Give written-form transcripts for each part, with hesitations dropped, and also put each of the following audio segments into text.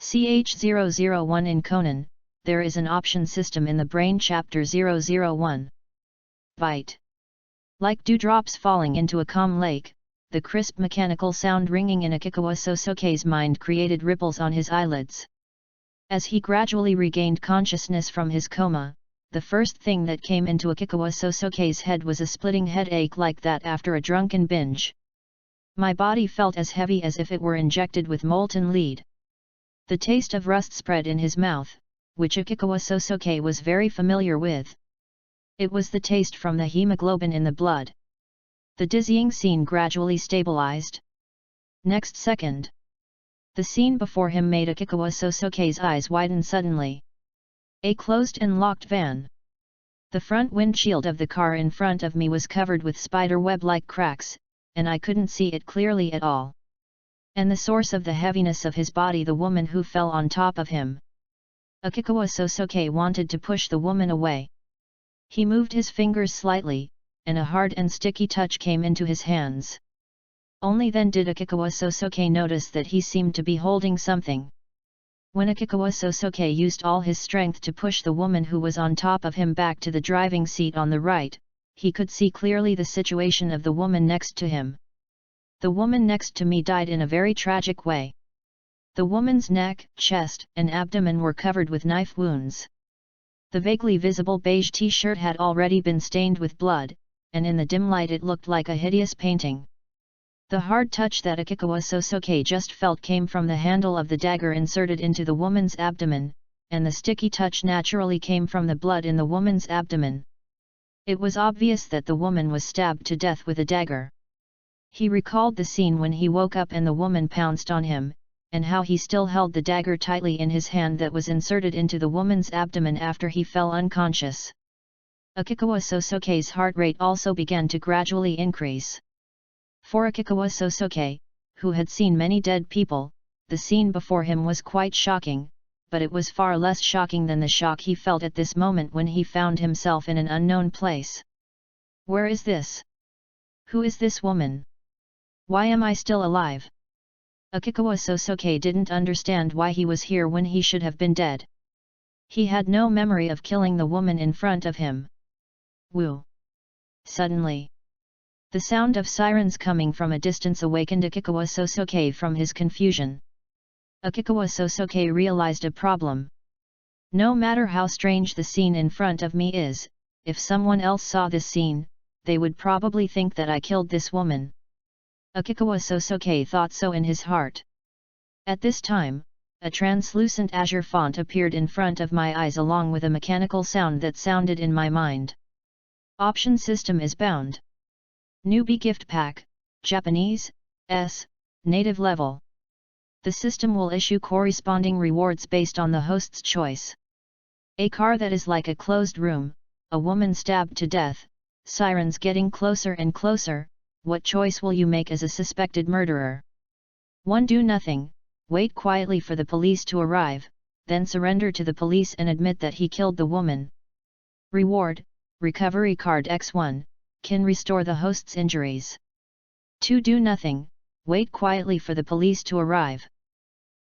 Ch001 in Conan, there is an option system in the Brain-Chapter-1-60. Bite. Like dewdrops falling into a calm lake, the crisp mechanical sound ringing in Akikawa Sosoke's mind created ripples on his eyelids. As he gradually regained consciousness from his coma, the first thing that came into Akikawa Sosoke's head was a splitting headache like that after a drunken binge. My body felt as heavy as if it were injected with molten lead. The taste of rust spread in his mouth, which Akikawa Sosoke was very familiar with. It was the taste from the hemoglobin in the blood. The dizzying scene gradually stabilized. Next second, the scene before him made Akikawa Sosoke's eyes widen suddenly. A closed and locked van. The front windshield of the car in front of me was covered with spider web-like cracks, and I couldn't see it clearly at all. And the source of the heaviness of his body, the woman who fell on top of him. Akikawa Sosoke wanted to push the woman away. He moved his fingers slightly, and a hard and sticky touch came into his hands. Only then did Akikawa Sosoke notice that he seemed to be holding something. When Akikawa Sosoke used all his strength to push the woman who was on top of him back to the driving seat on the right, he could see clearly the situation of the woman next to him. The woman next to me died in a very tragic way. The woman's neck, chest, and abdomen were covered with knife wounds. The vaguely visible beige t-shirt had already been stained with blood, and in the dim light it looked like a hideous painting. The hard touch that Akikawa Sosoke just felt came from the handle of the dagger inserted into the woman's abdomen, and the sticky touch naturally came from the blood in the woman's abdomen. It was obvious that the woman was stabbed to death with a dagger. He recalled the scene when he woke up and the woman pounced on him, and how he still held the dagger tightly in his hand that was inserted into the woman's abdomen after he fell unconscious. Akikawa Sosoke's heart rate also began to gradually increase. For Akikawa Sosoke, who had seen many dead people, the scene before him was quite shocking, but it was far less shocking than the shock he felt at this moment when he found himself in an unknown place. Where is this? Who is this woman? Why am I still alive? Akikawa Sosoke didn't understand why he was here when he should have been dead. He had no memory of killing the woman in front of him. Woo! Suddenly, the sound of sirens coming from a distance awakened Akikawa Sosoke from his confusion. Akikawa Sosoke realized a problem. No matter how strange the scene in front of me is, if someone else saw this scene, they would probably think that I killed this woman. Akikawa Sosoke thought so in his heart. At this time, a translucent azure font appeared in front of my eyes along with a mechanical sound that sounded in my mind. Option system is bound. Newbie gift pack, Japanese, S, native level. The system will issue corresponding rewards based on the host's choice. A car that is like a closed room, a woman stabbed to death, sirens getting closer and closer. What choice will you make as a suspected murderer? 1. Do nothing, wait quietly for the police to arrive, then surrender to the police and admit that he killed the woman. Reward, recovery card X1, can restore the host's injuries. 2. Do nothing, wait quietly for the police to arrive,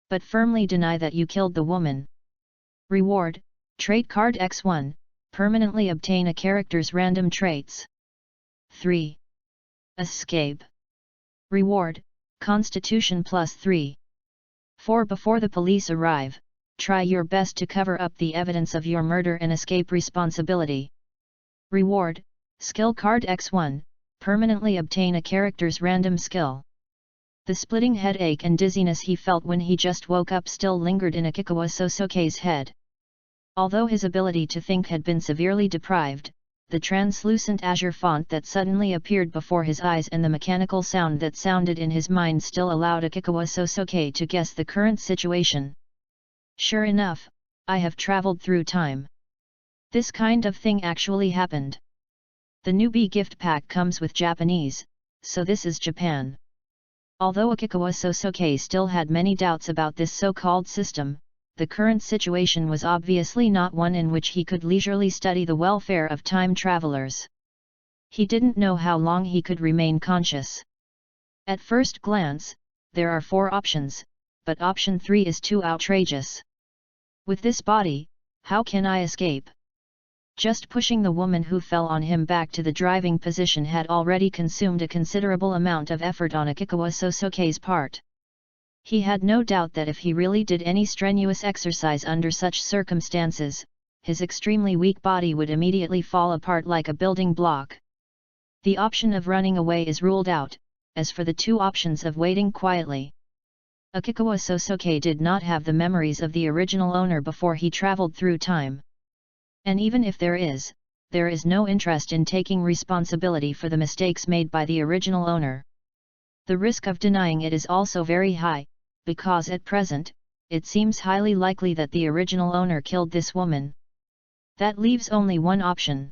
but firmly deny that you killed the woman. Reward, trait card X1, permanently obtain a character's random traits. 3. Escape. Reward, Constitution +3. 4. Before the police arrive, try your best to cover up the evidence of your murder and escape responsibility. Reward, Skill card X1, permanently obtain a character's random skill. The splitting headache and dizziness he felt when he just woke up still lingered in Akikawa Sosoke's head. Although his ability to think had been severely deprived, the translucent azure font that suddenly appeared before his eyes and the mechanical sound that sounded in his mind still allowed Akikawa Sosoke to guess the current situation. Sure enough, I have traveled through time. This kind of thing actually happened. The newbie gift pack comes with Japanese, so this is Japan. Although Akikawa Sosoke still had many doubts about this so-called system, the current situation was obviously not one in which he could leisurely study the welfare of time travelers. He didn't know how long he could remain conscious. At first glance, there are 4 options, but option 3 is too outrageous. With this body, how can I escape? Just pushing the woman who fell on him back to the driving position had already consumed a considerable amount of effort on Akikawa Sosuke's part. He had no doubt that if he really did any strenuous exercise under such circumstances, his extremely weak body would immediately fall apart like a building block. The option of running away is ruled out, as for the two options of waiting quietly. Akikawa Sosuke did not have the memories of the original owner before he traveled through time. And even if there is no interest in taking responsibility for the mistakes made by the original owner. The risk of denying it is also very high, because at present, it seems highly likely that the original owner killed this woman. That leaves only one option.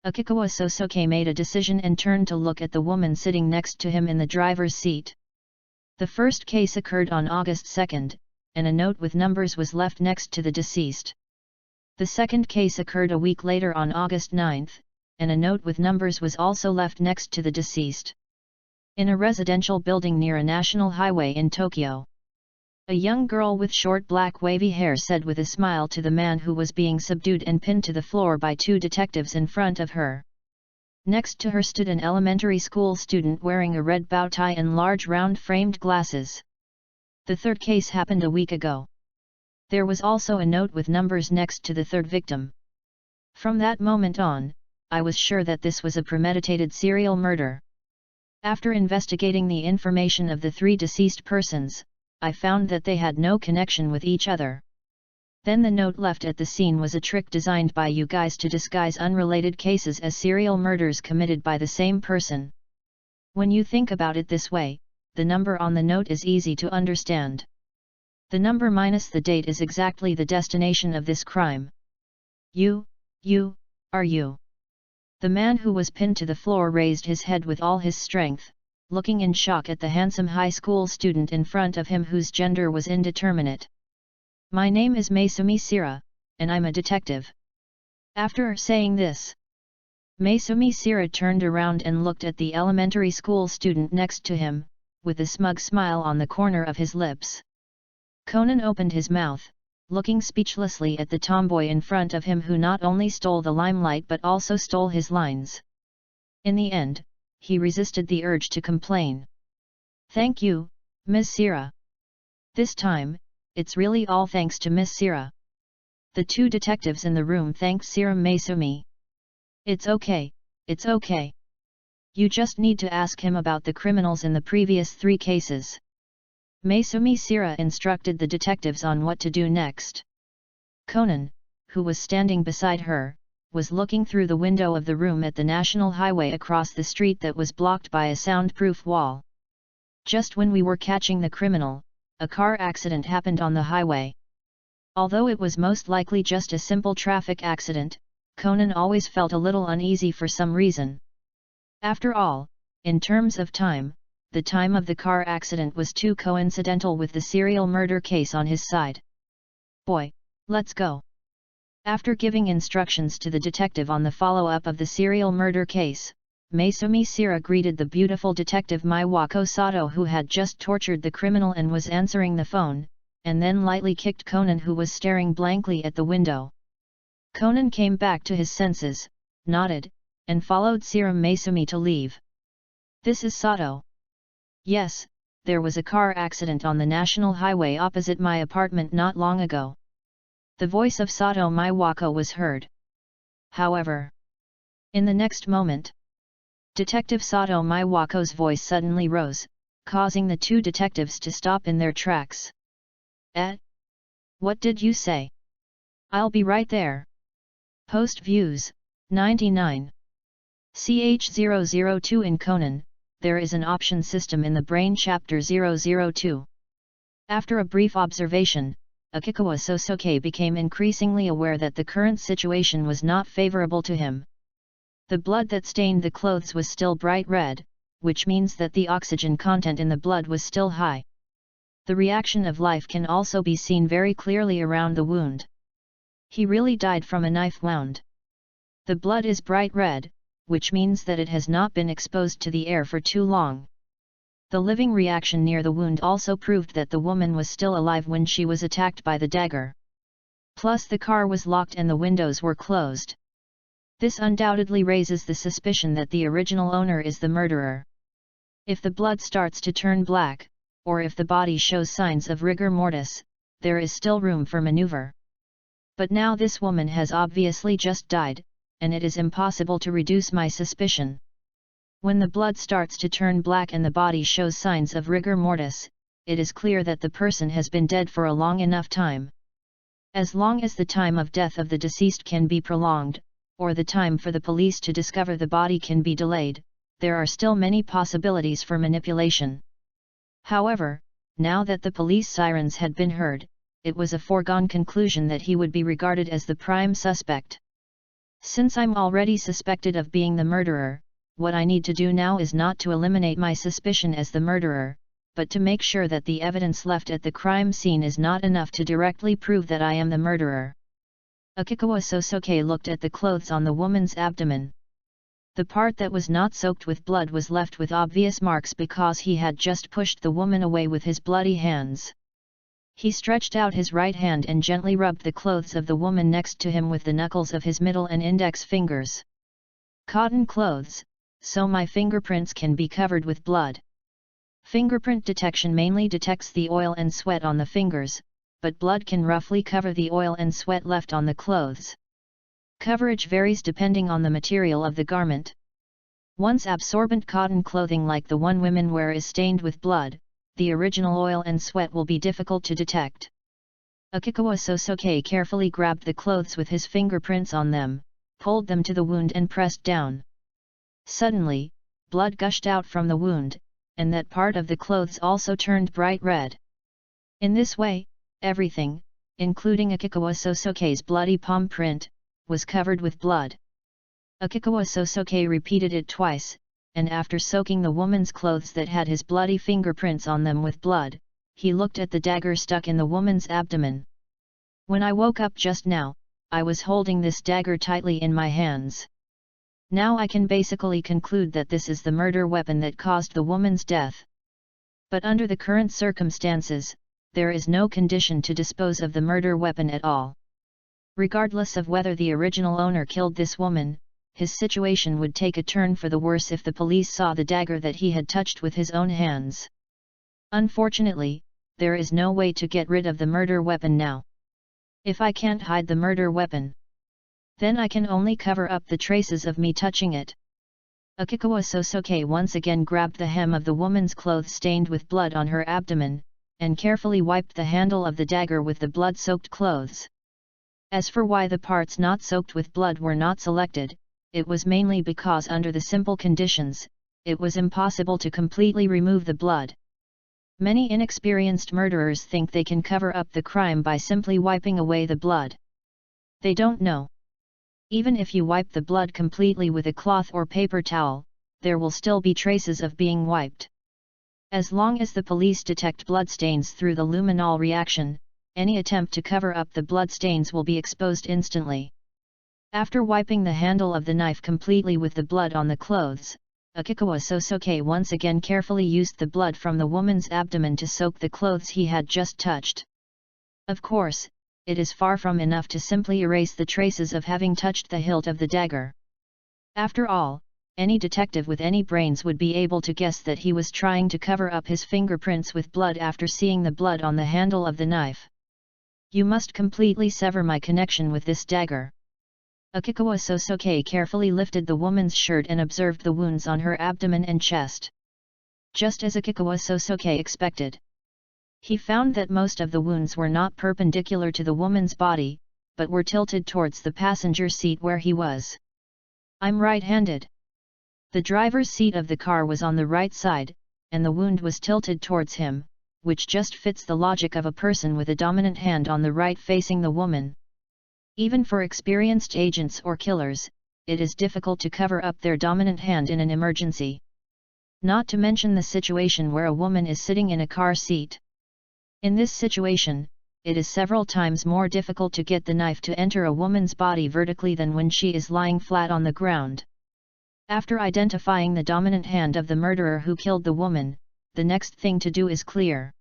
Akikawa Sosuke made a decision and turned to look at the woman sitting next to him in the driver's seat. The first case occurred on August 2nd, and a note with numbers was left next to the deceased. The second case occurred a week later on August 9th, and a note with numbers was also left next to the deceased. In a residential building near a national highway in Tokyo. A young girl with short black wavy hair said with a smile to the man who was being subdued and pinned to the floor by two detectives in front of her. Next to her stood an elementary school student wearing a red bow tie and large round-framed glasses. The third case happened a week ago. There was also a note with numbers next to the third victim. From that moment on, I was sure that this was a premeditated serial murder. After investigating the information of the three deceased persons, I found that they had no connection with each other. Then the note left at the scene was a trick designed by you guys to disguise unrelated cases as serial murders committed by the same person. When you think about it this way, the number on the note is easy to understand. The number minus the date is exactly the destination of this crime. You. The man who was pinned to the floor raised his head with all his strength, looking in shock at the handsome high school student in front of him whose gender was indeterminate. My name is Maesumi Sira, and I'm a detective. After saying this, Maesumi Sira turned around and looked at the elementary school student next to him, with a smug smile on the corner of his lips. Conan opened his mouth, looking speechlessly at the tomboy in front of him who not only stole the limelight but also stole his lines. In the end, he resisted the urge to complain. Thank you, Ms. Sira. This time, it's really all thanks to Miss Sira. The two detectives in the room thanked Sira Maesumi. It's okay. You just need to ask him about the criminals in the previous 3 cases. Maesumi Sira instructed the detectives on what to do next. Conan, who was standing beside her, was looking through the window of the room at the national highway across the street that was blocked by a soundproof wall. Just when we were catching the criminal, a car accident happened on the highway. Although it was most likely just a simple traffic accident, Conan always felt a little uneasy for some reason. After all, in terms of time, the time of the car accident was too coincidental with the serial murder case on his side. Boy, let's go. After giving instructions to the detective on the follow-up of the serial murder case, Maesumi Sira greeted the beautiful detective Miwako Sato who had just tortured the criminal and was answering the phone, and then lightly kicked Conan who was staring blankly at the window. Conan came back to his senses, nodded, and followed Sira Maesumi to leave. This is Sato. Yes, there was a car accident on the national highway opposite my apartment not long ago. The voice of Sato Miwako was heard. However, in the next moment, Detective Sato Miwako's voice suddenly rose, causing the two detectives to stop in their tracks. What did you say? I'll be right there. Post views, 99. CH002 in Conan, there is an option system in the Brain-Chapter-1-60. After a brief observation, Akikawa Sosuke became increasingly aware that the current situation was not favorable to him. The blood that stained the clothes was still bright red, which means that the oxygen content in the blood was still high. The reaction of life can also be seen very clearly around the wound. He really died from a knife wound. The blood is bright red, which means that it has not been exposed to the air for too long. The living reaction near the wound also proved that the woman was still alive when she was attacked by the dagger. Plus the car was locked and the windows were closed. This undoubtedly raises the suspicion that the original owner is the murderer. If the blood starts to turn black, or if the body shows signs of rigor mortis, there is still room for maneuver. But now this woman has obviously just died, and it is impossible to reduce my suspicion. When the blood starts to turn black and the body shows signs of rigor mortis, it is clear that the person has been dead for a long enough time. As long as the time of death of the deceased can be prolonged, or the time for the police to discover the body can be delayed, there are still many possibilities for manipulation. However, now that the police sirens had been heard, it was a foregone conclusion that he would be regarded as the prime suspect. Since I'm already suspected of being the murderer, what I need to do now is not to eliminate my suspicion as the murderer, but to make sure that the evidence left at the crime scene is not enough to directly prove that I am the murderer. Akikawa Sosuke looked at the clothes on the woman's abdomen. The part that was not soaked with blood was left with obvious marks because he had just pushed the woman away with his bloody hands. He stretched out his right hand and gently rubbed the clothes of the woman next to him with the knuckles of his middle and index fingers. Cotton clothes, so my fingerprints can be covered with blood. Fingerprint detection mainly detects the oil and sweat on the fingers, but blood can roughly cover the oil and sweat left on the clothes. Coverage varies depending on the material of the garment. Once absorbent cotton clothing like the one women wear is stained with blood, the original oil and sweat will be difficult to detect. Akikawa Sosuke carefully grabbed the clothes with his fingerprints on them, pulled them to the wound and pressed down. Suddenly, blood gushed out from the wound, and that part of the clothes also turned bright red. In this way, everything, including Akikawa Sosuke's bloody palm print, was covered with blood. Akikawa Sosuke repeated it twice, and after soaking the woman's clothes that had his bloody fingerprints on them with blood, he looked at the dagger stuck in the woman's abdomen. When I woke up just now, I was holding this dagger tightly in my hands. Now I can basically conclude that this is the murder weapon that caused the woman's death. But under the current circumstances, there is no condition to dispose of the murder weapon at all. Regardless of whether the original owner killed this woman, his situation would take a turn for the worse if the police saw the dagger that he had touched with his own hands. Unfortunately, there is no way to get rid of the murder weapon now. If I can't hide the murder weapon, then I can only cover up the traces of me touching it. Akikawa Sosuke once again grabbed the hem of the woman's clothes stained with blood on her abdomen, and carefully wiped the handle of the dagger with the blood-soaked clothes. As for why the parts not soaked with blood were not selected, it was mainly because under the simple conditions, it was impossible to completely remove the blood. Many inexperienced murderers think they can cover up the crime by simply wiping away the blood. They don't know. Even if you wipe the blood completely with a cloth or paper towel, there will still be traces of being wiped. As long as the police detect bloodstains through the luminol reaction, any attempt to cover up the bloodstains will be exposed instantly. After wiping the handle of the knife completely with the blood on the clothes, Akikawa Sosuke once again carefully used the blood from the woman's abdomen to soak the clothes he had just touched. Of course, it is far from enough to simply erase the traces of having touched the hilt of the dagger. After all, any detective with any brains would be able to guess that he was trying to cover up his fingerprints with blood after seeing the blood on the handle of the knife. You must completely sever my connection with this dagger. Akikawa Sosuke carefully lifted the woman's shirt and observed the wounds on her abdomen and chest. Just as Akikawa Sosuke expected. He found that most of the wounds were not perpendicular to the woman's body, but were tilted towards the passenger seat where he was. I'm right-handed. The driver's seat of the car was on the right side, and the wound was tilted towards him, which just fits the logic of a person with a dominant hand on the right facing the woman. Even for experienced agents or killers, it is difficult to cover up their dominant hand in an emergency. Not to mention the situation where a woman is sitting in a car seat. In this situation, it is several times more difficult to get the knife to enter a woman's body vertically than when she is lying flat on the ground. After identifying the dominant hand of the murderer who killed the woman, the next thing to do is clear.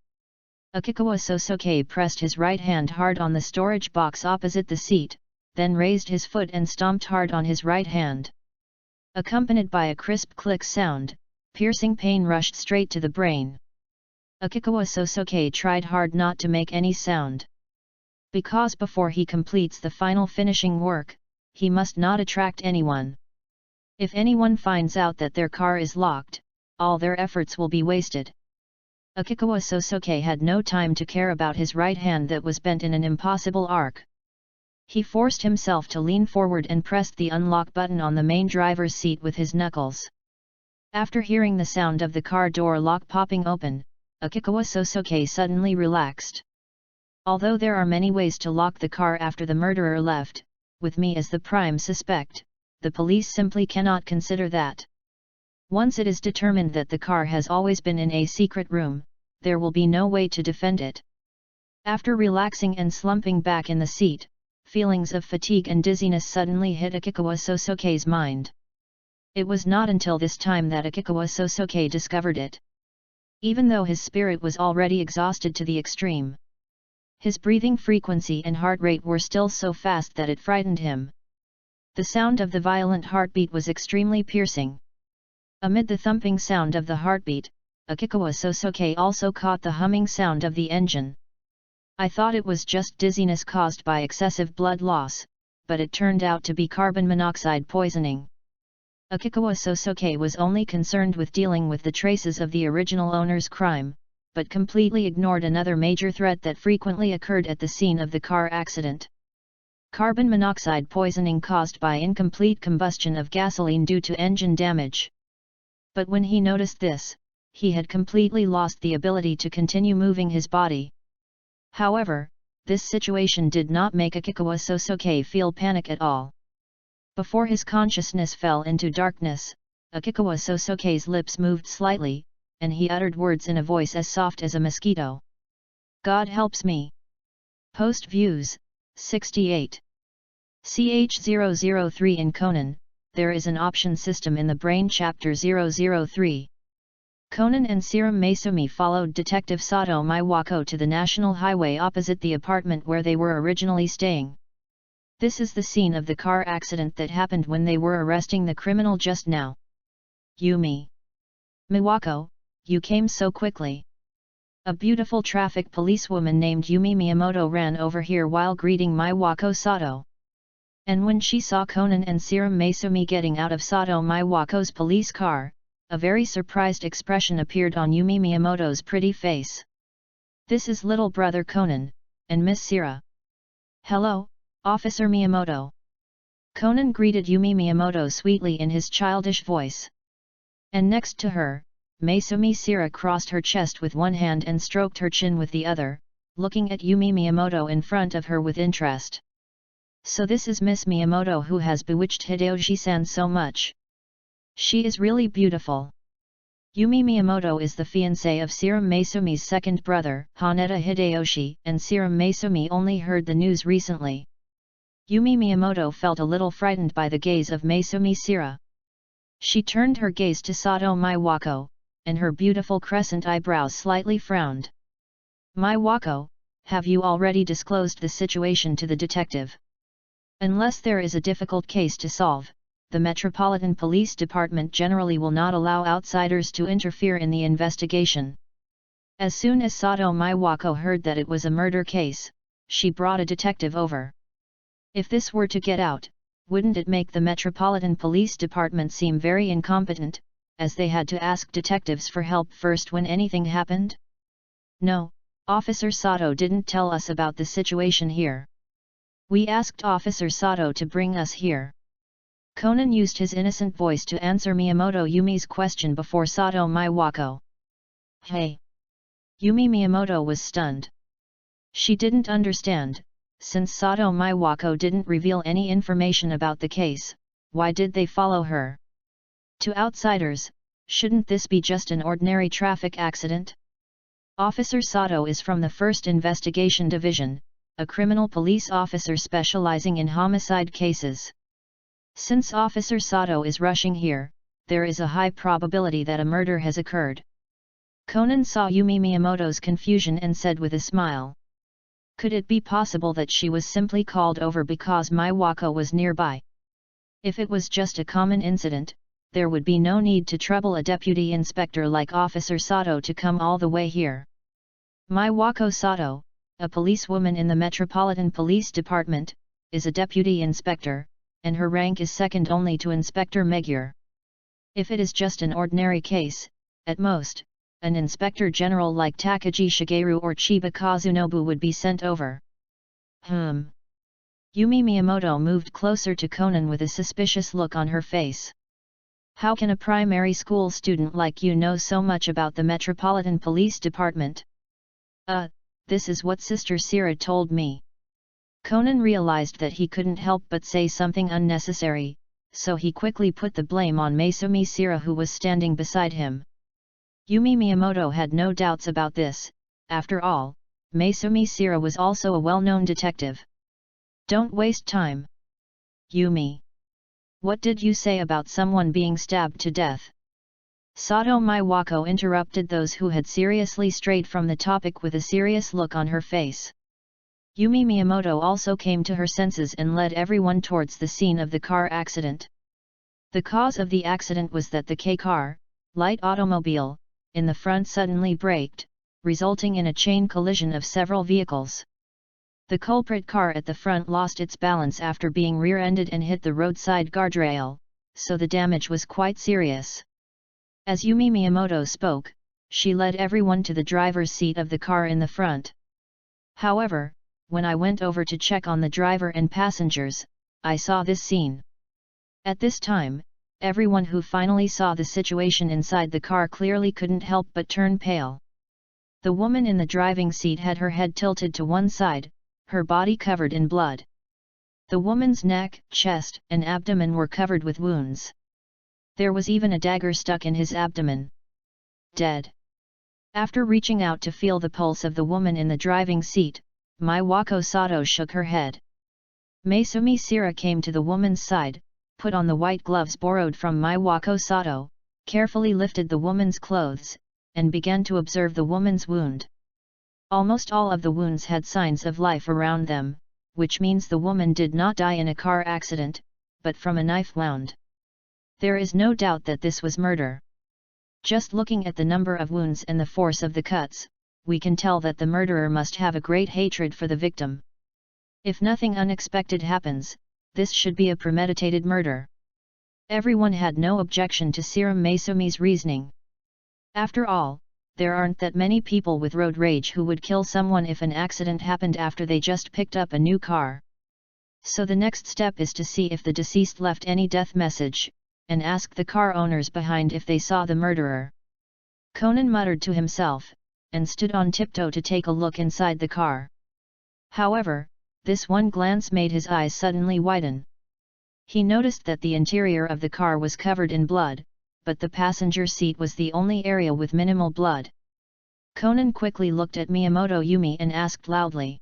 Akikawa Sosuke pressed his right hand hard on the storage box opposite the seat, then raised his foot and stomped hard on his right hand. Accompanied by a crisp click sound, piercing pain rushed straight to the brain. Akikawa Sosuke tried hard not to make any sound. Because before he completes the final finishing work, he must not attract anyone. If anyone finds out that their car is locked, all their efforts will be wasted. Akikawa Sosuke had no time to care about his right hand that was bent in an impossible arc. He forced himself to lean forward and pressed the unlock button on the main driver's seat with his knuckles. After hearing the sound of the car door lock popping open, Akikawa Sosuke suddenly relaxed. Although there are many ways to lock the car after the murderer left, with me as the prime suspect, the police simply cannot consider that. Once it is determined that the car has always been in a secret room, there will be no way to defend it. After relaxing and slumping back in the seat, feelings of fatigue and dizziness suddenly hit Akikawa Sosuke's mind. It was not until this time that Akikawa Sosuke discovered it. Even though his spirit was already exhausted to the extreme, his breathing frequency and heart rate were still so fast that it frightened him. The sound of the violent heartbeat was extremely piercing. Amid the thumping sound of the heartbeat, Akikawa Sosuke also caught the humming sound of the engine. I thought it was just dizziness caused by excessive blood loss, but it turned out to be carbon monoxide poisoning. Akikawa Sosuke was only concerned with dealing with the traces of the original owner's crime, but completely ignored another major threat that frequently occurred at the scene of the car accident. Carbon monoxide poisoning caused by incomplete combustion of gasoline due to engine damage. But when he noticed this, he had completely lost the ability to continue moving his body. However, this situation did not make Akikawa Sosuke feel panic at all. Before his consciousness fell into darkness, Akikawa Sosuke's lips moved slightly, and he uttered words in a voice as soft as a mosquito. God helps me. Post views, 68. Ch003 in Conan, there is an option system in the Brain-Chapter-1-60. Conan and Serum Maesumi followed Detective Sato Maiwako to the national highway opposite the apartment where they were originally staying. This is the scene of the car accident that happened when they were arresting the criminal just now. Yumi. Miwako, you came so quickly. A beautiful traffic policewoman named Yumi Miyamoto ran over here while greeting Maiwako Sato. And when she saw Conan and Serum Maesumi getting out of Sato Maiwako's police car, a very surprised expression appeared on Yumi Miyamoto's pretty face. This is little brother Conan, and Miss Sira. Hello, Officer Miyamoto. Conan greeted Yumi Miyamoto sweetly in his childish voice. And next to her, Maesumi Sira crossed her chest with one hand and stroked her chin with the other, looking at Yumi Miyamoto in front of her with interest. So this is Miss Miyamoto who has bewitched Hideyoshi-san so much. She is really beautiful. Yumi Miyamoto is the fiancé of Serum Maesumi's second brother, Haneda Hideyoshi, and Serum Maesumi only heard the news recently. Yumi Miyamoto felt a little frightened by the gaze of Maesumi Sira. She turned her gaze to Sato Maiwako, and her beautiful crescent eyebrows slightly frowned. Maiwako, have you already disclosed the situation to the detective? Unless there is a difficult case to solve, the Metropolitan Police Department generally will not allow outsiders to interfere in the investigation. As soon as Sato Maiwako heard that it was a murder case, she brought a detective over. If this were to get out, wouldn't it make the Metropolitan Police Department seem very incompetent, as they had to ask detectives for help first when anything happened? No, Officer Sato didn't tell us about the situation here. We asked Officer Sato to bring us here. Conan used his innocent voice to answer Miyamoto Yumi's question before Sato Maiwako. Hey! Yumi Miyamoto was stunned. She didn't understand, since Sato Maiwako didn't reveal any information about the case, why did they follow her? To outsiders, shouldn't this be just an ordinary traffic accident? Officer Sato is from the 1st Investigation Division, a criminal police officer specializing in homicide cases. Since Officer Sato is rushing here, there is a high probability that a murder has occurred. Conan saw Yumi Miyamoto's confusion and said with a smile. Could it be possible that she was simply called over because Miwako was nearby? If it was just a common incident, there would be no need to trouble a deputy inspector like Officer Sato to come all the way here. Miwako Sato, a policewoman in the Metropolitan Police Department, is a deputy inspector, and her rank is second only to Inspector Megure. If it is just an ordinary case, at most, an inspector general like Takagi Shigeru or Chiba Kazunobu would be sent over. Yumi Miyamoto moved closer to Conan with a suspicious look on her face. How can a primary school student like you know so much about the Metropolitan Police Department? This is what Sister Sira told me. Conan realized that he couldn't help but say something unnecessary, so he quickly put the blame on Maisumi Sira, who was standing beside him. Yumi Miyamoto had no doubts about this. After all, Maisumi Sira was also a well-known detective. Don't waste time. Yumi. What did you say about someone being stabbed to death? Sato Miwako interrupted those who had seriously strayed from the topic with a serious look on her face. Yumi Miyamoto also came to her senses and led everyone towards the scene of the car accident. The cause of the accident was that the K-car, light automobile, in the front suddenly braked, resulting in a chain collision of several vehicles. The culprit car at the front lost its balance after being rear-ended and hit the roadside guardrail, so the damage was quite serious. As Yumi Miyamoto spoke, she led everyone to the driver's seat of the car in the front. However, when I went over to check on the driver and passengers, I saw this scene. At this time, everyone who finally saw the situation inside the car clearly couldn't help but turn pale. The woman in the driving seat had her head tilted to one side, her body covered in blood. The woman's neck, chest, and abdomen were covered with wounds. There was even a dagger stuck in his abdomen. Dead. After reaching out to feel the pulse of the woman in the driving seat, Miwako Sato shook her head. Maisumi Sira came to the woman's side, put on the white gloves borrowed from Miwako Sato, carefully lifted the woman's clothes, and began to observe the woman's wound. Almost all of the wounds had signs of life around them, which means the woman did not die in a car accident, but from a knife wound. There is no doubt that this was murder. Just looking at the number of wounds and the force of the cuts, we can tell that the murderer must have a great hatred for the victim. If nothing unexpected happens, this should be a premeditated murder. Everyone had no objection to Serum Maisumi's reasoning. After all, there aren't that many people with road rage who would kill someone if an accident happened after they just picked up a new car. So the next step is to see if the deceased left any death message, and ask the car owners behind if they saw the murderer. Conan muttered to himself, and stood on tiptoe to take a look inside the car. However, this one glance made his eyes suddenly widen. He noticed that the interior of the car was covered in blood, but the passenger seat was the only area with minimal blood. Conan quickly looked at Miyamoto Yumi and asked loudly.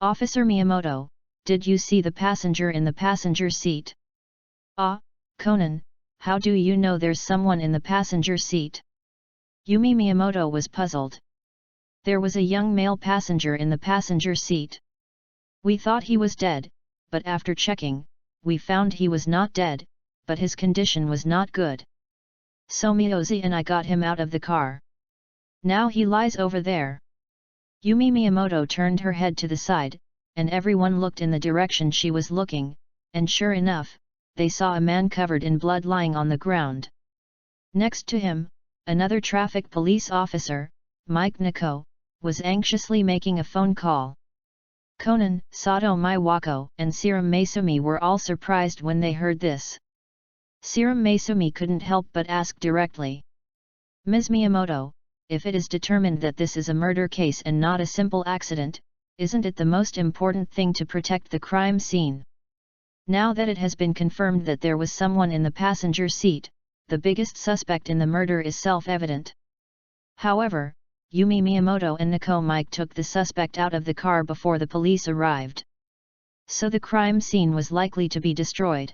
Officer Miyamoto, did you see the passenger in the passenger seat? Ah, Conan, how do you know there's someone in the passenger seat? Yumi Miyamoto was puzzled. There was a young male passenger in the passenger seat. We thought he was dead, but after checking, we found he was not dead, but his condition was not good. So Miyoshi and I got him out of the car. Now he lies over there. Yumi Miyamoto turned her head to the side, and everyone looked in the direction she was looking, and sure enough, they saw a man covered in blood lying on the ground. Next to him, another traffic police officer, Mike Niko, was anxiously making a phone call. Conan, Sato Miwako, and Serum Maisumi were all surprised when they heard this. Serum Maisumi couldn't help but ask directly. Ms. Miyamoto, if it is determined that this is a murder case and not a simple accident, isn't it the most important thing to protect the crime scene? Now that it has been confirmed that there was someone in the passenger seat, the biggest suspect in the murder is self-evident. However, Yumi Miyamoto and Niko Mike took the suspect out of the car before the police arrived. So the crime scene was likely to be destroyed.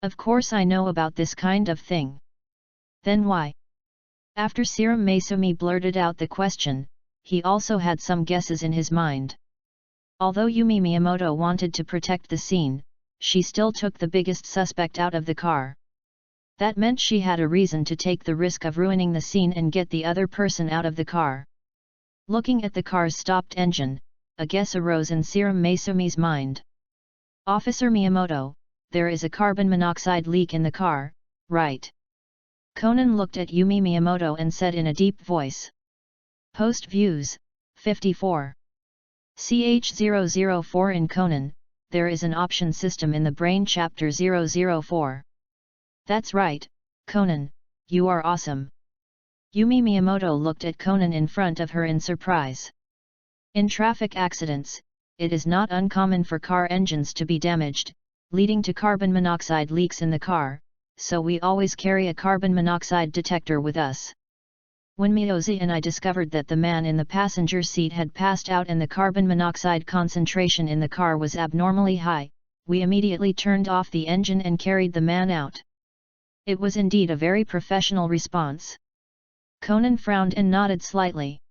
Of course I know about this kind of thing. Then why? After Serum Maesumi blurted out the question, he also had some guesses in his mind. Although Yumi Miyamoto wanted to protect the scene, she still took the biggest suspect out of the car. That meant she had a reason to take the risk of ruining the scene and get the other person out of the car. Looking at the car's stopped engine, a guess arose in Serum Maesumi's mind. "Officer Miyamoto, there is a carbon monoxide leak in the car, right?" Conan looked at Yumi Miyamoto and said in a deep voice. Post Views, 54. CH004 In Conan, there is an option system in the Brain-Chapter-1-60. That's right, Conan, you are awesome. Yumi Miyamoto looked at Conan in front of her in surprise. In traffic accidents, it is not uncommon for car engines to be damaged, leading to carbon monoxide leaks in the car, so we always carry a carbon monoxide detector with us. When Miyoshi and I discovered that the man in the passenger seat had passed out and the carbon monoxide concentration in the car was abnormally high, we immediately turned off the engine and carried the man out. It was indeed a very professional response. Conan frowned and nodded slightly.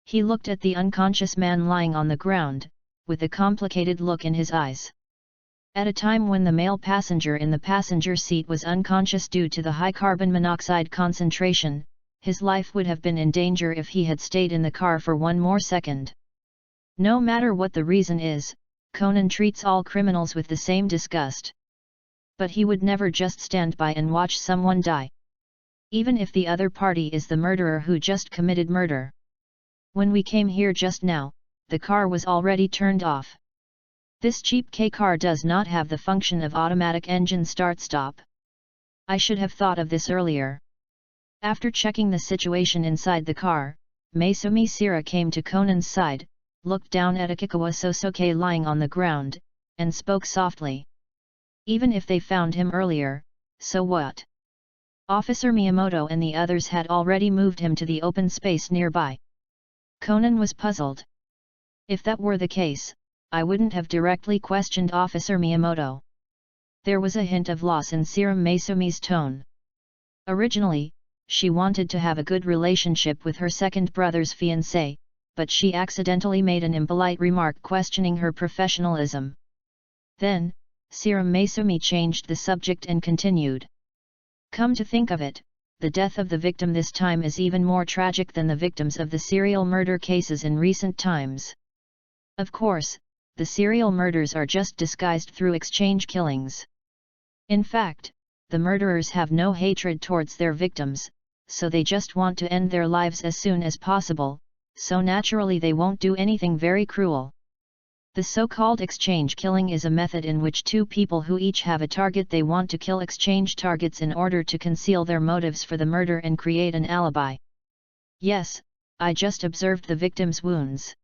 He looked at the unconscious man lying on the ground, with a complicated look in his eyes. At a time when the male passenger in the passenger seat was unconscious due to the high carbon monoxide concentration, his life would have been in danger if he had stayed in the car for one more second. No matter what the reason is, Conan treats all criminals with the same disgust. But he would never just stand by and watch someone die. Even if the other party is the murderer who just committed murder. When we came here just now, the car was already turned off. This cheap K car does not have the function of automatic engine start-stop. I should have thought of this earlier. After checking the situation inside the car, Maesumi Sira came to Conan's side, looked down at Akikawa Sosuke lying on the ground, and spoke softly. Even if they found him earlier, so what? Officer Miyamoto and the others had already moved him to the open space nearby. Conan was puzzled. If that were the case, I wouldn't have directly questioned Officer Miyamoto. There was a hint of loss in Serum Maesumi's tone. Originally, she wanted to have a good relationship with her second brother's fiancé, but she accidentally made an impolite remark questioning her professionalism. Then, Serum Maesumi changed the subject and continued. Come to think of it, the death of the victim this time is even more tragic than the victims of the serial murder cases in recent times. Of course, the serial murders are just disguised through exchange killings. In fact, the murderers have no hatred towards their victims, so they just want to end their lives as soon as possible, so naturally they won't do anything very cruel. The so-called exchange killing is a method in which two people who each have a target they want to kill exchange targets in order to conceal their motives for the murder and create an alibi. Yes, I just observed the victim's wounds.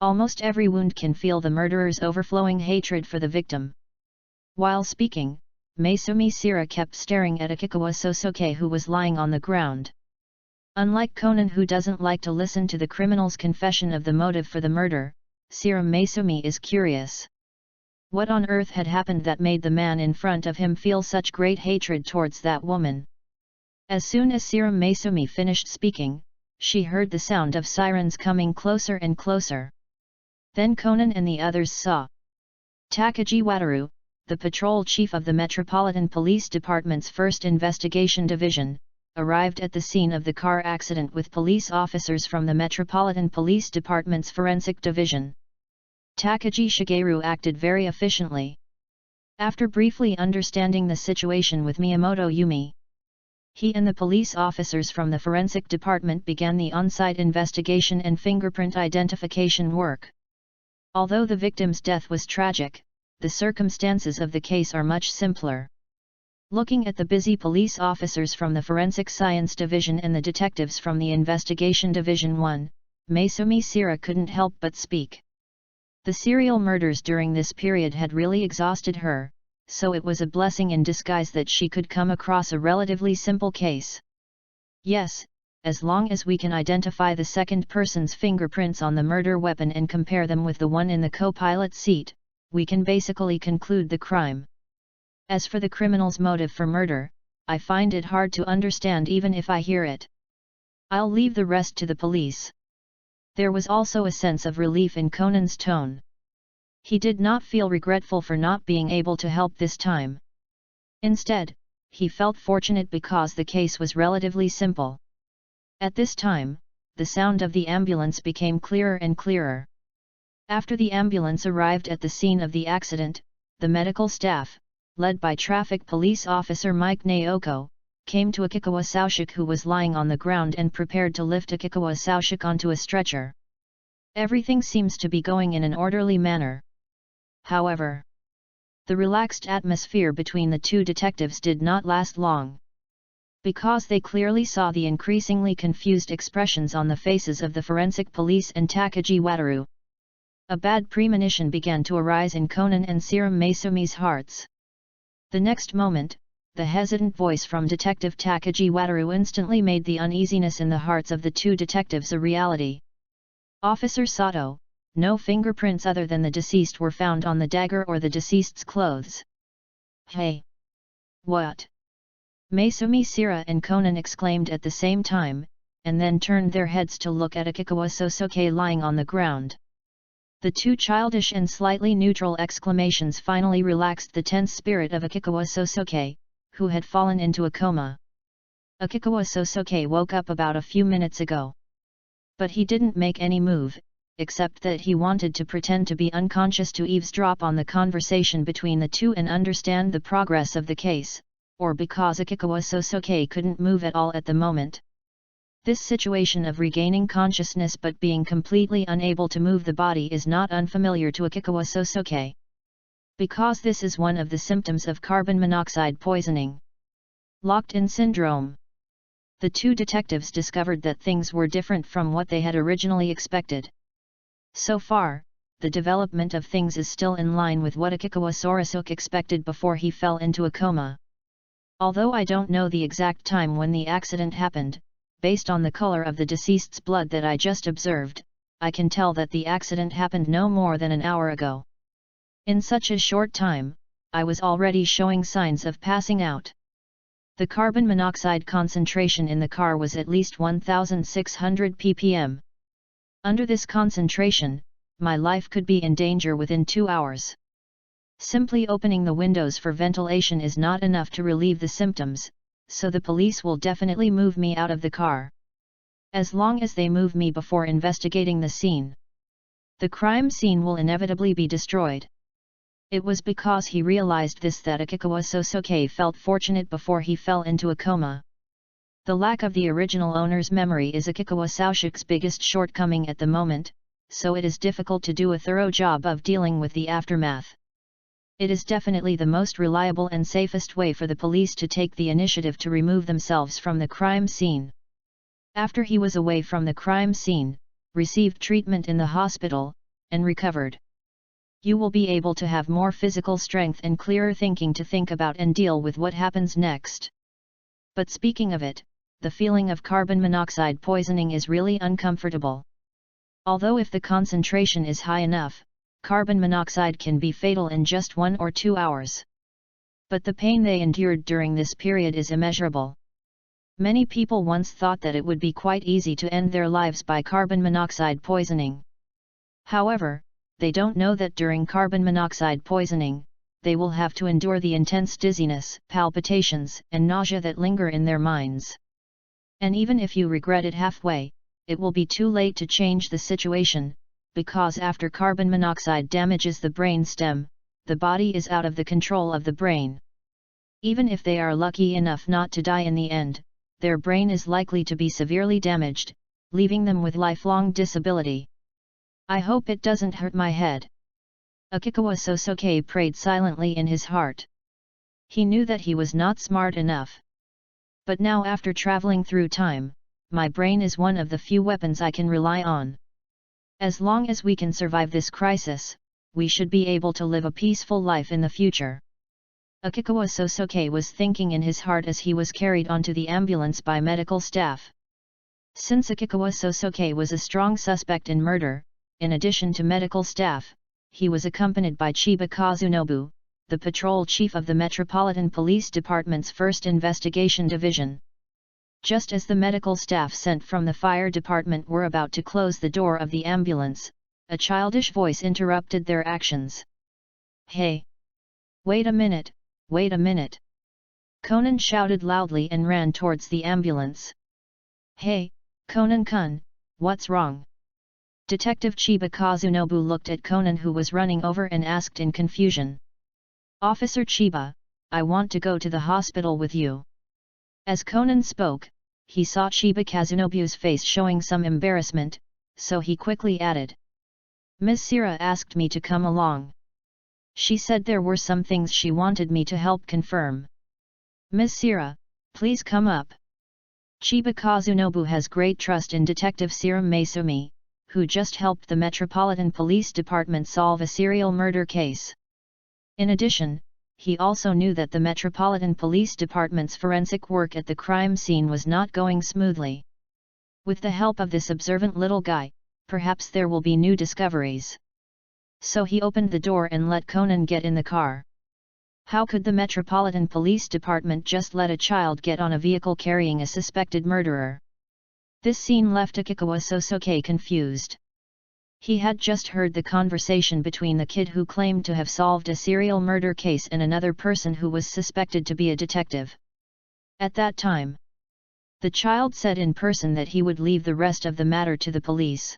Almost every wound can feel the murderer's overflowing hatred for the victim. While speaking, Maesumi Sira kept staring at Akikawa Sosuke who was lying on the ground. Unlike Conan who doesn't like to listen to the criminal's confession of the motive for the murder, Serum Maesumi is curious. What on earth had happened that made the man in front of him feel such great hatred towards that woman? As soon as Serum Maesumi finished speaking, she heard the sound of sirens coming closer and closer. Then Conan and the others saw Takagi Wataru, the patrol chief of the Metropolitan Police Department's 1st Investigation Division, arrived at the scene of the car accident with police officers from the Metropolitan Police Department's Forensic Division. Takagi Shigeru acted very efficiently. After briefly understanding the situation with Miyamoto Yumi, he and the police officers from the Forensic Department began the on-site investigation and fingerprint identification work. Although the victim's death was tragic, the circumstances of the case are much simpler. Looking at the busy police officers from the Forensic Science Division and the detectives from the Investigation Division 1, Maesumi Sira couldn't help but speak. The serial murders during this period had really exhausted her, so it was a blessing in disguise that she could come across a relatively simple case. Yes, as long as we can identify the second person's fingerprints on the murder weapon and compare them with the one in the co-pilot's seat, we can basically conclude the crime. As for the criminal's motive for murder, I find it hard to understand even if I hear it. I'll leave the rest to the police. There was also a sense of relief in Conan's tone. He did not feel regretful for not being able to help this time. Instead, he felt fortunate because the case was relatively simple. At this time, the sound of the ambulance became clearer and clearer. After the ambulance arrived at the scene of the accident, the medical staff, led by Traffic Police Officer Mike Naoko, came to Akikawa Saushik, who was lying on the ground and prepared to lift Akikawa Saushik onto a stretcher. Everything seems to be going in an orderly manner. However, the relaxed atmosphere between the two detectives did not last long. Because they clearly saw the increasingly confused expressions on the faces of the forensic police and Takagi Wataru. A bad premonition began to arise in Conan and Serum Maisumi's hearts. The next moment, the hesitant voice from Detective Takagi Wataru instantly made the uneasiness in the hearts of the two detectives a reality. Officer Sato, no fingerprints other than the deceased were found on the dagger or the deceased's clothes. Hey! What? Maisumi Sira and Conan exclaimed at the same time, and then turned their heads to look at Akikawa Sosuke lying on the ground. The two childish and slightly neutral exclamations finally relaxed the tense spirit of Akikawa Sosuke, who had fallen into a coma. Akikawa Sosuke woke up about a few minutes ago. But he didn't make any move, except that he wanted to pretend to be unconscious to eavesdrop on the conversation between the two and understand the progress of the case, or because Akikawa Sosuke couldn't move at all at the moment. This situation of regaining consciousness but being completely unable to move the body is not unfamiliar to Akikawa Sosuke. Because this is one of the symptoms of carbon monoxide poisoning. Locked-in syndrome. The two detectives discovered that things were different from what they had originally expected. So far, the development of things is still in line with what Akikawa Sorasuke expected before he fell into a coma. Although I don't know the exact time when the accident happened, based on the color of the deceased's blood that I just observed, I can tell that the accident happened no more than an hour ago. In such a short time, I was already showing signs of passing out. The carbon monoxide concentration in the car was at least 1,600 ppm. Under this concentration, my life could be in danger within 2 hours. Simply opening the windows for ventilation is not enough to relieve the symptoms, so the police will definitely move me out of the car. As long as they move me before investigating the scene, the crime scene will inevitably be destroyed. It was because he realized this that Akikawa Sosuke felt fortunate before he fell into a coma. The lack of the original owner's memory is Akikawa Saushik's biggest shortcoming at the moment, so it is difficult to do a thorough job of dealing with the aftermath. It is definitely the most reliable and safest way for the police to take the initiative to remove themselves from the crime scene. After he was away from the crime scene, received treatment in the hospital, and recovered, you will be able to have more physical strength and clearer thinking to think about and deal with what happens next. But speaking of it, the feeling of carbon monoxide poisoning is really uncomfortable. Although if the concentration is high enough, carbon monoxide can be fatal in just 1 or 2 hours. But the pain they endured during this period is immeasurable. Many people once thought that it would be quite easy to end their lives by carbon monoxide poisoning. However, they don't know that during carbon monoxide poisoning, they will have to endure the intense dizziness, palpitations, and nausea that linger in their minds. And even if you regret it halfway, it will be too late to change the situation, because after carbon monoxide damages the brain stem, the body is out of the control of the brain. Even if they are lucky enough not to die in the end, their brain is likely to be severely damaged, leaving them with lifelong disability. I hope it doesn't hurt my head. Akikawa Sosuke prayed silently in his heart. He knew that he was not smart enough. But now after traveling through time, my brain is one of the few weapons I can rely on. As long as we can survive this crisis, we should be able to live a peaceful life in the future. Akikawa Sosuke was thinking in his heart as he was carried onto the ambulance by medical staff. Since Akikawa Sosuke was a strong suspect in murder, in addition to medical staff, he was accompanied by Chiba Kazunobu, the patrol chief of the Metropolitan Police Department's 1st Investigation Division. Just as the medical staff sent from the fire department were about to close the door of the ambulance, a childish voice interrupted their actions. "Hey! Wait a minute, wait a minute!" Conan shouted loudly and ran towards the ambulance. "Hey, Conan-kun, what's wrong?" Detective Chiba Kazunobu looked at Conan, who was running over, and asked in confusion. "Officer Chiba, I want to go to the hospital with you." As Conan spoke, he saw Chiba Kazunobu's face showing some embarrassment, so he quickly added, "Ms. Sira asked me to come along. She said there were some things she wanted me to help confirm. Ms. Sira, please come up." Chiba Kazunobu has great trust in Detective Sira Maesumi, who just helped the Metropolitan Police Department solve a serial murder case. In addition, he also knew that the Metropolitan Police Department's forensic work at the crime scene was not going smoothly. With the help of this observant little guy, perhaps there will be new discoveries. So he opened the door and let Conan get in the car. How could the Metropolitan Police Department just let a child get on a vehicle carrying a suspected murderer? This scene left Akikawa Sosuke confused. He had just heard the conversation between the kid who claimed to have solved a serial murder case and another person who was suspected to be a detective. At that time, the child said in person that he would leave the rest of the matter to the police.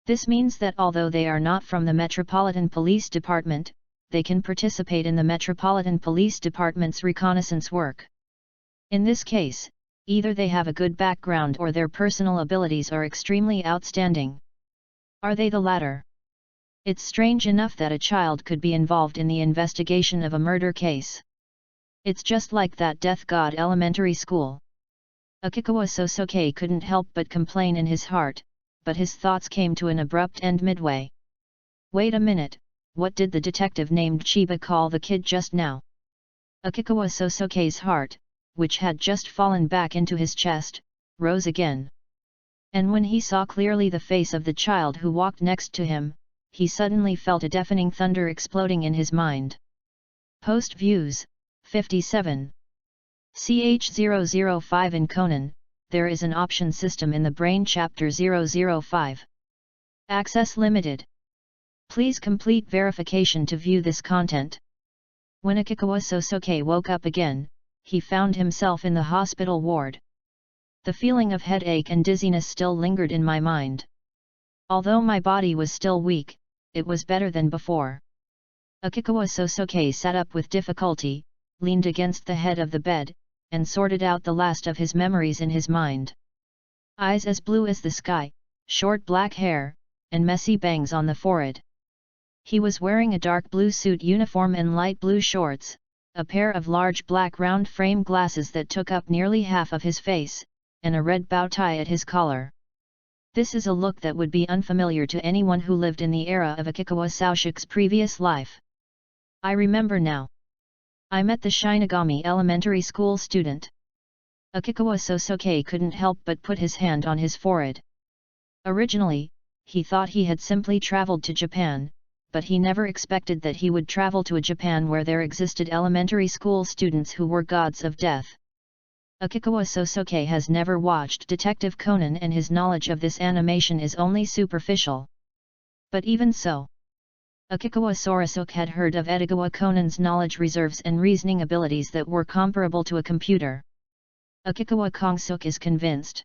This means that although they are not from the Metropolitan Police Department, they can participate in the Metropolitan Police Department's reconnaissance work. In this case, either they have a good background or their personal abilities are extremely outstanding. Are they the latter? It's strange enough that a child could be involved in the investigation of a murder case. It's just like that Death God Elementary School. Akikawa Sosuke couldn't help but complain in his heart, but his thoughts came to an abrupt end midway. Wait a minute, what did the detective named Chiba call the kid just now? Akikawa Sosuke's heart, which had just fallen back into his chest, rose again. And when he saw clearly the face of the child who walked next to him, he suddenly felt a deafening thunder exploding in his mind. Post Views, 57. CH005 in Conan, there is an option system in the Brain-Chapter-1-60. Access limited. Please complete verification to view this content. When Akikawa Sosuke woke up again, he found himself in the hospital ward. The feeling of headache and dizziness still lingered in my mind. Although my body was still weak, it was better than before. Akikawa Sosuke sat up with difficulty, leaned against the head of the bed, and sorted out the last of his memories in his mind. Eyes as blue as the sky, short black hair, and messy bangs on the forehead. He was wearing a dark blue suit uniform and light blue shorts, a pair of large black round frame glasses that took up nearly half of his face, and a red bow tie at his collar. This is a look that would be unfamiliar to anyone who lived in the era of Akikawa Sosuke's previous life. I remember now. I met the Shinigami Elementary School student. Akikawa Sosuke couldn't help but put his hand on his forehead. Originally, he thought he had simply traveled to Japan, but he never expected that he would travel to a Japan where there existed elementary school students who were gods of death. Akikawa Sosuke has never watched Detective Conan, and his knowledge of this animation is only superficial. But even so, Akikawa Sosuke had heard of Edogawa Conan's knowledge reserves and reasoning abilities that were comparable to a computer. Akikawa Kongsuke is convinced.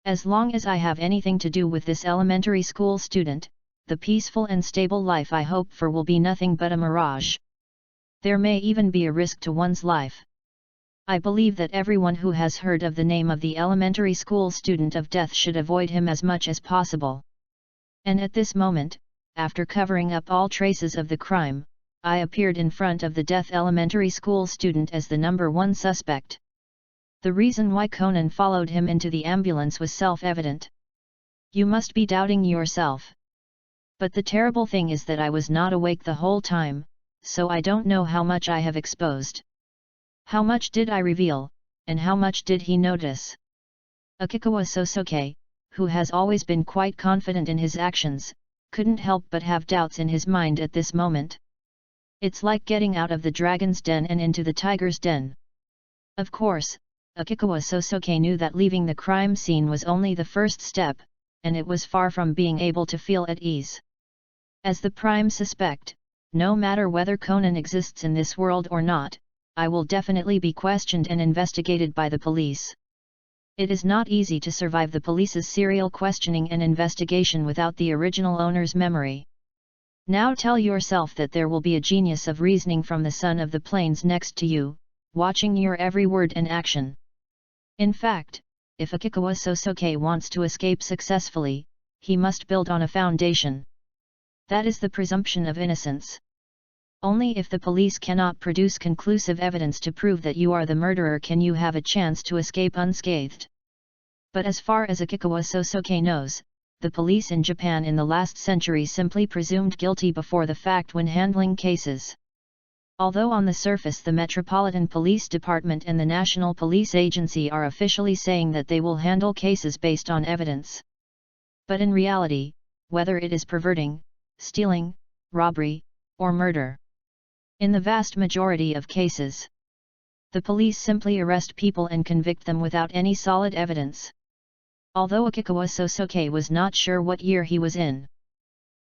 As long as I have anything to do with this elementary school student, the peaceful and stable life I hope for will be nothing but a mirage. There may even be a risk to one's life. I believe that everyone who has heard of the name of the elementary school student of death should avoid him as much as possible. And at this moment, after covering up all traces of the crime, I appeared in front of the death elementary school student as the number one suspect. The reason why Conan followed him into the ambulance was self-evident. You must be doubting yourself. But the terrible thing is that I was not awake the whole time, so I don't know how much I have exposed. How much did I reveal, and how much did he notice? Akikawa Sosuke, who has always been quite confident in his actions, couldn't help but have doubts in his mind at this moment. It's like getting out of the dragon's den and into the tiger's den. Of course, Akikawa Sosuke knew that leaving the crime scene was only the first step, and it was far from being able to feel at ease. As the prime suspect, no matter whether Conan exists in this world or not, I will definitely be questioned and investigated by the police. It is not easy to survive the police's serial questioning and investigation without the original owner's memory. Now tell yourself that there will be a genius of reasoning from the son of the plains next to you, watching your every word and action. In fact, if Akikawa Sosuke wants to escape successfully, he must build on a foundation. That is the presumption of innocence. Only if the police cannot produce conclusive evidence to prove that you are the murderer can you have a chance to escape unscathed. But as far as Akikawa Sosuke knows, the police in Japan in the last century simply presumed guilty before the fact when handling cases. Although on the surface the Metropolitan Police Department and the National Police Agency are officially saying that they will handle cases based on evidence. But in reality, whether it is perverting, stealing, robbery, or murder, in the vast majority of cases, the police simply arrest people and convict them without any solid evidence. Although Akikawa Sosuke was not sure what year he was in.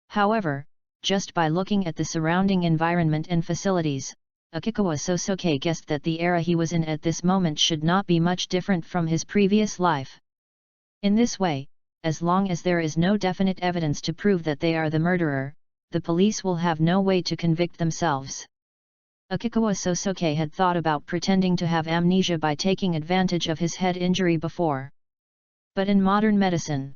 However, just by looking at the surrounding environment and facilities, Akikawa Sosuke guessed that the era he was in at this moment should not be much different from his previous life. In this way, as long as there is no definite evidence to prove that they are the murderer, the police will have no way to convict themselves. Akikawa Sosuke had thought about pretending to have amnesia by taking advantage of his head injury before. But in modern medicine,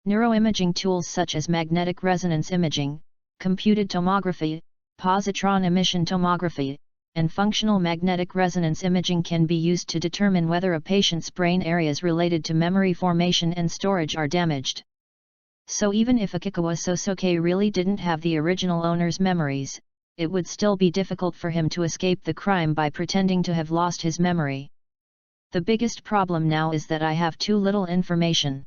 neuroimaging tools such as magnetic resonance imaging, computed tomography, positron emission tomography, and functional magnetic resonance imaging can be used to determine whether a patient's brain areas related to memory formation and storage are damaged. So even if Akikawa Sosuke really didn't have the original owner's memories, it would still be difficult for him to escape the crime by pretending to have lost his memory. The biggest problem now is that I have too little information.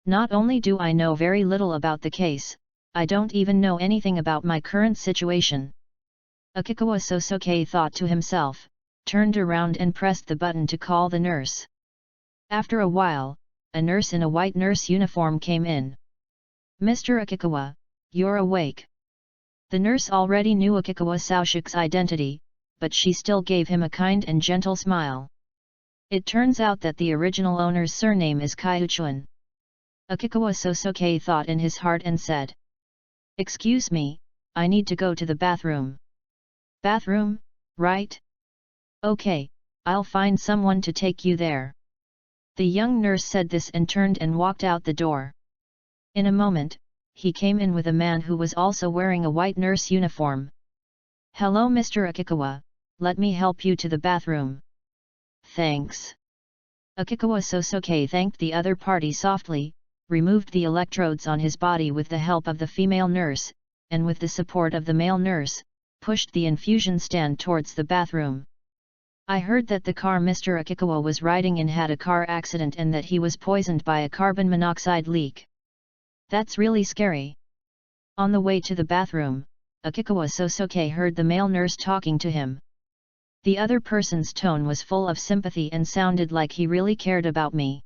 Not only do I know very little about the case, I don't even know anything about my current situation. Akikawa Sosuke thought to himself, turned around and pressed the button to call the nurse. After a while, a nurse in a white nurse uniform came in. "Mr. Akikawa, you're awake." The nurse already knew Akikawa Sosuke's identity, but she still gave him a kind and gentle smile. It turns out that the original owner's surname is Kyuchuan. Akikawa Sosuke thought in his heart and said, "Excuse me, I need to go to the bathroom." "Bathroom, right? Okay, I'll find someone to take you there." The young nurse said this and turned and walked out the door. In a moment, he came in with a man who was also wearing a white nurse uniform. "Hello Mr. Akikawa, let me help you to the bathroom." "Thanks." Akikawa Sosuke thanked the other party softly, removed the electrodes on his body with the help of the female nurse, and with the support of the male nurse, pushed the infusion stand towards the bathroom. "I heard that the car Mr. Akikawa was riding in had a car accident and that he was poisoned by a carbon monoxide leak. That's really scary." On the way to the bathroom, Akikawa Sosuke heard the male nurse talking to him. The other person's tone was full of sympathy and sounded like he really cared about me.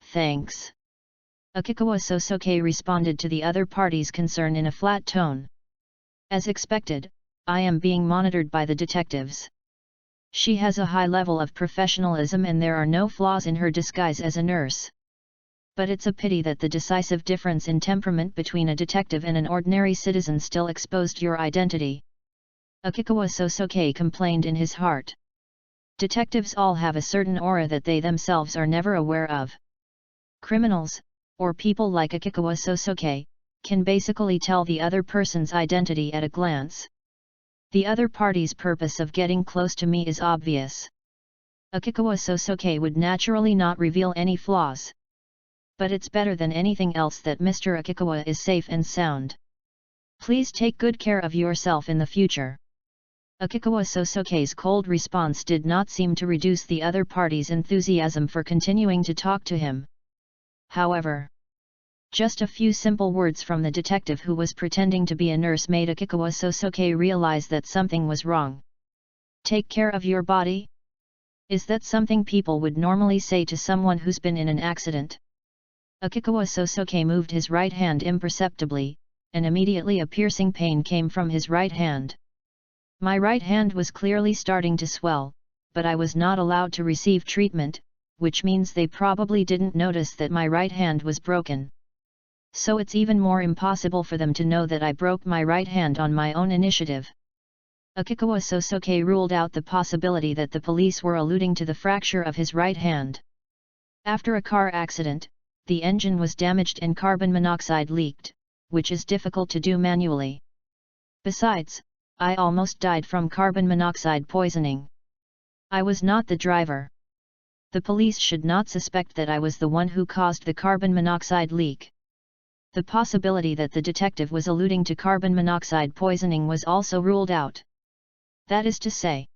"Thanks." Akikawa Sosuke responded to the other party's concern in a flat tone. "As expected, I am being monitored by the detectives. She has a high level of professionalism and there are no flaws in her disguise as a nurse. But it's a pity that the decisive difference in temperament between a detective and an ordinary citizen still exposed your identity." Akikawa Sosuke complained in his heart. Detectives all have a certain aura that they themselves are never aware of. Criminals, or people like Akikawa Sosuke, can basically tell the other person's identity at a glance. The other party's purpose of getting close to me is obvious. Akikawa Sosuke would naturally not reveal any flaws. But it's better than anything else that Mr. Akikawa is safe and sound. Please take good care of yourself in the future. Akikawa Sosuke's cold response did not seem to reduce the other party's enthusiasm for continuing to talk to him. However, just a few simple words from the detective who was pretending to be a nurse made Akikawa Sosuke realize that something was wrong. "Take care of your body?" Is that something people would normally say to someone who's been in an accident? Akikawa Sosuke moved his right hand imperceptibly, and immediately a piercing pain came from his right hand. My right hand was clearly starting to swell, but I was not allowed to receive treatment, which means they probably didn't notice that my right hand was broken. So it's even more impossible for them to know that I broke my right hand on my own initiative. Akikawa Sosuke ruled out the possibility that the police were alluding to the fracture of his right hand. After a car accident, the engine was damaged and carbon monoxide leaked, which is difficult to do manually. Besides, I almost died from carbon monoxide poisoning. I was not the driver. The police should not suspect that I was the one who caused the carbon monoxide leak. The possibility that the detective was alluding to carbon monoxide poisoning was also ruled out. That is to say,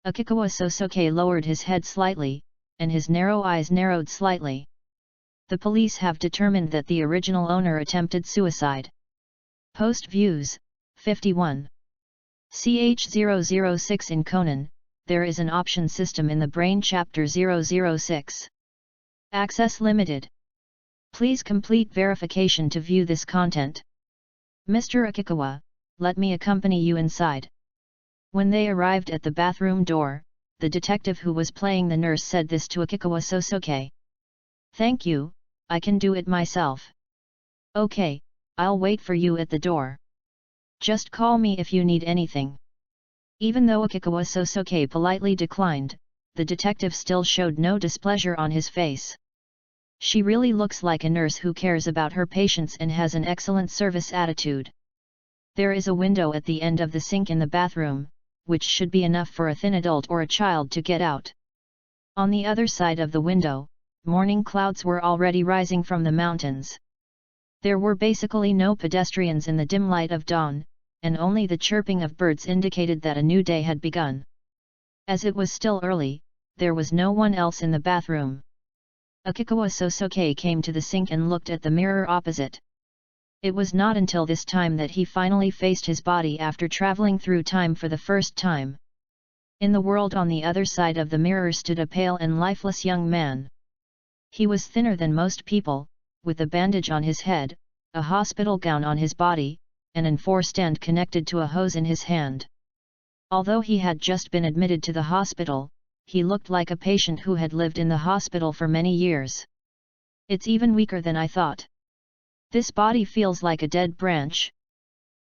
Akikawa Sosuke lowered his head slightly, and his narrow eyes narrowed slightly. The police have determined that the original owner attempted suicide. Post views, 51. CH006 in Conan, there is an option system in the Brain-Chapter-1-60. Access limited. Please complete verification to view this content. Mr. Akikawa, let me accompany you inside. When they arrived at the bathroom door, the detective who was playing the nurse said this to Akikawa Sosuke. Thank you, I can do it myself. Okay, I'll wait for you at the door. Just call me if you need anything. Even though Akikawa Sosuke politely declined, the detective still showed no displeasure on his face. She really looks like a nurse who cares about her patients and has an excellent service attitude. There is a window at the end of the sink in the bathroom, which should be enough for a thin adult or a child to get out. On the other side of the window, morning clouds were already rising from the mountains. There were basically no pedestrians in the dim light of dawn, and only the chirping of birds indicated that a new day had begun. As it was still early, there was no one else in the bathroom. Akikawa Sosuke came to the sink and looked at the mirror opposite. It was not until this time that he finally faced his body after traveling through time for the first time. In the world on the other side of the mirror stood a pale and lifeless young man. He was thinner than most people, with a bandage on his head, a hospital gown on his body, and an forestand connected to a hose in his hand. Although he had just been admitted to the hospital, he looked like a patient who had lived in the hospital for many years. It's even weaker than I thought. This body feels like a dead branch.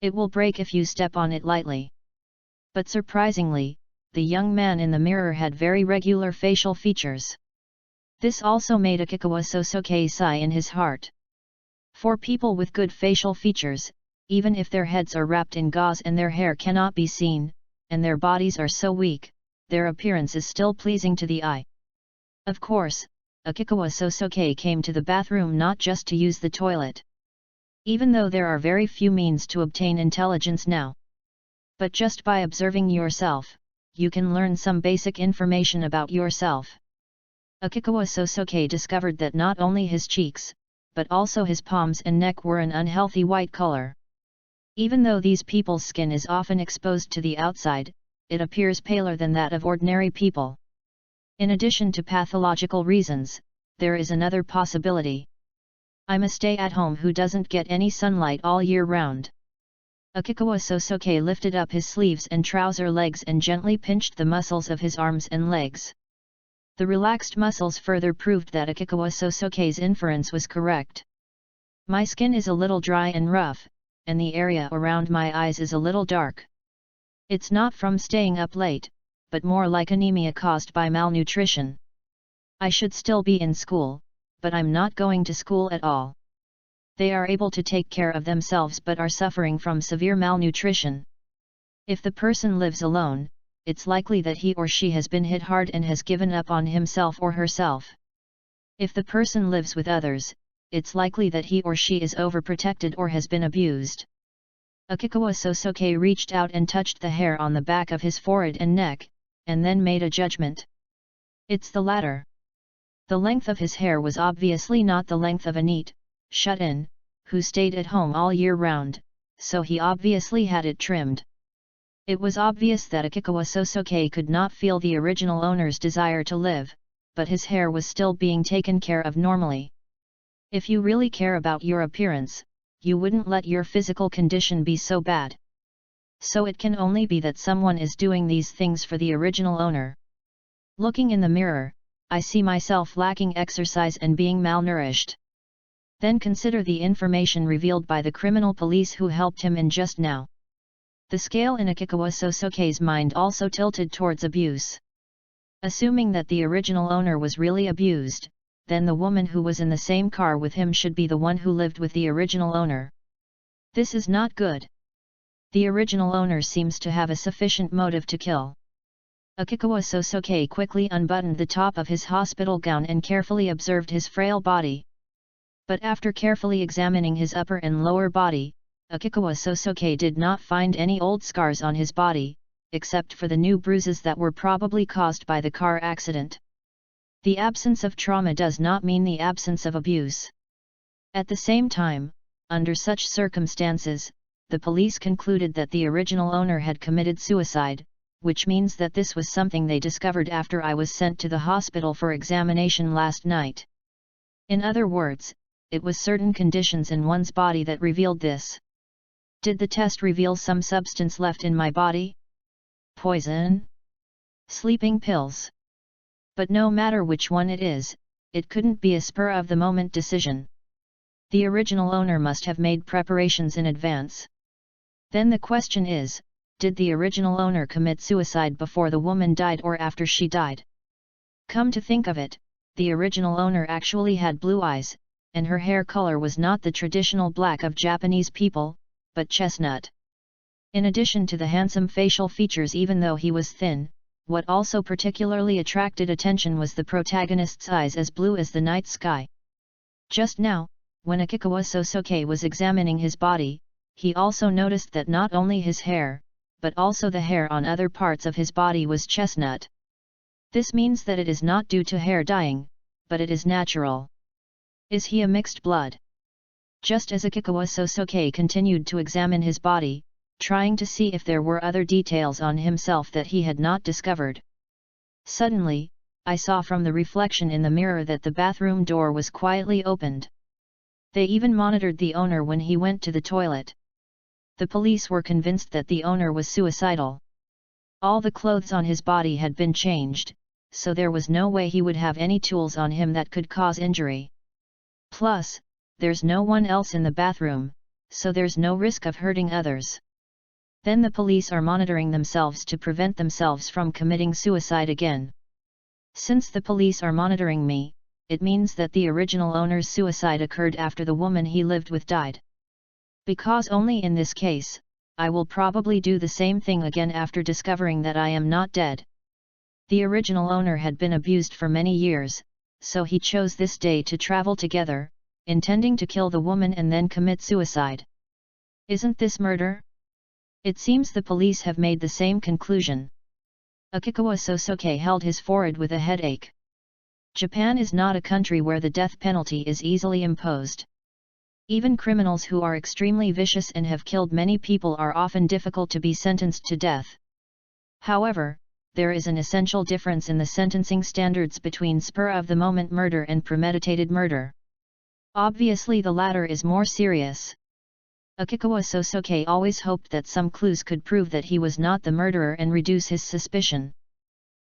It will break if you step on it lightly. But surprisingly, the young man in the mirror had very regular facial features. This also made Akikawa Sosuke sigh in his heart. For people with good facial features, even if their heads are wrapped in gauze and their hair cannot be seen, and their bodies are so weak, their appearance is still pleasing to the eye. Of course, Akikawa Sosuke came to the bathroom not just to use the toilet. Even though there are very few means to obtain intelligence now. But just by observing yourself, you can learn some basic information about yourself. Akikawa Sosuke discovered that not only his cheeks, but also his palms and neck were an unhealthy white color. Even though these people's skin is often exposed to the outside, it appears paler than that of ordinary people. In addition to pathological reasons, there is another possibility. I'm a stay-at-home who doesn't get any sunlight all year round. Akikawa Sosuke lifted up his sleeves and trouser legs and gently pinched the muscles of his arms and legs. The relaxed muscles further proved that Akikawa Sosuke's inference was correct. My skin is a little dry and rough, and the area around my eyes is a little dark. It's not from staying up late, but more like anemia caused by malnutrition. I should still be in school, but I'm not going to school at all. They are able to take care of themselves but are suffering from severe malnutrition. If the person lives alone, it's likely that he or she has been hit hard and has given up on himself or herself. If the person lives with others, it's likely that he or she is overprotected or has been abused. Akikawa Sosuke reached out and touched the hair on the back of his forehead and neck, and then made a judgment. It's the latter. The length of his hair was obviously not the length of a neat, shut-in, who stayed at home all year round, so he obviously had it trimmed. It was obvious that Akikawa Sosuke could not feel the original owner's desire to live, but his hair was still being taken care of normally. If you really care about your appearance, you wouldn't let your physical condition be so bad. So it can only be that someone is doing these things for the original owner. Looking in the mirror, I see myself lacking exercise and being malnourished. Then consider the information revealed by the criminal police who helped him in just now. The scale in Akikawa Sosuke's mind also tilted towards abuse. Assuming that the original owner was really abused, then the woman who was in the same car with him should be the one who lived with the original owner. This is not good. The original owner seems to have a sufficient motive to kill. Akikawa Sosuke quickly unbuttoned the top of his hospital gown and carefully observed his frail body. But after carefully examining his upper and lower body, Akikawa Sosuke did not find any old scars on his body, except for the new bruises that were probably caused by the car accident. The absence of trauma does not mean the absence of abuse. At the same time, under such circumstances, the police concluded that the original owner had committed suicide, which means that this was something they discovered after I was sent to the hospital for examination last night. In other words, it was certain conditions in one's body that revealed this. Did the test reveal some substance left in my body? Poison? Sleeping pills? But no matter which one it is, it couldn't be a spur-of-the-moment decision. The original owner must have made preparations in advance. Then the question is, did the original owner commit suicide before the woman died or after she died? Come to think of it, the original owner actually had blue eyes, and her hair color was not the traditional black of Japanese people, but chestnut. In addition to the handsome facial features, even though he was thin, what also particularly attracted attention was the protagonist's eyes as blue as the night sky. Just now, when Akikawa Sosuke was examining his body, he also noticed that not only his hair, but also the hair on other parts of his body was chestnut. This means that it is not due to hair dyeing, but it is natural. Is he a mixed blood? Just as Akikawa Sosuke continued to examine his body, trying to see if there were other details on himself that he had not discovered. Suddenly, I saw from the reflection in the mirror that the bathroom door was quietly opened. They even monitored the owner when he went to the toilet. The police were convinced that the owner was suicidal. All the clothes on his body had been changed, so there was no way he would have any tools on him that could cause injury. Plus, there's no one else in the bathroom, so there's no risk of hurting others. Then the police are monitoring themselves to prevent themselves from committing suicide again. Since the police are monitoring me, it means that the original owner's suicide occurred after the woman he lived with died. Because only in this case, I will probably do the same thing again after discovering that I am not dead. The original owner had been abused for many years, so he chose this day to travel together, intending to kill the woman and then commit suicide. Isn't this murder? It seems the police have made the same conclusion. Akikawa Sosuke held his forehead with a headache. Japan is not a country where the death penalty is easily imposed. Even criminals who are extremely vicious and have killed many people are often difficult to be sentenced to death. However, there is an essential difference in the sentencing standards between spur-of-the-moment murder and premeditated murder. Obviously the latter is more serious. Akikawa Sosuke always hoped that some clues could prove that he was not the murderer and reduce his suspicion.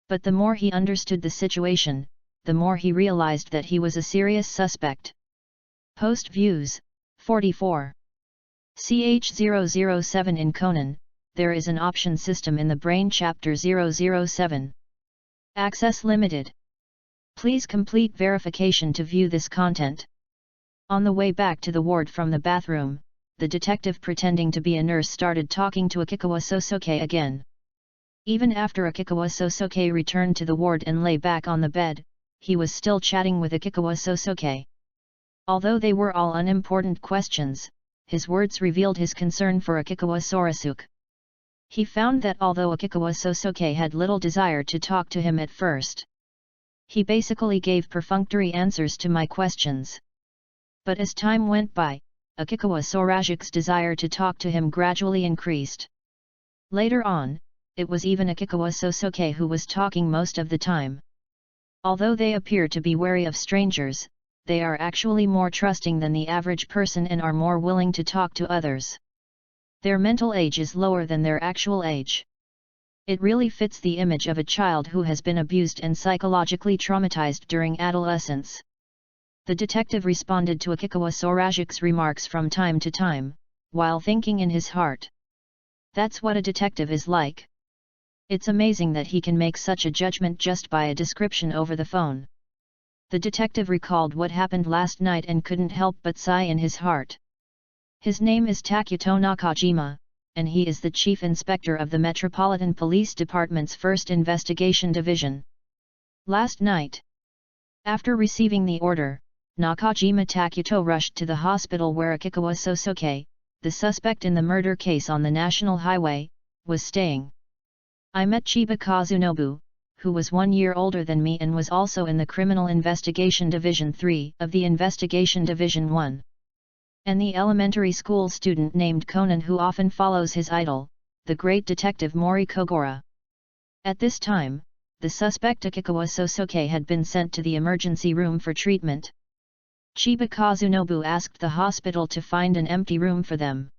But the more he understood the situation, the more he realized that he was a serious suspect. Post views, 44. CH007 in Conan, there is an option system in the Brain-Chapter-1-60. Access limited. Please complete verification to view this content. On the way back to the ward from the bathroom, the detective pretending to be a nurse started talking to Akikawa Sosuke again. Even after Akikawa Sosuke returned to the ward and lay back on the bed, he was still chatting with Akikawa Sosuke. Although they were all unimportant questions, his words revealed his concern for Akikawa Sorasuke. He found that although Akikawa Sosuke had little desire to talk to him at first, he basically gave perfunctory answers to my questions. But as time went by, Akikawa Sorasuke's desire to talk to him gradually increased. Later on, it was even Akikawa Sosuke who was talking most of the time. Although they appear to be wary of strangers, they are actually more trusting than the average person and are more willing to talk to others. Their mental age is lower than their actual age. It really fits the image of a child who has been abused and psychologically traumatized during adolescence. The detective responded to Akikawa Sorajik's remarks from time to time, while thinking in his heart. That's what a detective is like. It's amazing that he can make such a judgment just by a description over the phone. The detective recalled what happened last night and couldn't help but sigh in his heart. His name is Takuto Nakajima, and he is the Chief Inspector of the Metropolitan Police Department's 1st Investigation Division. Last night, after receiving the order, Nakajima Takuto rushed to the hospital where Akikawa Sosuke, the suspect in the murder case on the National Highway, was staying. I met Chiba Kazunobu, who was 1 year older than me and was also in the Criminal Investigation Division 3 of the Investigation Division 1. And the elementary school student named Conan who often follows his idol, the great detective Mori Kogura. At this time, the suspect Akikawa Sosuke had been sent to the emergency room for treatment. Chiba Kazunobu asked the hospital to find an empty room for them.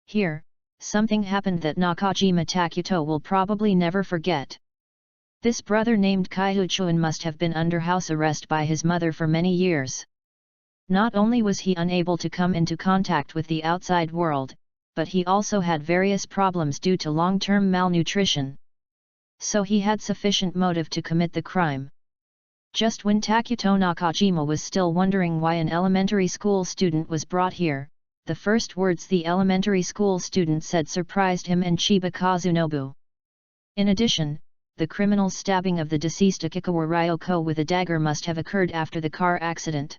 Here, something happened that Nakajima Takuto will probably never forget. This brother named Kaiuchuan must have been under house arrest by his mother for many years. Not only was he unable to come into contact with the outside world, but he also had various problems due to long-term malnutrition. So he had sufficient motive to commit the crime. Just when Takuto Nakajima was still wondering why an elementary school student was brought here, the first words the elementary school student said surprised him and Chiba Kazunobu. In addition, the criminal's stabbing of the deceased Akikawa Ryoko with a dagger must have occurred after the car accident.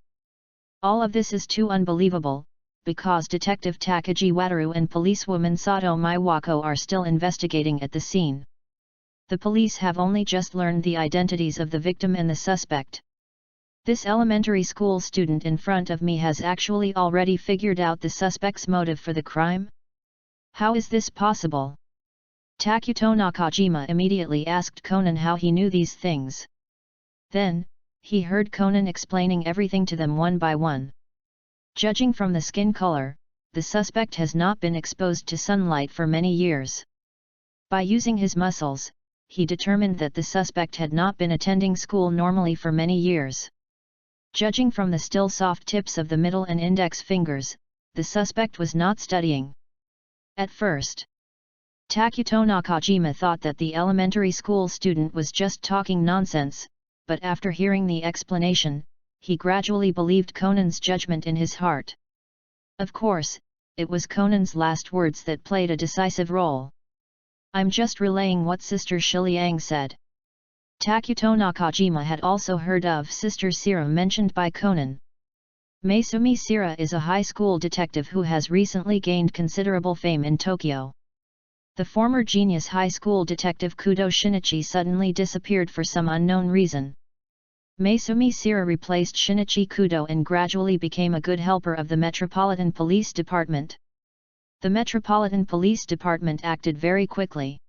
All of this is too unbelievable, because Detective Takagi Wataru and policewoman Sato Maiwako are still investigating at the scene. The police have only just learned the identities of the victim and the suspect. This elementary school student in front of me has actually already figured out the suspect's motive for the crime? How is this possible? Takuto Nakajima immediately asked Conan how he knew these things. Then, he heard Conan explaining everything to them one by one. Judging from the skin color, the suspect has not been exposed to sunlight for many years. By using his muscles, he determined that the suspect had not been attending school normally for many years. Judging from the still soft tips of the middle and index fingers, the suspect was not studying. At first, Takuto Nakajima thought that the elementary school student was just talking nonsense, but after hearing the explanation, he gradually believed Conan's judgment in his heart. Of course, it was Conan's last words that played a decisive role. I'm just relaying what Sister Shiliang said. Takuto Nakajima had also heard of Sister Sira mentioned by Conan. Maisumi Sira is a high school detective who has recently gained considerable fame in Tokyo. The former genius high school detective Kudo Shinichi suddenly disappeared for some unknown reason. Maisumi Sira replaced Shinichi Kudo and gradually became a good helper of the Metropolitan Police Department. The Metropolitan Police Department acted very quickly.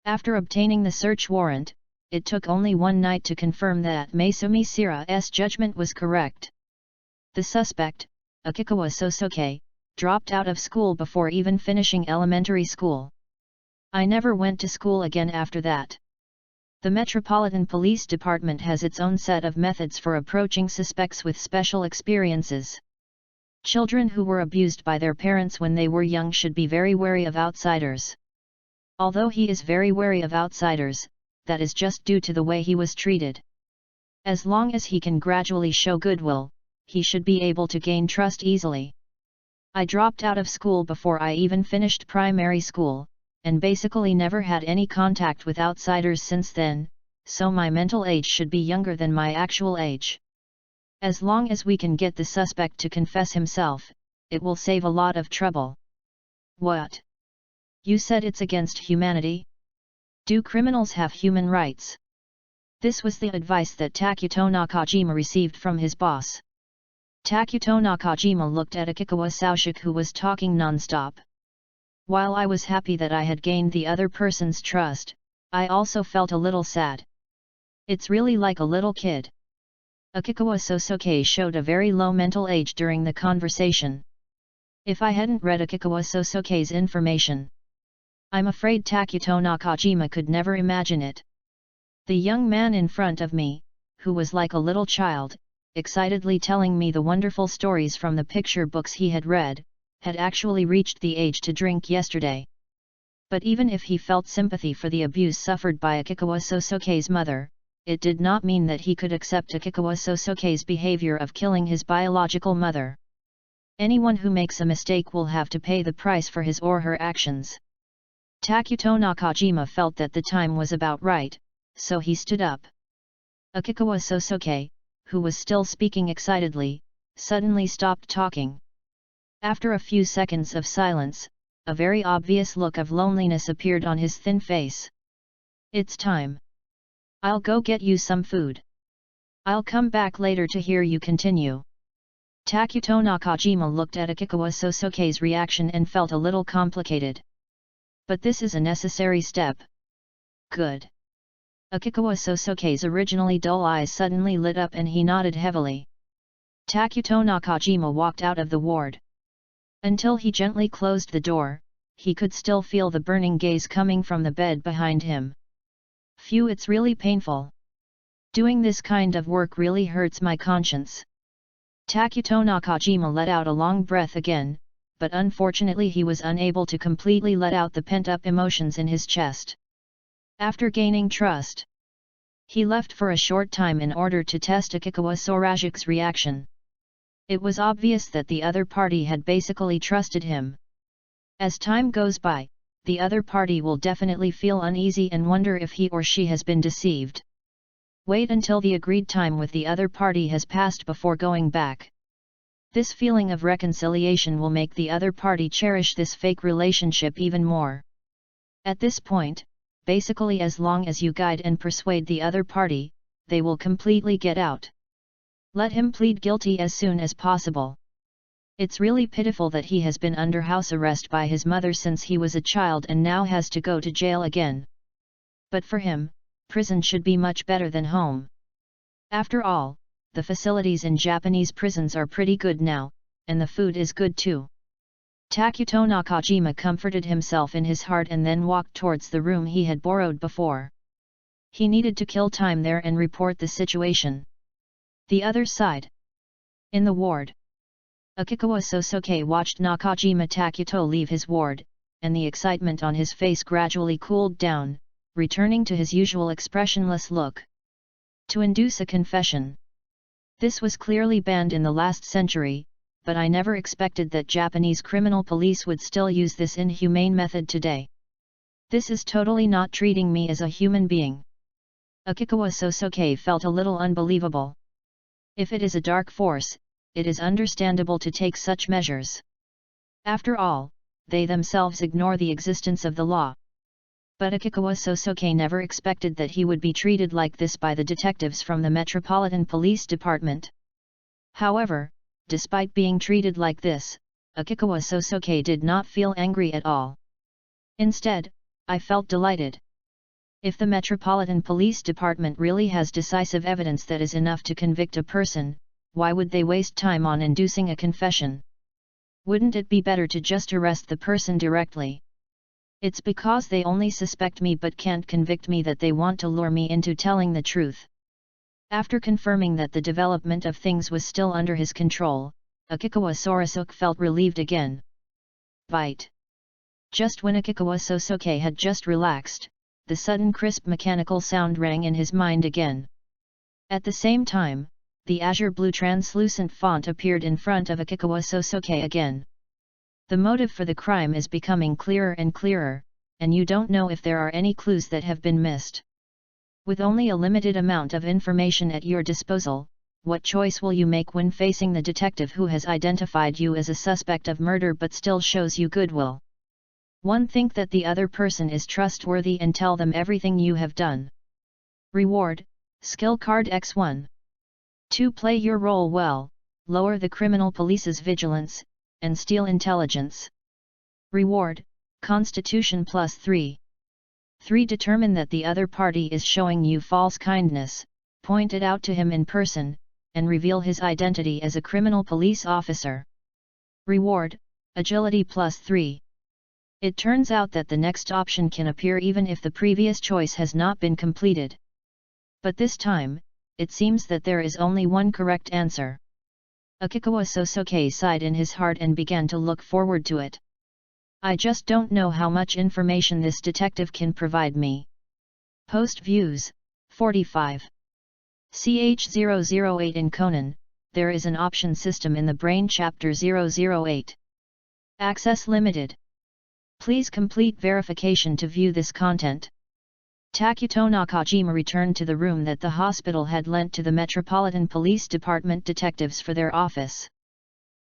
After obtaining the search warrant, it took only one night to confirm that Maisumi Sira's judgment was correct. The suspect, Akikawa Sosuke, dropped out of school before even finishing elementary school. I never went to school again after that. The Metropolitan Police Department has its own set of methods for approaching suspects with special experiences. Children who were abused by their parents when they were young should be very wary of outsiders. Although he is very wary of outsiders, that is just due to the way he was treated. As long as he can gradually show goodwill, he should be able to gain trust easily. I dropped out of school before I even finished primary school, and basically never had any contact with outsiders since then, so my mental age should be younger than my actual age. As long as we can get the suspect to confess himself, it will save a lot of trouble. What? You said it's against humanity? Do criminals have human rights? This was the advice that Takuto Nakajima received from his boss. Takuto Nakajima looked at Akikawa Soushiku who was talking non-stop. While I was happy that I had gained the other person's trust, I also felt a little sad. It's really like a little kid. Akikawa Sosuke showed a very low mental age during the conversation. If I hadn't read Akikawa Sosuke's information, I'm afraid Takuto Nakajima could never imagine it. The young man in front of me, who was like a little child, excitedly telling me the wonderful stories from the picture books he had read, had actually reached the age to drink yesterday. But even if he felt sympathy for the abuse suffered by Akikawa Sosuke's mother, it did not mean that he could accept Akikawa Sosuke's behavior of killing his biological mother. Anyone who makes a mistake will have to pay the price for his or her actions. Takuto Nakajima felt that the time was about right, so he stood up. Akikawa Sosuke, who was still speaking excitedly, suddenly stopped talking. After a few seconds of silence, a very obvious look of loneliness appeared on his thin face. It's time. I'll go get you some food. I'll come back later to hear you continue. Takuto Nakajima looked at Akikawa Sosuke's reaction and felt a little complicated. But this is a necessary step. Good. Akikawa Sosuke's originally dull eyes suddenly lit up and he nodded heavily. Takuto Nakajima walked out of the ward. Until he gently closed the door, he could still feel the burning gaze coming from the bed behind him. Phew, it's really painful. Doing this kind of work really hurts my conscience. Takuto Nakajima let out a long breath again, but unfortunately he was unable to completely let out the pent-up emotions in his chest. After gaining trust, he left for a short time in order to test Akikawa Sorajik's reaction. It was obvious that the other party had basically trusted him. As time goes by, the other party will definitely feel uneasy and wonder if he or she has been deceived. Wait until the agreed time with the other party has passed before going back. This feeling of reconciliation will make the other party cherish this fake relationship even more. At this point, basically as long as you guide and persuade the other party, they will completely get out. Let him plead guilty as soon as possible. It's really pitiful that he has been under house arrest by his mother since he was a child and now has to go to jail again. But for him, prison should be much better than home. After all, the facilities in Japanese prisons are pretty good now, and the food is good too. Takuto Nakajima comforted himself in his heart and then walked towards the room he had borrowed before. He needed to kill time there and report the situation. The other side. In the ward. Akikawa Sosuke watched Nakajima Takuto leave his ward, and the excitement on his face gradually cooled down, returning to his usual expressionless look. To induce a confession. This was clearly banned in the last century, but I never expected that Japanese criminal police would still use this inhumane method today. This is totally not treating me as a human being. Akikawa Sosuke felt a little unbelievable. If it is a dark force, it is understandable to take such measures. After all, they themselves ignore the existence of the law. But Akikawa Sosuke never expected that he would be treated like this by the detectives from the Metropolitan Police Department. However, despite being treated like this, Akikawa Sosuke did not feel angry at all. Instead, I felt delighted. If the Metropolitan Police Department really has decisive evidence that is enough to convict a person, why would they waste time on inducing a confession? Wouldn't it be better to just arrest the person directly? It's because they only suspect me but can't convict me that they want to lure me into telling the truth. After confirming that the development of things was still under his control, Akikawa Sorasuke felt relieved again. Bite. Just when Akikawa Sosuke had just relaxed, the sudden crisp mechanical sound rang in his mind again. At the same time, the azure blue translucent font appeared in front of Akikawa Sosuke again. The motive for the crime is becoming clearer and clearer, and you don't know if there are any clues that have been missed. With only a limited amount of information at your disposal, what choice will you make when facing the detective who has identified you as a suspect of murder but still shows you goodwill? 1. Think that the other person is trustworthy and tell them everything you have done. Reward, Skill Card X1. 2. Play your role well, lower the criminal police's vigilance, and steal intelligence. Reward, Constitution +3. 3. Determine that the other party is showing you false kindness, point it out to him in person, and reveal his identity as a criminal police officer. Reward, Agility +3. It turns out that the next option can appear even if the previous choice has not been completed. But this time, it seems that there is only one correct answer. Akikawa Sosuke sighed in his heart and began to look forward to it. I just don't know how much information this detective can provide me. Post views, 45. CH008 in Conan, there is an option system in the Brain-Chapter-1-60. Access limited. Please complete verification to view this content. Takuto Nakajima returned to the room that the hospital had lent to the Metropolitan Police Department detectives for their office.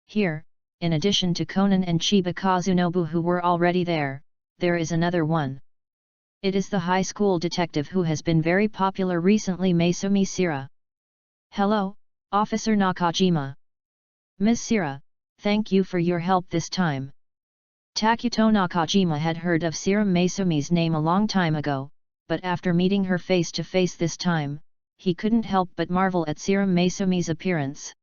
Here, in addition to Conan and Chiba Kazunobu who were already there is another one. It is the high school detective who has been very popular recently, Maisumi Sira. Hello, Officer Nakajima. Ms. Sira, thank you for your help this time. Takuto Nakajima had heard of Sira Maisumi's name a long time ago, but after meeting her face to face this time, he couldn't help but marvel at Sira Maisumi's appearance.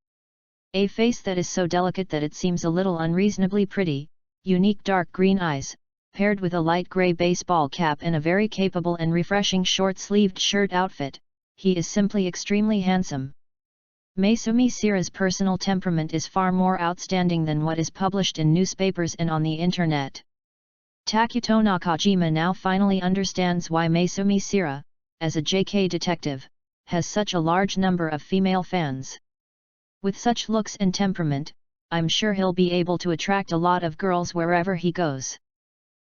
A face that is so delicate that it seems a little unreasonably pretty, unique dark green eyes, paired with a light grey baseball cap and a very capable and refreshing short-sleeved shirt outfit, he is simply extremely handsome. Maisumi Sira's personal temperament is far more outstanding than what is published in newspapers and on the internet. Takuto Nakajima now finally understands why Maisumi Sira, as a JK detective, has such a large number of female fans. With such looks and temperament, I'm sure he'll be able to attract a lot of girls wherever he goes.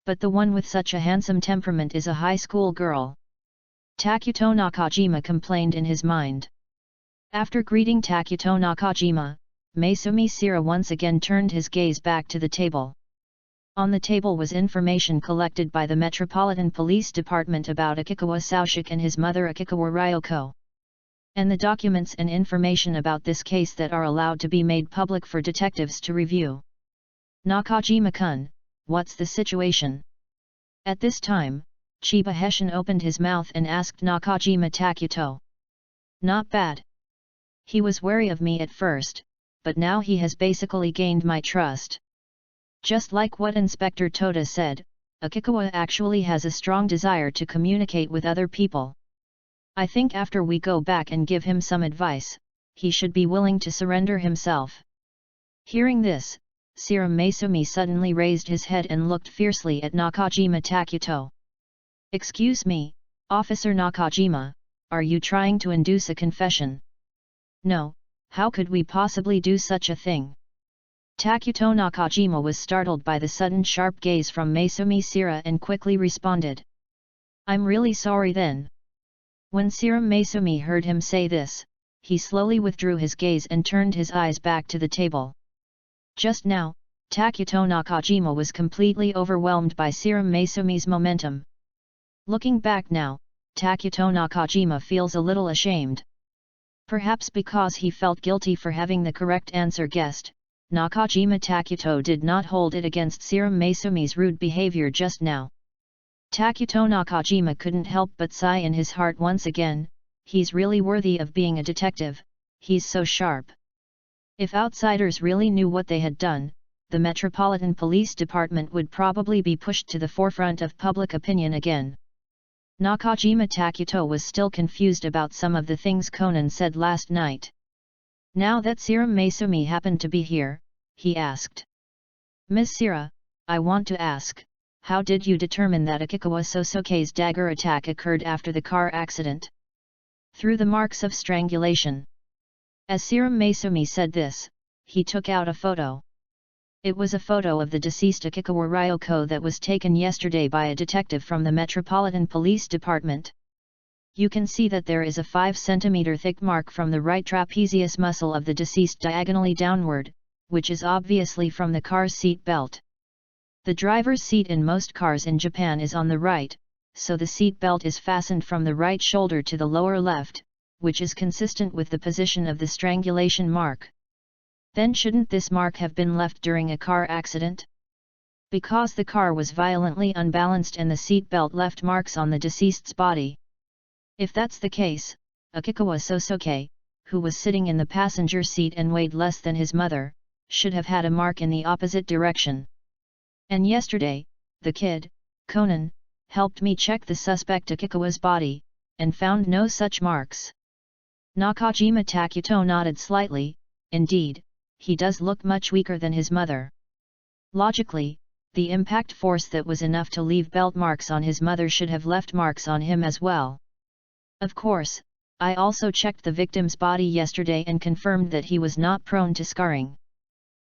But the one with such a handsome temperament is a high school girl. Takuto Nakajima complained in his mind. After greeting Takuto Nakajima, Maisumi Sira once again turned his gaze back to the table. On the table was information collected by the Metropolitan Police Department about Akikawa Soushik and his mother Akikawa Ryoko. And the documents and information about this case that are allowed to be made public for detectives to review. Nakajima-kun, what's the situation? At this time, Chiba Heshin opened his mouth and asked Nakajima Takuto. Not bad. He was wary of me at first, but now he has basically gained my trust. Just like what Inspector Toda said, Akikawa actually has a strong desire to communicate with other people. I think after we go back and give him some advice, he should be willing to surrender himself. Hearing this, Sira Maisumi suddenly raised his head and looked fiercely at Nakajima Takuto. Excuse me, Officer Nakajima, are you trying to induce a confession? No, how could we possibly do such a thing? Takuto Nakajima was startled by the sudden sharp gaze from Maisumi Sira and quickly responded. I'm really sorry then. When Sira Maisumi heard him say this, he slowly withdrew his gaze and turned his eyes back to the table. Just now, Takuto Nakajima was completely overwhelmed by Sira Maisumi's momentum. Looking back now, Takuto Nakajima feels a little ashamed. Perhaps because he felt guilty for having the correct answer guessed, Nakajima Takuto did not hold it against Sira Maisumi's rude behavior just now. Takuto Nakajima couldn't help but sigh in his heart once again, he's really worthy of being a detective, he's so sharp. If outsiders really knew what they had done, the Metropolitan Police Department would probably be pushed to the forefront of public opinion again. Nakajima Takuto was still confused about some of the things Conan said last night. Now that Sira Maisumi happened to be here, he asked. Ms. Sira, I want to ask, how did you determine that Akikawa Sosuke's dagger attack occurred after the car accident? Through the marks of strangulation. As Sira Maisumi said this, he took out a photo. It was a photo of the deceased Akikawa Ryoko that was taken yesterday by a detective from the Metropolitan Police Department. You can see that there is a 5 cm thick mark from the right trapezius muscle of the deceased diagonally downward, which is obviously from the car's seat belt. The driver's seat in most cars in Japan is on the right, so the seat belt is fastened from the right shoulder to the lower left, which is consistent with the position of the strangulation mark. Then shouldn't this mark have been left during a car accident? because the car was violently unbalanced and the seat belt left marks on the deceased's body. If that's the case, Akikawa Sosuke, who was sitting in the passenger seat and weighed less than his mother, should have had a mark in the opposite direction. And yesterday, the kid, Conan, helped me check the suspect Akikawa's body, and found no such marks. Nakajima Takuto nodded slightly. Indeed, he does look much weaker than his mother. Logically, the impact force that was enough to leave belt marks on his mother should have left marks on him as well. Of course, I also checked the victim's body yesterday and confirmed that he was not prone to scarring.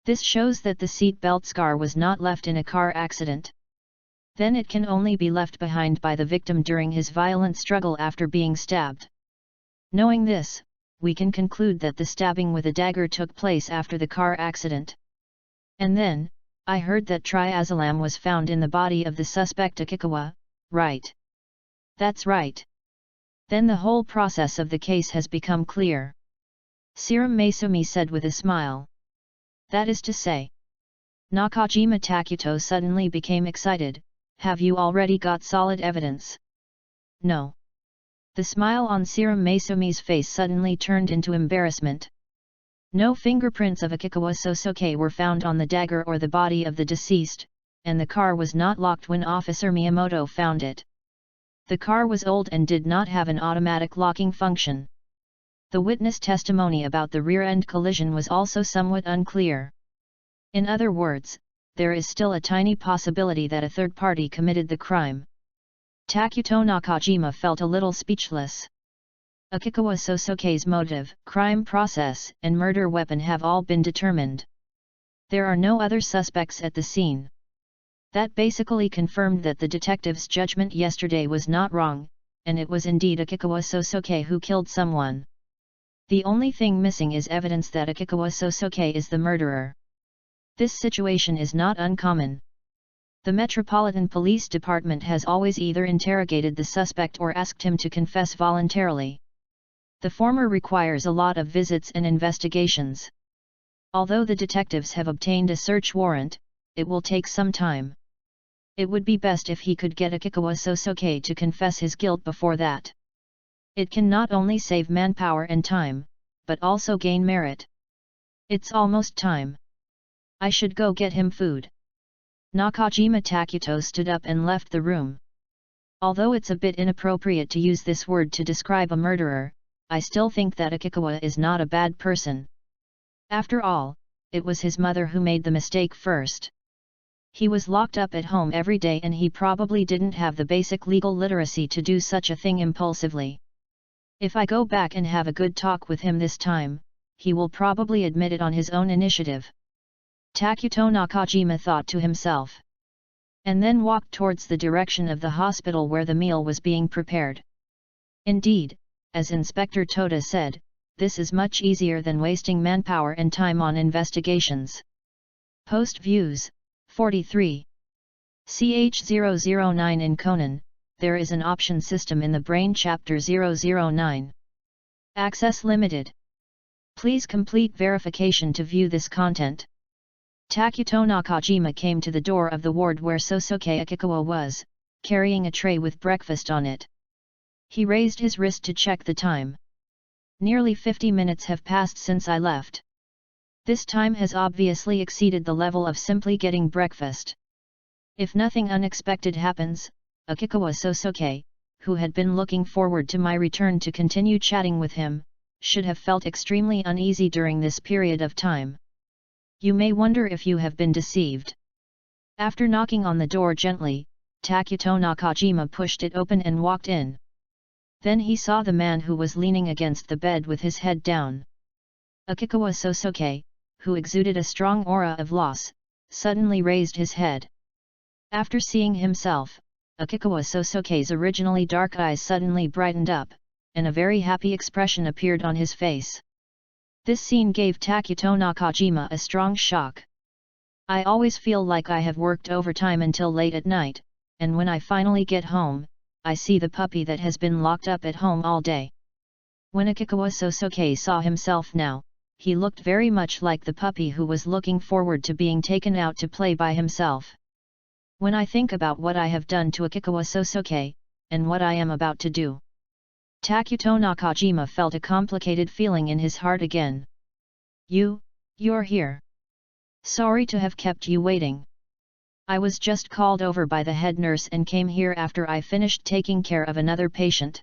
This shows that the seat belt scar was not left in a car accident. Then it can only be left behind by the victim during his violent struggle after being stabbed. Knowing this, we can conclude that the stabbing with a dagger took place after the car accident. And then, I heard that triazolam was found in the body of the suspect Akikawa, right? That's right. Then the whole process of the case has become clear. Serum Maesumi said with a smile. That is to say. Nakajima Takuto suddenly became excited. Have you already got solid evidence? No. The smile on Serum Maesumi's face suddenly turned into embarrassment. No fingerprints of Akikawa Sosuke were found on the dagger or the body of the deceased, and the car was not locked when Officer Miyamoto found it. The car was old and did not have an automatic locking function. The witness testimony about the rear-end collision was also somewhat unclear. In other words, there is still a tiny possibility that a third party committed the crime. Takuto Nakajima felt a little speechless. Akikawa Sosuke's motive, crime process, and murder weapon have all been determined. There are no other suspects at the scene. That basically confirmed that the detective's judgment yesterday was not wrong, and it was indeed Akikawa Sosuke who killed someone. The only thing missing is evidence that Akikawa Sosuke is the murderer. This situation is not uncommon. The Metropolitan Police Department has always either interrogated the suspect or asked him to confess voluntarily. The former requires a lot of visits and investigations. Although the detectives have obtained a search warrant, it will take some time. It would be best if he could get Akikawa Sosuke to confess his guilt before that. It can not only save manpower and time, but also gain merit. It's almost time. I should go get him food. Nakajima Takuto stood up and left the room. Although it's a bit inappropriate to use this word to describe a murderer, I still think that Akikawa is not a bad person. After all, it was his mother who made the mistake first. He was locked up at home every day and he probably didn't have the basic legal literacy to do such a thing impulsively. If I go back and have a good talk with him this time, he will probably admit it on his own initiative. Takuto Nakajima thought to himself. And then walked towards the direction of the hospital where the meal was being prepared. Indeed, as Inspector Toda said, this is much easier than wasting manpower and time on investigations. Post Views, 43. CH009 in Conan, there is an option system in the Brain-Chapter-1-60. Access limited. Please complete verification to view this content. Takuto Nakajima came to the door of the ward where Sosuke Akikawa was, carrying a tray with breakfast on it. He raised his wrist to check the time. Nearly 50 minutes have passed since I left. This time has obviously exceeded the level of simply getting breakfast. If nothing unexpected happens, Akikawa Sosuke, who had been looking forward to my return to continue chatting with him, should have felt extremely uneasy during this period of time. You may wonder if you have been deceived. After knocking on the door gently, Takuto Nakajima pushed it open and walked in. Then he saw the man who was leaning against the bed with his head down. Akikawa Sosuke, who exuded a strong aura of loss, suddenly raised his head. After seeing himself, Akikawa Sosuke's originally dark eyes suddenly brightened up, and a very happy expression appeared on his face. This scene gave Takuto Nakajima a strong shock. I always feel like I have worked overtime until late at night, and when I finally get home, I see the puppy that has been locked up at home all day. When Akikawa Sosuke saw himself now, he looked very much like the puppy who was looking forward to being taken out to play by himself. When I think about what I have done to Akikawa Sosuke, and what I am about to do. Takuto Nakajima felt a complicated feeling in his heart again. You're here. Sorry to have kept you waiting. I was just called over by the head nurse and came here after I finished taking care of another patient.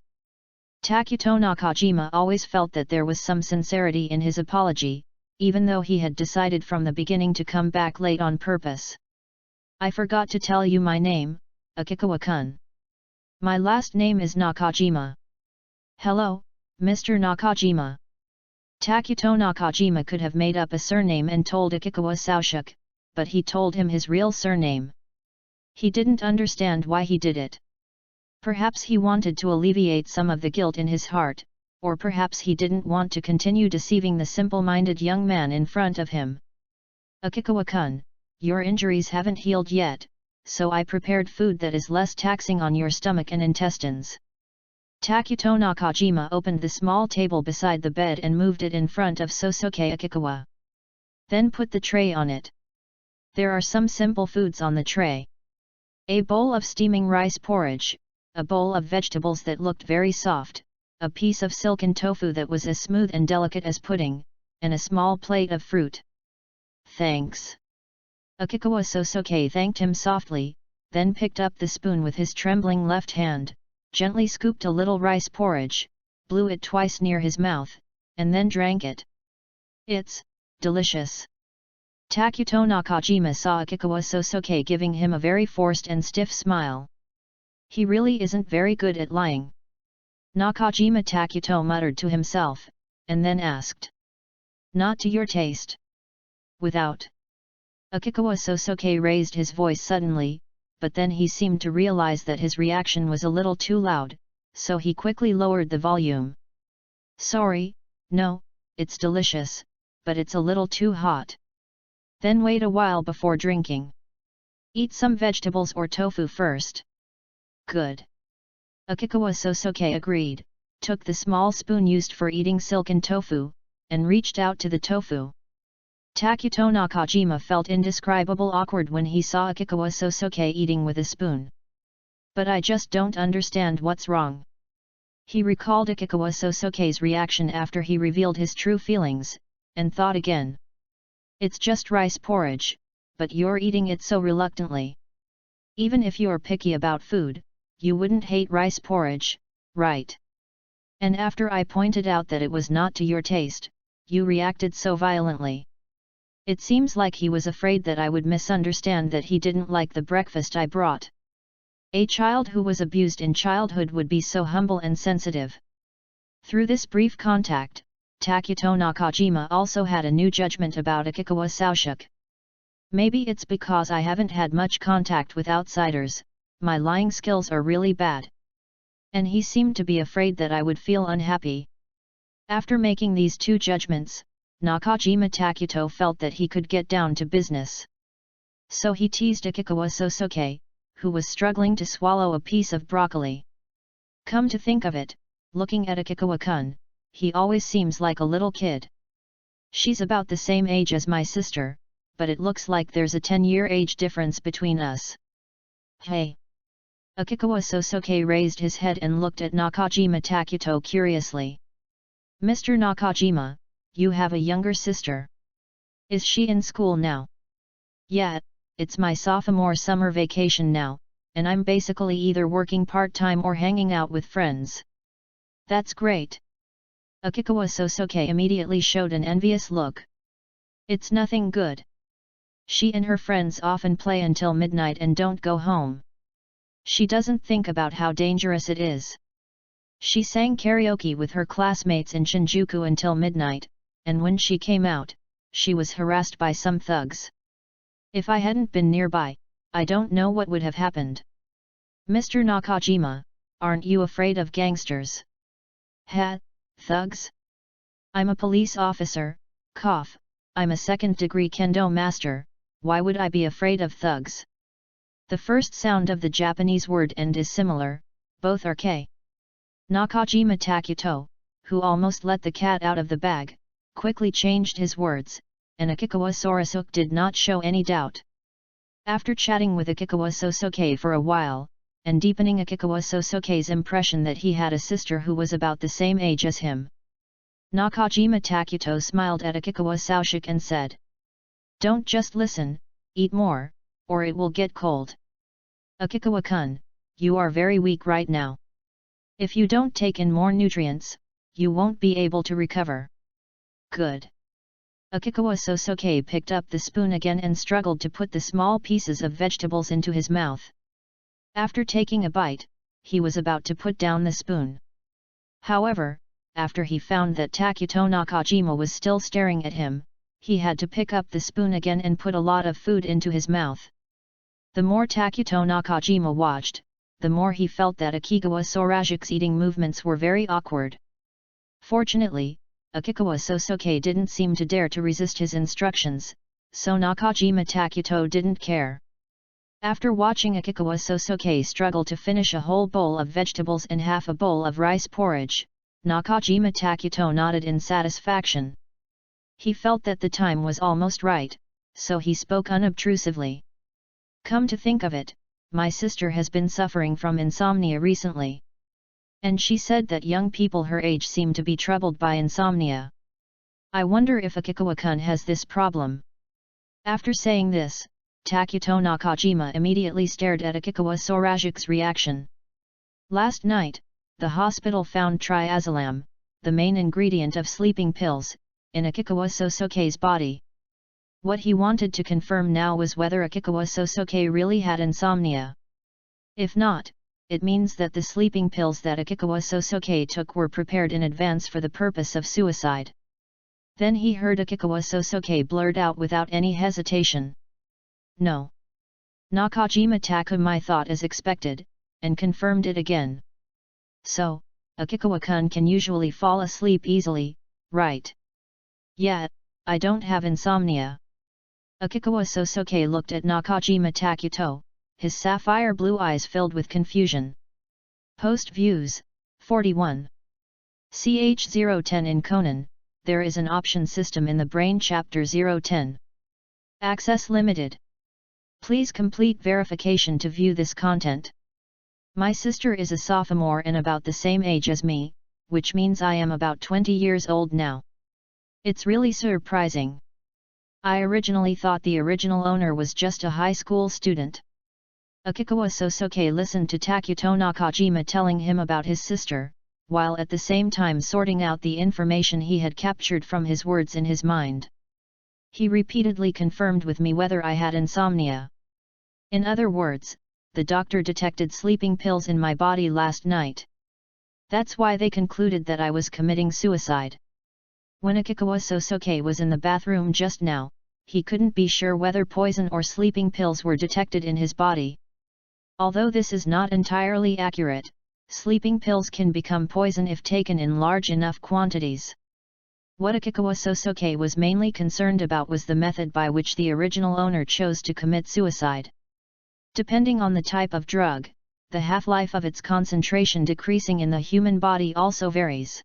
Takuto Nakajima always felt that there was some sincerity in his apology, even though he had decided from the beginning to come back late on purpose. I forgot to tell you my name, Akikawa-kun. My last name is Nakajima. Hello, Mr. Nakajima. Takuto Nakajima could have made up a surname and told Akikawa Sosuke, but he told him his real surname. He didn't understand why he did it. Perhaps he wanted to alleviate some of the guilt in his heart, or perhaps he didn't want to continue deceiving the simple-minded young man in front of him. Akikawa-kun, your injuries haven't healed yet, so I prepared food that is less taxing on your stomach and intestines. Takuto Nakajima opened the small table beside the bed and moved it in front of Sosuke Akikawa. Then put the tray on it. There are some simple foods on the tray. A bowl of steaming rice porridge, a bowl of vegetables that looked very soft, a piece of silken tofu that was as smooth and delicate as pudding, and a small plate of fruit. Thanks. Akikawa Sosuke thanked him softly, then picked up the spoon with his trembling left hand, gently scooped a little rice porridge, blew it twice near his mouth, and then drank it. It's delicious. Takuto Nakajima saw Akikawa Sosuke giving him a very forced and stiff smile. He really isn't very good at lying. Nakajima Takuto muttered to himself, and then asked. Not to your taste. Without. Akikawa Sosuke raised his voice suddenly, but then he seemed to realize that his reaction was a little too loud, so he quickly lowered the volume. Sorry, no, it's delicious, but it's a little too hot. Then wait a while before drinking. Eat some vegetables or tofu first. Good. Akikawa Sosuke agreed, took the small spoon used for eating silken tofu, and reached out to the tofu. Takuto Nakajima felt indescribable awkward when he saw Akikawa Sosuke eating with a spoon. But I just don't understand what's wrong. He recalled Akikawa Sosuke's reaction after he revealed his true feelings, and thought again. It's just rice porridge, but you're eating it so reluctantly. Even if you're picky about food, you wouldn't hate rice porridge, right? And after I pointed out that it was not to your taste, you reacted so violently. It seems like he was afraid that I would misunderstand that he didn't like the breakfast I brought. A child who was abused in childhood would be so humble and sensitive. Through this brief contact, Takuto Nakajima also had a new judgment about Akikawa Sosuke. Maybe it's because I haven't had much contact with outsiders, my lying skills are really bad. And he seemed to be afraid that I would feel unhappy. After making these two judgments, Nakajima Takuto felt that he could get down to business. So he teased Akikawa Sosuke, who was struggling to swallow a piece of broccoli. Come to think of it, looking at Akikawa-kun, he always seems like a little kid. She's about the same age as my sister, but it looks like there's a 10-year age difference between us. Hey! Akikawa Sosuke raised his head and looked at Nakajima Takuto curiously. Mr. Nakajima, you have a younger sister. Is she in school now? Yeah, it's my sophomore summer vacation now, and I'm basically either working part-time or hanging out with friends. That's great. Akikawa Sosuke immediately showed an envious look. It's nothing good. She and her friends often play until midnight and don't go home. She doesn't think about how dangerous it is. She sang karaoke with her classmates in Shinjuku until midnight, and when she came out, she was harassed by some thugs. If I hadn't been nearby, I don't know what would have happened. Mr. Nakajima, aren't you afraid of gangsters? Thugs? I'm a police officer, cough, I'm a second-degree kendo master, why would I be afraid of thugs? The first sound of the Japanese word end is similar, both are K. Nakajima Takuto, who almost let the cat out of the bag, quickly changed his words, and Akikawa Sosuke did not show any doubt. After chatting with Akikawa Sosuke for a while, and deepening Akikawa Sosuke's impression that he had a sister who was about the same age as him, Nakajima Takuto smiled at Akikawa Sosuke and said, "Don't just listen, eat more, or it will get cold. Akikawa-kun, you are very weak right now. If you don't take in more nutrients, you won't be able to recover." "Good." Akikawa Sosuke picked up the spoon again and struggled to put the small pieces of vegetables into his mouth. After taking a bite, he was about to put down the spoon. However, after he found that Takuto Nakajima was still staring at him, he had to pick up the spoon again and put a lot of food into his mouth. The more Takuto Nakajima watched, the more he felt that Akikawa Sorazuke's eating movements were very awkward. Fortunately, Akikawa Sosuke didn't seem to dare to resist his instructions, so Nakajima Takuto didn't care. After watching Akikawa Sosuke struggle to finish a whole bowl of vegetables and half a bowl of rice porridge, Nakajima Takuto nodded in satisfaction. He felt that the time was almost right, so he spoke unobtrusively. "Come to think of it, my sister has been suffering from insomnia recently. And she said that young people her age seem to be troubled by insomnia. I wonder if Akikawa-kun has this problem." After saying this, Takuto Nakajima immediately stared at Akikawa Sorazuke's reaction. Last night, the hospital found triazolam, the main ingredient of sleeping pills, in Akikawa Sosuke's body. What he wanted to confirm now was whether Akikawa Sosuke really had insomnia. If not, it means that the sleeping pills that Akikawa Sosuke took were prepared in advance for the purpose of suicide. Then he heard Akikawa Sosuke blurt out without any hesitation, "No." Nakajima Takumi thought as expected, and confirmed it again. "So, Akikawa-kun can usually fall asleep easily, right?" "Yeah, I don't have insomnia." Akikawa Sosuke looked at Nakajima Takuto, his sapphire blue eyes filled with confusion. Post Views, 41. CH010 in Conan, there is an option system in the Brain-Chapter-1-60. Access limited. Please complete verification to view this content. My sister is a sophomore and about the same age as me, which means I am about 20 years old now. It's really surprising. I originally thought the original owner was just a high school student. Akikawa Sosuke listened to Takuto Nakajima telling him about his sister, while at the same time sorting out the information he had captured from his words in his mind. He repeatedly confirmed with me whether I had insomnia. In other words, the doctor detected sleeping pills in my body last night. That's why they concluded that I was committing suicide. When Akikawa Sosuke was in the bathroom just now, he couldn't be sure whether poison or sleeping pills were detected in his body. Although this is not entirely accurate, sleeping pills can become poison if taken in large enough quantities. What Akikawa Sosuke was mainly concerned about was the method by which the original owner chose to commit suicide. Depending on the type of drug, the half-life of its concentration decreasing in the human body also varies.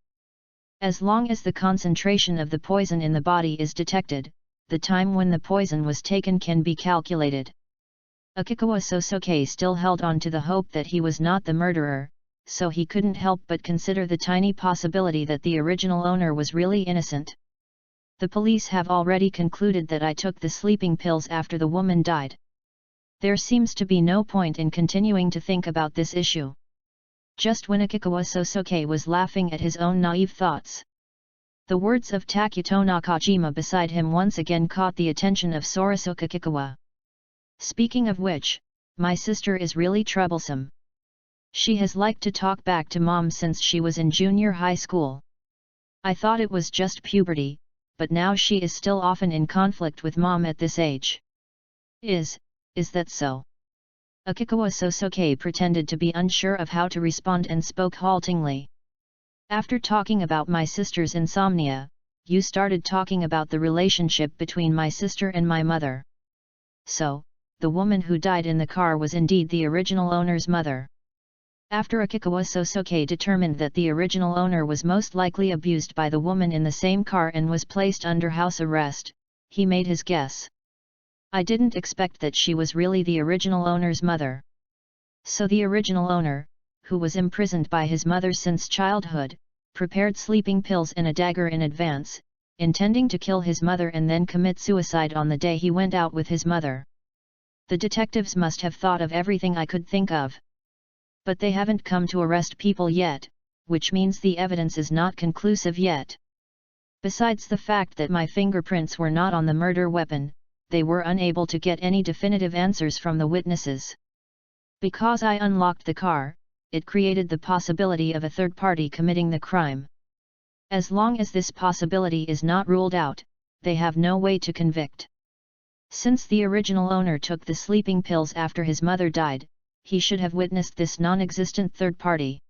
As long as the concentration of the poison in the body is detected, the time when the poison was taken can be calculated. Akikawa Sosuke still held on to the hope that he was not the murderer, so he couldn't help but consider the tiny possibility that the original owner was really innocent. The police have already concluded that I took the sleeping pills after the woman died. There seems to be no point in continuing to think about this issue. Just when Akikawa Sosuke was laughing at his own naive thoughts, the words of Takuto Nakajima beside him once again caught the attention of Sorazuke Akikawa. "Speaking of which, my sister is really troublesome. She has liked to talk back to mom since she was in junior high school. I thought it was just puberty, but now she is still often in conflict with mom at this age." Is that so?" Akikawa Sosuke pretended to be unsure of how to respond and spoke haltingly. "After talking about my sister's insomnia, you started talking about the relationship between my sister and my mother. So, the woman who died in the car was indeed the original owner's mother." After Akikawa Sosuke determined that the original owner was most likely abused by the woman in the same car and was placed under house arrest, he made his guess. I didn't expect that she was really the original owner's mother. So the original owner, who was imprisoned by his mother since childhood, prepared sleeping pills and a dagger in advance, intending to kill his mother and then commit suicide on the day he went out with his mother. The detectives must have thought of everything I could think of. But they haven't come to arrest people yet, which means the evidence is not conclusive yet. Besides the fact that my fingerprints were not on the murder weapon, they were unable to get any definitive answers from the witnesses. Because I unlocked the car, it created the possibility of a third party committing the crime. As long as this possibility is not ruled out, they have no way to convict. Since the original owner took the sleeping pills after his mother died, he should have witnessed this non-existent third party.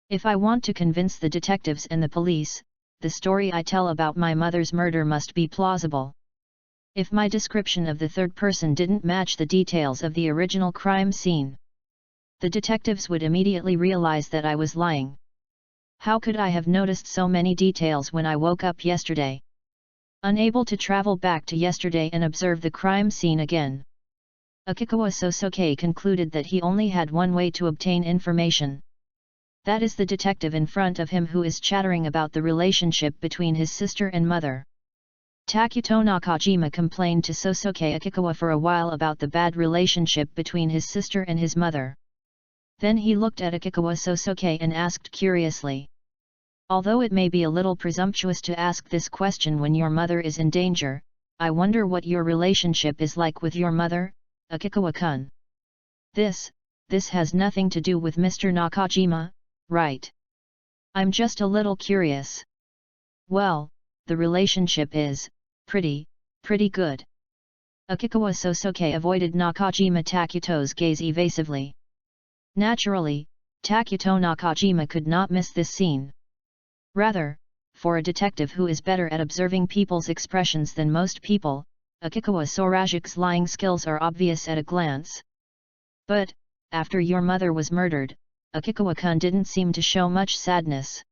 If I want to convince the detectives and the police, the story I tell about my mother's murder must be plausible. If my description of the third person didn't match the details of the original crime scene, the detectives would immediately realize that I was lying. How could I have noticed so many details when I woke up yesterday? Unable to travel back to yesterday and observe the crime scene again, Akikawa Sosuke concluded that he only had one way to obtain information. That is the detective in front of him who is chattering about the relationship between his sister and mother. Takuto Nakajima complained to Sosuke Akikawa for a while about the bad relationship between his sister and his mother. Then he looked at Akikawa Sosuke and asked curiously, "Although it may be a little presumptuous to ask this question when your mother is in danger, I wonder what your relationship is like with your mother, Akikawa-kun." This has nothing to do with Mr. Nakajima, right? I'm just a little curious. Well, the relationship is pretty good. Akikawa Sosuke avoided Nakajima Takuto's gaze evasively. Naturally, Takuto Nakajima could not miss this scene. Rather, for a detective who is better at observing people's expressions than most people, Akikawa Sorajik's lying skills are obvious at a glance. But, after your mother was murdered, Akikawa-kun didn't seem to show much sadness.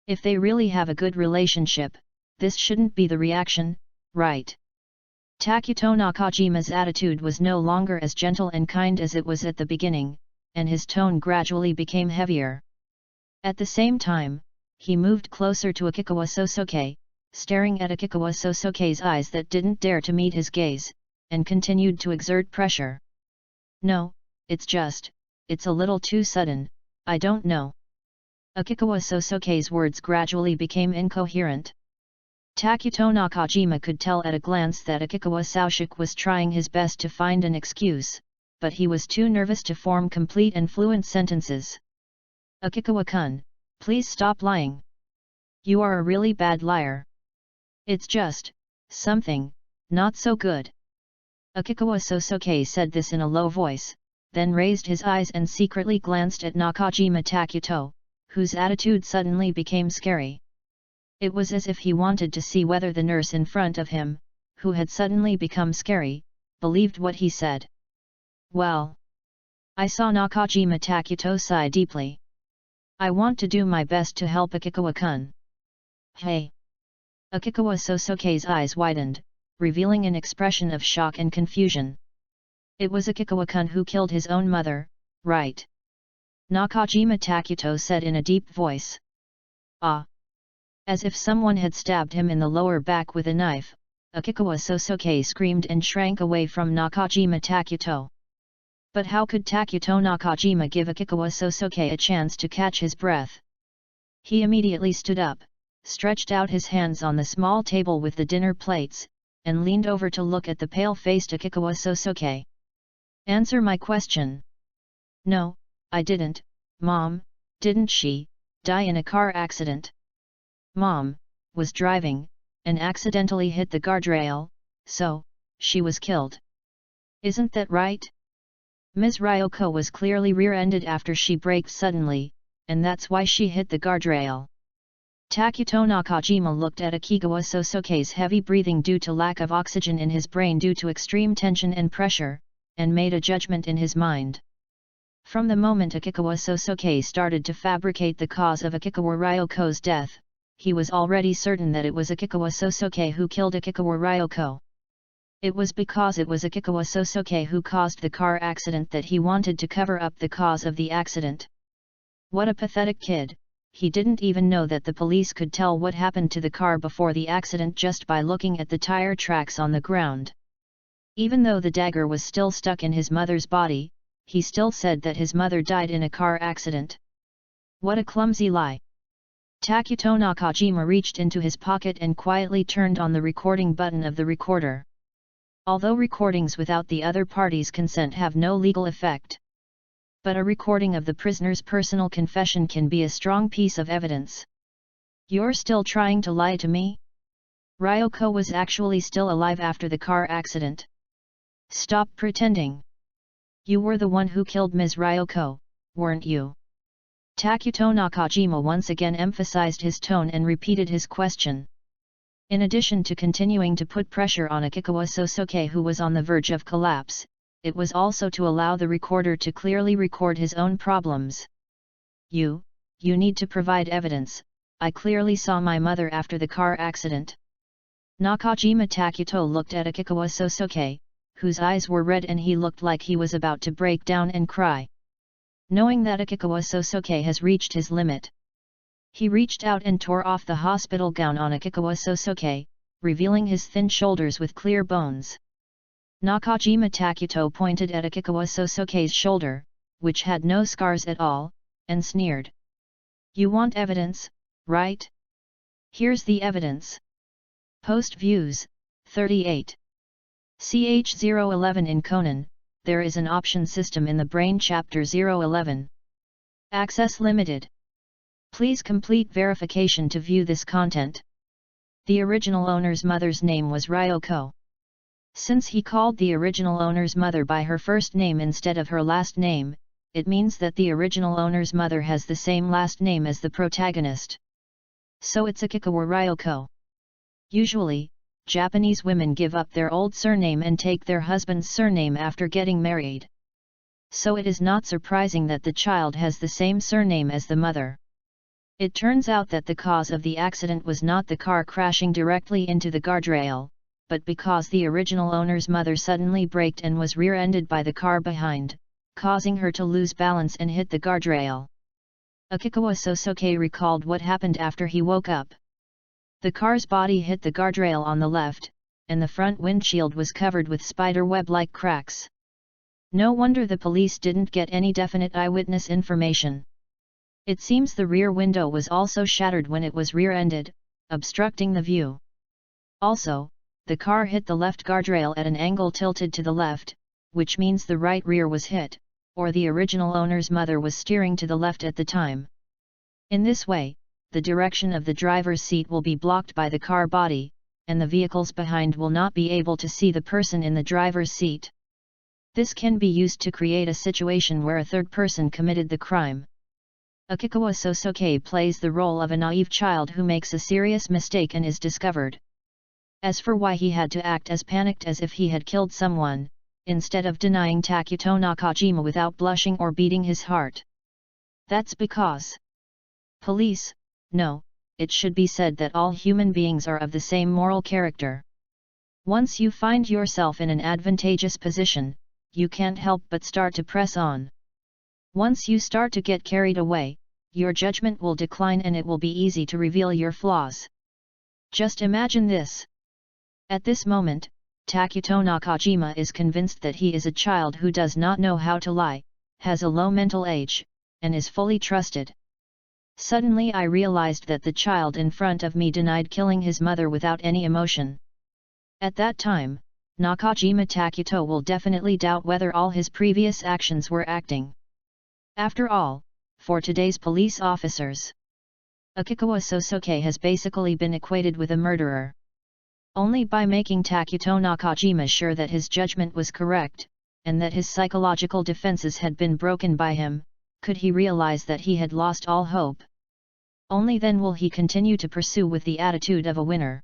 If they really have a good relationship, this shouldn't be the reaction, right? Takuto Nakajima's attitude was no longer as gentle and kind as it was at the beginning, and his tone gradually became heavier. At the same time, he moved closer to Akikawa Sosuke, staring at Akikawa Sosuke's eyes that didn't dare to meet his gaze, and continued to exert pressure. "No, it's a little too sudden, I don't know." Akikawa Sosuke's words gradually became incoherent. Takuto Nakajima could tell at a glance that Akikawa Sosuke was trying his best to find an excuse, but he was too nervous to form complete and fluent sentences. "Akikawa-kun, please stop lying. You are a really bad liar. It's just something not so good." Akikawa Sosuke said this in a low voice, then raised his eyes and secretly glanced at Nakajima Takuto, whose attitude suddenly became scary. It was as if he wanted to see whether the nurse in front of him, who had suddenly become scary, believed what he said. "Well, I saw Nakajima Takuto sigh deeply. I want to do my best to help Akikawa-kun." "Hey!" Akikawa Sosuke's eyes widened, revealing an expression of shock and confusion. It was Akikawa-kun who killed his own mother, right? Nakajima Takuto said in a deep voice. "Ah!" As if someone had stabbed him in the lower back with a knife, Akikawa Sosuke screamed and shrank away from Nakajima Takuto. But how could Takuto Nakajima give Akikawa Sosuke a chance to catch his breath? He immediately stood up, stretched out his hands on the small table with the dinner plates, and leaned over to look at the pale-faced Akikawa Sosuke. "Answer my question." "No, I didn't, Mom. Didn't she die in a car accident?" "Mom was driving, and accidentally hit the guardrail, so she was killed. Isn't that right?" Ms. Ryoko was clearly rear-ended after she braked suddenly, and that's why she hit the guardrail. Takuto Nakajima looked at Akikawa Sosuke's heavy breathing due to lack of oxygen in his brain due to extreme tension and pressure, and made a judgment in his mind. From the moment Akikawa Sosuke started to fabricate the cause of Akikawa Ryoko's death, he was already certain that it was Akikawa Sosuke who killed Akikawa Ryoko. It was because it was Akikawa Sosuke who caused the car accident that he wanted to cover up the cause of the accident. What a pathetic kid, he didn't even know that the police could tell what happened to the car before the accident just by looking at the tire tracks on the ground. Even though the dagger was still stuck in his mother's body, he still said that his mother died in a car accident. What a clumsy lie! Takuto Nakajima reached into his pocket and quietly turned on the recording button of the recorder. Although recordings without the other party's consent have no legal effect, but a recording of the prisoner's personal confession can be a strong piece of evidence. You're still trying to lie to me? Ryoko was actually still alive after the car accident. Stop pretending. You were the one who killed Ms. Ryoko, weren't you? Takuto Nakajima once again emphasized his tone and repeated his question. In addition to continuing to put pressure on Akikawa Sosuke, who was on the verge of collapse, it was also to allow the recorder to clearly record his own problems. You need to provide evidence. I clearly saw my mother after the car accident. Nakajima Takuto looked at Akikawa Sosuke, whose eyes were red and he looked like he was about to break down and cry. Knowing that Akikawa Sosuke has reached his limit, he reached out and tore off the hospital gown on Akikawa Sosuke, revealing his thin shoulders with clear bones. Nakajima Takuto pointed at Akikawa Sosuke's shoulder, which had no scars at all, and sneered. You want evidence, right? Here's the evidence. Post views, 38. CH011 in Conan, there is an option system in the Brain-Chapter-1-60. Access limited. Please complete verification to view this content. The original owner's mother's name was Ryoko. Since he called the original owner's mother by her first name instead of her last name, it means that the original owner's mother has the same last name as the protagonist. So it's Akikawa Ryoko. Usually, Japanese women give up their old surname and take their husband's surname after getting married. So it is not surprising that the child has the same surname as the mother. It turns out that the cause of the accident was not the car crashing directly into the guardrail, but because the original owner's mother suddenly braked and was rear-ended by the car behind, causing her to lose balance and hit the guardrail. Akikawa Sosuke recalled what happened after he woke up. The car's body hit the guardrail on the left, and the front windshield was covered with spiderweb-like cracks. No wonder the police didn't get any definite eyewitness information. It seems the rear window was also shattered when it was rear-ended, obstructing the view. Also, the car hit the left guardrail at an angle tilted to the left, which means the right rear was hit, or the original owner's mother was steering to the left at the time. In this way, the direction of the driver's seat will be blocked by the car body, and the vehicles behind will not be able to see the person in the driver's seat. This can be used to create a situation where a third person committed the crime. Akikawa Sosuke plays the role of a naive child who makes a serious mistake and is discovered. As for why he had to act as panicked as if he had killed someone, instead of denying Takuto Nakajima without blushing or beating his heart. That's because police, no, it should be said that all human beings are of the same moral character. Once you find yourself in an advantageous position, you can't help but start to press on. Once you start to get carried away, your judgment will decline and it will be easy to reveal your flaws. Just imagine this. At this moment, Takuto Nakajima is convinced that he is a child who does not know how to lie, has a low mental age, and is fully trusted. Suddenly I realized that the child in front of me denied killing his mother without any emotion. At that time, Nakajima Takuto will definitely doubt whether all his previous actions were acting. After all, for today's police officers, Akikawa Sosuke has basically been equated with a murderer. Only by making Takuto Nakajima sure that his judgment was correct, and that his psychological defenses had been broken by him, could he realize that he had lost all hope. Only then will he continue to pursue with the attitude of a winner.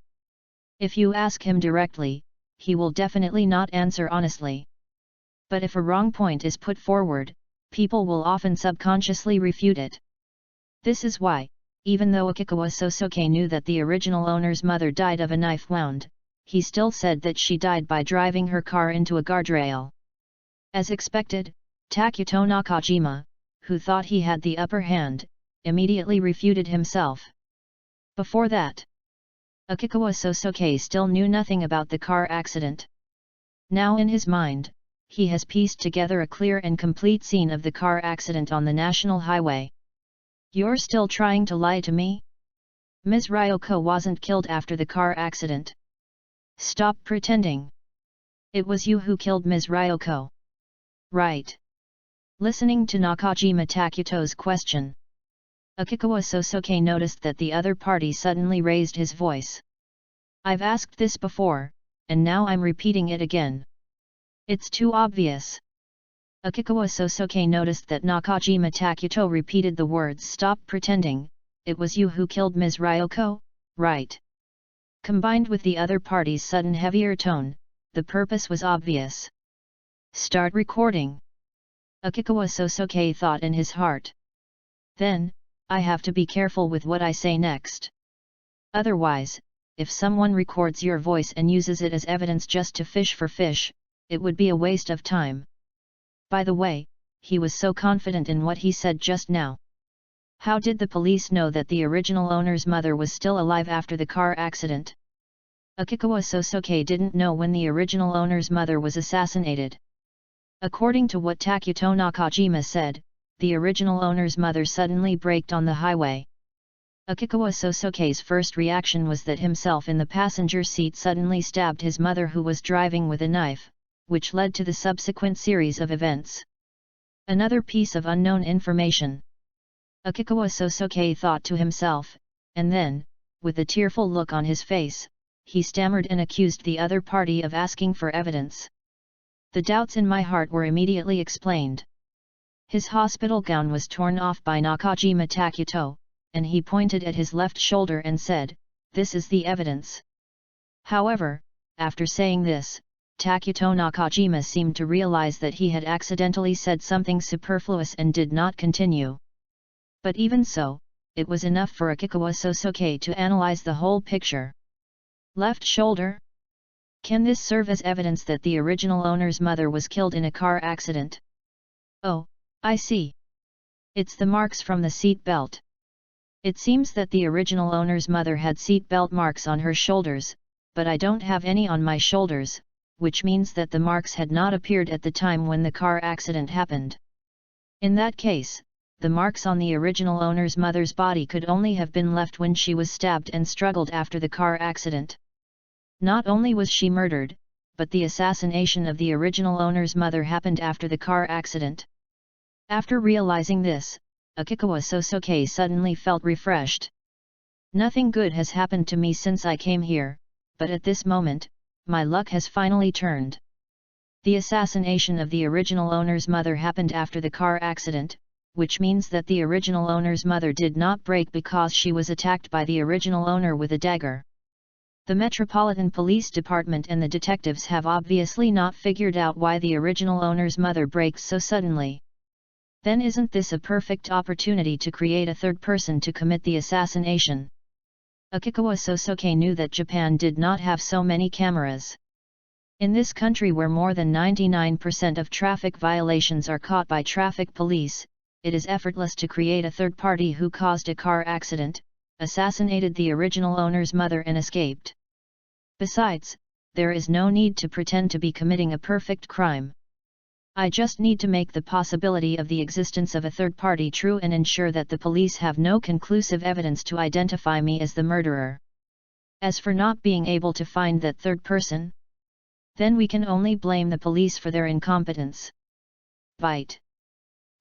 If you ask him directly, he will definitely not answer honestly. But if a wrong point is put forward, people will often subconsciously refute it. This is why, even though Akikawa Sosuke knew that the original owner's mother died of a knife wound, he still said that she died by driving her car into a guardrail. As expected, Takuto Nakajima, who thought he had the upper hand, immediately refuted himself. Before that, Akikawa Sosuke still knew nothing about the car accident. Now in his mind, he has pieced together a clear and complete scene of the car accident on the national highway. You're still trying to lie to me? Ms. Ryoko wasn't killed after the car accident. Stop pretending. It was you who killed Ms. Ryoko. Right. Listening to Nakajima Takuto's question, Akikawa Sosuke noticed that the other party suddenly raised his voice. I've asked this before, and now I'm repeating it again. It's too obvious. Akikawa Sosuke noticed that Nakajima Takuto repeated the words "Stop pretending, it was you who killed Ms. Ryoko, right?" Combined with the other party's sudden heavier tone, the purpose was obvious. Start recording. Akikawa Sosuke thought in his heart. Then, I have to be careful with what I say next. Otherwise, if someone records your voice and uses it as evidence just to fish for fish, it would be a waste of time. By the way, he was so confident in what he said just now. How did the police know that the original owner's mother was still alive after the car accident? Akikawa Sosuke didn't know when the original owner's mother was assassinated. According to what Takuto Nakajima said, the original owner's mother suddenly braked on the highway. Akikawa Sosuke's first reaction was that himself in the passenger seat suddenly stabbed his mother who was driving with a knife, which led to the subsequent series of events. Another piece of unknown information. Akikawa Sosuke thought to himself, and then, with a tearful look on his face, he stammered and accused the other party of asking for evidence. The doubts in my heart were immediately explained. His hospital gown was torn off by Nakajima Takuto, and he pointed at his left shoulder and said, "This is the evidence." However, after saying this, Takuto Nakajima seemed to realize that he had accidentally said something superfluous and did not continue. But even so, it was enough for Akikawa Sosuke to analyze the whole picture. Left shoulder? Can this serve as evidence that the original owner's mother was killed in a car accident? Oh, I see. It's the marks from the seat belt. It seems that the original owner's mother had seat belt marks on her shoulders, but I don't have any on my shoulders, which means that the marks had not appeared at the time when the car accident happened. In that case, the marks on the original owner's mother's body could only have been left when she was stabbed and struggled after the car accident. Not only was she murdered, but the assassination of the original owner's mother happened after the car accident. After realizing this, Akikawa Sosuke suddenly felt refreshed. Nothing good has happened to me since I came here, but at this moment, my luck has finally turned. The assassination of the original owner's mother happened after the car accident, which means that the original owner's mother did not break because she was attacked by the original owner with a dagger. The Metropolitan Police Department and the detectives have obviously not figured out why the original owner's mother breaks so suddenly. Then isn't this a perfect opportunity to create a third person to commit the assassination? Akikawa Sosuke knew that Japan did not have so many cameras. In this country where more than 99% of traffic violations are caught by traffic police, it is effortless to create a third party who caused a car accident, assassinated the original owner's mother and escaped. Besides, there is no need to pretend to be committing a perfect crime. I just need to make the possibility of the existence of a third party true and ensure that the police have no conclusive evidence to identify me as the murderer. As for not being able to find that third person, then we can only blame the police for their incompetence. Bite.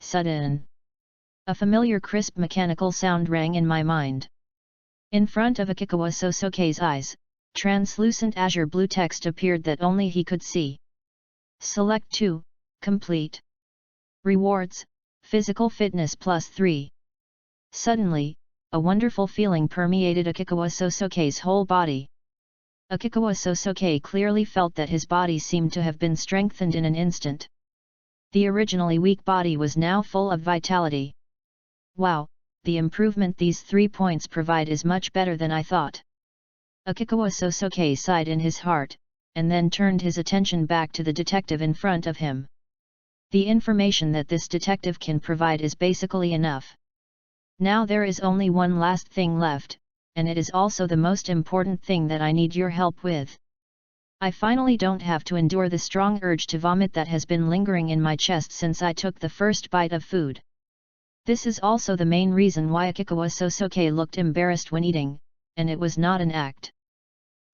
Sudden. A familiar crisp mechanical sound rang in my mind. In front of Akikawa Sosuke's eyes, translucent azure blue text appeared that only he could see. Select 2, complete. Rewards, physical fitness +3. Suddenly, a wonderful feeling permeated Akikawa Sosuke's whole body. Akikawa Sosuke clearly felt that his body seemed to have been strengthened in an instant. The originally weak body was now full of vitality. Wow, the improvement these 3 points provide is much better than I thought. Akikawa Sosuke sighed in his heart, and then turned his attention back to the detective in front of him. The information that this detective can provide is basically enough. Now there is only one last thing left, and it is also the most important thing that I need your help with. I finally don't have to endure the strong urge to vomit that has been lingering in my chest since I took the first bite of food. This is also the main reason why Akikawa Sosuke looked embarrassed when eating, and it was not an act.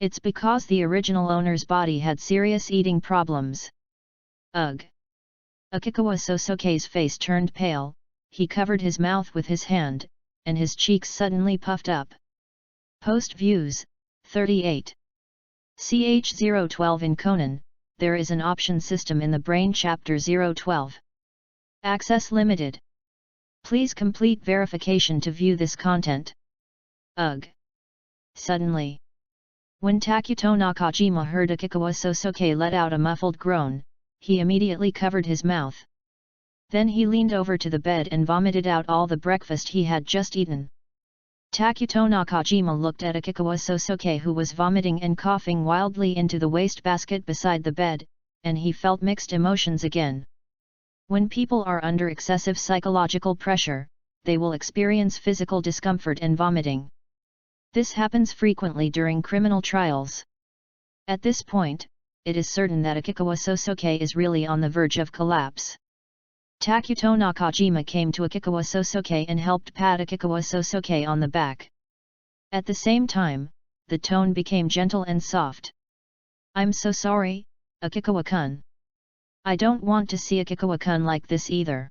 It's because the original owner's body had serious eating problems. Ugh! Akikawa Sosuke's face turned pale, he covered his mouth with his hand, and his cheeks suddenly puffed up. Post Views, 38. CH012 in Conan, there is an option system in the Brain-Chapter-1-60. Access limited. Please complete verification to view this content. Ugh! Suddenly, when Takuto Nakajima heard Akikawa Sosuke let out a muffled groan, he immediately covered his mouth. Then he leaned over to the bed and vomited out all the breakfast he had just eaten. Takuto Nakajima looked at Akikawa Sosuke, who was vomiting and coughing wildly into the wastebasket beside the bed, and he felt mixed emotions again. When people are under excessive psychological pressure, they will experience physical discomfort and vomiting. This happens frequently during criminal trials. At this point, it is certain that Akikawa Sosuke is really on the verge of collapse. Takuto Nakajima came to Akikawa Sosuke and helped pat Akikawa Sosuke on the back. At the same time, the tone became gentle and soft. "I'm so sorry, Akikawa-kun. I don't want to see Akikawa-kun like this either.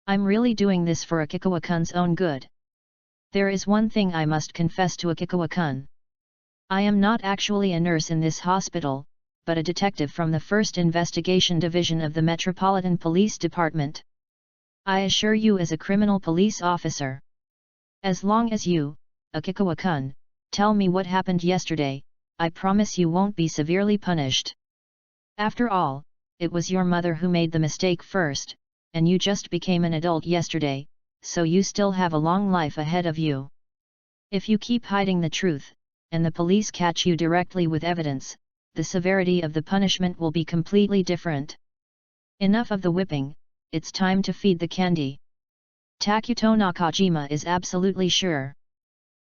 I'm really doing this for Akikawa-kun's own good. There is one thing I must confess to Akikawa-kun. I am not actually a nurse in this hospital, but a detective from the 1st Investigation Division of the Metropolitan Police Department. I assure you, as a criminal police officer. As long as you, Akikawa-kun, tell me what happened yesterday, I promise you won't be severely punished. After all, it was your mother who made the mistake first, and you just became an adult yesterday, so you still have a long life ahead of you. If you keep hiding the truth, and the police catch you directly with evidence, the severity of the punishment will be completely different. Enough of the whipping, it's time to feed the candy." Takuto Nakajima is absolutely sure.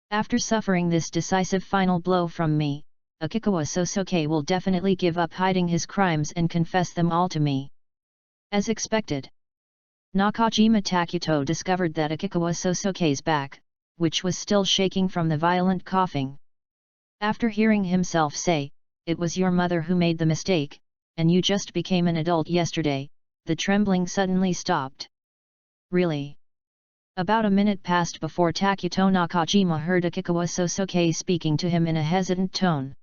After suffering this decisive final blow from me, Akikawa Sosuke will definitely give up hiding his crimes and confess them all to me. As expected, Nakajima Takuto discovered that Akikawa Sosuke's back, which was still shaking from the violent coughing. After hearing himself say, "It was your mother who made the mistake, and you just became an adult yesterday," the trembling suddenly stopped. Really? About a minute passed before Takuto Nakajima heard Akikawa Sosuke speaking to him in a hesitant tone.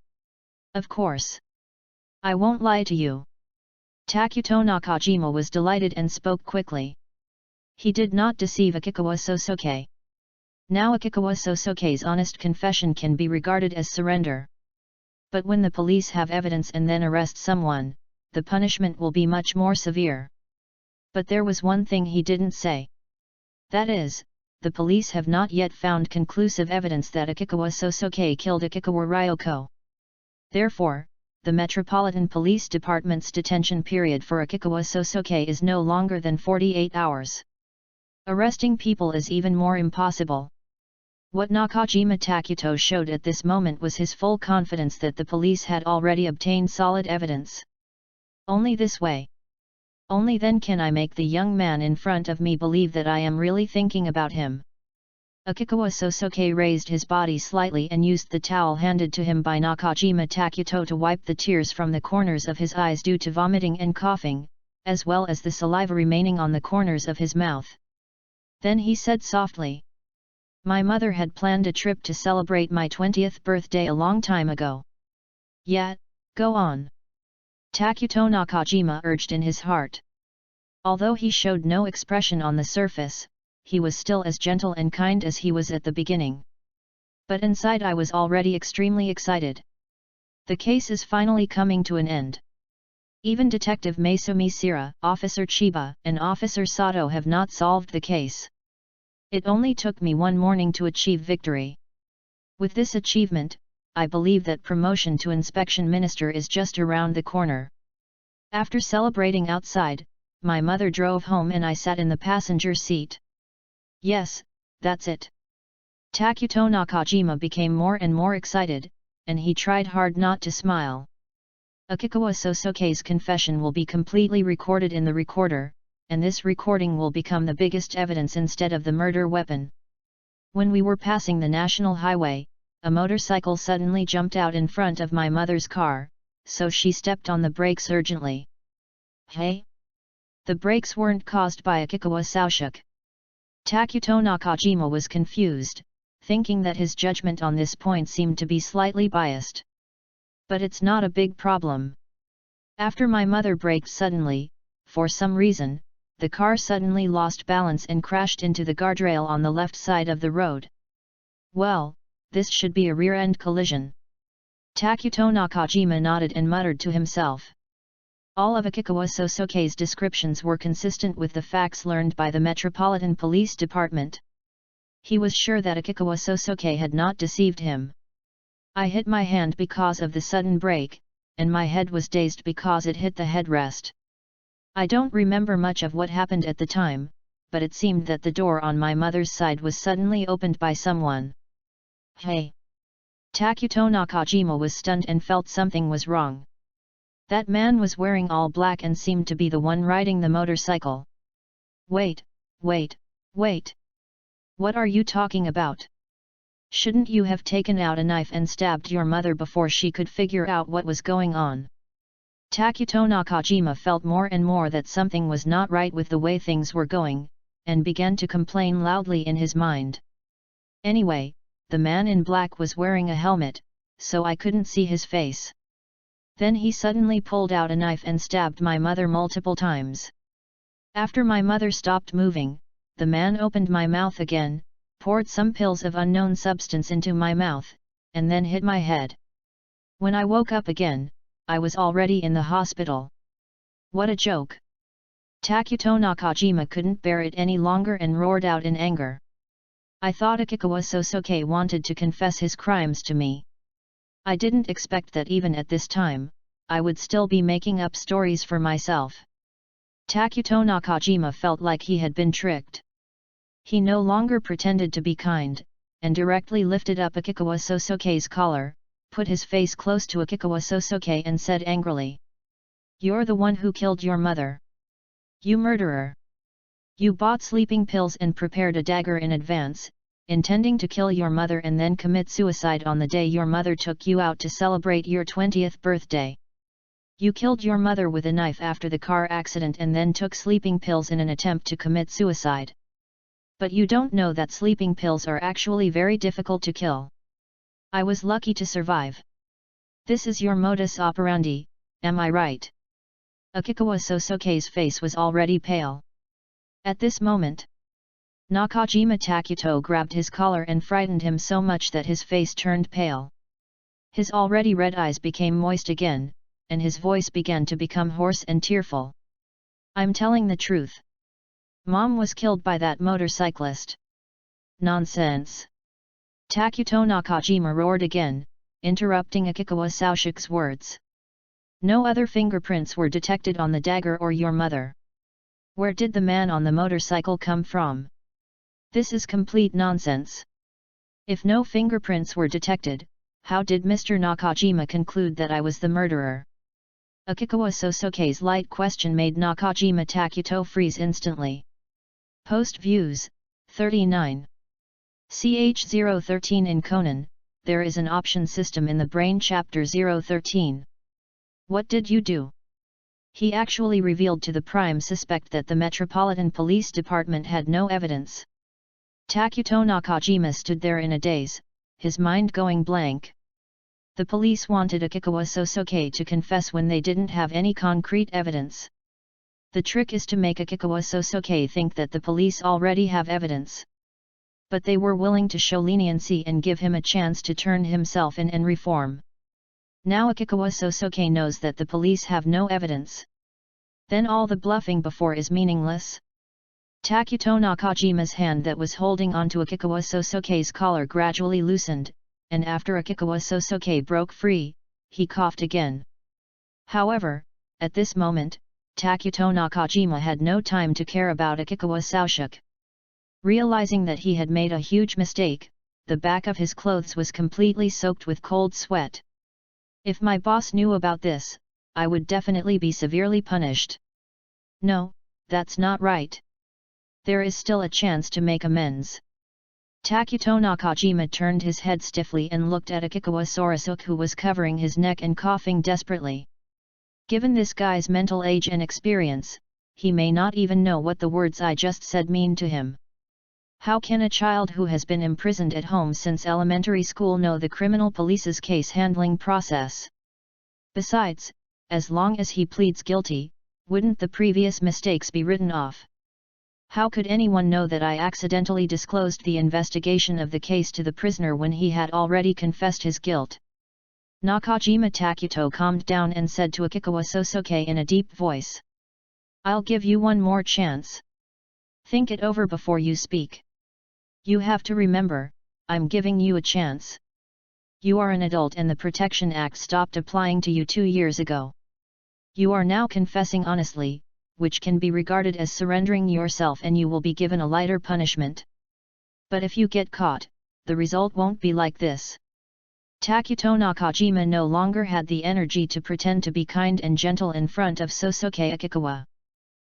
"Of course. I won't lie to you." Takuto Nakajima was delighted and spoke quickly. He did not deceive Akikawa Sosuke. Now Akikawa Sosuke's honest confession can be regarded as surrender. But when the police have evidence and then arrest someone, the punishment will be much more severe. But there was one thing he didn't say. That is, the police have not yet found conclusive evidence that Akikawa Sosuke killed Akikawa Ryoko. Therefore, the Metropolitan Police Department's detention period for Akikawa Sosuke is no longer than 48 hours. Arresting people is even more impossible. What Nakajima Takuto showed at this moment was his full confidence that the police had already obtained solid evidence. Only this way. Only then can I make the young man in front of me believe that I am really thinking about him. Akikawa Sosuke raised his body slightly and used the towel handed to him by Nakajima Takuto to wipe the tears from the corners of his eyes due to vomiting and coughing, as well as the saliva remaining on the corners of his mouth. Then he said softly, "My mother had planned a trip to celebrate my 20th birthday a long time ago." "Yeah, go on," Takuto Nakajima urged in his heart. Although he showed no expression on the surface, he was still as gentle and kind as he was at the beginning. But inside I was already extremely excited. The case is finally coming to an end. Even Detective Masumi Sira, Officer Chiba, and Officer Sato have not solved the case. It only took me one morning to achieve victory. With this achievement, I believe that promotion to inspection minister is just around the corner. After celebrating outside, my mother drove home and I sat in the passenger seat. Yes, that's it. Takuto Nakajima became more and more excited, and he tried hard not to smile. Akikawa Sosoke's confession will be completely recorded in the recorder, and this recording will become the biggest evidence instead of the murder weapon. When we were passing the national highway, a motorcycle suddenly jumped out in front of my mother's car, so she stepped on the brakes urgently. Hey? The brakes weren't caused by Akikawa Soushoku. Takuto Nakajima was confused, thinking that his judgment on this point seemed to be slightly biased. But it's not a big problem. After my mother braked suddenly, for some reason, the car suddenly lost balance and crashed into the guardrail on the left side of the road. Well, this should be a rear-end collision. Takuto Nakajima nodded and muttered to himself. All of Akikawa Sosoke's descriptions were consistent with the facts learned by the Metropolitan Police Department. He was sure that Akikawa Sosoke had not deceived him. I hit my hand because of the sudden brake, and my head was dazed because it hit the headrest. I don't remember much of what happened at the time, but it seemed that the door on my mother's side was suddenly opened by someone. Hey! Takuto Nakajima was stunned and felt something was wrong. That man was wearing all black and seemed to be the one riding the motorcycle. Wait! What are you talking about? Shouldn't you have taken out a knife and stabbed your mother before she could figure out what was going on? Takuto Nakajima felt more and more that something was not right with the way things were going, and began to complain loudly in his mind. Anyway, the man in black was wearing a helmet, so I couldn't see his face. Then he suddenly pulled out a knife and stabbed my mother multiple times. After my mother stopped moving, the man opened my mouth again, poured some pills of unknown substance into my mouth, and then hit my head. When I woke up again, I was already in the hospital. What a joke! Takuto Nakajima couldn't bear it any longer and roared out in anger. I thought Akikawa Sosoke wanted to confess his crimes to me. I didn't expect that even at this time, I would still be making up stories for myself. Takuto Nakajima felt like he had been tricked. He no longer pretended to be kind, and directly lifted up Akikawa Sosoke's collar, put his face close to Akikawa Sosoke and said angrily. You're the one who killed your mother. You murderer! You bought sleeping pills and prepared a dagger in advance, intending to kill your mother and then commit suicide on the day your mother took you out to celebrate your 20th birthday. You killed your mother with a knife after the car accident and then took sleeping pills in an attempt to commit suicide. But you don't know that sleeping pills are actually very difficult to kill. I was lucky to survive. This is your modus operandi, am I right? Akikawa Sosoke's face was already pale. At this moment, Nakajima Takuto grabbed his collar and frightened him so much that his face turned pale. His already red eyes became moist again, and his voice began to become hoarse and tearful. I'm telling the truth. Mom was killed by that motorcyclist. Nonsense! Takuto Nakajima roared again, interrupting Akikawa Soushoku's words. No other fingerprints were detected on the dagger or your mother. Where did the man on the motorcycle come from? This is complete nonsense. If no fingerprints were detected, how did Mr. Nakajima conclude that I was the murderer? Akikawa Sosoke's light question made Nakajima Takuto freeze instantly. Post views, 39. CH013 in Conan, there is an option system in the Brain-Chapter-1-60. What did you do? He actually revealed to the prime suspect that the Metropolitan Police Department had no evidence. Takuto Nakajima stood there in a daze, his mind going blank. The police wanted Akikawa Sosoke to confess when they didn't have any concrete evidence. The trick is to make Akikawa Sosoke think that the police already have evidence. But they were willing to show leniency and give him a chance to turn himself in and reform. Now Akikawa Sosoke knows that the police have no evidence. Then all the bluffing before is meaningless. Takuto Nakajima's hand that was holding onto Akikawa Sosoke's collar gradually loosened, and after Akikawa Sosuke broke free, he coughed again. However, at this moment, Takuto Nakajima had no time to care about Akikawa Sosuke. Realizing that he had made a huge mistake, the back of his clothes was completely soaked with cold sweat. If my boss knew about this, I would definitely be severely punished. No, that's not right. There is still a chance to make amends. Takuto Nakajima turned his head stiffly and looked at Akikawa Sorusuke, who was covering his neck and coughing desperately. Given this guy's mental age and experience, he may not even know what the words I just said mean to him. How can a child who has been imprisoned at home since elementary school know the criminal police's case handling process? Besides, as long as he pleads guilty, wouldn't the previous mistakes be written off? How could anyone know that I accidentally disclosed the investigation of the case to the prisoner when he had already confessed his guilt? Nakajima Takuto calmed down and said to Akikawa Sosuke in a deep voice. I'll give you one more chance. Think it over before you speak. You have to remember, I'm giving you a chance. You are an adult and the Protection Act stopped applying to you 2 years ago. You are now confessing honestly, which can be regarded as surrendering yourself, and you will be given a lighter punishment. But if you get caught, the result won't be like this. Takuto Nakajima no longer had the energy to pretend to be kind and gentle in front of Sosuke Akikawa.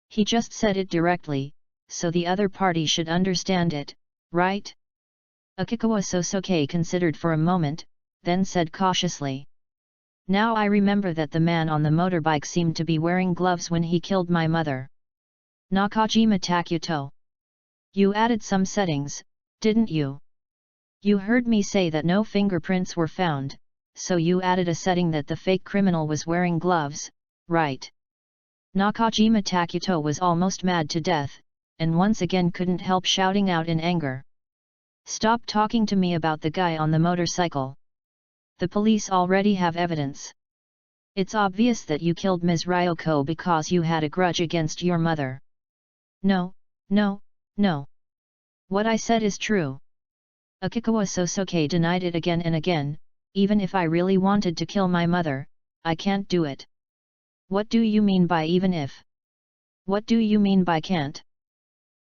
He just said it directly, so the other party should understand it, right? Akikawa Sosuke considered for a moment, then said cautiously. Now I remember that the man on the motorbike seemed to be wearing gloves when he killed my mother. Nakajima Takuto. You added some settings, didn't you? You heard me say that no fingerprints were found, so you added a setting that the fake criminal was wearing gloves, right? Nakajima Takuto was almost mad to death, and once again couldn't help shouting out in anger. Stop talking to me about the guy on the motorcycle. The police already have evidence. It's obvious that you killed Ms. Ryoko because you had a grudge against your mother. No, no, no. What I said is true. Akikawa Sosuke denied it again and again. Even if I really wanted to kill my mother, I can't do it. What do you mean by even if? What do you mean by can't?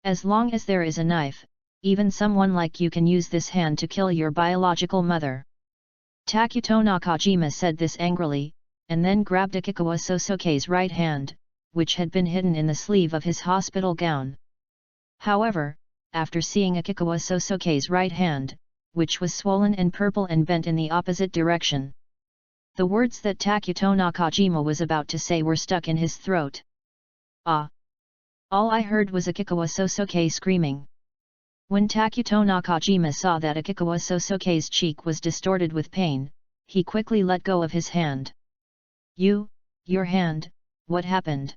As long as there is a knife, even someone like you can use this hand to kill your biological mother. Takuto Nakajima said this angrily, and then grabbed Akikawa Sosuke's right hand, which had been hidden in the sleeve of his hospital gown. However, after seeing Akikawa Sosuke's right hand, which was swollen and purple and bent in the opposite direction, the words that Takuto Nakajima was about to say were stuck in his throat. Ah! All I heard was Akikawa Sosuke screaming. When Takuto Nakajima saw that Akikawa Sosuke's cheek was distorted with pain, he quickly let go of his hand. Your hand, what happened?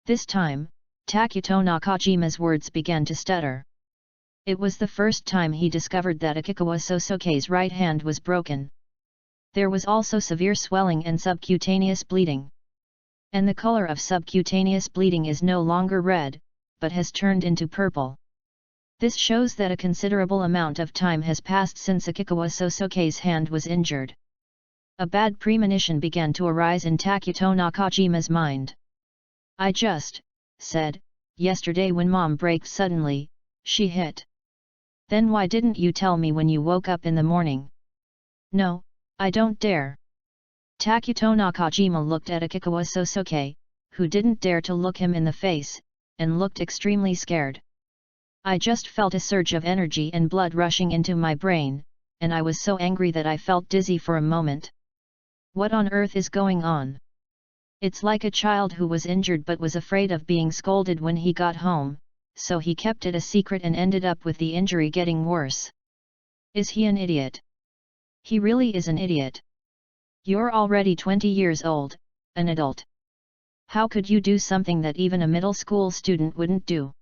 This time, Takuto Nakajima's words began to stutter. It was the first time he discovered that Akikawa Sosuke's right hand was broken. There was also severe swelling and subcutaneous bleeding. And the color of subcutaneous bleeding is no longer red, but has turned into purple. This shows that a considerable amount of time has passed since Akikawa Sosuke's hand was injured. A bad premonition began to arise in Takuto Nakajima's mind. I just said, yesterday when Mom braked suddenly, she hit. Then why didn't you tell me when you woke up in the morning? No, I don't dare. Takuto Nakajima looked at Akikawa Sosuke, who didn't dare to look him in the face, and looked extremely scared. I just felt a surge of energy and blood rushing into my brain, and I was so angry that I felt dizzy for a moment. What on earth is going on? It's like a child who was injured but was afraid of being scolded when he got home, so he kept it a secret and ended up with the injury getting worse. Is he an idiot? He really is an idiot. You're already 20 years old, an adult. How could you do something that even a middle school student wouldn't do?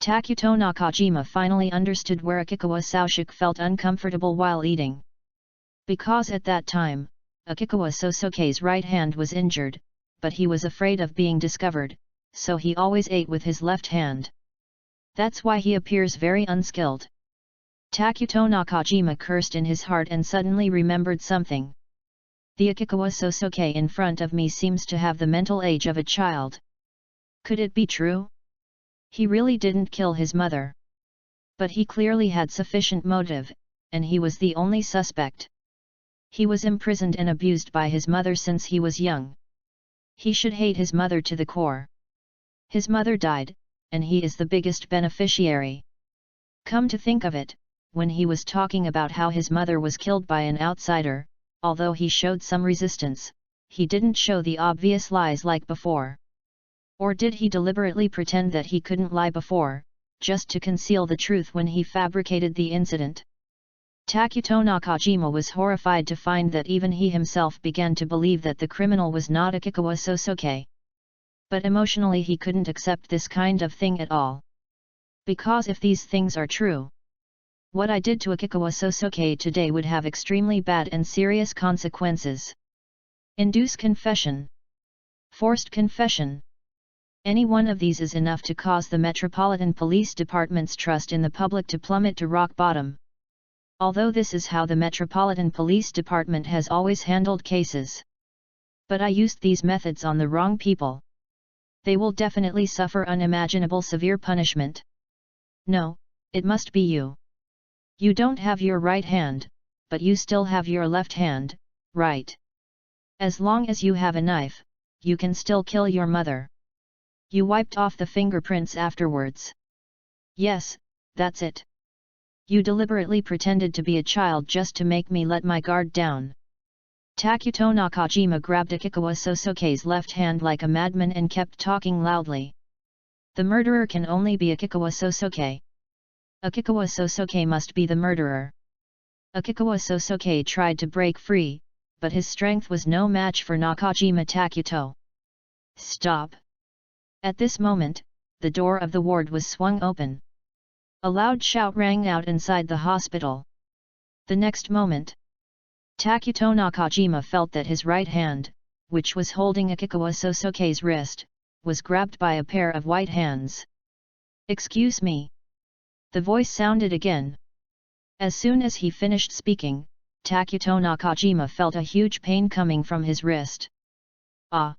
Takuto Nakajima finally understood where Akikawa Sosuke felt uncomfortable while eating. Because at that time, Akikawa Sosuke's right hand was injured, but he was afraid of being discovered, so he always ate with his left hand. That's why he appears very unskilled. Takuto Nakajima cursed in his heart and suddenly remembered something. The Akikawa Sosoke in front of me seems to have the mental age of a child. Could it be true? He really didn't kill his mother. But he clearly had sufficient motive, and he was the only suspect. He was imprisoned and abused by his mother since he was young. He should hate his mother to the core. His mother died, and he is the biggest beneficiary. Come to think of it, when he was talking about how his mother was killed by an outsider, although he showed some resistance, he didn't show the obvious lies like before. Or did he deliberately pretend that he couldn't lie before, just to conceal the truth when he fabricated the incident? Takuto Nakajima was horrified to find that even he himself began to believe that the criminal was not Akikawa Sosoke. But emotionally he couldn't accept this kind of thing at all. Because if these things are true, what I did to Akikawa Sosoke today would have extremely bad and serious consequences. Induce confession. Forced confession. Any one of these is enough to cause the Metropolitan Police Department's trust in the public to plummet to rock bottom. Although this is how the Metropolitan Police Department has always handled cases. But I used these methods on the wrong people. They will definitely suffer unimaginable severe punishment. No, it must be you. You don't have your right hand, but you still have your left hand, right? As long as you have a knife, you can still kill your mother. You wiped off the fingerprints afterwards. Yes, that's it. You deliberately pretended to be a child just to make me let my guard down. Takuto Nakajima grabbed Akikawa Sosoke's left hand like a madman and kept talking loudly. The murderer can only be Akikawa Sosoke. Akikawa Sosoke must be the murderer. Akikawa Sosoke tried to break free, but his strength was no match for Nakajima Takuto. Stop! At this moment, the door of the ward was swung open. A loud shout rang out inside the hospital. The next moment, Takuto Nakajima felt that his right hand, which was holding Akikawa Sosoke's wrist, was grabbed by a pair of white hands. Excuse me. The voice sounded again. As soon as he finished speaking, Takuto Nakajima felt a huge pain coming from his wrist. Ah!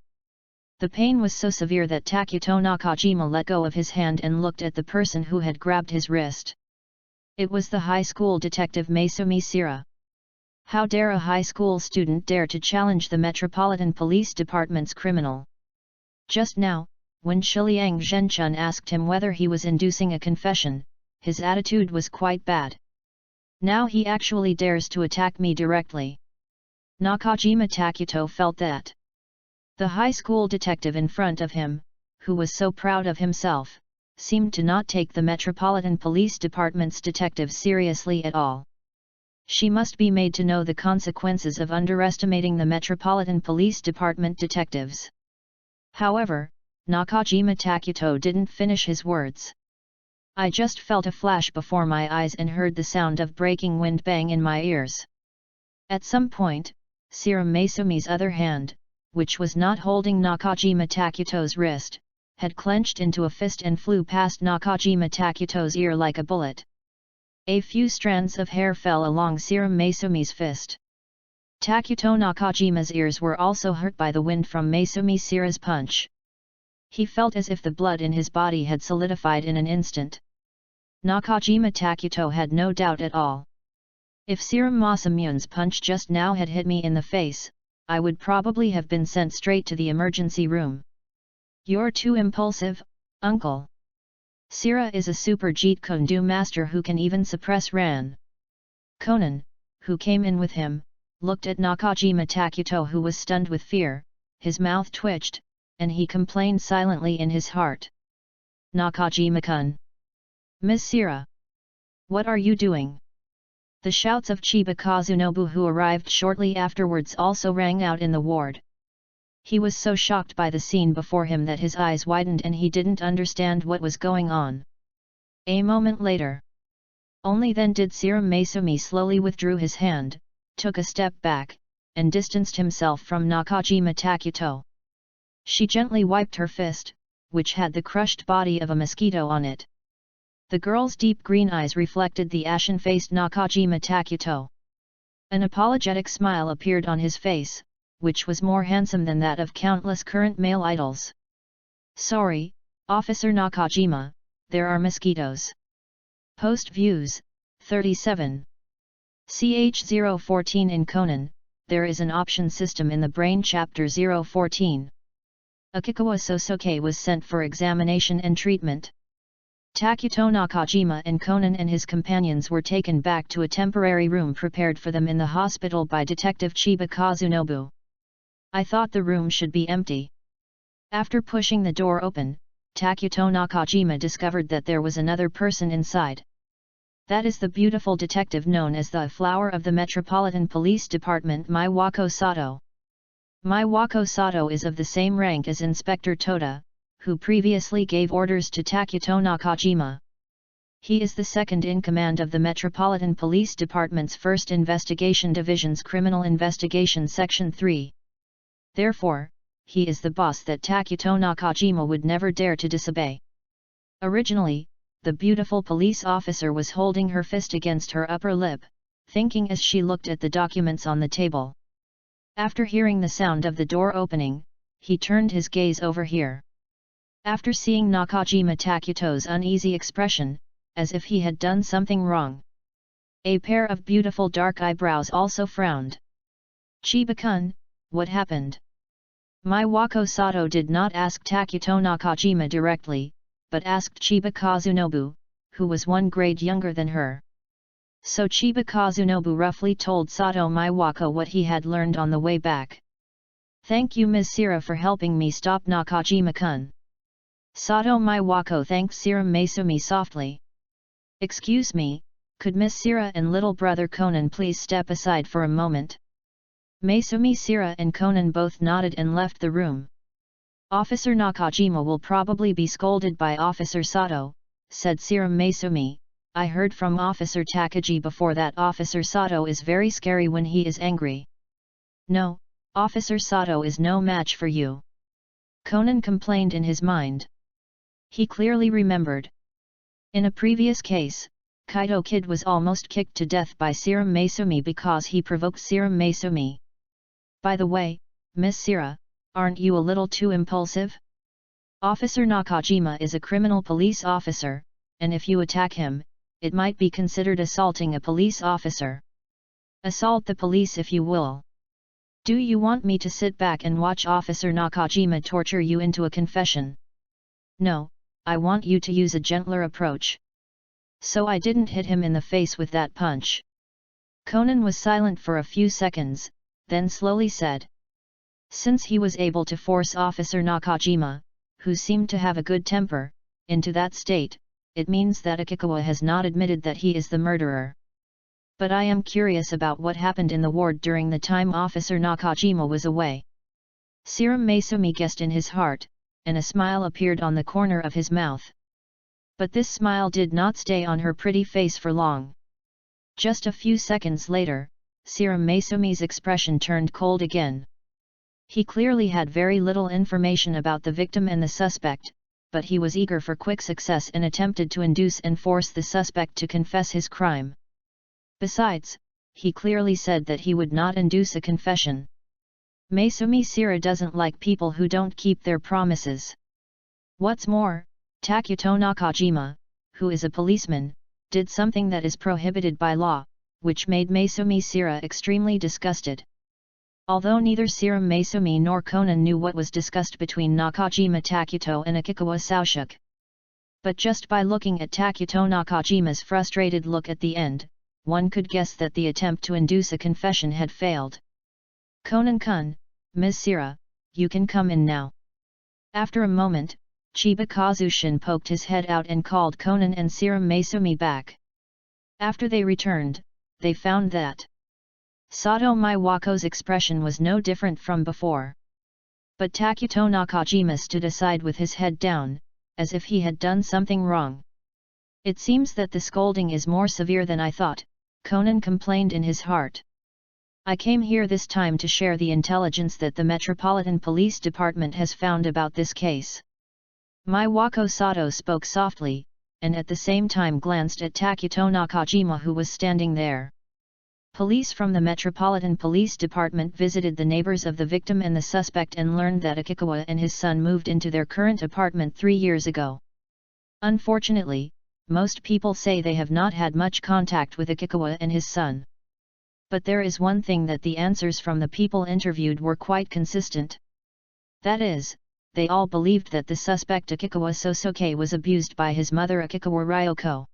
The pain was so severe that Takuto Nakajima let go of his hand and looked at the person who had grabbed his wrist. It was the high school detective Maisumi Sira. How dare a high school student dare to challenge the Metropolitan Police Department's criminal? Just now, when Shiliang Zhenchun asked him whether he was inducing a confession, his attitude was quite bad. Now he actually dares to attack me directly. Nakajima Takuto felt that the high school detective in front of him, who was so proud of himself, seemed to not take the Metropolitan Police Department's detectives seriously at all. She must be made to know the consequences of underestimating the Metropolitan Police Department detectives. However, Nakajima Takuto didn't finish his words. I just felt a flash before my eyes and heard the sound of breaking wind bang in my ears. At some point, Sira Maisumi's other hand, which was not holding Nakajima Takuto's wrist, had clenched into a fist and flew past Nakajima Takuto's ear like a bullet. A few strands of hair fell along Sira Maisumi's fist. Takuto Nakajima's ears were also hurt by the wind from Maisumi Sira's punch. He felt as if the blood in his body had solidified in an instant. Nakajima Takuto had no doubt at all. If Sira Masumine's punch just now had hit me in the face, I would probably have been sent straight to the emergency room. You're too impulsive, uncle. Sira is a super Jeet Kune Do master who can even suppress Ran. Conan, who came in with him, looked at Nakajima Takuto who was stunned with fear, his mouth twitched, and he complained silently in his heart. Nakajima-kun. Ms. Sira. What are you doing? The shouts of Chiba Kazunobu who arrived shortly afterwards also rang out in the ward. He was so shocked by the scene before him that his eyes widened and he didn't understand what was going on. A moment later. Only then did Sira Maisumi slowly withdrew his hand, took a step back, and distanced himself from Nakajima Takuto. She gently wiped her fist, which had the crushed body of a mosquito on it. The girl's deep green eyes reflected the ashen-faced Nakajima Takuto. An apologetic smile appeared on his face, which was more handsome than that of countless current male idols. "Sorry, Officer Nakajima, there are mosquitoes." Post Views, 37. Ch014 in Conan, there is an option system in the Brain-Chapter 014. Akikawa Sosuke was sent for examination and treatment. Takuto Nakajima and Conan and his companions were taken back to a temporary room prepared for them in the hospital by Detective Chiba Kazunobu. I thought the room should be empty. After pushing the door open, Takuto Nakajima discovered that there was another person inside. That is the beautiful detective known as the Flower of the Metropolitan Police Department, Maiwako Sato. Maiwako Sato is of the same rank as Inspector Toda, who previously gave orders to Takuto Nakajima. He is the second in command of the Metropolitan Police Department's 1st Investigation Division's Criminal Investigation Section 3. Therefore, he is the boss that Takuto Nakajima would never dare to disobey. Originally, the beautiful police officer was holding her fist against her upper lip, thinking as she looked at the documents on the table. After hearing the sound of the door opening, he turned his gaze over here. After seeing Nakajima Takuto's uneasy expression, as if he had done something wrong, a pair of beautiful dark eyebrows also frowned. "Chiba-kun, what happened?" Maiwako Sato did not ask Takuto Nakajima directly, but asked Chiba Kazunobu, who was 1 grade younger than her. So Chiba Kazunobu roughly told Sato Maiwako what he had learned on the way back. "Thank you, Ms. Sira, for helping me stop Nakajima-kun." Sato Maiwako thanked Serum Maisumi softly. "Excuse me, could Miss Sira and little brother Conan please step aside for a moment?" Maisumi Sira and Conan both nodded and left the room. "Officer Nakajima will probably be scolded by Officer Sato," said Serum Maisumi. "I heard from Officer Takagi before that Officer Sato is very scary when he is angry." "No, Officer Sato is no match for you," Conan complained in his mind. He clearly remembered. In a previous case, Kaido Kid was almost kicked to death by Serum Maisumi because he provoked Serum Maisumi. "By the way, Miss Sira, aren't you a little too impulsive? Officer Nakajima is a criminal police officer, and if you attack him, it might be considered assaulting a police officer. Assault the police if you will. Do you want me to sit back and watch Officer Nakajima torture you into a confession? No, I want you to use a gentler approach." "So I didn't hit him in the face with that punch." Conan was silent for a few seconds, then slowly said. Since he was able to force Officer Nakajima, who seemed to have a good temper, into that state, it means that Akikawa has not admitted that he is the murderer. But I am curious about what happened in the ward during the time Officer Nakajima was away. Serum Maisumi guessed in his heart, and a smile appeared on the corner of his mouth. But this smile did not stay on her pretty face for long. Just a few seconds later, Serum Maisumi's expression turned cold again. He clearly had very little information about the victim and the suspect, but he was eager for quick success and attempted to induce and force the suspect to confess his crime. Besides, he clearly said that he would not induce a confession. Maisumi Sira doesn't like people who don't keep their promises. What's more, Takuto Nakajima, who is a policeman, did something that is prohibited by law, which made Maisumi Sira extremely disgusted. Although neither Serum Maisumi nor Conan knew what was discussed between Nakajima Takuto and Akikawa Saoshuk. But just by looking at Takuto Nakajima's frustrated look at the end, one could guess that the attempt to induce a confession had failed. "Conan-kun, Ms. Sira, you can come in now." After a moment, Chiba Kazushin poked his head out and called Conan and Serum Maisumi back. After they returned, they found that Sato Maiwako's expression was no different from before. But Takuto Nakajima stood aside with his head down, as if he had done something wrong. "It seems that the scolding is more severe than I thought," Conan complained in his heart. "I came here this time to share the intelligence that the Metropolitan Police Department has found about this case." Maiwako Sato spoke softly, and at the same time glanced at Takuto Nakajima, who was standing there. Police from the Metropolitan Police Department visited the neighbors of the victim and the suspect and learned that Akikawa and his son moved into their current apartment 3 years ago. Unfortunately, most people say they have not had much contact with Akikawa and his son. But there is one thing that the answers from the people interviewed were quite consistent. That is, they all believed that the suspect Akikawa Sosuke was abused by his mother Akikawa Ryoko.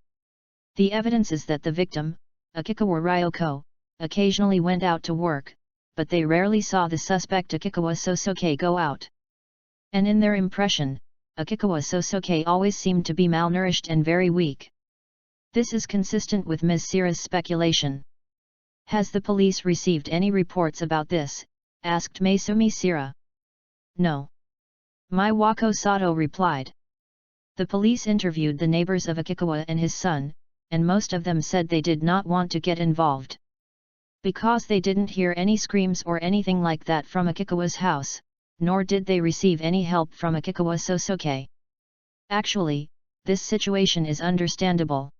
The evidence is that the victim, Akikawa Ryoko, occasionally went out to work, but they rarely saw the suspect Akikawa Sosuke go out. And in their impression, Akikawa Sosuke always seemed to be malnourished and very weak. This is consistent with Ms. Sira's speculation. Has the police received any reports about this? Asked Maesumi Sira. No. Maiwako Sato replied. The police interviewed the neighbors of Akikawa and his son, and most of them said they did not want to get involved. Because they didn't hear any screams or anything like that from Akikawa's house, nor did they receive any help from Akikawa Sosuke. Actually, this situation is understandable.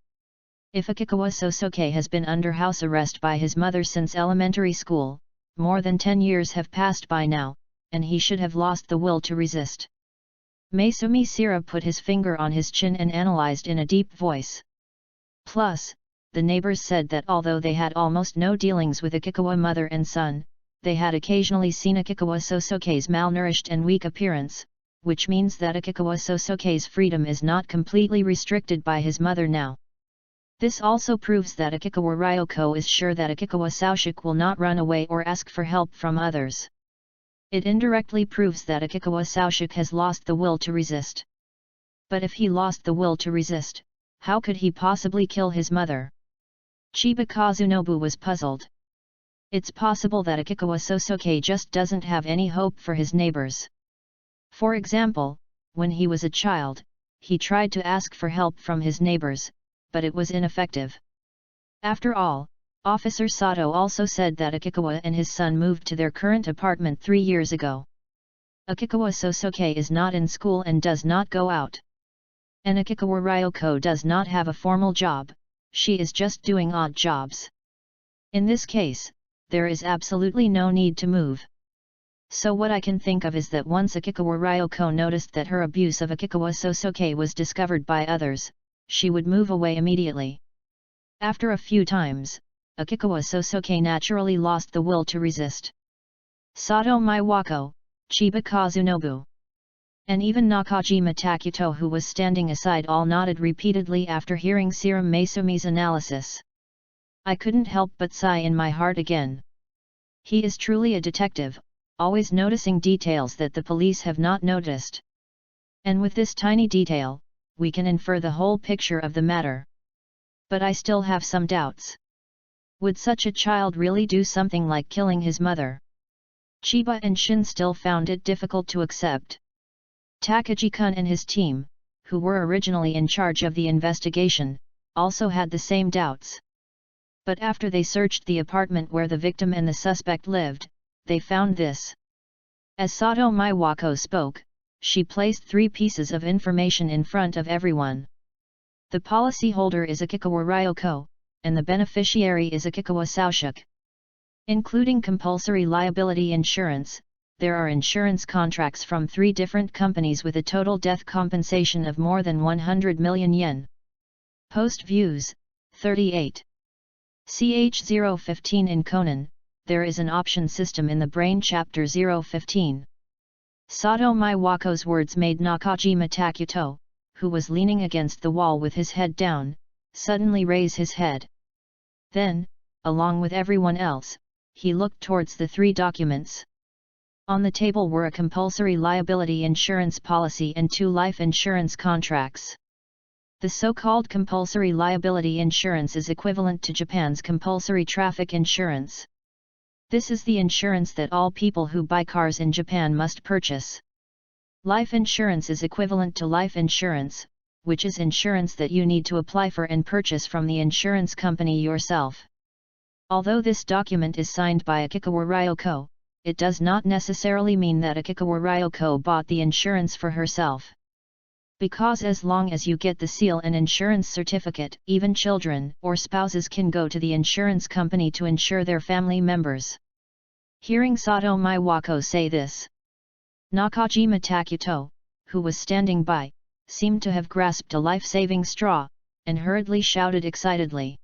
If Akikawa Sosuke has been under house arrest by his mother since elementary school, more than 10 years have passed by now, and he should have lost the will to resist. Maesumi Sira put his finger on his chin and analyzed in a deep voice. Plus, the neighbors said that although they had almost no dealings with Akikawa mother and son, they had occasionally seen Akikawa Sosuke's malnourished and weak appearance, which means that Akikawa Sosuke's freedom is not completely restricted by his mother now. This also proves that Akikawa Ryoko is sure that Akikawa Sosuke will not run away or ask for help from others. It indirectly proves that Akikawa Sosuke has lost the will to resist. But if he lost the will to resist, how could he possibly kill his mother? Chiba Kazunobu was puzzled. It's possible that Akikawa Sosuke just doesn't have any hope for his neighbors. For example, when he was a child, he tried to ask for help from his neighbors, but it was ineffective. After all, Officer Sato also said that Akikawa and his son moved to their current apartment 3 years ago. Akikawa Sosuke is not in school and does not go out. And Akikawa Ryoko does not have a formal job, she is just doing odd jobs. In this case, there is absolutely no need to move. So what I can think of is that once Akikawa Ryoko noticed that her abuse of Akikawa Sosuke was discovered by others, she would move away immediately. After a few times, Akikawa Sosuke naturally lost the will to resist. Sato Maiwako, Chiba Kazunobu, and even Nakajima Takuto, who was standing aside, all nodded repeatedly after hearing Serum Maesumi's analysis. I couldn't help but sigh in my heart again. He is truly a detective, always noticing details that the police have not noticed. And with this tiny detail, we can infer the whole picture of the matter. But I still have some doubts. Would such a child really do something like killing his mother? Chiba and Shin still found it difficult to accept. Takagi-kun and his team, who were originally in charge of the investigation, also had the same doubts. But after they searched the apartment where the victim and the suspect lived, they found this. As Sato Maiwako spoke, she placed 3 pieces of information in front of everyone. The policyholder is Akikawa Ryoko, and the beneficiary is Akikawa Sosuke. Including compulsory liability insurance, there are insurance contracts from 3 different companies with a total death compensation of more than 100 million yen. Post views, 38. CH015 in Conan, there is an option system in the Brain-Chapter-1-60. Sato Maiwako's words made Nakajima Takuto, who was leaning against the wall with his head down, suddenly raise his head. Then, along with everyone else, he looked towards the 3 documents. On the table were a compulsory liability insurance policy and 2 life insurance contracts. The so-called compulsory liability insurance is equivalent to Japan's compulsory traffic insurance. This is the insurance that all people who buy cars in Japan must purchase. Life insurance is equivalent to life insurance, which is insurance that you need to apply for and purchase from the insurance company yourself. Although this document is signed by Akikawa Ryoko, it does not necessarily mean that Akikawa Ryoko bought the insurance for herself. Because as long as you get the seal and insurance certificate, even children or spouses can go to the insurance company to insure their family members. Hearing Sato Maiwako say this, Nakajima Takuto, who was standing by, seemed to have grasped a life-saving straw, and hurriedly shouted excitedly.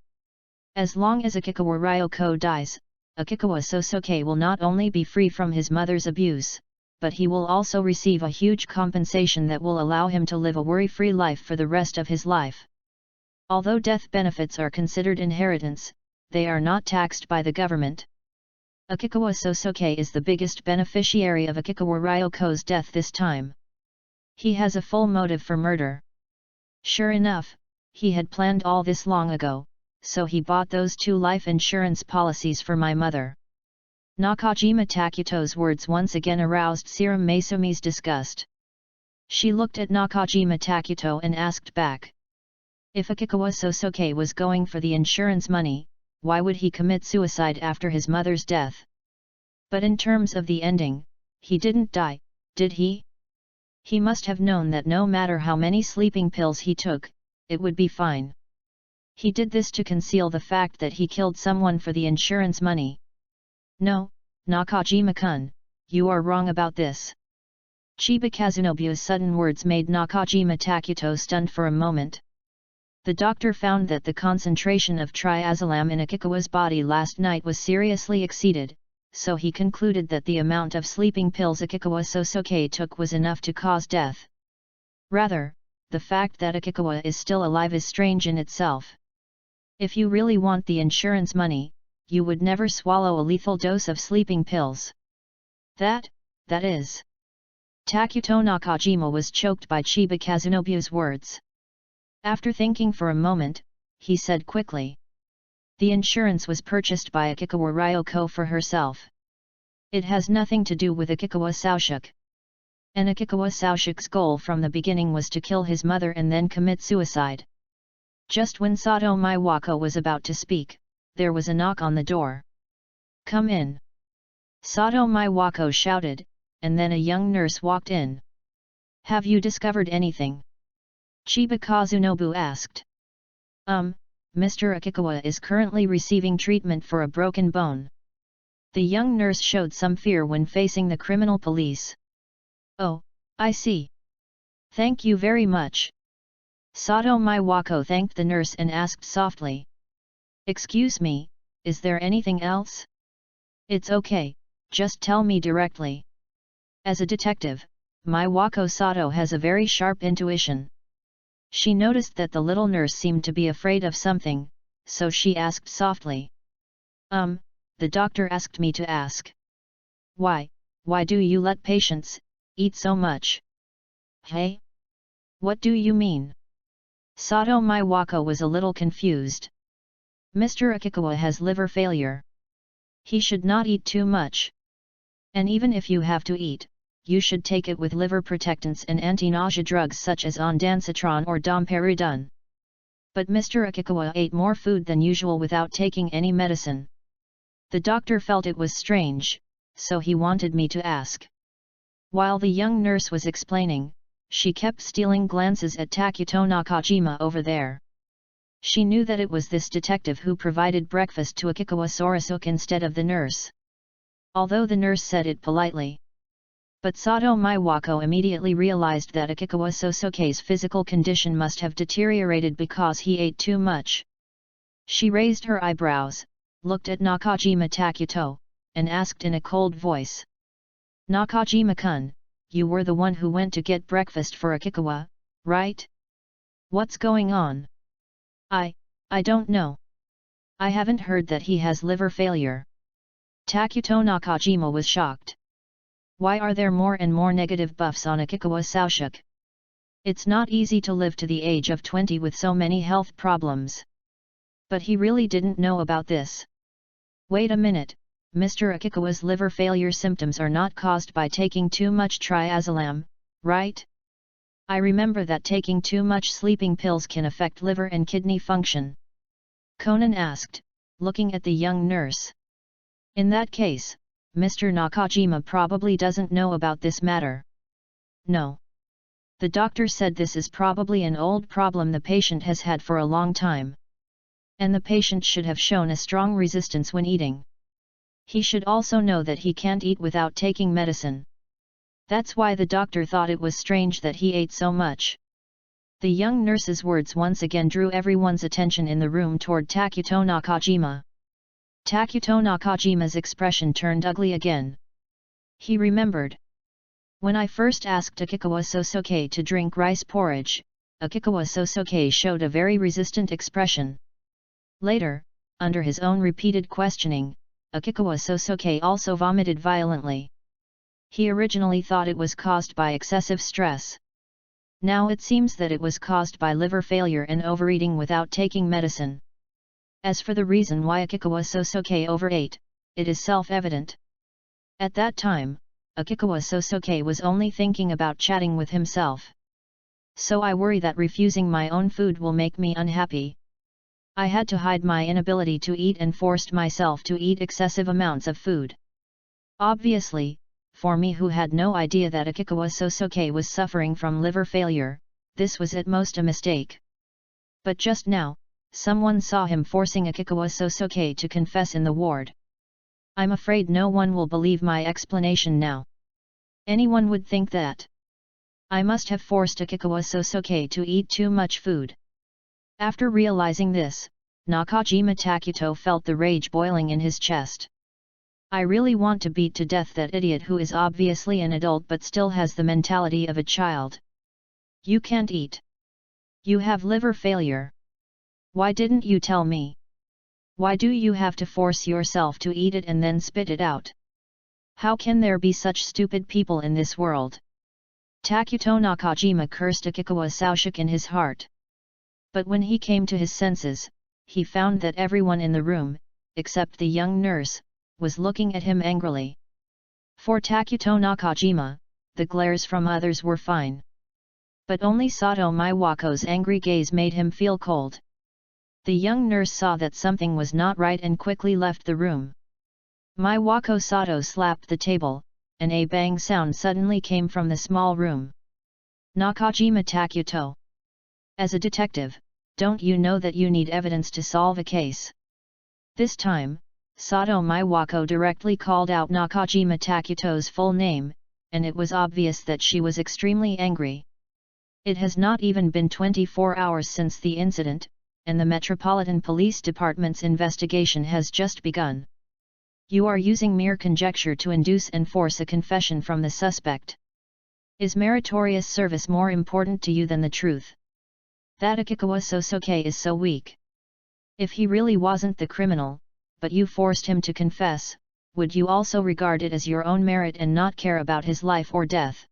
As long as Akikawa Ryoko dies, Akikawa Sosuke will not only be free from his mother's abuse, but he will also receive a huge compensation that will allow him to live a worry-free life for the rest of his life. Although death benefits are considered inheritance, they are not taxed by the government. Akikawa Sosuke is the biggest beneficiary of Akikawa Ryoko's death this time. He has a full motive for murder. Sure enough, he had planned all this long ago, so he bought those 2 life insurance policies for my mother. Nakajima Takuto's words once again aroused Serum Masumi's disgust. She looked at Nakajima Takuto and asked back. If Akikawa Sosuke was going for the insurance money, why would he commit suicide after his mother's death? But in terms of the ending, he didn't die, did he? He must have known that no matter how many sleeping pills he took, it would be fine. He did this to conceal the fact that he killed someone for the insurance money. No, Nakajima-kun, you are wrong about this. Chiba Kazunobu's sudden words made Nakajima Takuto stunned for a moment. The doctor found that the concentration of triazolam in Akikawa's body last night was seriously exceeded, so he concluded that the amount of sleeping pills Akikawa Sosuke took was enough to cause death. Rather, the fact that Akikawa is still alive is strange in itself. If you really want the insurance money, you would never swallow a lethal dose of sleeping pills. That is. Takuto Nakajima was choked by Chiba Kazunobu's words. After thinking for a moment, he said quickly. The insurance was purchased by Akikawa Ryoko for herself. It has nothing to do with Akikawa Soushook. And Akikawa Soushook's goal from the beginning was to kill his mother and then commit suicide. Just when Sato Maiwako was about to speak, there was a knock on the door. Come in. Sato Maiwako shouted, and then a young nurse walked in. Have you discovered anything? Chiba Kazunobu asked. Mr. Akikawa is currently receiving treatment for a broken bone. The young nurse showed some fear when facing the criminal police. Oh, I see. Thank you very much. Sato Maiwako thanked the nurse and asked softly. Excuse me, is there anything else? It's okay, just tell me directly. As a detective, Maiwako Sato has a very sharp intuition. She noticed that the little nurse seemed to be afraid of something, so she asked softly. The doctor asked me to ask. Why do you let patients eat so much? Hey? What do you mean? Sato Maiwako was a little confused. Mr. Akikawa has liver failure. He should not eat too much. And even if you have to eat, you should take it with liver protectants and anti-nausea drugs such as ondansetron or domperidone. But Mr. Akikawa ate more food than usual without taking any medicine. The doctor felt it was strange, so he wanted me to ask. While the young nurse was explaining, she kept stealing glances at Takuto Nakajima over there. She knew that it was this detective who provided breakfast to Akikawa Sorasuke instead of the nurse. Although the nurse said it politely. But Sato Maiwako immediately realized that Akikawa Sosuke's physical condition must have deteriorated because he ate too much. She raised her eyebrows, looked at Nakajima Takuto, and asked in a cold voice. Nakajima-kun, you were the one who went to get breakfast for Akikawa, right? What's going on? I don't know. I haven't heard that he has liver failure. Takuto Nakajima was shocked. Why are there more and more negative buffs on Akikawa Soushook? It's not easy to live to the age of 20 with so many health problems. But he really didn't know about this. Wait a minute, Mr. Akikawa's liver failure symptoms are not caused by taking too much triazolam, right? I remember that taking too much sleeping pills can affect liver and kidney function. Conan asked, looking at the young nurse. In that case, Mr. Nakajima probably doesn't know about this matter. No. The doctor said this is probably an old problem the patient has had for a long time. And the patient should have shown a strong resistance when eating. He should also know that he can't eat without taking medicine. That's why the doctor thought it was strange that he ate so much. The young nurse's words once again drew everyone's attention in the room toward Takuto Nakajima. Takuto Nakajima's expression turned ugly again. He remembered. When I first asked Akikawa Sosuke to drink rice porridge, Akikawa Sosuke showed a very resistant expression. Later, under his own repeated questioning, Akikawa Sosuke also vomited violently. He originally thought it was caused by excessive stress. Now it seems that it was caused by liver failure and overeating without taking medicine. As for the reason why Akikawa Sosuke overate, it is self-evident. At that time, Akikawa Sosuke was only thinking about chatting with himself. So I worry that refusing my own food will make me unhappy. I had to hide my inability to eat and forced myself to eat excessive amounts of food. Obviously, for me who had no idea that Akikawa Sosuke was suffering from liver failure, this was at most a mistake. But just now, someone saw him forcing Akikawa Sosuke to confess in the ward. I'm afraid no one will believe my explanation now. Anyone would think that I must have forced Akikawa Sosuke to eat too much food. After realizing this, Nakajima Takuto felt the rage boiling in his chest. I really want to beat to death that idiot who is obviously an adult but still has the mentality of a child. You can't eat. You have liver failure. Why didn't you tell me? Why do you have to force yourself to eat it and then spit it out? How can there be such stupid people in this world? Takuto Nakajima cursed Akikawa Sosuke in his heart. But when he came to his senses, he found that everyone in the room, except the young nurse, was looking at him angrily. For Takuto Nakajima, the glares from others were fine. But only Sato Maiwako's angry gaze made him feel cold. The young nurse saw that something was not right and quickly left the room. Maiwako Sato slapped the table, and a bang sound suddenly came from the small room. Nakajima Takuto. As a detective, don't you know that you need evidence to solve a case? This time, Sato Maiwako directly called out Nakajima Takuto's full name, and it was obvious that she was extremely angry. It has not even been 24 hours since the incident, and the Metropolitan Police Department's investigation has just begun. You are using mere conjecture to induce and force a confession from the suspect. Is meritorious service more important to you than the truth? That Akikawa Sosuke is so weak. If he really wasn't the criminal, but you forced him to confess, would you also regard it as your own merit and not care about his life or death?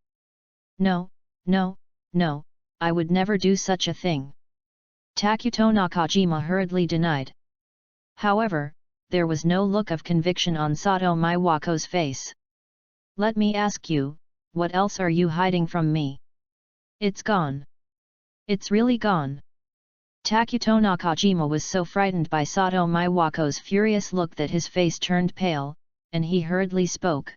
No, no, no, I would never do such a thing. Takuto Nakajima hurriedly denied. However, there was no look of conviction on Sato Maiwako's face. Let me ask you, what else are you hiding from me? It's gone. It's really gone. Takuto Nakajima was so frightened by Sato Maiwako's furious look that his face turned pale, and he hurriedly spoke.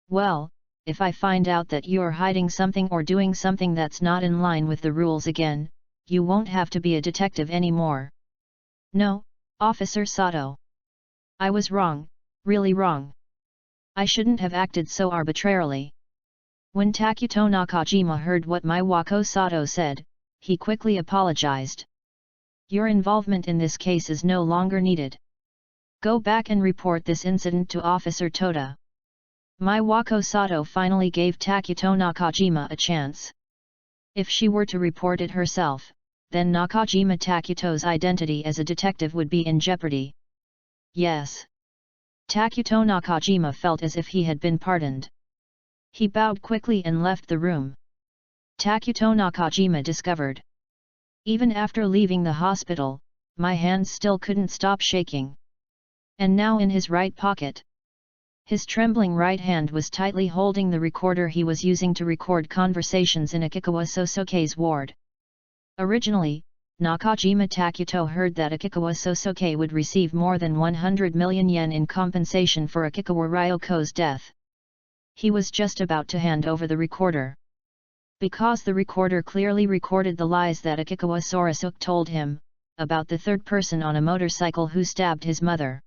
Well, if I find out that you're hiding something or doing something that's not in line with the rules again, you won't have to be a detective anymore. No, Officer Sato. I was wrong, really wrong. I shouldn't have acted so arbitrarily. When Takuto Nakajima heard what Maiwako Sato said, he quickly apologized. Your involvement in this case is no longer needed. Go back and report this incident to Officer Toda. Maiwako Sato finally gave Takuto Nakajima a chance. If she were to report it herself, then Nakajima Takuto's identity as a detective would be in jeopardy. Yes. Takuto Nakajima felt as if he had been pardoned. He bowed quickly and left the room. Takuto Nakajima discovered. Even after leaving the hospital, my hands still couldn't stop shaking. And now in his right pocket. His trembling right hand was tightly holding the recorder he was using to record conversations in Akikawa Sosuke's ward. Originally, Nakajima Takuto heard that Akikawa Sosuke would receive more than 100 million yen in compensation for Akikawa Ryoko's death. He was just about to hand over the recorder. Because the recorder clearly recorded the lies that Akikawa Sorosuk told him, about the third person on a motorcycle who stabbed his mother.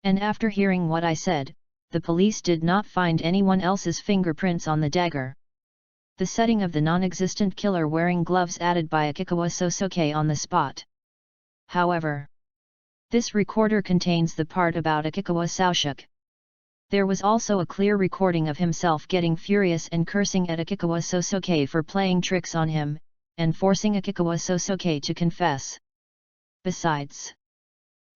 And after hearing what I said, the police did not find anyone else's fingerprints on the dagger. The setting of the non-existent killer wearing gloves added by Akikawa Sosuke on the spot. However, this recorder contains the part about Akikawa Sosuke. There was also a clear recording of himself getting furious and cursing at Akikawa Sosuke for playing tricks on him, and forcing Akikawa Sosuke to confess. Besides,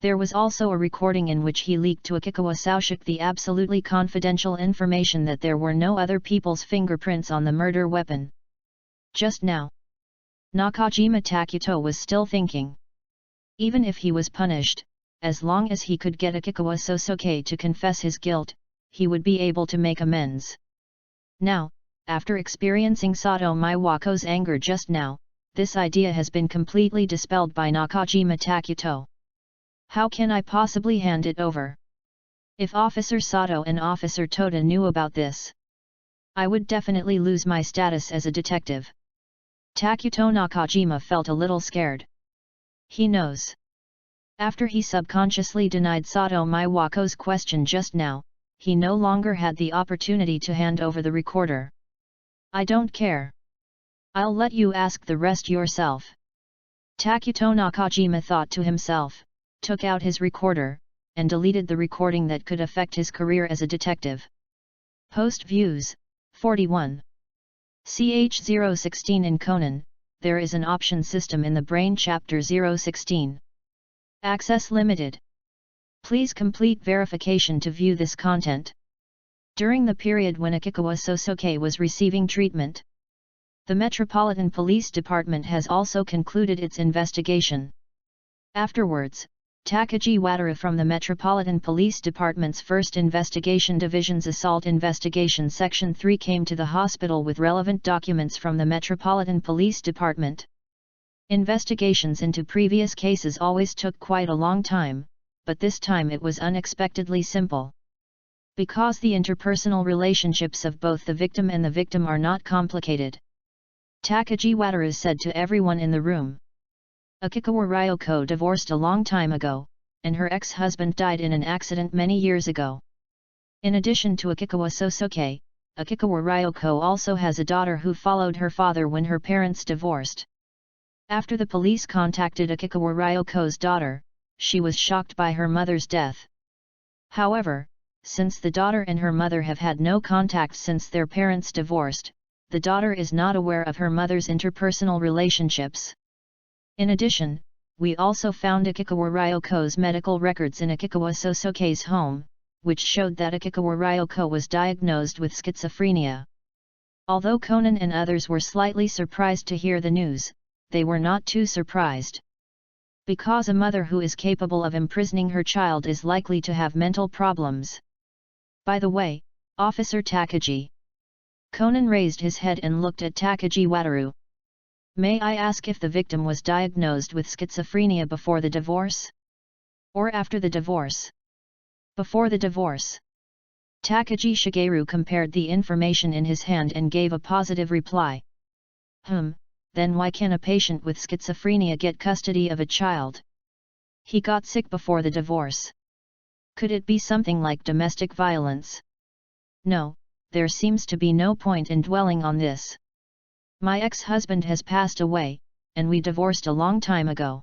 there was also a recording in which he leaked to Akikawa Sosuke the absolutely confidential information that there were no other people's fingerprints on the murder weapon. Just now, Nakajima Takuto was still thinking. Even if he was punished, as long as he could get Akikawa Sosuke to confess his guilt, he would be able to make amends. Now, after experiencing Sato Maiwako's anger just now, this idea has been completely dispelled by Nakajima Takuto. How can I possibly hand it over? If Officer Sato and Officer Toda knew about this, I would definitely lose my status as a detective. Takuto Nakajima felt a little scared. He knows. After he subconsciously denied Sato Maiwako's question just now, he no longer had the opportunity to hand over the recorder. I don't care. I'll let you ask the rest yourself. Takuto Nakajima thought to himself, took out his recorder, and deleted the recording that could affect his career as a detective. Post views, 41. CH016 in Conan, there is an option system in the Brain-Chapter-1-60. Access limited. Please complete verification to view this content. During the period when Akikawa Sosuke was receiving treatment, the Metropolitan Police Department has also concluded its investigation. Afterwards, Takagi Wataru from the Metropolitan Police Department's 1st Investigation Division's Assault Investigation Section 3 came to the hospital with relevant documents from the Metropolitan Police Department. Investigations into previous cases always took quite a long time, but this time it was unexpectedly simple. Because the interpersonal relationships of both the victim and the victim are not complicated. Takagi Wataru said to everyone in the room. Akikawa Ryoko divorced a long time ago, and her ex-husband died in an accident many years ago. In addition to Akikawa Sosuke, Akikawa Ryoko also has a daughter who followed her father when her parents divorced. After the police contacted Akikawa Ryoko's daughter, she was shocked by her mother's death. However, since the daughter and her mother have had no contact since their parents divorced, the daughter is not aware of her mother's interpersonal relationships. In addition, we also found Akikawa Ryoko's medical records in Akikawa Sosuke's home, which showed that Akikawa Ryoko was diagnosed with schizophrenia. Although Conan and others were slightly surprised to hear the news, they were not too surprised. Because a mother who is capable of imprisoning her child is likely to have mental problems. By the way, Officer Takagi. Conan raised his head and looked at Takagi Wataru. May I ask if the victim was diagnosed with schizophrenia before the divorce? Or after the divorce? Before the divorce. Takagi Shigeru compared the information in his hand and gave a positive reply. Then why can a patient with schizophrenia get custody of a child? He got sick before the divorce. Could it be something like domestic violence? No, there seems to be no point in dwelling on this. My ex-husband has passed away, and we divorced a long time ago.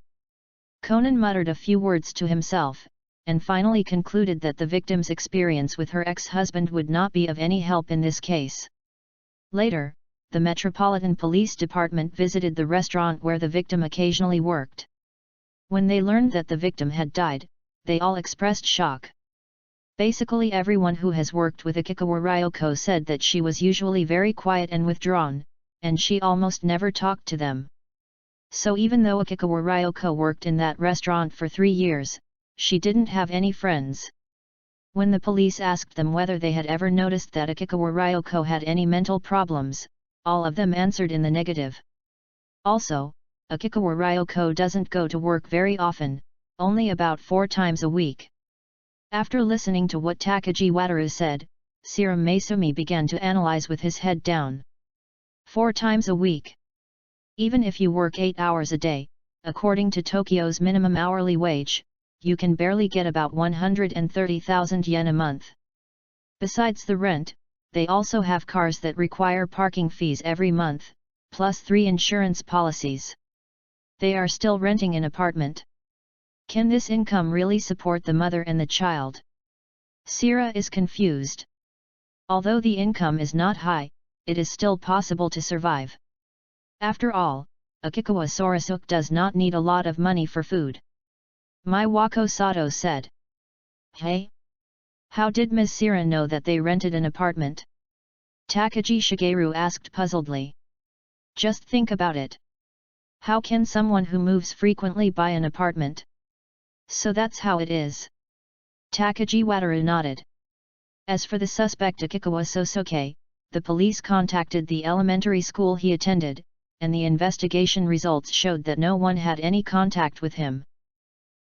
Conan muttered a few words to himself, and finally concluded that the victim's experience with her ex-husband would not be of any help in this case. Later, the Metropolitan Police Department visited the restaurant where the victim occasionally worked. When they learned that the victim had died, they all expressed shock. Basically everyone who has worked with Akikawa Ryoko said that she was usually very quiet and withdrawn, and she almost never talked to them. So even though Akikawa Ryoko worked in that restaurant for 3 years, she didn't have any friends. When the police asked them whether they had ever noticed that Akikawa Ryoko had any mental problems, all of them answered in the negative. Also, Akikawa Ryoko doesn't go to work very often, only about 4 times a week. After listening to what Takagi Wataru said, Serum Maesumi began to analyze with his head down. 4 times a week. Even if you work 8 hours a day, according to Tokyo's minimum hourly wage, you can barely get about 130,000 yen a month. Besides the rent, they also have cars that require parking fees every month, plus 3 insurance policies. They are still renting an apartment. Can this income really support the mother and the child? Sira is confused. Although the income is not high, it is still possible to survive. After all, Akikawa Sorasuke does not need a lot of money for food. Maiwako Sato said. Hey? How did Ms. Sira know that they rented an apartment? Takagi Shigeru asked puzzledly. Just think about it. How can someone who moves frequently buy an apartment? So that's how it is. Takagi Wataru nodded. As for the suspect Akikawa Sosuke, the police contacted the elementary school he attended, and the investigation results showed that no one had any contact with him.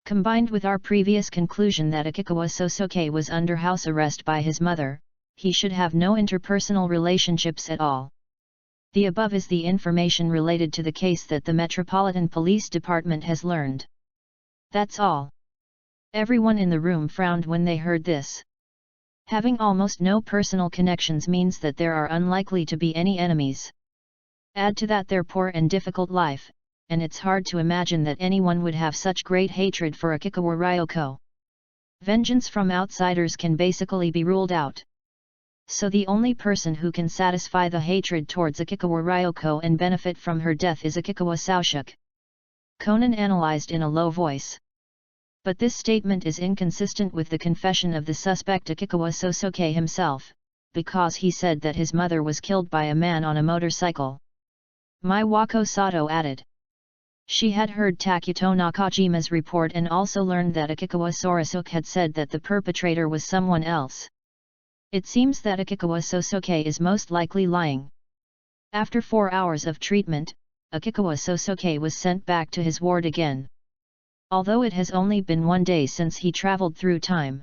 Combined with our previous conclusion that Akikawa Sosuke was under house arrest by his mother, he should have no interpersonal relationships at all. The above is the information related to the case that the Metropolitan Police Department has learned. That's all. Everyone in the room frowned when they heard this. Having almost no personal connections means that there are unlikely to be any enemies. Add to that their poor and difficult life, and it's hard to imagine that anyone would have such great hatred for Akikawa Ryoko. Vengeance from outsiders can basically be ruled out. So the only person who can satisfy the hatred towards Akikawa Ryoko and benefit from her death is Akikawa Sosuke. Conan analyzed in a low voice. But this statement is inconsistent with the confession of the suspect Akikawa Sosuke himself, because he said that his mother was killed by a man on a motorcycle. Maiwako Sato added. She had heard Takuto Nakajima's report and also learned that Akikawa Sorasuke had said that the perpetrator was someone else. It seems that Akikawa Sosuke is most likely lying. After 4 hours of treatment, Akikawa Sosuke was sent back to his ward again. Although it has only been 1 day since he traveled through time.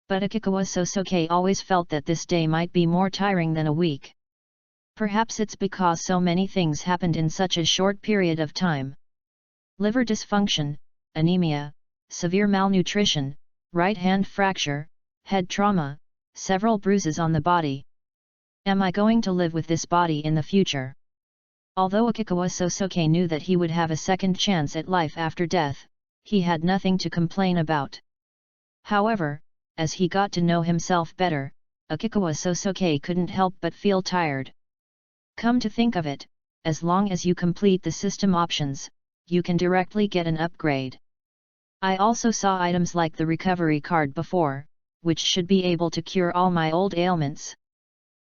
But Akikawa Sosuke always felt that this day might be more tiring than a week. Perhaps it's because so many things happened in such a short period of time. Liver dysfunction, anemia, severe malnutrition, right hand fracture, head trauma, several bruises on the body. Am I going to live with this body in the future? Although Akikawa Sosuke knew that he would have a second chance at life after death, he had nothing to complain about. However, as he got to know himself better, Akikawa Sosuke couldn't help but feel tired. Come to think of it, as long as you complete the system options, you can directly get an upgrade. I also saw items like the recovery card before, which should be able to cure all my old ailments.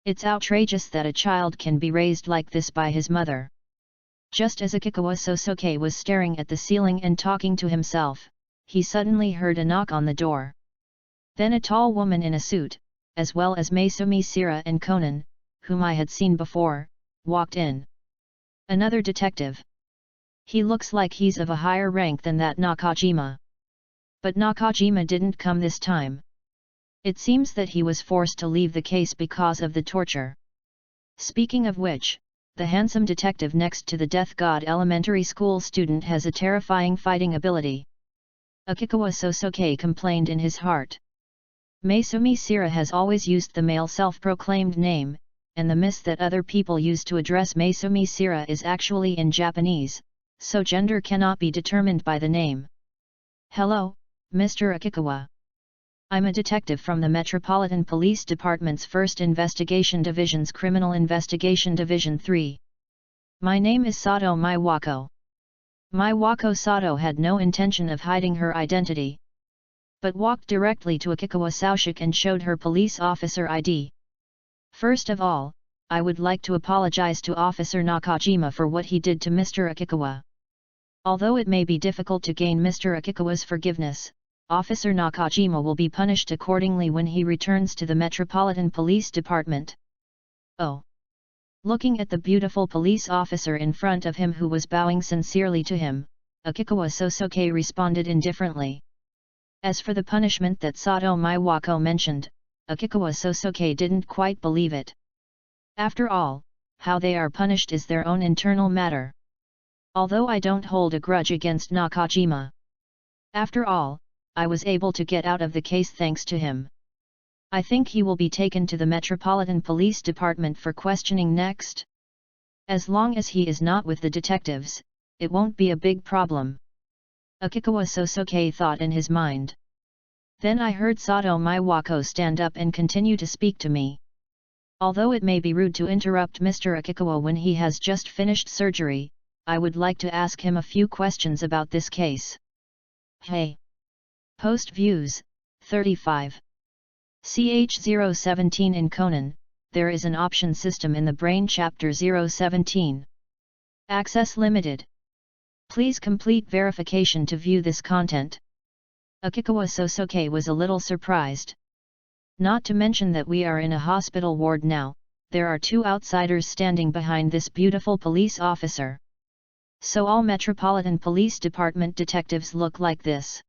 It's outrageous that a child can be raised like this by his mother. Just as Akikawa Sosuke was staring at the ceiling and talking to himself, he suddenly heard a knock on the door. Then a tall woman in a suit, as well as Maisumi Sira and Conan, whom I had seen before, walked in. Another detective. He looks like he's of a higher rank than that Nakajima. But Nakajima didn't come this time. It seems that he was forced to leave the case because of the torture. Speaking of which, the handsome detective next to the Death God elementary school student has a terrifying fighting ability. Akikawa Sosuke complained in his heart. Maisumi Sira has always used the male self-proclaimed name, and the miss that other people use to address Maisumi Sira is actually in Japanese, so gender cannot be determined by the name. Hello, Mr. Akikawa. I'm a detective from the Metropolitan Police Department's 1st Investigation Division's Criminal Investigation Division 3. My name is Sato Maiwako. Maiwako Sato had no intention of hiding her identity, but walked directly to Akikawa Sosuke and showed her police officer ID. First of all, I would like to apologize to Officer Nakajima for what he did to Mr. Akikawa. Although it may be difficult to gain Mr. Akikawa's forgiveness, Officer Nakajima will be punished accordingly when he returns to the Metropolitan Police Department. Oh! Looking at the beautiful police officer in front of him who was bowing sincerely to him, Akikawa Sosuke responded indifferently. As for the punishment that Sato Maiwako mentioned, Akikawa Sosuke didn't quite believe it. After all, how they are punished is their own internal matter. Although I don't hold a grudge against Nakajima. After all, I was able to get out of the case thanks to him. I think he will be taken to the Metropolitan Police Department for questioning next. As long as he is not with the detectives, it won't be a big problem. Akikawa Sosuke thought in his mind. Then I heard Sato Maiwako stand up and continue to speak to me. Although it may be rude to interrupt Mr. Akikawa when he has just finished surgery, I would like to ask him a few questions about this case. Hey! Post views, 35. CH017 in Conan, there is an option system in the Brain-Chapter-1-60. Access limited. Please complete verification to view this content. Akikawa Sosuke was a little surprised. Not to mention that we are in a hospital ward now, there are two outsiders standing behind this beautiful police officer. So all Metropolitan Police Department detectives look like this.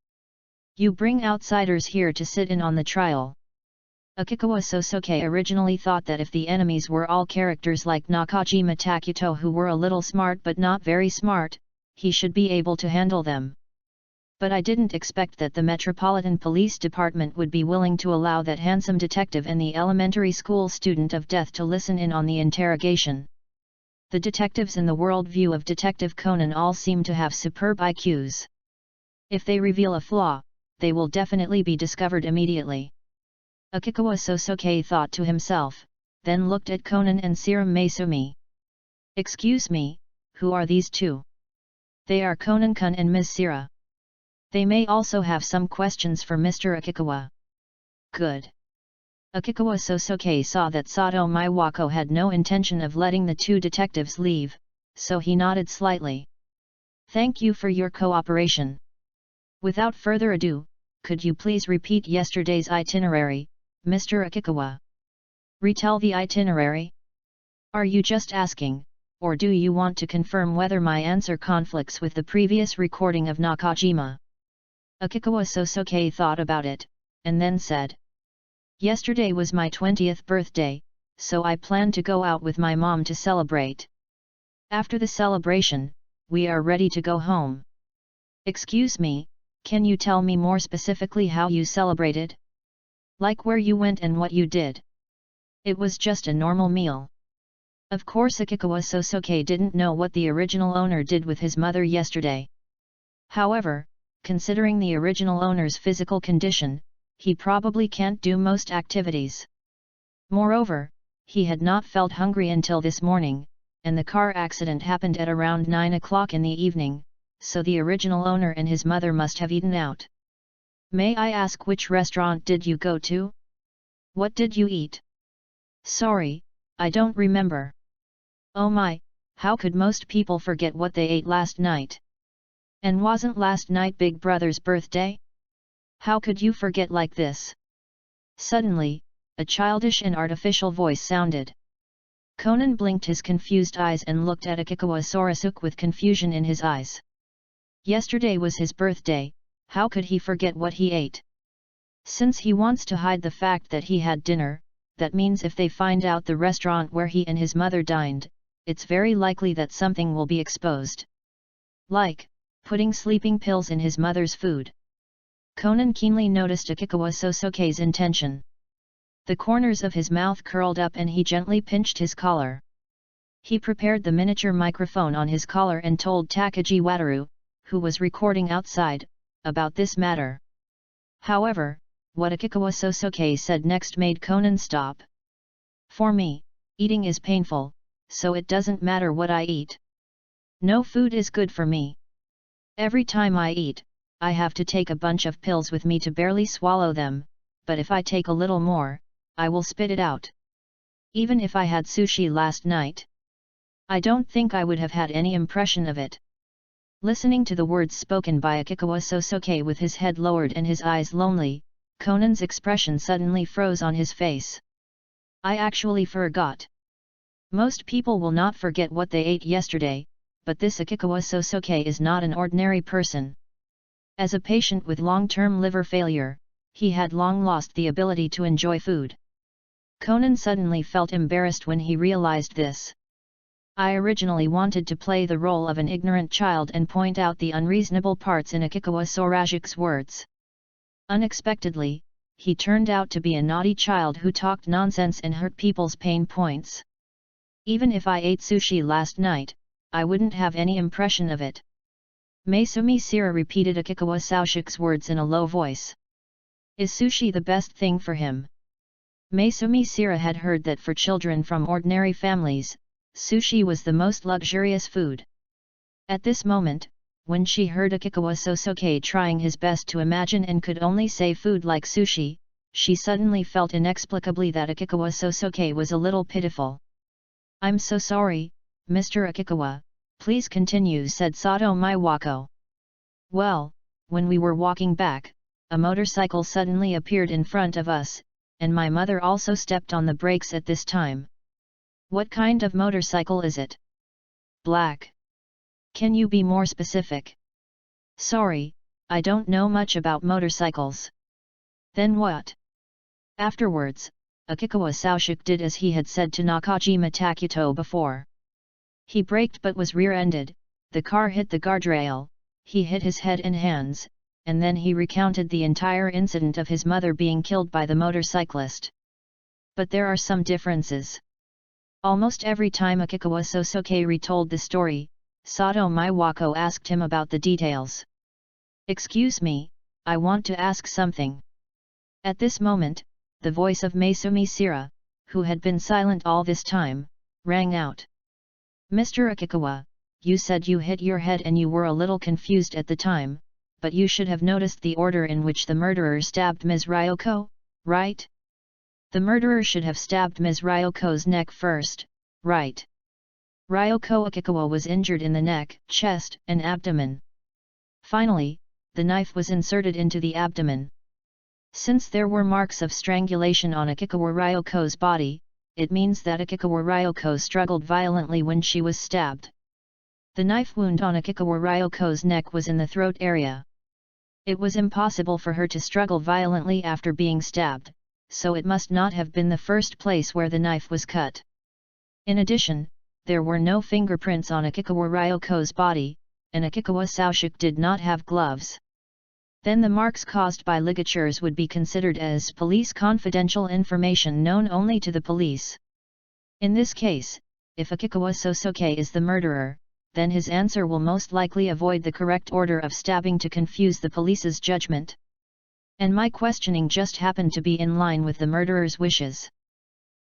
You bring outsiders here to sit in on the trial. Akikawa Sosuke originally thought that if the enemies were all characters like Nakajima Takuto who were a little smart but not very smart, he should be able to handle them. But I didn't expect that the Metropolitan Police Department would be willing to allow that handsome detective and the elementary school student of death to listen in on the interrogation. The detectives in the world view of Detective Conan all seem to have superb IQs. If they reveal a flaw, they will definitely be discovered immediately. Akikawa Sosuke thought to himself, then looked at Conan and Serum Maesumi. Excuse me, who are these two? They are Conan-kun and Ms. Sira. They may also have some questions for Mr. Akikawa. Good. Akikawa Sosuke saw that Sato Maiwako had no intention of letting the two detectives leave, so he nodded slightly. Thank you for your cooperation. Without further ado, could you please repeat yesterday's itinerary, Mr. Akikawa? Retell the itinerary? Are you just asking, or do you want to confirm whether my answer conflicts with the previous recording of Nakajima? Akikawa Sosuke thought about it, and then said. Yesterday was my 20th birthday, so I plan to go out with my mom to celebrate. After the celebration, we are ready to go home. Excuse me, can you tell me more specifically how you celebrated? Like where you went and what you did? It was just a normal meal. Of course Akikawa Sosuke didn't know what the original owner did with his mother yesterday. However, considering the original owner's physical condition, he probably can't do most activities. Moreover, he had not felt hungry until this morning, and the car accident happened at around 9 o'clock in the evening, so the original owner and his mother must have eaten out. May I ask which restaurant did you go to? What did you eat? Sorry, I don't remember. Oh my, how could most people forget what they ate last night? And wasn't last night Big Brother's birthday? How could you forget like this? Suddenly, a childish and artificial voice sounded. Conan blinked his confused eyes and looked at Akikawa Sorusuke with confusion in his eyes. Yesterday was his birthday, how could he forget what he ate? Since he wants to hide the fact that he had dinner, that means if they find out the restaurant where he and his mother dined, it's very likely that something will be exposed. Like, putting sleeping pills in his mother's food. Conan keenly noticed Akikawa Sosuke's intention. The corners of his mouth curled up and he gently pinched his collar. He prepared the miniature microphone on his collar and told Takagi Wataru, who was recording outside, about this matter. However, what Akikawa Sosuke said next made Conan stop. For me, eating is painful, so it doesn't matter what I eat. No food is good for me. Every time I eat, I have to take a bunch of pills with me to barely swallow them, but if I take a little more, I will spit it out. Even if I had sushi last night, I don't think I would have had any impression of it. Listening to the words spoken by Akikawa Sosuke with his head lowered and his eyes lonely, Conan's expression suddenly froze on his face. I actually forgot. Most people will not forget what they ate yesterday, but this Akikawa Sosuke is not an ordinary person. As a patient with long-term liver failure, he had long lost the ability to enjoy food. Conan suddenly felt embarrassed when he realized this. I originally wanted to play the role of an ignorant child and point out the unreasonable parts in Akikawa Sorajik's words. Unexpectedly, he turned out to be a naughty child who talked nonsense and hurt people's pain points. Even if I ate sushi last night, I wouldn't have any impression of it. Maesumi Sira repeated Akikawa Sorajik's words in a low voice. Is sushi the best thing for him? Maesumi Sira had heard that for children from ordinary families, sushi was the most luxurious food. At this moment, when she heard Akikawa Sosuke trying his best to imagine and could only say food like sushi, she suddenly felt inexplicably that Akikawa Sosuke was a little pitiful. I'm so sorry, Mr. Akikawa, please continue, said Sato Maiwako. Well, when we were walking back, a motorcycle suddenly appeared in front of us, and my mother also stepped on the brakes at this time. What kind of motorcycle is it? Black. Can you be more specific? Sorry, I don't know much about motorcycles. Then what? Afterwards, Akikawa Sorajik did as he had said to Nakajima Takuto before. He braked but was rear-ended, the car hit the guardrail, he hit his head and hands, and then he recounted the entire incident of his mother being killed by the motorcyclist. But there are some differences. Almost every time Akikawa Sosuke retold the story, Sato Maiwako asked him about the details. Excuse me, I want to ask something. At this moment, the voice of Maesumi Sira, who had been silent all this time, rang out. Mr. Akikawa, you said you hit your head and you were a little confused at the time, but you should have noticed the order in which the murderer stabbed Ms. Ryoko, right? The murderer should have stabbed Ms. Ryoko's neck first, right? Ryoko Akikawa was injured in the neck, chest, and abdomen. Finally, the knife was inserted into the abdomen. Since there were marks of strangulation on Akikawa Ryoko's body, it means that Akikawa Ryoko struggled violently when she was stabbed. The knife wound on Akikawa Ryoko's neck was in the throat area. It was impossible for her to struggle violently after being stabbed, so it must not have been the first place where the knife was cut. In addition, there were no fingerprints on Akikawa Ryoko's body, and Akikawa Sorajik did not have gloves. Then the marks caused by ligatures would be considered as police confidential information known only to the police. In this case, if Akikawa Sosuke is the murderer, then his answer will most likely avoid the correct order of stabbing to confuse the police's judgment. And my questioning just happened to be in line with the murderer's wishes.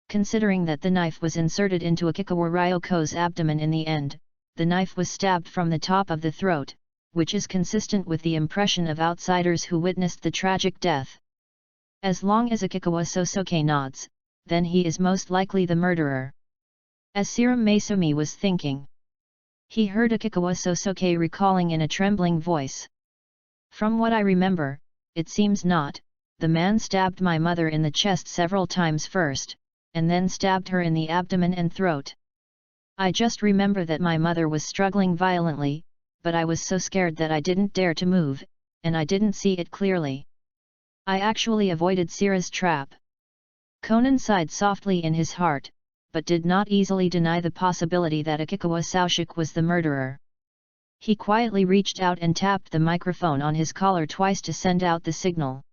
Considering that the knife was inserted into Akikawa Ryoko's abdomen in the end, the knife was stabbed from the top of the throat, which is consistent with the impression of outsiders who witnessed the tragic death. As long as Akikawa Sosuke nods, then he is most likely the murderer. As Serum Maesumi was thinking, he heard Akikawa Sosuke recalling in a trembling voice. From what I remember, it seems not, the man stabbed my mother in the chest several times first, and then stabbed her in the abdomen and throat. I just remember that my mother was struggling violently, but I was so scared that I didn't dare to move, and I didn't see it clearly. I actually avoided Sira's trap. Conan sighed softly in his heart, but did not easily deny the possibility that Akikawa Sorajik was the murderer. He quietly reached out and tapped the microphone on his collar twice to send out the signal.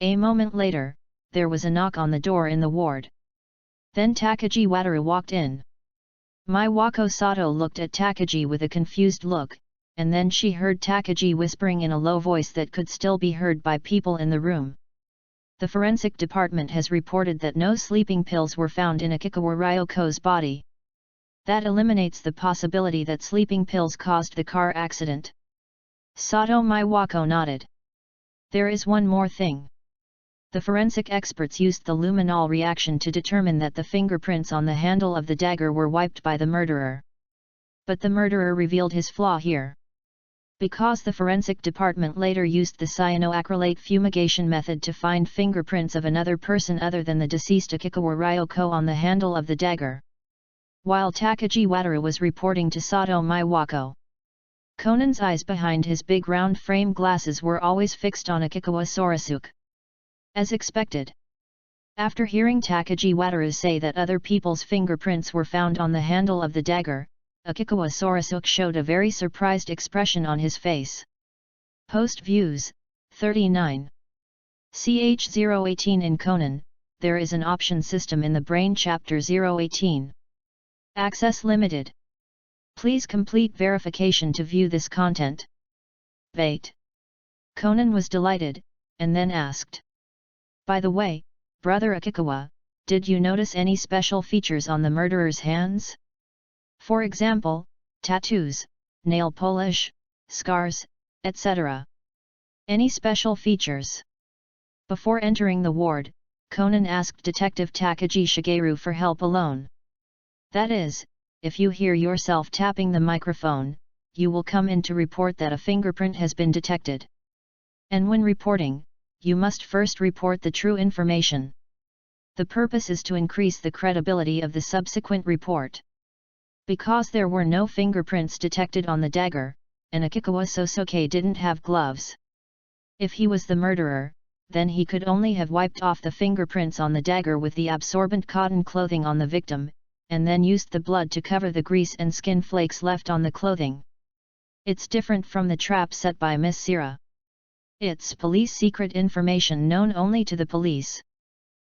A moment later, there was a knock on the door in the ward. Then Takagi Wataru walked in. Maiwako Sato looked at Takagi with a confused look, and then she heard Takagi whispering in a low voice that could still be heard by people in the room. The forensic department has reported that no sleeping pills were found in Akikawa Ryoko's body. That eliminates the possibility that sleeping pills caused the car accident. Sato Maiwako nodded. There is one more thing. The forensic experts used the luminol reaction to determine that the fingerprints on the handle of the dagger were wiped by the murderer. But the murderer revealed his flaw here. Because the forensic department later used the cyanoacrylate fumigation method to find fingerprints of another person other than the deceased Akikawa Ryoko on the handle of the dagger. While Takagi Wataru was reporting to Sato Maiwako, Conan's eyes behind his big round frame glasses were always fixed on Akikawa Sorasuke. As expected, After hearing Takagi Wataru say that other people's fingerprints were found on the handle of the dagger, Akikawa Sorasuke showed a very surprised expression on his face. Post Views, 39. CH018 in Conan, there is an option system in the Brain-Chapter 018. Access limited. Please complete verification to view this content. Bait. Conan was delighted, and then asked. By the way, Brother Akikawa, did you notice any special features on the murderer's hands? For example, tattoos, nail polish, scars, etc. Any special features? Before entering the ward, Conan asked Detective Takagi Shigeru for help alone. That is, if you hear yourself tapping the microphone, you will come in to report that a fingerprint has been detected. And when reporting, you must first report the true information. The purpose is to increase the credibility of the subsequent report. Because there were no fingerprints detected on the dagger, and Akikawa Sosuke didn't have gloves. If he was the murderer, then he could only have wiped off the fingerprints on the dagger with the absorbent cotton clothing on the victim, and then used the blood to cover the grease and skin flakes left on the clothing. It's different from the trap set by Miss Sira. It's police secret information known only to the police.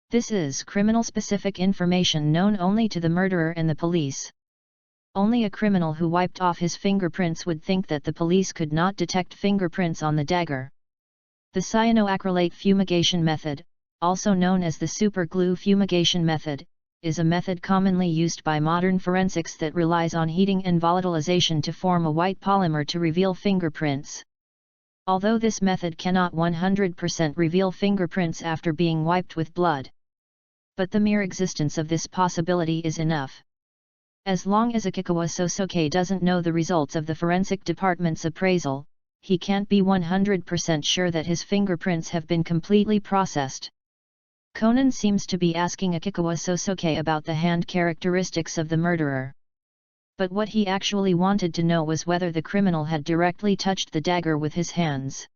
This is criminal-specific information known only to the murderer and the police. Only a criminal who wiped off his fingerprints would think that the police could not detect fingerprints on the dagger. The cyanoacrylate fumigation method, also known as the superglue fumigation method, is a method commonly used by modern forensics that relies on heating and volatilization to form a white polymer to reveal fingerprints. Although this method cannot 100% reveal fingerprints after being wiped with blood. But the mere existence of this possibility is enough. As long as Akikawa Sosuke doesn't know the results of the forensic department's appraisal, he can't be 100% sure that his fingerprints have been completely processed. Conan seems to be asking Akikawa Sosuke about the hand characteristics of the murderer. But what he actually wanted to know was whether the criminal had directly touched the dagger with his hands.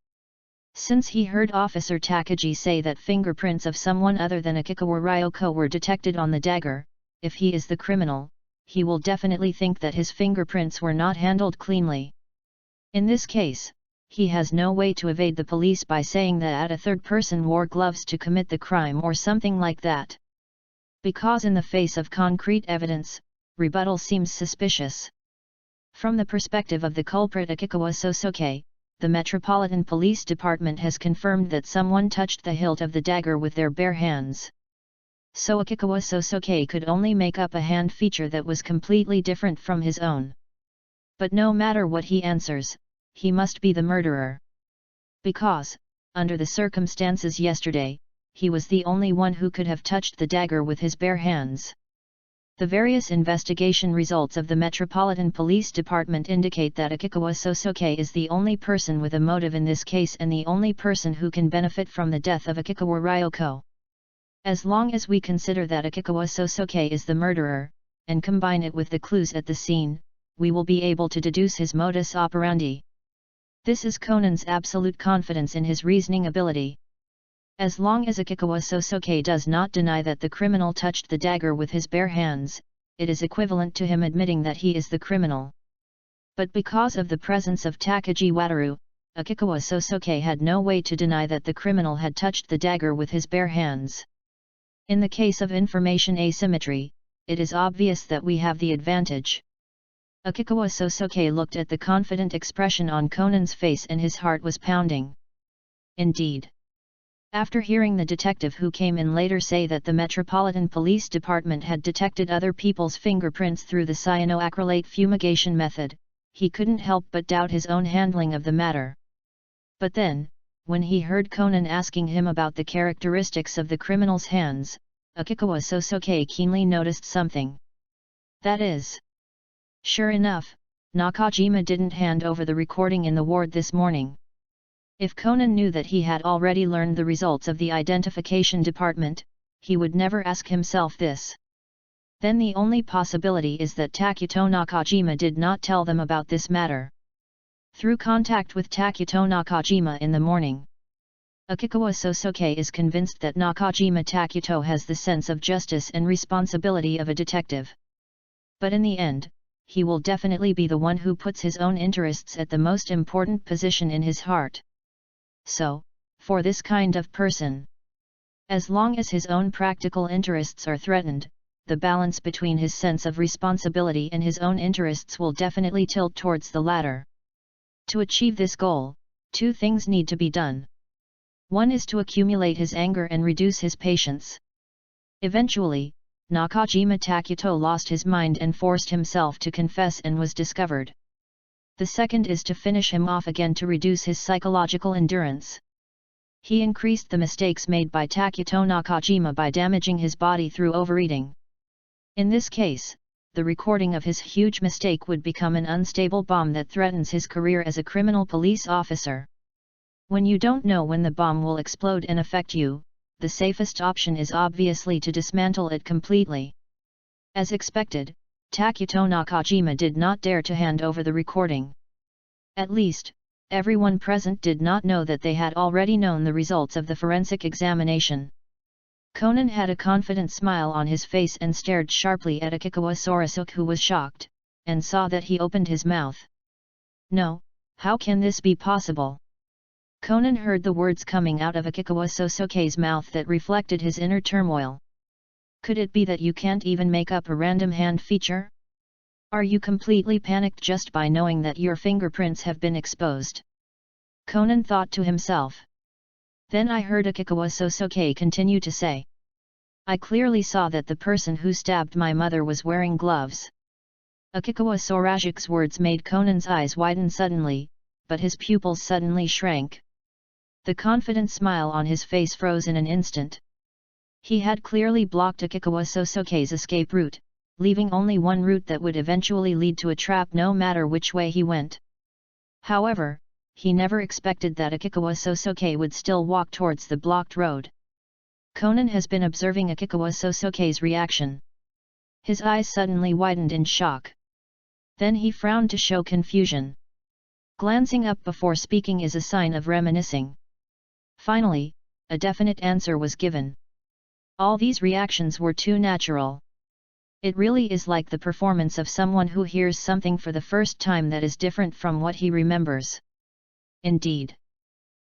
Since he heard Officer Takagi say that fingerprints of someone other than Akikawa Ryoko were detected on the dagger, if he is the criminal, he will definitely think that his fingerprints were not handled cleanly. In this case, he has no way to evade the police by saying that a third person wore gloves to commit the crime or something like that. Because in the face of concrete evidence, rebuttal seems suspicious. From the perspective of the culprit Akikawa Sosuke, the Metropolitan Police Department has confirmed that someone touched the hilt of the dagger with their bare hands. So Akikawa Sosuke could only make up a hand feature that was completely different from his own. But no matter what he answers, he must be the murderer. Because, under the circumstances yesterday, he was the only one who could have touched the dagger with his bare hands. The various investigation results of the Metropolitan Police Department indicate that Akikawa Sosuke is the only person with a motive in this case and the only person who can benefit from the death of Akikawa Ryoko. As long as we consider that Akikawa Sosuke is the murderer, and combine it with the clues at the scene, we will be able to deduce his modus operandi. This is Conan's absolute confidence in his reasoning ability. As long as Akikawa Sosuke does not deny that the criminal touched the dagger with his bare hands, it is equivalent to him admitting that he is the criminal. But because of the presence of Takagi Wataru, Akikawa Sosuke had no way to deny that the criminal had touched the dagger with his bare hands. In the case of information asymmetry, it is obvious that we have the advantage. Akikawa Sosuke looked at the confident expression on Conan's face and his heart was pounding. Indeed. After hearing the detective who came in later say that the Metropolitan Police Department had detected other people's fingerprints through the cyanoacrylate fumigation method, he couldn't help but doubt his own handling of the matter. But then, when he heard Conan asking him about the characteristics of the criminal's hands, Akikawa Sosuke keenly noticed something. That is, sure enough, Nakajima didn't hand over the recording in the ward this morning. If Conan knew that he had already learned the results of the identification department, he would never ask himself this. Then the only possibility is that Takuto Nakajima did not tell them about this matter. Through contact with Takuto Nakajima in the morning, Akikawa Sosuke is convinced that Nakajima Takuto has the sense of justice and responsibility of a detective. But in the end, he will definitely be the one who puts his own interests at the most important position in his heart. So, for this kind of person, as long as his own practical interests are threatened, the balance between his sense of responsibility and his own interests will definitely tilt towards the latter. To achieve this goal, two things need to be done. One is to accumulate his anger and reduce his patience. Eventually, Nakajima Takuto lost his mind and forced himself to confess and was discovered. The second is to finish him off again to reduce his psychological endurance. He increased the mistakes made by Takuto Nakajima by damaging his body through overeating. In this case, the recording of his huge mistake would become an unstable bomb that threatens his career as a criminal police officer. When you don't know when the bomb will explode and affect you, the safest option is obviously to dismantle it completely. As expected, Takuto Nakajima did not dare to hand over the recording. At least, everyone present did not know that they had already known the results of the forensic examination. Conan had a confident smile on his face and stared sharply at Akikawa Sorasuke, who was shocked, and saw that he opened his mouth. "No, how can this be possible?" Conan heard the words coming out of Akikawa Sosuke's mouth that reflected his inner turmoil. "Could it be that you can't even make up a random hand feature? Are you completely panicked just by knowing that your fingerprints have been exposed?" Conan thought to himself. Then I heard Akikawa Sosuke continue to say, "I clearly saw that the person who stabbed my mother was wearing gloves." Akikawa Sorasuke's words made Conan's eyes widen suddenly, but his pupils suddenly shrank. The confident smile on his face froze in an instant. He had clearly blocked Akikawa Sosuke's escape route, leaving only one route that would eventually lead to a trap no matter which way he went. However, he never expected that Akikawa Sosuke would still walk towards the blocked road. Conan has been observing Akikawa Sosuke's reaction. His eyes suddenly widened in shock. Then he frowned to show confusion. Glancing up before speaking is a sign of reminiscing. Finally, a definite answer was given. All these reactions were too natural. It really is like the performance of someone who hears something for the first time that is different from what he remembers. Indeed.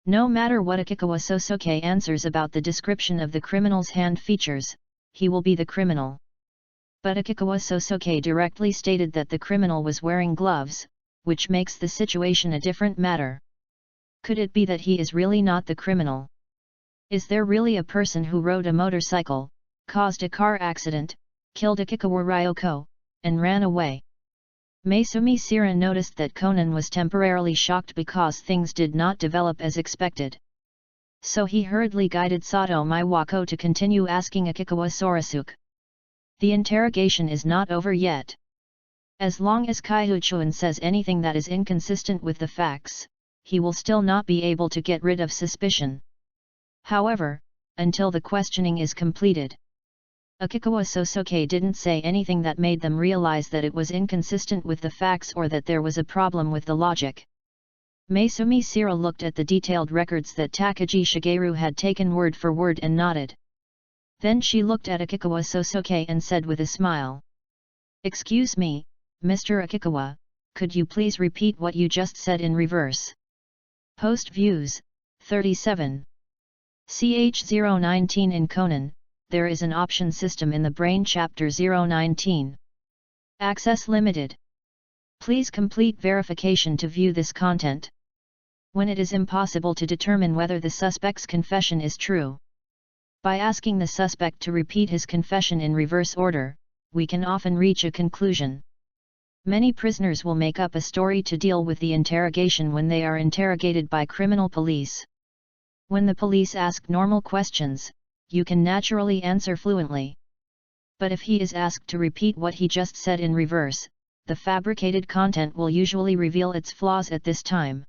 No matter what Akikawa Sosuke answers about the description of the criminal's hand features, he will be the criminal. But Akikawa Sosuke directly stated that the criminal was wearing gloves, which makes the situation a different matter. Could it be that he is really not the criminal? Is there really a person who rode a motorcycle, caused a car accident, killed Akikawa Ryoko, and ran away? Maesumi Sira noticed that Conan was temporarily shocked because things did not develop as expected. So he hurriedly guided Sato Maiwako to continue asking Akikawa Sorasuke. The interrogation is not over yet. As long as Kaiuchuan says anything that is inconsistent with the facts, he will still not be able to get rid of suspicion. However, until the questioning is completed, Akikawa Sosuke didn't say anything that made them realize that it was inconsistent with the facts or that there was a problem with the logic. Maesumi Sira looked at the detailed records that Takagi Shigeru had taken word for word and nodded. Then she looked at Akikawa Sosuke and said with a smile, "Excuse me, Mr. Akikawa, could you please repeat what you just said in reverse?" Post Views, 37. CH019 in Conan, there is an option system in the Brain-Chapter-1-60. Access limited. Please complete verification to view this content. When it is impossible to determine whether the suspect's confession is true. By asking the suspect to repeat his confession in reverse order, we can often reach a conclusion. Many prisoners will make up a story to deal with the interrogation when they are interrogated by criminal police. When the police ask normal questions, you can naturally answer fluently. But if he is asked to repeat what he just said in reverse, the fabricated content will usually reveal its flaws at this time.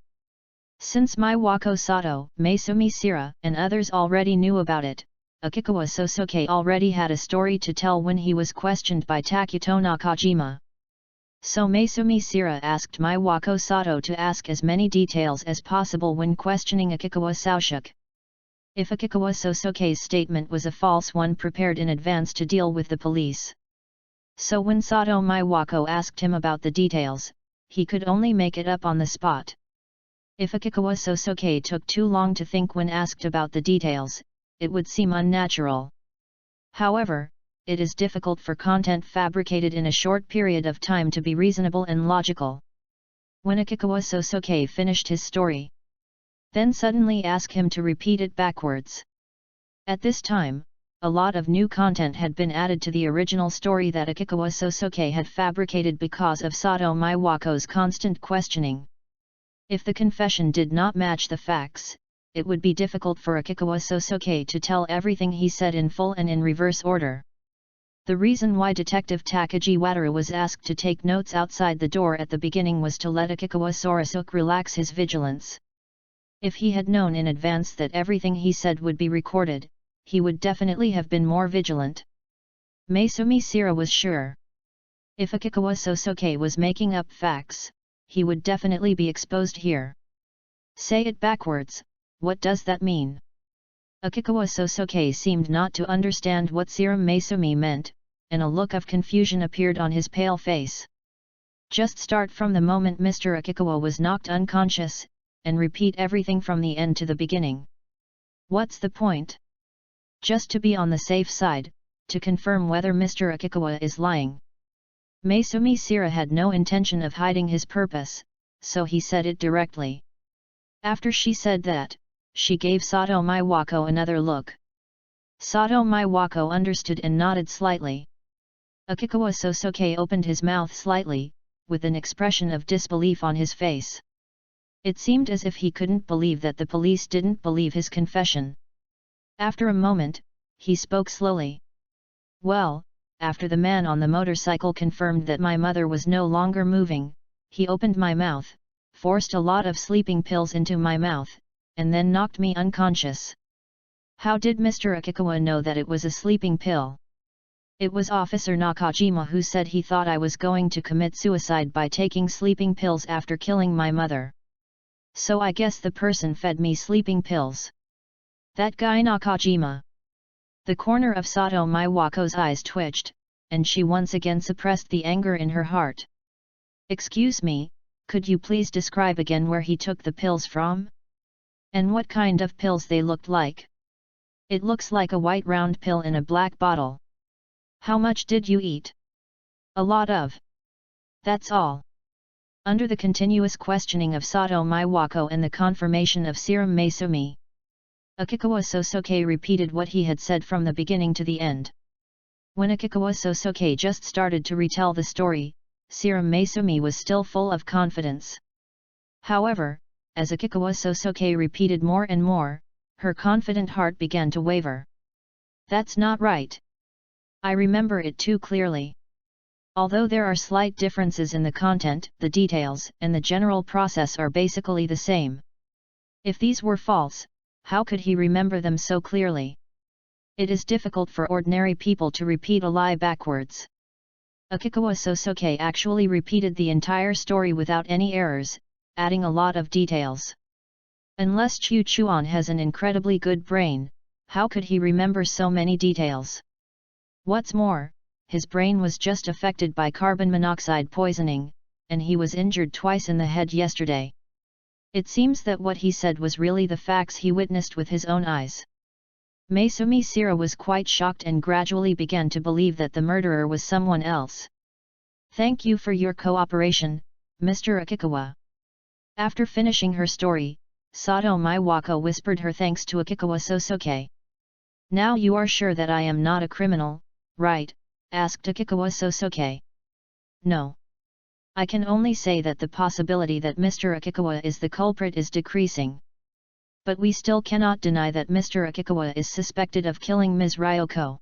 Since Maiwako Sato, Maesumi Sira, and others already knew about it, Akikawa Sosuke already had a story to tell when he was questioned by Takuto Nakajima. So Maesumi Sira asked Maiwako Sato to ask as many details as possible when questioning Akikawa Sosuke. if Akikawa Sosoke's statement was a false one prepared in advance to deal with the police. So when Sato Maiwako asked him about the details, he could only make it up on the spot. If Akikawa Sosoke took too long to think when asked about the details, it would seem unnatural. However, it is difficult for content fabricated in a short period of time to be reasonable and logical. When Akikawa Sosoke finished his story, then suddenly ask him to repeat it backwards. At this time, a lot of new content had been added to the original story that Akikawa Sosoke had fabricated because of Sato Maiwako's constant questioning. If the confession did not match the facts, it would be difficult for Akikawa Sosoke to tell everything he said in full and in reverse order. The reason why Detective Takagi Wataru was asked to take notes outside the door at the beginning was to let Akikawa Sorasuke relax his vigilance. If he had known in advance that everything he said would be recorded, he would definitely have been more vigilant. Maesumi Sira was sure. If Akikawa Sosoke was making up facts, he would definitely be exposed here. Say it backwards, what does that mean? Akikawa Sosoke seemed not to understand what Sira Maesumi meant, and a look of confusion appeared on his pale face. Just start from the moment Mr. Akikawa was knocked unconscious, and repeat everything from the end to the beginning. What's the point? Just to be on the safe side, to confirm whether Mr. Akikawa is lying. Maesumi Sira had no intention of hiding his purpose, so he said it directly. After she said that, she gave Sato Maiwako another look. Sato Maiwako understood and nodded slightly. Akikawa Sosoke opened his mouth slightly, with an expression of disbelief on his face. It seemed as if he couldn't believe that the police didn't believe his confession. After a moment, he spoke slowly. Well, after the man on the motorcycle confirmed that my mother was no longer moving, he opened my mouth, forced a lot of sleeping pills into my mouth, and then knocked me unconscious. How did Mr. Akikawa know that it was a sleeping pill? It was Officer Nakajima who said he thought I was going to commit suicide by taking sleeping pills after killing my mother. So I guess the person fed me sleeping pills. That guy Nakajima. The corner of Sato Maiwako's eyes twitched, and she once again suppressed the anger in her heart. Excuse me, could you please describe again where he took the pills from? And what kind of pills they looked like? It looks like a white round pill in a black bottle. How much did you eat? A lot of. That's all. Under the continuous questioning of Sato Maiwako and the confirmation of Serum Maesumi, Akikawa Sosoke repeated what he had said from the beginning to the end. When Akikawa Sosoke just started to retell the story, Serum Maesumi was still full of confidence. However, as Akikawa Sosoke repeated more and more, her confident heart began to waver. That's not right. I remember it too clearly. Although there are slight differences in the content, the details and the general process are basically the same. If these were false, how could he remember them so clearly? It is difficult for ordinary people to repeat a lie backwards. Akikawa Sosoke actually repeated the entire story without any errors, adding a lot of details. Unless Chu Chuan has an incredibly good brain, how could he remember so many details? What's more, his brain was just affected by carbon monoxide poisoning, and he was injured twice in the head yesterday. It seems that what he said was really the facts he witnessed with his own eyes. Maesumi Sira was quite shocked and gradually began to believe that the murderer was someone else. Thank you for your cooperation, Mr. Akikawa. After finishing her story, Sato Maiwako whispered her thanks to Akikawa Sosoke. Now you are sure that I am not a criminal, right? Asked Akikawa Sosoke. No. I can only say that the possibility that Mr. Akikawa is the culprit is decreasing. But we still cannot deny that Mr. Akikawa is suspected of killing Ms. Ryoko.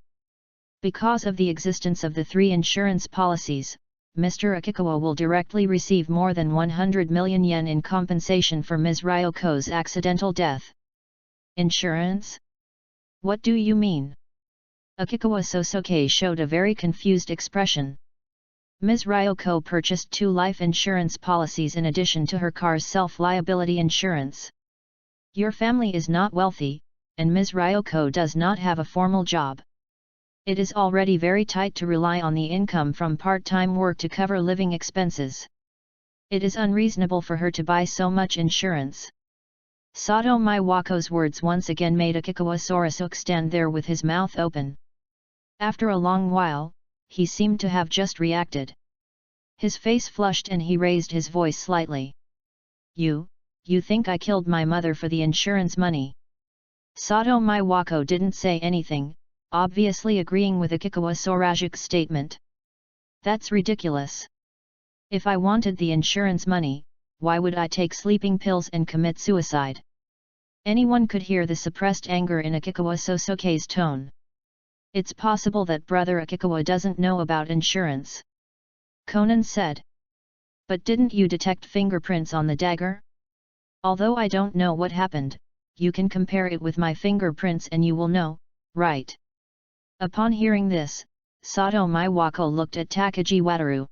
Because of the existence of the 3 insurance policies, Mr. Akikawa will directly receive more than 100 million yen in compensation for Ms. Ryoko's accidental death. Insurance? What do you mean? Akikawa Sosoke showed a very confused expression. Ms. Ryoko purchased 2 life insurance policies in addition to her car's self-liability insurance. Your family is not wealthy, and Ms. Ryoko does not have a formal job. It is already very tight to rely on the income from part-time work to cover living expenses. It is unreasonable for her to buy so much insurance. Sato Maiwako's words once again made Akikawa Sorasuke stand there with his mouth open. After a long while, he seemed to have just reacted. His face flushed and he raised his voice slightly. You think I killed my mother for the insurance money? Sato Maiwako didn't say anything, obviously agreeing with Akikawa Sorasuke's statement. That's ridiculous. If I wanted the insurance money, why would I take sleeping pills and commit suicide? Anyone could hear the suppressed anger in Akikawa Sosuke's tone. It's possible that Brother Akikawa doesn't know about insurance. Conan said. But didn't you detect fingerprints on the dagger? Although I don't know what happened, you can compare it with my fingerprints and you will know, right? Upon hearing this, Sato Maiwako looked at Takagi Wataru.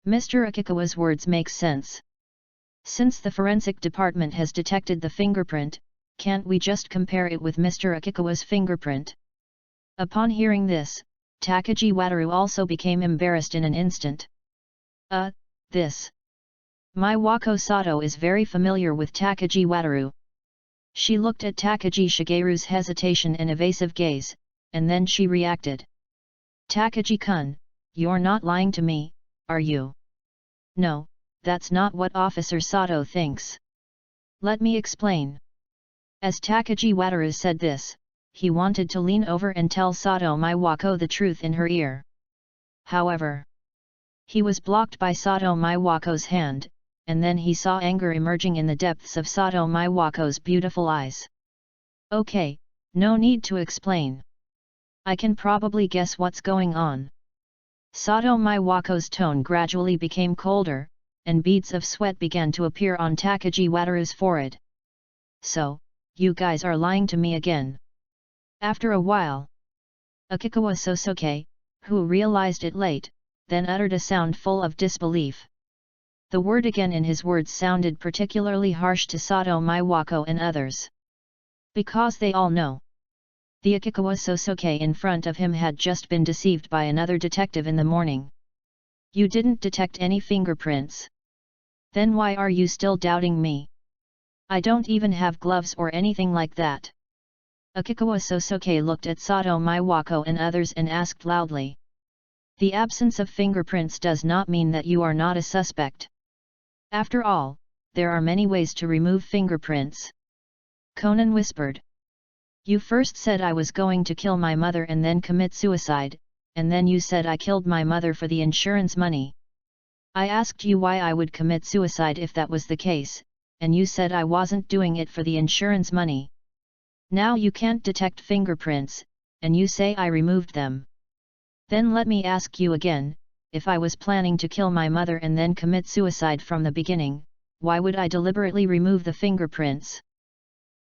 Mr. Akikawa's words make sense. Since the forensic department has detected the fingerprint, can't we just compare it with Mr. Akikawa's fingerprint? Upon hearing this, Takagi Wataru also became embarrassed in an instant. This. Maiwako Sato is very familiar with Takagi Wataru. She looked at Takagi Shigeru's hesitation and evasive gaze, and then she reacted. Takagi-kun, you're not lying to me, are you? No, that's not what Officer Sato thinks. Let me explain. As Takagi Wataru said this, he wanted to lean over and tell Sato Maiwako the truth in her ear. However, he was blocked by Sato Maiwako's hand, and then he saw anger emerging in the depths of Sato Maiwako's beautiful eyes. Okay, no need to explain. I can probably guess what's going on. Sato Maiwako's tone gradually became colder, and beads of sweat began to appear on Takagi Wataru's forehead. So, you guys are lying to me again. After a while, Akikawa Sosuke, who realized it late, then uttered a sound full of disbelief. The word again in his words sounded particularly harsh to Sato Maiwako and others. Because they all know. The Akikawa Sosuke in front of him had just been deceived by another detective in the morning. You didn't detect any fingerprints. Then why are you still doubting me? I don't even have gloves or anything like that. Akikawa Sosuke looked at Sato Maiwako and others and asked loudly. The absence of fingerprints does not mean that you are not a suspect. After all, there are many ways to remove fingerprints. Conan whispered. You first said I was going to kill my mother and then commit suicide, and then you said I killed my mother for the insurance money. I asked you why I would commit suicide if that was the case, and you said I wasn't doing it for the insurance money. Now you can't detect fingerprints, and you say I removed them. Then let me ask you again, if I was planning to kill my mother and then commit suicide from the beginning, why would I deliberately remove the fingerprints?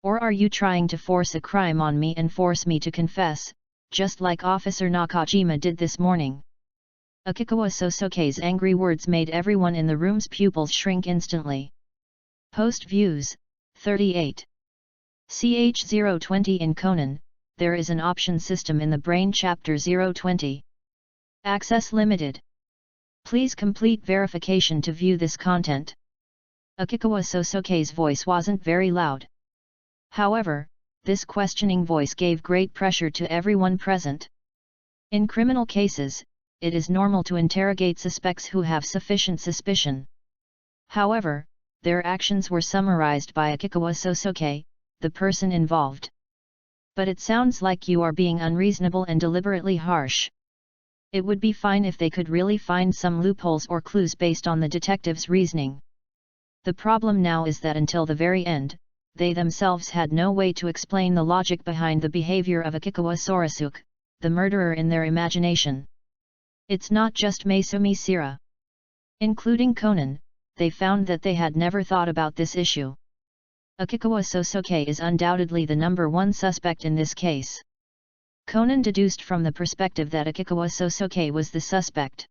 Or are you trying to force a crime on me and force me to confess, just like Officer Nakajima did this morning? Akikawa Sosuke's angry words made everyone in the room's pupils shrink instantly. Post Views, 38. CH020 in Conan, there is an option system in the Brain-Chapter 020. Access limited. Please complete verification to view this content. Akikawa Sosuke's voice wasn't very loud. However, this questioning voice gave great pressure to everyone present. In criminal cases, it is normal to interrogate suspects who have sufficient suspicion. However, their actions were summarized by Akikawa Sosuke, the person involved. But it sounds like you are being unreasonable and deliberately harsh. It would be fine if they could really find some loopholes or clues based on the detective's reasoning. The problem now is that until the very end, they themselves had no way to explain the logic behind the behavior of Akikawa Sorasuke, the murderer in their imagination. It's not just Maesumi Sira. Including Conan, they found that they had never thought about this issue. Akikawa Sosuke is undoubtedly the number one suspect in this case. Conan deduced from the perspective that Akikawa Sosuke was the suspect.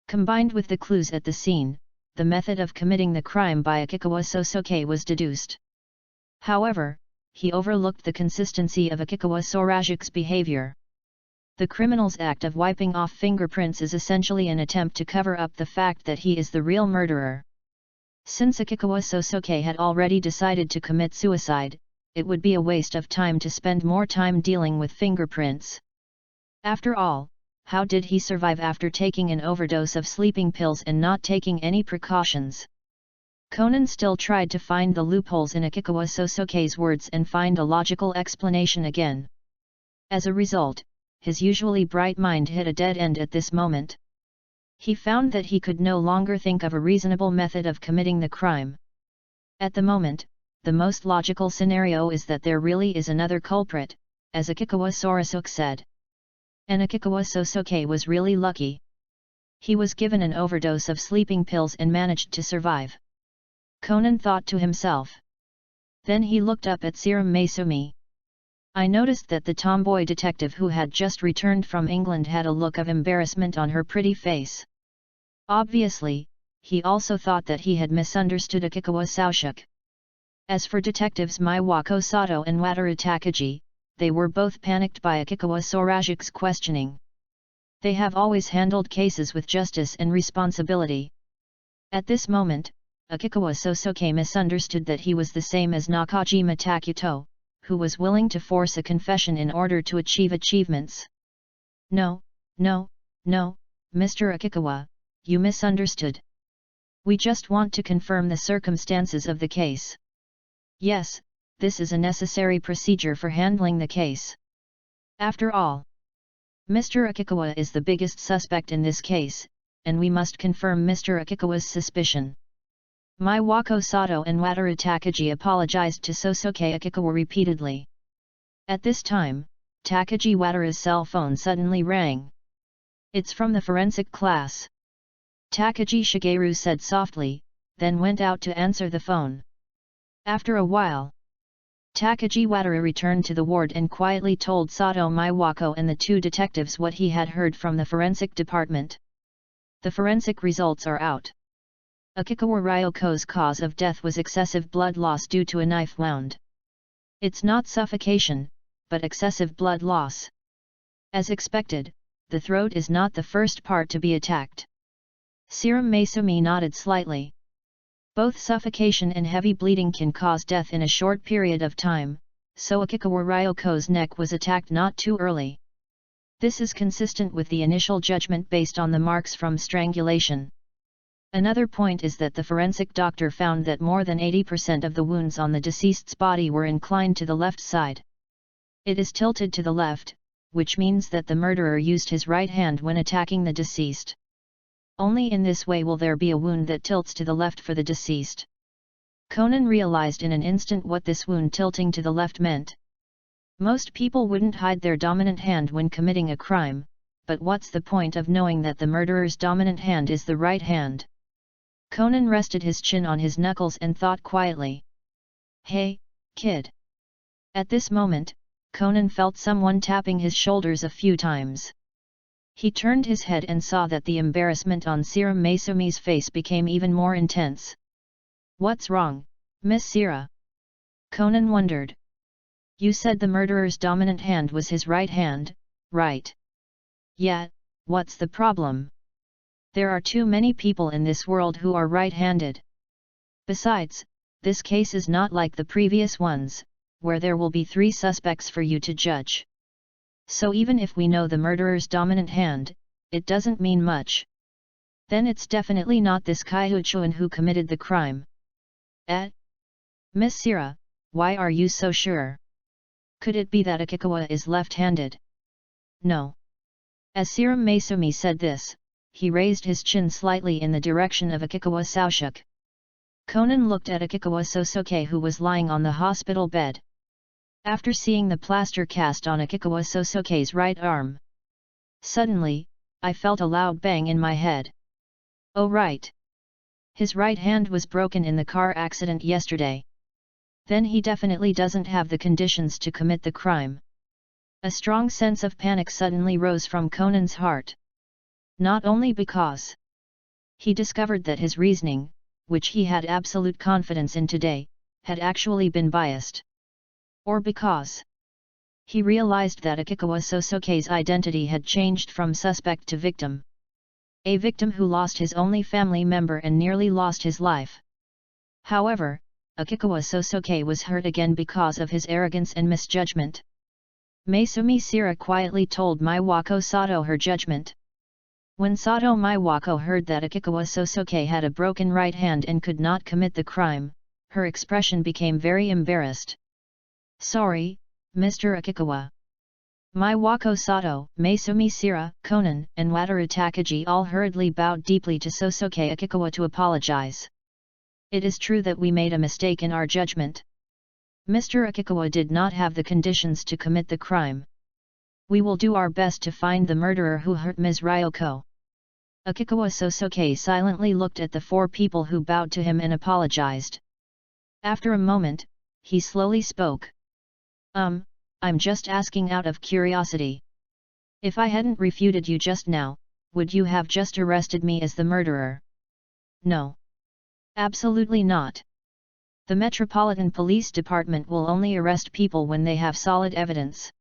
Combined with the clues at the scene, the method of committing the crime by Akikawa Sosuke was deduced. However, he overlooked the consistency of Akikawa Sorajik's behavior. The criminal's act of wiping off fingerprints is essentially an attempt to cover up the fact that he is the real murderer. Since Akikawa Sosuke had already decided to commit suicide, it would be a waste of time to spend more time dealing with fingerprints. After all, how did he survive after taking an overdose of sleeping pills and not taking any precautions? Conan still tried to find the loopholes in Akikawa Sosuke's words and find a logical explanation again. As a result, his usually bright mind hit a dead end at this moment. He found that he could no longer think of a reasonable method of committing the crime. At the moment, the most logical scenario is that there really is another culprit, as Akikawa Sorasuke said. And Akikawa Sosuke was really lucky. He was given an overdose of sleeping pills and managed to survive. Conan thought to himself. Then he looked up at Serum Maesumi. I noticed that the tomboy detective who had just returned from England had a look of embarrassment on her pretty face. Obviously, he also thought that he had misunderstood Akikawa Sosuke. As for detectives Maiwako Sato and Wataru Takagi, they were both panicked by Akikawa Sorajik's questioning. They have always handled cases with justice and responsibility. At this moment, Akikawa Sosuke misunderstood that he was the same as Nakajima Takuto, who was willing to force a confession in order to achieve achievements. No, Mr. Akikawa, you misunderstood. We just want to confirm the circumstances of the case. Yes, this is a necessary procedure for handling the case. After all, Mr. Akikawa is the biggest suspect in this case, and we must confirm Mr. Akikawa's suspicion. Maiwako Sato and Wataru Takagi apologized to Sosuke Akikawa repeatedly. At this time, Takagi Wataru's cell phone suddenly rang. It's from the forensic class. Takagi Shigeru said softly, then went out to answer the phone. After a while, Takagi Wataru returned to the ward and quietly told Sato Maiwako and the two detectives what he had heard from the forensic department. The forensic results are out. Akikawa Ryoko's cause of death was excessive blood loss due to a knife wound. It's not suffocation, but excessive blood loss. As expected, the throat is not the first part to be attacked. Serum Maesumi nodded slightly. Both suffocation and heavy bleeding can cause death in a short period of time, so Akikawa Ryoko's neck was attacked not too early. This is consistent with the initial judgment based on the marks from strangulation. Another point is that the forensic doctor found that more than 80% of the wounds on the deceased's body were inclined to the left side. It is tilted to the left, which means that the murderer used his right hand when attacking the deceased. Only in this way will there be a wound that tilts to the left for the deceased. Conan realized in an instant what this wound tilting to the left meant. Most people wouldn't hide their dominant hand when committing a crime, but what's the point of knowing that the murderer's dominant hand is the right hand? Conan rested his chin on his knuckles and thought quietly. Hey, kid! At this moment, Conan felt someone tapping his shoulders a few times. He turned his head and saw that the embarrassment on Serum Maesumi's face became even more intense. What's wrong, Miss Sira? Conan wondered. You said the murderer's dominant hand was his right hand, right? Yeah, what's the problem? There are too many people in this world who are right-handed. Besides, this case is not like the previous ones, where there will be 3 suspects for you to judge. So even if we know the murderer's dominant hand, it doesn't mean much. Then it's definitely not this Kaihuchuan who committed the crime. Miss Sira, why are you so sure? Could it be that Akikawa is left-handed? No. As Serum Maesumi said this, he raised his chin slightly in the direction of Akikawa Sosuke. Conan looked at Akikawa Sosuke who was lying on the hospital bed. After seeing the plaster cast on Akikawa Sosuke's right arm, suddenly, I felt a loud bang in my head. Oh right! His right hand was broken in the car accident yesterday. Then he definitely doesn't have the conditions to commit the crime. A strong sense of panic suddenly rose from Conan's heart. Not only because he discovered that his reasoning, which he had absolute confidence in today, had actually been biased. Or because he realized that Akikawa Sosoke's identity had changed from suspect to victim. A victim who lost his only family member and nearly lost his life. However, Akikawa Sosoke was hurt again because of his arrogance and misjudgment. Maisumi Sira quietly told Maiwako Sato her judgment. When Sato Maiwako heard that Akikawa Sosoke had a broken right hand and could not commit the crime, her expression became very embarrassed. "Sorry, Mr. Akikawa." Maiwako Sato, Maisumi Sira, Conan, and Wataru Takagi all hurriedly bowed deeply to Sosoke Akikawa to apologize. "It is true that we made a mistake in our judgment. Mr. Akikawa did not have the conditions to commit the crime. We will do our best to find the murderer who hurt Ms. Ryoko." Akikawa Sosoke silently looked at the four people who bowed to him and apologized. After a moment, he slowly spoke. I'm just asking out of curiosity. If I hadn't refuted you just now, would you have just arrested me as the murderer?" "No. Absolutely not. The Metropolitan Police Department will only arrest people when they have solid evidence."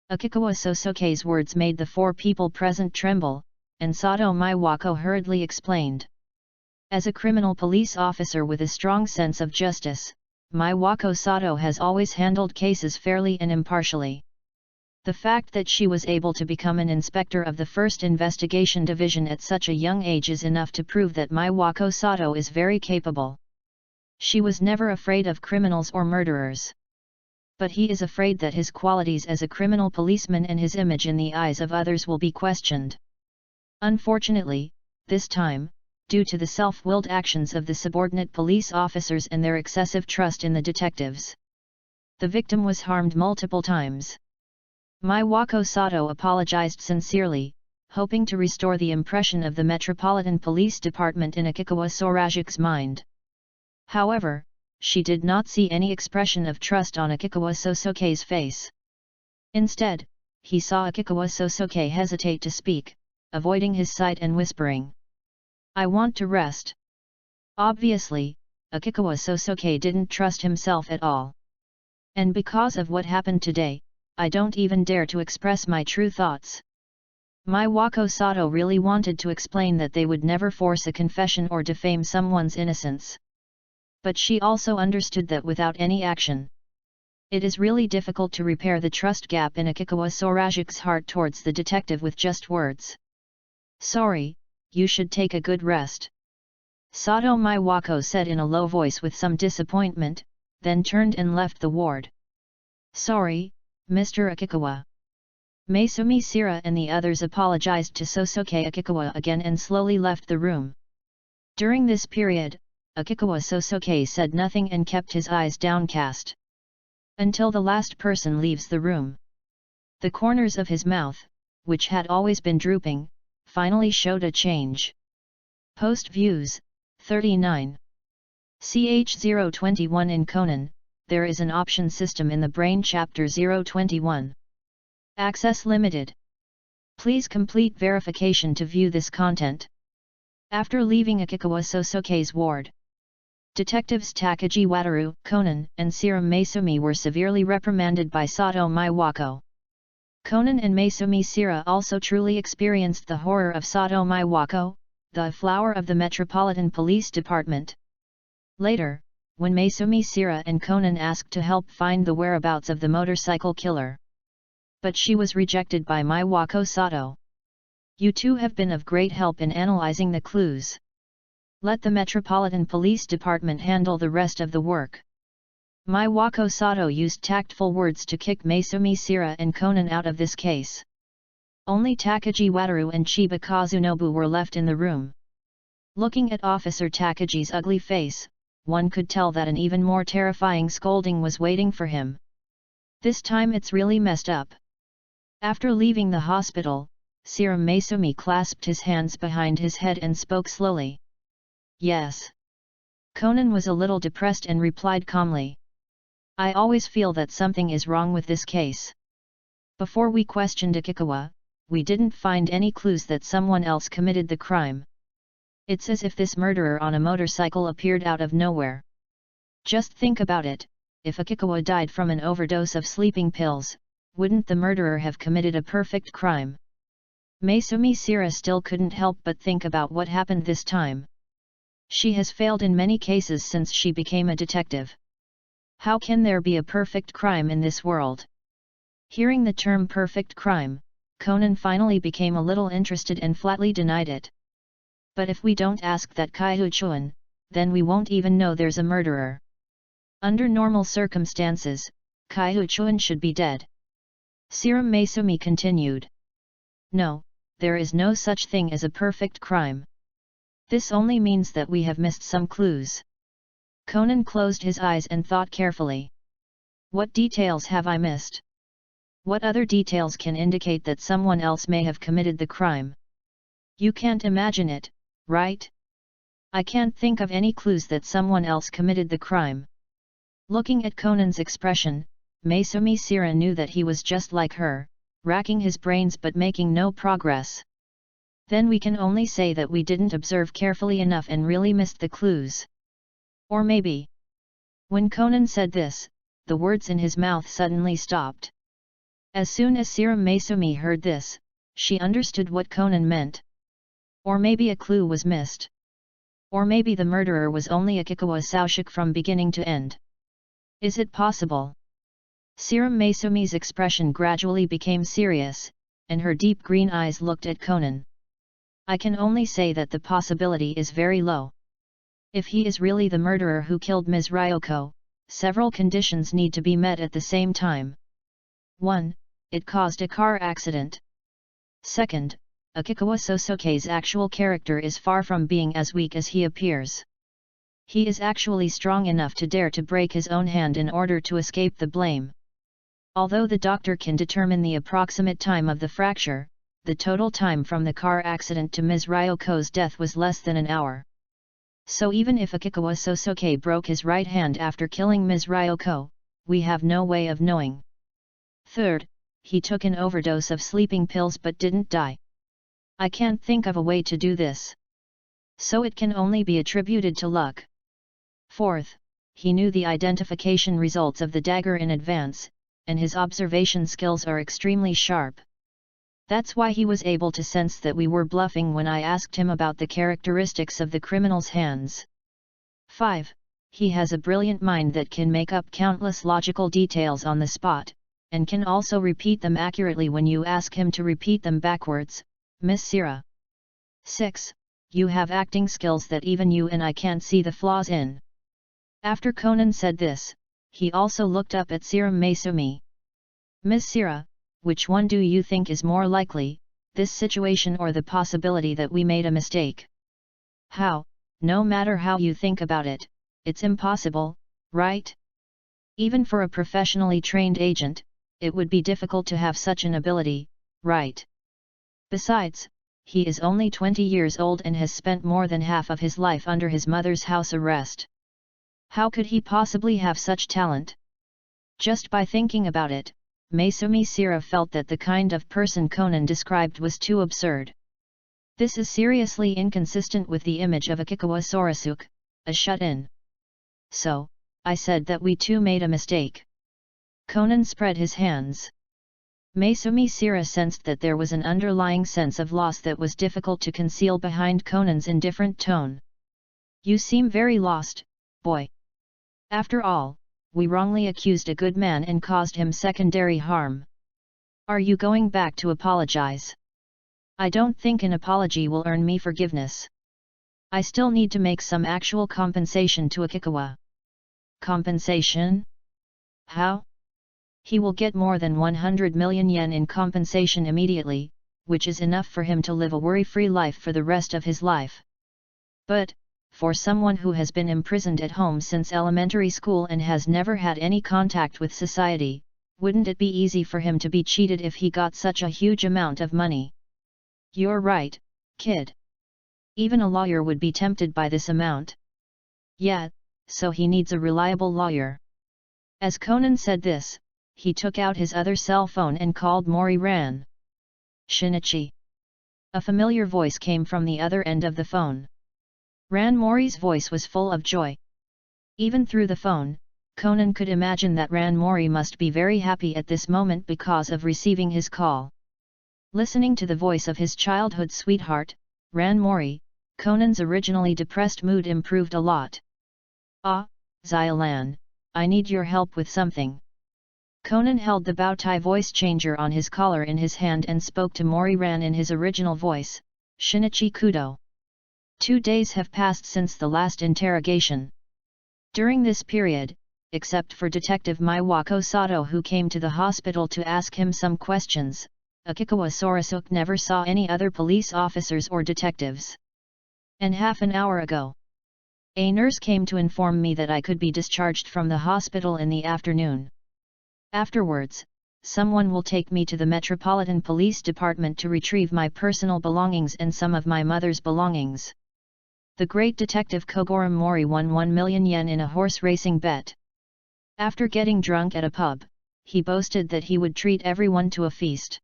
Akikawa Sosoke's words made the four people present tremble, and Sato Maiwako hurriedly explained. As a criminal police officer with a strong sense of justice, Maiwako Sato has always handled cases fairly and impartially. The fact that she was able to become an inspector of the 1st Investigation Division at such a young age is enough to prove that Maiwako Sato is very capable. She was never afraid of criminals or murderers. But he is afraid that his qualities as a criminal policeman and his image in the eyes of others will be questioned. Unfortunately, this time, due to the self-willed actions of the subordinate police officers and their excessive trust in the detectives, the victim was harmed multiple times. Maiwako Sato apologized sincerely, hoping to restore the impression of the Metropolitan Police Department in Akikawa Sorajik's mind. However, she did not see any expression of trust on Akikawa Sosoke's face. Instead, he saw Akikawa Sosoke hesitate to speak, avoiding his sight and whispering, "I want to rest." Obviously, Akikawa Sosoke didn't trust himself at all. "And because of what happened today, I don't even dare to express my true thoughts." Maiwako Sato really wanted to explain that they would never force a confession or defame someone's innocence. But she also understood that without any action, it is really difficult to repair the trust gap in Akikawa Sorajik's heart towards the detective with just words. "Sorry, you should take a good rest," Sato Maiwako said in a low voice with some disappointment, then turned and left the ward. "Sorry, Mr. Akikawa." Maisumi Sira and the others apologized to Sosoke Akikawa again and slowly left the room. During this period, Akikawa Sosoke said nothing and kept his eyes downcast. Until the last person leaves the room. The corners of his mouth, which had always been drooping, finally showed a change. Post Views, 39. CH021 in Conan, there is an option system in the Brain-Chapter 021. Access limited. Please complete verification to view this content. After leaving Akikawa Sosoke's ward, Detectives Takagi Wataru, Conan, and Serum Maisumi were severely reprimanded by Sato Maiwako. Conan and Maisumi Sira also truly experienced the horror of Sato Maiwako, the flower of the Metropolitan Police Department. Later, when Maisumi Sira and Conan asked to help find the whereabouts of the motorcycle killer, but she was rejected by Maiwako Sato. "You two have been of great help in analyzing the clues. Let the Metropolitan Police Department handle the rest of the work." Maiwako Sato used tactful words to kick Maisumi Sira and Conan out of this case. Only Takagi Wataru and Chiba Kazunobu were left in the room. Looking at Officer Takagi's ugly face, one could tell that an even more terrifying scolding was waiting for him. This time it's really messed up. After leaving the hospital, Serum Maisumi clasped his hands behind his head and spoke slowly. "Yes." Conan was a little depressed and replied calmly. "I always feel that something is wrong with this case. Before we questioned Akikawa, we didn't find any clues that someone else committed the crime. It's as if this murderer on a motorcycle appeared out of nowhere. Just think about it, if Akikawa died from an overdose of sleeping pills, wouldn't the murderer have committed a perfect crime? Maisumi Sira still couldn't help but think about what happened this time. She has failed in many cases since she became a detective. How can there be a perfect crime in this world? Hearing the term perfect crime, Conan finally became a little interested and flatly denied it. But if we don't ask that Kaihuchuan, then we won't even know there's a murderer. Under normal circumstances, Kaihuchuan should be dead. Serum Maisumi continued. No, there is no such thing as a perfect crime. This only means that we have missed some clues. Conan closed his eyes and thought carefully. What details have I missed? What other details can indicate that someone else may have committed the crime? You can't imagine it, right? I can't think of any clues that someone else committed the crime. Looking at Conan's expression, Maisumi Sira knew that he was just like her, racking his brains but making no progress. Then we can only say that we didn't observe carefully enough and really missed the clues. Or maybe. When Conan said this, the words in his mouth suddenly stopped. As soon as Serum Maisumi heard this, she understood what Conan meant. Or maybe a clue was missed. Or maybe the murderer was only Akikawa Saoshik from beginning to end. Is it possible? Serum Maisumi's expression gradually became serious, and her deep green eyes looked at Conan. I can only say that the possibility is very low. If he is really the murderer who killed Ms. Ryoko, several conditions need to be met at the same time. 1. It caused a car accident. 2. Akikawa Sosuke's actual character is far from being as weak as he appears. He is actually strong enough to dare to break his own hand in order to escape the blame. Although the doctor can determine the approximate time of the fracture, the total time from the car accident to Ms. Ryoko's death was less than an hour. So even if Akikawa Sosuke broke his right hand after killing Ms. Ryoko, we have no way of knowing. 3. He took an overdose of sleeping pills but didn't die. I can't think of a way to do this. So it can only be attributed to luck. 4. He knew the identification results of the dagger in advance, and his observation skills are extremely sharp. That's why he was able to sense that we were bluffing when I asked him about the characteristics of the criminal's hands. 5. He has a brilliant mind that can make up countless logical details on the spot, and can also repeat them accurately when you ask him to repeat them backwards, Miss Sira. 6. You have acting skills that even you and I can't see the flaws in. After Conan said this, he also looked up at Serum Maisumi. Miss Sira, which one do you think is more likely, this situation or the possibility that we made a mistake? How, no matter how you think about it, it's impossible, right? Even for a professionally trained agent, it would be difficult to have such an ability, right? Besides, he is only 20 years old and has spent more than half of his life under his mother's house arrest. How could he possibly have such talent? Just by thinking about it, Maisumi Sira felt that the kind of person Conan described was too absurd. This is seriously inconsistent with the image of Akikawa Sorasuke, a shut-in. So, I said that we too made a mistake. Conan spread his hands. Maisumi Sira sensed that there was an underlying sense of loss that was difficult to conceal behind Conan's indifferent tone. You seem very lost, boy. After all, we wrongly accused a good man and caused him secondary harm. Are you going back to apologize? I don't think an apology will earn me forgiveness. I still need to make some actual compensation to Akikawa. Compensation? How? He will get more than 100 million yen in compensation immediately, which is enough for him to live a worry-free life for the rest of his life. But, for someone who has been imprisoned at home since elementary school and has never had any contact with society, wouldn't it be easy for him to be cheated if he got such a huge amount of money? You're right, kid. Even a lawyer would be tempted by this amount. Yeah, so he needs a reliable lawyer. As Conan said this, he took out his other cell phone and called Mori Ran. Shinichi. A familiar voice came from the other end of the phone. Ran Mori's voice was full of joy. Even through the phone, Conan could imagine that Ranmori must be very happy at this moment because of receiving his call. Listening to the voice of his childhood sweetheart, Ranmori, Conan's originally depressed mood improved a lot. "Ah, Xialan, I need your help with something." Conan held the Bowtie voice changer on his collar in his hand and spoke to Mori Ran in his original voice, "Shinichi Kudo. 2 days have passed since the last interrogation. During this period, except for Detective Maiwako Sato who came to the hospital to ask him some questions, Akikawa Sorosuk never saw any other police officers or detectives. And half an hour ago, a nurse came to inform me that I could be discharged from the hospital in the afternoon. Afterwards, someone will take me to the Metropolitan Police Department to retrieve my personal belongings and some of my mother's belongings." The great detective Kogoro Mori won 1 million yen in a horse racing bet. After getting drunk at a pub, he boasted that he would treat everyone to a feast.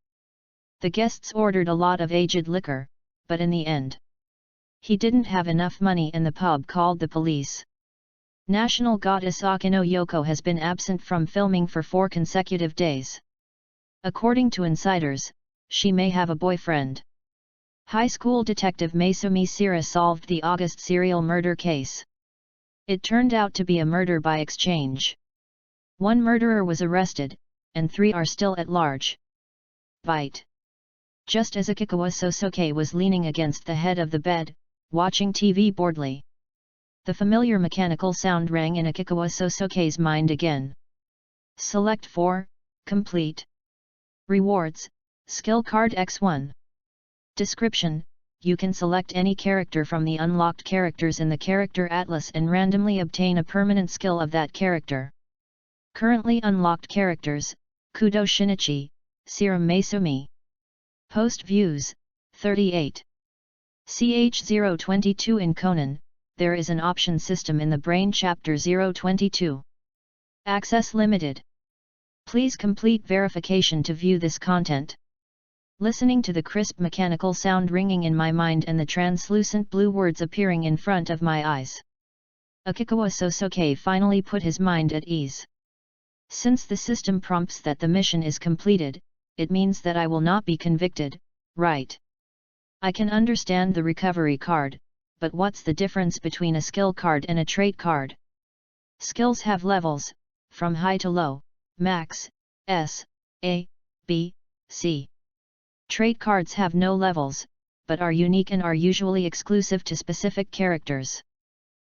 The guests ordered a lot of aged liquor, but in the end, he didn't have enough money and the pub called the police. National goddess Akino Yoko has been absent from filming for 4 consecutive days. According to insiders, she may have a boyfriend. High school detective Maisumi Sira solved the August serial murder case. It turned out to be a murder by exchange. 1 murderer was arrested, and 3 are still at large. Bite. Just as Akikawa Sosoke was leaning against the head of the bed, watching TV boredly, the familiar mechanical sound rang in Akikawa Sosoke's mind again. Select 4, complete. Rewards, Skill Card X1. Description: you can select any character from the unlocked characters in the character atlas and randomly obtain a permanent skill of that character. Currently unlocked characters: Kudo Shinichi, Serum Maisumi. Post views, 38. CH022 in Conan, there is an option system in the Brain-Chapter 022. Access limited. Please complete verification to view this content. Listening to the crisp mechanical sound ringing in my mind and the translucent blue words appearing in front of my eyes, Akikawa Sosoke finally put his mind at ease. Since the system prompts that the mission is completed, it means that I will not be convicted, right? I can understand the recovery card, but what's the difference between a skill card and a trait card? Skills have levels, from high to low, max, S, A, B, C. Trait cards have no levels, but are unique and are usually exclusive to specific characters.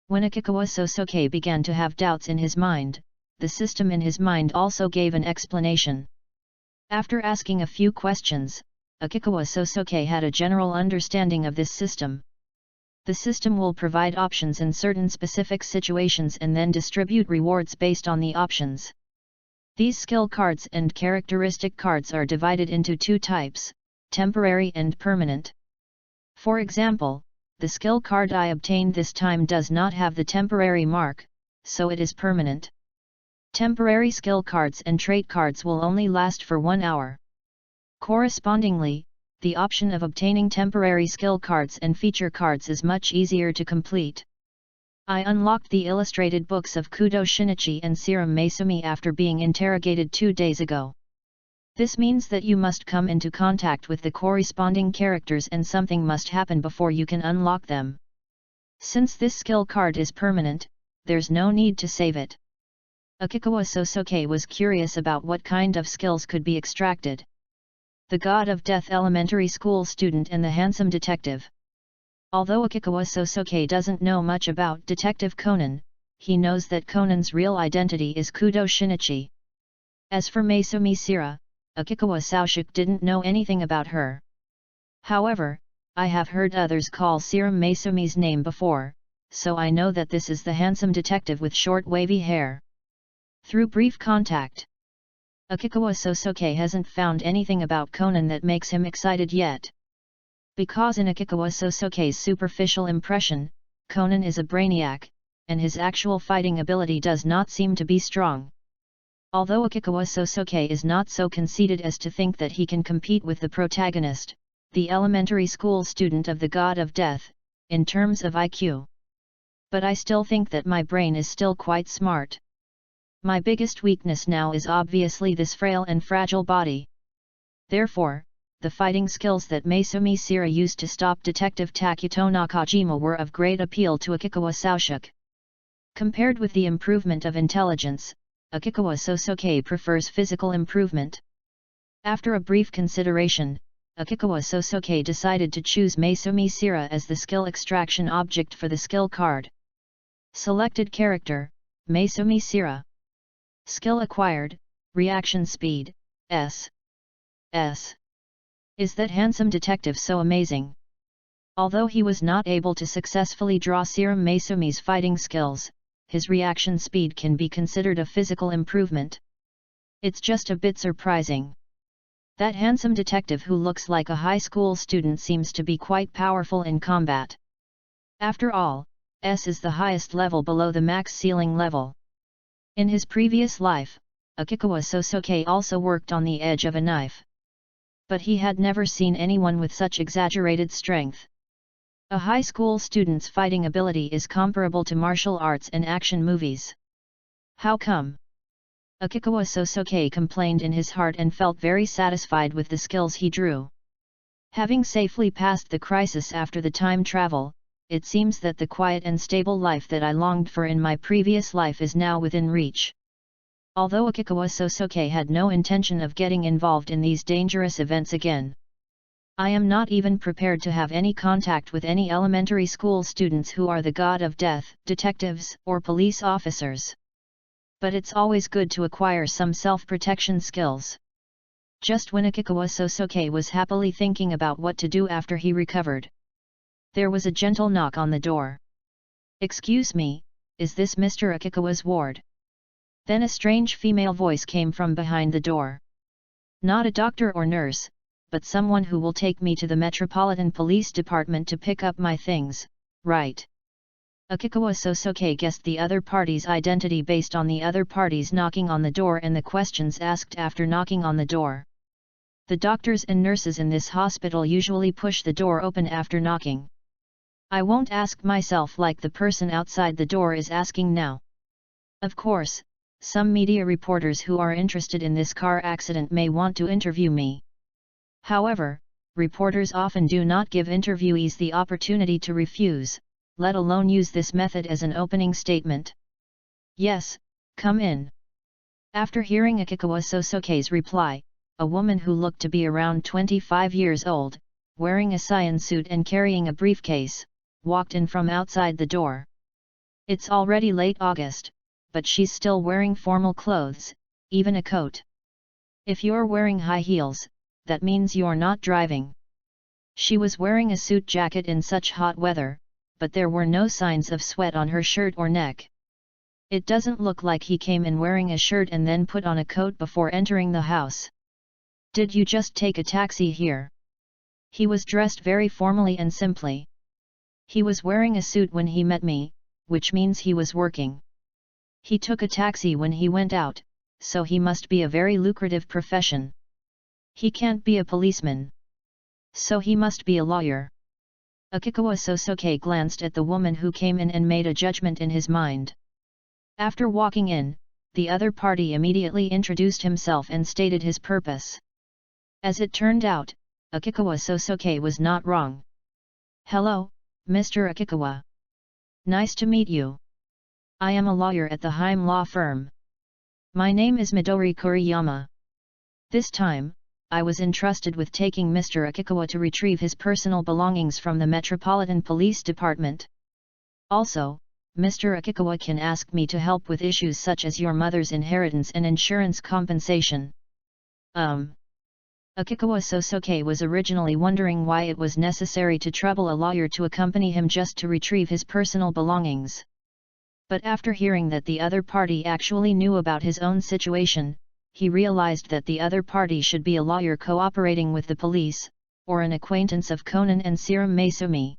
When Akikawa Sosoke began to have doubts in his mind, the system in his mind also gave an explanation. After asking a few questions, Akikawa Sosoke had a general understanding of this system. The system will provide options in certain specific situations and then distribute rewards based on the options. These skill cards and characteristic cards are divided into 2 types, temporary and permanent. For example, the skill card I obtained this time does not have the temporary mark, so it is permanent. Temporary skill cards and trait cards will only last for 1 hour. Correspondingly, the option of obtaining temporary skill cards and feature cards is much easier to complete. I unlocked the illustrated books of Kudo Shinichi and Serum Maisumi after being interrogated 2 days ago. This means that you must come into contact with the corresponding characters and something must happen before you can unlock them. Since this skill card is permanent, there's no need to save it. Akikawa Sosoke was curious about what kind of skills could be extracted. The God of Death elementary school student and the handsome detective. Although Akikawa Sosoke doesn't know much about Detective Conan, he knows that Conan's real identity is Kudo Shinichi. As for Maisumi Sira, Akikawa Sosoke didn't know anything about her. However, I have heard others call Serum Maisumi's name before, so I know that this is the handsome detective with short wavy hair. Through brief contact, Akikawa Sosoke hasn't found anything about Conan that makes him excited yet. Because in Akikawa Sosoke's superficial impression, Conan is a brainiac, and his actual fighting ability does not seem to be strong. Although Akikawa Sosoke is not so conceited as to think that he can compete with the protagonist, the elementary school student of the God of Death, in terms of IQ. But I still think that my brain is still quite smart. My biggest weakness now is obviously this frail and fragile body. Therefore, the fighting skills that Maesumi Sira used to stop Detective Takuto Nakajima were of great appeal to Akikawa Sosuke. Compared with the improvement of intelligence, Akikawa Sosuke prefers physical improvement. After a brief consideration, Akikawa Sosuke decided to choose Maesumi Sira as the skill extraction object for the skill card. Selected character, Maesumi Sira. Skill acquired, reaction speed, S. Is that handsome detective so amazing? Although he was not able to successfully draw Serum Maesumi's fighting skills, his reaction speed can be considered a physical improvement. It's just a bit surprising. That handsome detective who looks like a high school student seems to be quite powerful in combat. After all, S is the highest level below the max ceiling level. In his previous life, Akikawa Sosuke also worked on the edge of a knife. But he had never seen anyone with such exaggerated strength. A high school student's fighting ability is comparable to martial arts and action movies. How come? Akikawa Sosuke complained in his heart and felt very satisfied with the skills he drew. Having safely passed the crisis after the time travel, it seems that the quiet and stable life that I longed for in my previous life is now within reach. Although Akikawa Sosuke had no intention of getting involved in these dangerous events again. I am not even prepared to have any contact with any elementary school students who are the god of death, detectives, or police officers. But it's always good to acquire some self-protection skills. Just when Akikawa Sosuke was happily thinking about what to do after he recovered, there was a gentle knock on the door. "Excuse me, is this Mr. Akikawa's ward?" Then a strange female voice came from behind the door. "Not a doctor or nurse, but someone who will take me to the Metropolitan Police Department to pick up my things, right?" Akikawa Sosuke guessed the other party's identity based on the other party's knocking on the door and the questions asked after knocking on the door. The doctors and nurses in this hospital usually push the door open after knocking. I won't ask myself like the person outside the door is asking now. Of course, some media reporters who are interested in this car accident may want to interview me. However, reporters often do not give interviewees the opportunity to refuse, let alone use this method as an opening statement. "Yes, come in." After hearing Akikawa Sosuke's reply, a woman who looked to be around 25 years old, wearing a cyan suit and carrying a briefcase, walked in from outside the door. It's already late August, but she's still wearing formal clothes, even a coat. If you're wearing high heels, that means you're not driving. She was wearing a suit jacket in such hot weather, but there were no signs of sweat on her shirt or neck. It doesn't look like he came in wearing a shirt and then put on a coat before entering the house. "Did you just take a taxi here?" He was dressed very formally and simply. He was wearing a suit when he met me, which means he was working. He took a taxi when he went out, so he must be a very lucrative profession. He can't be a policeman. So he must be a lawyer. Akikawa Sosuke glanced at the woman who came in and made a judgment in his mind. After walking in, the other party immediately introduced himself and stated his purpose. As it turned out, Akikawa Sosuke was not wrong. "Hello, Mr. Akikawa. Nice to meet you. I am a lawyer at the Heim law firm. My name is Midori Kuriyama. This time, I was entrusted with taking Mr. Akikawa to retrieve his personal belongings from the Metropolitan Police Department. Also, Mr. Akikawa can ask me to help with issues such as your mother's inheritance and insurance compensation." Akikawa Sosuke was originally wondering why it was necessary to trouble a lawyer to accompany him just to retrieve his personal belongings. But after hearing that the other party actually knew about his own situation, he realized that the other party should be a lawyer cooperating with the police, or an acquaintance of Conan and Serum Maesumi.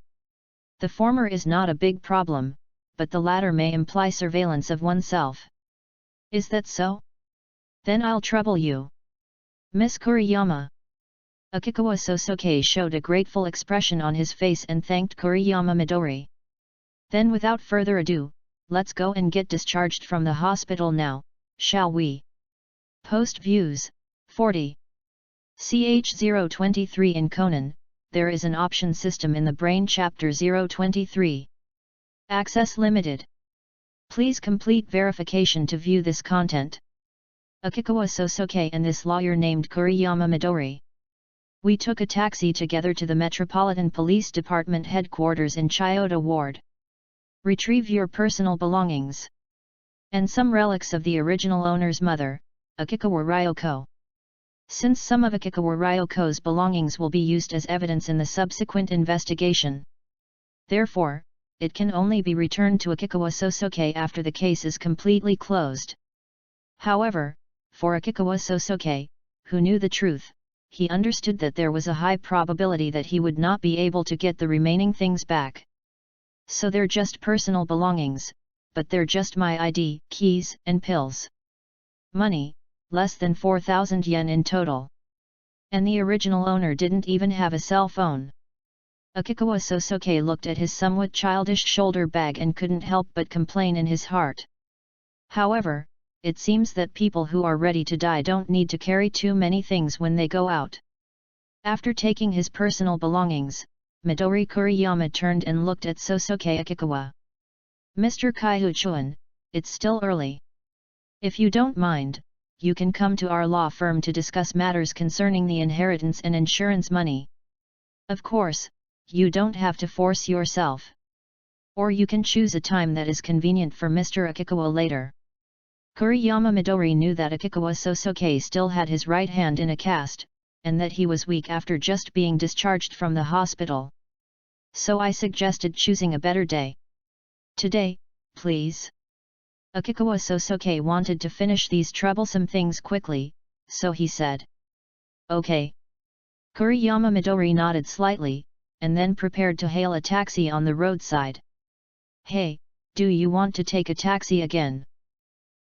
The former is not a big problem, but the latter may imply surveillance of oneself. "Is that so? Then I'll trouble you, Miss Kuriyama." Akikawa Sosuke showed a grateful expression on his face and thanked Kuriyama Midori. "Then without further ado, let's go and get discharged from the hospital now, shall we? Post views, 40. CH023 in Conan, there is an option system in the Brain-Chapter 023. Access limited. Please complete verification to view this content. Akikawa Sosuke and this lawyer named Kuriyama Midori. We took a taxi together to the Metropolitan Police Department headquarters in Chiyoda Ward. Retrieve your personal belongings. And some relics of the original owner's mother, Akikawa Ryoko. Since some of Akikawa Ryoko's belongings will be used as evidence in the subsequent investigation. Therefore, it can only be returned to Akikawa Sosuke after the case is completely closed. However, for Akikawa Sosuke, who knew the truth, he understood that there was a high probability that he would not be able to get the remaining things back. So they're just personal belongings, but they're just my ID, keys, and pills. Money, less than 4,000 yen in total. And the original owner didn't even have a cell phone. Akikawa Sosuke looked at his somewhat childish shoulder bag and couldn't help but complain in his heart. However, it seems that people who are ready to die don't need to carry too many things when they go out. After taking his personal belongings, Midori Kuriyama turned and looked at Sosuke Akikawa. Mr. Kaiuchuan, it's still early. If you don't mind, you can come to our law firm to discuss matters concerning the inheritance and insurance money. Of course, you don't have to force yourself. Or you can choose a time that is convenient for Mr. Akikawa later. Kuriyama Midori knew that Akikawa Sosuke still had his right hand in a cast, and that he was weak after just being discharged from the hospital. So I suggested choosing a better day. Today, please. Akikawa Sosuke wanted to finish these troublesome things quickly, so he said. Okay. Kuriyama Midori nodded slightly, and then prepared to hail a taxi on the roadside. Hey, do you want to take a taxi again?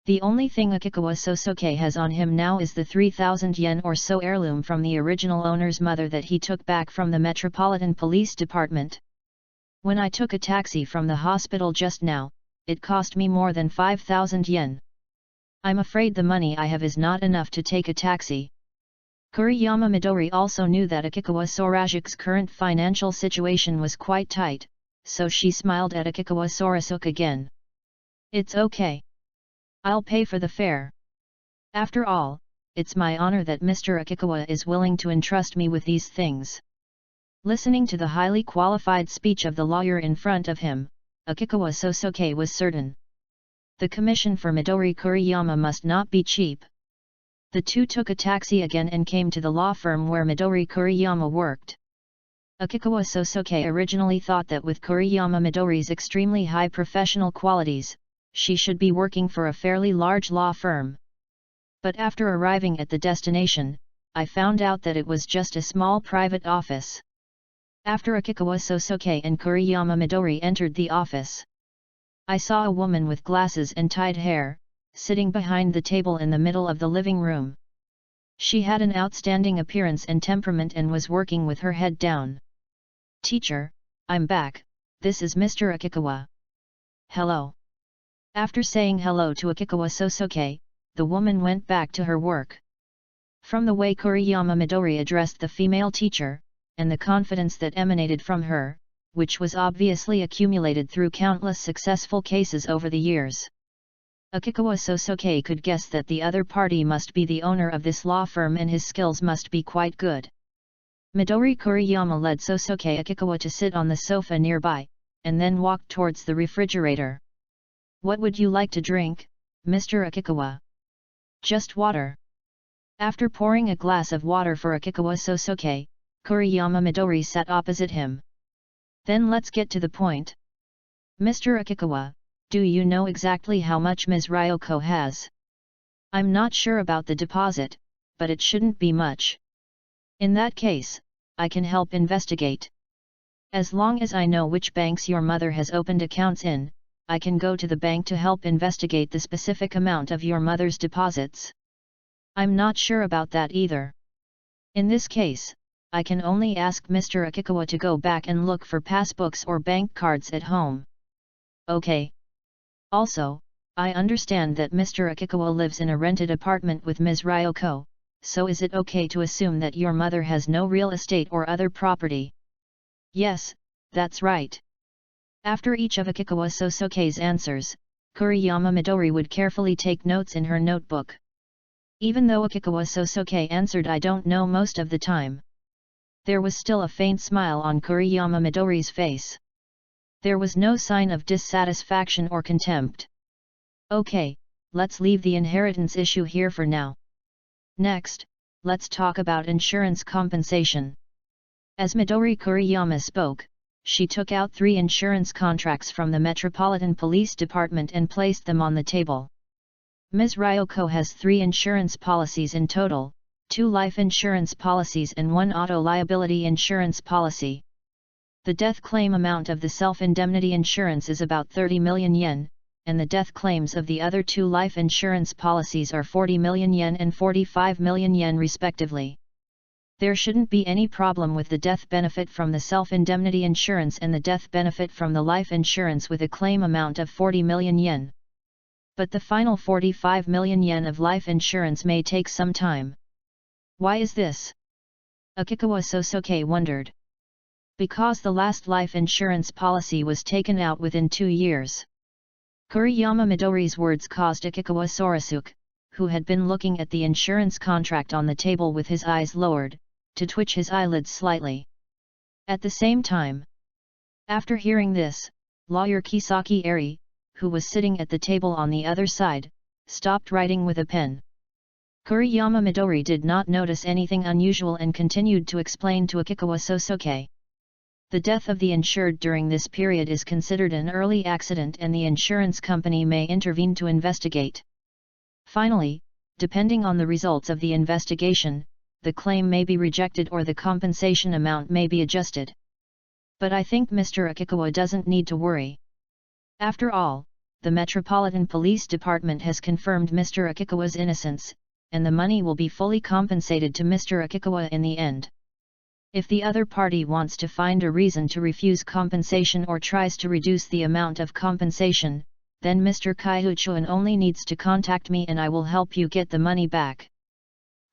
The only thing Akikawa Sosuke has on him now is the 3,000 yen or so heirloom from the original owner's mother that he took back from the Metropolitan Police Department. When I took a taxi from the hospital just now, it cost me more than 5,000 yen. I'm afraid the money I have is not enough to take a taxi. Kuriyama Midori also knew that Akikawa Sorajik's current financial situation was quite tight, so she smiled at Akikawa Sorasuke again. It's okay. I'll pay for the fare. After all, it's my honor that Mr. Akikawa is willing to entrust me with these things. Listening to the highly qualified speech of the lawyer in front of him, Akikawa Sosuke was certain. The commission for Midori Kuriyama must not be cheap. The two took a taxi again and came to the law firm where Midori Kuriyama worked. Akikawa Sosuke originally thought that with Kuriyama Midori's extremely high professional qualities, she should be working for a fairly large law firm. But after arriving at the destination, I found out that it was just a small private office. After Akikawa Sosuke and Kuriyama Midori entered the office, I saw a woman with glasses and tied hair, sitting behind the table in the middle of the living room. She had an outstanding appearance and temperament and was working with her head down. Teacher, I'm back, this is Mr. Akikawa. Hello. After saying hello to Akikawa Sosuke, the woman went back to her work. From the way Kuriyama Midori addressed the female teacher, and the confidence that emanated from her, which was obviously accumulated through countless successful cases over the years, Akikawa Sosuke could guess that the other party must be the owner of this law firm and his skills must be quite good. Midori Kuriyama led Sosuke Akikawa to sit on the sofa nearby, and then walked towards the refrigerator. What would you like to drink, Mr. Akikawa? Just water. After pouring a glass of water for Akikawa Sosuke, Kuriyama Midori sat opposite him. Then let's get to the point. Mr. Akikawa, do you know exactly how much Ms. Ryoko has? I'm not sure about the deposit, but it shouldn't be much. In that case, I can help investigate. As long as I know which banks your mother has opened accounts in, I can go to the bank to help investigate the specific amount of your mother's deposits. I'm not sure about that either. In this case, I can only ask Mr. Akikawa to go back and look for passbooks or bank cards at home. Okay. Also, I understand that Mr. Akikawa lives in a rented apartment with Ms. Ryoko, so is it okay to assume that your mother has no real estate or other property? Yes, that's right. After each of Akikawa Sosoke's answers, Kuriyama Midori would carefully take notes in her notebook. Even though Akikawa Sosoke answered I don't know most of the time, there was still a faint smile on Kuriyama Midori's face. There was no sign of dissatisfaction or contempt. Okay, let's leave the inheritance issue here for now. Next, let's talk about insurance compensation. As Midori Kuriyama spoke, she took out 3 insurance contracts from the Metropolitan Police Department and placed them on the table. Ms. Ryoko has 3 insurance policies in total, 2 life insurance policies and 1 auto liability insurance policy. The death claim amount of the self-indemnity insurance is about 30 million yen, and the death claims of the other 2 life insurance policies are 40 million yen and 45 million yen respectively. There shouldn't be any problem with the death benefit from the self-indemnity insurance and the death benefit from the life insurance with a claim amount of 40 million yen. But the final 45 million yen of life insurance may take some time. Why is this? Akikawa Sosoke wondered. Because the last life insurance policy was taken out within 2 years. Kuriyama Midori's words caused Akikawa Sorasuke, who had been looking at the insurance contract on the table with his eyes lowered, to twitch his eyelids slightly. At the same time, after hearing this, lawyer Kisaki Eri, who was sitting at the table on the other side, stopped writing with a pen. Kuriyama Midori did not notice anything unusual and continued to explain to Akikawa Sosoke. The death of the insured during this period is considered an early accident and the insurance company may intervene to investigate. Finally, depending on the results of the investigation, the claim may be rejected or the compensation amount may be adjusted. But I think Mr. Akikawa doesn't need to worry. After all, the Metropolitan Police Department has confirmed Mr. Akikawa's innocence, and the money will be fully compensated to Mr. Akikawa in the end. If the other party wants to find a reason to refuse compensation or tries to reduce the amount of compensation, then Mr. Kaiuchuan only needs to contact me and I will help you get the money back.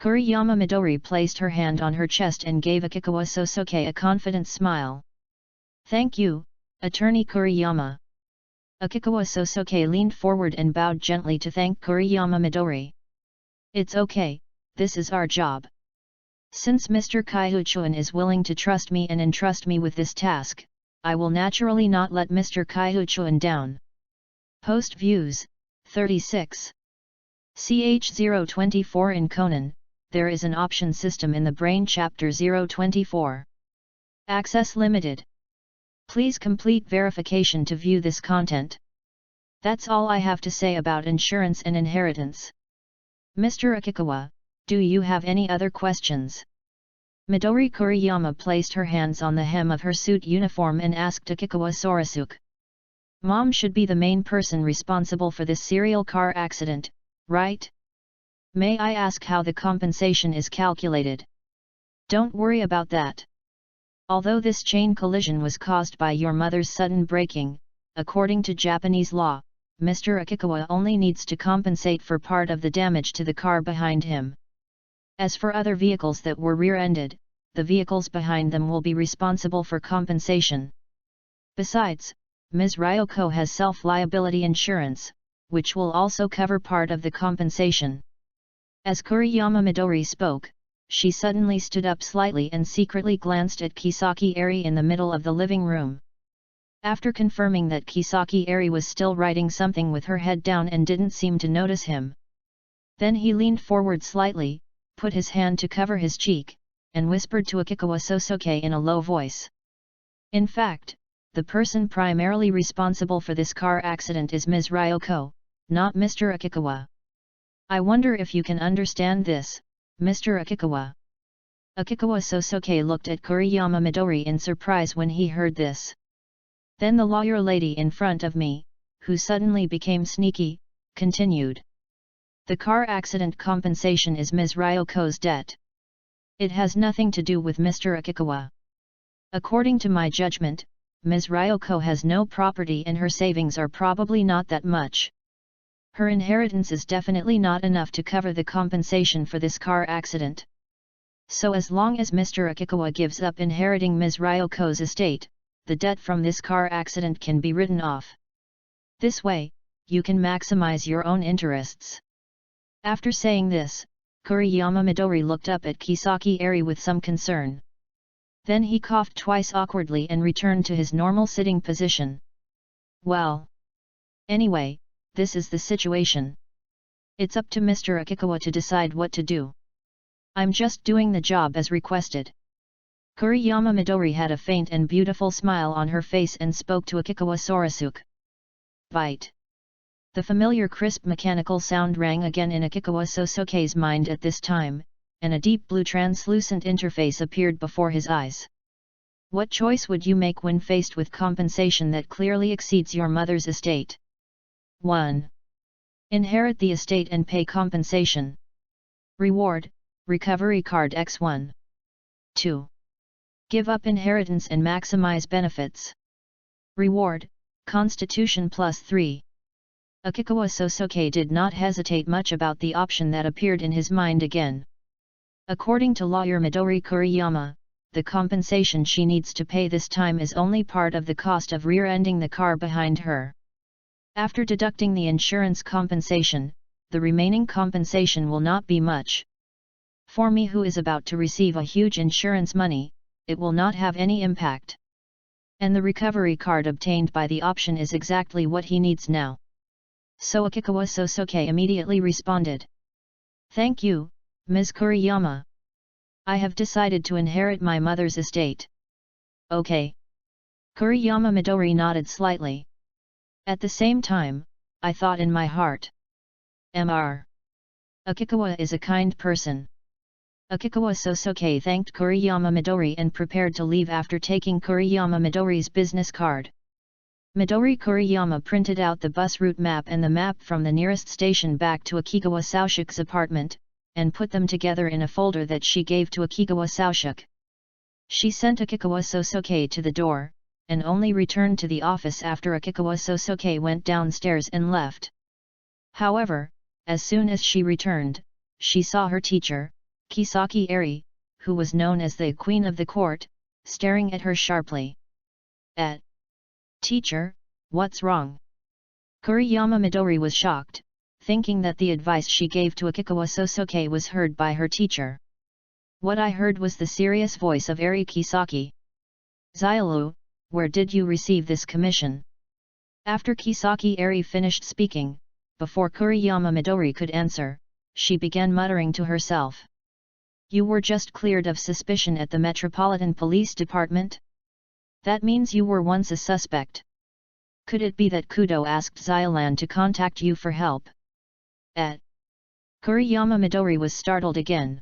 Kuriyama Midori placed her hand on her chest and gave Akikawa Sosoke a confident smile. Thank you, Attorney Kuriyama. Akikawa Sosoke leaned forward and bowed gently to thank Kuriyama Midori. It's okay, this is our job. Since Mr. Kaiuchuan is willing to trust me and entrust me with this task, I will naturally not let Mr. Kaiuchuan down. Post Views, 36. CH024 in Conan, there is an option system in the Brain-Chapter-1-60. Access limited. Please complete verification to view this content. That's all I have to say about insurance and inheritance. Mr. Akikawa, do you have any other questions? Midori Kuriyama placed her hands on the hem of her suit uniform and asked Akikawa Sorasuke. Mom should be the main person responsible for this serial car accident, right? May I ask how the compensation is calculated? Don't worry about that. Although this chain collision was caused by your mother's sudden braking, according to Japanese law, Mr. Akikawa only needs to compensate for part of the damage to the car behind him. As for other vehicles that were rear-ended, the vehicles behind them will be responsible for compensation. Besides, Ms. Ryoko has self-liability insurance, which will also cover part of the compensation. As Kuriyama Midori spoke, she suddenly stood up slightly and secretly glanced at Kisaki Eri in the middle of the living room. After confirming that Kisaki Eri was still writing something with her head down and didn't seem to notice him, then he leaned forward slightly, put his hand to cover his cheek, and whispered to Akikawa Sosoke in a low voice. In fact, the person primarily responsible for this car accident is Ms. Ryoko, not Mr. Akikawa. I wonder if you can understand this, Mr. Akikawa. Akikawa Sosoke looked at Kuriyama Midori in surprise when he heard this. Then the lawyer lady in front of me, who suddenly became sneaky, continued. The car accident compensation is Ms. Ryoko's debt. It has nothing to do with Mr. Akikawa. According to my judgment, Ms. Ryoko has no property and her savings are probably not that much. Her inheritance is definitely not enough to cover the compensation for this car accident. So as long as Mr. Akikawa gives up inheriting Ms. Ryoko's estate, the debt from this car accident can be written off. This way, you can maximize your own interests. After saying this, Kuriyama Midori looked up at Kisaki Eri with some concern. Then he coughed twice awkwardly and returned to his normal sitting position. Well. Anyway, this is the situation. It's up to Mr. Akikawa to decide what to do. I'm just doing the job as requested. Kuriyama Midori had a faint and beautiful smile on her face and spoke to Akikawa Sorasuke. Bite. The familiar crisp mechanical sound rang again in Akikawa Sosuke's mind at this time, and a deep blue translucent interface appeared before his eyes. What choice would you make when faced with compensation that clearly exceeds your mother's estate? 1. Inherit the estate and pay compensation. Reward, recovery card X1. 2. Give up inheritance and maximize benefits. Reward, Constitution +3. Akikawa Sosuke did not hesitate much about the option that appeared in his mind again. According to lawyer Midori Kuriyama, the compensation she needs to pay this time is only part of the cost of rear-ending the car behind her. After deducting the insurance compensation, the remaining compensation will not be much. For me, who is about to receive a huge insurance money, it will not have any impact. And the recovery card obtained by the option is exactly what he needs now. So Akikawa Sosuke immediately responded. Thank you, Ms. Kuriyama. I have decided to inherit my mother's estate. Okay. Kuriyama Midori nodded slightly. At the same time, I thought in my heart. Mr. Akikawa is a kind person. Akikawa Sosuke thanked Kuriyama Midori and prepared to leave after taking Kuriyama Midori's business card. Midori Kuriyama printed out the bus route map and the map from the nearest station back to Akikawa Sosuke's apartment, and put them together in a folder that she gave to Akikawa Sosuke. She sent Akikawa Sosuke to the door, and only returned to the office after Akikawa Sosuke went downstairs and left. However, as soon as she returned, she saw her teacher, Kisaki Eri, who was known as the Queen of the Court, staring at her sharply. Teacher, what's wrong? Kuriyama Midori was shocked, thinking that the advice she gave to Akikawa Sosuke was heard by her teacher. What I heard was the serious voice of Eri Kisaki. Xiaolu, where did you receive this commission? After Kisaki Eri finished speaking, before Kuriyama Midori could answer, she began muttering to herself. You were just cleared of suspicion at the Metropolitan Police Department? That means you were once a suspect. Could it be that Kudo asked Xiolan to contact you for help? Kuriyama Midori was startled again.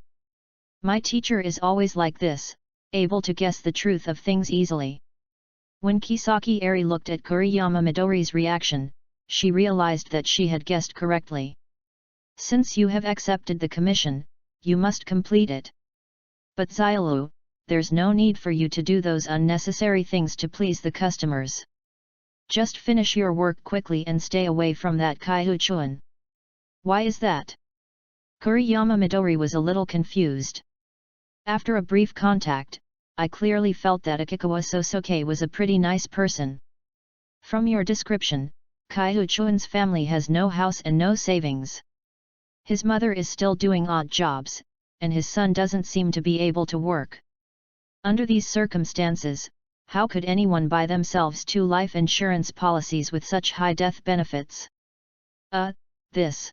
My teacher is always like this, able to guess the truth of things easily. When Kisaki Eri looked at Kuriyama Midori's reaction, she realized that she had guessed correctly. Since you have accepted the commission, you must complete it. But Xiaolu, there's no need for you to do those unnecessary things to please the customers. Just finish your work quickly and stay away from that Kaihu-chun. Why is that? Kuriyama Midori was a little confused. After a brief contact, I clearly felt that Akikawa Sosuke was a pretty nice person. From your description, Kaihu-chun's family has no house and no savings. His mother is still doing odd jobs, and his son doesn't seem to be able to work. Under these circumstances, how could anyone buy themselves 2 life insurance policies with such high death benefits? This.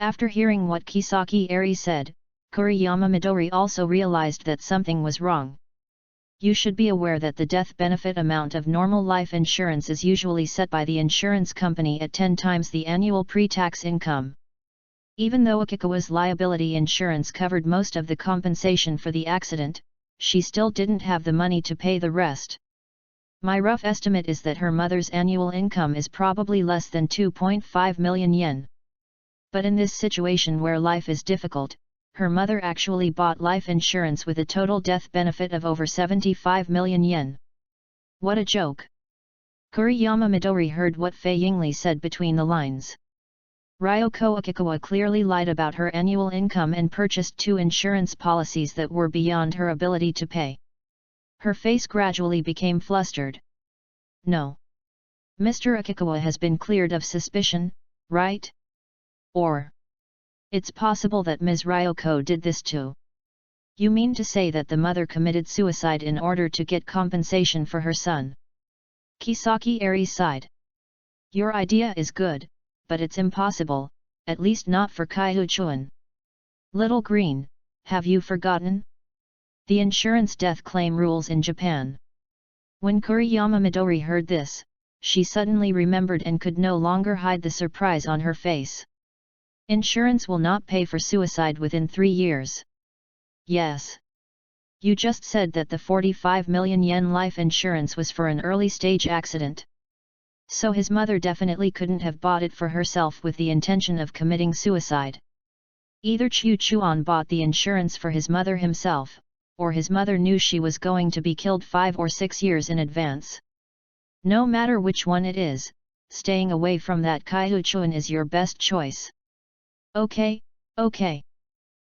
After hearing what Kisaki Eri said, Kuriyama Midori also realized that something was wrong. You should be aware that the death benefit amount of normal life insurance is usually set by the insurance company at 10 times the annual pre-tax income. Even though Akikawa's liability insurance covered most of the compensation for the accident, she still didn't have the money to pay the rest. My rough estimate is that her mother's annual income is probably less than 2.5 million yen. But in this situation where life is difficult, her mother actually bought life insurance with a total death benefit of over 75 million yen. What a joke! Kuriyama Midori heard what Fei Yingli said between the lines. Ryoko Akikawa clearly lied about her annual income and purchased 2 insurance policies that were beyond her ability to pay. Her face gradually became flustered. No. Mr. Akikawa has been cleared of suspicion, right? Or it's possible that Ms. Ryoko did this too. You mean to say that the mother committed suicide in order to get compensation for her son? Kisaki Eri sighed. Your idea is good, but it's impossible, at least not for Kaiuchuan. Little Green, have you forgotten? The insurance death claim rules in Japan. When Kuriyama Midori heard this, she suddenly remembered and could no longer hide the surprise on her face. Insurance will not pay for suicide within 3 years. Yes. You just said that the 45 million yen life insurance was for an early-stage accident. So his mother definitely couldn't have bought it for herself with the intention of committing suicide. Either Chu Chuan bought the insurance for his mother himself, or his mother knew she was going to be killed 5 or 6 years in advance. No matter which one it is, staying away from that Kaiuchuan is your best choice. Okay.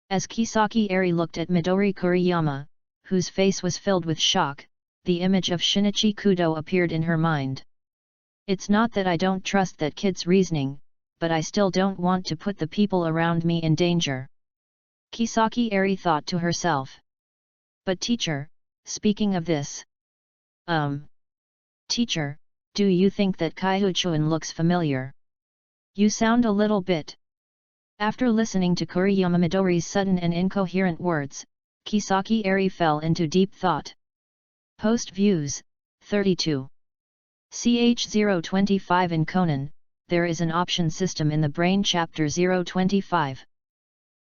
As Kisaki Eri looked at Midori Kuriyama, whose face was filled with shock, the image of Shinichi Kudo appeared in her mind. It's not that I don't trust that kid's reasoning, but I still don't want to put the people around me in danger. Kisaki Eri thought to herself. But teacher, speaking of this. Teacher, do you think that Kaiuchuan looks familiar? You sound a little bit. After listening to Kuriyama Midori's sudden and incoherent words, Kisaki Eri fell into deep thought. Post Views, 32. CH025 in Conan, there is an option system in the Brain-Chapter 025.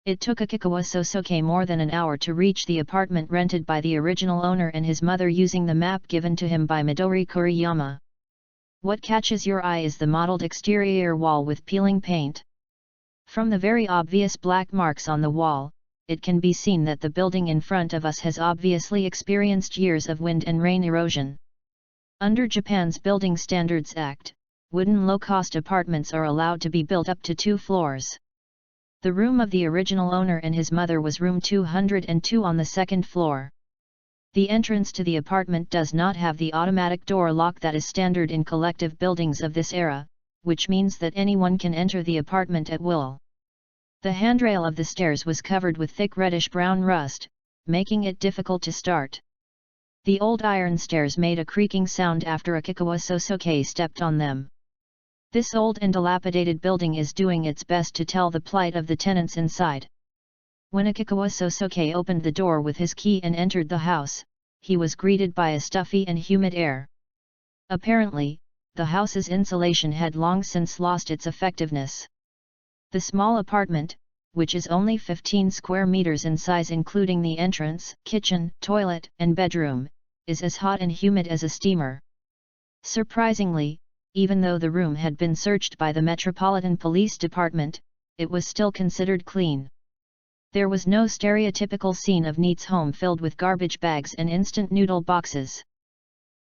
It took Akikawa Sosuke more than an hour to reach the apartment rented by the original owner and his mother using the map given to him by Midori Kuriyama. What catches your eye is the mottled exterior wall with peeling paint. From the very obvious black marks on the wall, it can be seen that the building in front of us has obviously experienced years of wind and rain erosion. Under Japan's Building Standards Act, wooden low-cost apartments are allowed to be built up to 2 floors. The room of the original owner and his mother was room 202 on the 2nd floor. The entrance to the apartment does not have the automatic door lock that is standard in collective buildings of this era, which means that anyone can enter the apartment at will. The handrail of the stairs was covered with thick reddish-brown rust, making it difficult to start. The old iron stairs made a creaking sound after Akikawa Sosuke stepped on them. This old and dilapidated building is doing its best to tell the plight of the tenants inside. When Akikawa Sosuke opened the door with his key and entered the house, he was greeted by a stuffy and humid air. Apparently, the house's insulation had long since lost its effectiveness. The small apartment, which is only 15 square meters in size including the entrance, kitchen, toilet, and bedroom, is as hot and humid as a steamer. Surprisingly, even though the room had been searched by the Metropolitan Police Department, it was still considered clean. There was no stereotypical scene of Neat's home filled with garbage bags and instant noodle boxes.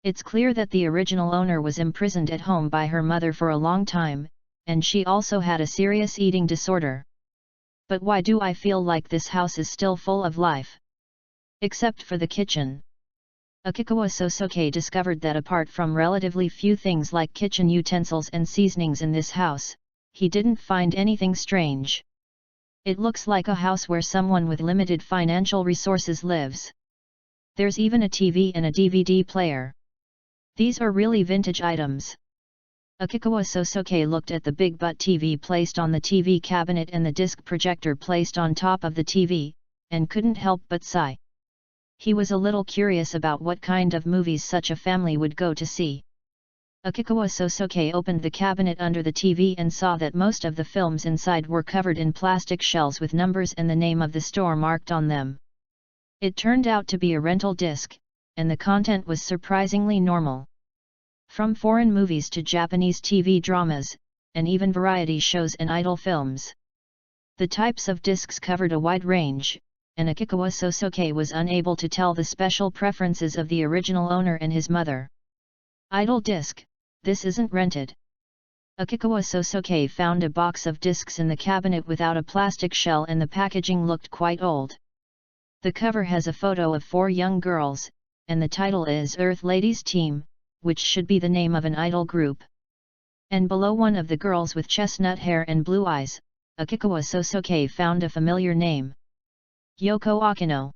It's clear that the original owner was imprisoned at home by her mother for a long time, and she also had a serious eating disorder. But why do I feel like this house is still full of life? Except for the kitchen. Akikawa Sosuke discovered that apart from relatively few things like kitchen utensils and seasonings in this house, he didn't find anything strange. It looks like a house where someone with limited financial resources lives. There's even a TV and a DVD player. These are really vintage items. Akikawa Sosuke looked at the big butt TV placed on the TV cabinet and the disc projector placed on top of the TV, and couldn't help but sigh. He was a little curious about what kind of movies such a family would go to see. Akikawa Sosuke opened the cabinet under the TV and saw that most of the films inside were covered in plastic shells with numbers and the name of the store marked on them. It turned out to be a rental disc, and the content was surprisingly normal. From foreign movies to Japanese TV dramas, and even variety shows and idol films. The types of discs covered a wide range, and Akikawa Sosuke was unable to tell the special preferences of the original owner and his mother. Idol disc, this isn't rented. Akikawa Sosuke found a box of discs in the cabinet without a plastic shell, and the packaging looked quite old. The cover has a photo of 4 young girls, and the title is Earth Ladies Team, which should be the name of an idol group. And below one of the girls with chestnut hair and blue eyes, Akikawa Sosuke found a familiar name. Yoko Akino.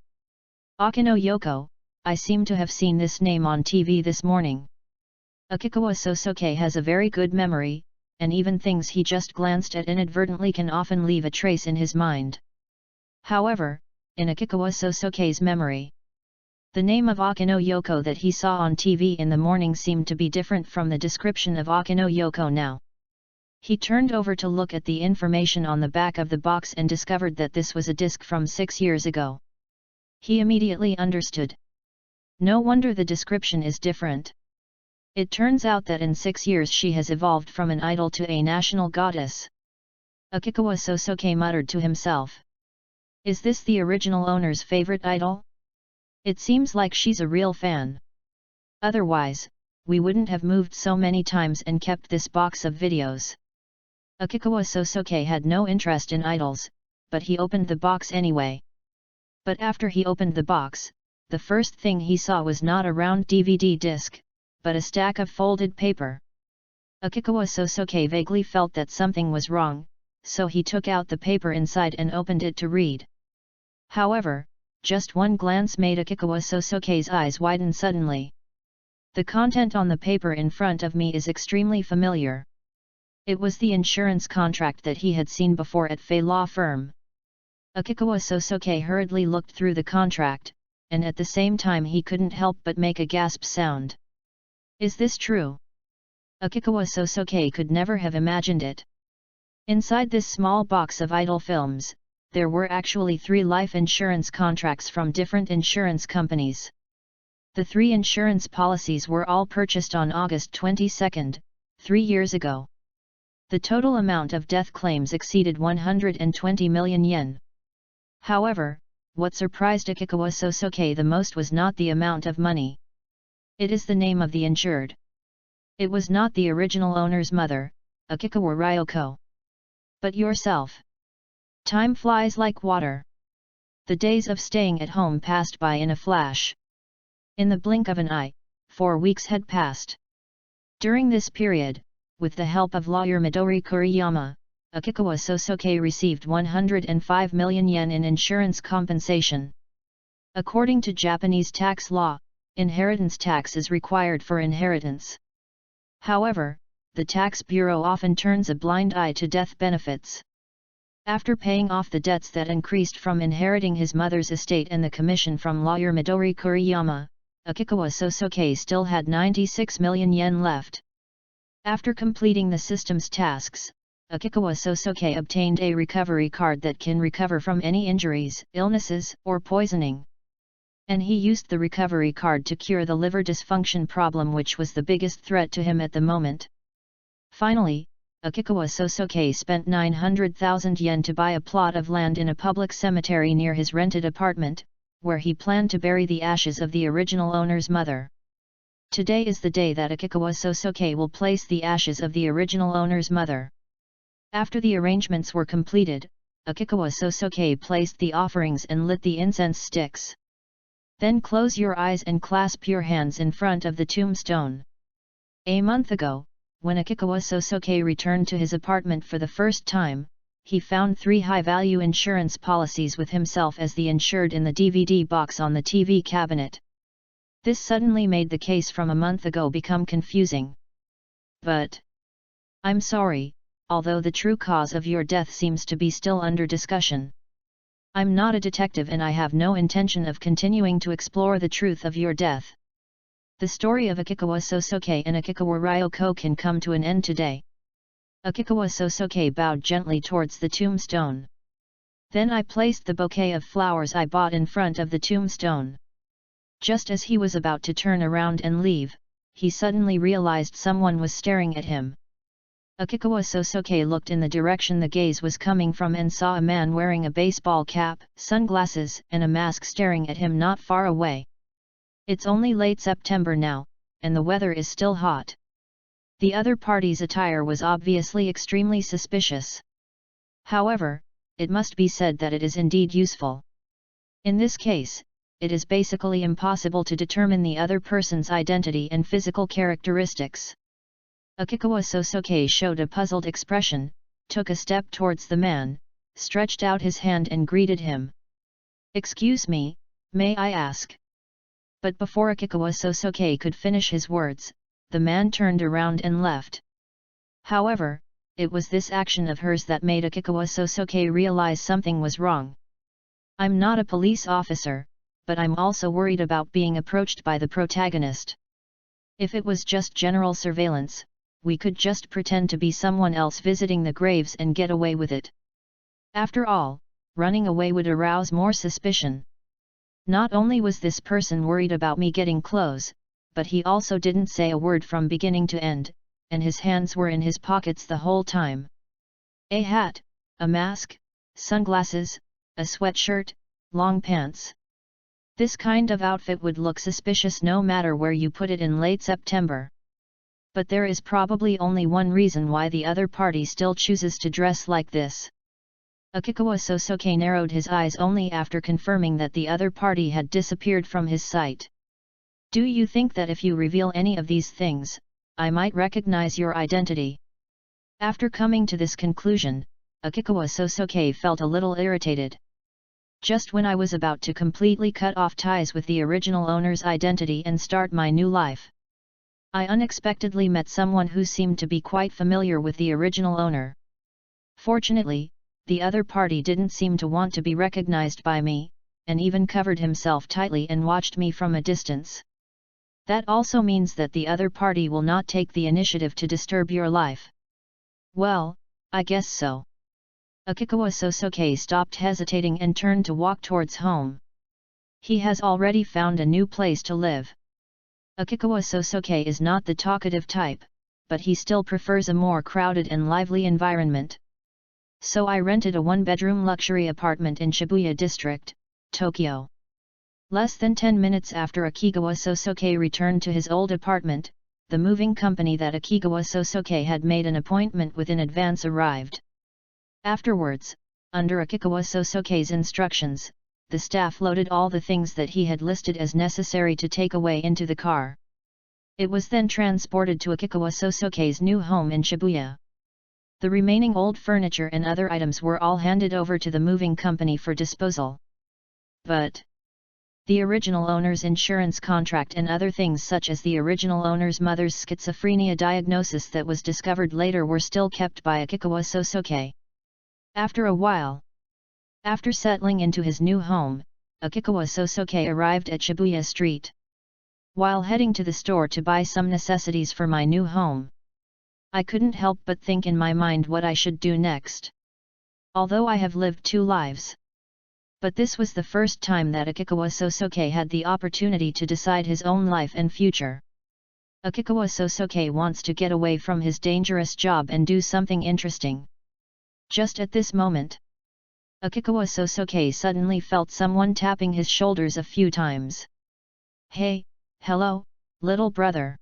Akino Yoko, I seem to have seen this name on TV this morning. Akikawa Sosuke has a very good memory, and even things he just glanced at inadvertently can often leave a trace in his mind. However, in Akikawa Sosuke's memory, the name of Akino Yoko that he saw on TV in the morning seemed to be different from the description of Akino Yoko now. He turned over to look at the information on the back of the box and discovered that this was a disc from 6 years ago. He immediately understood. No wonder the description is different. It turns out that in 6 years she has evolved from an idol to a national goddess. Akikawa Sosuke muttered to himself. Is this the original owner's favorite idol? It seems like she's a real fan. Otherwise, we wouldn't have moved so many times and kept this box of videos. Akikawa Sosuke had no interest in idols, but he opened the box anyway. But after he opened the box, the first thing he saw was not a round DVD disc, but a stack of folded paper. Akikawa Sosuke vaguely felt that something was wrong, so he took out the paper inside and opened it to read. However, just one glance made Akikawa Sosuke's eyes widen suddenly. The content on the paper in front of me is extremely familiar. It was the insurance contract that he had seen before at Fei Law Firm. Akikawa Sosuke hurriedly looked through the contract, and at the same time he couldn't help but make a gasp sound. Is this true? Akikawa Sosuke could never have imagined it. Inside this small box of idol films, there were actually 3 life insurance contracts from different insurance companies. The 3 insurance policies were all purchased on August 22, 3 years ago. The total amount of death claims exceeded 120 million yen. However, what surprised Akikawa Sosuke the most was not the amount of money. It is the name of the insured. It was not the original owner's mother, Akikawa Ryoko, but yourself. Time flies like water. The days of staying at home passed by in a flash. In the blink of an eye, 4 weeks had passed. During this period, with the help of lawyer Midori Kuriyama, Akikawa Sosuke received 105 million yen in insurance compensation. According to Japanese tax law, inheritance tax is required for inheritance. However, the tax bureau often turns a blind eye to death benefits. After paying off the debts that increased from inheriting his mother's estate and the commission from lawyer Midori Kuriyama, Akikawa Sosuke still had 96 million yen left. After completing the system's tasks, Akikawa Sosuke obtained a recovery card that can recover from any injuries, illnesses, or poisoning. And he used the recovery card to cure the liver dysfunction problem, which was the biggest threat to him at the moment. Finally, Akikawa Sosuke spent 900,000 yen to buy a plot of land in a public cemetery near his rented apartment, where he planned to bury the ashes of the original owner's mother. Today is the day that Akikawa Sosuke will place the ashes of the original owner's mother. After the arrangements were completed, Akikawa Sosuke placed the offerings and lit the incense sticks. Then close your eyes and clasp your hands in front of the tombstone. A month ago, when Akikawa Sosuke returned to his apartment for the first time, he found 3 high-value insurance policies with himself as the insured in the DVD box on the TV cabinet. This suddenly made the case from a month ago become confusing. But I'm sorry, although the true cause of your death seems to be still under discussion. I'm not a detective and I have no intention of continuing to explore the truth of your death. The story of Akikawa Sosuke and Akikawa Ryoko can come to an end today. Akikawa Sosuke bowed gently towards the tombstone. Then I placed the bouquet of flowers I bought in front of the tombstone. Just as he was about to turn around and leave, he suddenly realized someone was staring at him. Akikawa Sosuke looked in the direction the gaze was coming from and saw a man wearing a baseball cap, sunglasses, and a mask staring at him not far away. It's only late September now, and the weather is still hot. The other party's attire was obviously extremely suspicious. However, it must be said that it is indeed useful. In this case, it is basically impossible to determine the other person's identity and physical characteristics. Akikawa Sosuke showed a puzzled expression, took a step towards the man, stretched out his hand and greeted him. "Excuse me, may I ask?" But before Akikawa Sosuke could finish his words, the man turned around and left. However, it was this action of hers that made Akikawa Sosuke realize something was wrong. "I'm not a police officer, but I'm also worried about being approached by the protagonist. If it was just general surveillance, we could just pretend to be someone else visiting the graves and get away with it. After all, running away would arouse more suspicion. Not only was this person worried about me getting close, but he also didn't say a word from beginning to end, and his hands were in his pockets the whole time. A hat, a mask, sunglasses, a sweatshirt, long pants. This kind of outfit would look suspicious no matter where you put it in late September. But there is probably only one reason why the other party still chooses to dress like this." Akikawa Sosuke narrowed his eyes only after confirming that the other party had disappeared from his sight. "Do you think that if you reveal any of these things, I might recognize your identity?" After coming to this conclusion, Akikawa Sosuke felt a little irritated. Just when I was about to completely cut off ties with the original owner's identity and start my new life, I unexpectedly met someone who seemed to be quite familiar with the original owner. Fortunately, the other party didn't seem to want to be recognized by me, and even covered himself tightly and watched me from a distance. That also means that the other party will not take the initiative to disturb your life. Well, I guess so. Akikawa Sosuke stopped hesitating and turned to walk towards home. He has already found a new place to live. Akikawa Sosuke is not the talkative type, but he still prefers a more crowded and lively environment. So I rented a one-bedroom luxury apartment in Shibuya District, Tokyo. Less than 10 minutes after Akikawa Sosuke returned to his old apartment, the moving company that Akikawa Sosuke had made an appointment with in advance arrived. Afterwards, under Akikawa Sosuke's instructions, the staff loaded all the things that he had listed as necessary to take away into the car. It was then transported to Akikawa Sosuke's new home in Shibuya. The remaining old furniture and other items were all handed over to the moving company for disposal. But the original owner's insurance contract and other things such as the original owner's mother's schizophrenia diagnosis that was discovered later were still kept by Akikawa Sosuke. After a while, after settling into his new home, Akikawa Sosuke arrived at Shibuya Street. While heading to the store to buy some necessities for my new home, I couldn't help but think in my mind what I should do next. Although I have lived 2 lives, but this was the first time that Akikawa Sosuke had the opportunity to decide his own life and future. Akikawa Sosuke wants to get away from his dangerous job and do something interesting. Just at this moment, Akikawa Sosuke suddenly felt someone tapping his shoulders a few times. "Hey, hello, little brother."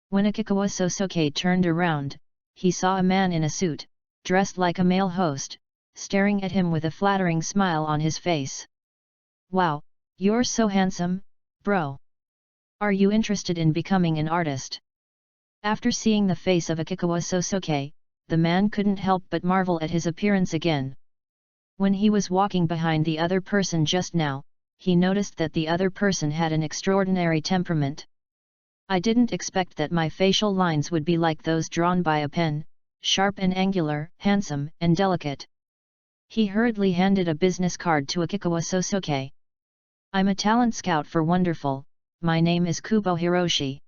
When Akikawa Sosuke turned around, he saw a man in a suit, dressed like a male host, staring at him with a flattering smile on his face. "Wow, you're so handsome, bro. Are you interested in becoming an artist?" After seeing the face of Akikawa Sosuke, the man couldn't help but marvel at his appearance again. When he was walking behind the other person just now, he noticed that the other person had an extraordinary temperament. "I didn't expect that my facial lines would be like those drawn by a pen, sharp and angular, handsome and delicate." He hurriedly handed a business card to Akikawa Sosuke. "I'm a talent scout for Wonderful, my name is Kubo Hiroshi.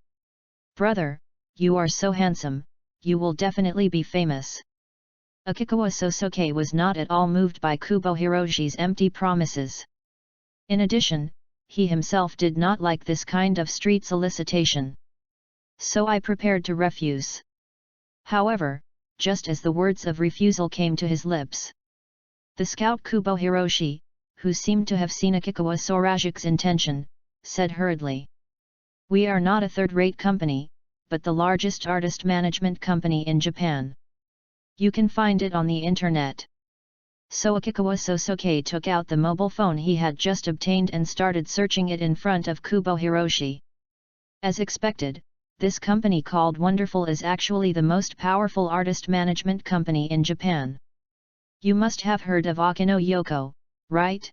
Brother, you are so handsome, you will definitely be famous." Akikawa Sosuke was not at all moved by Kubo Hiroshi's empty promises. In addition, he himself did not like this kind of street solicitation. "So I prepared to refuse." However, just as the words of refusal came to his lips, the scout Kubo Hiroshi, who seemed to have seen Akikawa Soraji's intention, said hurriedly, "We are not a third-rate company, but the largest artist management company in Japan. You can find it on the internet. So Akikawa Sosuke took out the mobile phone he had just obtained and started searching it in front of Kubo Hiroshi. As expected, this company called Wonderful is actually the most powerful artist management company in Japan. You must have heard of Akino Yoko, right?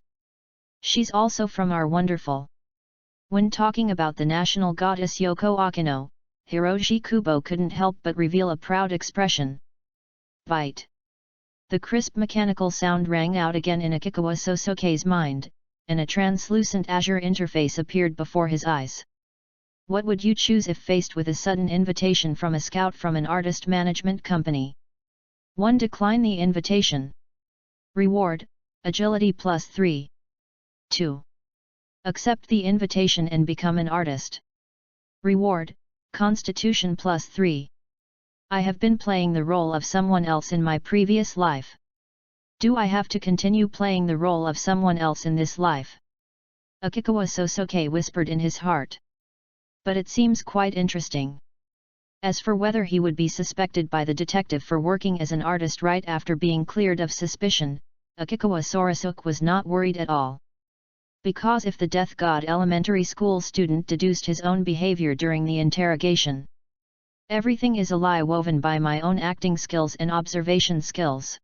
She's also from our Wonderful. When talking about the national goddess Yoko Akino, Hiroshi Kubo couldn't help but reveal a proud expression. Bite. The crisp mechanical sound rang out again in Akikawa Sosuke's mind, and a translucent azure interface appeared before his eyes. What would you choose if faced with a sudden invitation from a scout from an artist management company? 1. Decline the invitation. Reward, Agility +3. 2. Accept the invitation and become an artist. Reward, Constitution +3. I have been playing the role of someone else in my previous life. Do I have to continue playing the role of someone else in this life? Akikawa Sosuke whispered in his heart. But it seems quite interesting. As for whether he would be suspected by the detective for working as an artist right after being cleared of suspicion, Akikawa Sosuke was not worried at all. Because if the Death God elementary school student deduced his own behavior during the interrogation, everything is a lie woven by my own acting skills and observation skills,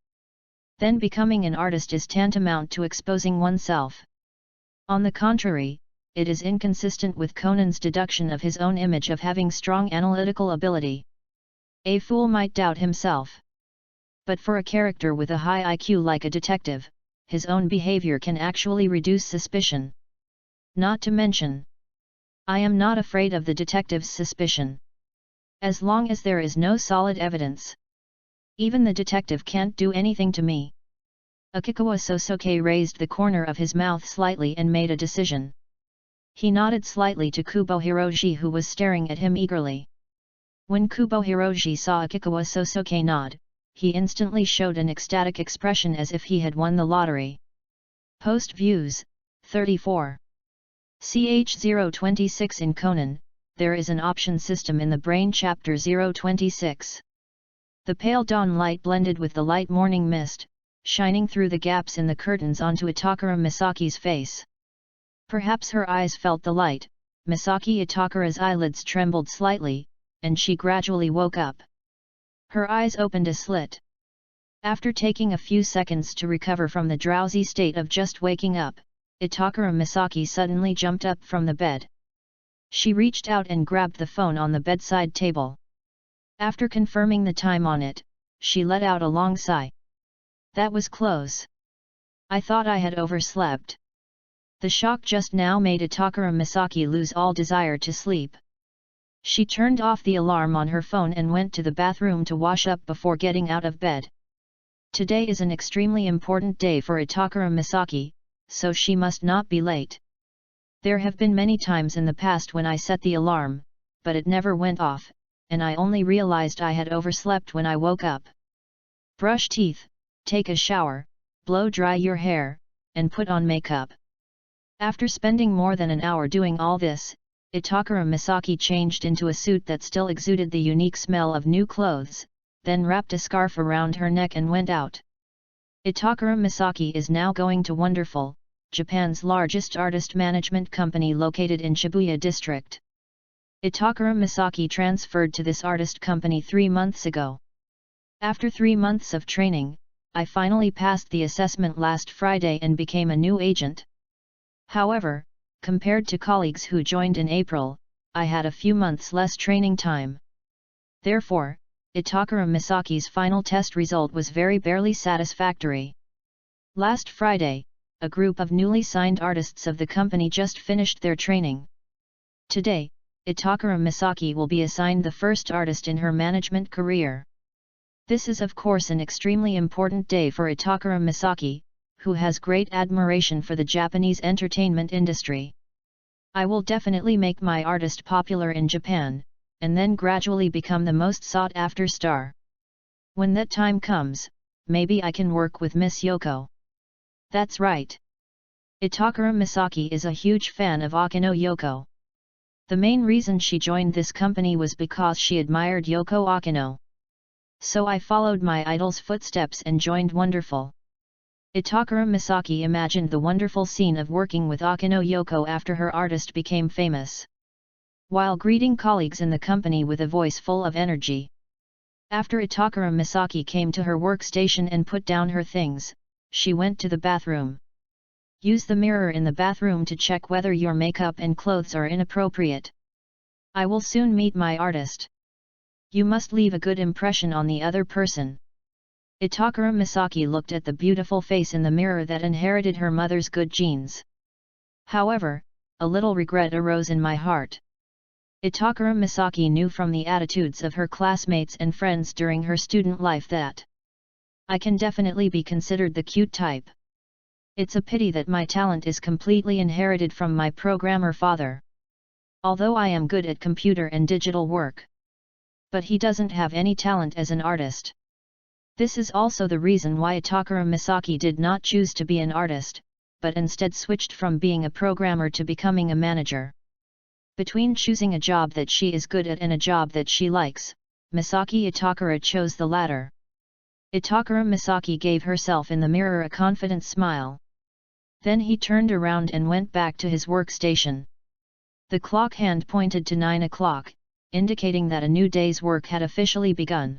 then becoming an artist is tantamount to exposing oneself. On the contrary, it is inconsistent with Conan's deduction of his own image of having strong analytical ability. A fool might doubt himself. But for a character with a high IQ like a detective, his own behavior can actually reduce suspicion. Not to mention, I am not afraid of the detective's suspicion. As long as there is no solid evidence, even the detective can't do anything to me. Akikawa Sosuke raised the corner of his mouth slightly and made a decision. He nodded slightly to Kubo Hiroshi, who was staring at him eagerly. When Kubo Hiroshi saw Akikawa Sosuke nod, he instantly showed an ecstatic expression as if he had won the lottery. Post views, 34. Ch026 in Conan, there is an option system in the Brain-Chapter-1-60. The pale dawn light blended with the light morning mist, shining through the gaps in the curtains onto Itakura Misaki's face. Perhaps her eyes felt the light. Misaki Itakura's eyelids trembled slightly, and she gradually woke up. Her eyes opened a slit. After taking a few seconds to recover from the drowsy state of just waking up, Itakura Misaki suddenly jumped up from the bed. She reached out and grabbed the phone on the bedside table. After confirming the time on it, she let out a long sigh. That was close. I thought I had overslept. The shock just now made Itakura Misaki lose all desire to sleep. She turned off the alarm on her phone and went to the bathroom to wash up before getting out of bed. Today is an extremely important day for Itakura Misaki, so she must not be late. There have been many times in the past when I set the alarm, but it never went off, and I only realized I had overslept when I woke up. Brush teeth, take a shower, blow dry your hair, and put on makeup. After spending more than an hour doing all this, Itakura Misaki changed into a suit that still exuded the unique smell of new clothes, then wrapped a scarf around her neck and went out. Itakura Misaki is now going to Wonderful, Japan's largest artist management company located in Shibuya district. Itakura Misaki transferred to this artist company 3 months ago. After 3 months of training, I finally passed the assessment last Friday and became a new agent. However, compared to colleagues who joined in April, I had a few months less training time. Therefore, Itakura Misaki's final test result was very barely satisfactory. Last Friday, a group of newly signed artists of the company just finished their training. Today, Itakura Misaki will be assigned the first artist in her management career. This is of course an extremely important day for Itakura Misaki, who has great admiration for the Japanese entertainment industry. I will definitely make my artist popular in Japan, and then gradually become the most sought-after star. When that time comes, maybe I can work with Miss Yoko. That's right. Itakura Misaki is a huge fan of Akino Yoko. The main reason she joined this company was because she admired Yoko Okino. So I followed my idol's footsteps and joined Wonderful. Itakura Misaki imagined the wonderful scene of working with Okino Yoko after her artist became famous. While greeting colleagues in the company with a voice full of energy. After Itakura Misaki came to her workstation and put down her things, she went to the bathroom. Use the mirror in the bathroom to check whether your makeup and clothes are inappropriate. I will soon meet my artist. You must leave a good impression on the other person. Itakura Misaki looked at the beautiful face in the mirror that inherited her mother's good genes. However, a little regret arose in my heart. Itakura Misaki knew from the attitudes of her classmates and friends during her student life that I can definitely be considered the cute type. It's a pity that my talent is completely inherited from my programmer father. Although I am good at computer and digital work. But he doesn't have any talent as an artist. This is also the reason why Itakura Misaki did not choose to be an artist, but instead switched from being a programmer to becoming a manager. Between choosing a job that she is good at and a job that she likes, Misaki Itakura chose the latter. Itakura Misaki gave herself in the mirror a confident smile. Then he turned around and went back to his workstation. The clock hand pointed to 9 o'clock, indicating that a new day's work had officially begun.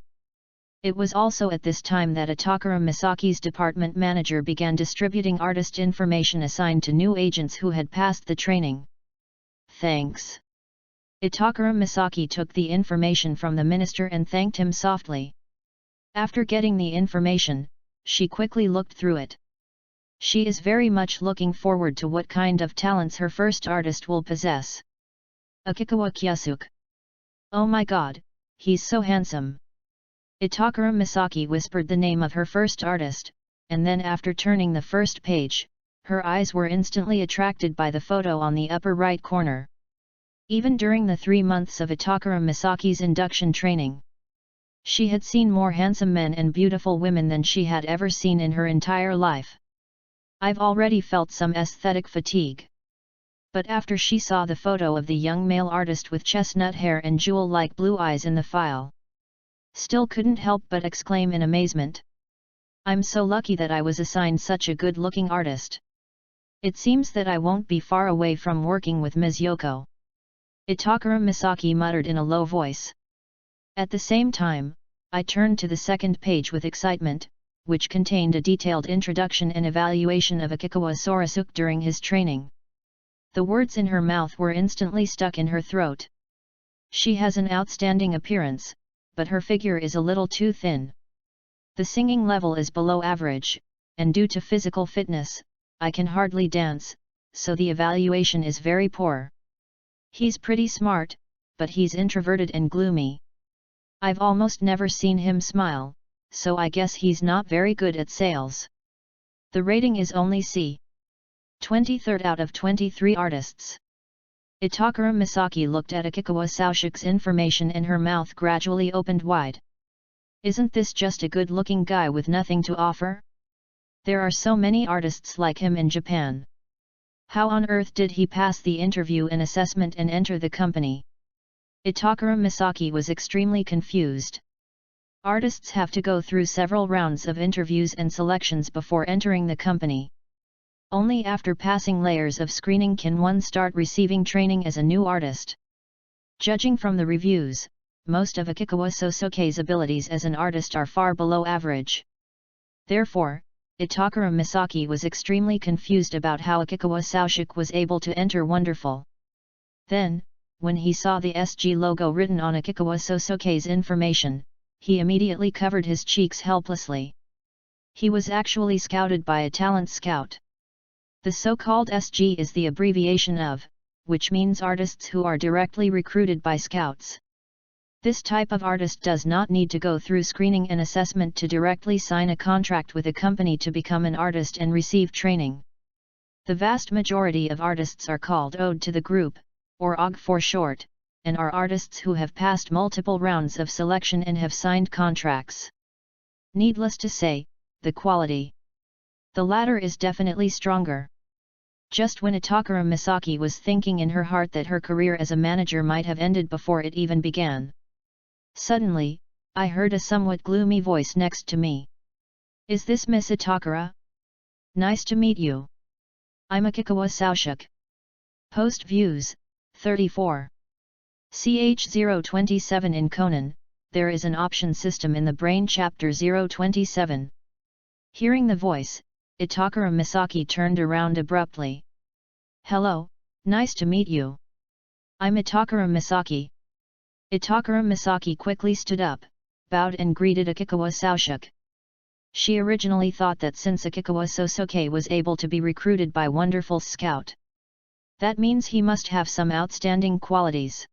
It was also at this time that Itakura Misaki's department manager began distributing artist information assigned to new agents who had passed the training. Thanks. Itakura Misaki took the information from the minister and thanked him softly. After getting the information, she quickly looked through it. She is very much looking forward to what kind of talents her first artist will possess. Akikawa Kyusuke. Oh my god, he's so handsome. Itakura Misaki whispered the name of her first artist, and then after turning the first page, her eyes were instantly attracted by the photo on the upper right corner. Even during the 3 months of Itakura Misaki's induction training, she had seen more handsome men and beautiful women than she had ever seen in her entire life. I've already felt some aesthetic fatigue. But after she saw the photo of the young male artist with chestnut hair and jewel-like blue eyes in the file, still couldn't help but exclaim in amazement. I'm so lucky that I was assigned such a good-looking artist. It seems that I won't be far away from working with Ms. Yoko. Itakura Misaki muttered in a low voice. At the same time, I turned to the second page with excitement, which contained a detailed introduction and evaluation of Akikawa Sorasuke during his training. The words in her mouth were instantly stuck in her throat. She has an outstanding appearance, but her figure is a little too thin. The singing level is below average, and due to physical fitness, I can hardly dance, so the evaluation is very poor. He's pretty smart, but he's introverted and gloomy. I've almost never seen him smile, so I guess he's not very good at sales. The rating is only C. 23rd out of 23 artists. Itakura Misaki looked at Akikawa Sorasuke's information and her mouth gradually opened wide. Isn't this just a good-looking guy with nothing to offer? There are so many artists like him in Japan. How on earth did he pass the interview and assessment and enter the company? Itakura Misaki was extremely confused. Artists have to go through several rounds of interviews and selections before entering the company. Only after passing layers of screening can one start receiving training as a new artist. Judging from the reviews, most of Akikawa Sorasuke's abilities as an artist are far below average. Therefore, Itakura Misaki was extremely confused about how Akikawa Sorasuke was able to enter Wonderful. Then, when he saw the SG logo written on Akikawa Sorasuke's information, he immediately covered his cheeks helplessly. He was actually scouted by a talent scout. The so-called SG is the abbreviation of, which means artists who are directly recruited by scouts. This type of artist does not need to go through screening and assessment to directly sign a contract with a company to become an artist and receive training. The vast majority of artists are called Ode to the Group, or OG for short, and are artists who have passed multiple rounds of selection and have signed contracts. Needless to say, the quality. The latter is definitely stronger. Just when Itakura Misaki was thinking in her heart that her career as a manager might have ended before it even began. Suddenly, I heard a somewhat gloomy voice next to me. "Is this Miss Itakura? Nice to meet you. I'm Akikawa Saoshik. Post views, 34. CH027 in Conan, there is an option system in the Brain-Chapter 027. Hearing the voice, Itakura Misaki turned around abruptly. "Hello, nice to meet you. I'm Itakura Misaki." Itakura Misaki quickly stood up, bowed and greeted Akikawa Saoshik. She originally thought that since Akikawa Sosuke was able to be recruited by Wonderful Scout, that means he must have some outstanding qualities.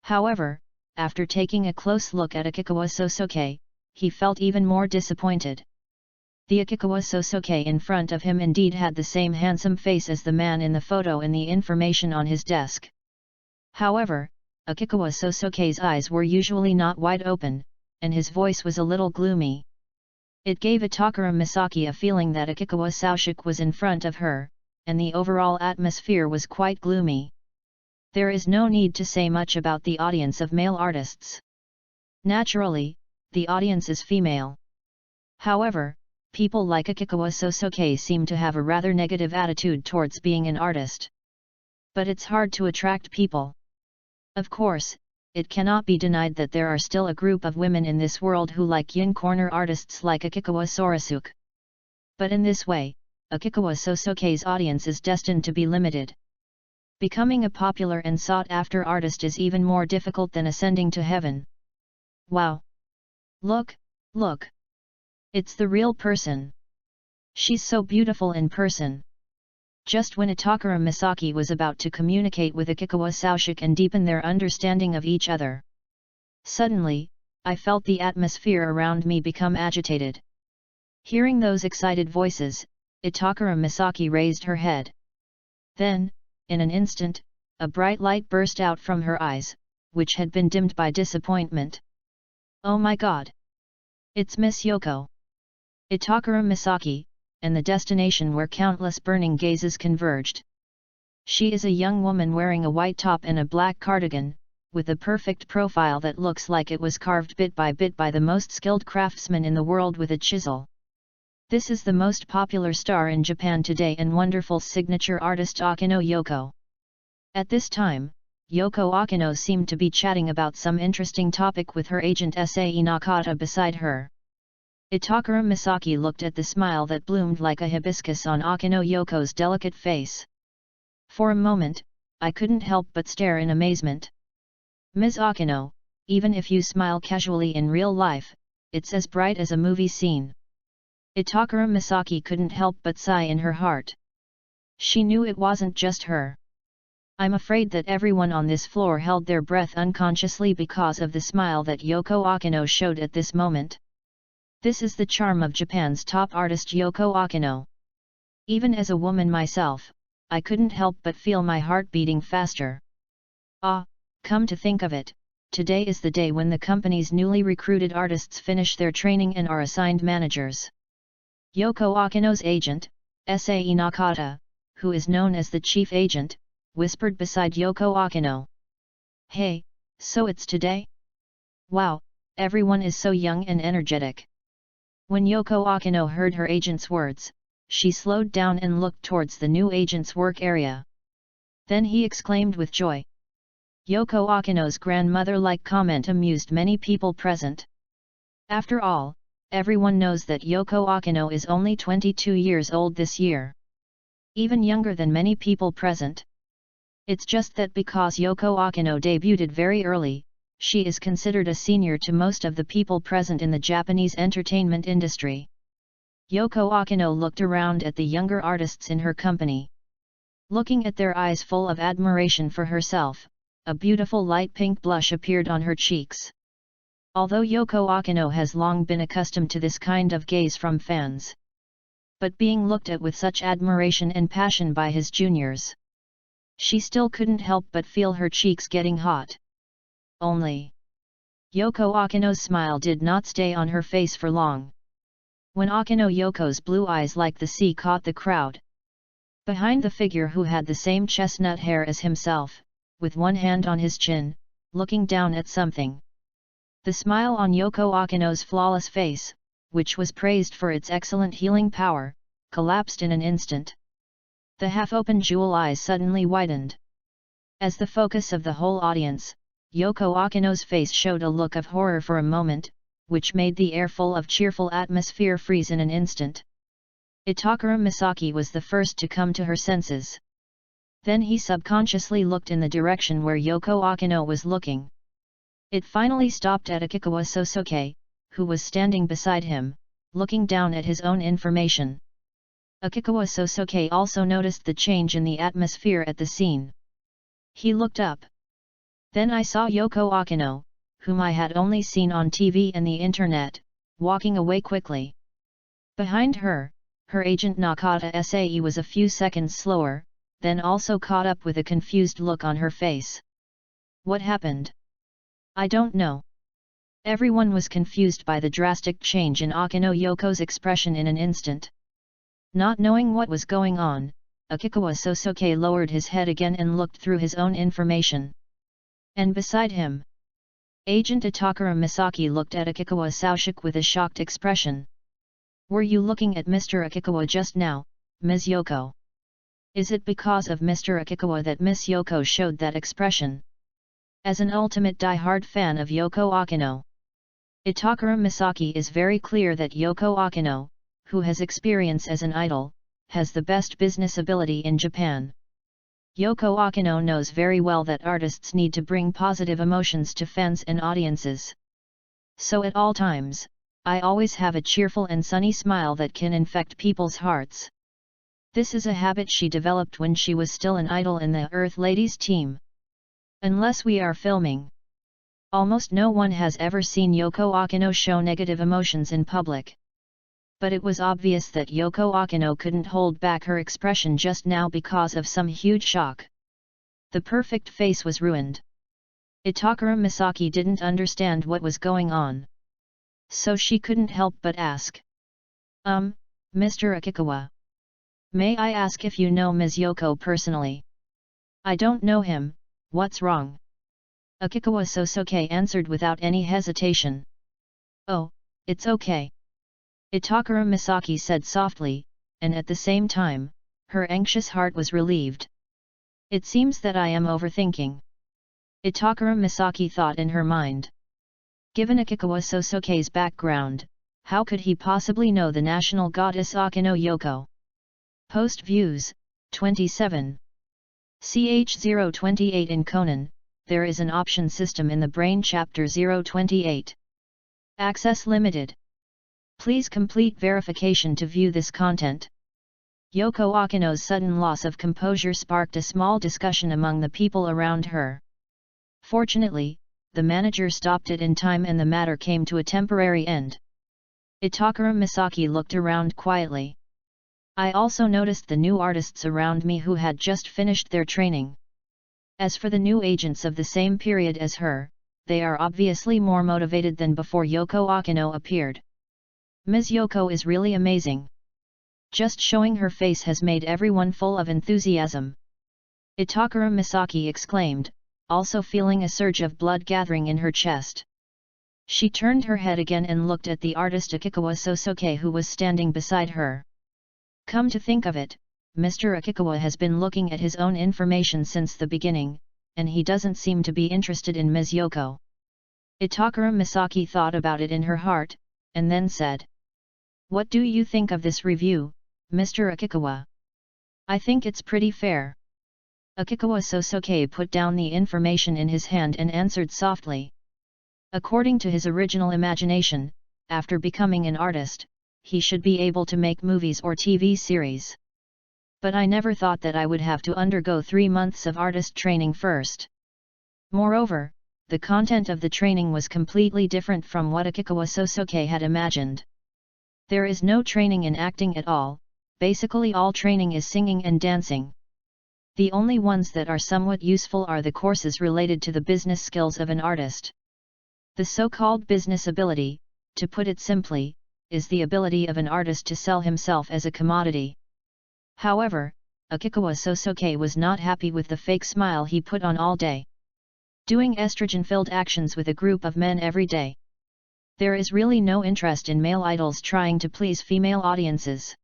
However, after taking a close look at Akikawa Sosuke, he felt even more disappointed. The Akikawa Sosuke in front of him indeed had the same handsome face as the man in the photo in the information on his desk. However, Akikawa Sosuke's eyes were usually not wide open, and his voice was a little gloomy. It gave Itakura Misaki a feeling that Akikawa Saoshik was in front of her, and the overall atmosphere was quite gloomy. There is no need to say much about the audience of male artists. Naturally, the audience is female. However, people like Akikawa Sosuke seem to have a rather negative attitude towards being an artist. But it's hard to attract people. Of course, it cannot be denied that there are still a group of women in this world who like yin corner artists like Akikawa Sorasuke. But in this way, Akikawa Sosuke's audience is destined to be limited. Becoming a popular and sought-after artist is even more difficult than ascending to heaven. Wow! Look, look! It's the real person. She's so beautiful in person. Just when Itakura Misaki was about to communicate with Akikawa Saoshik and deepen their understanding of each other, suddenly, I felt the atmosphere around me become agitated. Hearing those excited voices, Itakura Misaki raised her head. Then, in an instant, a bright light burst out from her eyes, which had been dimmed by disappointment. "Oh my God! It's Miss Yoko!" Itakura Misaki, and the destination where countless burning gazes converged. She is a young woman wearing a white top and a black cardigan, with a perfect profile that looks like it was carved bit by bit by the most skilled craftsman in the world with a chisel. This is the most popular star in Japan today and Wonderful's signature artist Akino Yoko. At this time, Yoko Akino seemed to be chatting about some interesting topic with her agent Sae Nakata beside her. Itakura Misaki looked at the smile that bloomed like a hibiscus on Akino Yoko's delicate face. For a moment, I couldn't help but stare in amazement. "Ms. Akino, even if you smile casually in real life, it's as bright as a movie scene." Itakura Misaki couldn't help but sigh in her heart. She knew it wasn't just her. I'm afraid that everyone on this floor held their breath unconsciously because of the smile that Yoko Akino showed at this moment. This is the charm of Japan's top artist Yoko Akino. Even as a woman myself, I couldn't help but feel my heart beating faster. Come to think of it, today is the day when the company's newly recruited artists finish their training and are assigned managers. Yoko Akino's agent, Sae Nakata, who is known as the chief agent, whispered beside Yoko Akino. "Hey, so it's today? Wow, everyone is so young and energetic." When Yoko Akino heard her agent's words, she slowed down and looked towards the new agent's work area. Then he exclaimed with joy. Yoko Akino's grandmother-like comment amused many people present. After all, everyone knows that Yoko Akino is only 22 years old this year. Even younger than many people present. It's just that because Yoko Akino debuted very early, she is considered a senior to most of the people present in the Japanese entertainment industry. Yoko Akino looked around at the younger artists in her company. Looking at their eyes full of admiration for herself, a beautiful light pink blush appeared on her cheeks. Although Yoko Akino has long been accustomed to this kind of gaze from fans, but being looked at with such admiration and passion by his juniors, she still couldn't help but feel her cheeks getting hot. Only, Yoko Akino's smile did not stay on her face for long. When Akino Yoko's blue eyes like the sea caught the crowd, Behind the figure who had the same chestnut hair as himself, with one hand on his chin, looking down at something. The smile on Yoko Akino's flawless face, which was praised for its excellent healing power, collapsed in an instant. The half-open jewel eyes suddenly widened. As the focus of the whole audience, Yoko Akino's face showed a look of horror for a moment, which made the air full of cheerful atmosphere freeze in an instant. Itakura Misaki was the first to come to her senses. Then he subconsciously looked in the direction where Yoko Akino was looking. It finally stopped at Akikawa Sosuke, who was standing beside him, looking down at his own information. Akikawa Sosuke also noticed the change in the atmosphere at the scene. He looked up. Then I saw Yoko Akino, whom I had only seen on TV and the internet, walking away quickly. Behind her, her agent Nakata Sae was a few seconds slower, then also caught up with a confused look on her face. What happened? I don't know. Everyone was confused by the drastic change in Akino Yoko's expression in an instant. Not knowing what was going on, Akikawa Sosuke lowered his head again and looked through his own information. And beside him, Agent Itakura Misaki looked at Akikawa Sosuke with a shocked expression. Were you looking at Mr. Akikawa just now, Ms. Yoko? Is it because of Mr. Akikawa that Miss Yoko showed that expression? As an ultimate die-hard fan of Yoko Akino, Itakura Misaki is very clear that Yoko Akino, who has experience as an idol, has the best business ability in Japan. Yoko Akino knows very well that artists need to bring positive emotions to fans and audiences. So at all times, I always have a cheerful and sunny smile that can infect people's hearts. This is a habit she developed when she was still an idol in the Earth Ladies team. Unless we are filming, almost no one has ever seen Yoko Akino show negative emotions in public. But it was obvious that Yoko Akino couldn't hold back her expression just now because of some huge shock. The perfect face was ruined. Itakura Misaki didn't understand what was going on. So she couldn't help but ask. Mr. Akikawa. May I ask if you know Ms. Yoko personally? I don't know him, what's wrong? Akikawa Sosuke answered without any hesitation. Oh, it's okay. Itakura Misaki said softly, and at the same time, her anxious heart was relieved. It seems that I am overthinking. Itakura Misaki thought in her mind. Given Akikawa Sosuke's background, how could he possibly know the national goddess Akino Yoko? Post views, 27. Ch028 in Conan, there is an option system in the Brain-Chapter-1-60. Access limited. Please complete verification to view this content. Yoko Akino's sudden loss of composure sparked a small discussion among the people around her. Fortunately, the manager stopped it in time and the matter came to a temporary end. Itakura Misaki looked around quietly. I also noticed the new artists around me who had just finished their training. As for the new agents of the same period as her, they are obviously more motivated than before Yoko Akino appeared. Ms. Yoko is really amazing. Just showing her face has made everyone full of enthusiasm. Itakura Misaki exclaimed, also feeling a surge of blood gathering in her chest. She turned her head again and looked at the artist Akikawa Sosuke who was standing beside her. Come to think of it, Mr. Akikawa has been looking at his own information since the beginning, and he doesn't seem to be interested in Ms. Yoko. Itakura Misaki thought about it in her heart, and then said. What do you think of this review, Mr. Akikawa? I think it's pretty fair. Akikawa Sosuke put down the information in his hand and answered softly. According to his original imagination, after becoming an artist, he should be able to make movies or TV series. But I never thought that I would have to undergo 3 months of artist training first. Moreover, the content of the training was completely different from what Akikawa Sosuke had imagined. There is no training in acting at all, basically all training is singing and dancing. The only ones that are somewhat useful are the courses related to the business skills of an artist. The so-called business ability, to put it simply, is the ability of an artist to sell himself as a commodity. However, Akikawa Sosuke was not happy with the fake smile he put on all day. Doing estrogen-filled actions with a group of men every day. There is really no interest in male idols trying to please female audiences.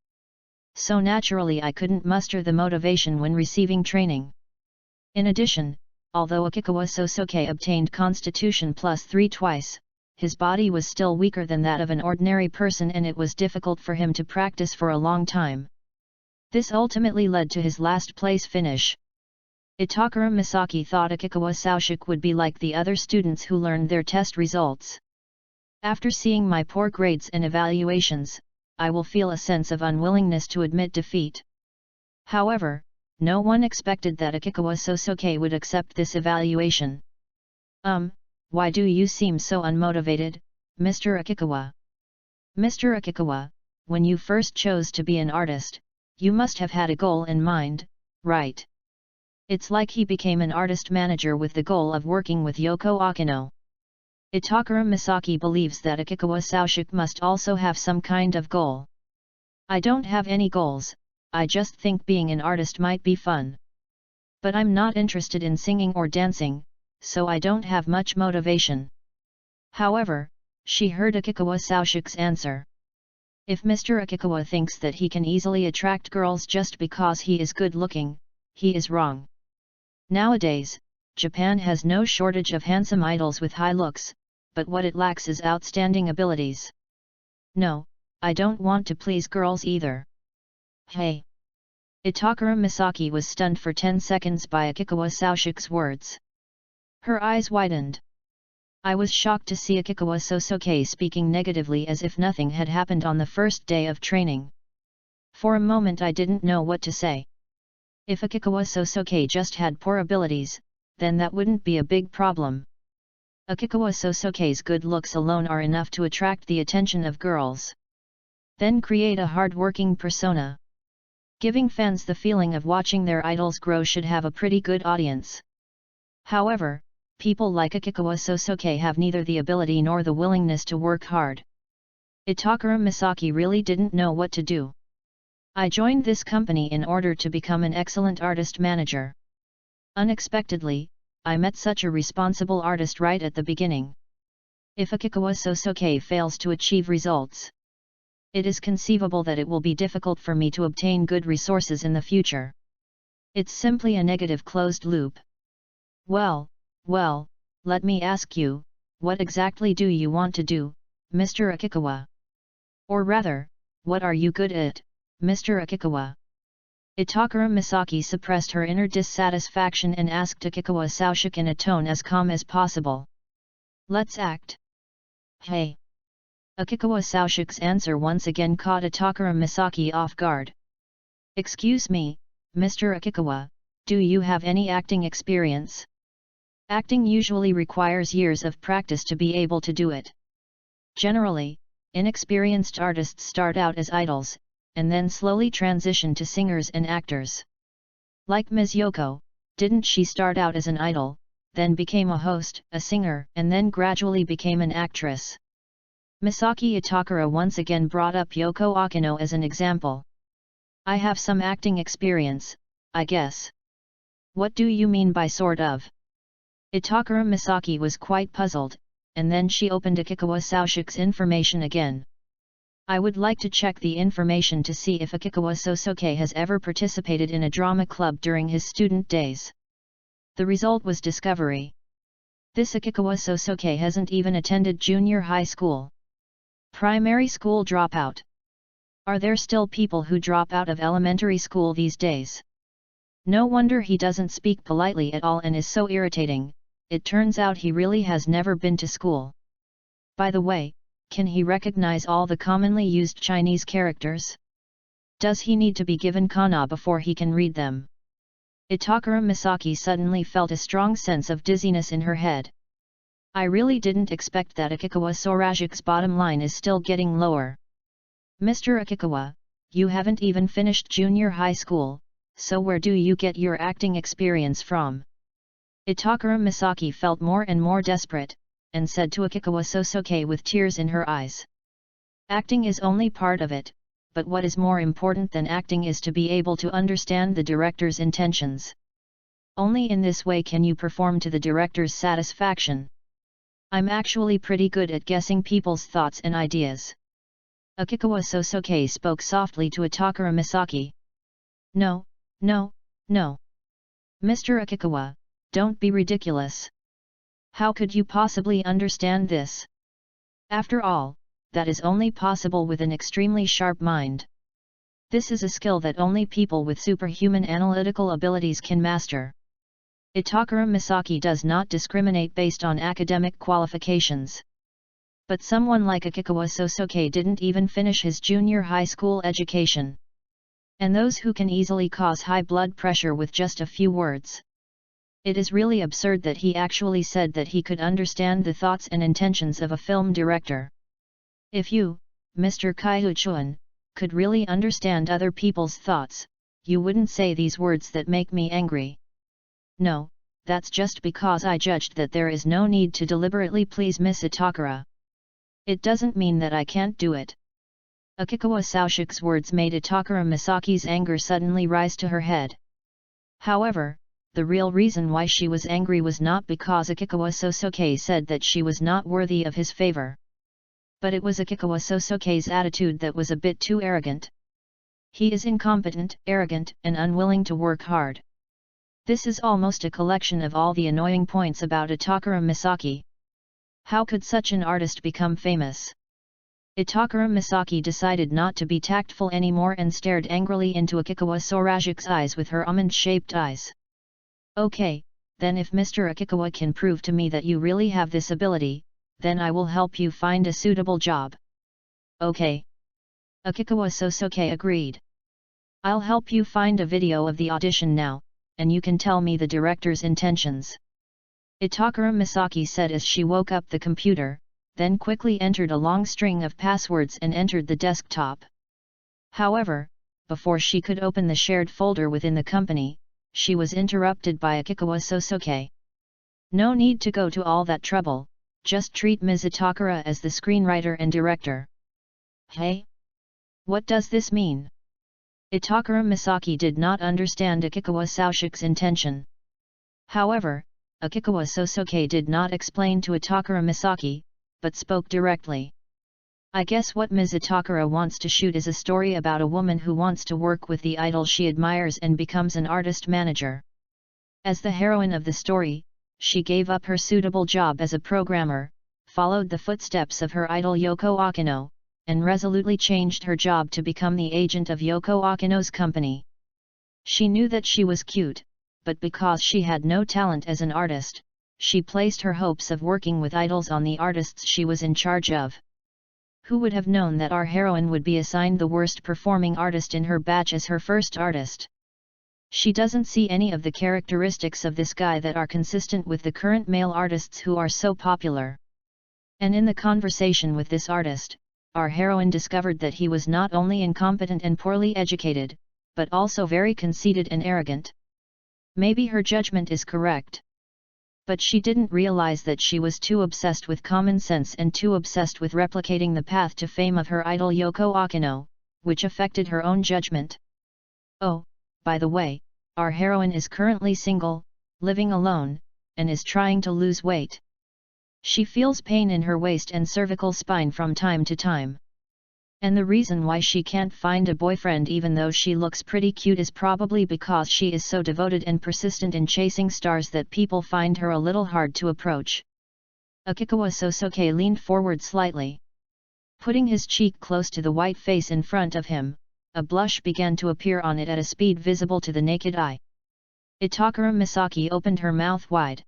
So naturally I couldn't muster the motivation when receiving training. In addition, although Akikawa Sosuke obtained Constitution +3 twice, his body was still weaker than that of an ordinary person and it was difficult for him to practice for a long time. This ultimately led to his last place finish. Itakura Misaki thought Akikawa Sosuke would be like the other students who learned their test results. After seeing my poor grades and evaluations, I will feel a sense of unwillingness to admit defeat. However, no one expected that Akikawa Sosuke would accept this evaluation. Why do you seem so unmotivated, Mr. Akikawa? Mr. Akikawa, when you first chose to be an artist, you must have had a goal in mind, right? It's like he became an artist manager with the goal of working with Yoko Akino. Itakura Misaki believes that Akikawa Sosuke must also have some kind of goal. I don't have any goals, I just think being an artist might be fun. But I'm not interested in singing or dancing, so I don't have much motivation. However, she heard Akikawa Sosuke's answer. If Mr. Akikawa thinks that he can easily attract girls just because he is good looking, he is wrong. Nowadays, Japan has no shortage of handsome idols with high looks, but what it lacks is outstanding abilities. No, I don't want to please girls either. Hey! Itakura Misaki was stunned for 10 seconds by Akikawa Sosuke's words. Her eyes widened. I was shocked to see Akikawa Sosuke speaking negatively as if nothing had happened on the first day of training. For a moment I didn't know what to say. If Akikawa Sosuke just had poor abilities, then that wouldn't be a big problem. Akikawa Sosuke's good looks alone are enough to attract the attention of girls. Then create a hard-working persona. Giving fans the feeling of watching their idols grow should have a pretty good audience. However, people like Akikawa Sosuke have neither the ability nor the willingness to work hard. Itakura Misaki really didn't know what to do. I joined this company in order to become an excellent artist manager. Unexpectedly, I met such a responsible artist right at the beginning. If Akikawa Sosuke fails to achieve results, it is conceivable that it will be difficult for me to obtain good resources in the future. It's simply a negative closed loop. Well, let me ask you, what exactly do you want to do, Mr. Akikawa? Or rather, what are you good at, Mr. Akikawa? Itakura Misaki suppressed her inner dissatisfaction and asked Akikawa Sosuke in a tone as calm as possible. Let's act. Hey! Akikawa Sosuke's answer once again caught Itakura Misaki off guard. Excuse me, Mr. Akikawa, do you have any acting experience? Acting usually requires years of practice to be able to do it. Generally, inexperienced artists start out as idols, and then slowly transition to singers and actors. Like Ms. Yoko, didn't she start out as an idol, then became a host, a singer, and then gradually became an actress? Misaki Itakura once again brought up Yoko Akino as an example. I have some acting experience, I guess. What do you mean by sort of? Itakura Misaki was quite puzzled, and then she opened Akikawa Sosuke's information again. I would like to check the information to see if Akikawa Sosuke has ever participated in a drama club during his student days. The result was discovery. This Akikawa Sosuke hasn't even attended junior high school. Primary school dropout. Are there still people who drop out of elementary school these days? No wonder he doesn't speak politely at all and is so irritating. It turns out he really has never been to school. By the way, can he recognize all the commonly used Chinese characters? Does he need to be given kana before he can read them? Itakura Misaki suddenly felt a strong sense of dizziness in her head. I really didn't expect that Akikawa Sosuke's bottom line is still getting lower. Mr. Akikawa, you haven't even finished junior high school, so where do you get your acting experience from? Itakura Misaki felt more and more desperate, and said to Akikawa Sosuke with tears in her eyes. Acting is only part of it, but what is more important than acting is to be able to understand the director's intentions. Only in this way can you perform to the director's satisfaction. I'm actually pretty good at guessing people's thoughts and ideas. Akikawa Sosuke spoke softly to Atakara Misaki. No, no, no. Mr. Akikawa, don't be ridiculous. How could you possibly understand this? After all, that is only possible with an extremely sharp mind. This is a skill that only people with superhuman analytical abilities can master. Itakura Misaki does not discriminate based on academic qualifications. But someone like Akikawa Sosuke didn't even finish his junior high school education. And those who can easily cause high blood pressure with just a few words. It is really absurd that he actually said that he could understand the thoughts and intentions of a film director. If you, Mr. Kaiuchuan, could really understand other people's thoughts, you wouldn't say these words that make me angry. No, that's just because I judged that there is no need to deliberately please Miss Itakura. It doesn't mean that I can't do it. Akikawa Soushi's words made Itakura Misaki's anger suddenly rise to her head. However, the real reason why she was angry was not because Akikawa Sosuke said that she was not worthy of his favor. But it was Akikawa Sosuke's attitude that was a bit too arrogant. He is incompetent, arrogant, and unwilling to work hard. This is almost a collection of all the annoying points about Itakura Misaki. How could such an artist become famous? Itakura Misaki decided not to be tactful anymore and stared angrily into Akikawa Soraji's eyes with her almond-shaped eyes. Okay, then if Mr. Akikawa can prove to me that you really have this ability, then I will help you find a suitable job. Okay. Akikawa Sosuke agreed. I'll help you find a video of the audition now, and you can tell me the director's intentions. Itakura Misaki said as she woke up the computer, then quickly entered a long string of passwords and entered the desktop. However, before she could open the shared folder within the company, she was interrupted by Akikawa Sosuke. No need to go to all that trouble, just treat Ms. Itakura as the screenwriter and director. Hey? What does this mean? Itakura Misaki did not understand Akikawa Soushi's intention. However, Akikawa Sosuke did not explain to Itakura Misaki, but spoke directly. I guess what Ms. Itakura wants to shoot is a story about a woman who wants to work with the idol she admires and becomes an artist manager. As the heroine of the story, she gave up her suitable job as a programmer, followed the footsteps of her idol Yoko Akino, and resolutely changed her job to become the agent of Yoko Akino's company. She knew that she was cute, but because she had no talent as an artist, she placed her hopes of working with idols on the artists she was in charge of. Who would have known that our heroine would be assigned the worst performing artist in her batch as her first artist? She doesn't see any of the characteristics of this guy that are consistent with the current male artists who are so popular. And in the conversation with this artist, our heroine discovered that he was not only incompetent and poorly educated, but also very conceited and arrogant. Maybe her judgment is correct. But she didn't realize that she was too obsessed with common sense and too obsessed with replicating the path to fame of her idol Yoko Akino, which affected her own judgment. Oh, by the way, our heroine is currently single, living alone, and is trying to lose weight. She feels pain in her waist and cervical spine from time to time. And the reason why she can't find a boyfriend even though she looks pretty cute is probably because she is so devoted and persistent in chasing stars that people find her a little hard to approach. Akikawa Sosuke leaned forward slightly. Putting his cheek close to the white face in front of him, a blush began to appear on it at a speed visible to the naked eye. Itakura Misaki opened her mouth wide,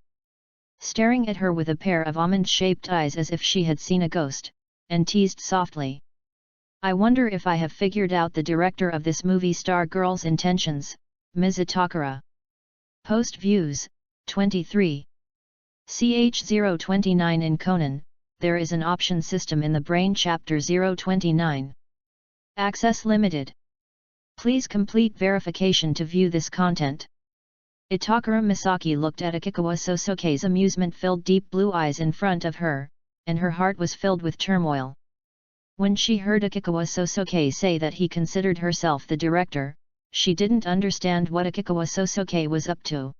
staring at her with a pair of almond-shaped eyes as if she had seen a ghost, and teased softly. I wonder if I have figured out the director of this movie star girl's intentions, Ms. Itakura. Post views, 23. Ch029 in Conan, there is an option system in the Brain-Chapter-1-60. Access limited. Please complete verification to view this content. Itakura Misaki looked at Akikawa Sosuke's amusement-filled deep blue eyes in front of her, and her heart was filled with turmoil. When she heard Akikawa Sosuke say that he considered herself the director, she didn't understand what Akikawa Sosuke was up to.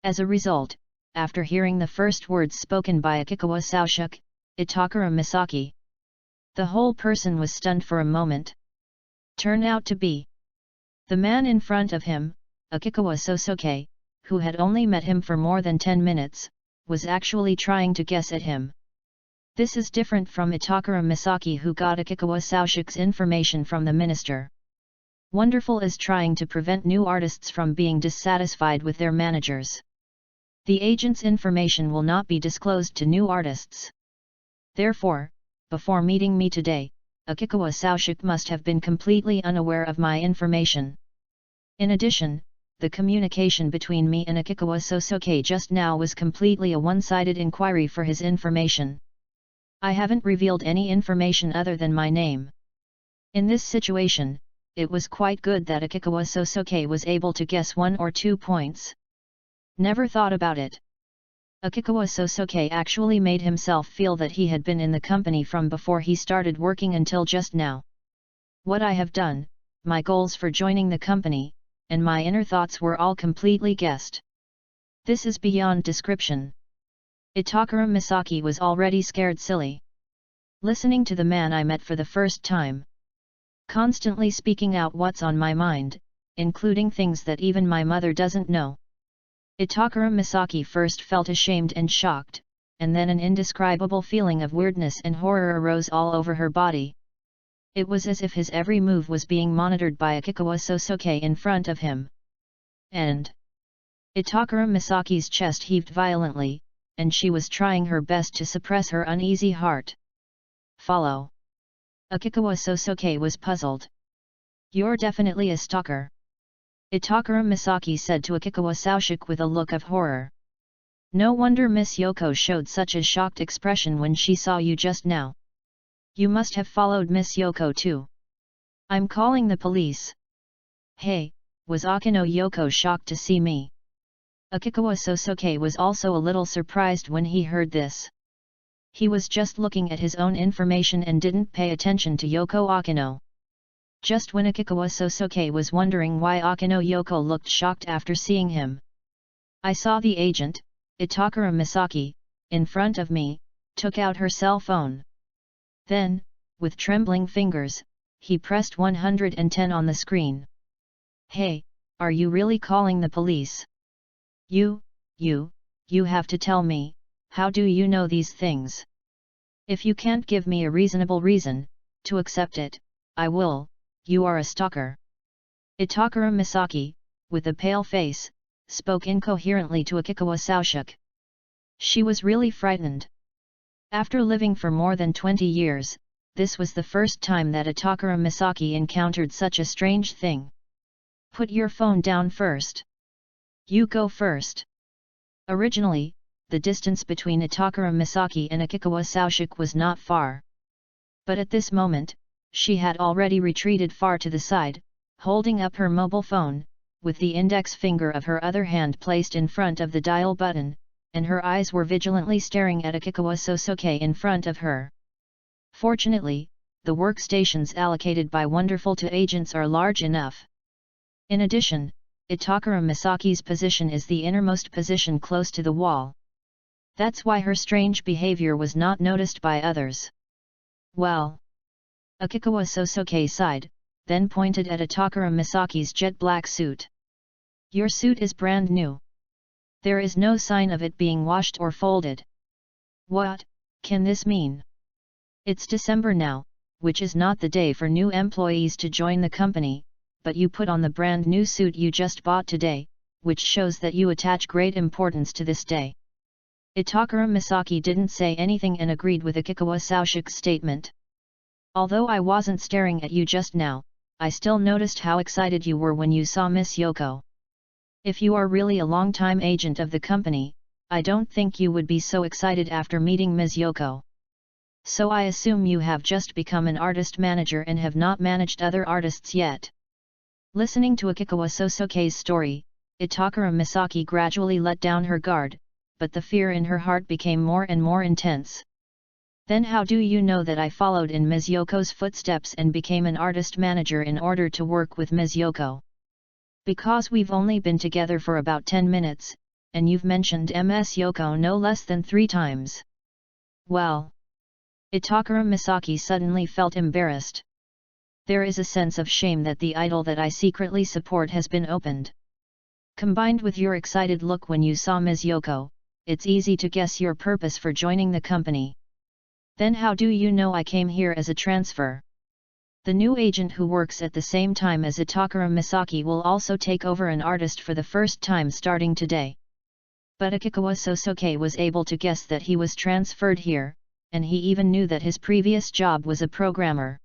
As a result, after hearing the first words spoken by Akikawa Sosuke, Itakura Misaki, the whole person was stunned for a moment. Turned out to be the man in front of him, Akikawa Sosuke, who had only met him for more than 10 minutes, was actually trying to guess at him. This is different from Itakura Misaki, who got Akikawa Sosuke's information from the minister. Wonderful is trying to prevent new artists from being dissatisfied with their managers. The agent's information will not be disclosed to new artists. Therefore, before meeting me today, Akikawa Sosuke must have been completely unaware of my information. In addition, the communication between me and Akikawa Sosuke just now was completely a one-sided inquiry for his information. I haven't revealed any information other than my name. In this situation, it was quite good that Akikawa Sosuke was able to guess 1 or 2 points. Never thought about it. Akikawa Sosuke actually made himself feel that he had been in the company from before he started working until just now. What I have done, my goals for joining the company, and my inner thoughts were all completely guessed. This is beyond description. Itakura Misaki was already scared silly. Listening to the man I met for the first time. Constantly speaking out what's on my mind, including things that even my mother doesn't know. Itakura Misaki first felt ashamed and shocked, and then an indescribable feeling of weirdness and horror arose all over her body. It was as if his every move was being monitored by Akikawa Sosuke in front of him. And Itakura Misaki's chest heaved violently, and she was trying her best to suppress her uneasy heart. Follow. Akikawa Sosuke was puzzled. You're definitely a stalker. Itakura Misaki said to Akikawa Sosuke with a look of horror. No wonder Miss Yoko showed such a shocked expression when she saw you just now. You must have followed Miss Yoko too. I'm calling the police. Hey, was Akino Yoko shocked to see me? Akikawa Sosuke was also a little surprised when he heard this. He was just looking at his own information and didn't pay attention to Yoko Akino. Just when Akikawa Sosuke was wondering why Akino Yoko looked shocked after seeing him. I saw the agent, Itakura Misaki, in front of me, took out her cell phone. Then, with trembling fingers, he pressed 110 on the screen. Hey, are you really calling the police? You have to tell me, how do you know these things? If you can't give me a reasonable reason to accept it, I will. You are a stalker. Itakura Misaki, with a pale face, spoke incoherently to Akikawa Sosuke. She was really frightened. After living for more than 20 years, this was the first time that Itakura Misaki encountered such a strange thing. Put your phone down first. You go first. Originally, the distance between Itakura Misaki and Akikawa Sosuke was not far. But at this moment, she had already retreated far to the side, holding up her mobile phone, with the index finger of her other hand placed in front of the dial button, and her eyes were vigilantly staring at Akikawa Sosuke in front of her. Fortunately, the workstations allocated by Wonderful to agents are large enough. In addition, Itakura Misaki's position is the innermost position close to the wall. That's why her strange behavior was not noticed by others. Well. Akikawa Sosuke sighed, then pointed at Itakura Misaki's jet black suit. Your suit is brand new. There is no sign of it being washed or folded. What can this mean? It's December now, which is not the day for new employees to join the company, but you put on the brand new suit you just bought today, which shows that you attach great importance to this day. Itakura Misaki didn't say anything and agreed with Akikawa Sosuke's statement. Although I wasn't staring at you just now, I still noticed how excited you were when you saw Miss Yoko. If you are really a long-time agent of the company, I don't think you would be so excited after meeting Ms. Yoko. So I assume you have just become an artist manager and have not managed other artists yet. Listening to Akikawa Sosuke's story, Itakura Misaki gradually let down her guard, but the fear in her heart became more and more intense. Then how do you know that I followed in Ms. Yoko's footsteps and became an artist manager in order to work with Ms. Yoko? Because we've only been together for about 10 minutes, and you've mentioned Ms. Yoko no less than 3 times. Well. Itakura Misaki suddenly felt embarrassed. There is a sense of shame that the idol that I secretly support has been opened. Combined with your excited look when you saw Ms. Yoko, it's easy to guess your purpose for joining the company. Then how do you know I came here as a transfer? The new agent who works at the same time as Itakura Misaki will also take over an artist for the first time starting today. But Akikawa Sosuke was able to guess that he was transferred here, and he even knew that his previous job was a programmer.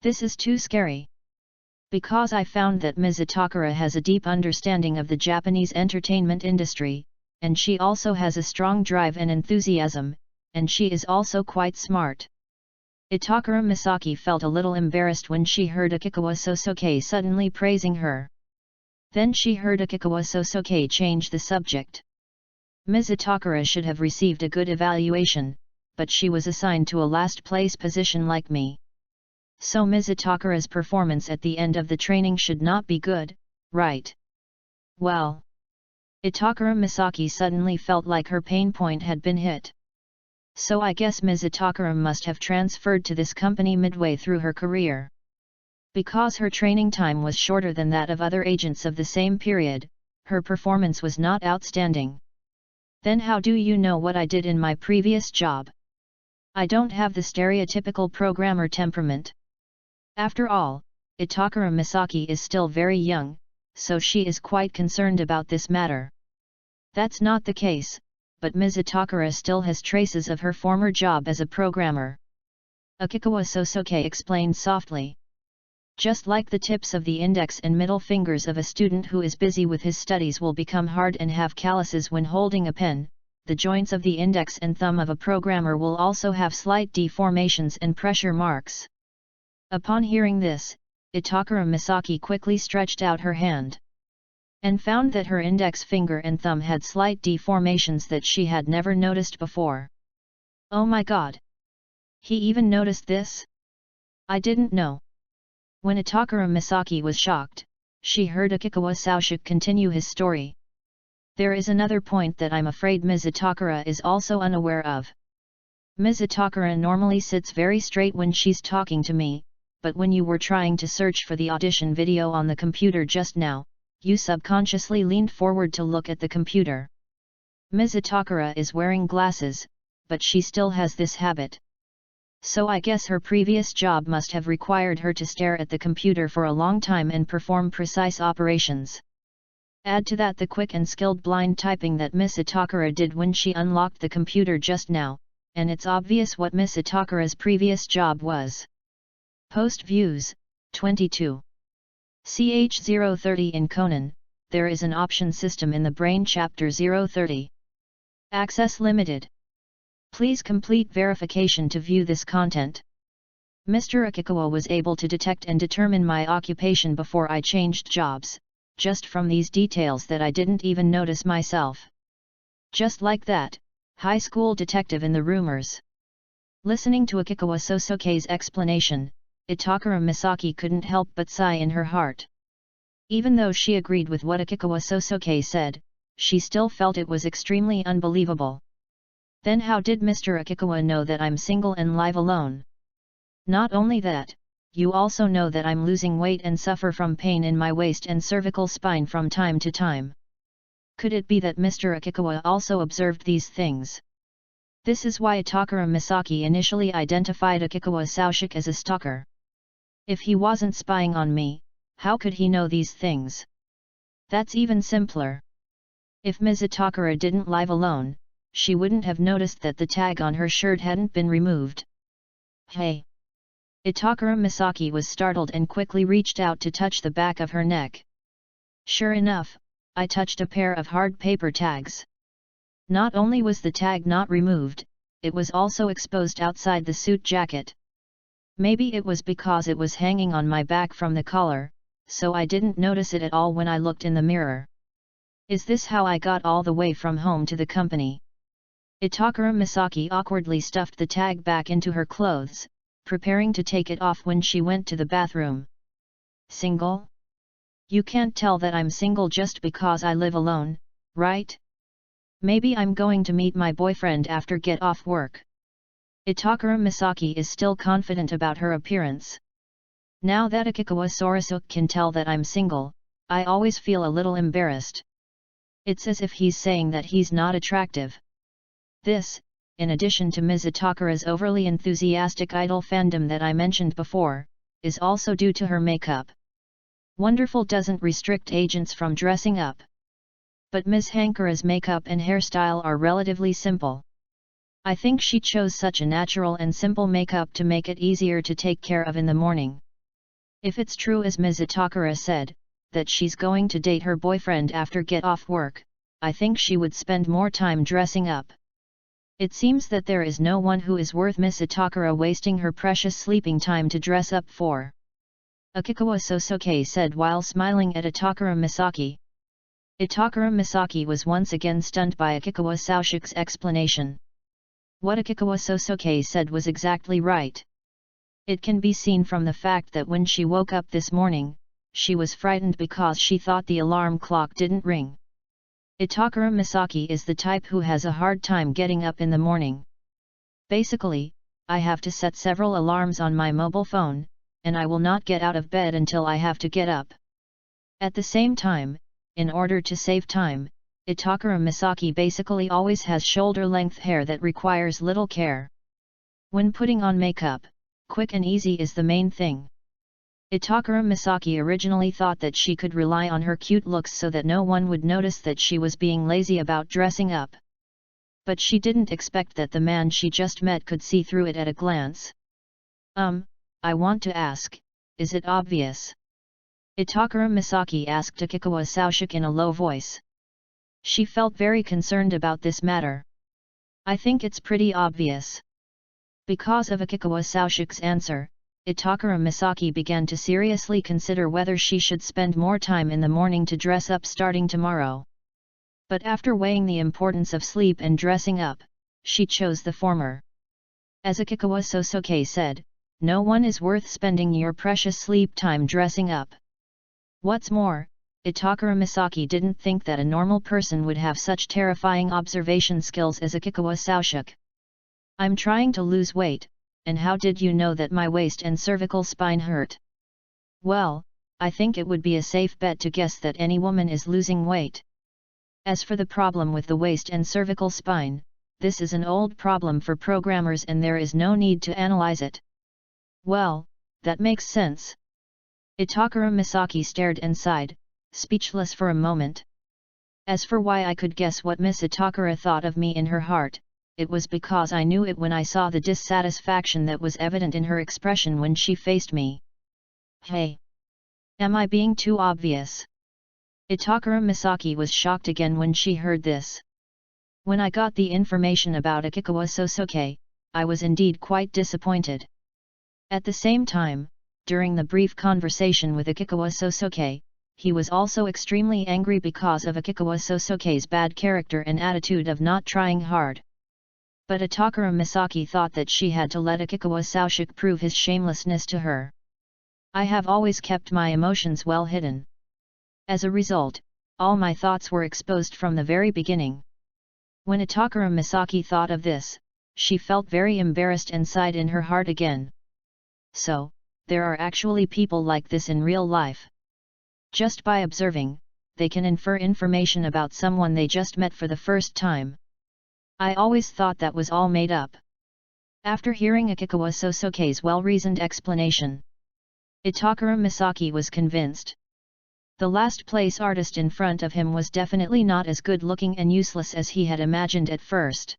This is too scary. Because I found that Ms. Itakura has a deep understanding of the Japanese entertainment industry, and she also has a strong drive and enthusiasm, and she is also quite smart. Itakura Misaki felt a little embarrassed when she heard Akikawa Sosuke suddenly praising her. Then she heard Akikawa Sosuke change the subject. Ms. Itakura should have received a good evaluation, but she was assigned to a last place position like me. So Ms. Itakura's performance at the end of the training should not be good, right? Well. Itakura Misaki suddenly felt like her pain point had been hit. So I guess Ms. Itakura must have transferred to this company midway through her career. Because her training time was shorter than that of other agents of the same period, her performance was not outstanding. Then how do you know what I did in my previous job? I don't have the stereotypical programmer temperament. After all, Itakura Misaki is still very young, so she is quite concerned about this matter. That's not the case, but Ms. Itakura still has traces of her former job as a programmer. Akikawa Sosuke explained softly. Just like the tips of the index and middle fingers of a student who is busy with his studies will become hard and have calluses when holding a pen, the joints of the index and thumb of a programmer will also have slight deformations and pressure marks. Upon hearing this, Itakura Misaki quickly stretched out her hand, and found that her index finger and thumb had slight deformations that she had never noticed before. Oh my god! He even noticed this? I didn't know. When Itakura Misaki was shocked, she heard Akikawa Sosuke continue his story. There is another point that I'm afraid Ms. Itakura is also unaware of. Ms. Itakura normally sits very straight when she's talking to me, but when you were trying to search for the audition video on the computer just now, you subconsciously leaned forward to look at the computer. Ms. Itakura is wearing glasses, but she still has this habit. So I guess her previous job must have required her to stare at the computer for a long time and perform precise operations. Add to that the quick and skilled blind typing that Ms. Itakura did when she unlocked the computer just now, and it's obvious what Ms. Itakura's previous job was. Post views, 22. CH030 in Conan, there is an option system in the Brain-Chapter-1-60. Access limited. Please complete verification to view this content. Mr. Akikawa was able to detect and determine my occupation before I changed jobs, just from these details that I didn't even notice myself. Just like that, high school detective in the rumors. Listening to Akikawa Sosuke's explanation, Itakura Misaki couldn't help but sigh in her heart. Even though she agreed with what Akikawa Sosuke said, she still felt it was extremely unbelievable. Then how did Mr. Akikawa know that I'm single and live alone? Not only that, you also know that I'm losing weight and suffer from pain in my waist and cervical spine from time to time. Could it be that Mr. Akikawa also observed these things? This is why Itakura Misaki initially identified Akikawa Sosuke as a stalker. If he wasn't spying on me, how could he know these things? That's even simpler. If Ms. Itakura didn't live alone, she wouldn't have noticed that the tag on her shirt hadn't been removed. Hey! Itakura Misaki was startled and quickly reached out to touch the back of her neck. Sure enough, I touched a pair of hard paper tags. Not only was the tag not removed, it was also exposed outside the suit jacket. Maybe it was because it was hanging on my back from the collar, so I didn't notice it at all when I looked in the mirror. Is this how I got all the way from home to the company? Itakura Misaki awkwardly stuffed the tag back into her clothes, preparing to take it off when she went to the bathroom. Single? You can't tell that I'm single just because I live alone, right? Maybe I'm going to meet my boyfriend after get off work. Itakura Misaki is still confident about her appearance. Now that Akikawa Sorasuke can tell that I'm single, I always feel a little embarrassed. It's as if he's saying that he's not attractive. This, in addition to Ms. Itakura's overly enthusiastic idol fandom that I mentioned before, is also due to her makeup. Wonderful doesn't restrict agents from dressing up. But Ms. Hankura's makeup and hairstyle are relatively simple. I think she chose such a natural and simple makeup to make it easier to take care of in the morning. If it's true as Ms. Itakura said, that she's going to date her boyfriend after get off work, I think she would spend more time dressing up. It seems that there is no one who is worth Ms. Itakura wasting her precious sleeping time to dress up for. Akikawa Sosuke said while smiling at Itakura Misaki. Itakura Misaki was once again stunned by Akikawa Sosuke's explanation. What Akikawa Sosuke said was exactly right. It can be seen from the fact that when she woke up this morning, she was frightened because she thought the alarm clock didn't ring. Itakura Misaki is the type who has a hard time getting up in the morning. Basically, I have to set several alarms on my mobile phone, and I will not get out of bed until I have to get up. At the same time, in order to save time, Itakura Misaki basically always has shoulder-length hair that requires little care. When putting on makeup, quick and easy is the main thing. Itakura Misaki originally thought that she could rely on her cute looks so that no one would notice that she was being lazy about dressing up. But she didn't expect that the man she just met could see through it at a glance. I want to ask, is it obvious? Itakura Misaki asked Akikawa Sosuke in a low voice. She felt very concerned about this matter. I think it's pretty obvious. Because of Akikawa Sosuke's answer, Itakura Misaki began to seriously consider whether she should spend more time in the morning to dress up starting tomorrow. But after weighing the importance of sleep and dressing up, she chose the former. As Akikawa Sosuke said, no one is worth spending your precious sleep time dressing up. What's more, Itakura Misaki didn't think that a normal person would have such terrifying observation skills as Akikawa Sosuke. I'm trying to lose weight, and how did you know that my waist and cervical spine hurt? Well, I think it would be a safe bet to guess that any woman is losing weight. As for the problem with the waist and cervical spine, this is an old problem for programmers and there is no need to analyze it. Well, that makes sense. Itakura Misaki stared and sighed, speechless for a moment. As for why I could guess what Miss Itakura thought of me in her heart, it was because I knew it when I saw the dissatisfaction that was evident in her expression when she faced me. Hey! Am I being too obvious? Itakura Misaki was shocked again when she heard this. When I got the information about Akikawa Sosuke, I was indeed quite disappointed. At the same time, during the brief conversation with Akikawa Sosuke, he was also extremely angry because of Akikawa Sosuke's bad character and attitude of not trying hard. But Itakura Misaki thought that she had to let Akikawa Sosuke prove his shamelessness to her. I have always kept my emotions well hidden. As a result, all my thoughts were exposed from the very beginning. When Itakura Misaki thought of this, she felt very embarrassed and sighed in her heart again. So, there are actually people like this in real life. Just by observing, they can infer information about someone they just met for the first time. I always thought that was all made up. After hearing Akikawa Sosuke's well-reasoned explanation, Itakura Misaki was convinced. The last place artist in front of him was definitely not as good-looking and useless as he had imagined at first.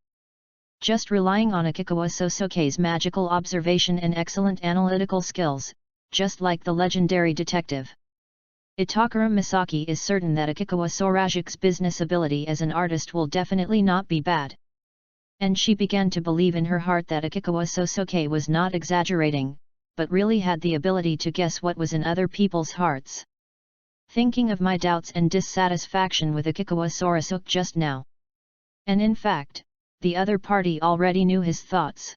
Just relying on Akikawa Sosuke's magical observation and excellent analytical skills, just like the legendary detective. Itakura Misaki is certain that Akikawa Sorasuke's business ability as an artist will definitely not be bad. And she began to believe in her heart that Akikawa Sosuke was not exaggerating, but really had the ability to guess what was in other people's hearts. Thinking of my doubts and dissatisfaction with Akikawa Sorasuke just now. And in fact, the other party already knew his thoughts.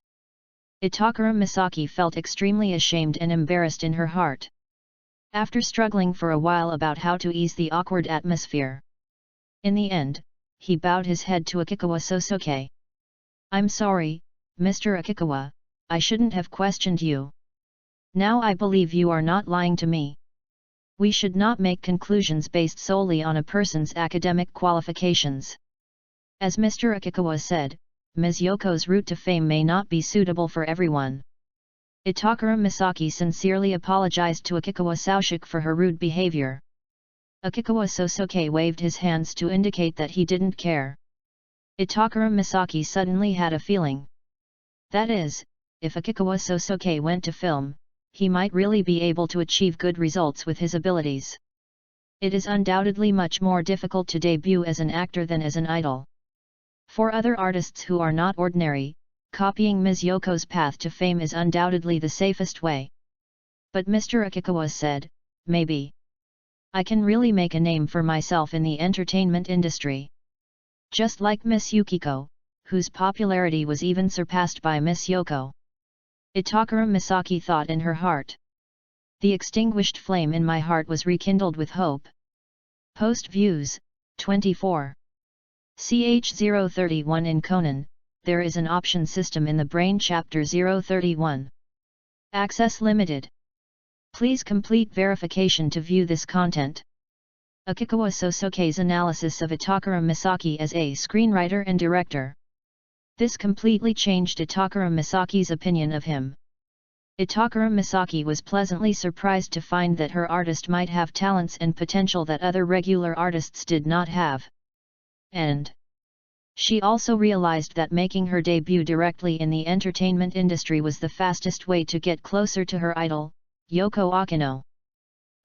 Itakura Misaki felt extremely ashamed and embarrassed in her heart. After struggling for a while about how to ease the awkward atmosphere, in the end, he bowed his head to Akikawa Sosuke. "I'm sorry, Mr. Akikawa, I shouldn't have questioned you. Now I believe you are not lying to me. We should not make conclusions based solely on a person's academic qualifications. As Mr. Akikawa said, Ms. Yoko's route to fame may not be suitable for everyone." Itakura Misaki sincerely apologized to Akikawa Sosuke for her rude behavior. Akikawa Sosuke waved his hands to indicate that he didn't care. Itakura Misaki suddenly had a feeling. That is, if Akikawa Sosuke went to film, he might really be able to achieve good results with his abilities. It is undoubtedly much more difficult to debut as an actor than as an idol. For other artists who are not ordinary, copying Ms. Yoko's path to fame is undoubtedly the safest way. But Mr. Akikawa said, "Maybe I can really make a name for myself in the entertainment industry. Just like Miss Yukiko, whose popularity was even surpassed by Miss Yoko." Itakura Misaki thought in her heart. "The extinguished flame in my heart was rekindled with hope." Post views, 24. Ch031 in Conan, there is an option system in the Brain-Chapter-1-60. Access limited. Please complete verification to view this content. Akikawa Sosuke's analysis of Itakura Misaki as a screenwriter and director. This completely changed Itakura Misaki's opinion of him. Itakura Misaki was pleasantly surprised to find that her artist might have talents and potential that other regular artists did not have. And she also realized that making her debut directly in the entertainment industry was the fastest way to get closer to her idol, Yoko Akino.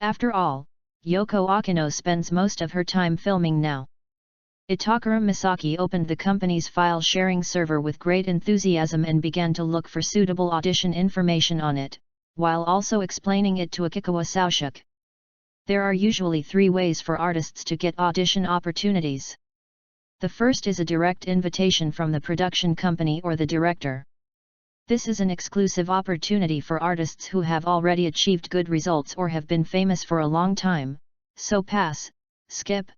After all, Yoko Akino spends most of her time filming now. Itakura Misaki opened the company's file-sharing server with great enthusiasm and began to look for suitable audition information on it, while also explaining it to Akikawa Sosuke. There are usually 3 ways for artists to get audition opportunities. The first is a direct invitation from the production company or the director. This is an exclusive opportunity for artists who have already achieved good results or have been famous for a long time, so pass, skip.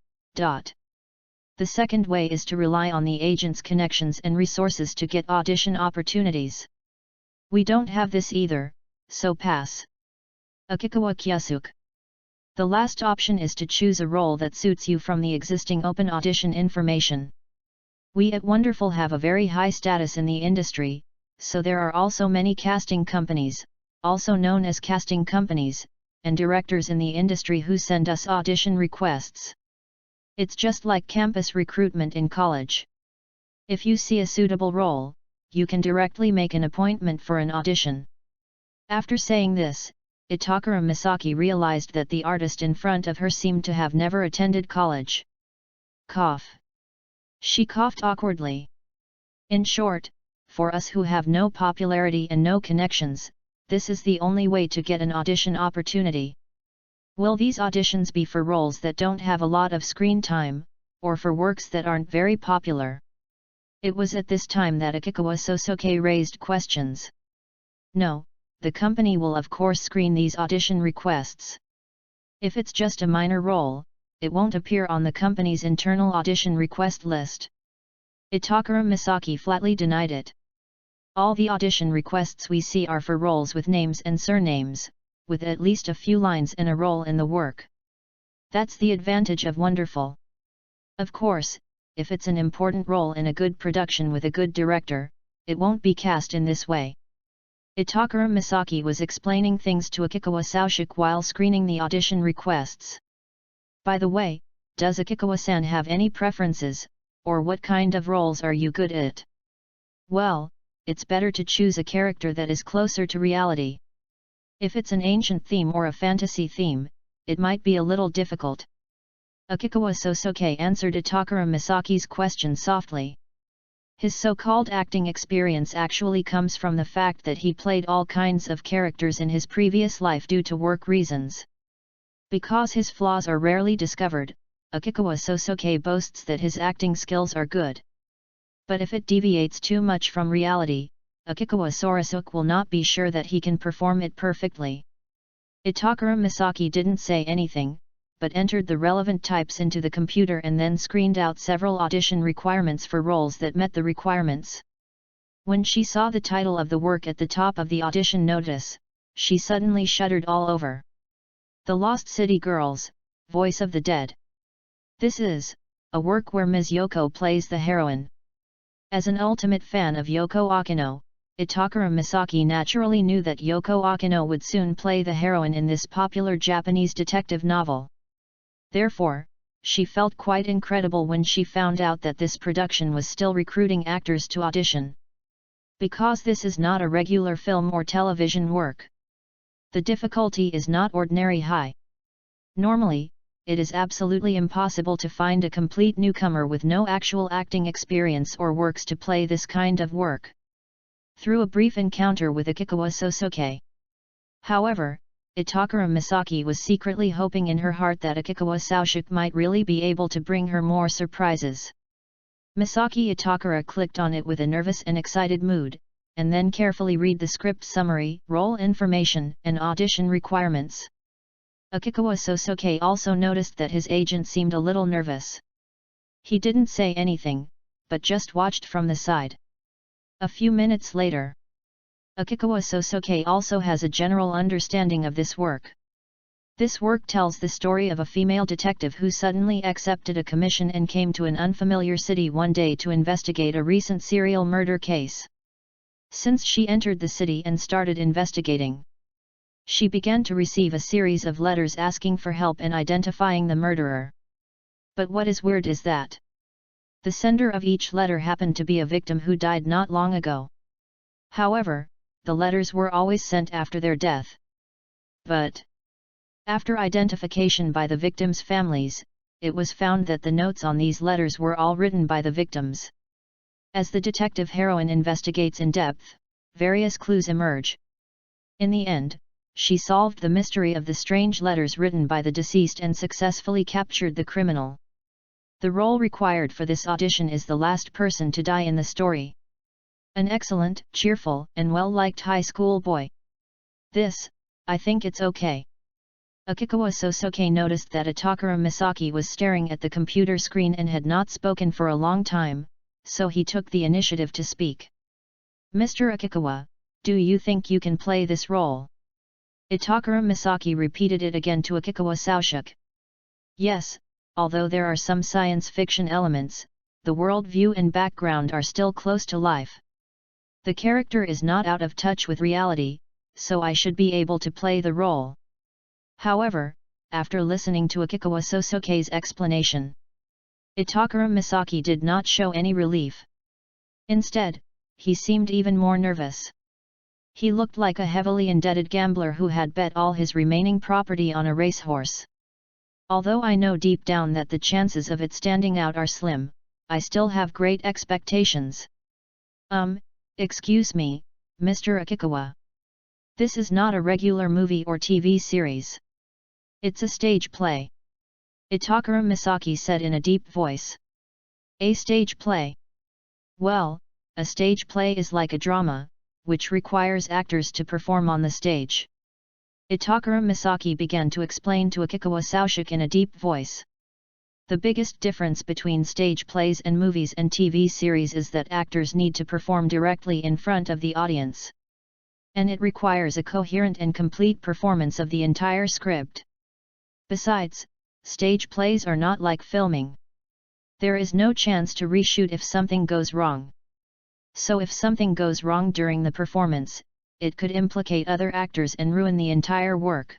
The second way is to rely on the agent's connections and resources to get audition opportunities. We don't have this either, so pass. Akikawa Kyasuke. The last option is to choose a role that suits you from the existing open audition information. We at Wonderful have a very high status in the industry, so there are also many casting companies, also known as casting companies, and directors in the industry who send us audition requests. It's just like campus recruitment in college. If you see a suitable role, you can directly make an appointment for an audition. After saying this, Itakura Misaki realized that the artist in front of her seemed to have never attended college. Cough. She coughed awkwardly. In short, for us who have no popularity and no connections, this is the only way to get an audition opportunity. Will these auditions be for roles that don't have a lot of screen time, or for works that aren't very popular? It was at this time that Akikawa Sosuke raised questions. No, the company will of course screen these audition requests. If it's just a minor role, it won't appear on the company's internal audition request list. Itakura Misaki flatly denied it. All the audition requests we see are for roles with names and surnames, with at least a few lines and a role in the work. That's the advantage of Wonderful. Of course, if it's an important role in a good production with a good director, it won't be cast in this way. Itakura Misaki was explaining things to Akikawa Sosuke while screening the audition requests. By the way, does Akikawa-san have any preferences, or what kind of roles are you good at? Well, it's better to choose a character that is closer to reality. If it's an ancient theme or a fantasy theme, it might be a little difficult. Akikawa Sosuke answered Itakura Misaki's question softly. His so-called acting experience actually comes from the fact that he played all kinds of characters in his previous life due to work reasons. Because his flaws are rarely discovered, Akikawa Sosuke boasts that his acting skills are good. But if it deviates too much from reality, Akikawa Sorasuke will not be sure that he can perform it perfectly. Itakura Misaki didn't say anything, but entered the relevant types into the computer and then screened out several audition requirements for roles that met the requirements. When she saw the title of the work at the top of the audition notice, she suddenly shuddered all over. The Lost City Girls, Voice of the Dead. This is a work where Ms. Yoko plays the heroine. As an ultimate fan of Yoko Akino, Itakura Misaki naturally knew that Yoko Akino would soon play the heroine in this popular Japanese detective novel. Therefore, she felt quite incredible when she found out that this production was still recruiting actors to audition. Because this is not a regular film or television work, the difficulty is not ordinary high. Normally, it is absolutely impossible to find a complete newcomer with no actual acting experience or works to play this kind of work. Through a brief encounter with Akikawa Sosuke. However, Itakura Misaki was secretly hoping in her heart that Akikawa Sosuke might really be able to bring her more surprises. Misaki Itakura clicked on it with a nervous and excited mood, and then carefully read the script summary, role information, and audition requirements. Akikawa Sosuke also noticed that his agent seemed a little nervous. He didn't say anything, but just watched from the side. A few minutes later, Akikawa Sosuke also has a general understanding of this work. This work tells the story of a female detective who suddenly accepted a commission and came to an unfamiliar city one day to investigate a recent serial murder case. Since she entered the city and started investigating, she began to receive a series of letters asking for help in identifying the murderer. But what is weird is that the sender of each letter happened to be a victim who died not long ago. However, the letters were always sent after their death. But after identification by the victims' families, it was found that the notes on these letters were all written by the victims. As the detective heroine investigates in depth, various clues emerge. In the end, she solved the mystery of the strange letters written by the deceased and successfully captured the criminal. The role required for this audition is the last person to die in the story. An excellent, cheerful, and well-liked high school boy. This, I think it's okay. Akikawa Sosuke noticed that Itakura Misaki was staring at the computer screen and had not spoken for a long time, so he took the initiative to speak. Mr. Akikawa, do you think you can play this role? Itakura Misaki repeated it again to Akikawa Sosuke. Yes, although there are some science fiction elements, the worldview and background are still close to life. The character is not out of touch with reality, so I should be able to play the role. However, after listening to Akikawa Sosuke's explanation, Itakura Misaki did not show any relief. Instead, he seemed even more nervous. He looked like a heavily indebted gambler who had bet all his remaining property on a racehorse. Although I know deep down that the chances of it standing out are slim, I still have great expectations. Excuse me, Mr. Akikawa. This is not a regular movie or TV series. It's a stage play. Itakura Misaki said in a deep voice. A stage play? Well, a stage play is like a drama, which requires actors to perform on the stage. Itakura Misaki began to explain to Akikawa Sosuke in a deep voice. The biggest difference between stage plays and movies and TV series is that actors need to perform directly in front of the audience. And it requires a coherent and complete performance of the entire script. Besides, stage plays are not like filming. There is no chance to reshoot if something goes wrong. So if something goes wrong during the performance, it could implicate other actors and ruin the entire work.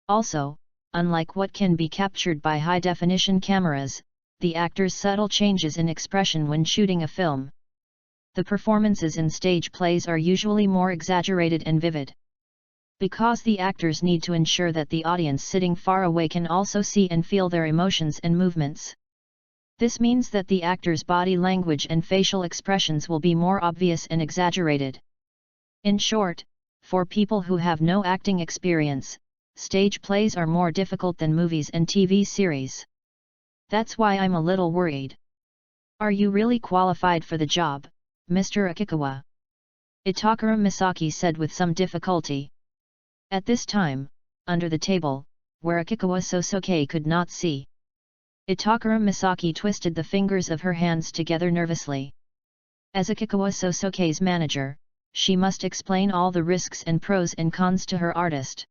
Also, unlike what can be captured by high-definition cameras, the actors' subtle changes in expression when shooting a film. The performances in stage plays are usually more exaggerated and vivid. Because the actors need to ensure that the audience sitting far away can also see and feel their emotions and movements. This means that the actors' body language and facial expressions will be more obvious and exaggerated. In short, for people who have no acting experience, stage plays are more difficult than movies and TV series. That's why I'm a little worried. Are you really qualified for the job, Mr. Akikawa? Itakura Misaki said with some difficulty. At this time, under the table, where Akikawa Sosuke could not see, Itakura Misaki twisted the fingers of her hands together nervously. As Akikawa Sosuke's manager, she must explain all the risks and pros and cons to her artist.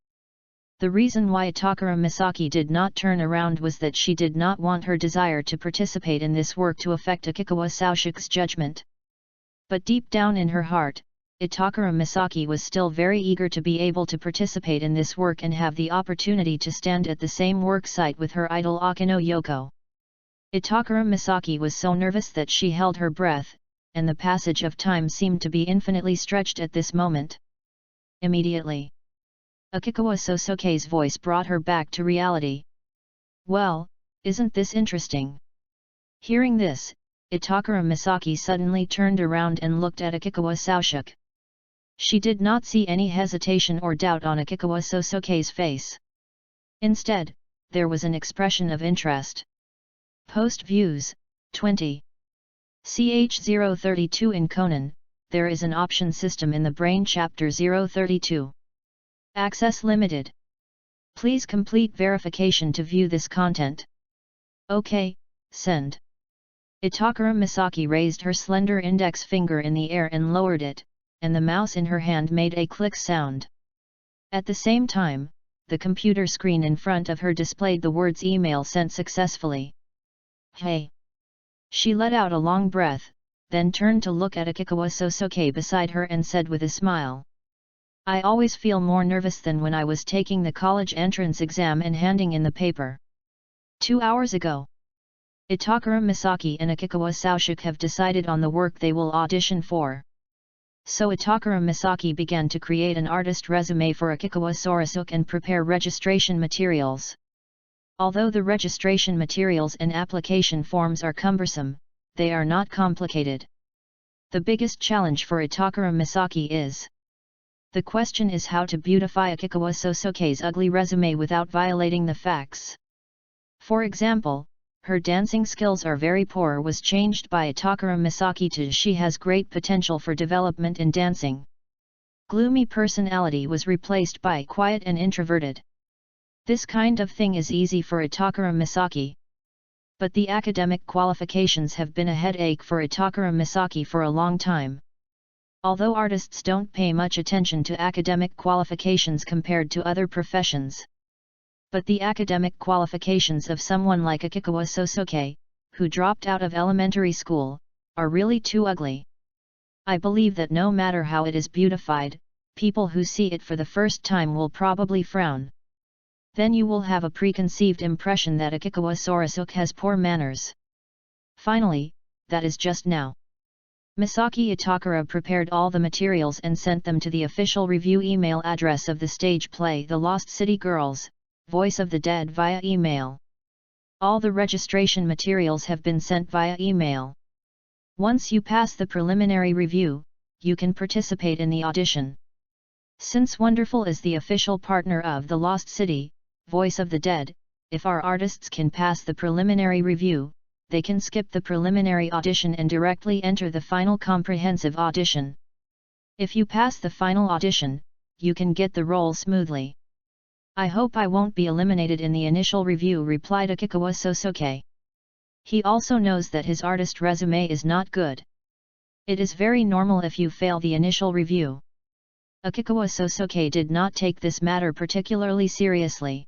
The reason why Itakura Misaki did not turn around was that she did not want her desire to participate in this work to affect Akikawa Sosuke's judgment. But deep down in her heart, Itakura Misaki was still very eager to be able to participate in this work and have the opportunity to stand at the same work site with her idol Akino Yoko. Itakura Misaki was so nervous that she held her breath, and the passage of time seemed to be infinitely stretched at this moment. Immediately, Akikawa Sosuke's voice brought her back to reality. Well, isn't this interesting? Hearing this, Itakura Misaki suddenly turned around and looked at Akikawa Sosuke. She did not see any hesitation or doubt on Akikawa Sosuke's face. Instead, there was an expression of interest. Post views, 20. Ch032 in Conan, there is an option system in the Brain-Chapter-1-60. Access limited. Please complete verification to view this content. OK, send. Itakura Misaki raised her slender index finger in the air and lowered it, and the mouse in her hand made a click sound. At the same time, the computer screen in front of her displayed the words "email sent successfully." Hey! She let out a long breath, then turned to look at Akikawa Sosuke beside her and said with a smile. I always feel more nervous than when I was taking the college entrance exam and handing in the paper. 2 hours ago, Itakura Misaki and Akikawa Sosuke have decided on the work they will audition for. So Itakura Misaki began to create an artist resume for Akikawa Sosuke and prepare registration materials. Although the registration materials and application forms are cumbersome, they are not complicated. The biggest challenge for Itakura Misaki is: the question is how to beautify Akikawa Sosuke's ugly resume without violating the facts. For example, her dancing skills are very poor was changed by Itakura Misaki to she has great potential for development in dancing. Gloomy personality was replaced by quiet and introverted. This kind of thing is easy for Itakura Misaki. But the academic qualifications have been a headache for Itakura Misaki for a long time. Although artists don't pay much attention to academic qualifications compared to other professions. But the academic qualifications of someone like Akikawa Sosuke, who dropped out of elementary school, are really too ugly. I believe that no matter how it is beautified, people who see it for the first time will probably frown. Then you will have a preconceived impression that Akikawa Sosuke has poor manners. Finally, that is just now. Misaki Itakura prepared all the materials and sent them to the official review email address of the stage play The Lost City Girls, Voice of the Dead via email. All the registration materials have been sent via email. Once you pass the preliminary review, you can participate in the audition. Since Wonderful is the official partner of The Lost City, Voice of the Dead, if our artists can pass the preliminary review, they can skip the preliminary audition and directly enter the final comprehensive audition. If you pass the final audition, you can get the role smoothly. I hope I won't be eliminated in the initial review, replied Akikawa Sosuke. He also knows that his artist resume is not good. It is very normal if you fail the initial review. Akikawa Sosuke did not take this matter particularly seriously.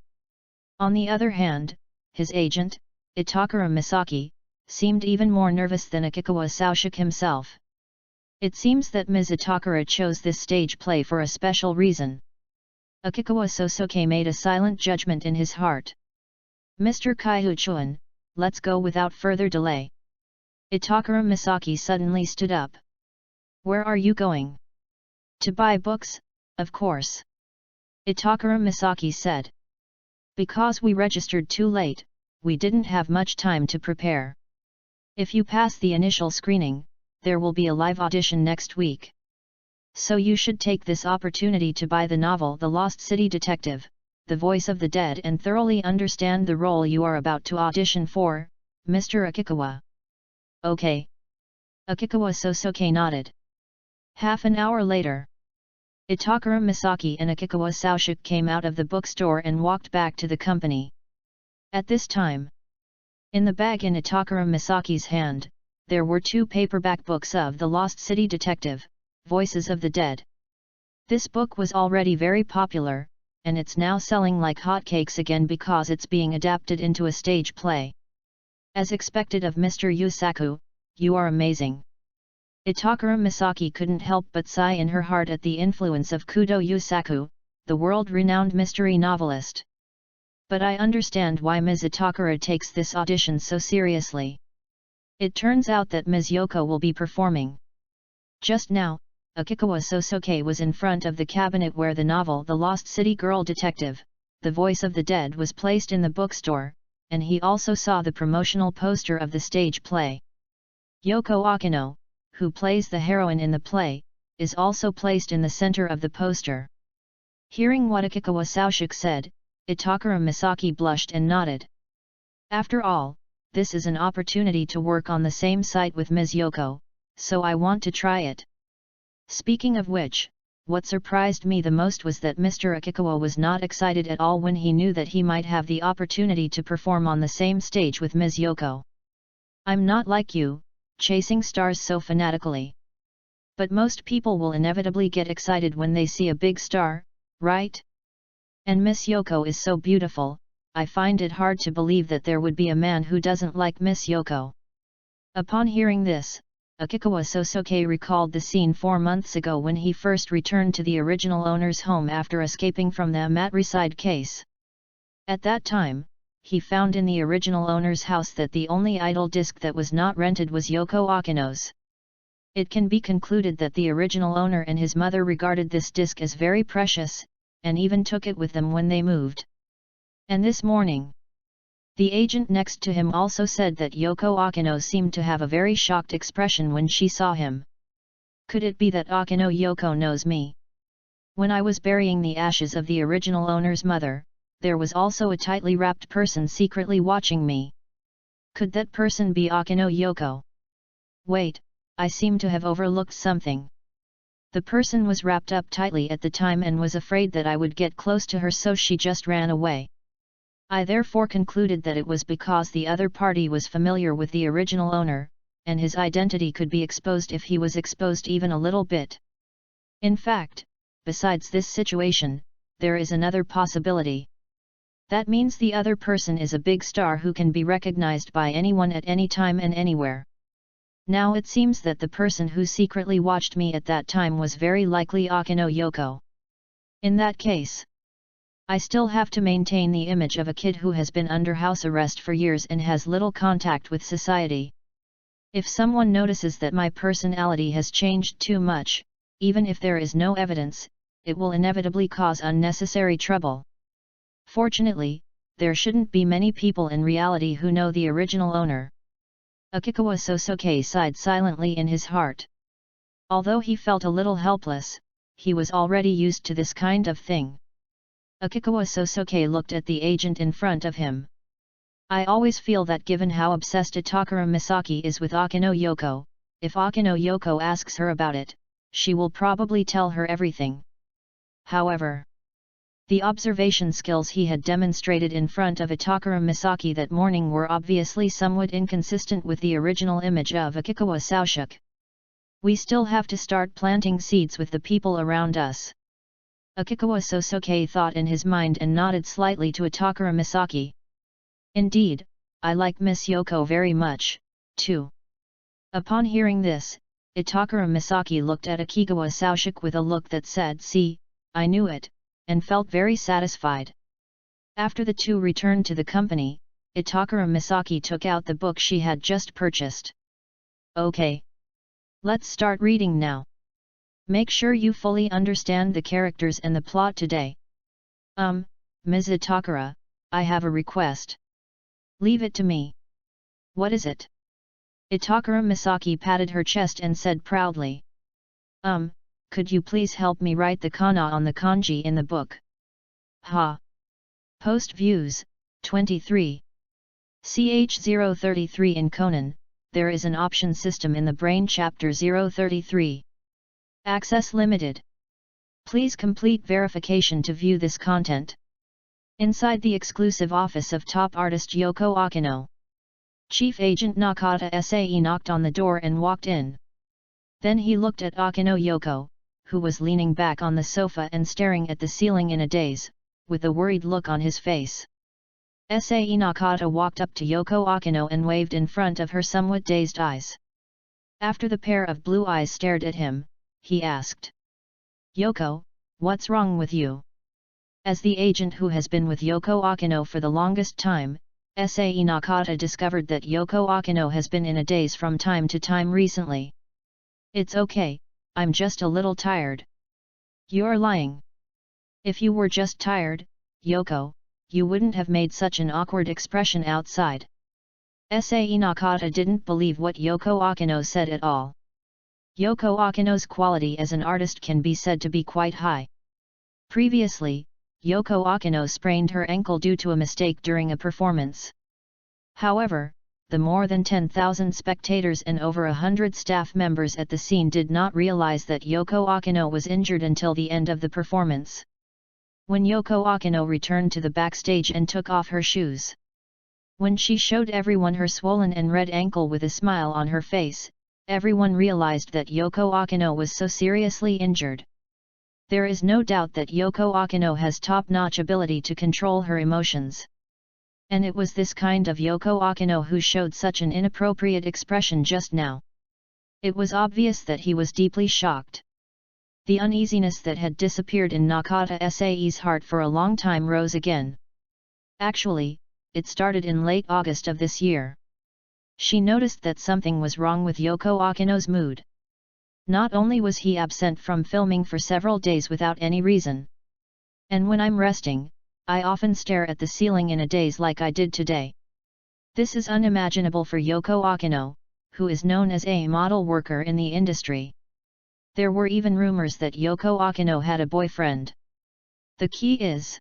On the other hand, his agent, Itakura Misaki, seemed even more nervous than Akikawa Sosuke himself. It seems that Ms. Itakura chose this stage play for a special reason. Akikawa Sosuke made a silent judgment in his heart. Mr. Kaihuchuan, let's go without further delay. Itakura Misaki suddenly stood up. Where are you going? To buy books, of course. Itakura Misaki said. Because we registered too late, we didn't have much time to prepare. If you pass the initial screening, there will be a live audition next week. So you should take this opportunity to buy the novel The Lost City Detective, The Voice of the Dead and thoroughly understand the role you are about to audition for, Mr. Akikawa. Okay. Akikawa Sosuke nodded. Half an hour later, Itakura Misaki and Akikawa Sosuke came out of the bookstore and walked back to the company. At this time, in the bag in Itakura Misaki's hand, there were 2 paperback books of The Lost City Detective, Voices of the Dead. This book was already very popular, and it's now selling like hotcakes again because it's being adapted into a stage play. As expected of Mr. Yusaku, you are amazing. Itakura Misaki couldn't help but sigh in her heart at the influence of Kudo Yusaku, the world-renowned mystery novelist. But I understand why Ms. Itakura takes this audition so seriously. It turns out that Ms. Yoko will be performing. Just now, Akikawa Sosuke was in front of the cabinet where the novel The Lost City Girl Detective, The Voice of the Dead was placed in the bookstore, and he also saw the promotional poster of the stage play. Yoko Akino, who plays the heroine in the play, is also placed in the center of the poster. Hearing what Akikawa Sosuke said, Itakura Misaki blushed and nodded. After all, this is an opportunity to work on the same site with Ms. Yoko, so I want to try it. Speaking of which, what surprised me the most was that Mr. Akikawa was not excited at all when he knew that he might have the opportunity to perform on the same stage with Ms. Yoko. I'm not like you, chasing stars so fanatically. But most people will inevitably get excited when they see a big star, right? And Miss Yoko is so beautiful, I find it hard to believe that there would be a man who doesn't like Miss Yoko. Upon hearing this, Akikawa Sosuke recalled the scene 4 months ago when he first returned to the original owner's home after escaping from the matricide case. At that time, he found in the original owner's house that the only idol disc that was not rented was Yoko Akino's. It can be concluded that the original owner and his mother regarded this disc as very precious, and even took it with them when they moved. And this morning, the agent next to him also said that Yoko Akino seemed to have a very shocked expression when she saw him. Could it be that Akino Yoko knows me? When I was burying the ashes of the original owner's mother, there was also a tightly wrapped person secretly watching me. Could that person be Akino Yoko? Wait, I seem to have overlooked something. The person was wrapped up tightly at the time and was afraid that I would get close to her, so she just ran away. I therefore concluded that it was because the other party was familiar with the original owner, and his identity could be exposed if he was exposed even a little bit. In fact, besides this situation, there is another possibility. That means the other person is a big star who can be recognized by anyone at any time and anywhere. Now it seems that the person who secretly watched me at that time was very likely Akino Yoko. In that case, I still have to maintain the image of a kid who has been under house arrest for years and has little contact with society. If someone notices that my personality has changed too much, even if there is no evidence, it will inevitably cause unnecessary trouble. Fortunately, there shouldn't be many people in reality who know the original owner. Akikawa Sosuke sighed silently in his heart. Although he felt a little helpless, he was already used to this kind of thing. Akikawa Sosuke looked at the agent in front of him. I always feel that given how obsessed Itakura Misaki is with Akino Yoko, if Akino Yoko asks her about it, she will probably tell her everything. However, the observation skills he had demonstrated in front of Itakura Misaki that morning were obviously somewhat inconsistent with the original image of Akikawa Sosuke. We still have to start planting seeds with the people around us. Akikawa Sosuke thought in his mind and nodded slightly to Itakura Misaki. Indeed, I like Miss Yoko very much, too. Upon hearing this, Itakura Misaki looked at Akikawa Sosuke with a look that said, "See, I knew it," and felt very satisfied. After the two returned to the company, Itakura Misaki took out the book she had just purchased. Okay. Let's start reading now. Make sure you fully understand the characters and the plot today. Ms. Itakura, I have a request. Leave it to me. What is it? Itakura Misaki patted her chest and said proudly. Could you please help me write the kana on the kanji in the book? Ha! Post views, 23. Ch033 in Conan, there is an option system in the Brain-Chapter 033. Access limited. Please complete verification to view this content. Inside the exclusive office of top artist Yoko Akino, Chief Agent Nakata Sae knocked on the door and walked in. Then he looked at Akino Yoko, who was leaning back on the sofa and staring at the ceiling in a daze, with a worried look on his face. Sae Nakata walked up to Yoko Akino and waved in front of her somewhat dazed eyes. After the pair of blue eyes stared at him, he asked, "Yoko, what's wrong with you?" As the agent who has been with Yoko Akino for the longest time, Sae Nakata discovered that Yoko Akino has been in a daze from time to time recently. "It's okay, I'm just a little tired." "You're lying. If you were just tired, Yoko, you wouldn't have made such an awkward expression outside." Sae Nakata didn't believe what Yoko Akino said at all. Yoko Akino's quality as an artist can be said to be quite high. Previously, Yoko Akino sprained her ankle due to a mistake during a performance. However, the more than 10,000 spectators and over 100 staff members at the scene did not realize that Yoko Akino was injured until the end of the performance. When Yoko Akino returned to the backstage and took off her shoes, when she showed everyone her swollen and red ankle with a smile on her face, everyone realized that Yoko Akino was so seriously injured. There is no doubt that Yoko Akino has top-notch ability to control her emotions. And it was this kind of Yoko Akino who showed such an inappropriate expression just now. It was obvious that he was deeply shocked. The uneasiness that had disappeared in Nakata Sae's heart for a long time rose again. Actually, it started in late August of this year. She noticed that something was wrong with Yoko Akino's mood. Not only was he absent from filming for several days without any reason. "And when I'm resting, I often stare at the ceiling in a daze like I did today." This is unimaginable for Yoko Akino, who is known as a model worker in the industry. There were even rumors that Yoko Akino had a boyfriend. The key is,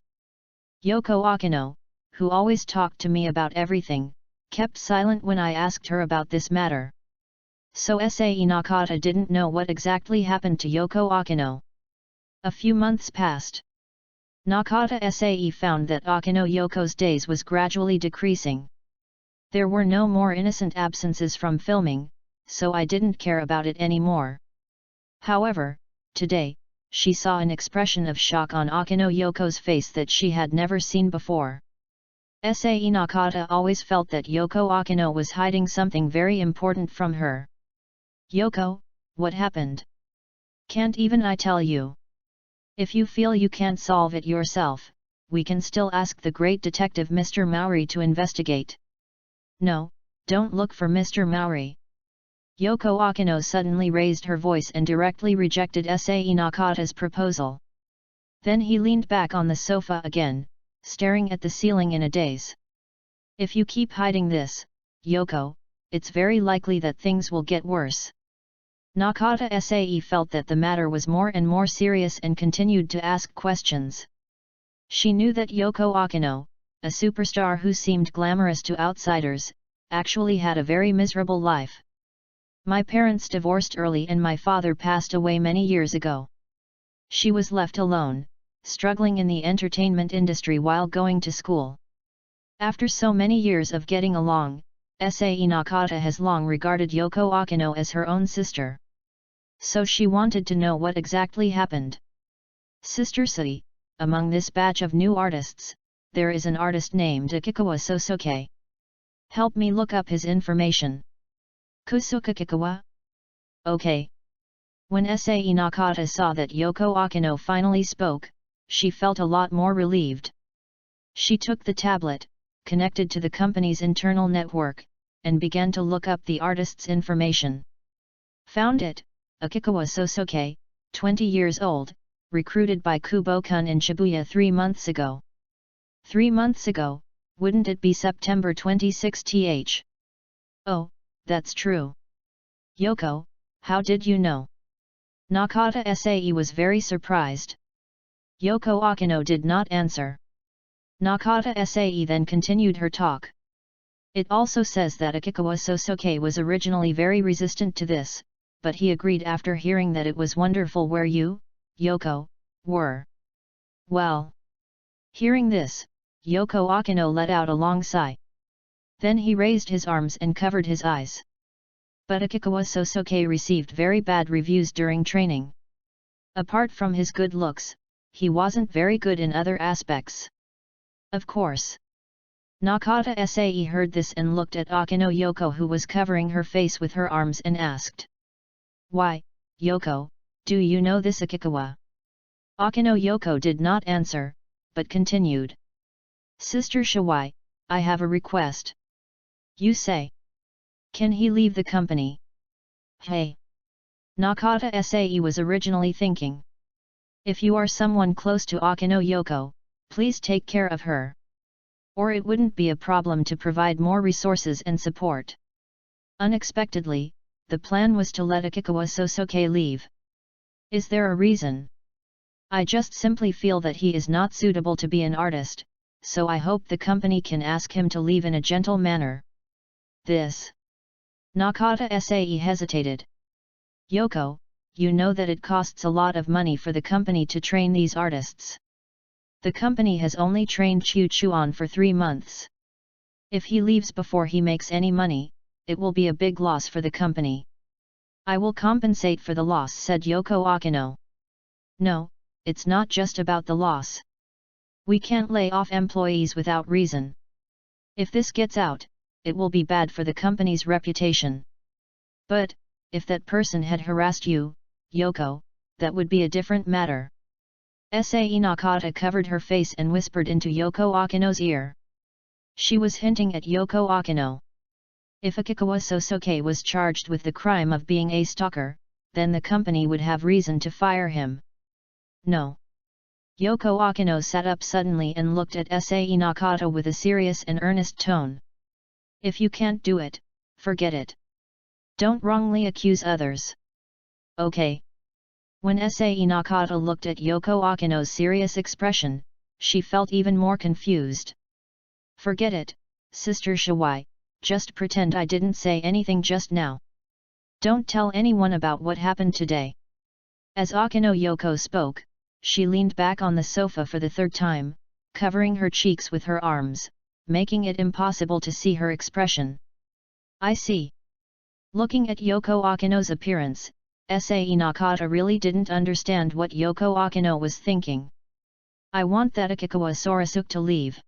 Yoko Akino, who always talked to me about everything, kept silent when I asked her about this matter. So Sae Nakata didn't know what exactly happened to Yoko Akino. A few months passed. Nakata Sae found that Akino Yoko's days was gradually decreasing. There were no more innocent absences from filming, so I didn't care about it anymore. However, today, she saw an expression of shock on Akino Yoko's face that she had never seen before. Sae Nakata always felt that Yoko Akino was hiding something very important from her. "Yoko, what happened? Can't even I tell you? If you feel you can't solve it yourself, we can still ask the great detective Mr. Maori to investigate." "No, don't look for Mr. Maori." Yoko Akino suddenly raised her voice and directly rejected Sae Nakata's proposal. Then he leaned back on the sofa again, staring at the ceiling in a daze. "If you keep hiding this, Yoko, it's very likely that things will get worse." Nakata Sae felt that the matter was more and more serious and continued to ask questions. She knew that Yoko Akino, a superstar who seemed glamorous to outsiders, actually had a very miserable life. "My parents divorced early and my father passed away many years ago. She was left alone, struggling in the entertainment industry while going to school. After so many years of getting along, Sae Nakata has long regarded Yoko Akino as her own sister. So she wanted to know what exactly happened." "Sister Sae, among this batch of new artists, there is an artist named Akikawa Sosuke. Help me look up his information." "Kusuke Kikawa? Okay." When Sae Nakata saw that Yoko Akino finally spoke, she felt a lot more relieved. She took the tablet, connected to the company's internal network, and began to look up the artist's information. Found it. Akikawa Sosuke, 20 years old, recruited by Kubo-kun in Shibuya 3 months ago. 3 months ago, wouldn't it be September 26th? "Oh, that's true." "Yoko, how did you know?" Nakata Sae was very surprised. Yoko Akino did not answer. Nakata Sae then continued her talk. It also says that Akikawa Sosuke was originally very resistant to this, but he agreed after hearing that it was wonderful where you, Yoko, were. Well. Hearing this, Yoko Akino let out a long sigh. Then he raised his arms and covered his eyes. But Akikawa Sosuke received very bad reviews during training. Apart from his good looks, he wasn't very good in other aspects. Of course. Nakata Sae heard this and looked at Akino Yoko, who was covering her face with her arms, and asked, "Why, Yoko, do you know this Akikawa?" Akino Yoko did not answer, but continued. "Sister Shawai, I have a request." "You say. Can he leave the company?" "Hey." Nakata Sae was originally thinking. "If you are someone close to Akino Yoko, please take care of her. Or it wouldn't be a problem to provide more resources and support." Unexpectedly, the plan was to let Akikawa Sosuke leave. "Is there a reason?" "I just simply feel that he is not suitable to be an artist, so I hope the company can ask him to leave in a gentle manner." This. Nakata Sae hesitated. "Yoko, you know that it costs a lot of money for the company to train these artists. The company has only trained Chu Chuan for 3 months. If he leaves before he makes any money, it will be a big loss for the company." "I will compensate for the loss," said Yoko Akino. "No, it's not just about the loss. We can't lay off employees without reason. If this gets out, it will be bad for the company's reputation. But, if that person had harassed you, Yoko, that would be a different matter." Sae Nakata covered her face and whispered into Yoko Akino's ear. She was hinting at Yoko Akino. If Akikawa Sosuke was charged with the crime of being a stalker, then the company would have reason to fire him. "No." Yoko Akino sat up suddenly and looked at Sae Nakata with a serious and earnest tone. "If you can't do it, forget it. Don't wrongly accuse others." "Okay." When Sae Nakata looked at Yoko Akino's serious expression, she felt even more confused. "Forget it, Sister Shawai, just pretend I didn't say anything just now. Don't tell anyone about what happened today." As Akino Yoko spoke, she leaned back on the sofa for the 3rd time, covering her cheeks with her arms, making it impossible to see her expression. "I see." Looking at Yoko Akino's appearance, Sae Nakata really didn't understand what Yoko Akino was thinking. "I want that Akikawa Sorasuke to leave.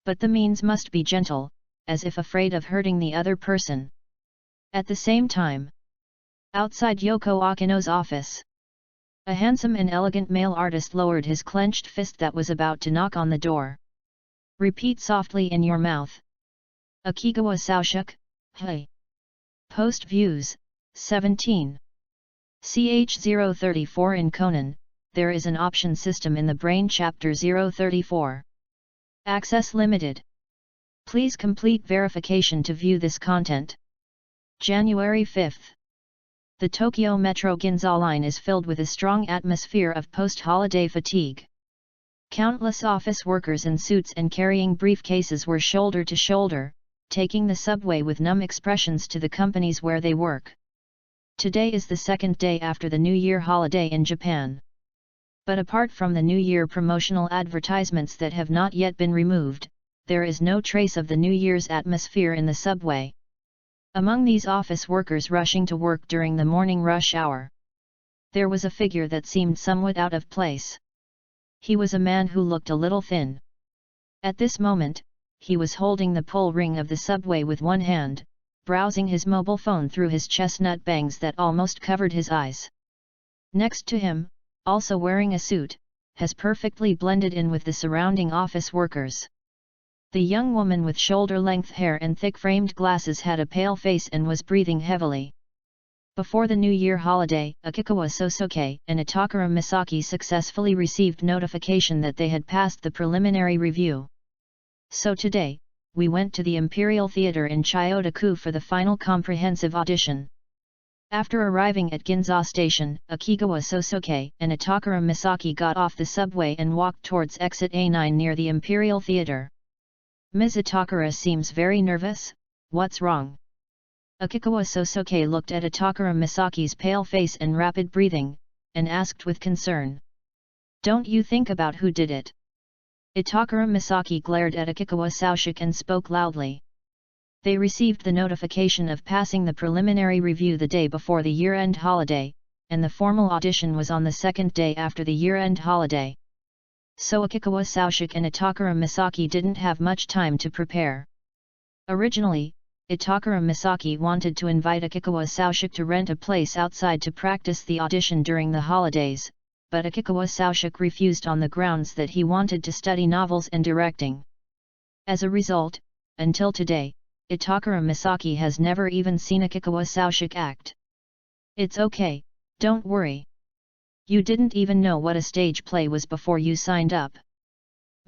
But the means must be gentle, as if afraid of hurting the other person." At the same time, outside Yoko Akino's office, a handsome and elegant male artist lowered his clenched fist that was about to knock on the door. "Repeat softly in your mouth. Akikawa Sorasuke, hey." Post views, 17. Ch034 in Conan, there is an option system in the Brain-Chapter 034. Access limited. Please complete verification to view this content. January 5. The Tokyo Metro Ginza line is filled with a strong atmosphere of post-holiday fatigue. Countless office workers in suits and carrying briefcases were shoulder to shoulder, taking the subway with numb expressions to the companies where they work. Today is the 2nd day after the New Year holiday in Japan. But apart from the New Year promotional advertisements that have not yet been removed, there is no trace of the New Year's atmosphere in the subway. Among these office workers rushing to work during the morning rush hour, there was a figure that seemed somewhat out of place. He was a man who looked a little thin. At this moment, he was holding the pull ring of the subway with one hand, browsing his mobile phone through his chestnut bangs that almost covered his eyes. Next to him, also wearing a suit, has perfectly blended in with the surrounding office workers. The young woman with shoulder-length hair and thick-framed glasses had a pale face and was breathing heavily. Before the New Year holiday, Akikawa Sosuke and Itakura Misaki successfully received notification that they had passed the preliminary review. So today, we went to the Imperial Theatre in Chiyoda-ku for the final comprehensive audition. After arriving at Ginza Station, Akikawa Sosuke and Itakura Misaki got off the subway and walked towards exit A9 near the Imperial Theatre. Ms. Itakura seems very nervous, what's wrong? Akikawa Sosuke looked at Itakura Misaki's pale face and rapid breathing, and asked with concern. Don't you think about who did it? Itakura Misaki glared at Akikawa Sosuke and spoke loudly. They received the notification of passing the preliminary review the day before the year-end holiday, and the formal audition was on the second day after the year-end holiday. So Akikawa Sosuke and Itakura Misaki didn't have much time to prepare. Originally, Itakura Misaki wanted to invite Akikawa Sosuke to rent a place outside to practice the audition during the holidays, but Akikawa Sosuke refused on the grounds that he wanted to study novels and directing. As a result, until today, Itakura Misaki has never even seen Akikawa Sosuke act. It's okay, don't worry. You didn't even know what a stage play was before you signed up.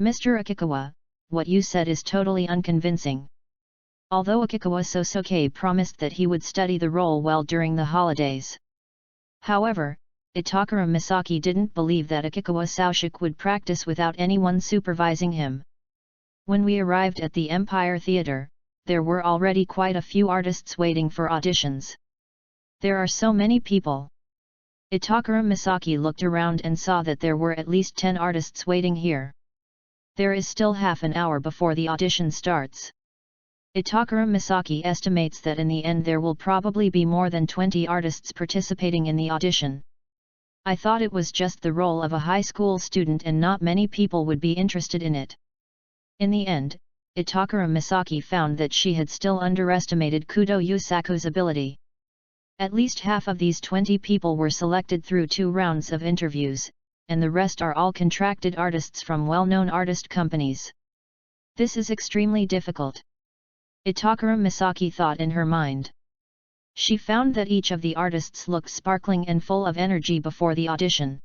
Mr. Akikawa, what you said is totally unconvincing. Although Akikawa Sosuke promised that he would study the role well during the holidays. However, Itakura Misaki didn't believe that Akikawa Sosuke would practice without anyone supervising him. When we arrived at the Empire Theatre, there were already quite a few artists waiting for auditions. There are so many people. Itakura Misaki looked around and saw that there were at least 10 artists waiting here. There is still half an hour before the audition starts. Itakura Misaki estimates that in the end there will probably be more than 20 artists participating in the audition. I thought it was just the role of a high school student and not many people would be interested in it. In the end, Itakura Misaki found that she had still underestimated Kudo Yusaku's ability. At least half of these 20 people were selected through 2 rounds of interviews, and the rest are all contracted artists from well-known artist companies. This is extremely difficult. Itakura Misaki thought in her mind. She found that each of the artists looked sparkling and full of energy before the audition.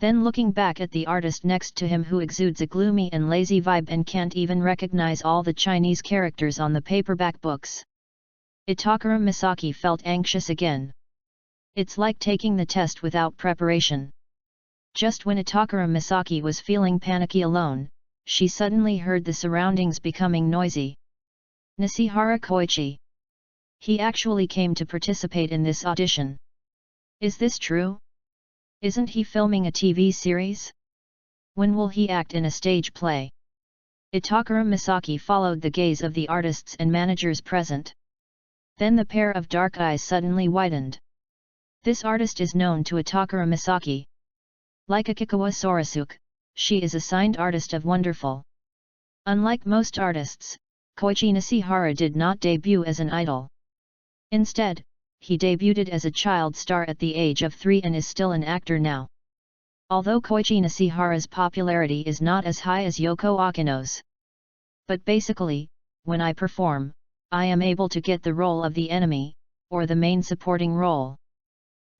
Then looking back at the artist next to him who exudes a gloomy and lazy vibe and can't even recognize all the Chinese characters on the paperback books. Itakura Misaki felt anxious again. It's like taking the test without preparation. Just when Itakura Misaki was feeling panicky alone, she suddenly heard the surroundings becoming noisy. Nishihara Koichi. He actually came to participate in this audition. Is this true? Isn't he filming a TV series? When will he act in a stage play? Itakura Misaki followed the gaze of the artists and managers present. Then the pair of dark eyes suddenly widened. This artist is known to Itakura Misaki. Like Akikawa Sorasuke, she is a signed artist of Wonderful. Unlike most artists, Koichi Nishihara did not debut as an idol. Instead, he debuted as a child star at the age of 3 and is still an actor now. Although Koichi Nishihara's popularity is not as high as Yoko Akino's. But basically, when I perform, I am able to get the role of the enemy, or the main supporting role.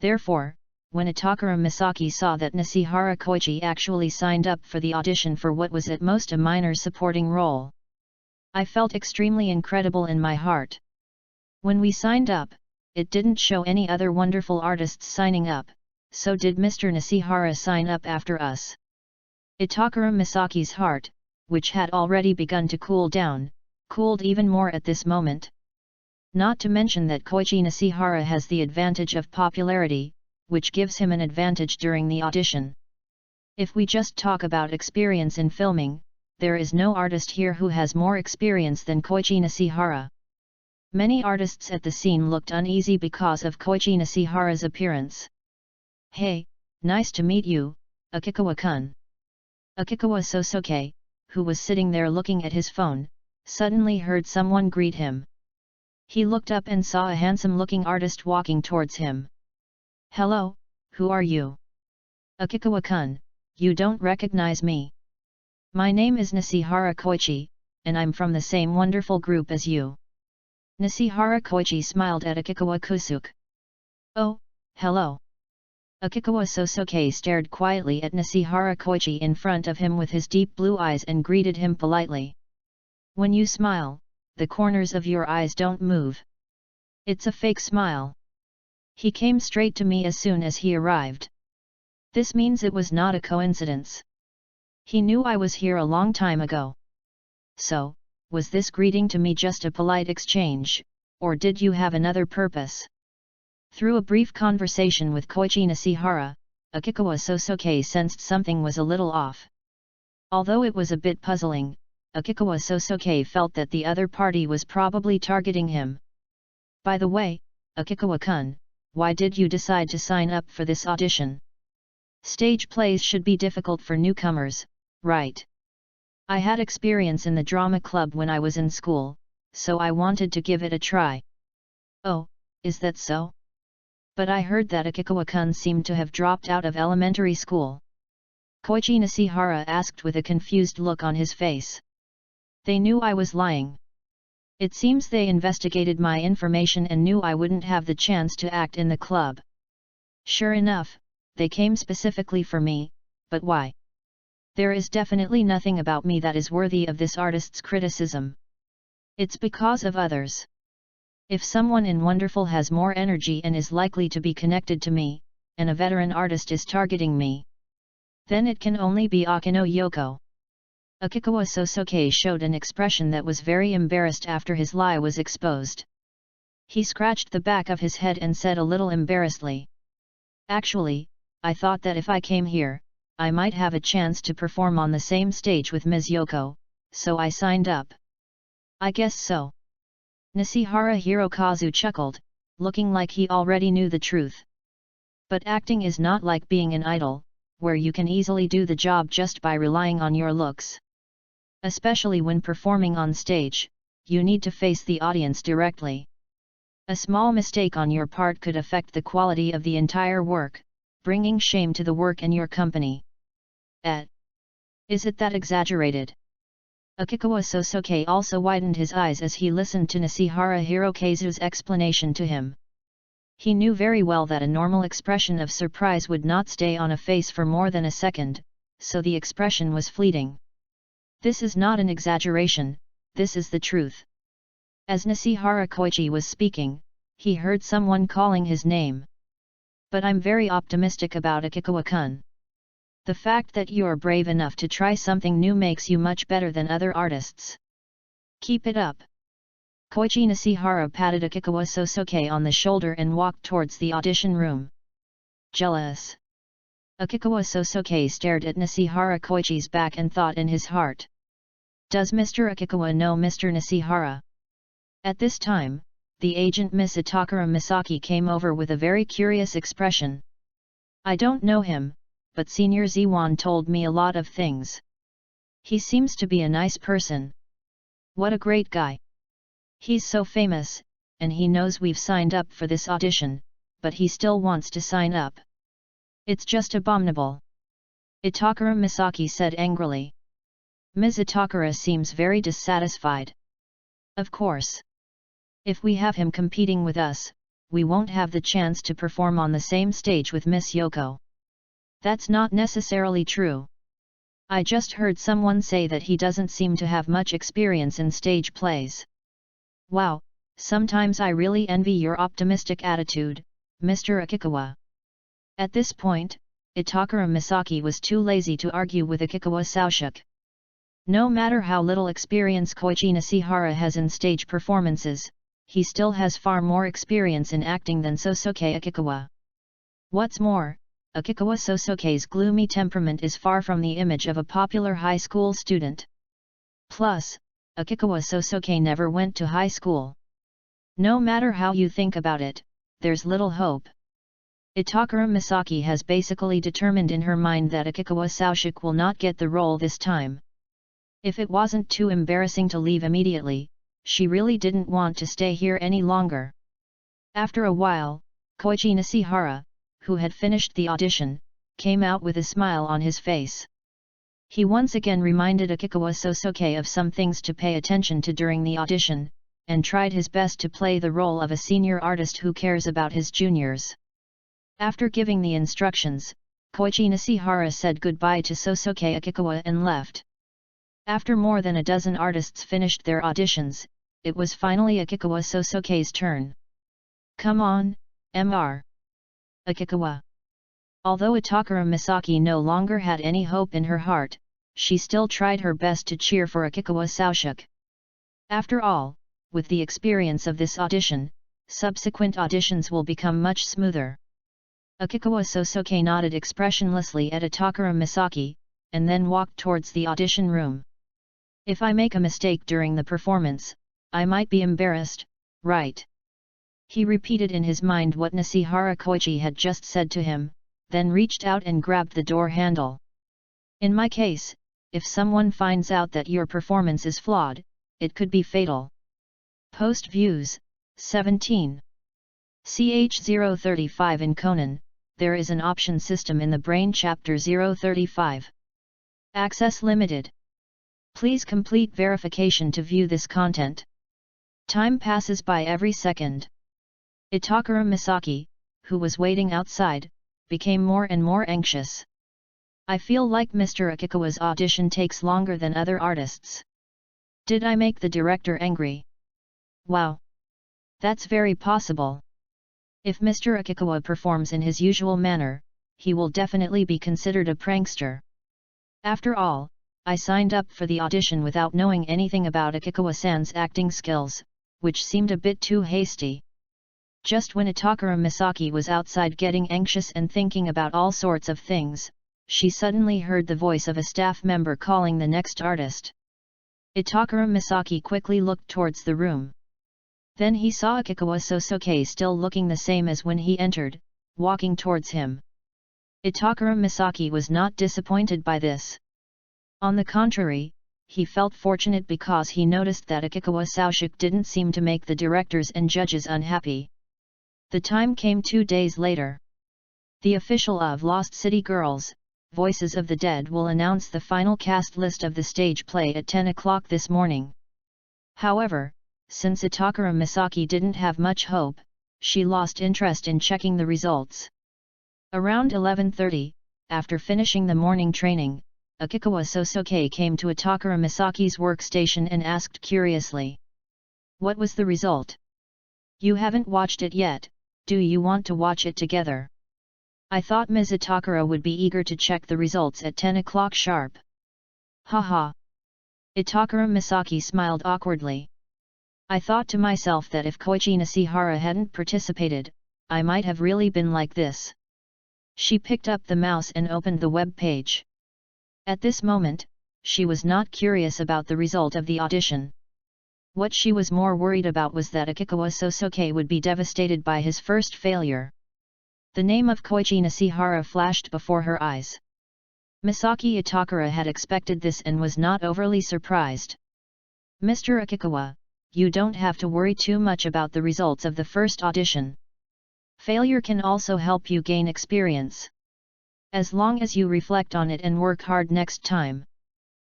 Therefore, when Itakura Misaki saw that Nishihara Koichi actually signed up for the audition for what was at most a minor supporting role, I felt extremely incredible in my heart. When we signed up, it didn't show any other wonderful artists signing up, so did Mr. Nishihara sign up after us. Itakura Misaki's heart, which had already begun to cool down, cooled even more at this moment. Not to mention that Koichi Nishihara has the advantage of popularity, which gives him an advantage during the audition. If we just talk about experience in filming, there is no artist here who has more experience than Koichi Nishihara. Many artists at the scene looked uneasy because of Koichi Nishihara's appearance. Hey, nice to meet you, Akikawa-kun. Akikawa Sosuke, who was sitting there looking at his phone, suddenly heard someone greet him. He looked up and saw a handsome-looking artist walking towards him. Hello, who are you? Akikawa-kun, you don't recognize me. My name is Nishihara Koichi, and I'm from the same wonderful group as you. Nishihara Koichi smiled at Akikawa Kusuke. Oh, hello. Akikawa Sosuke stared quietly at Nishihara Koichi in front of him with his deep blue eyes and greeted him politely. When you smile, the corners of your eyes don't move. It's a fake smile. He came straight to me as soon as he arrived. This means it was not a coincidence. He knew I was here a long time ago. So, was this greeting to me just a polite exchange, or did you have another purpose? Through a brief conversation with Koichi Nishihara, Akikawa Sosuke sensed something was a little off. Although it was a bit puzzling, Akikawa Sosuke felt that the other party was probably targeting him. By the way, Akikawa-kun, why did you decide to sign up for this audition? Stage plays should be difficult for newcomers, right? I had experience in the drama club when I was in school, so I wanted to give it a try. Oh, is that so? But I heard that Akikawa-kun seemed to have dropped out of elementary school. Koichi Nishihara asked with a confused look on his face. They knew I was lying. It seems they investigated my information and knew I wouldn't have the chance to act in the club. Sure enough, they came specifically for me, but why? There is definitely nothing about me that is worthy of this artist's criticism. It's because of others. If someone in Wonderful has more energy and is likely to be connected to me, and a veteran artist is targeting me, then it can only be Akino Yoko. Akikawa Sosuke showed an expression that was very embarrassed after his lie was exposed. He scratched the back of his head and said a little embarrassedly. Actually, I thought that if I came here, I might have a chance to perform on the same stage with Ms. Yoko, so I signed up. I guess so. Nishihara Hirokazu chuckled, looking like he already knew the truth. But acting is not like being an idol, where you can easily do the job just by relying on your looks. Especially when performing on stage, you need to face the audience directly. A small mistake on your part could affect the quality of the entire work, bringing shame to the work and your company. Is it that exaggerated? Akikawa Sosuke also widened his eyes as he listened to Nishihara Hirokazu's explanation to him. He knew very well that a normal expression of surprise would not stay on a face for more than a second, so the expression was fleeting. This is not an exaggeration, this is the truth. As Nishihara Koichi was speaking, he heard someone calling his name. But I'm very optimistic about Akikawa-kun. The fact that you're brave enough to try something new makes you much better than other artists. Keep it up. Koichi Nishihara patted Akikawa Sosuke on the shoulder and walked towards the audition room. Jealous. Akikawa Sosuke stared at Nishihara Koichi's back and thought in his heart. Does Mr. Akikawa know Mr. Nishihara? At this time, the agent Miss Itakura Misaki came over with a very curious expression. I don't know him, but Senior Ziwan told me a lot of things. He seems to be a nice person. What a great guy. He's so famous, and he knows we've signed up for this audition, but he still wants to sign up. It's just abominable. Itakura Misaki said angrily. Ms. Itakura seems very dissatisfied. Of course. If we have him competing with us, we won't have the chance to perform on the same stage with Miss Yoko. That's not necessarily true. I just heard someone say that he doesn't seem to have much experience in stage plays. Wow, sometimes I really envy your optimistic attitude, Mr. Akikawa. At this point, Itakura Misaki was too lazy to argue with Akikawa Sosuke. No matter how little experience Koichi Nishihara has in stage performances, he still has far more experience in acting than Sosuke Akikawa. What's more, Akikawa Sosuke's gloomy temperament is far from the image of a popular high school student. Plus, Akikawa Sosuke never went to high school. No matter how you think about it, there's little hope. Itakura Misaki has basically determined in her mind that Akikawa Sosuke will not get the role this time. If it wasn't too embarrassing to leave immediately, she really didn't want to stay here any longer. After a while, Koichi Nishihara, who had finished the audition, came out with a smile on his face. He once again reminded Akikawa Sosuke of some things to pay attention to during the audition, and tried his best to play the role of a senior artist who cares about his juniors. After giving the instructions, Koichi Nishihara said goodbye to Sosuke Akikawa and left. After more than a dozen artists finished their auditions, it was finally Akikawa Sosuke's turn. Come on, Mr. Akikawa. Although Itakura Misaki no longer had any hope in her heart, she still tried her best to cheer for Akikawa Sosuke. After all, with the experience of this audition, subsequent auditions will become much smoother. Akikawa Sosuke nodded expressionlessly at Atakara Misaki, and then walked towards the audition room. If I make a mistake during the performance, I might be embarrassed, right? He repeated in his mind what Nishihara Koichi had just said to him, then reached out and grabbed the door handle. In my case, if someone finds out that your performance is flawed, it could be fatal. Post views, 17. CH035 in Conan, there is an option system in the Brain-Chapter-1-60. Access limited. Please complete verification to view this content. Time passes by every second. Itakura Misaki, who was waiting outside, became more and more anxious. I feel like Mr. Akikawa's audition takes longer than other artists. Did I make the director angry? Wow! That's very possible. If Mr. Akikawa performs in his usual manner, he will definitely be considered a prankster. After all, I signed up for the audition without knowing anything about Akikawa-san's acting skills, which seemed a bit too hasty. Just when Itakura Misaki was outside getting anxious and thinking about all sorts of things, she suddenly heard the voice of a staff member calling the next artist. Itakura Misaki quickly looked towards the room. Then he saw Akikawa Sosuke still looking the same as when he entered, walking towards him. Itakura Misaki was not disappointed by this. On the contrary, he felt fortunate because he noticed that Akikawa Sosuke didn't seem to make the directors and judges unhappy. The time came 2 days later. The official of Lost City Girls, Voices of the Dead will announce the final cast list of the stage play at 10 o'clock this morning. However, since Itakura Misaki didn't have much hope, she lost interest in checking the results. Around 11:30, after finishing the morning training, Akikawa Sosuke came to Itakura Misaki's workstation and asked curiously. What was the result? You haven't watched it yet, do you want to watch it together? I thought Ms. Itakura would be eager to check the results at 10 o'clock sharp. Haha. Itakura Misaki smiled awkwardly. I thought to myself that if Koichi Nishihara hadn't participated, I might have really been like this. She picked up the mouse and opened the web page. At this moment, she was not curious about the result of the audition. What she was more worried about was that Akikawa Sosuke would be devastated by his first failure. The name of Koichi Nishihara flashed before her eyes. Misaki Itakura had expected this and was not overly surprised. Mr. Akikawa, you don't have to worry too much about the results of the first audition. Failure can also help you gain experience. As long as you reflect on it and work hard next time.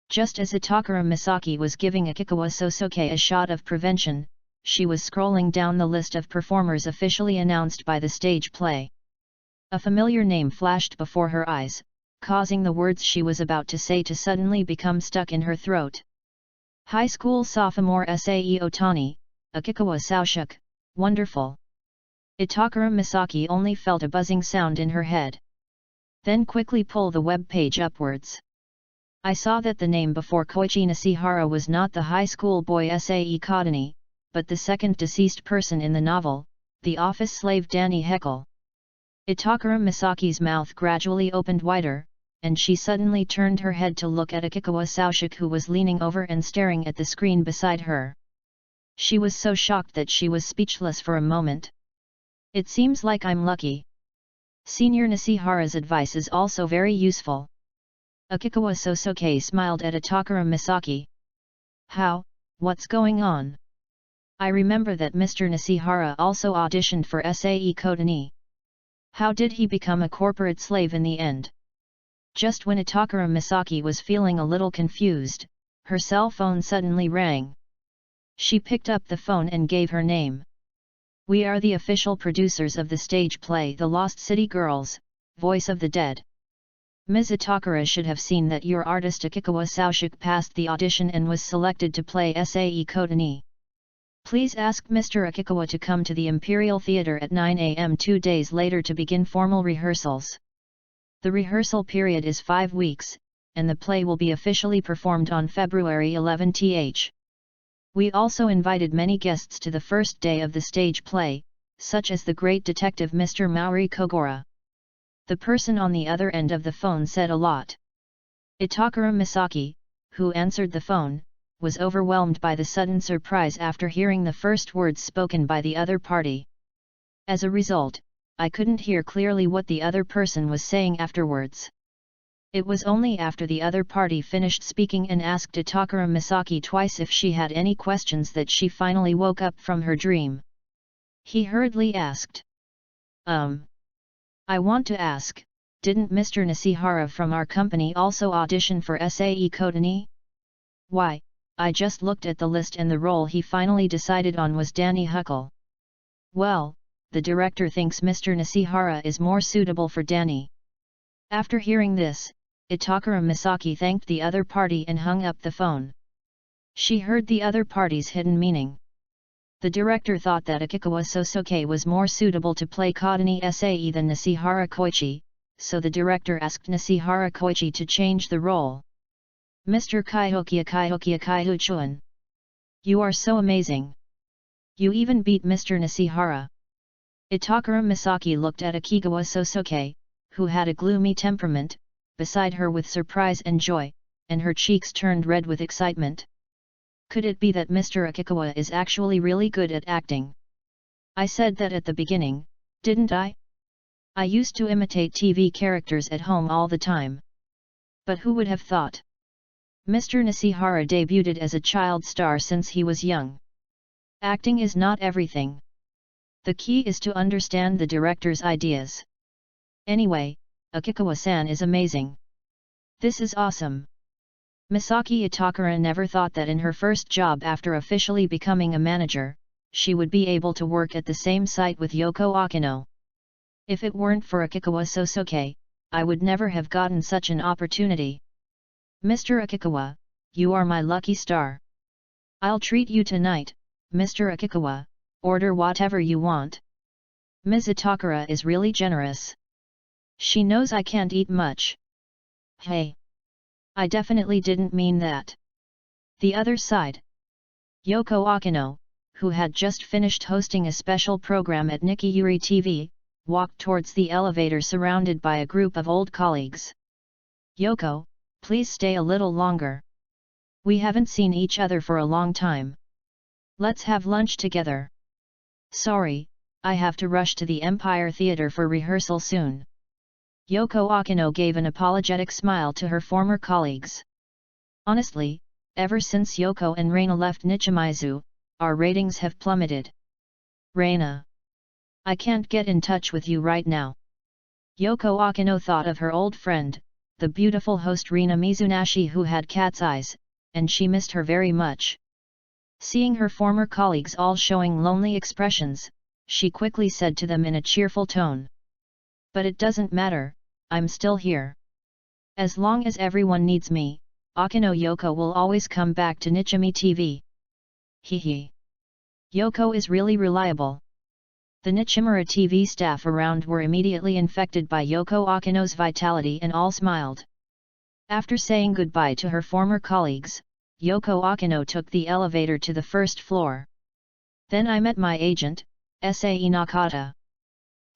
Just as Itakura Misaki was giving Akikawa Sosuke a shot of prevention, she was scrolling down the list of performers officially announced by the stage play. A familiar name flashed before her eyes, causing the words she was about to say to suddenly become stuck in her throat. High school sophomore Sae Otani, Akikawa Sosuke, wonderful. Itakura Misaki only felt a buzzing sound in her head. Then quickly pull the web page upwards. I saw that the name before Koichi Nishihara was not the high school boy Sae Otani, but the second deceased person in the novel, the office slave Danny Heckle. Itakura Misaki's mouth gradually opened wider, and she suddenly turned her head to look at Akikawa Sosuke, who was leaning over and staring at the screen beside her. She was so shocked that she was speechless for a moment. It seems like I'm lucky. Senior Nishihara's advice is also very useful. Akikawa Sosuke smiled at Itakura Misaki. How, what's going on? I remember that Mr. Nishihara also auditioned for Sae Otani. How did he become a corporate slave in the end? Just when Itakura Misaki was feeling a little confused, her cell phone suddenly rang. She picked up the phone and gave her name. We are the official producers of the stage play The Lost City Girls, Voice of the Dead. Ms. Itakura should have seen that your artist Akikawa Sosuke passed the audition and was selected to play Sae Otani. Please ask Mr. Akikawa to come to the Imperial Theatre at 9 a.m. 2 days later to begin formal rehearsals. The rehearsal period is 5 weeks, and the play will be officially performed on February 11th. We also invited many guests to the first day of the stage play, such as the great detective Mr. Maori Kogora. The person on the other end of the phone said a lot. Itakura Misaki, who answered the phone, was overwhelmed by the sudden surprise after hearing the first words spoken by the other party. As a result, I couldn't hear clearly what the other person was saying afterwards. It was only after the other party finished speaking and asked Itakura Misaki twice if she had any questions that she finally woke up from her dream. He hurriedly asked. I want to ask, didn't Mr. Nishihara from our company also audition for SAE Kotani? Why, I just looked at the list and the role he finally decided on was Danny Huckle. Well, the director thinks Mr. Nishihara is more suitable for Danny. After hearing this, Itakura Misaki thanked the other party and hung up the phone. She heard the other party's hidden meaning. The director thought that Akikawa Sosuke was more suitable to play Kotani Sae than Nishihara Koichi, so the director asked Nishihara Koichi to change the role. Mr. Kaihokia Kaihuchuan. You are so amazing. You even beat Mr. Nishihara. Itakura Misaki looked at Akikawa Sosuke, who had a gloomy temperament, beside her with surprise and joy, and her cheeks turned red with excitement. Could it be that Mr. Akikawa is actually really good at acting? I said that at the beginning, didn't I? I used to imitate TV characters at home all the time. But who would have thought? Mr. Nishihara debuted as a child star since he was young. Acting is not everything. The key is to understand the director's ideas. Anyway, Akikawa-san is amazing. This is awesome. Misaki Itakura never thought that in her first job after officially becoming a manager, she would be able to work at the same site with Yoko Akino. If it weren't for Akikawa Sosuke, I would never have gotten such an opportunity. Mr. Akikawa, you are my lucky star. I'll treat you tonight, Mr. Akikawa, order whatever you want. Ms. Itakura is really generous. She knows I can't eat much. Hey! I definitely didn't mean that. The other side. Yoko Akino, who had just finished hosting a special program at Nikkei TV, walked towards the elevator surrounded by a group of old colleagues. Yoko, please stay a little longer. We haven't seen each other for a long time. Let's have lunch together. Sorry, I have to rush to the Empire Theatre for rehearsal soon. Yoko Akino gave an apologetic smile to her former colleagues. Honestly, ever since Yoko and Reina left Nichimizu, our ratings have plummeted. Reina. I can't get in touch with you right now. Yoko Akino thought of her old friend, the beautiful host Rina Mizunashi who had cat's eyes, and she missed her very much. Seeing her former colleagues all showing lonely expressions, she quickly said to them in a cheerful tone. But it doesn't matter, I'm still here. As long as everyone needs me, Akino Yoko will always come back to Nichimi TV. Hehe. Yoko is really reliable. The Nichimura TV staff around were immediately infected by Yoko Akino's vitality and all smiled. After saying goodbye to her former colleagues, Yoko Akino took the elevator to the first floor. Then I met my agent, Sae Nakata.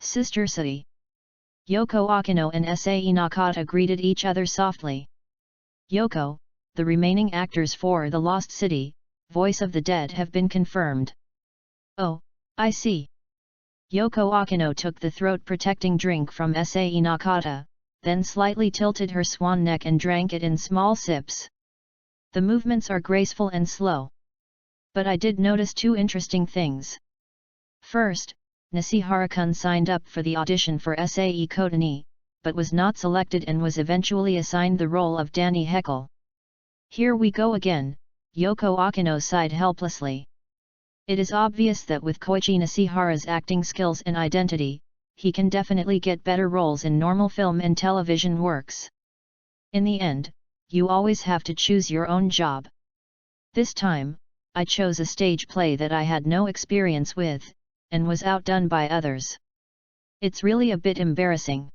Sister City. Yoko Akino and Sae Nakata greeted each other softly. Yoko, the remaining actors for The Lost City, Voice of the Dead have been confirmed. Oh, I see. Yoko Akino took the throat-protecting drink from Sae Nakata, then slightly tilted her swan neck and drank it in small sips. The movements are graceful and slow. But I did notice two interesting things. First, Nishihara-kun signed up for the audition for SAE Kotani, but was not selected and was eventually assigned the role of Danny Heckle. Here we go again, Yoko Akino sighed helplessly. It is obvious that with Koichi Nishihara's acting skills and identity, he can definitely get better roles in normal film and television works. In the end, you always have to choose your own job. This time, I chose a stage play that I had no experience with, and was outdone by others. It's really a bit embarrassing.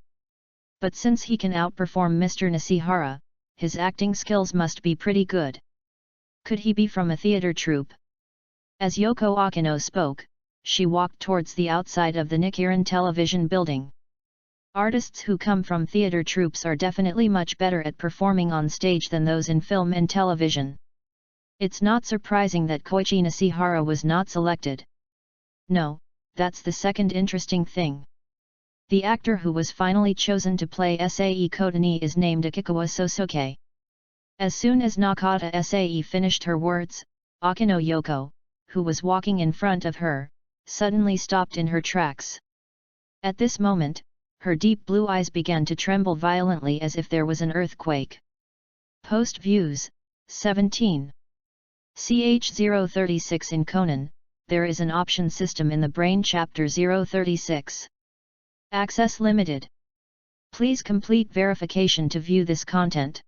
But since he can outperform Mr. Nishihara, his acting skills must be pretty good. Could he be from a theatre troupe? As Yoko Akino spoke, she walked towards the outside of the Nichiren television building. Artists who come from theater troupes are definitely much better at performing on stage than those in film and television. It's not surprising that Koichi Nishihara was not selected. No, that's the second interesting thing. The actor who was finally chosen to play Sae Kotani is named Akikawa Sosuke. As soon as Nakata Sae finished her words, Akino Yoko, who was walking in front of her, suddenly stopped in her tracks. At this moment, her deep blue eyes began to tremble violently as if there was an earthquake. Post Views, 17. Ch036 in Conan, there is an option system in the Brain-Chapter-1-60. Access limited. Please complete verification to view this content.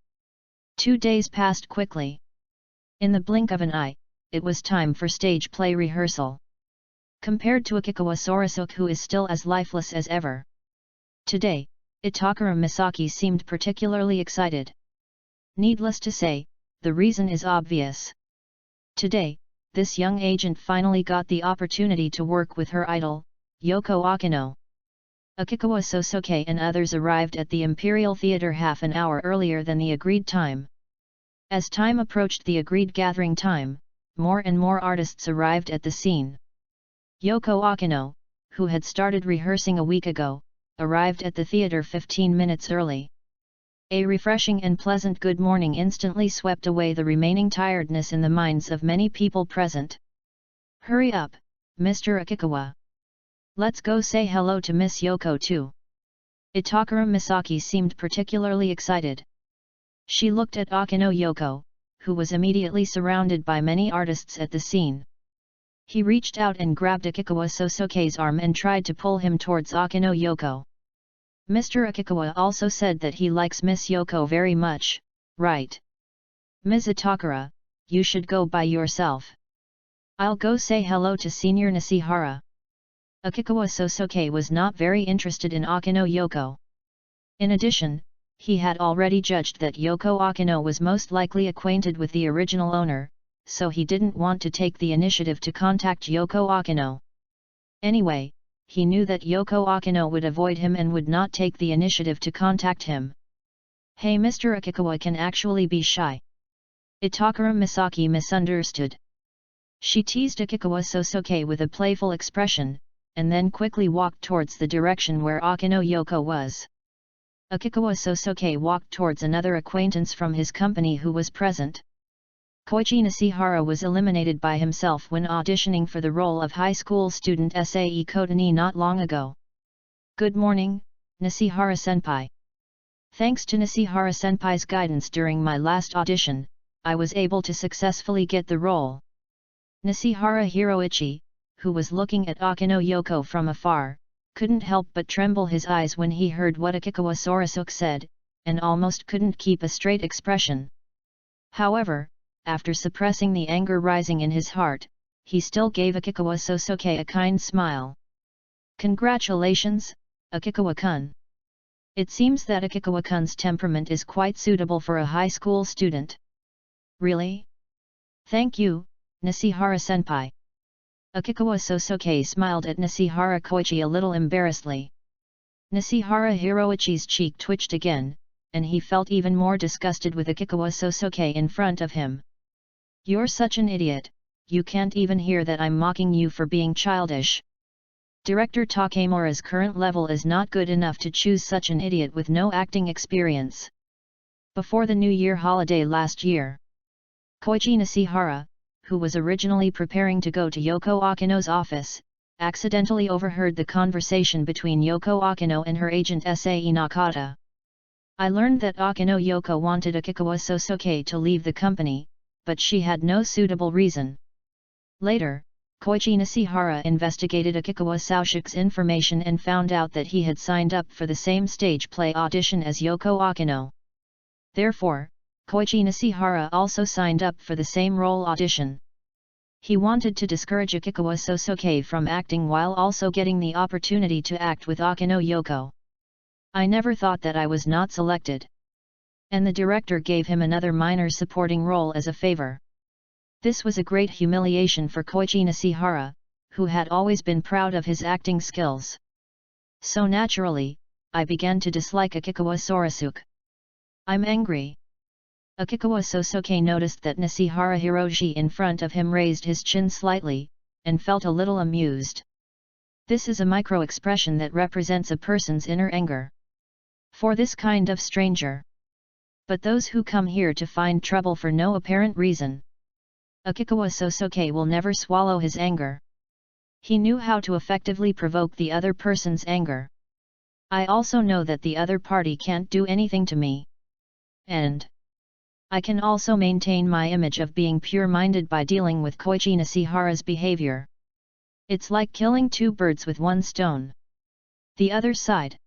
2 days passed quickly. In the blink of an eye, it was time for stage play rehearsal. Compared to Akikawa Sorasuke, who is still as lifeless as ever. Today, Itakura Misaki seemed particularly excited. Needless to say, the reason is obvious. Today, this young agent finally got the opportunity to work with her idol, Yoko Akino. Akikawa Sosuke and others arrived at the Imperial Theatre half an hour earlier than the agreed time. As time approached the agreed gathering time, more and more artists arrived at the scene. Yoko Akino, who had started rehearsing a week ago, arrived at the theatre 15 minutes early. A refreshing and pleasant good morning instantly swept away the remaining tiredness in the minds of many people present. Hurry up, Mr. Akikawa. Let's go say hello to Miss Yoko too. Itakura Misaki seemed particularly excited. She looked at Akino Yoko, who was immediately surrounded by many artists at the scene. He reached out and grabbed Akikawa Sosuke's arm and tried to pull him towards Akino Yoko. Mr. Akikawa also said that he likes Miss Yoko very much, right? Ms. Itakura, you should go by yourself. I'll go say hello to Senior Nishihara. Akikawa Sosuke was not very interested in Akino Yoko. In addition, he had already judged that Yoko Akino was most likely acquainted with the original owner, so he didn't want to take the initiative to contact Yoko Akino. Anyway, he knew that Yoko Akino would avoid him and would not take the initiative to contact him. Hey, Mr. Akikawa can actually be shy. Itakura Misaki misunderstood. She teased Akikawa Sosuke with a playful expression, and then quickly walked towards the direction where Akino Yoko was. Akikawa Sosuke walked towards another acquaintance from his company who was present. Koichi Nishihara was eliminated by himself when auditioning for the role of high school student Sae Kotani not long ago. Good morning, Nishihara-senpai. Thanks to Nishihara-senpai's guidance during my last audition, I was able to successfully get the role. Nishihara Hiroichi, who was looking at Akino Yoko from afar, couldn't help but tremble his eyes when he heard what Akikawa Sorasuke said, and almost couldn't keep a straight expression. However, after suppressing the anger rising in his heart, he still gave Akikawa Sosuke a kind smile. Congratulations, Akikawa-kun. It seems that Akikawa-kun's temperament is quite suitable for a high school student. Really? Thank you, Nishihara-senpai. Akikawa Sosuke smiled at Nishihara Koichi a little embarrassedly. Nishihara Hiroichi's cheek twitched again, and he felt even more disgusted with Akikawa Sosuke in front of him. You're such an idiot, you can't even hear that I'm mocking you for being childish. Director Takemura's current level is not good enough to choose such an idiot with no acting experience. Before the New Year holiday last year, Koichi Nishihara, who was originally preparing to go to Yoko Akino's office, accidentally overheard the conversation between Yoko Akino and her agent Sae Nakata. I learned that Akino Yoko wanted Akikawa Sosuke to leave the company, but she had no suitable reason. Later, Koichi Nishihara investigated Akikawa Sosuke's information and found out that he had signed up for the same stage play audition as Yoko Akino. Therefore, Koichi Nishihara also signed up for the same role audition. He wanted to discourage Akikawa Sosuke from acting while also getting the opportunity to act with Akino Yoko. I never thought that I was not selected. And the director gave him another minor supporting role as a favor. This was a great humiliation for Koichi Nishihara, who had always been proud of his acting skills. So naturally, I began to dislike Akikawa Sorasuke. I'm angry. Akikawa Sosuke noticed that Nishihara Hiroji in front of him raised his chin slightly, and felt a little amused. This is a micro-expression that represents a person's inner anger for this kind of stranger. But those who come here to find trouble for no apparent reason. Akikawa Sosuke will never swallow his anger. He knew how to effectively provoke the other person's anger. I also know that the other party can't do anything to me. And I can also maintain my image of being pure-minded by dealing with Koichi Nishihara's behavior. It's like killing two birds with one stone. The other side.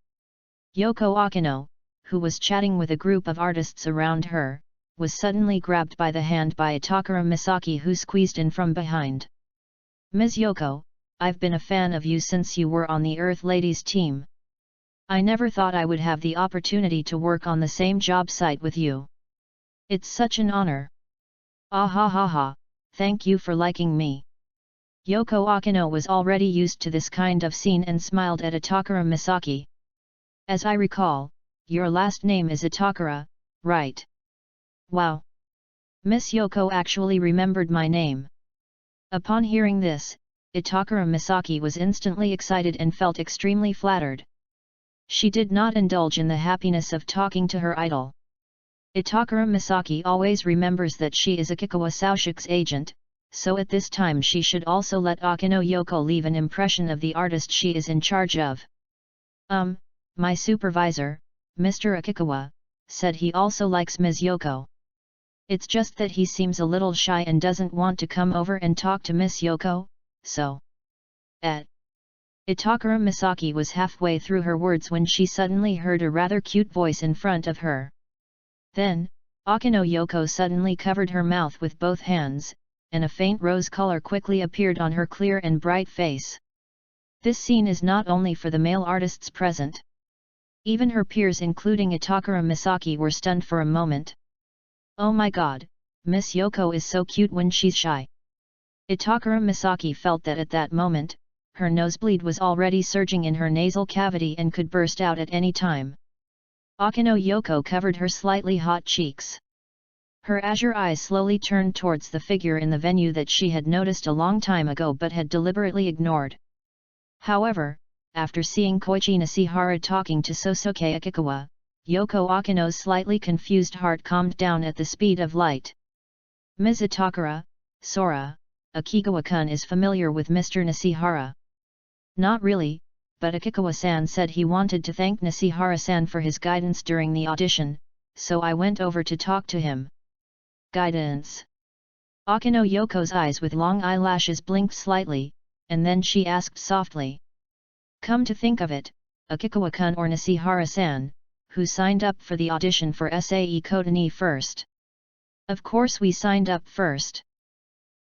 Yoko Akino, who was chatting with a group of artists around her, was suddenly grabbed by the hand by Itakura Misaki, who squeezed in from behind. Ms. Yoko, I've been a fan of you since you were on the Earth Ladies team. I never thought I would have the opportunity to work on the same job site with you. It's such an honor. Ah ha ha ha, thank you for liking me. Yoko Akino was already used to this kind of scene and smiled at Itakura Misaki. As I recall, your last name is Itakura, right? Wow! Miss Yoko actually remembered my name. Upon hearing this, Itakura Misaki was instantly excited and felt extremely flattered. She did not indulge in the happiness of talking to her idol. Itakura Misaki always remembers that she is Akikawa Sosuke's agent, so at this time she should also let Akino Yoko leave an impression of the artist she is in charge of. My supervisor, Mr. Akikawa, said he also likes Ms. Yoko. It's just that he seems a little shy and doesn't want to come over and talk to Miss Yoko, so. Itakura Misaki was halfway through her words when she suddenly heard a rather cute voice in front of her. Then, Akino Yoko suddenly covered her mouth with both hands, and a faint rose color quickly appeared on her clear and bright face. This scene is not only for the male artists present. Even her peers including Itakura Misaki were stunned for a moment. Oh my god, Miss Yoko is so cute when she's shy. Itakura Misaki felt that at that moment, her nosebleed was already surging in her nasal cavity and could burst out at any time. Akino Yoko covered her slightly hot cheeks. Her azure eyes slowly turned towards the figure in the venue that she had noticed a long time ago but had deliberately ignored. However, after seeing Koichi Nishihara talking to Sosuke Akikawa, Yoko Akino's slightly confused heart calmed down at the speed of light. Ms. Itakura, Sora, Akikawa-kun is familiar with Mr. Nishihara. Not really, but Akikawa-san said he wanted to thank Nishihara-san for his guidance during the audition, so I went over to talk to him. Guidance. Akino Yoko's eyes with long eyelashes blinked slightly, and then she asked softly. Come to think of it, Akikawa-kun or Nishihara-san, who signed up for the audition for SAE Kotani first? Of course we signed up first.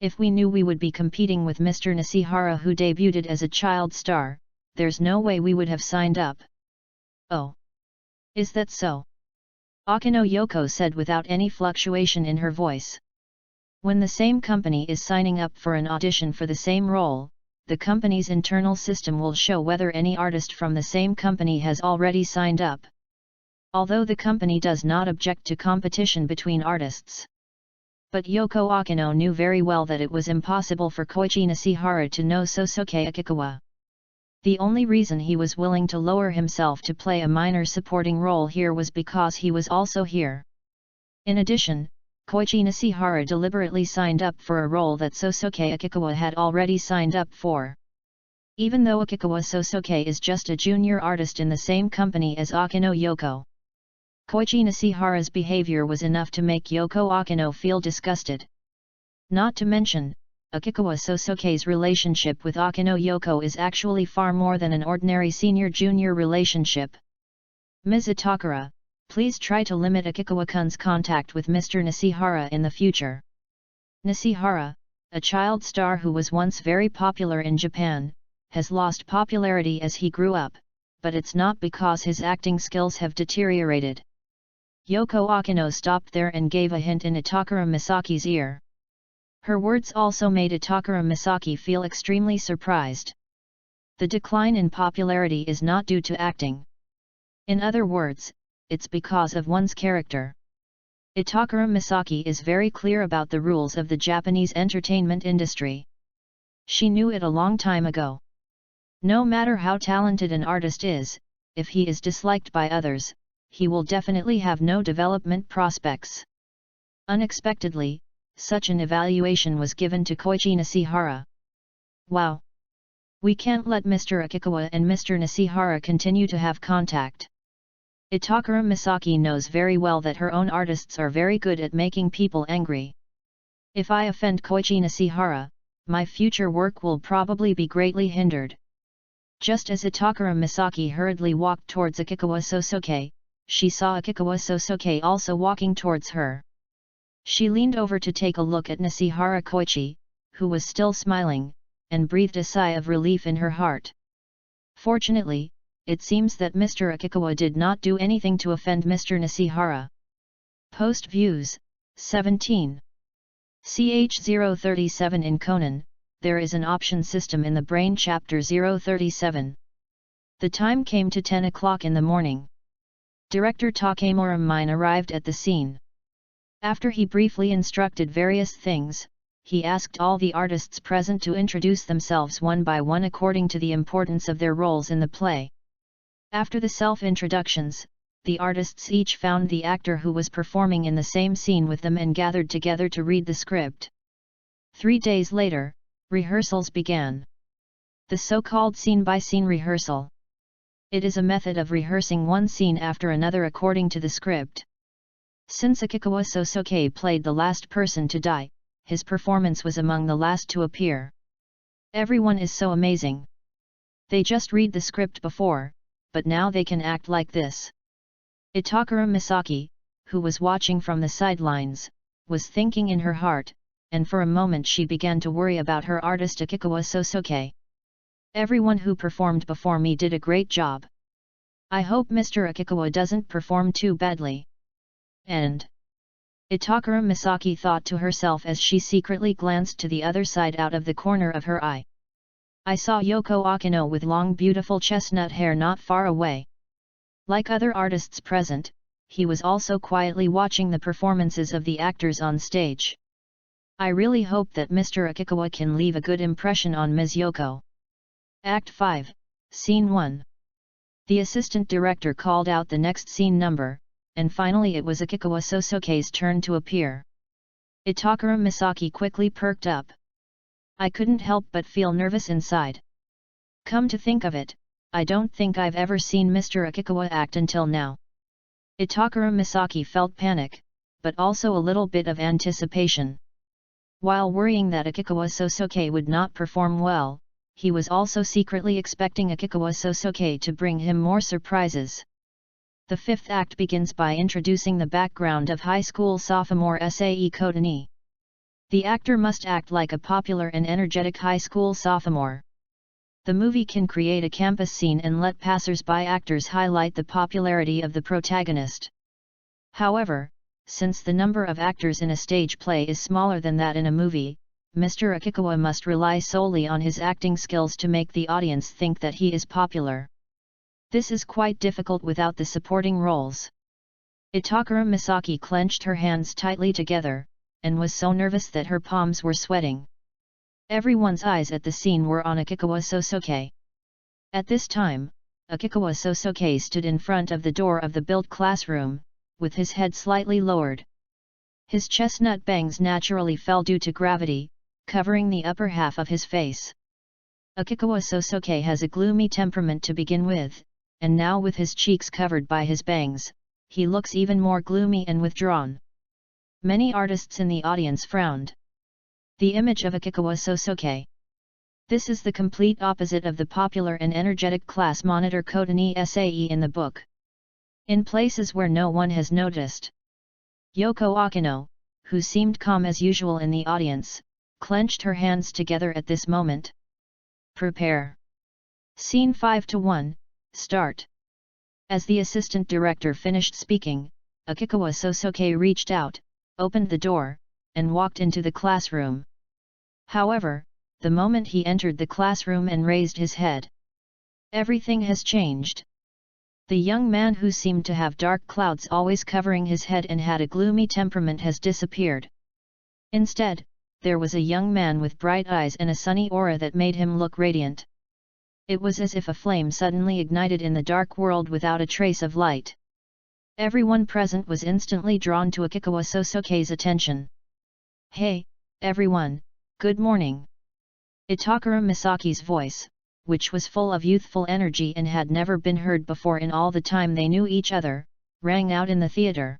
If we knew we would be competing with Mr. Nishihara who debuted as a child star, there's no way we would have signed up. Oh. Is that so? Akino Yoko said without any fluctuation in her voice. When the same company is signing up for an audition for the same role, the company's internal system will show whether any artist from the same company has already signed up. Although the company does not object to competition between artists. But Yoko Akino knew very well that it was impossible for Koichi Nishihara to know Sosuke Akikawa. The only reason he was willing to lower himself to play a minor supporting role here was because he was also here. In addition, Koichi Nishihara deliberately signed up for a role that Sosuke Akikawa had already signed up for. Even though Akikawa Sosuke is just a junior artist in the same company as Akino Yoko. Koichi Nishihara's behavior was enough to make Yoko Akino feel disgusted. Not to mention, Akikawa Sosuke's relationship with Akino Yoko is actually far more than an ordinary senior-junior relationship. Ms. Itakura, please try to limit Akikawa-kun's contact with Mr. Nishihara in the future. Nishihara, a child star who was once very popular in Japan, has lost popularity as he grew up, but it's not because his acting skills have deteriorated. Yoko Akino stopped there and gave a hint in Itakura Misaki's ear. Her words also made Itakura Misaki feel extremely surprised. The decline in popularity is not due to acting. In other words, it's because of one's character. Itakura Misaki is very clear about the rules of the Japanese entertainment industry. She knew it a long time ago. No matter how talented an artist is, if he is disliked by others, he will definitely have no development prospects. Unexpectedly, such an evaluation was given to Koichi Nishihara. Wow! We can't let Mr. Akikawa and Mr. Nishihara continue to have contact. Itakura Misaki knows very well that her own artists are very good at making people angry. If I offend Koichi Nishihara, my future work will probably be greatly hindered. Just as Itakura Misaki hurriedly walked towards Akikawa Sosuke, she saw Akikawa Sosuke also walking towards her. She leaned over to take a look at Nishihara Koichi, who was still smiling, and breathed a sigh of relief in her heart. Fortunately, it seems that Mr. Akikawa did not do anything to offend Mr. Nishihara. Post Views, 17. Ch037 in Conan, there is an option system in the Brain-Chapter 037. The time came to 10 o'clock in the morning. Director Takemura Mine arrived at the scene. After he briefly instructed various things, he asked all the artists present to introduce themselves one by one according to the importance of their roles in the play. After the self-introductions, the artists each found the actor who was performing in the same scene with them and gathered together to read the script. 3 days later, rehearsals began. The so-called scene-by-scene rehearsal. It is a method of rehearsing one scene after another according to the script. Since Akikawa Sosuke played the last person to die, his performance was among the last to appear. Everyone is so amazing. They just read the script before, but now they can act like this. Itakura Misaki, who was watching from the sidelines, was thinking in her heart, and for a moment she began to worry about her artist Akikawa Sosuke. Everyone who performed before me did a great job. I hope Mr. Akikawa doesn't perform too badly. And Itakura Misaki thought to herself as she secretly glanced to the other side out of the corner of her eye. I saw Yoko Akino with long beautiful chestnut hair not far away. Like other artists present, he was also quietly watching the performances of the actors on stage. I really hope that Mr. Akikawa can leave a good impression on Ms. Yoko. Act 5, Scene 1. The assistant director called out the next scene number, and finally it was Akikawa Sosuke's turn to appear. Itakura Misaki quickly perked up. I couldn't help but feel nervous inside. Come to think of it, I don't think I've ever seen Mr. Akikawa act until now. Itakura Misaki felt panic, but also a little bit of anticipation. While worrying that Akikawa Sosuke would not perform well, he was also secretly expecting Akikawa Sosuke to bring him more surprises. The fifth act begins by introducing the background of high school sophomore Sae Kotani. The actor must act like a popular and energetic high school sophomore. The movie can create a campus scene and let passers-by actors highlight the popularity of the protagonist. However, since the number of actors in a stage play is smaller than that in a movie, Mr. Akikawa must rely solely on his acting skills to make the audience think that he is popular. This is quite difficult without the supporting roles. Itakura Misaki clenched her hands tightly together, and was so nervous that her palms were sweating. Everyone's eyes at the scene were on Akikawa Sosuke. At this time, Akikawa Sosuke stood in front of the door of the built classroom, with his head slightly lowered. His chestnut bangs naturally fell due to gravity, covering the upper half of his face. Akikawa Sosuke has a gloomy temperament to begin with, and now with his cheeks covered by his bangs, he looks even more gloomy and withdrawn. Many artists in the audience frowned. The image of Akikawa Sosuke. This is the complete opposite of the popular and energetic class monitor Kotani Sae in the book. In places where no one has noticed. Yoko Akino, who seemed calm as usual in the audience, clenched her hands together at this moment. Prepare. Scene 5-1, start. As the assistant director finished speaking, Akikawa Sosuke reached out, opened the door, and walked into the classroom. However, the moment he entered the classroom and raised his head, everything has changed. The young man who seemed to have dark clouds always covering his head and had a gloomy temperament has disappeared. Instead, there was a young man with bright eyes and a sunny aura that made him look radiant. It was as if a flame suddenly ignited in the dark world without a trace of light. Everyone present was instantly drawn to Akikawa Sosuke's attention. "Hey, everyone, good morning." Itakura Misaki's voice, which was full of youthful energy and had never been heard before in all the time they knew each other, rang out in the theater.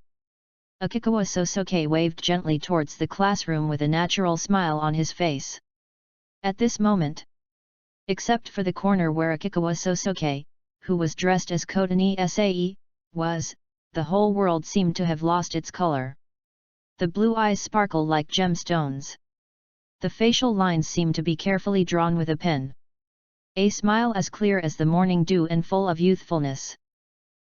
Akikawa Sosuke waved gently towards the classroom with a natural smile on his face. At this moment, except for the corner where Akikawa Sosuke, who was dressed as Kotani Sae, was, the whole world seemed to have lost its color. The blue eyes sparkle like gemstones. The facial lines seem to be carefully drawn with a pen. A smile as clear as the morning dew and full of youthfulness.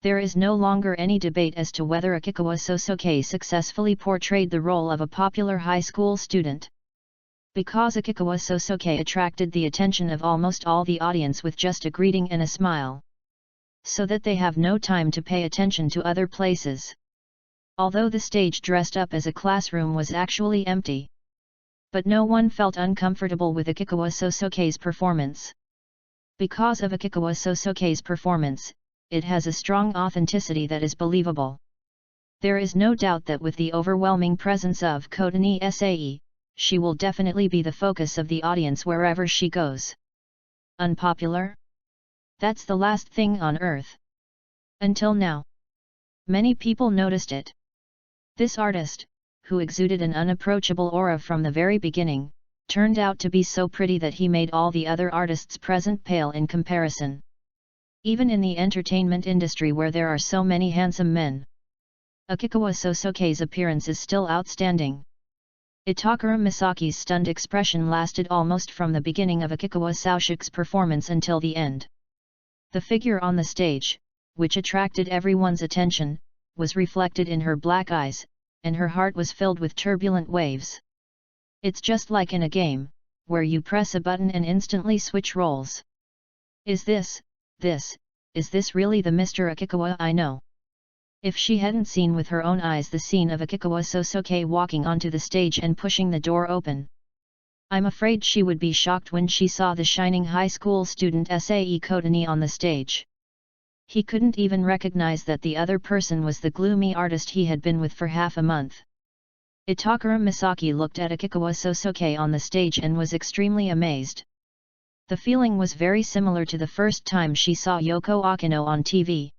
There is no longer any debate as to whether Akikawa Sosuke successfully portrayed the role of a popular high school student. Because Akikawa Sosuke attracted the attention of almost all the audience with just a greeting and a smile. So that they have no time to pay attention to other places. Although the stage dressed up as a classroom was actually empty. But no one felt uncomfortable with Akikawa Sosuke's performance. Because of Akikawa Sosuke's performance, it has a strong authenticity that is believable. There is no doubt that with the overwhelming presence of Kotani Sae, she will definitely be the focus of the audience wherever she goes. Unpopular? That's the last thing on earth. Until now. Many people noticed it. This artist, who exuded an unapproachable aura from the very beginning, turned out to be so pretty that he made all the other artists present pale in comparison. Even in the entertainment industry where there are so many handsome men, Akikawa Sosuke's appearance is still outstanding. Itakura Misaki's stunned expression lasted almost from the beginning of Akikawa Sosuke's performance until the end. The figure on the stage, which attracted everyone's attention, was reflected in her black eyes, and her heart was filled with turbulent waves. It's just like in a game, where you press a button and instantly switch roles. Is this really the Mr. Akikawa I know? If she hadn't seen with her own eyes the scene of Akikawa Sosuke walking onto the stage and pushing the door open, I'm afraid she would be shocked when she saw the shining high school student Sae Kotani on the stage. He couldn't even recognize that the other person was the gloomy artist he had been with for half a month. Itakura Misaki looked at Akikawa Sosuke on the stage and was extremely amazed. The feeling was very similar to the first time she saw Yoko Akino on TV.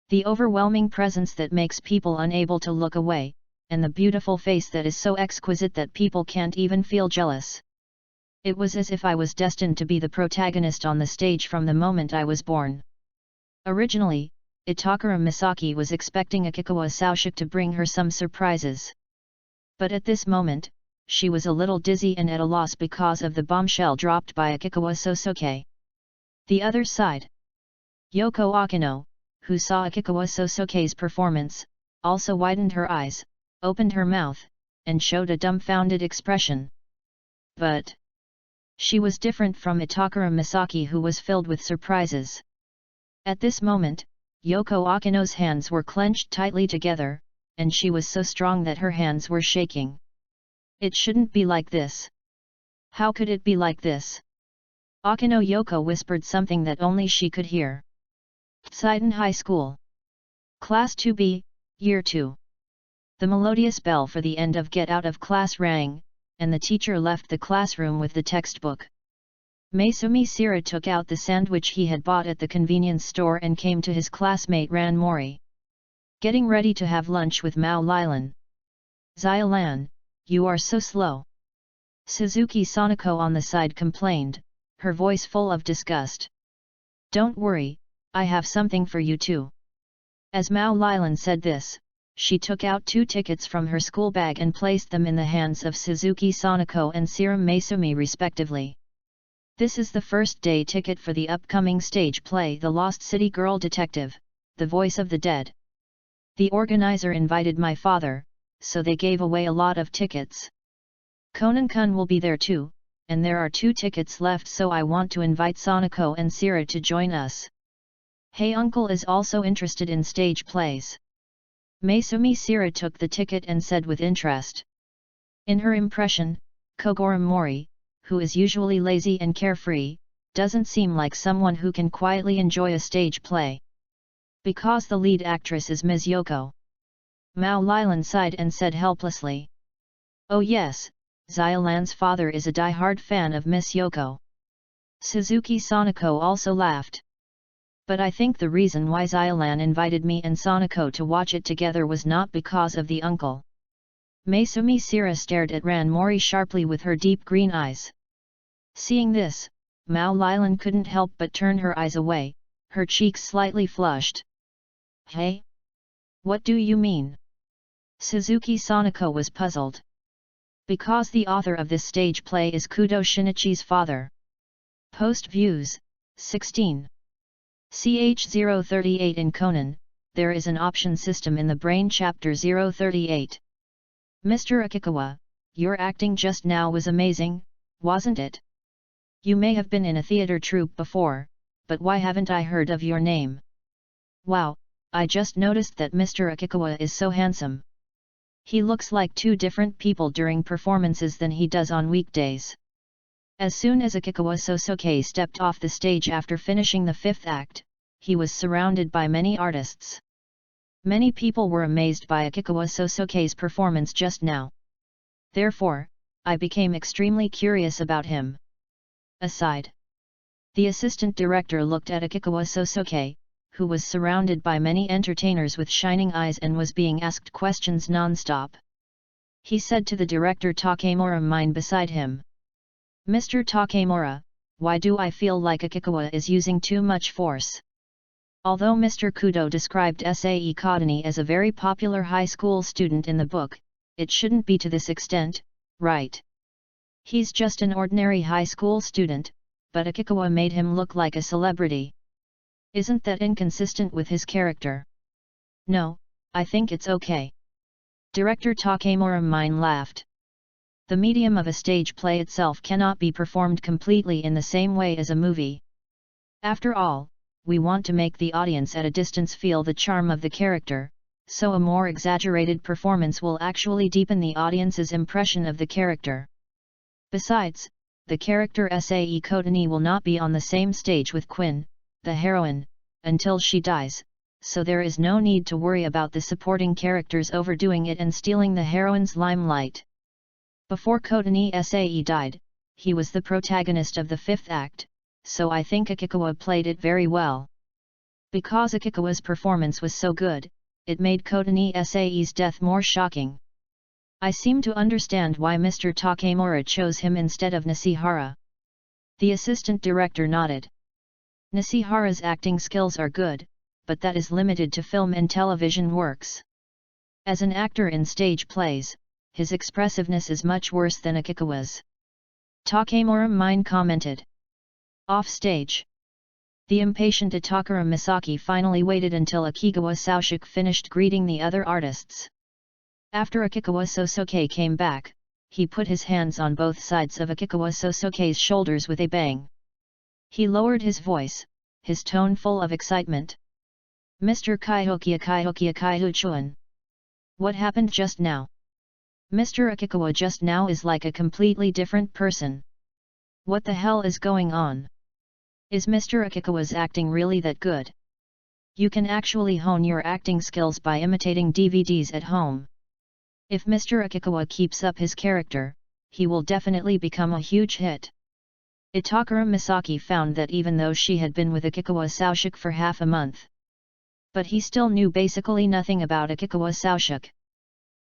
The overwhelming presence that makes people unable to look away, and the beautiful face that is so exquisite that people can't even feel jealous. It was as if I was destined to be the protagonist on the stage from the moment I was born. Originally, Itakura Misaki was expecting Akikawa Sosuke to bring her some surprises. But at this moment, she was a little dizzy and at a loss because of the bombshell dropped by Akikawa Sosuke. The other side. Yoko Akino, who saw Akikawa Sosuke's performance, also widened her eyes, opened her mouth, and showed a dumbfounded expression. But she was different from Itakura Misaki, who was filled with surprises. At this moment, Yoko Akino's hands were clenched tightly together, and she was so strong that her hands were shaking. It shouldn't be like this. How could it be like this? Akino Yoko whispered something that only she could hear. Tsuiden High School. Class 2B, Year 2. The melodious bell for the end of get out of class rang, and the teacher left the classroom with the textbook. Maesumi Sira took out the sandwich he had bought at the convenience store and came to his classmate Ran Mori. Getting ready to have lunch with Mao Lilan. Xiaolan, you are so slow. Suzuki Sanako on the side complained, her voice full of disgust. Don't worry, I have something for you too. As Mao Lilan said this, she took out 2 tickets from her school bag and placed them in the hands of Suzuki Sanako and Serum Maesumi respectively. This is the first day ticket for the upcoming stage play The Lost City Girl Detective, The Voice of the Dead. The organizer invited my father, so they gave away a lot of tickets. Conan-kun will be there too, and there are 2 tickets left, so I want to invite Sanako and Sira to join us. Hey uncle is also interested in stage plays. Maisumi Sira took the ticket and said with interest. In her impression, Kogoro Mori, who is usually lazy and carefree, doesn't seem like someone who can quietly enjoy a stage play. Because the lead actress is Ms. Yoko. Mao Lilan sighed and said helplessly. Oh yes, Xiaolan's father is a die-hard fan of Miss Yoko. Suzuki Sanako also laughed. But I think the reason why Xiaolan invited me and Sanako to watch it together was not because of the uncle. Maisumi Sira stared at Ran Mori sharply with her deep green eyes. Seeing this, Mao Lilan couldn't help but turn her eyes away, her cheeks slightly flushed. Hey? What do you mean? Suzuki Sanako was puzzled. Because the author of this stage play is Kudo Shinichi's father. Post views, 16. Ch038 in Conan, there is an option system in the Brain-Chapter 038. Mr. Akikawa, your acting just now was amazing, wasn't it? You may have been in a theatre troupe before, but why haven't I heard of your name? Wow, I just noticed that Mr. Akikawa is so handsome. He looks like 2 different people during performances than he does on weekdays. As soon as Akikawa Sosuke stepped off the stage after finishing the 5th act, he was surrounded by many artists. Many people were amazed by Akikawa Sosuke's performance just now. Therefore, I became extremely curious about him. Aside. The assistant director looked at Akikawa Sosuke, who was surrounded by many entertainers with shining eyes and was being asked questions non-stop. He said to the director Takemura mine beside him. Mr. Takemura, why do I feel like Akikawa is using too much force? Although Mr. Kudo described Sae Kodani as a very popular high school student in the book, it shouldn't be to this extent, right? He's just an ordinary high school student, but Akikawa made him look like a celebrity. Isn't that inconsistent with his character? No, I think it's okay. Director Takemura mine laughed. The medium of a stage play itself cannot be performed completely in the same way as a movie. After all, we want to make the audience at a distance feel the charm of the character, so a more exaggerated performance will actually deepen the audience's impression of the character. Besides, the character Sae Kodani will not be on the same stage with Quinn, the heroine, until she dies, so there is no need to worry about the supporting characters overdoing it and stealing the heroine's limelight. Before Kodani Sae died, he was the protagonist of the 5th act, so I think Akikawa played it very well. Because Akikawa's performance was so good, it made Kodani Sae's death more shocking. I seem to understand why Mr. Takemura chose him instead of Nishihara. The assistant director nodded. Nishihara's acting skills are good, but that is limited to film and television works. As an actor in stage plays, his expressiveness is much worse than Akikawa's. Takemura mine commented. Off stage. The impatient Itakura Misaki finally waited until Akikawa Sosuke finished greeting the other artists. After Akikawa Sosuke came back, he put his hands on both sides of Akikawa Sosuke's shoulders with a bang. He lowered his voice, his tone full of excitement. Mr. Kaihokia Kaihuchuan. What happened just now? Mr. Akikawa just now is like a completely different person. What the hell is going on? Is Mr. Akikawa's acting really that good? You can actually hone your acting skills by imitating DVDs at home. If Mr. Akikawa keeps up his character, he will definitely become a huge hit. Itakura Misaki found that even though she had been with Akikawa Sosuke for half a month, but he still knew basically nothing about Akikawa Sosuke.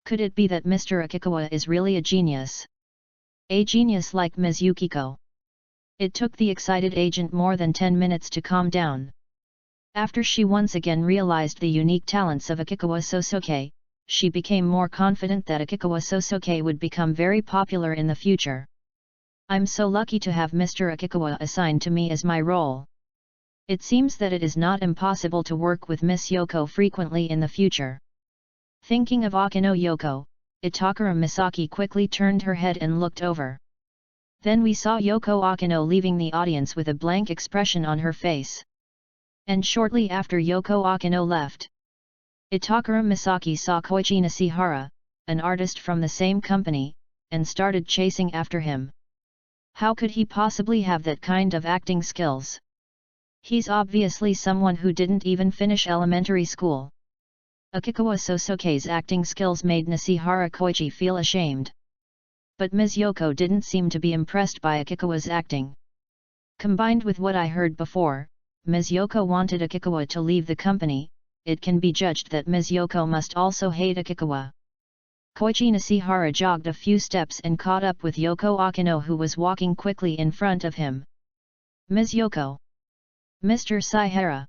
Could it be that Mr. Akikawa is really a genius? A genius like Ms. Yukiko? It took the excited agent more than 10 minutes to calm down. After she once again realized the unique talents of Akikawa Sosuke, she became more confident that Akikawa Sosuke would become very popular in the future. I'm so lucky to have Mr. Akikawa assigned to me as my role. It seems that it is not impossible to work with Miss Yoko frequently in the future. Thinking of Akino Yoko, Itakura Misaki quickly turned her head and looked over. Then we saw Yoko Akino leaving the audience with a blank expression on her face. And shortly after Yoko Akino left, Itakura Misaki saw Koichi Nishihara, an artist from the same company, and started chasing after him. How could he possibly have that kind of acting skills? He's obviously someone who didn't even finish elementary school. Akikawa Sosuke's acting skills made Nishihara Koichi feel ashamed. But Ms. Yoko didn't seem to be impressed by Akikawa's acting. Combined with what I heard before, Ms. Yoko wanted Akikawa to leave the company. It can be judged that Ms. Yoko must also hate Akikawa. Koichi Nishihara jogged a few steps and caught up with Yoko Akino, who was walking quickly in front of him. Ms. Yoko. Mr. Saihara.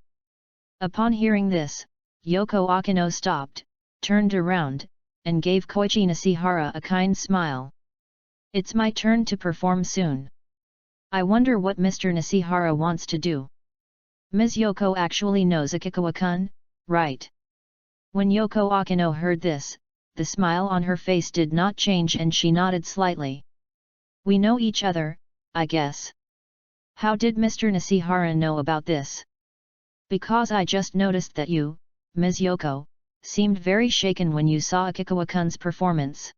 Upon hearing this, Yoko Akino stopped, turned around, and gave Koichi Nishihara a kind smile. It's my turn to perform soon. I wonder what Mr. Nishihara wants to do. Ms. Yoko actually knows Akikawa-kun, right? When Yoko Akino heard this, the smile on her face did not change and she nodded slightly. We know each other, I guess. How did Mr. Nishihara know about this? Because I just noticed that you, Ms. Yoko, seemed very shaken when you saw Akikawa-kun's performance.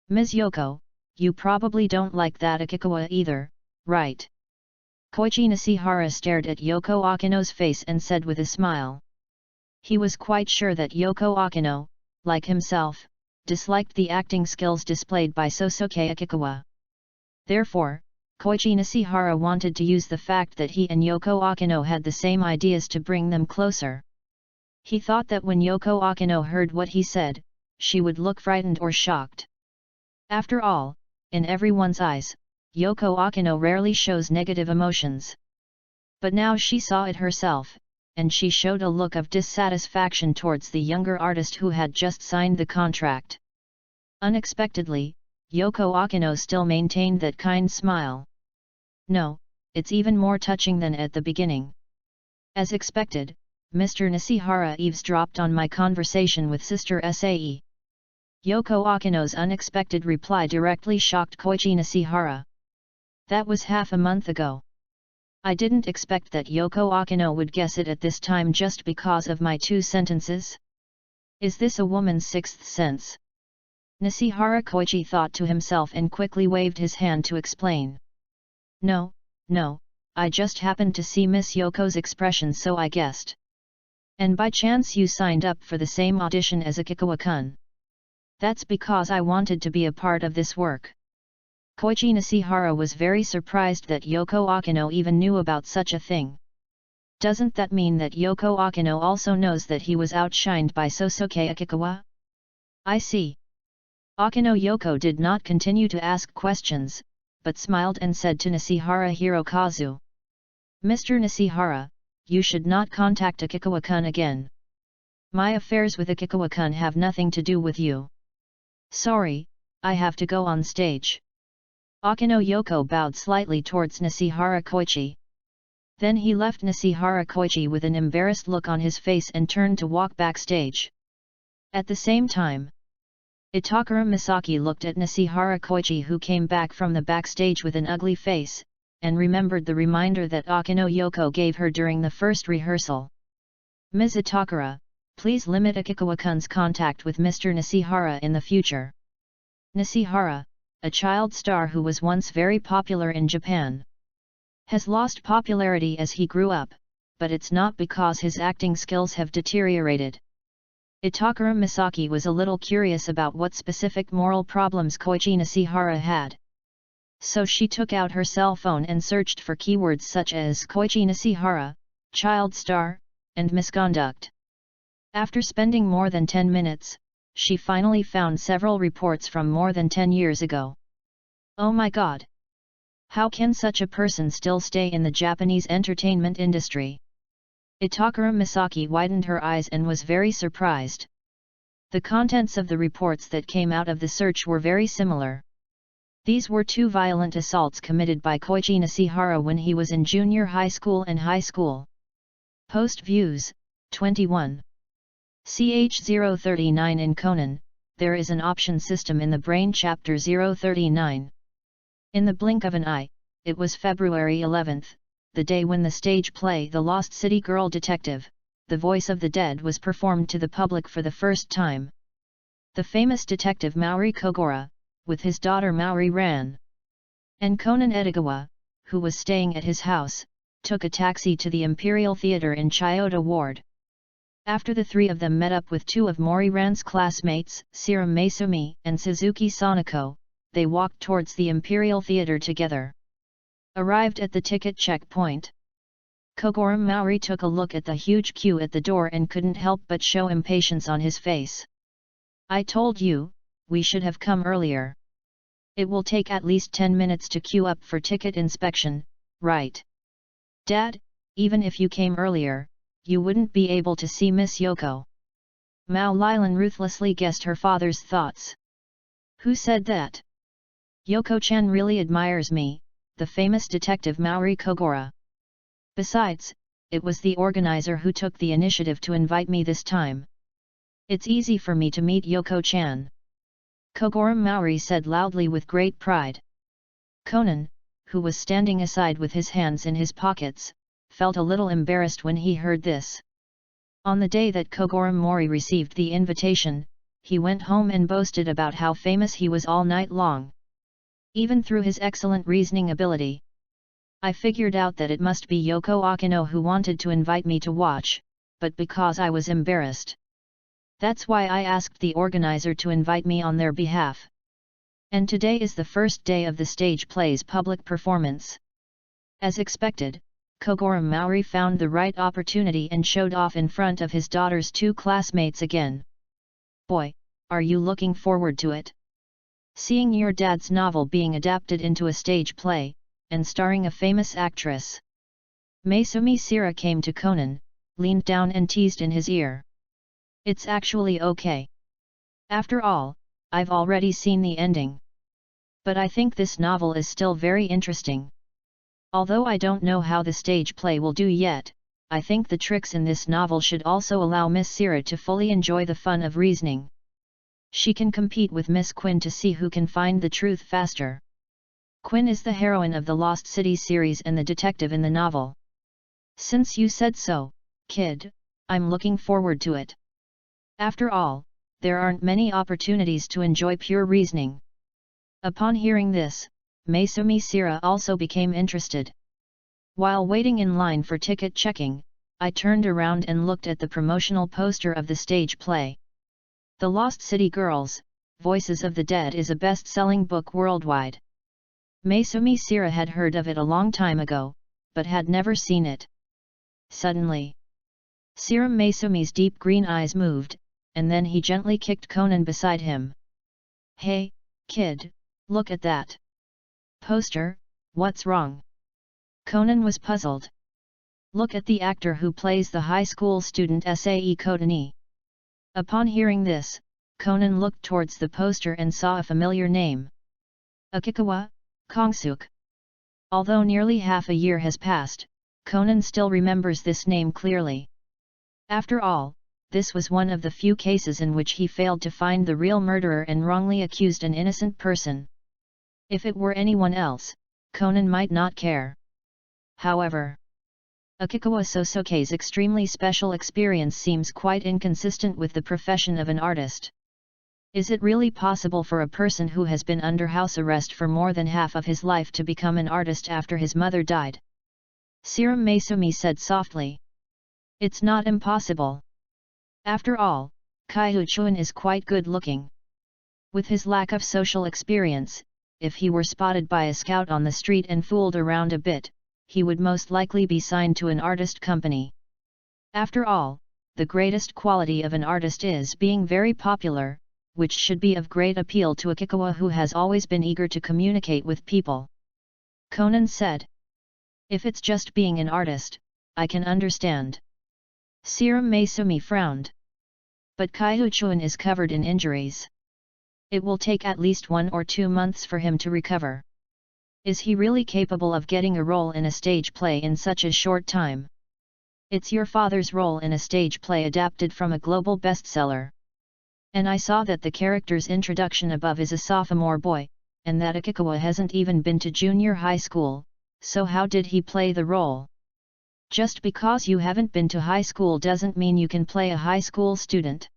Ms. Yoko, you probably don't like that Akikawa either, right? Koichi Nishihara stared at Yoko Akino's face and said with a smile. He was quite sure that Yoko Akino, like himself, disliked the acting skills displayed by Sosuke Akikawa. Therefore, Koichi Nishihara wanted to use the fact that he and Yoko Akino had the same ideas to bring them closer. He thought that when Yoko Akino heard what he said, she would look frightened or shocked. After all, in everyone's eyes, Yoko Akino rarely shows negative emotions. But now she saw it herself, and she showed a look of dissatisfaction towards the younger artist who had just signed the contract. Unexpectedly, Yoko Akino still maintained that kind smile. No, it's even more touching than at the beginning. As expected, Mr. Nishihara eavesdropped on my conversation with Sister Sae. Yoko Akino's unexpected reply directly shocked Koichi Nishihara. That was half a month ago. I didn't expect that Yoko Akino would guess it at this time just because of my 2 sentences. Is this a woman's sixth sense? Nishihara Koichi thought to himself and quickly waved his hand to explain. No, I just happened to see Miss Yoko's expression, so I guessed. And by chance you signed up for the same audition as Akikawa-kun. That's because I wanted to be a part of this work. Koichi Nishihara was very surprised that Yoko Akino even knew about such a thing. Doesn't that mean that Yoko Akino also knows that he was outshined by Sosuke Akikawa? I see. Akino Yoko did not continue to ask questions, but smiled and said to Nishihara Hirokazu. Mr. Nishihara, you should not contact Akikawa-kun again. My affairs with Akikawa-kun have nothing to do with you. Sorry, I have to go on stage. Akino Yoko bowed slightly towards Nishihara Koichi. Then he left Nishihara Koichi with an embarrassed look on his face and turned to walk backstage. At the same time, Itakura Misaki looked at Nishihara Koichi, who came back from the backstage with an ugly face, and remembered the reminder that Akino Yoko gave her during the first rehearsal. Ms. Itakura, please limit Akikawa-kun's contact with Mr. Nishihara in the future. Nishihara, a child star who was once very popular in Japan, has lost popularity as he grew up, but it's not because his acting skills have deteriorated. Itakura Misaki was a little curious about what specific moral problems Koichi Nishihara had. So she took out her cell phone and searched for keywords such as Koichi Nishihara, child star, and misconduct. After spending more than 10 minutes, she finally found several reports from more than 10 years ago. Oh my god! How can such a person still stay in the Japanese entertainment industry? Itakura Misaki widened her eyes and was very surprised. The contents of the reports that came out of the search were very similar. These were 2 violent assaults committed by Koichi Nishihara when he was in junior high school and high school. Post views, 21. CH039 in Conan, there is an option system in the Brain-Chapter-1-60. In the blink of an eye, it was February 11th, the day when the stage play The Lost City Girl Detective, The Voice of the Dead was performed to the public for the first time. The famous detective Mauri Kogora, with his daughter Mauri Ran, and Conan Edogawa, who was staying at his house, took a taxi to the Imperial Theatre in Chiyoda Ward. After the three of them met up with two of Mori Ran's classmates, Serum Maesumi and Suzuki Sanako, they walked towards the Imperial Theatre together. Arrived at the ticket checkpoint, Kogora Mauri took a look at the huge queue at the door and couldn't help but show impatience on his face. "I told you, we should have come earlier. It will take at least 10 minutes to queue up for ticket inspection, right? Dad, even if you came earlier, you wouldn't be able to see Miss Yoko." Mao Lilan ruthlessly guessed her father's thoughts. "Who said that? Yoko-chan really admires me," the famous detective Mauri Kogora. "Besides, it was the organizer who took the initiative to invite me this time. It's easy for me to meet Yoko-chan," Kogora Mauri said loudly with great pride. Conan, who was standing aside with his hands in his pockets, felt a little embarrassed when he heard this. On the day that Kogora Mauri received the invitation, he went home and boasted about how famous he was all night long. Even through his excellent reasoning ability, "I figured out that it must be Yoko Akino who wanted to invite me to watch, but because I was embarrassed. That's why I asked the organizer to invite me on their behalf. And today is the first day of the stage play's public performance." As expected, Kogora Mauri found the right opportunity and showed off in front of his daughter's two classmates again. "Boy, are you looking forward to it? Seeing your dad's novel being adapted into a stage play, and starring a famous actress." Maesumi Sira came to Conan, leaned down and teased in his ear. "It's actually okay. After all, I've already seen the ending. But I think this novel is still very interesting. Although I don't know how the stage play will do yet, I think the tricks in this novel should also allow Miss Sira to fully enjoy the fun of reasoning. She can compete with Miss Quinn to see who can find the truth faster. Quinn is the heroine of the Lost City series and the detective in the novel. Since you said so, kid, I'm looking forward to it. After all, there aren't many opportunities to enjoy pure reasoning." Upon hearing this, Maesumi Sira also became interested. "While waiting in line for ticket checking, I turned around and looked at the promotional poster of the stage play. The Lost City Girls, Voices of the Dead is a best-selling book worldwide." Maesumi Sira had heard of it a long time ago, but had never seen it. Suddenly, Serum Maesumi's deep green eyes moved, and then he gently kicked Conan beside him. "Hey, kid, look at that poster, what's wrong?" Conan was puzzled. "Look at the actor who plays the high school student Sae Kotani." Upon hearing this, Conan looked towards the poster and saw a familiar name. Akikawa Kongsuk. Although nearly half a year has passed, Conan still remembers this name clearly. After all, this was one of the few cases in which he failed to find the real murderer and wrongly accused an innocent person. If it were anyone else, Conan might not care. However, Akikawa Sosoke's extremely special experience seems quite inconsistent with the profession of an artist. Is it really possible for a person who has been under house arrest for more than half of his life to become an artist after his mother died? Serum Maesumi said softly. "It's not impossible. After all, Kaihu Chuan is quite good-looking. With his lack of social experience, if he were spotted by a scout on the street and fooled around a bit, he would most likely be signed to an artist company. After all, the greatest quality of an artist is being very popular, which should be of great appeal to Akikawa, who has always been eager to communicate with people." Conan said. "If it's just being an artist, I can understand." Serum Maesumi frowned. "But Kaihu Chuan is covered in injuries. It will take at least 1 or 2 months for him to recover. Is he really capable of getting a role in a stage play in such a short time? It's your father's role in a stage play adapted from a global bestseller. And I saw that the character's introduction above is a sophomore boy, and that Akikawa hasn't even been to junior high school, so how did he play the role? Just because you haven't been to high school doesn't mean you can play a high school student.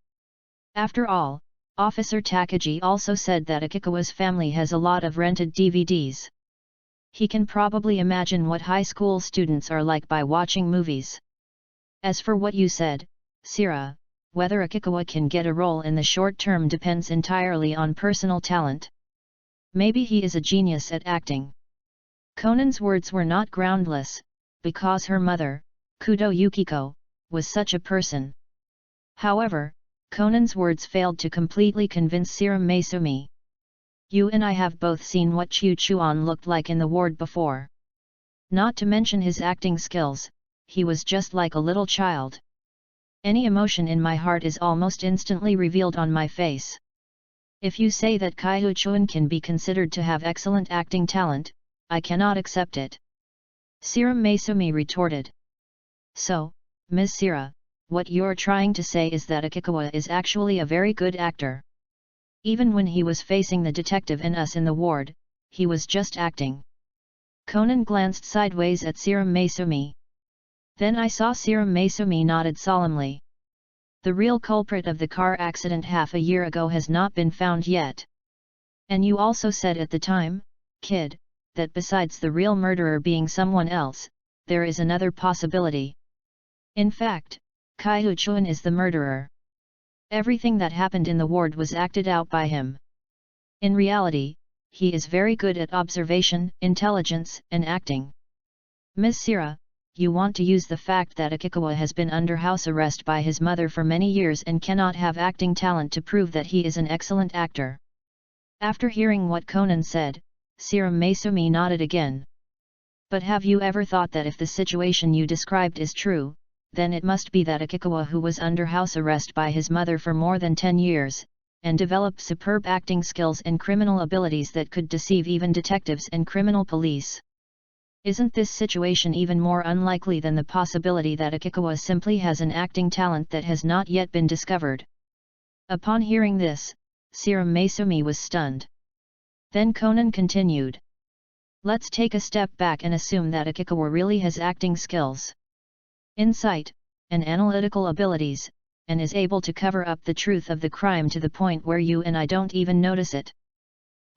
After all, Officer Takagi also said that Akikawa's family has a lot of rented DVDs. He can probably imagine what high school students are like by watching movies. As for what you said, Sira, whether Akikawa can get a role in the short term depends entirely on personal talent. Maybe he is a genius at acting. Conan's words were not groundless, because her mother, Kudo Yukiko, was such a person. However, Conan's words failed to completely convince Serum Maesumi. You and I have both seen what Chu Chuan looked like in the ward before. Not to mention his acting skills, he was just like a little child. Any emotion in my heart is almost instantly revealed on my face. If you say that Kaihu Chuan can be considered to have excellent acting talent, I cannot accept it. Serum Maesumi retorted. So, Ms. Sira, what you're trying to say is that Akikawa is actually a very good actor. Even when he was facing the detective and us in the ward, he was just acting. Conan glanced sideways at Serum Maesumi. Then I saw Serum Maesumi nodded solemnly. The real culprit of the car accident half a year ago has not been found yet. And you also said at the time, kid, that besides the real murderer being someone else, there is another possibility. In fact, Kaihu Chuan is the murderer. Everything that happened in the ward was acted out by him. In reality, he is very good at observation, intelligence, and acting. Ms. Sira, you want to use the fact that Akikawa has been under house arrest by his mother for many years and cannot have acting talent to prove that he is an excellent actor. After hearing what Conan said, Serum Maesumi nodded again. But have you ever thought that if the situation you described is true, then it must be that Akikawa, who was under house arrest by his mother for more than 10 years, and developed superb acting skills and criminal abilities that could deceive even detectives and criminal police. Isn't this situation even more unlikely than the possibility that Akikawa simply has an acting talent that has not yet been discovered? Upon hearing this, Serum Maesumi was stunned. Then Conan continued. Let's take a step back and assume that Akikawa really has acting skills, insight, and analytical abilities, and is able to cover up the truth of the crime to the point where you and I don't even notice it.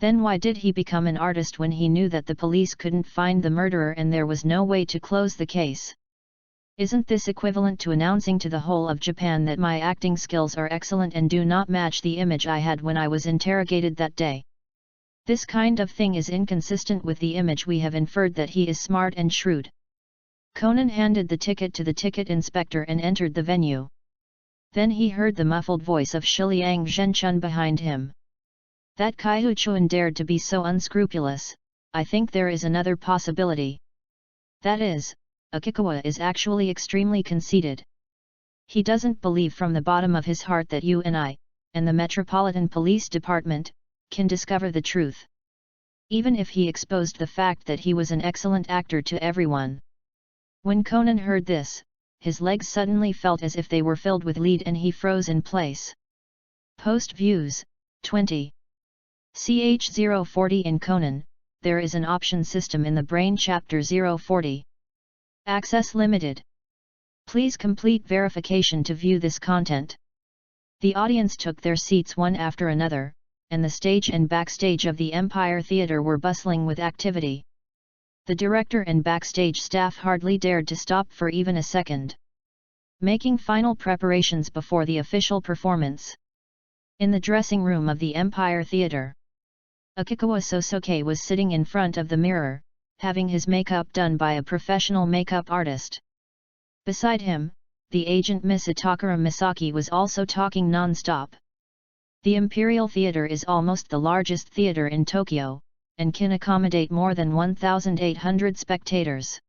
Then why did he become an artist when he knew that the police couldn't find the murderer and there was no way to close the case? Isn't this equivalent to announcing to the whole of Japan that my acting skills are excellent and do not match the image I had when I was interrogated that day? This kind of thing is inconsistent with the image we have inferred that he is smart and shrewd. Conan handed the ticket to the ticket inspector and entered the venue. Then he heard the muffled voice of Shiliang Zhenchun behind him. That Kaihu Chuan dared to be so unscrupulous. I think there is another possibility. That is, Akikawa is actually extremely conceited. He doesn't believe from the bottom of his heart that you and I, and the Metropolitan Police Department, can discover the truth. Even if he exposed the fact that he was an excellent actor to everyone. When Conan heard this, his legs suddenly felt as if they were filled with lead and he froze in place. Post Views, 20. CH040 in Conan, there is an option system in the Brain-Chapter-1-60. Access limited. Please complete verification to view this content. The audience took their seats one after another, and the stage and backstage of the Empire Theatre were bustling with activity. The director and backstage staff hardly dared to stop for even a second. Making final preparations before the official performance. In the dressing room of the Empire Theatre, Akikawa Sosuke was sitting in front of the mirror, having his makeup done by a professional makeup artist. Beside him, the agent Miss Itakura Misaki was also talking non-stop. The Imperial Theatre is almost the largest theatre in Tokyo, and can accommodate more than 1,800 spectators.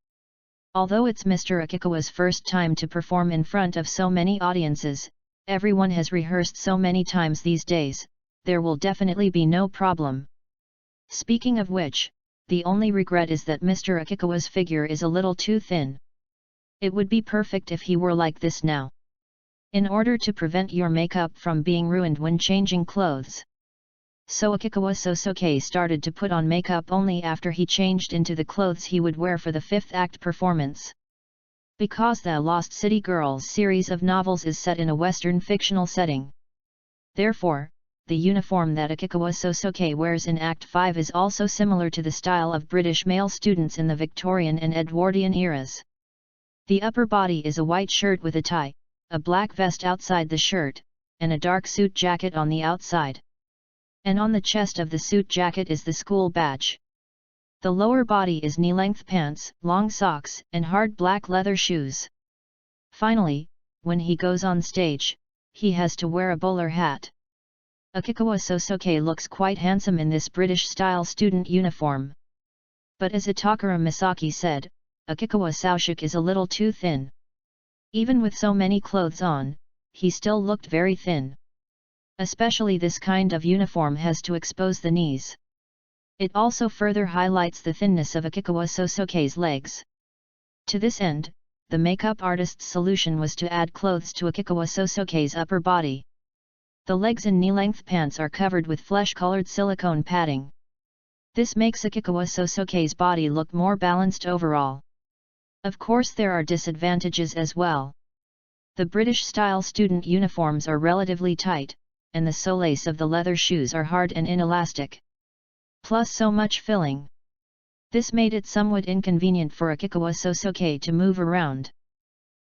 Although it's Mr. Akikawa's first time to perform in front of so many audiences, everyone has rehearsed so many times these days, there will definitely be no problem. Speaking of which, the only regret is that Mr. Akikawa's figure is a little too thin. It would be perfect if he were like this now. In order to prevent your makeup from being ruined when changing clothes. So Akikawa Sosuke started to put on makeup only after he changed into the clothes he would wear for the fifth act performance. Because the Lost City Girls series of novels is set in a Western fictional setting. Therefore, the uniform that Akikawa Sosuke wears in Act 5 is also similar to the style of British male students in the Victorian and Edwardian eras. The upper body is a white shirt with a tie, a black vest outside the shirt, and a dark suit jacket on the outside. And on the chest of the suit jacket is the school badge. The lower body is knee-length pants, long socks, and hard black leather shoes. Finally, when he goes on stage, he has to wear a bowler hat. Akikawa Sosuke looks quite handsome in this British-style student uniform. But as Itakura Misaki said, Akikawa Sosuke is a little too thin. Even with so many clothes on, he still looked very thin. Especially this kind of uniform has to expose the knees. It also further highlights the thinness of Akikawa Sosuke's legs. To this end, the makeup artist's solution was to add clothes to Akikawa Sosuke's upper body. The legs and knee-length pants are covered with flesh-colored silicone padding. This makes Akikawa Sosuke's body look more balanced overall. Of course there are disadvantages as well. The British-style student uniforms are relatively tight, and the solace of the leather shoes are hard and inelastic. Plus so much filling. This made it somewhat inconvenient for Akikawa Sosuke to move around.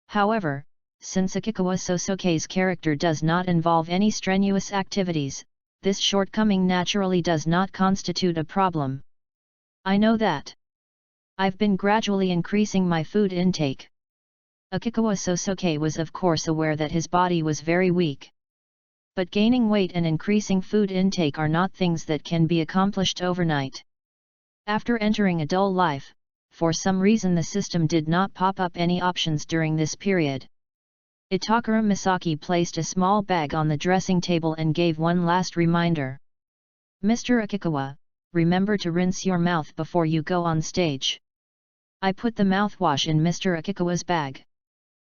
However, since Akikawa Sosuke's character does not involve any strenuous activities, this shortcoming naturally does not constitute a problem. I know that. I've been gradually increasing my food intake. Akikawa Sosuke was of course aware that his body was very weak. But gaining weight and increasing food intake are not things that can be accomplished overnight. After entering a dull life, for some reason the system did not pop up any options during this period. Itakura Misaki placed a small bag on the dressing table and gave one last reminder. Mr. Akikawa, remember to rinse your mouth before you go on stage. I put the mouthwash in Mr. Akikawa's bag.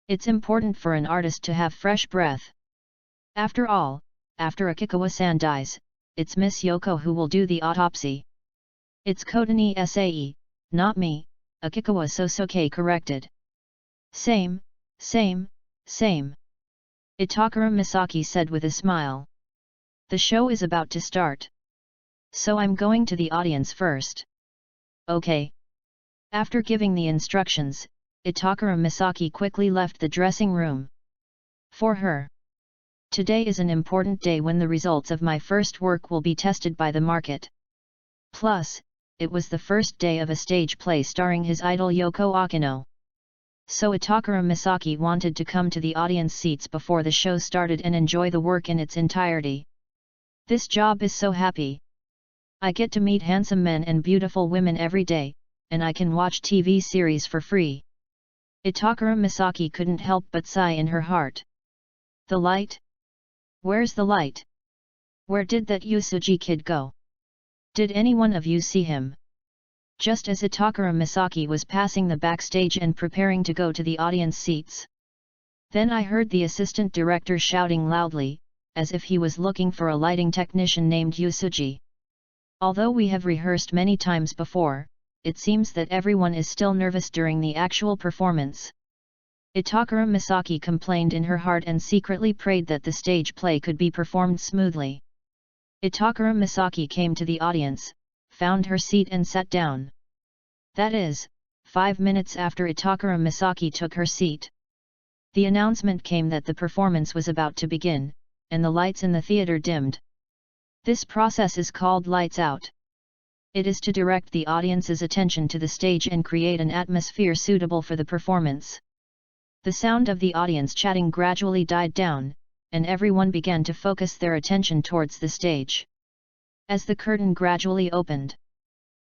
It's important for an artist to have fresh breath. After all, after Akikawa-san dies, it's Miss Yoko who will do the autopsy. It's Kotani Sae, not me, Akikawa Sosuke corrected. Same. Itakura Misaki said with a smile. The show is about to start. So I'm going to the audience first. Okay. After giving the instructions, Itakura Misaki quickly left the dressing room. For her. Today is an important day when the results of my first work will be tested by the market. Plus, it was the first day of a stage play starring his idol Yoko Akino. So Itakura Misaki wanted to come to the audience seats before the show started and enjoy the work in its entirety. This job is so happy. I get to meet handsome men and beautiful women every day, and I can watch TV series for free. Itakura Misaki couldn't help but sigh in her heart. The light? Where's the light? Where did that Yusuji kid go? Did anyone of you see him? Just as Itakura Misaki was passing the backstage and preparing to go to the audience seats. Then I heard the assistant director shouting loudly, as if he was looking for a lighting technician named Yusuji. Although we have rehearsed many times before, it seems that everyone is still nervous during the actual performance. Itakura Misaki complained in her heart and secretly prayed that the stage play could be performed smoothly. Itakura Misaki came to the audience, found her seat and sat down. That is, 5 minutes after Itakura Misaki took her seat. The announcement came that the performance was about to begin, and the lights in the theater dimmed. This process is called lights out. It is to direct the audience's attention to the stage and create an atmosphere suitable for the performance. The sound of the audience chatting gradually died down, and everyone began to focus their attention towards the stage. As the curtain gradually opened,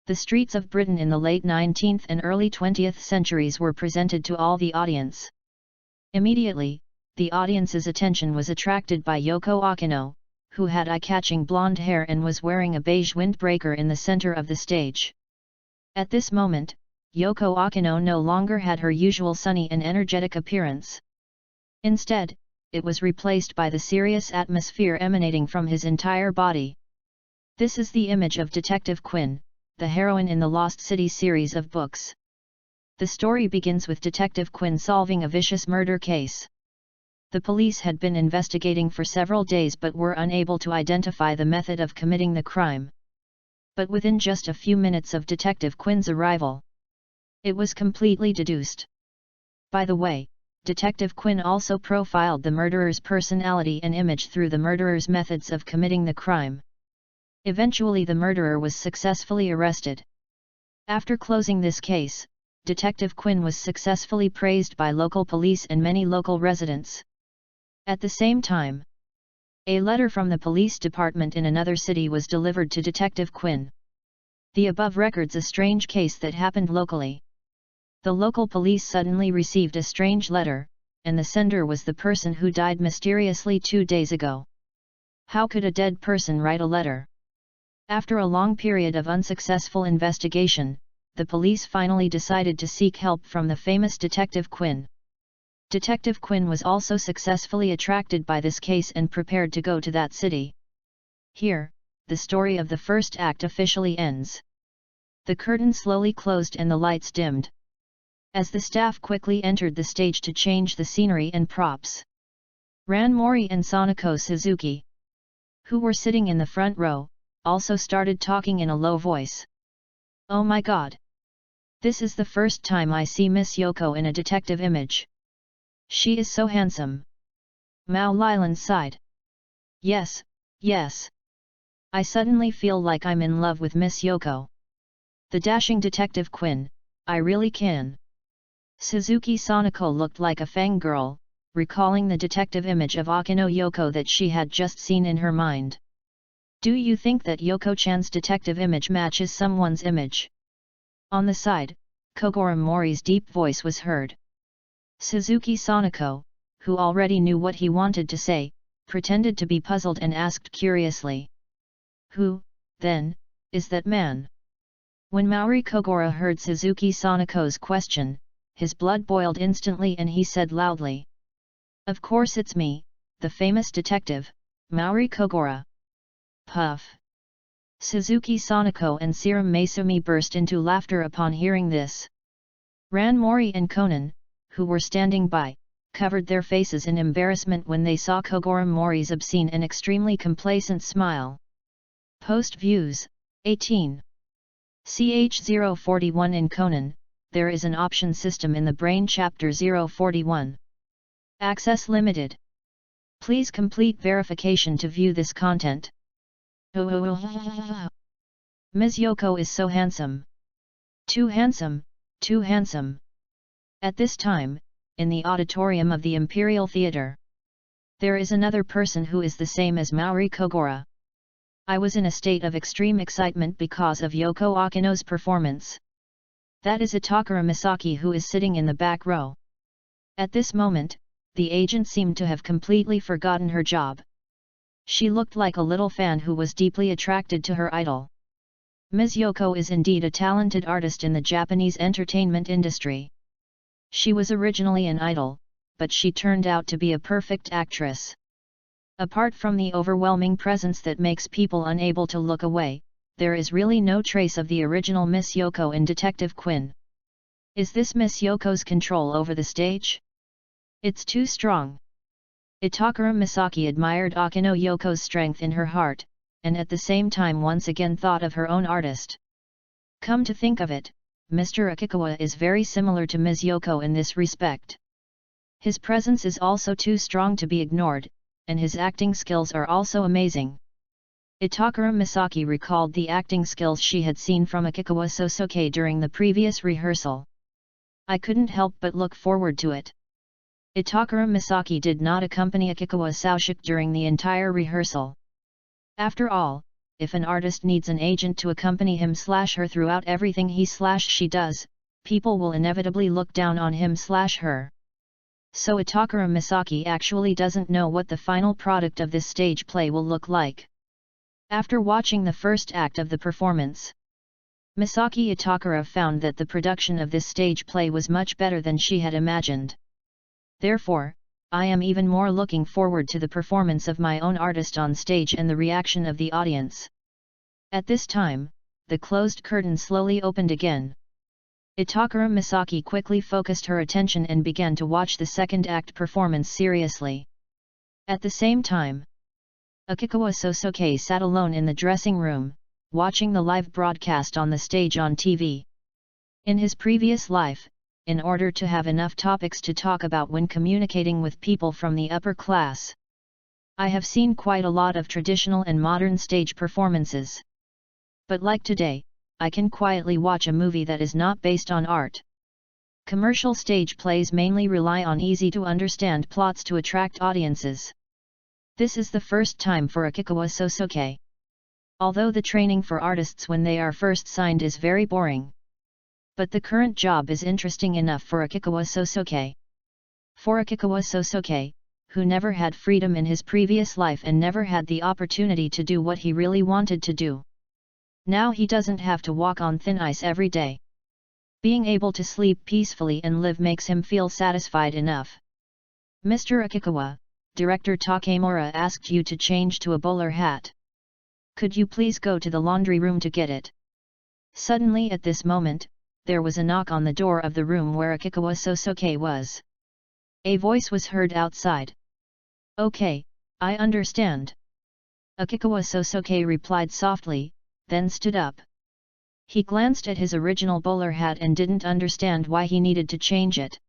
the streets of Britain in the late 19th and early 20th centuries were presented to all the audience. Immediately, the audience's attention was attracted by Yoko Akino, who had eye-catching blonde hair and was wearing a beige windbreaker in the center of the stage. At this moment, Yoko Akino no longer had her usual sunny and energetic appearance. Instead, it was replaced by the serious atmosphere emanating from his entire body. This is the image of Detective Quinn, the heroine in the Lost City series of books. The story begins with Detective Quinn solving a vicious murder case. The police had been investigating for several days but were unable to identify the method of committing the crime. But within just a few minutes of Detective Quinn's arrival, it was completely deduced. By the way, Detective Quinn also profiled the murderer's personality and image through the murderer's methods of committing the crime. Eventually the murderer was successfully arrested. After closing this case, Detective Quinn was successfully praised by local police and many local residents. At the same time, a letter from the police department in another city was delivered to Detective Quinn. The above records a strange case that happened locally. The local police suddenly received a strange letter, and the sender was the person who died mysteriously 2 days ago. How could a dead person write a letter? After a long period of unsuccessful investigation, the police finally decided to seek help from the famous Detective Quinn. Detective Quinn was also successfully attracted by this case and prepared to go to that city. Here, the story of the first act officially ends. The curtain slowly closed and the lights dimmed, as the staff quickly entered the stage to change the scenery and props. Ran Mori and Sanako Suzuki, who were sitting in the front row, also started talking in a low voice. "Oh my god! This is the first time I see Miss Yoko in a detective image. She is so handsome." Mao Lilan sighed. Yes. I suddenly feel like I'm in love with Miss Yoko. The dashing Detective Quinn, I really can." Suzuki Sanako looked like a fangirl, recalling the detective image of Akino Yoko that she had just seen in her mind. "Do you think that Yoko-chan's detective image matches someone's image?" On the side, Kogoro Mori's deep voice was heard. Suzuki Sanako, who already knew what he wanted to say, pretended to be puzzled and asked curiously. "Who, then, is that man?" When Maori Kogoro heard Suzuki Sanako's question, his blood boiled instantly and he said loudly. "Of course it's me, the famous detective, Maori Kogoro." Puff! Suzuki Sanako and Serum Maisumi burst into laughter upon hearing this. Ran Mori and Conan, who were standing by, covered their faces in embarrassment when they saw Kogoro Mori's obscene and extremely complacent smile. Post views, 18. CH041 in Conan, there is an option system in the Brain-Chapter-1-60. Access limited. Please complete verification to view this content. Ms. Yoko is so handsome. Too handsome, too handsome. At this time, in the auditorium of the Imperial Theatre, there is another person who is the same as Maori Kogoro. I was in a state of extreme excitement because of Yoko Akino's performance. That is Itakura Misaki, who is sitting in the back row. At this moment, the agent seemed to have completely forgotten her job. She looked like a little fan who was deeply attracted to her idol. Ms. Yoko is indeed a talented artist in the Japanese entertainment industry. She was originally an idol, but she turned out to be a perfect actress. Apart from the overwhelming presence that makes people unable to look away, there is really no trace of the original Miss Yoko in Detective Quinn. Is this Miss Yoko's control over the stage? It's too strong. Itakura Misaki admired Akino Yoko's strength in her heart, and at the same time once again thought of her own artist. Come to think of it, Mr. Akikawa is very similar to Ms. Yoko in this respect. His presence is also too strong to be ignored, and his acting skills are also amazing. Itakura Misaki recalled the acting skills she had seen from Akikawa Sosuke during the previous rehearsal. I couldn't help but look forward to it. Itakura Misaki did not accompany Akikawa Sosuke during the entire rehearsal. After all, if an artist needs an agent to accompany him/her throughout everything he/she does, people will inevitably look down on him/her. So Itakura Misaki actually doesn't know what the final product of this stage play will look like. After watching the first act of the performance, Misaki Itakura found that the production of this stage play was much better than she had imagined. Therefore, I am even more looking forward to the performance of my own artist on stage and the reaction of the audience. At this time, the closed curtain slowly opened again. Itakura Misaki quickly focused her attention and began to watch the second act performance seriously. At the same time, Akikawa Sosuke sat alone in the dressing room, watching the live broadcast on the stage on TV. In his previous life, in order to have enough topics to talk about when communicating with people from the upper class, I have seen quite a lot of traditional and modern stage performances. But like today, I can quietly watch a movie that is not based on art. Commercial stage plays mainly rely on easy-to-understand plots to attract audiences. This is the first time for Akikawa Sosuke. Although the training for artists when they are first signed is very boring, but the current job is interesting enough for Akikawa Sosuke. For Akikawa Sosuke, who never had freedom in his previous life and never had the opportunity to do what he really wanted to do, now he doesn't have to walk on thin ice every day. Being able to sleep peacefully and live makes him feel satisfied enough. Mr. Akikawa, Director Takemura asked you to change to a bowler hat. Could you please go to the laundry room to get it? Suddenly at this moment, there was a knock on the door of the room where Akikawa Sosuke was. A voice was heard outside. Okay, I understand. Akikawa Sosuke replied softly, then stood up. He glanced at his original bowler hat and didn't understand why he needed to change it.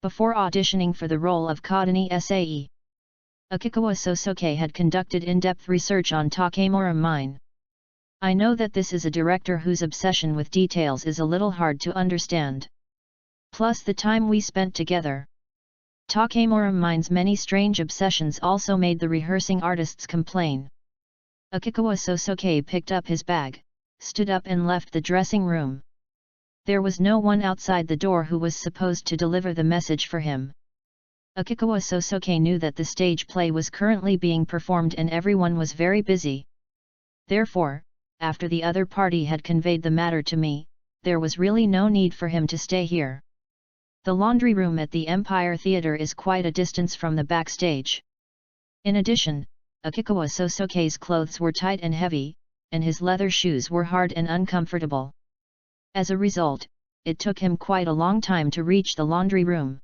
Before auditioning for the role of Kodani Sae, Akikawa Sosuke had conducted in-depth research on Takemura Mine. I know that this is a director whose obsession with details is a little hard to understand. Plus the time we spent together. Takemura Mine's many strange obsessions also made the rehearsing artists complain. Akikawa Sosuke picked up his bag, stood up and left the dressing room. There was no one outside the door who was supposed to deliver the message for him. Akikawa Sosuke knew that the stage play was currently being performed and everyone was very busy. Therefore, after the other party had conveyed the matter to me, there was really no need for him to stay here. The laundry room at the Empire Theatre is quite a distance from the backstage. In addition, Akikawa Sosuke's clothes were tight and heavy, and his leather shoes were hard and uncomfortable. As a result, it took him quite a long time to reach the laundry room.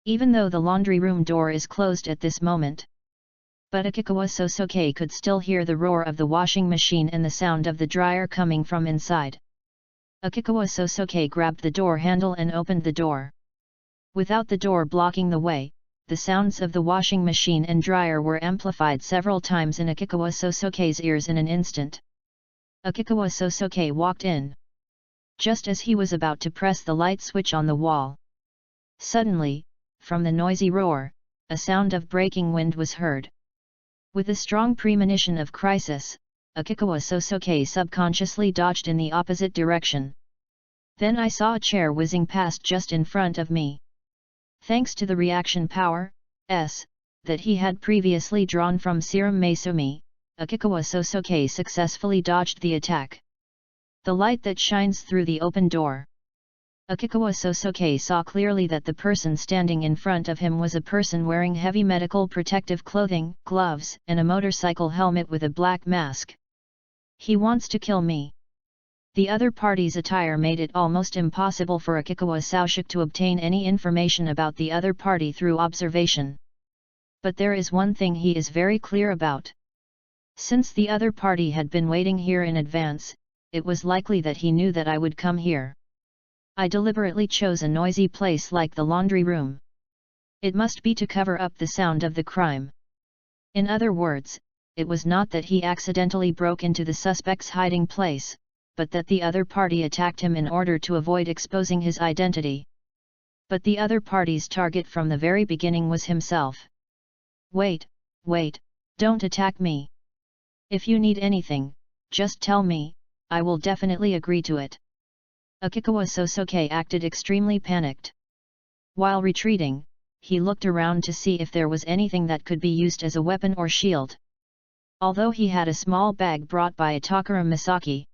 Even though the laundry room door is closed at this moment, but Akikawa Sosuke could still hear the roar of the washing machine and the sound of the dryer coming from inside. Akikawa Sosuke grabbed the door handle and opened the door. Without the door blocking the way, the sounds of the washing machine and dryer were amplified several times in Akikawa Sosuke's ears in an instant. Akikawa Sosuke walked in. Just as he was about to press the light switch on the wall, suddenly, from the noisy roar, a sound of breaking wind was heard. With a strong premonition of crisis, Akikawa Sosuke subconsciously dodged in the opposite direction. Then I saw a chair whizzing past just in front of me. Thanks to the reaction power, that he had previously drawn from Serum Maesumi, Akikawa Sosuke successfully dodged the attack. The light that shines through the open door. Akikawa Sosuke saw clearly that the person standing in front of him was a person wearing heavy medical protective clothing, gloves, and a motorcycle helmet with a black mask. He wants to kill me. The other party's attire made it almost impossible for Akikawa Sosuke to obtain any information about the other party through observation. But there is one thing he is very clear about. Since the other party had been waiting here in advance, it was likely that he knew that I would come here. I deliberately chose a noisy place like the laundry room. It must be to cover up the sound of the crime. In other words, it was not that he accidentally broke into the suspect's hiding place, but that the other party attacked him in order to avoid exposing his identity. But the other party's target from the very beginning was himself. Wait, don't attack me. If you need anything, just tell me, I will definitely agree to it. Akikawa Sosuke acted extremely panicked. While retreating, he looked around to see if there was anything that could be used as a weapon or shield. Although he had a small bag brought by Itakura Misaki,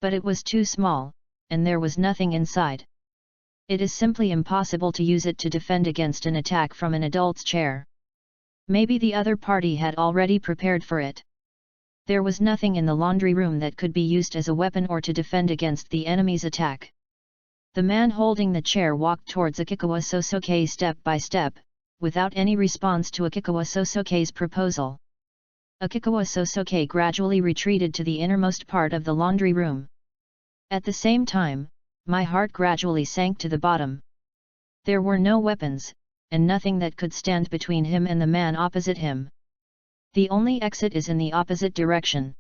but it was too small, and there was nothing inside. It is simply impossible to use it to defend against an attack from an adult's chair. Maybe the other party had already prepared for it. There was nothing in the laundry room that could be used as a weapon or to defend against the enemy's attack. The man holding the chair walked towards Akikawa Sosoke step by step, without any response to Akikawa Sosoke's proposal. Akikawa Sosoke gradually retreated to the innermost part of the laundry room. At the same time, my heart gradually sank to the bottom. There were no weapons, and nothing that could stand between him and the man opposite him. The only exit is in the opposite direction.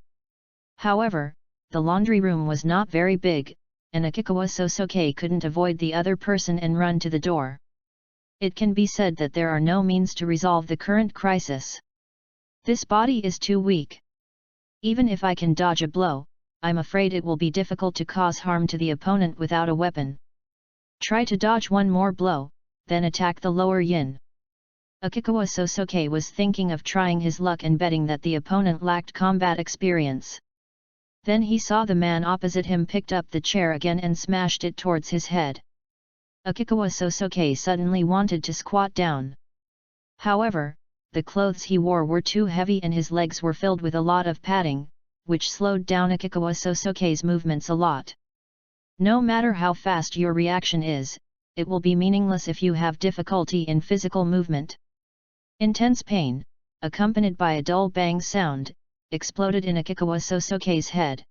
However, the laundry room was not very big, and Akikawa Sosoke couldn't avoid the other person and run to the door. It can be said that there are no means to resolve the current crisis. This body is too weak. Even if I can dodge a blow, I'm afraid it will be difficult to cause harm to the opponent without a weapon. Try to dodge one more blow, then attack the lower yin. Akikawa Sosoke was thinking of trying his luck and betting that the opponent lacked combat experience. Then he saw the man opposite him picked up the chair again and smashed it towards his head. Akikawa Sosoke suddenly wanted to squat down. However, the clothes he wore were too heavy and his legs were filled with a lot of padding, which slowed down Akikawa Sosoke's movements a lot. No matter how fast your reaction is, it will be meaningless if you have difficulty in physical movement. Intense pain, accompanied by a dull bang sound, exploded in Akikawa Sosoke's head.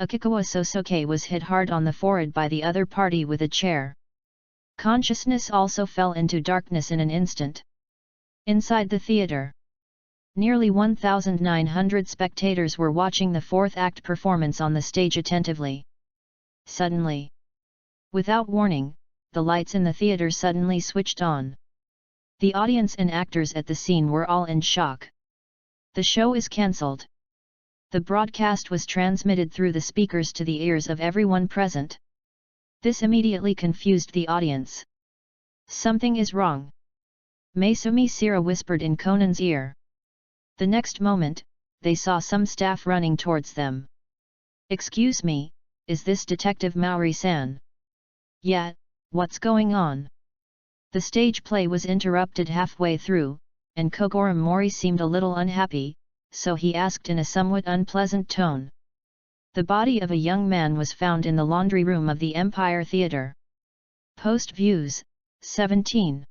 Akikawa Sosoke was hit hard on the forehead by the other party with a chair. Consciousness also fell into darkness in an instant. Inside the theater, nearly 1,900 spectators were watching the fourth act performance on the stage attentively. Suddenly, without warning, the lights in the theater suddenly switched on. The audience and actors at the scene were all in shock. The show is cancelled. The broadcast was transmitted through the speakers to the ears of everyone present. This immediately confused the audience. Something is wrong. Maisumi Sira whispered in Conan's ear. The next moment, they saw some staff running towards them. Excuse me, is this Detective Maori-san? Yeah, what's going on? The stage play was interrupted halfway through, and Kogoro Mori seemed a little unhappy, so he asked in a somewhat unpleasant tone. The body of a young man was found in the laundry room of the Empire Theatre. Post Views, 17.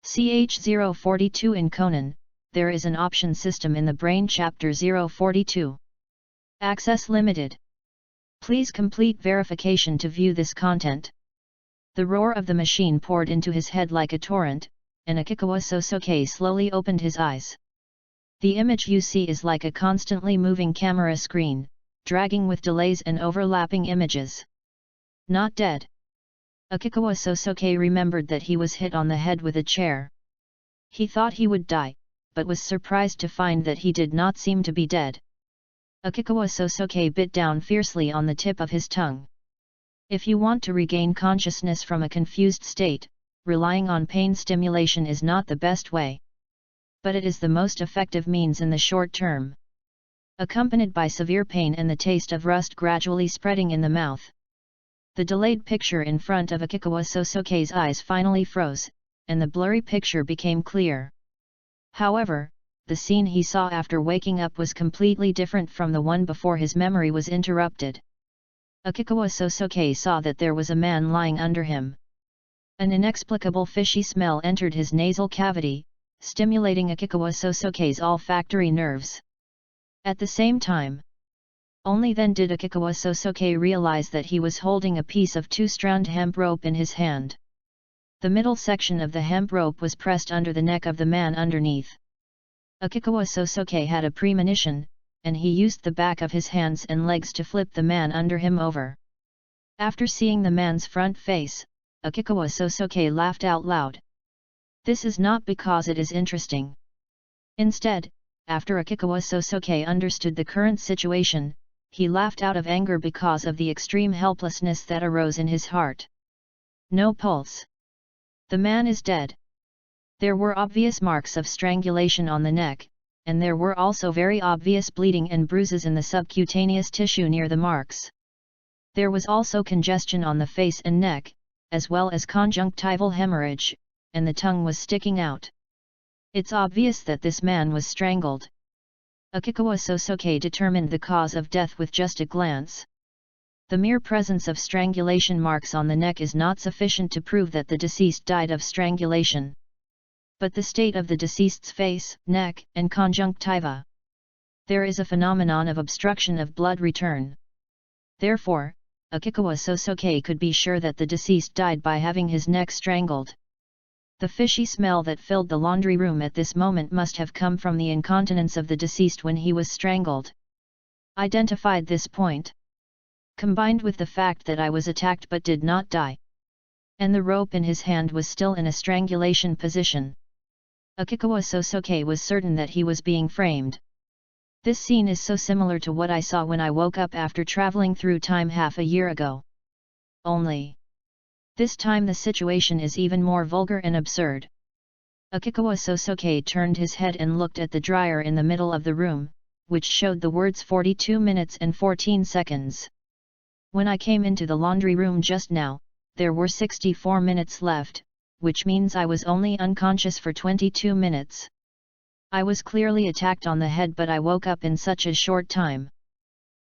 CH042 in Conan, there is an option system in the Brain-Chapter-1-60. Access limited. Please complete verification to view this content. The roar of the machine poured into his head like a torrent, and Akikawa Sosoke slowly opened his eyes. The image you see is like a constantly moving camera screen, dragging with delays and overlapping images. Not dead. Akikawa Sosoke remembered that he was hit on the head with a chair. He thought he would die, but was surprised to find that he did not seem to be dead. Akikawa Sosoke bit down fiercely on the tip of his tongue. If you want to regain consciousness from a confused state, relying on pain stimulation is not the best way. But it is the most effective means in the short term. Accompanied by severe pain and the taste of rust gradually spreading in the mouth. The delayed picture in front of Akikawa Sosoke's eyes finally froze, and the blurry picture became clear. However, the scene he saw after waking up was completely different from the one before his memory was interrupted. Akikawa Sosoke saw that there was a man lying under him. An inexplicable fishy smell entered his nasal cavity, stimulating Akikawa Sosoke's olfactory nerves. At the same time, only then did Akikawa Sosoke realize that he was holding a piece of two-strand hemp rope in his hand. The middle section of the hemp rope was pressed under the neck of the man underneath. Akikawa Sosoke had a premonition, and he used the back of his hands and legs to flip the man under him over. After seeing the man's front face, Akikawa Sosoke laughed out loud. This is not because it is interesting. Instead, after Akikawa Sosoke understood the current situation, he laughed out of anger because of the extreme helplessness that arose in his heart. No pulse. The man is dead. There were obvious marks of strangulation on the neck, and there were also very obvious bleeding and bruises in the subcutaneous tissue near the marks. There was also congestion on the face and neck, as well as conjunctival hemorrhage, and the tongue was sticking out. It's obvious that this man was strangled. Akikawa Sosoke determined the cause of death with just a glance. The mere presence of strangulation marks on the neck is not sufficient to prove that the deceased died of strangulation. But the state of the deceased's face, neck, and conjunctiva. There is a phenomenon of obstruction of blood return. Therefore, Akikawa Sosoke could be sure that the deceased died by having his neck strangled. The fishy smell that filled the laundry room at this moment must have come from the incontinence of the deceased when he was strangled. Identified this point, combined with the fact that I was attacked but did not die, and the rope in his hand was still in a strangulation position, Akikawa Sosoke was certain that he was being framed. This scene is so similar to what I saw when I woke up after traveling through time half a year ago. Only, this time the situation is even more vulgar and absurd. Akikawa Sosoke turned his head and looked at the dryer in the middle of the room, which showed the words 42 minutes and 14 seconds. When I came into the laundry room just now, there were 64 minutes left, which means I was only unconscious for 22 minutes. I was clearly attacked on the head, but I woke up in such a short time.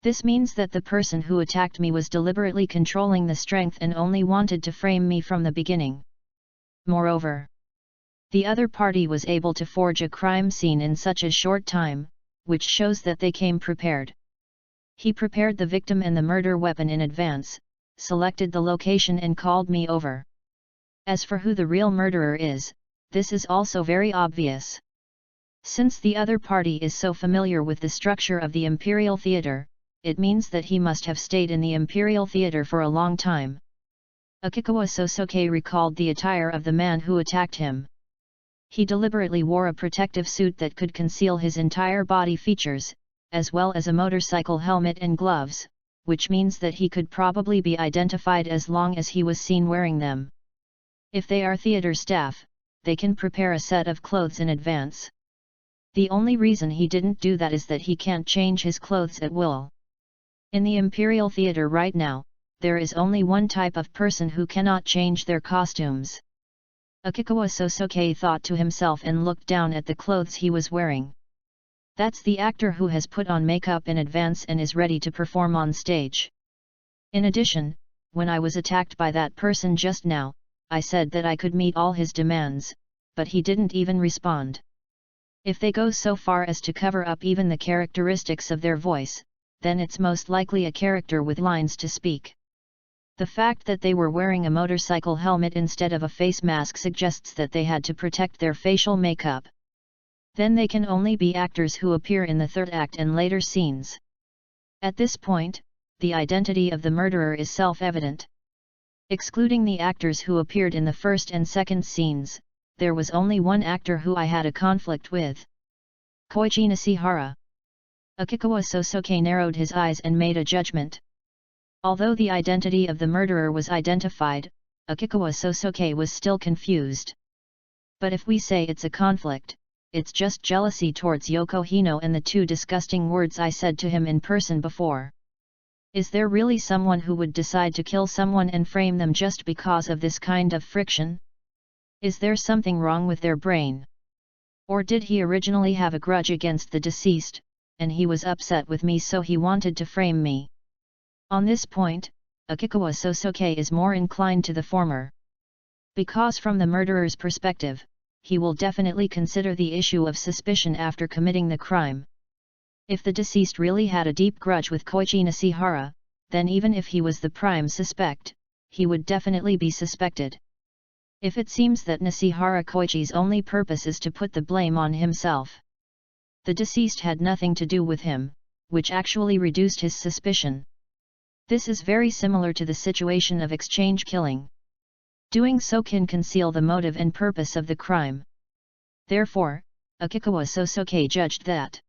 This means that the person who attacked me was deliberately controlling the strength and only wanted to frame me from the beginning. Moreover, the other party was able to forge a crime scene in such a short time, which shows that they came prepared. He prepared the victim and the murder weapon in advance, selected the location and called me over. As for who the real murderer is, this is also very obvious. Since the other party is so familiar with the structure of the Imperial Theatre, it means that he must have stayed in the Imperial Theatre for a long time. Akikawa Sosoke recalled the attire of the man who attacked him. He deliberately wore a protective suit that could conceal his entire body features, as well as a motorcycle helmet and gloves, which means that he could probably be identified as long as he was seen wearing them. If they are theatre staff, they can prepare a set of clothes in advance. The only reason he didn't do that is that he can't change his clothes at will. In the Imperial Theatre right now, there is only one type of person who cannot change their costumes. Akikawa Sosoke thought to himself and looked down at the clothes he was wearing. That's the actor who has put on makeup in advance and is ready to perform on stage. In addition, when I was attacked by that person just now, I said that I could meet all his demands, but he didn't even respond. If they go so far as to cover up even the characteristics of their voice, then it's most likely a character with lines to speak. The fact that they were wearing a motorcycle helmet instead of a face mask suggests that they had to protect their facial makeup. Then they can only be actors who appear in the third act and later scenes. At this point, the identity of the murderer is self-evident. Excluding the actors who appeared in the first and second scenes, there was only one actor who I had a conflict with. Koichi Nishihara. Akikawa Sosoke narrowed his eyes and made a judgment. Although the identity of the murderer was identified, Akikawa Sosoke was still confused. But if we say it's a conflict, it's just jealousy towards Yoko Hino and the two disgusting words I said to him in person before. Is there really someone who would decide to kill someone and frame them just because of this kind of friction? Is there something wrong with their brain? Or did he originally have a grudge against the deceased, and he was upset with me so he wanted to frame me? On this point, Akikawa Sosoke is more inclined to the former. Because from the murderer's perspective, he will definitely consider the issue of suspicion after committing the crime. If the deceased really had a deep grudge with Koichi Nishihara, then even if he was the prime suspect, he would definitely be suspected. If it seems that Nishihara Koichi's only purpose is to put the blame on himself, the deceased had nothing to do with him, which actually reduced his suspicion. This is very similar to the situation of exchange killing. Doing so can conceal the motive and purpose of the crime. Therefore, Akikawa Sosoke judged that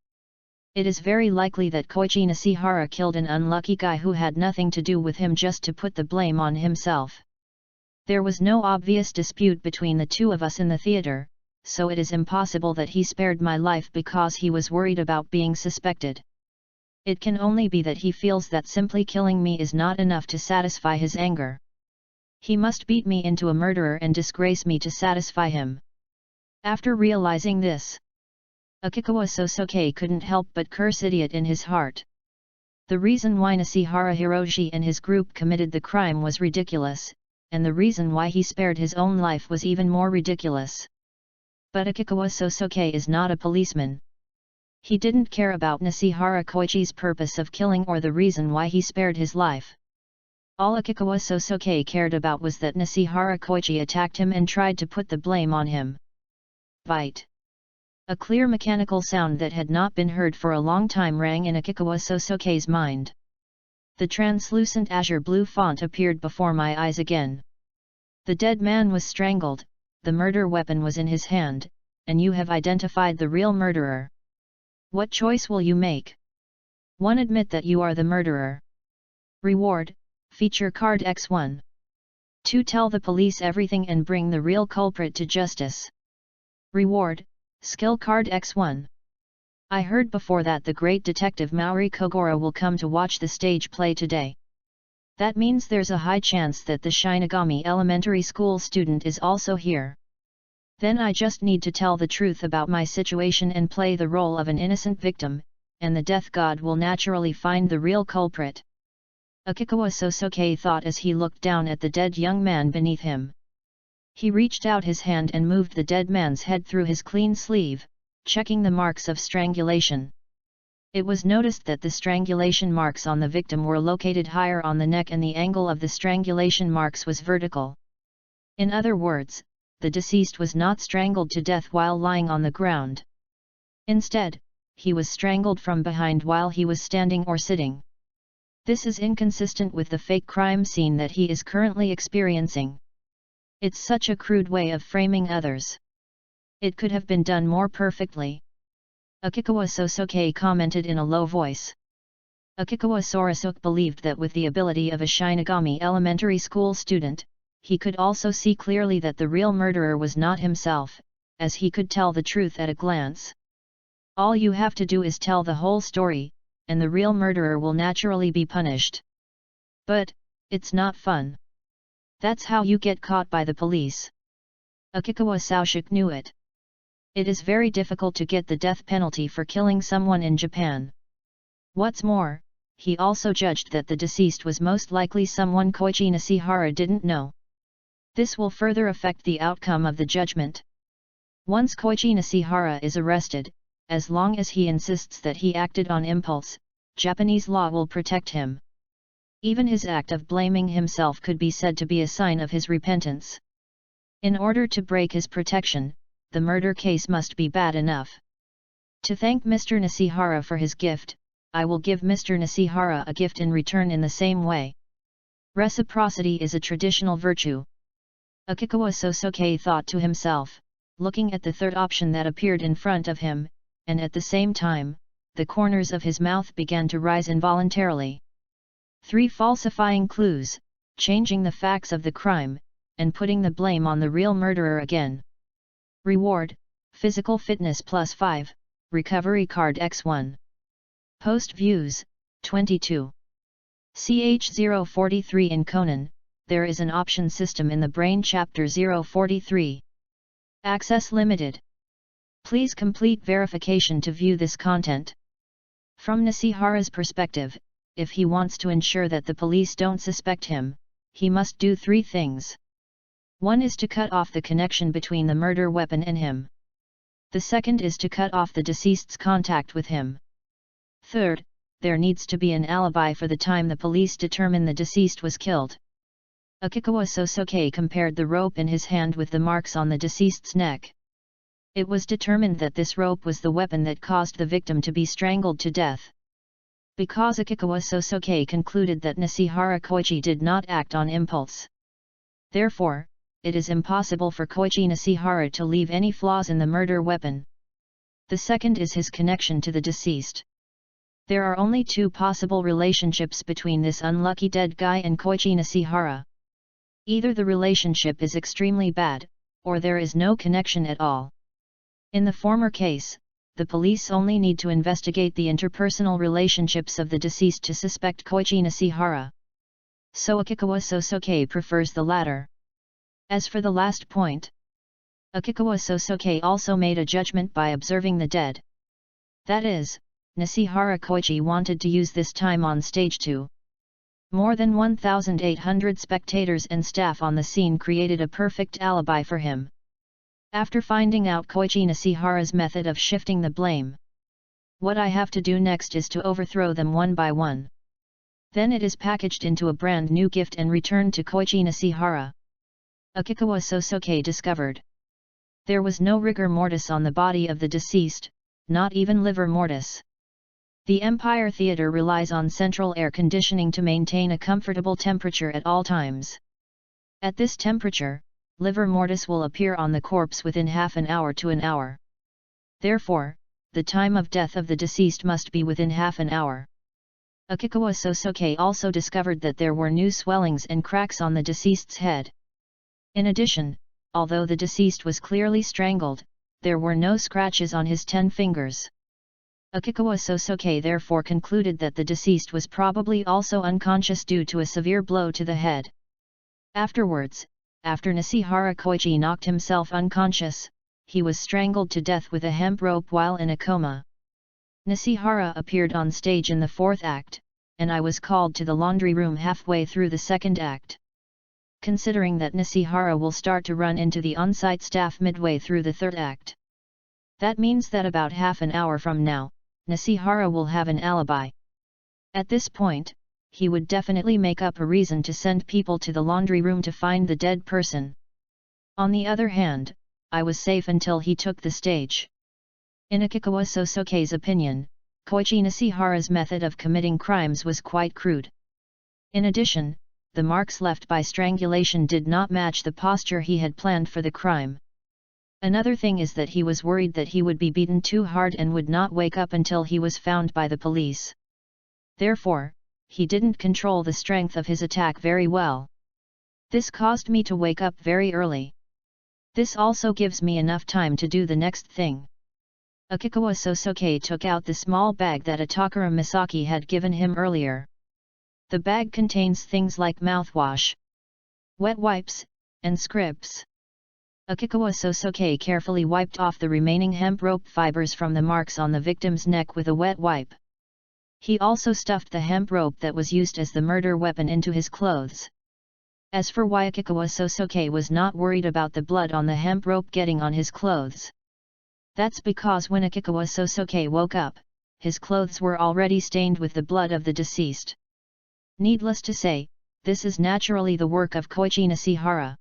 it is very likely that Koichi Nishihara killed an unlucky guy who had nothing to do with him just to put the blame on himself. There was no obvious dispute between the two of us in the theater, so it is impossible that he spared my life because he was worried about being suspected. It can only be that he feels that simply killing me is not enough to satisfy his anger. He must beat me into a murderer and disgrace me to satisfy him. After realizing this, Akikawa Sosuke couldn't help but curse idiot in his heart. The reason why Nishihara Hiroshi and his group committed the crime was ridiculous, and the reason why he spared his own life was even more ridiculous. But Akikawa Sosuke is not a policeman. He didn't care about Nishihara Koichi's purpose of killing or the reason why he spared his life. All Akikawa Sosuke cared about was that Nishihara Koichi attacked him and tried to put the blame on him. Bite. A clear mechanical sound that had not been heard for a long time rang in Akikawa Sosuke's mind. The translucent azure blue font appeared before my eyes again. The dead man was strangled, the murder weapon was in his hand, and you have identified the real murderer. What choice will you make? 1. Admit that you are the murderer. Reward, feature card X1. 2. Tell the police everything and bring the real culprit to justice. Reward, skill card X1. I heard before that the great detective Maori Kogoro will come to watch the stage play today. That means there's a high chance that the Shinigami Elementary School student is also here. Then I just need to tell the truth about my situation and play the role of an innocent victim, and the death god will naturally find the real culprit. Akikawa Sosuke thought as he looked down at the dead young man beneath him. He reached out his hand and moved the dead man's head through his clean sleeve, checking the marks of strangulation. It was noticed that the strangulation marks on the victim were located higher on the neck and the angle of the strangulation marks was vertical. In other words, the deceased was not strangled to death while lying on the ground. Instead, he was strangled from behind while he was standing or sitting. This is inconsistent with the fake crime scene that he is currently experiencing. It's such a crude way of framing others. It could have been done more perfectly. Akikawa Sosuke commented in a low voice. Akikawa Sorusuke believed that with the ability of a Shinigami Elementary School student, he could also see clearly that the real murderer was not himself, as he could tell the truth at a glance. All you have to do is tell the whole story, and the real murderer will naturally be punished. But, it's not fun. That's how you get caught by the police. Akikawa Sosuke knew it. It is very difficult to get the death penalty for killing someone in Japan. What's more, he also judged that the deceased was most likely someone Koichi Nishihara didn't know. This will further affect the outcome of the judgment. Once Koichi Nishihara is arrested, as long as he insists that he acted on impulse, Japanese law will protect him. Even his act of blaming himself could be said to be a sign of his repentance. In order to break his protection, the murder case must be bad enough. To thank Mr. Nishihara for his gift, I will give Mr. Nishihara a gift in return in the same way. Reciprocity is a traditional virtue. Akikawa Sosuke thought to himself, looking at the third option that appeared in front of him, and at the same time, the corners of his mouth began to rise involuntarily. 3. Falsifying clues, changing the facts of the crime, and putting the blame on the real murderer again. Reward, physical fitness +5, recovery card X1. Post views, 22. CH043 in Conan, there is an option system in the Brain-Chapter 043. Access limited. Please complete verification to view this content. From Nishihara's perspective, if he wants to ensure that the police don't suspect him, he must do 3 things. 1 is to cut off the connection between the murder weapon and him. The second is to cut off the deceased's contact with him. Third, there needs to be an alibi for the time the police determine the deceased was killed. Akikawa Sosuke compared the rope in his hand with the marks on the deceased's neck. It was determined that this rope was the weapon that caused the victim to be strangled to death. Because Akikawa Sosuke concluded that Nishihara Koichi did not act on impulse. Therefore, it is impossible for Koichi Nishihara to leave any flaws in the murder weapon. The second is his connection to the deceased. There are only 2 possible relationships between this unlucky dead guy and Koichi Nishihara. Either the relationship is extremely bad, or there is no connection at all. In the former case, the police only need to investigate the interpersonal relationships of the deceased to suspect Koichi Nishihara. So Akikawa Sosuke prefers the latter. As for the last point, Akikawa Sosuke also made a judgment by observing the dead, That is, Nishihara Koichi wanted to use this time on stage too. More than 1,800 spectators and staff on the scene created a perfect alibi for him. After finding out Koichi Nishihara's method of shifting the blame, what I have to do next is to overthrow them one by one. Then it is packaged into a brand new gift and returned to Koichi Nishihara. Akikawa Sosuke discovered. There was no rigor mortis on the body of the deceased, not even livor mortis. The Empire Theatre relies on central air conditioning to maintain a comfortable temperature at all times. At this temperature, livor mortis will appear on the corpse within half an hour to an hour. Therefore, the time of death of the deceased must be within half an hour. Akikawa Sosuke also discovered that there were new swellings and cracks on the deceased's head. In addition, although the deceased was clearly strangled, there were no scratches on his 10 fingers. Akikawa Sosuke therefore concluded that the deceased was probably also unconscious due to a severe blow to the head. Afterwards, after Nishihara Koichi knocked himself unconscious, he was strangled to death with a hemp rope while in a coma. Nishihara appeared on stage in the 4th act, and I was called to the laundry room halfway through the 2nd act. Considering that Nishihara will start to run into the on-site staff midway through the 3rd act. That means that about half an hour from now, Nishihara will have an alibi. At this point, he would definitely make up a reason to send people to the laundry room to find the dead person. On the other hand, I was safe until he took the stage. In Akikawa Sosuke's opinion, Koichi Nishihara's method of committing crimes was quite crude. In addition, the marks left by strangulation did not match the posture he had planned for the crime. Another thing is that he was worried that he would be beaten too hard and would not wake up until he was found by the police. Therefore, he didn't control the strength of his attack very well. This caused me to wake up very early. This also gives me enough time to do the next thing. Akikawa Sosuke took out the small bag that Atakara Misaki had given him earlier. The bag contains things like mouthwash, wet wipes, and scripts. Akikawa Sosuke carefully wiped off the remaining hemp rope fibers from the marks on the victim's neck with a wet wipe. He also stuffed the hemp rope that was used as the murder weapon into his clothes. As for why Akikawa Sosuke was not worried about the blood on the hemp rope getting on his clothes. That's because when Akikawa Sosuke woke up, his clothes were already stained with the blood of the deceased. Needless to say, this is naturally the work of Koichi Nishihara.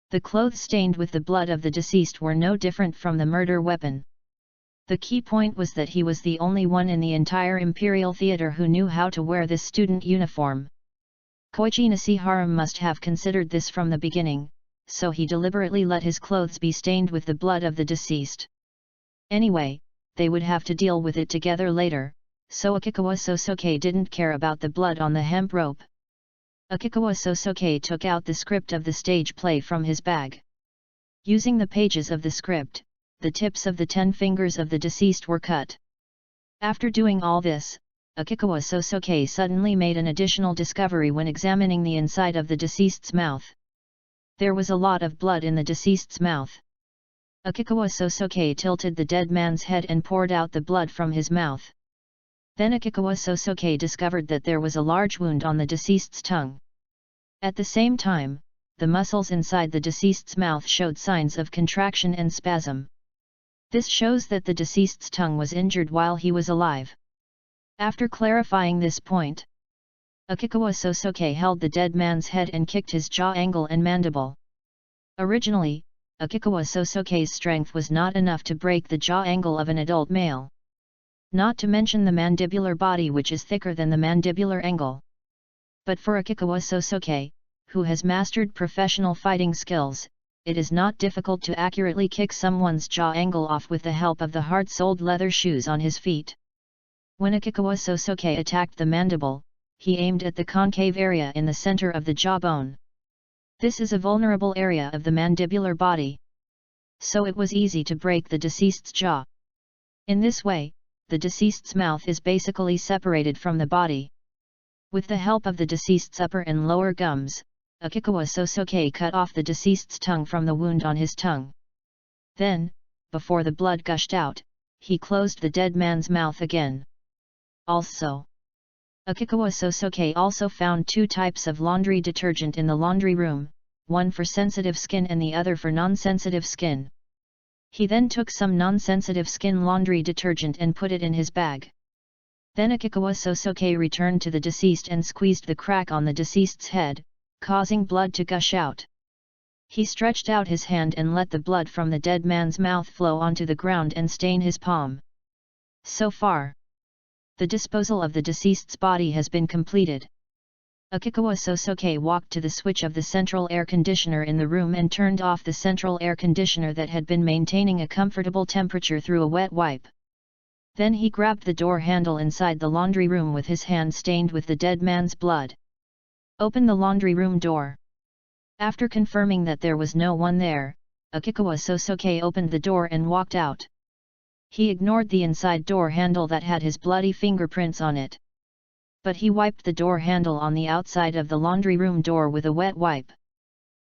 The clothes stained with the blood of the deceased were no different from the murder weapon. The key point was that he was the only one in the entire Imperial Theatre who knew how to wear this student uniform. Koichi Nishihara must have considered this from the beginning, so he deliberately let his clothes be stained with the blood of the deceased. Anyway, they would have to deal with it together later, so Akikawa Sosuke didn't care about the blood on the hemp rope. Akikawa Sosuke took out the script of the stage play from his bag. Using the pages of the script, the tips of the 10 fingers of the deceased were cut. After doing all this, Akikawa Sosuke suddenly made an additional discovery when examining the inside of the deceased's mouth. There was a lot of blood in the deceased's mouth. Akikawa Sosuke tilted the dead man's head and poured out the blood from his mouth. Then Akikawa Sosuke discovered that there was a large wound on the deceased's tongue. At the same time, the muscles inside the deceased's mouth showed signs of contraction and spasm. This shows that the deceased's tongue was injured while he was alive. After clarifying this point, Akikawa Sosuke held the dead man's head and kicked his jaw angle and mandible. Originally, Akikawa Sosuke's strength was not enough to break the jaw angle of an adult male. Not to mention the mandibular body, which is thicker than the mandibular angle. But for Akikawa Sosuke, who has mastered professional fighting skills, it is not difficult to accurately kick someone's jaw angle off with the help of the hard-soled leather shoes on his feet. When Akikawa Sosuke attacked the mandible, he aimed at the concave area in the center of the jawbone. This is a vulnerable area of the mandibular body. So it was easy to break the deceased's jaw. In this way, the deceased's mouth is basically separated from the body. With the help of the deceased's upper and lower gums, Akikawa Sosuke cut off the deceased's tongue from the wound on his tongue. Then, before the blood gushed out, he closed the dead man's mouth again. Also, Akikawa Sosoke also found 2 types of laundry detergent in the laundry room, one for sensitive skin and the other for non-sensitive skin. He then took some non-sensitive skin laundry detergent and put it in his bag. Then Akikawa Sosoke returned to the deceased and squeezed the crack on the deceased's head, causing blood to gush out. He stretched out his hand and let the blood from the dead man's mouth flow onto the ground and stain his palm. So far, the disposal of the deceased's body has been completed. Akikawa Sosoke walked to the switch of the central air conditioner in the room and turned off the central air conditioner that had been maintaining a comfortable temperature through a wet wipe. Then he grabbed the door handle inside the laundry room with his hand stained with the dead man's blood. Open the laundry room door. After confirming that there was no one there, Akikawa Sosoke opened the door and walked out. He ignored the inside door handle that had his bloody fingerprints on it. But he wiped the door handle on the outside of the laundry room door with a wet wipe.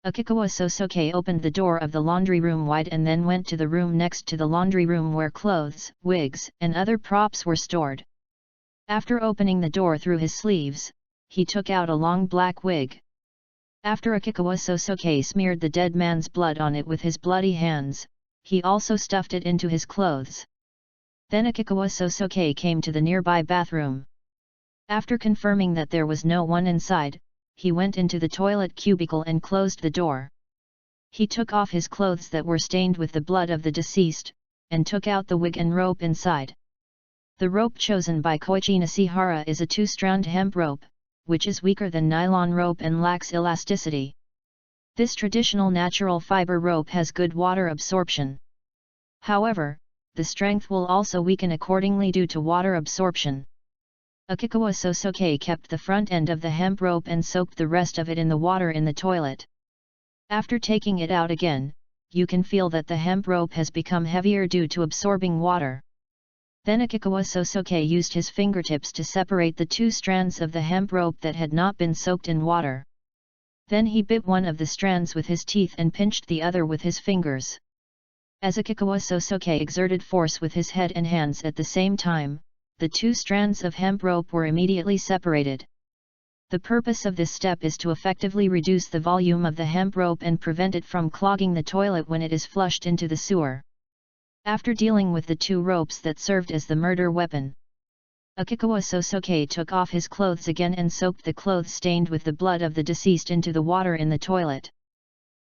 Akikawa Sosoke opened the door of the laundry room wide and then went to the room next to the laundry room where clothes, wigs, and other props were stored. After opening the door through his sleeves, he took out a long black wig. After Akikawa Sosoke smeared the dead man's blood on it with his bloody hands, he also stuffed it into his clothes. Then Akikawa Sosoke came to the nearby bathroom. After confirming that there was no one inside, he went into the toilet cubicle and closed the door. He took off his clothes that were stained with the blood of the deceased, and took out the wig and rope inside. The rope chosen by Koichi Nishihara is a 2-strand hemp rope, which is weaker than nylon rope and lacks elasticity. This traditional natural fiber rope has good water absorption. However, the strength will also weaken accordingly due to water absorption. Akikawa Sosoke kept the front end of the hemp rope and soaked the rest of it in the water in the toilet. After taking it out again, you can feel that the hemp rope has become heavier due to absorbing water. Then Akikawa Sosoke used his fingertips to separate the 2 strands of the hemp rope that had not been soaked in water. Then he bit one of the strands with his teeth and pinched the other with his fingers. As Akikawa Sosoke exerted force with his head and hands at the same time, the 2 strands of hemp rope were immediately separated. The purpose of this step is to effectively reduce the volume of the hemp rope and prevent it from clogging the toilet when it is flushed into the sewer. After dealing with the 2 ropes that served as the murder weapon, Akikawa Sosoke took off his clothes again and soaked the clothes stained with the blood of the deceased into the water in the toilet.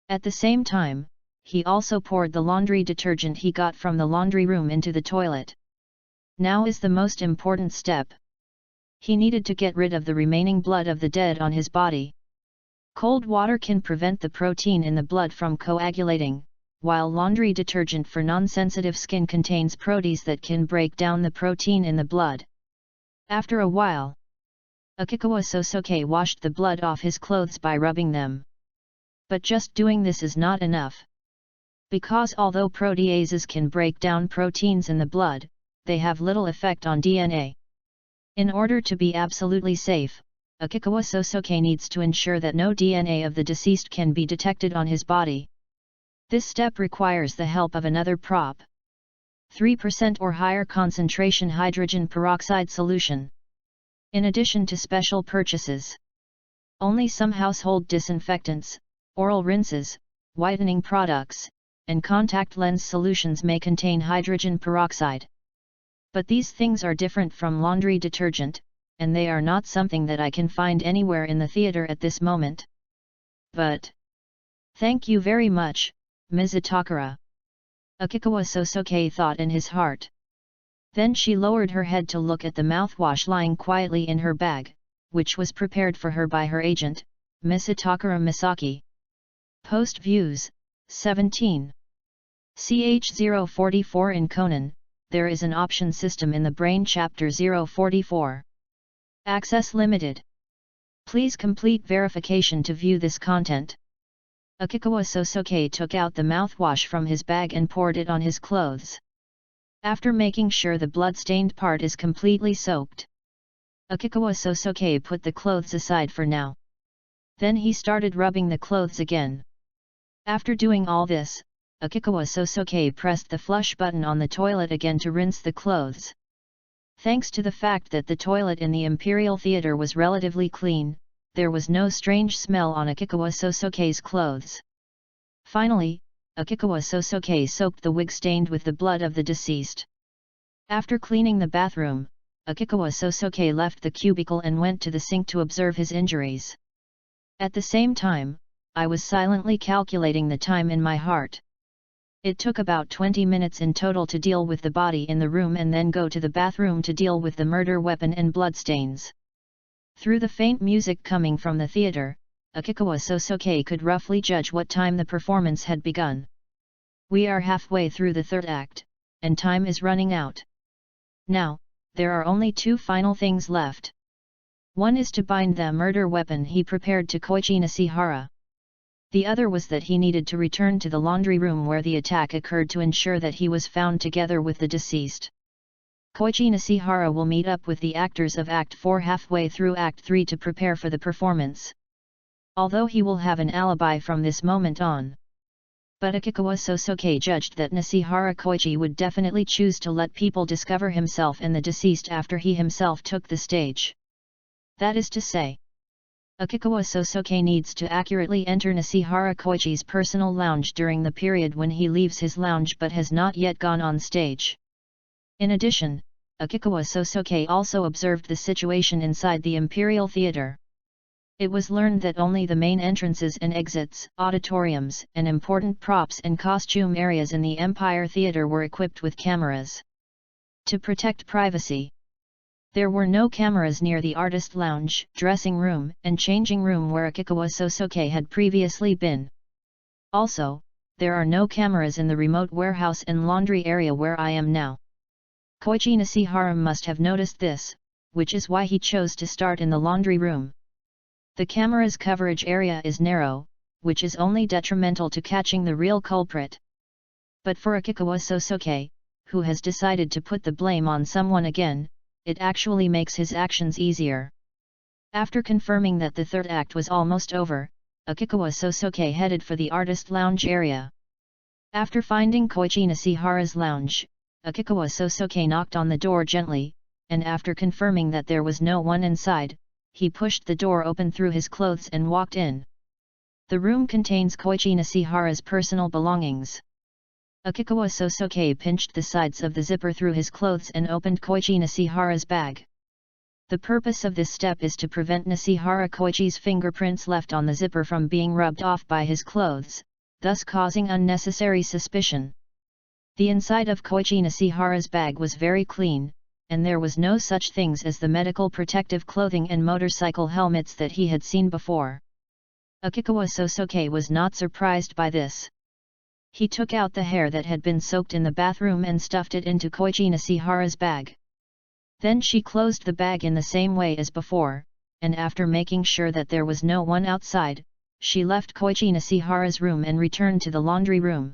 At the same time, he also poured the laundry detergent he got from the laundry room into the toilet. Now is the most important step. He needed to get rid of the remaining blood of the dead on his body. Cold water can prevent the protein in the blood from coagulating, while laundry detergent for non-sensitive skin contains protease that can break down the protein in the blood. After a while, Akikawa Sosoke washed the blood off his clothes by rubbing them. But just doing this is not enough. Because although proteases can break down proteins in the blood, they have little effect on DNA. In order to be absolutely safe, Akikawa Sosoke needs to ensure that no DNA of the deceased can be detected on his body. This step requires the help of another prop. 3% or higher concentration hydrogen peroxide solution. In addition to special purchases, only some household disinfectants, oral rinses, whitening products, and contact lens solutions may contain hydrogen peroxide. But these things are different from laundry detergent, and they are not something that I can find anywhere in the theater at this moment. But thank you very much, Ms. Itakura. Akikawa Sosoke thought in his heart. Then she lowered her head to look at the mouthwash lying quietly in her bag, which was prepared for her by her agent, Ms. Itakura Misaki. Post Views, 17. CH044 in Conan, there is an option system in the Brain-Chapter-1-60. Access limited. Please complete verification to view this content. Akikawa Sosoke took out the mouthwash from his bag and poured it on his clothes. After making sure the blood-stained part is completely soaked, Akikawa Sosoke put the clothes aside for now. Then he started rubbing the clothes again. After doing all this, Akikawa Sosuke pressed the flush button on the toilet again to rinse the clothes. Thanks to the fact that the toilet in the Imperial Theatre was relatively clean, there was no strange smell on Akikawa Sosuke's clothes. Finally, Akikawa Sosuke soaked the wig stained with the blood of the deceased. After cleaning the bathroom, Akikawa Sosuke left the cubicle and went to the sink to observe his injuries. At the same time, I was silently calculating the time in my heart. It took about 20 minutes in total to deal with the body in the room and then go to the bathroom to deal with the murder weapon and bloodstains. Through the faint music coming from the theater, Akikawa Sosuke could roughly judge what time the performance had begun. We are halfway through the third act, and time is running out. Now, there are only two final things left. One is to bind the murder weapon he prepared to Koichi Nishihara. The other was that he needed to return to the laundry room where the attack occurred to ensure that he was found together with the deceased. Koichi Nishihara will meet up with the actors of Act 4 halfway through Act 3 to prepare for the performance. Although he will have an alibi from this moment on. But Akikawa Sosuke judged that Nishihara Koichi would definitely choose to let people discover himself and the deceased after he himself took the stage. That is to say, Akikawa Sosuke needs to accurately enter Nishihara Koichi's personal lounge during the period when he leaves his lounge but has not yet gone on stage. In addition, Akikawa Sosuke also observed the situation inside the Imperial Theatre. It was learned that only the main entrances and exits, auditoriums, and important props and costume areas in the Empire Theatre were equipped with cameras. To protect privacy, there were no cameras near the artist lounge, dressing room, and changing room where Akikawa Sosuke had previously been. Also, there are no cameras in the remote warehouse and laundry area where I am now. Koichi Nishihara must have noticed this, which is why he chose to start in the laundry room. The camera's coverage area is narrow, which is only detrimental to catching the real culprit. But for Akikawa Sosuke, who has decided to put the blame on someone again, it actually makes his actions easier. After confirming that the third act was almost over, Akikawa Sosuke headed for the artist lounge area. After finding Koichi Nishihara's lounge, Akikawa Sosuke knocked on the door gently, and after confirming that there was no one inside, he pushed the door open through his clothes and walked in. The room contains Koichi Nishihara's personal belongings. Akikawa Sosuke pinched the sides of the zipper through his clothes and opened Koichi Nishihara's bag. The purpose of this step is to prevent Nishihara Koichi's fingerprints left on the zipper from being rubbed off by his clothes, thus causing unnecessary suspicion. The inside of Koichi Nishihara's bag was very clean, and there was no such things as the medical protective clothing and motorcycle helmets that he had seen before. Akikawa Sosuke was not surprised by this. He took out the hair that had been soaked in the bathroom and stuffed it into Koichi Nishihara's bag. Then she closed the bag in the same way as before, and after making sure that there was no one outside, she left Koichi Nishihara's room and returned to the laundry room.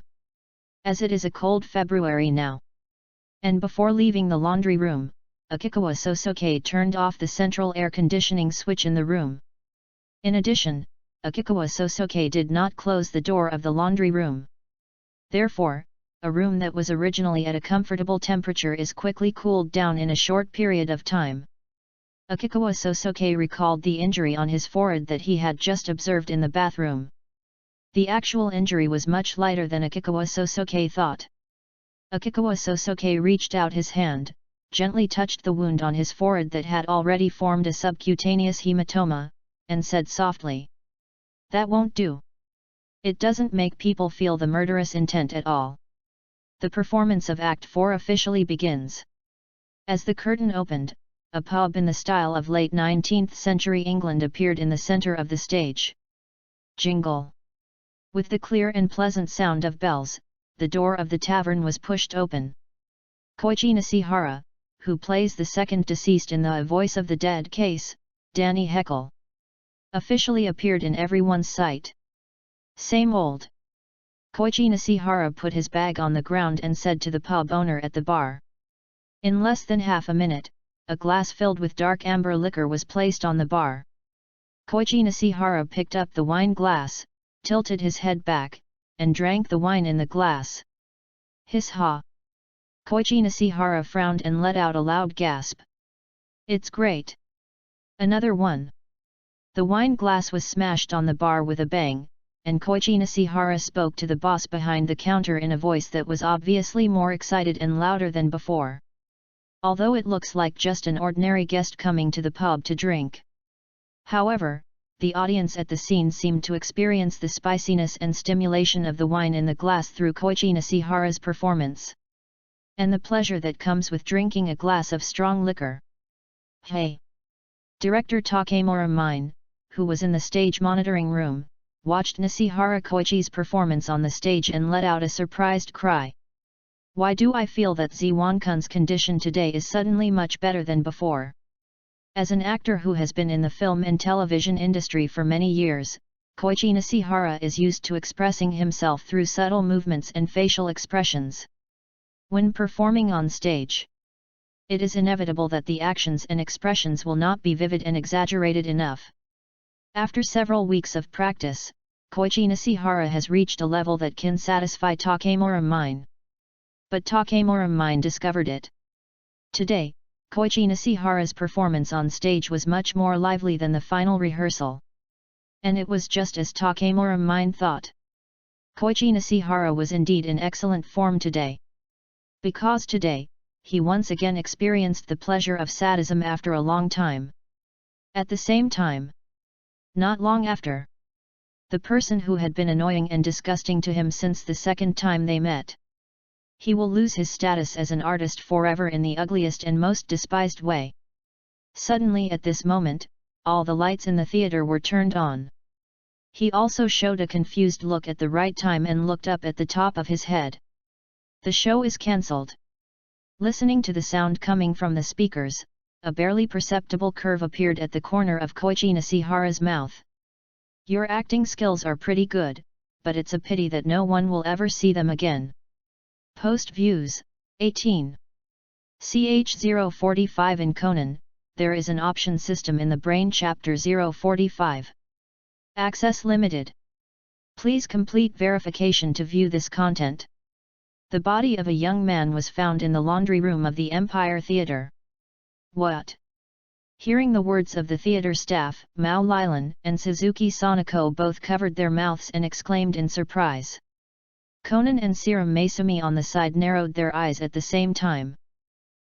As it is a cold February now. And before leaving the laundry room, Akikawa Sosuke turned off the central air conditioning switch in the room. In addition, Akikawa Sosuke did not close the door of the laundry room. Therefore, a room that was originally at a comfortable temperature is quickly cooled down in a short period of time. Akikawa Sosuke recalled the injury on his forehead that he had just observed in the bathroom. The actual injury was much lighter than Akikawa Sosuke thought. Akikawa Sosuke reached out his hand, gently touched the wound on his forehead that had already formed a subcutaneous hematoma, and said softly, "That won't do. It doesn't make people feel the murderous intent at all." The performance of Act 4 officially begins. As the curtain opened, a pub in the style of late 19th century England appeared in the center of the stage. Jingle! With the clear and pleasant sound of bells, the door of the tavern was pushed open. Koichi Nishihara, who plays the second deceased in the A Voice of the Dead case, Danny Heckle, officially appeared in everyone's sight. Same old. Koichi Nishihara put his bag on the ground and said to the pub owner at the bar. In less than half a minute, a glass filled with dark amber liquor was placed on the bar. Koichi Nishihara picked up the wine glass, tilted his head back, and drank the wine in the glass. Hiss ha! Koichi Nishihara frowned and let out a loud gasp. It's great! Another one! The wine glass was smashed on the bar with a bang, and Koichi Nishihara spoke to the boss behind the counter in a voice that was obviously more excited and louder than before. Although it looks like just an ordinary guest coming to the pub to drink. However, the audience at the scene seemed to experience the spiciness and stimulation of the wine in the glass through Koichi Nishihara's performance. And the pleasure that comes with drinking a glass of strong liquor. Hey! Director Takemura Mine, who was in the stage monitoring room, watched Nishihara Koichi's performance on the stage and let out a surprised cry. Why do I feel that Zwan-kun's condition today is suddenly much better than before? As an actor who has been in the film and television industry for many years, Koichi Nishihara is used to expressing himself through subtle movements and facial expressions. When performing on stage, it is inevitable that the actions and expressions will not be vivid and exaggerated enough. After several weeks of practice, Koichi Nishihara has reached a level that can satisfy Takemura Mine. But Takemura Mine discovered it. Today, Koichi Nishihara's performance on stage was much more lively than the final rehearsal. And it was just as Takemura Mine thought. Koichi Nishihara was indeed in excellent form today. Because today, he once again experienced the pleasure of sadism after a long time. At the same time, not long after, the person who had been annoying and disgusting to him since the second time they met, he will lose his status as an artist forever in the ugliest and most despised way. Suddenly at this moment, all the lights in the theater were turned on. He also showed a confused look at the right time and looked up at the top of his head. The show is cancelled. Listening to the sound coming from the speakers, a barely perceptible curve appeared at the corner of Koichi Nishihara's mouth. Your acting skills are pretty good, but it's a pity that no one will ever see them again. Post views, 18. CH045 in Conan, there is an option system in the Brain-Chapter-1-60. Access limited. Please complete verification to view this content. The body of a young man was found in the laundry room of the Empire Theatre. What? Hearing the words of the theatre staff, Mao Lilan and Suzuki Sanako both covered their mouths and exclaimed in surprise. Conan and Serum Masumi on the side narrowed their eyes at the same time.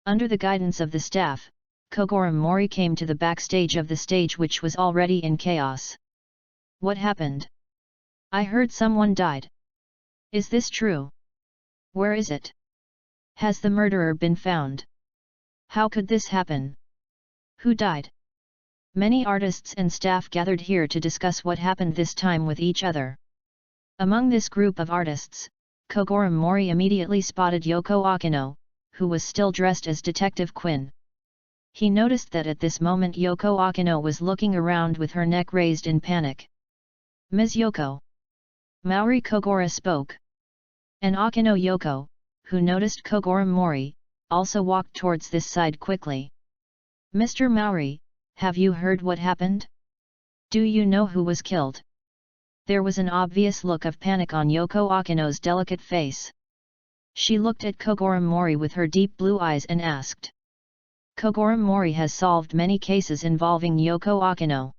Under the guidance of the staff, Kogoro Mori came to the backstage of the stage, which was already in chaos. What happened? I heard someone died. Is this true? Where is it? Has the murderer been found? How could this happen? Who died? Many artists and staff gathered here to discuss what happened this time with each other. Among this group of artists, Kogoro Mori immediately spotted Yoko Akino, who was still dressed as Detective Quinn. He noticed that at this moment Yoko Akino was looking around with her neck raised in panic. Ms. Yoko. Maori Kogoro spoke. And Akino Yoko, who noticed Kogoro Mori, also walked towards this side quickly. Mr. Maori, have you heard what happened? Do you know who was killed? There was an obvious look of panic on Yoko Akino's delicate face. She looked at Kogoro Mori with her deep blue eyes and asked. Kogoro Mori has solved many cases involving Yoko Akino.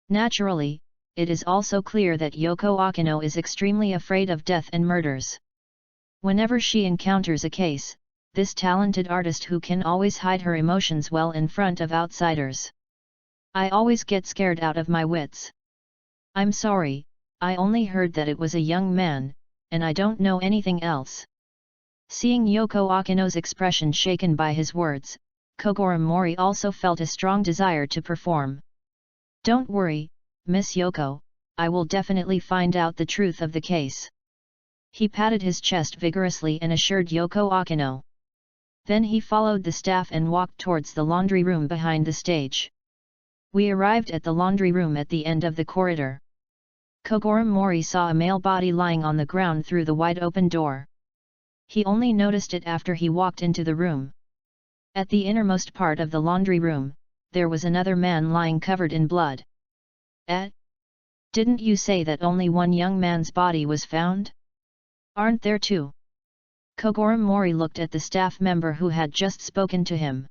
Naturally, it is also clear that Yoko Akino is extremely afraid of death and murders. Whenever she encounters a case, this talented artist who can always hide her emotions well in front of outsiders. I always get scared out of my wits. I'm sorry, I only heard that it was a young man, and I don't know anything else. Seeing Yoko Akino's expression shaken by his words, Kogoro Mori also felt a strong desire to perform. Don't worry, Miss Yoko, I will definitely find out the truth of the case. He patted his chest vigorously and assured Yoko Akino. Then he followed the staff and walked towards the laundry room behind the stage. We arrived at the laundry room at the end of the corridor. Kogoro Mori saw a male body lying on the ground through the wide-open door. He only noticed it after he walked into the room. At the innermost part of the laundry room, there was another man lying covered in blood. Didn't you say that only one young man's body was found? Aren't there two? Kogoro Mori looked at the staff member who had just spoken to him.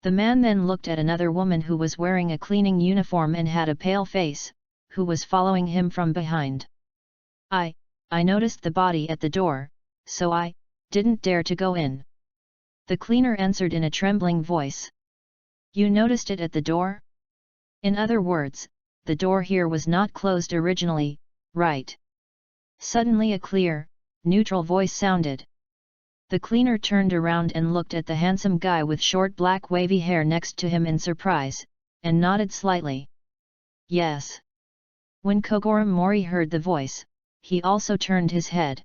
The man then looked at another woman who was wearing a cleaning uniform and had a pale face, who was following him from behind. I noticed the body at the door, so I didn't dare to go in. The cleaner answered in a trembling voice. You noticed it at the door? In other words, the door here was not closed originally, right? Suddenly a clear, neutral voice sounded. The cleaner turned around and looked at the handsome guy with short black wavy hair next to him in surprise, and nodded slightly. Yes. When Kogoro Mori heard the voice, he also turned his head.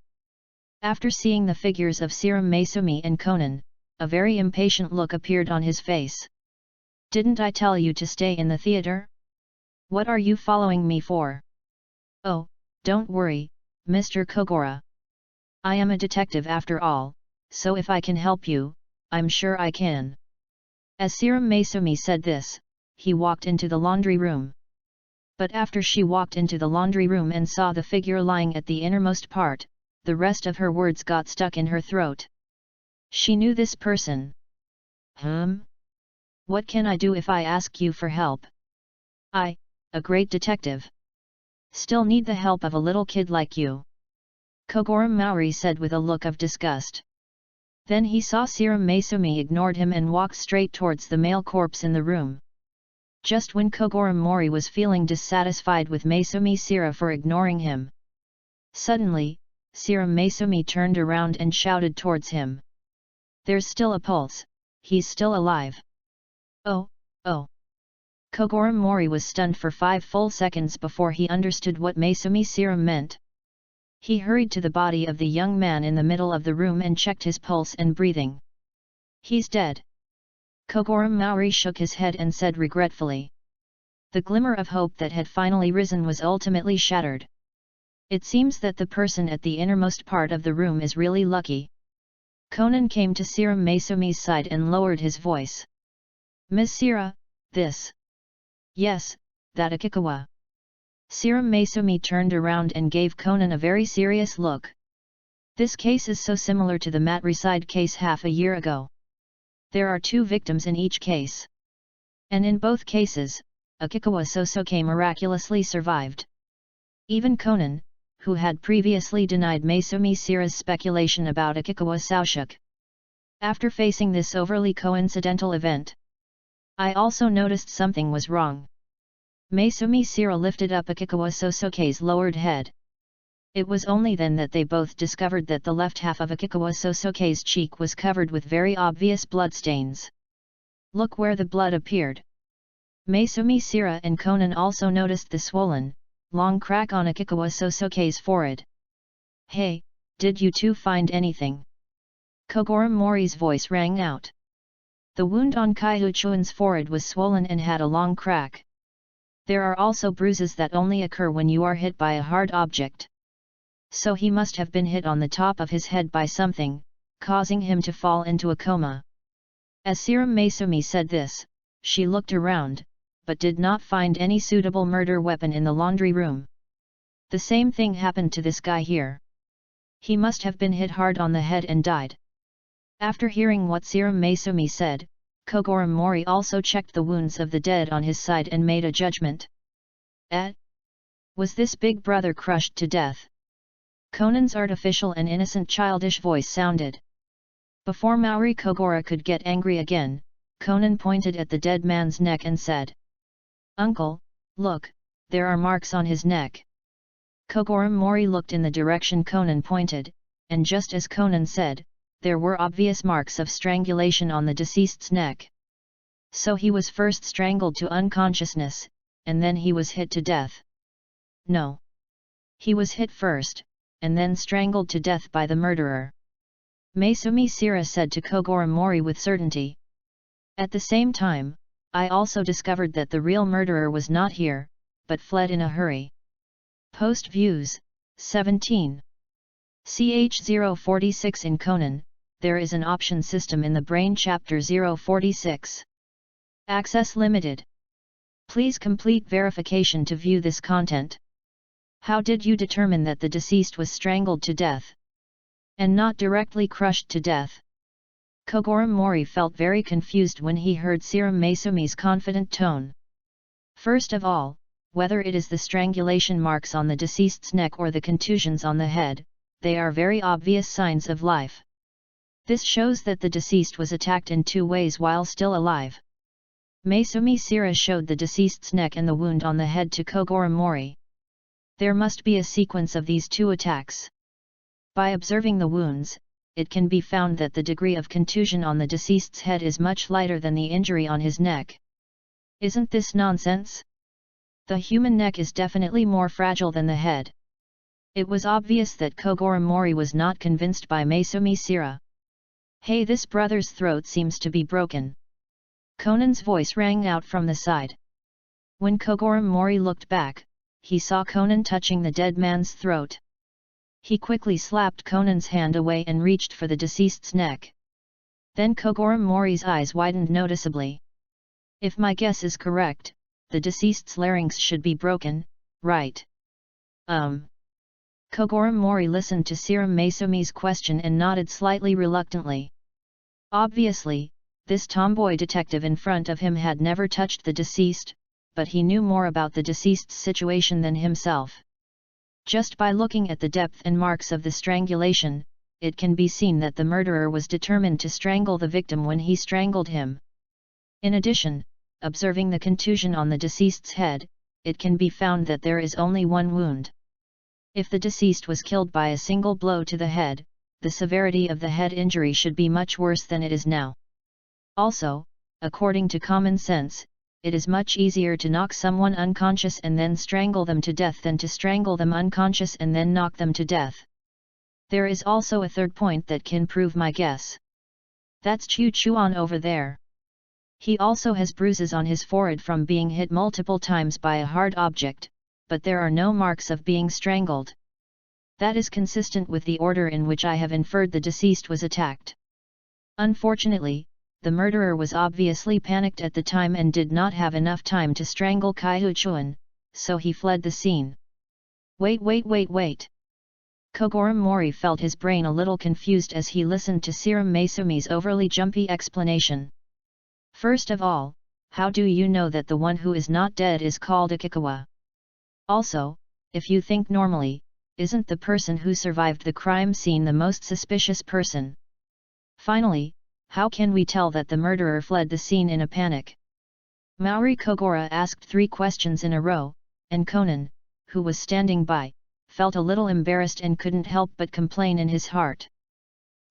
After seeing the figures of Serum Maesumi and Conan, a very impatient look appeared on his face. Didn't I tell you to stay in the theater? What are you following me for? Oh, don't worry, Mr. Kogoro. I am a detective after all, so if I can help you, I'm sure I can. As Serum Maesumi said this, he walked into the laundry room. But after she walked into the laundry room and saw the figure lying at the innermost part, the rest of her words got stuck in her throat. She knew this person. What can I do if I ask you for help? I, a great detective, still need the help of a little kid like you. Kogoro Mori said with a look of disgust. Then he saw Serum Maesumi ignored him and walked straight towards the male corpse in the room. Just when Kogoro Mori was feeling dissatisfied with Maesumi Sira for ignoring him, suddenly, Serum Maesumi turned around and shouted towards him. There's still a pulse, he's still alive. Oh. Kogoro Mori was stunned for 5 full seconds before he understood what Maesumi Serum meant. He hurried to the body of the young man in the middle of the room and checked his pulse and breathing. He's dead. Kogoro Mori shook his head and said regretfully. The glimmer of hope that had finally risen was ultimately shattered. It seems that the person at the innermost part of the room is really lucky. Conan came to Serum Maesumi's side and lowered his voice. Ms. Sira, this. Yes, that Akikawa. Serum Maesumi turned around and gave Conan a very serious look. This case is so similar to the matricide case half a year ago. There are 2 victims in each case. And in both cases, Akikawa Sosuke miraculously survived. Even Conan, who had previously denied Maesumi Sira's speculation about Akikawa Sosuke. After facing this overly coincidental event, I also noticed something was wrong. Maesumi Sira lifted up Akikawa Sosuke's lowered head. It was only then that they both discovered that the left half of Akikawa Sosuke's cheek was covered with very obvious bloodstains. Look where the blood appeared. Maesumi Sira and Conan also noticed the swollen, long crack on Akikawa Sosuke's forehead. Hey, did you two find anything? Kogoro Mori's voice rang out. The wound on Kaiuchuan's forehead was swollen and had a long crack. There are also bruises that only occur when you are hit by a hard object. So he must have been hit on the top of his head by something, causing him to fall into a coma. As Serum Maesumi said this, she looked around, but did not find any suitable murder weapon in the laundry room. The same thing happened to this guy here. He must have been hit hard on the head and died. After hearing what Serum Maesumi said, Kogoro Mori also checked the wounds of the dead on his side and made a judgment. Was this big brother crushed to death? Conan's artificial and innocent childish voice sounded. Before Maori Kogoro could get angry again, Conan pointed at the dead man's neck and said, Uncle, look, there are marks on his neck. Kogoro Mori looked in the direction Conan pointed, and just as Conan said, there were obvious marks of strangulation on the deceased's neck. So he was first strangled to unconsciousness, and then he was hit to death. No. He was hit first, and then strangled to death by the murderer. Maesumi Sira said to Kogoro Mori with certainty. At the same time, I also discovered that the real murderer was not here, but fled in a hurry. Post Views, 17. CH046 in Conan, there is an option system in the Brain-Chapter-1-60. Access limited. Please complete verification to view this content. How did you determine that the deceased was strangled to death, and not directly crushed to death? Kogoro Mori felt very confused when he heard Serum Meisumi's confident tone. First of all, whether it is the strangulation marks on the deceased's neck or the contusions on the head, they are very obvious signs of life. This shows that the deceased was attacked in two ways while still alive. Meisumi Sira showed the deceased's neck and the wound on the head to Kogoro Mori. There must be a sequence of these two attacks. By observing the wounds, it can be found that the degree of contusion on the deceased's head is much lighter than the injury on his neck. Isn't this nonsense? The human neck is definitely more fragile than the head. It was obvious that Kogoro Mori was not convinced by Meisumi Sira. Hey, this brother's throat seems to be broken. Conan's voice rang out from the side. When Kogoro Mori looked back, he saw Conan touching the dead man's throat. He quickly slapped Conan's hand away and reached for the deceased's neck. Then Kogoro Mori's eyes widened noticeably. If my guess is correct, the deceased's larynx should be broken, right? Kogoro Mori listened to Serum Meisumi's question and nodded slightly reluctantly. Obviously, this tomboy detective in front of him had never touched the deceased, but he knew more about the deceased's situation than himself. Just by looking at the depth and marks of the strangulation, it can be seen that the murderer was determined to strangle the victim when he strangled him. In addition, observing the contusion on the deceased's head, it can be found that there is only one wound. If the deceased was killed by a single blow to the head, the severity of the head injury should be much worse than it is now. Also, according to common sense, it is much easier to knock someone unconscious and then strangle them to death than to strangle them unconscious and then knock them to death. There is also a third point that can prove my guess. That's Chu Chuan over there. He also has bruises on his forehead from being hit multiple times by a hard object, but there are no marks of being strangled. That is consistent with the order in which I have inferred the deceased was attacked. Unfortunately, the murderer was obviously panicked at the time and did not have enough time to strangle Kaihu Chuan, so he fled the scene. Wait. Kogoro Mori felt his brain a little confused as he listened to Serum Meisumi's overly jumpy explanation. First of all, how do you know that the one who is not dead is called Akikawa? Also, if you think normally, isn't the person who survived the crime scene the most suspicious person? Finally, how can we tell that the murderer fled the scene in a panic? Maori Kogoro asked 3 questions in a row, and Conan, who was standing by, felt a little embarrassed and couldn't help but complain in his heart.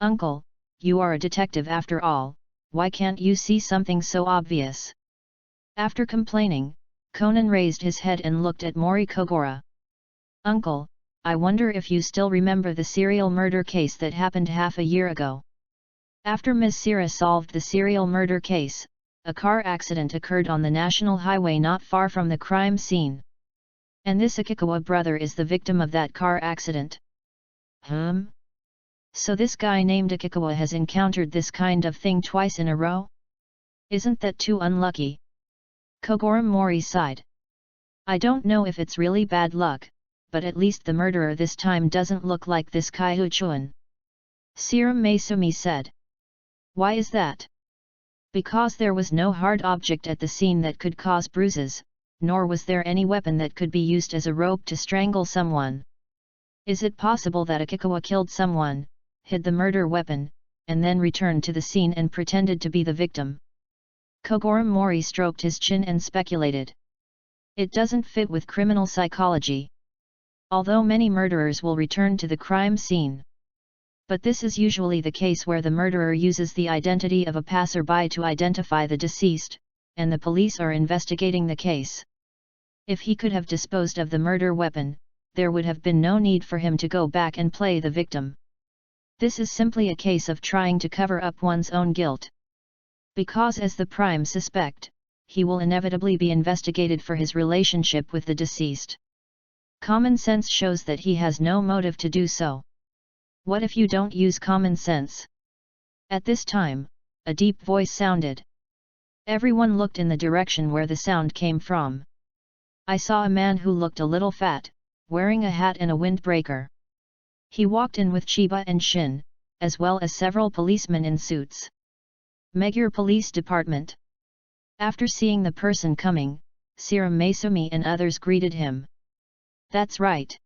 Uncle, you are a detective after all, why can't you see something so obvious? After complaining, Conan raised his head and looked at Mori Kogoro. Uncle, I wonder if you still remember the serial murder case that happened half a year ago. After Ms. Sira solved the serial murder case, a car accident occurred on the national highway not far from the crime scene. And this Akikawa brother is the victim of that car accident. So this guy named Akikawa has encountered this kind of thing twice in a row? Isn't that too unlucky? Kogoro Mori sighed. I don't know if it's really bad luck, but at least the murderer this time doesn't look like this Kaihu Chuan. Serum Meisumi said. Why is that? Because there was no hard object at the scene that could cause bruises, nor was there any weapon that could be used as a rope to strangle someone. Is it possible that Akikawa killed someone, hid the murder weapon, and then returned to the scene and pretended to be the victim? Kogoro Mori stroked his chin and speculated. It doesn't fit with criminal psychology. Although many murderers will return to the crime scene. But this is usually the case where the murderer uses the identity of a passerby to identify the deceased, and the police are investigating the case. If he could have disposed of the murder weapon, there would have been no need for him to go back and play the victim. This is simply a case of trying to cover up one's own guilt. Because as the prime suspect, he will inevitably be investigated for his relationship with the deceased. Common sense shows that he has no motive to do so. What if you don't use common sense? At this time, a deep voice sounded. Everyone looked in the direction where the sound came from. I saw a man who looked a little fat, wearing a hat and a windbreaker. He walked in with Chiba and Shin, as well as several policemen in suits. Megure Police Department. After seeing the person coming, Serum Maesumi and others greeted him. That's right.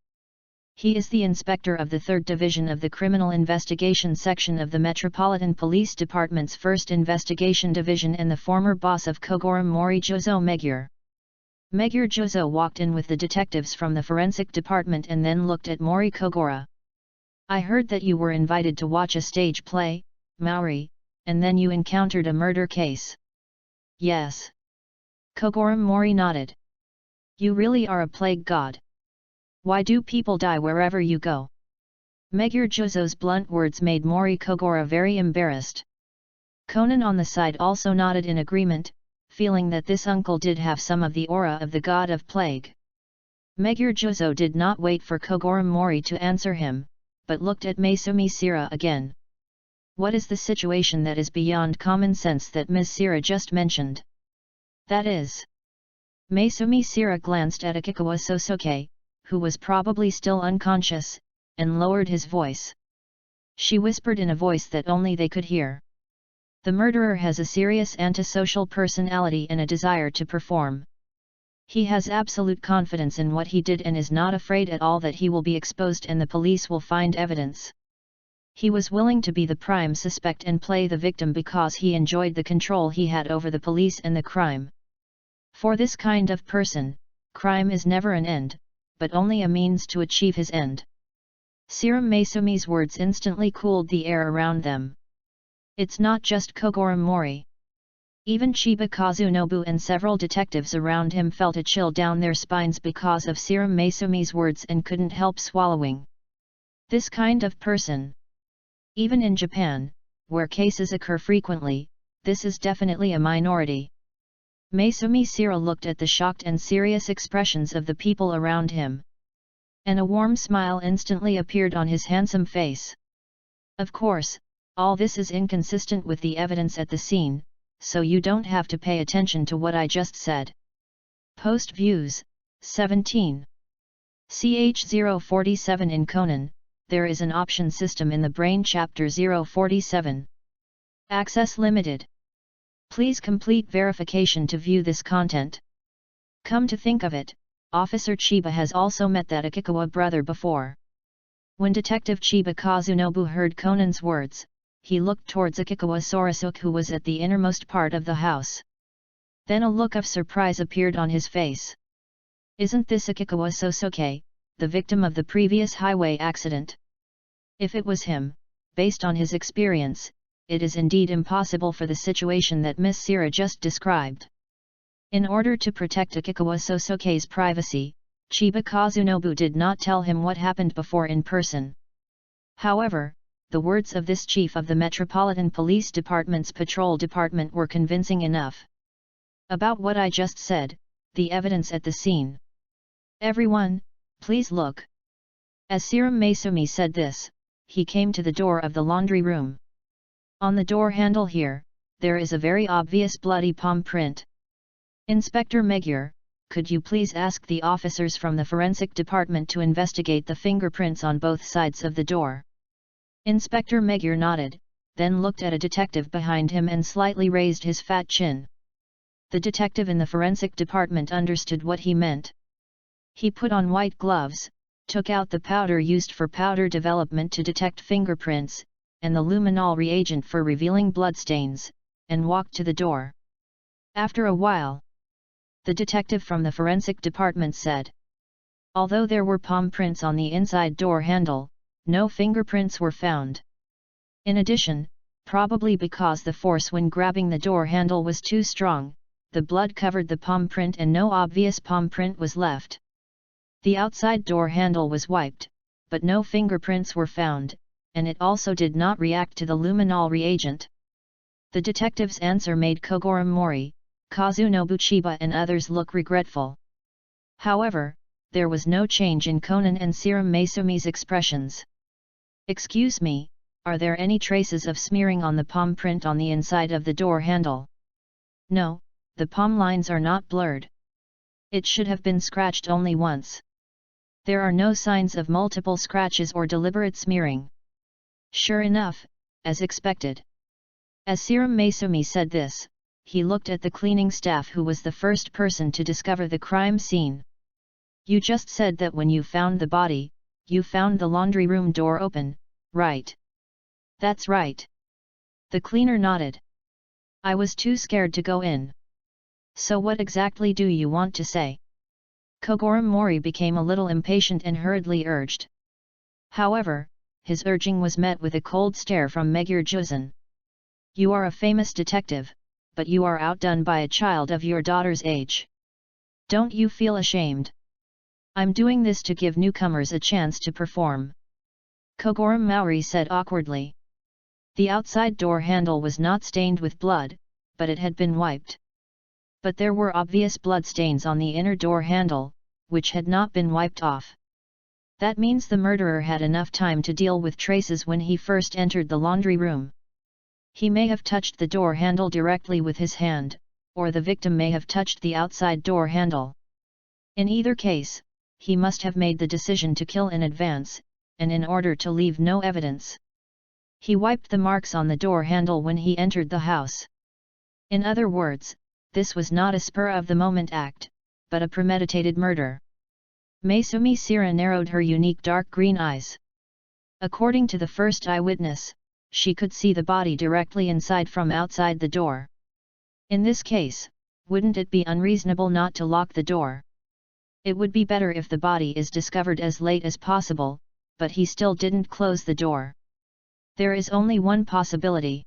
He is the inspector of the 3rd Division of the Criminal Investigation Section of the Metropolitan Police Department's 1st Investigation Division and the former boss of Kogoro Mori Jozo Megure. Megure Jozo walked in with the detectives from the Forensic Department and then looked at Mori Kogoro. I heard that you were invited to watch a stage play, Maori, and then you encountered a murder case. Yes. Kogoro Mori nodded. You really are a plague god. Why do people die wherever you go? Megure Jozo's blunt words made Mori Kogoro very embarrassed. Conan on the side also nodded in agreement, feeling that this uncle did have some of the aura of the god of plague. Megure Jozo did not wait for Kogoro Mori to answer him, but looked at Maesumi Sira again. What is the situation that is beyond common sense that Ms. Sira just mentioned? That is. Maesumi Sira glanced at Akikawa Sosuke, who was probably still unconscious, and lowered his voice. She whispered in a voice that only they could hear. The murderer has a serious antisocial personality and a desire to perform. He has absolute confidence in what he did and is not afraid at all that he will be exposed and the police will find evidence. He was willing to be the prime suspect and play the victim because he enjoyed the control he had over the police and the crime. For this kind of person, crime is never an end, but only a means to achieve his end. Serum Maesumi's words instantly cooled the air around them. It's not just Kogoro Mori. Even Chiba Kazunobu and several detectives around him felt a chill down their spines because of Serum Maesumi's words and couldn't help swallowing. This kind of person. Even in Japan, where cases occur frequently, this is definitely a minority. Maesumi Sira looked at the shocked and serious expressions of the people around him. And a warm smile instantly appeared on his handsome face. Of course, all this is inconsistent with the evidence at the scene, so you don't have to pay attention to what I just said. Post Views, 17. CH047 in Conan, there is an option system in the Brain-Chapter-1-60. Access limited. Please complete verification to view this content. Come to think of it, Officer Chiba has also met that Akikawa brother before. When Detective Chiba Kazunobu heard Conan's words, he looked towards Akikawa Sorasuke who was at the innermost part of the house. Then a look of surprise appeared on his face. Isn't this Akikawa Sosuke, the victim of the previous highway accident? If it was him, based on his experience, it is indeed impossible for the situation that Miss Sira just described. In order to protect Akikawa Sosuke's privacy, Chiba Kazunobu did not tell him what happened before in person. However, the words of this chief of the Metropolitan Police Department's patrol department were convincing enough. About what I just said, the evidence at the scene. Everyone, please look. As Serum Maesumi said this, he came to the door of the laundry room. On the door handle here, there is a very obvious bloody palm print. Inspector Megure, could you please ask the officers from the forensic department to investigate the fingerprints on both sides of the door? Inspector Megure nodded, then looked at a detective behind him and slightly raised his fat chin. The detective in the forensic department understood what he meant. He put on white gloves, took out the powder used for powder development to detect fingerprints, and the luminol reagent for revealing bloodstains, and walked to the door. After a while, the detective from the forensic department said, although there were palm prints on the inside door handle, no fingerprints were found. In addition, probably because the force when grabbing the door handle was too strong, the blood covered the palm print and no obvious palm print was left. The outside door handle was wiped, but no fingerprints were found, and it also did not react to the luminol reagent. The detective's answer made Kogoro Mori, Kazunobu Chiba and others look regretful. However, there was no change in Conan and Serum Maesumi's expressions. Excuse me, are there any traces of smearing on the palm print on the inside of the door handle? No, the palm lines are not blurred. It should have been scratched only once. There are no signs of multiple scratches or deliberate smearing. Sure enough, as expected. As Serum Maesumi said this, he looked at the cleaning staff who was the first person to discover the crime scene. You just said that when you found the body, you found the laundry room door open, right? That's right. The cleaner nodded. I was too scared to go in. So what exactly do you want to say? Kogoro Mori became a little impatient and hurriedly urged. However, his urging was met with a cold stare from Megure Juzan. You are a famous detective, but you are outdone by a child of your daughter's age. Don't you feel ashamed? I'm doing this to give newcomers a chance to perform. Kogoro Mori said awkwardly. The outside door handle was not stained with blood, but it had been wiped. But there were obvious blood stains on the inner door handle, which had not been wiped off. That means the murderer had enough time to deal with traces when he first entered the laundry room. He may have touched the door handle directly with his hand, or the victim may have touched the outside door handle. In either case, he must have made the decision to kill in advance, and in order to leave no evidence. He wiped the marks on the door handle when he entered the house. In other words, this was not a spur-of-the-moment act, but a premeditated murder. Maesumi Sira narrowed her unique dark green eyes. According to the first eyewitness, she could see the body directly inside from outside the door. In this case, wouldn't it be unreasonable not to lock the door? It would be better if the body is discovered as late as possible, but he still didn't close the door. There is only one possibility.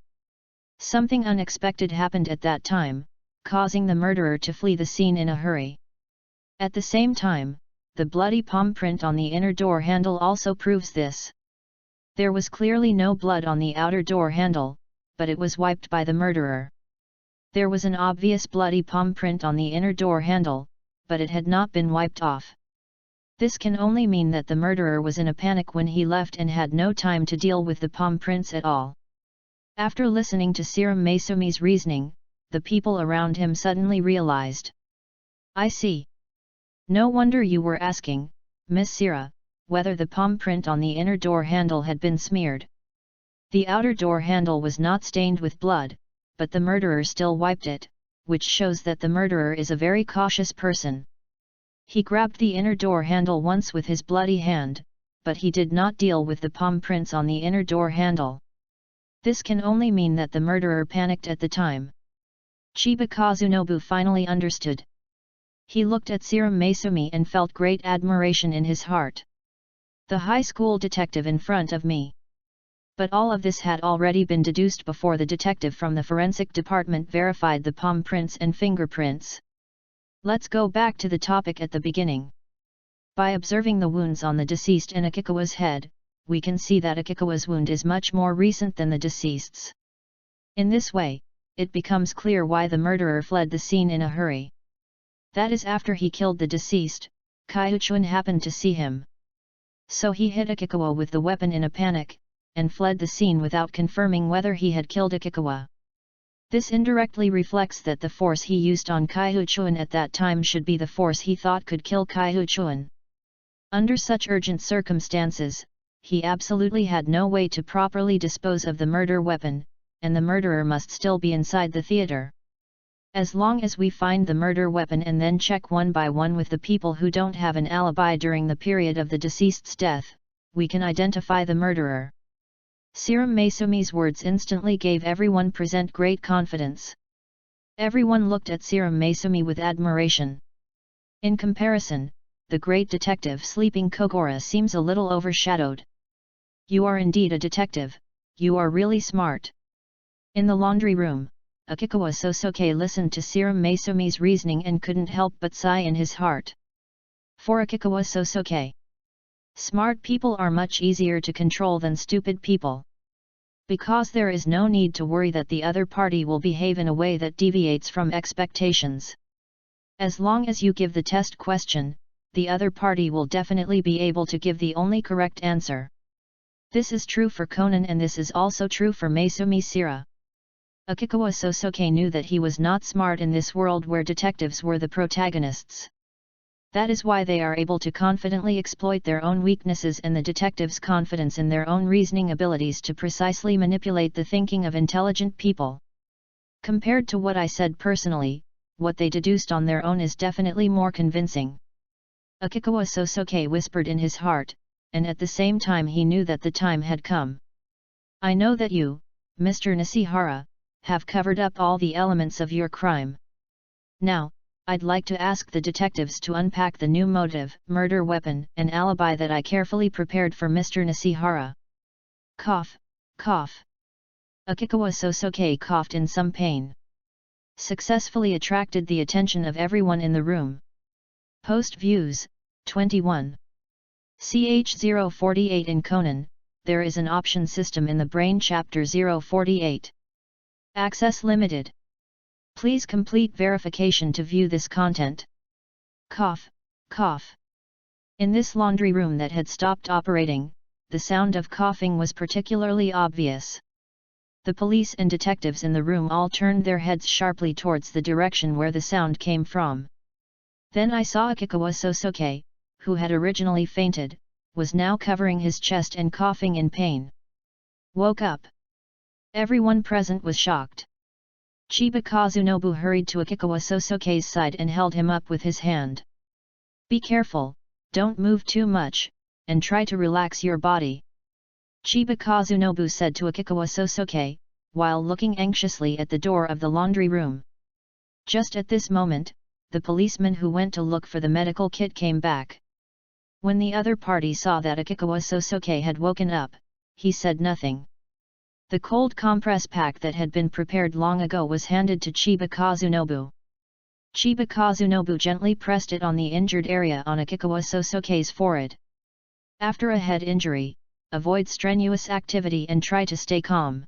Something unexpected happened at that time, causing the murderer to flee the scene in a hurry. At the same time, the bloody palm print on the inner door handle also proves this. There was clearly no blood on the outer door handle, but it was wiped by the murderer. There was an obvious bloody palm print on the inner door handle, but it had not been wiped off. This can only mean that the murderer was in a panic when he left and had no time to deal with the palm prints at all. After listening to Serum Maesumi's reasoning, the people around him suddenly realized. I see. No wonder you were asking, Miss Sira, whether the palm print on the inner door handle had been smeared. The outer door handle was not stained with blood, but the murderer still wiped it, which shows that the murderer is a very cautious person. He grabbed the inner door handle once with his bloody hand, but he did not deal with the palm prints on the inner door handle. This can only mean that the murderer panicked at the time. Chiba Kazunobu finally understood. He looked at Serum Maesumi and felt great admiration in his heart. The high school detective in front of me. But all of this had already been deduced before the detective from the forensic department verified the palm prints and fingerprints. Let's go back to the topic at the beginning. By observing the wounds on the deceased and Akikawa's head, we can see that Akikawa's wound is much more recent than the deceased's. In this way, it becomes clear why the murderer fled the scene in a hurry. That is, after he killed the deceased, Kaiuchuan happened to see him. So he hit Akikawa with the weapon in a panic, and fled the scene without confirming whether he had killed Akikawa. This indirectly reflects that the force he used on Kaiuchuan at that time should be the force he thought could kill Kaiuchuan. Under such urgent circumstances, he absolutely had no way to properly dispose of the murder weapon, and the murderer must still be inside the theater. As long as we find the murder weapon and then check one by one with the people who don't have an alibi during the period of the deceased's death, we can identify the murderer. Serum Maesumi's words instantly gave everyone present great confidence. Everyone looked at Serum Maesumi with admiration. In comparison, the great detective Sleeping Kogoro seems a little overshadowed. You are indeed a detective, you are really smart. In the laundry room, Akikawa Sosuke listened to Serum Maesumi's reasoning and couldn't help but sigh in his heart. For Akikawa Sosuke, smart people are much easier to control than stupid people. Because there is no need to worry that the other party will behave in a way that deviates from expectations. As long as you give the test question, the other party will definitely be able to give the only correct answer. This is true for Conan, and this is also true for Maesumi Sira. Akikawa Sosuke knew that he was not smart in this world where detectives were the protagonists. That is why they are able to confidently exploit their own weaknesses and the detective's confidence in their own reasoning abilities to precisely manipulate the thinking of intelligent people. Compared to what I said personally, what they deduced on their own is definitely more convincing. Akikawa Sosuke whispered in his heart, and at the same time he knew that the time had come. I know that you, Mr. Nishihara, have covered up all the elements of your crime. Now, I'd like to ask the detectives to unpack the new motive, murder weapon, and alibi that I carefully prepared for Mr. Nishihara. Cough, cough. Akikawa Sosuke coughed in some pain. Successfully attracted the attention of everyone in the room. Post views, 21. CH048 in Conan, there is an option system in the Brain-Chapter-1-60. Access limited. Please complete verification to view this content. Cough, cough. In this laundry room that had stopped operating, the sound of coughing was particularly obvious. The police and detectives in the room all turned their heads sharply towards the direction where the sound came from. Then I saw Akikawa Sosuke, who had originally fainted, was now covering his chest and coughing in pain. Woke up. Everyone present was shocked. Chiba Kazunobu hurried to Akikawa Sosuke's side and held him up with his hand. Be careful, don't move too much, and try to relax your body. Chiba Kazunobu said to Akikawa Sosuke, while looking anxiously at the door of the laundry room. Just at this moment, the policeman who went to look for the medical kit came back. When the other party saw that Akikawa Sosuke had woken up, he said nothing. The cold compress pack that had been prepared long ago was handed to Chiba Kazunobu. Chiba Kazunobu gently pressed it on the injured area on Akikawa Sosuke's forehead. After a head injury, avoid strenuous activity and try to stay calm.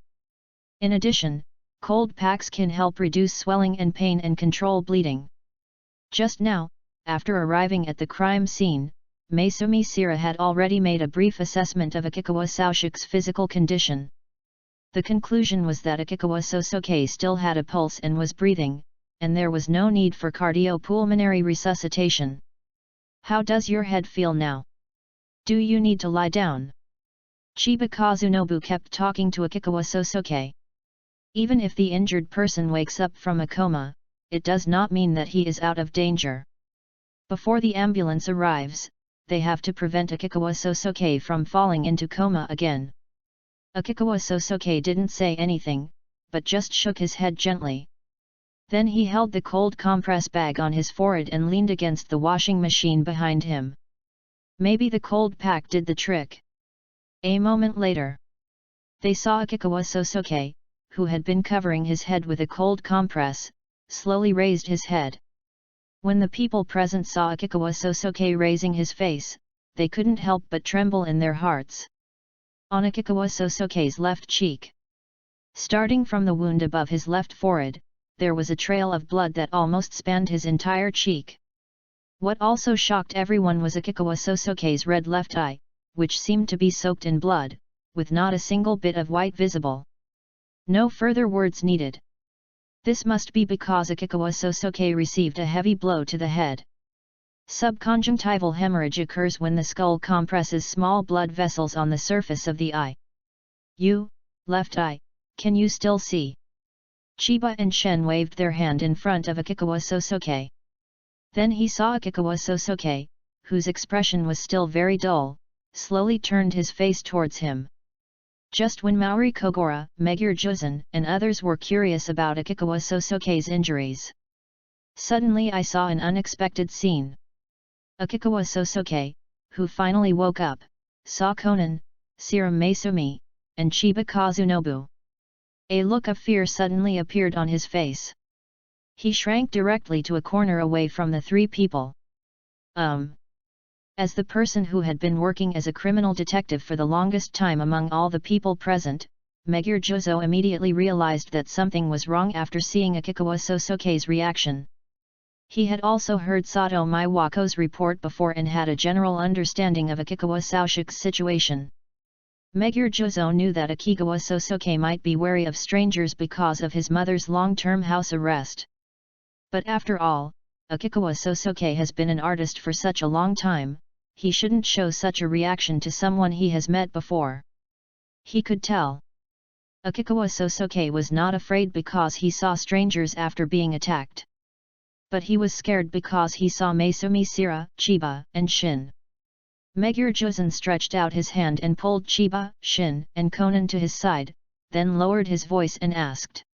In addition, cold packs can help reduce swelling and pain and control bleeding. Just now, after arriving at the crime scene, Maesumi Sira had already made a brief assessment of Akikawa Sosuke's physical condition. The conclusion was that Akikawa Sosuke still had a pulse and was breathing, and there was no need for cardiopulmonary resuscitation. How does your head feel now? Do you need to lie down? Chiba Kazunobu kept talking to Akikawa Sosuke. Even if the injured person wakes up from a coma, it does not mean that he is out of danger. Before the ambulance arrives, they have to prevent Akikawa Sosuke from falling into coma again. Akikawa Sosuke didn't say anything, but just shook his head gently. Then he held the cold compress bag on his forehead and leaned against the washing machine behind him. Maybe the cold pack did the trick. A moment later, they saw Akikawa Sosuke, who had been covering his head with a cold compress, slowly raised his head. When the people present saw Akikawa Sosuke raising his face, they couldn't help but tremble in their hearts. On Akikawa Sosuke's left cheek, starting from the wound above his left forehead, there was a trail of blood that almost spanned his entire cheek. What also shocked everyone was Akikawa Sosuke's red left eye, which seemed to be soaked in blood, with not a single bit of white visible. No further words needed. This must be because Akikawa Sosuke received a heavy blow to the head. Subconjunctival hemorrhage occurs when the skull compresses small blood vessels on the surface of the eye. You, left eye, can you still see? Chiba and Shen waved their hand in front of Akikawa Sosuke. Then he saw Akikawa Sosuke, whose expression was still very dull, slowly turned his face towards him. Just when Maori Kogora, Megure Juzan, and others were curious about Akikawa Sosuke's injuries, suddenly I saw an unexpected scene. Akikawa Sosuke, who finally woke up, saw Conan, Sira Maesumi, and Chiba Kazunobu. A look of fear suddenly appeared on his face. He shrank directly to a corner away from the three people. As the person who had been working as a criminal detective for the longest time among all the people present, Megure Juzo immediately realized that something was wrong after seeing Akikawa Sosuke's reaction. He had also heard Sato Maiwako's report before and had a general understanding of Akikawa Sosuke's situation. Megure Juzo knew that Akikawa Sosuke might be wary of strangers because of his mother's long-term house arrest. But after all, Akikawa Sosuke has been an artist for such a long time, he shouldn't show such a reaction to someone he has met before. He could tell. Akikawa Sosuke was not afraid because he saw strangers after being attacked. But he was scared because he saw Maesumi Sira, Chiba, and Shin. Megure Juzan stretched out his hand and pulled Chiba, Shin, and Conan to his side, then lowered his voice and asked.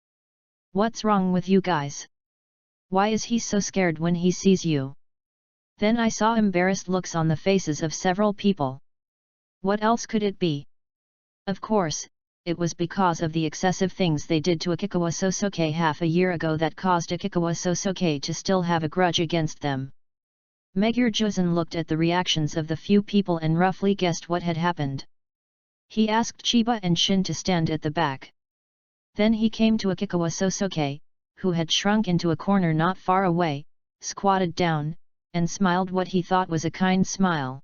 "What's wrong with you guys? Why is he so scared when he sees you?" Then I saw embarrassed looks on the faces of several people. What else could it be? Of course, it was because of the excessive things they did to Akikawa Sosuke half a year ago that caused Akikawa Sosuke to still have a grudge against them. Megure Juzan looked at the reactions of the few people and roughly guessed what had happened. He asked Chiba and Shin to stand at the back. Then he came to Akikawa Sosuke, who had shrunk into a corner not far away, squatted down, and smiled what he thought was a kind smile.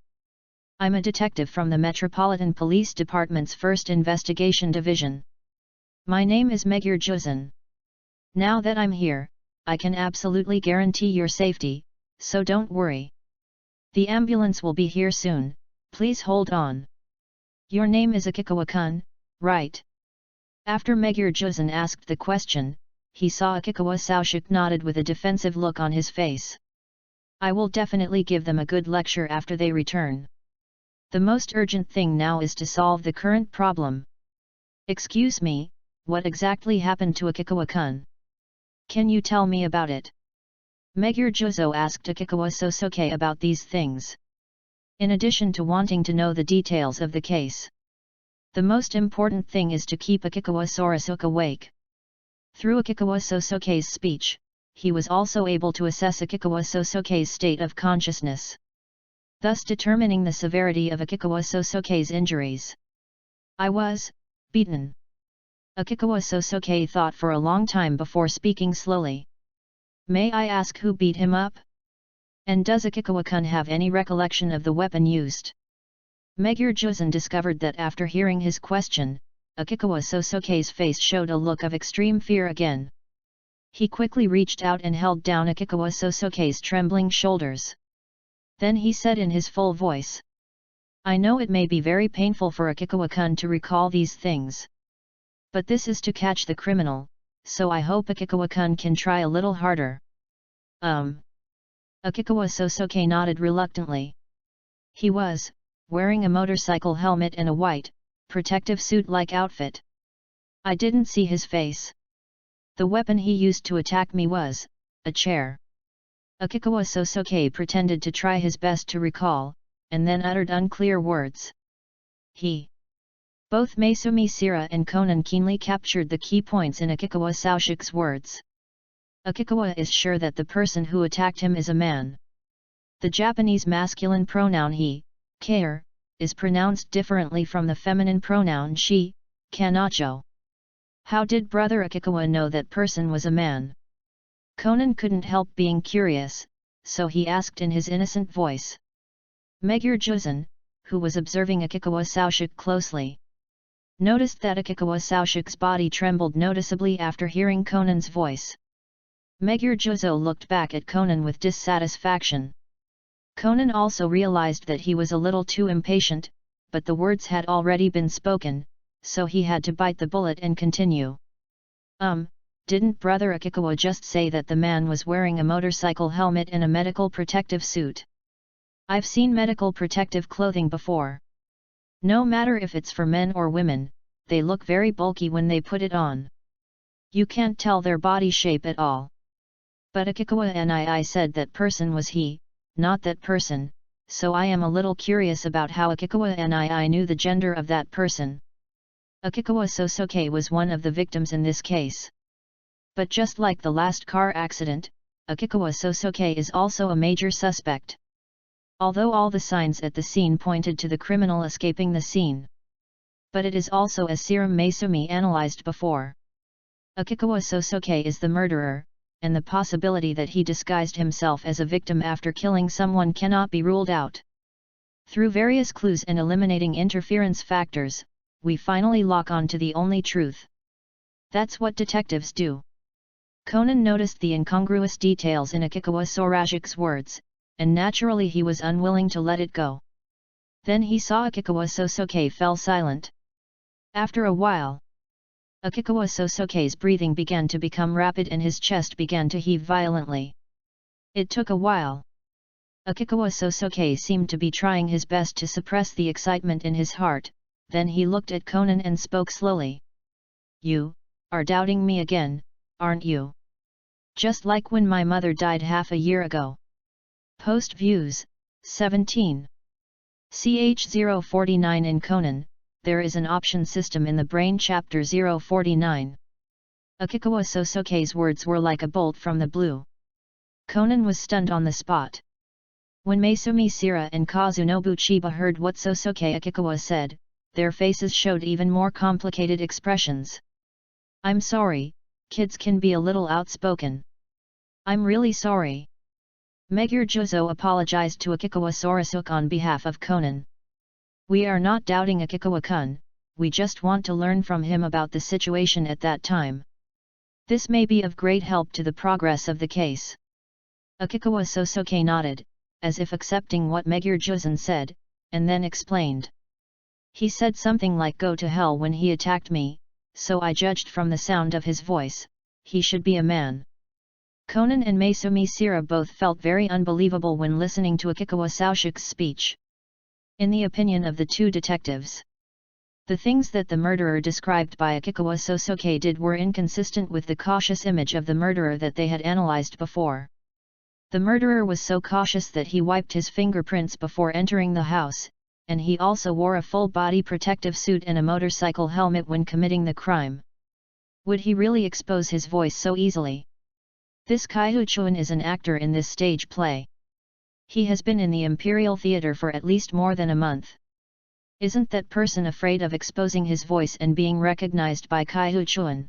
"I'm a detective from the Metropolitan Police Department's 1st Investigation Division. My name is Megure Juzan. Now that I'm here, I can absolutely guarantee your safety, so don't worry. The ambulance will be here soon, please hold on. Your name is Akikawa-kun, right?" After Megure Juzan asked the question, he saw Akikawa Sosuke nodded with a defensive look on his face. "I will definitely give them a good lecture after they return. The most urgent thing now is to solve the current problem." "Excuse me, what exactly happened to Akikawa-kun? Can you tell me about it?" Megure Juzan asked Akikawa Sosuke about these things. In addition to wanting to know the details of the case, the most important thing is to keep Akikawa Sosuke awake. Through Akikawa Sosuke's speech, he was also able to assess Akikawa Sosuke's state of consciousness, thus determining the severity of Akikawa Sosuke's injuries. "I was beaten." Akikawa Sosuke thought for a long time before speaking slowly. "May I ask who beat him up? And does Akikawa-kun have any recollection of the weapon used?" Megure Juzan discovered that after hearing his question, Akikawa Sosuke's face showed a look of extreme fear again. He quickly reached out and held down Akikawa Sosuke's trembling shoulders. Then he said in his full voice, "I know it may be very painful for Akikawa-kun to recall these things. But this is to catch the criminal, so I hope Akikawa-kun can try a little harder." Akikawa Sosuke nodded reluctantly. He was wearing a motorcycle helmet and a white, protective suit-like outfit. "I didn't see his face. The weapon he used to attack me was a chair." Akikawa Sosuke pretended to try his best to recall, and then uttered unclear words. Both Maesumi Sira and Conan keenly captured the key points in Akikawa Sosuke's words. Akikawa is sure that the person who attacked him is a man. The Japanese masculine pronoun he, care, is pronounced differently from the feminine pronoun she, kanacho. How did Brother Akikawa know that person was a man? Conan couldn't help being curious, so he asked in his innocent voice. Megure Juzan, who was observing Akikawa Sosuke closely, noticed that Akikawa Sosuke's body trembled noticeably after hearing Conan's voice. Megure Juzan looked back at Conan with dissatisfaction. Conan also realized that he was a little too impatient, but the words had already been spoken, so he had to bite the bullet and continue. Didn't Brother Akikawa just say that the man was wearing a motorcycle helmet and a medical protective suit? I've seen medical protective clothing before. No matter if it's for men or women, they look very bulky when they put it on. You can't tell their body shape at all. But Akikawa nii said that person was he, not that person, so I am a little curious about how Akikawa nii knew the gender of that person. Akikawa Sosuke was one of the victims in this case. But just like the last car accident, Akikawa Sosuke is also a major suspect. Although all the signs at the scene pointed to the criminal escaping the scene. But it is also as Serum Maesumi analyzed before. Akikawa Sosuke is the murderer, and the possibility that he disguised himself as a victim after killing someone cannot be ruled out. Through various clues and eliminating interference factors, we finally lock on to the only truth. That's what detectives do. Conan noticed the incongruous details in Akikawa Sorajik's words, and naturally he was unwilling to let it go. Then he saw Akikawa Sosoke fell silent. After a while, Akikawa Sosoke's breathing began to become rapid and his chest began to heave violently. It took a while. Akikawa Sosoke seemed to be trying his best to suppress the excitement in his heart, then he looked at Conan and spoke slowly. "You are doubting me again, aren't you? Just like when my mother died half a year ago." Post Views, 17. Ch049 in Conan, there is an option system in the Brain-Chapter 049. Akikawa Sosoke's words were like a bolt from the blue. Conan was stunned on the spot. When Maesumi Sira and Kazunobu Chiba heard what Sosoke Akikawa said, their faces showed even more complicated expressions. "I'm sorry, kids can be a little outspoken. I'm really sorry." Megure Juzo apologized to Akikawa Sorasuke on behalf of Conan. "We are not doubting Akikawa-kun, we just want to learn from him about the situation at that time. This may be of great help to the progress of the case." Akikawa Sosoke nodded, as if accepting what Megure Juzon said, and then explained. "He said something like 'go to hell' when he attacked me, so I judged from the sound of his voice, he should be a man." Conan and Maesumi Sira both felt very unbelievable when listening to Akikawa Sosuke's speech. In the opinion of the two detectives, the things that the murderer described by Akikawa Sosoke did were inconsistent with the cautious image of the murderer that they had analyzed before. The murderer was so cautious that he wiped his fingerprints before entering the house, and he also wore a full-body protective suit and a motorcycle helmet when committing the crime. Would he really expose his voice so easily? This Kaihu Chuan is an actor in this stage play. He has been in the Imperial Theatre for at least more than a month. Isn't that person afraid of exposing his voice and being recognized by Kaihu Chuan?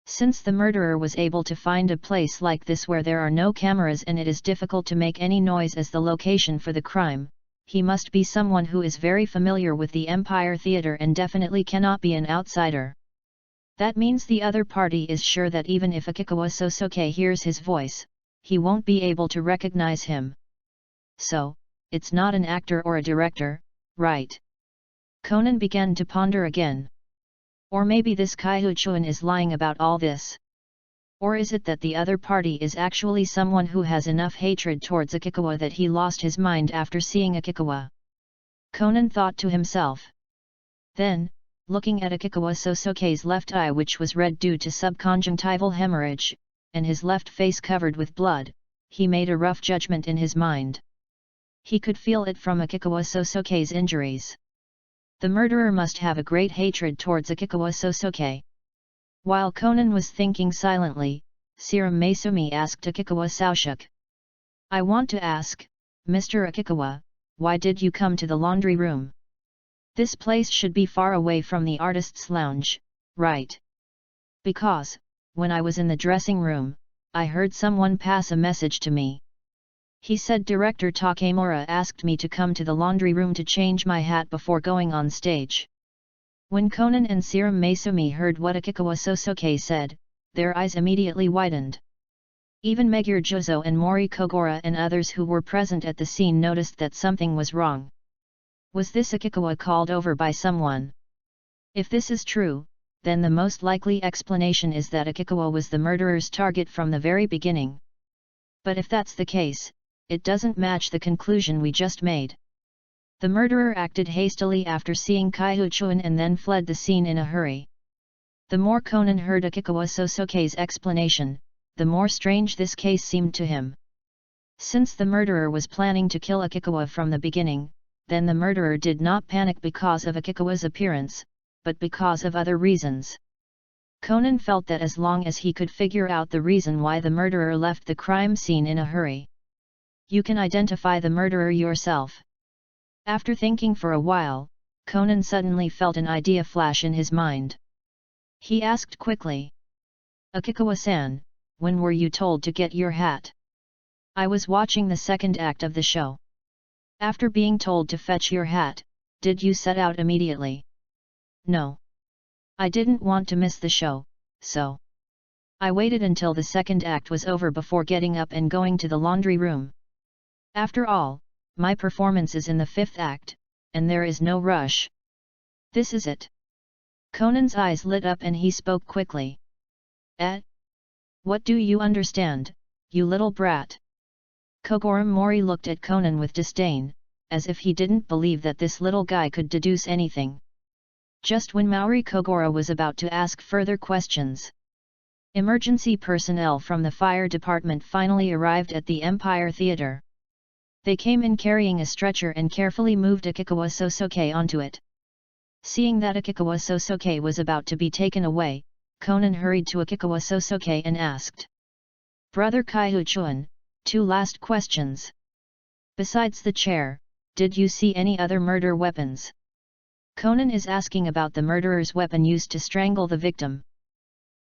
Since the murderer was able to find a place like this where there are no cameras and it is difficult to make any noise as the location for the crime, he must be someone who is very familiar with the Empire Theatre and definitely cannot be an outsider. That means the other party is sure that even if Akikawa Sosoke hears his voice, he won't be able to recognize him. So, it's not an actor or a director, right? Conan began to ponder again. Or maybe this Kaihu Chuan is lying about all this. Or is it that the other party is actually someone who has enough hatred towards Akikawa that he lost his mind after seeing Akikawa? Conan thought to himself. Then, looking at Akikawa Sosoke's left eye, which was red due to subconjunctival hemorrhage, and his left face covered with blood, he made a rough judgment in his mind. He could feel it from Akikawa Sosoke's injuries. The murderer must have a great hatred towards Akikawa Sosoke. While Conan was thinking silently, Serum Maesumi asked Akikawa Sosuke. "I want to ask, Mr. Akikawa, why did you come to the laundry room? This place should be far away from the artist's lounge, right?" "Because, when I was in the dressing room, I heard someone pass a message to me. He said Director Takemura asked me to come to the laundry room to change my hat before going on stage." When Conan and Serum Maesumi heard what Akikawa Sosoke said, their eyes immediately widened. Even Megure Juzo and Mori Kogora and others who were present at the scene noticed that something was wrong. Was this Akikawa called over by someone? If this is true, then the most likely explanation is that Akikawa was the murderer's target from the very beginning. But if that's the case, it doesn't match the conclusion we just made. The murderer acted hastily after seeing Kaihu Chuan and then fled the scene in a hurry. The more Conan heard Akikawa Sosoke's explanation, the more strange this case seemed to him. Since the murderer was planning to kill Akikawa from the beginning, then the murderer did not panic because of Akikawa's appearance, but because of other reasons. Conan felt that as long as he could figure out the reason why the murderer left the crime scene in a hurry. "You can identify the murderer yourself." After thinking for a while, Conan suddenly felt an idea flash in his mind. He asked quickly. "Akikawa-san, when were you told to get your hat?" "I was watching the second act of the show." "After being told to fetch your hat, did you set out immediately?" "No. I didn't want to miss the show, so." I waited until the second act was over before getting up and going to the laundry room. After all, my performance is in the fifth act, and there is no rush. This is it. Conan's eyes lit up and he spoke quickly. What do you understand, you little brat? Kogoro Mori looked at Conan with disdain, as if he didn't believe that this little guy could deduce anything. Just when Maori Kogoro was about to ask further questions, emergency personnel from the fire department finally arrived at the Empire Theatre. They came in carrying a stretcher and carefully moved Akikawa Sosuke onto it. Seeing that Akikawa Sosuke was about to be taken away, Conan hurried to Akikawa Sosuke and asked, "Brother Kaihuchun, 2 last questions. Besides the chair, did you see any other murder weapons?" Conan is asking about the murderer's weapon used to strangle the victim.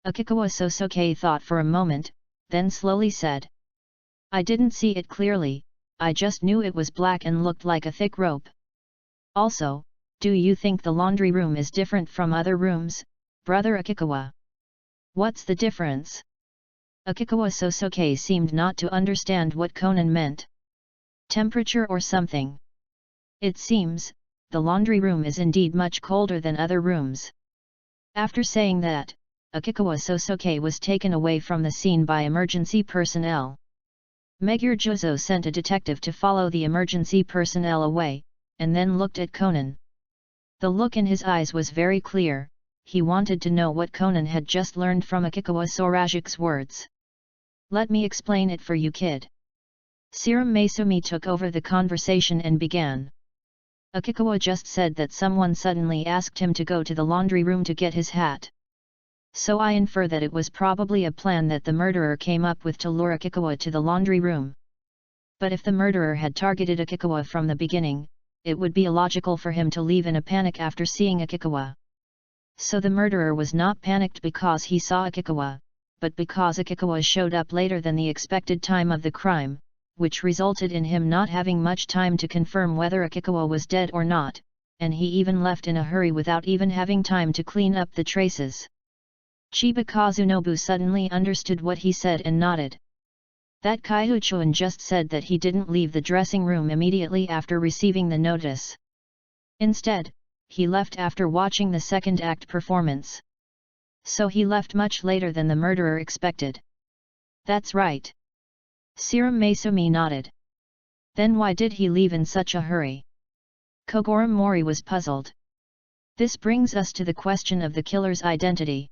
Akikawa Sosuke thought for a moment, then slowly said, "I didn't see it clearly, I just knew it was black and looked like a thick rope. Also, do you think the laundry room is different from other rooms, Brother Akikawa?" "What's the difference?" Akikawa Sosuke seemed not to understand what Conan meant. "Temperature or something? It seems, the laundry room is indeed much colder than other rooms." After saying that, Akikawa Sosuke was taken away from the scene by emergency personnel. Megure Jozo sent a detective to follow the emergency personnel away, and then looked at Conan. The look in his eyes was very clear, he wanted to know what Conan had just learned from Akikawa Sorajik's words. "Let me explain it for you, kid." Serum Maesumi took over the conversation and began. Akikawa just said that someone suddenly asked him to go to the laundry room to get his hat. So I infer that it was probably a plan that the murderer came up with to lure Akikawa to the laundry room. But if the murderer had targeted Akikawa from the beginning, it would be illogical for him to leave in a panic after seeing Akikawa. So the murderer was not panicked because he saw Akikawa, but because Akikawa showed up later than the expected time of the crime, which resulted in him not having much time to confirm whether Akikawa was dead or not, and he even left in a hurry without even having time to clean up the traces. Chiba Kazunobu suddenly understood what he said and nodded. That Kaihuchun just said that he didn't leave the dressing room immediately after receiving the notice. Instead, he left after watching the second act performance. So he left much later than the murderer expected. "That's right." Serum Maesumi nodded. "Then why did he leave in such a hurry?" Kogoro Mori was puzzled. This brings us to the question of the killer's identity.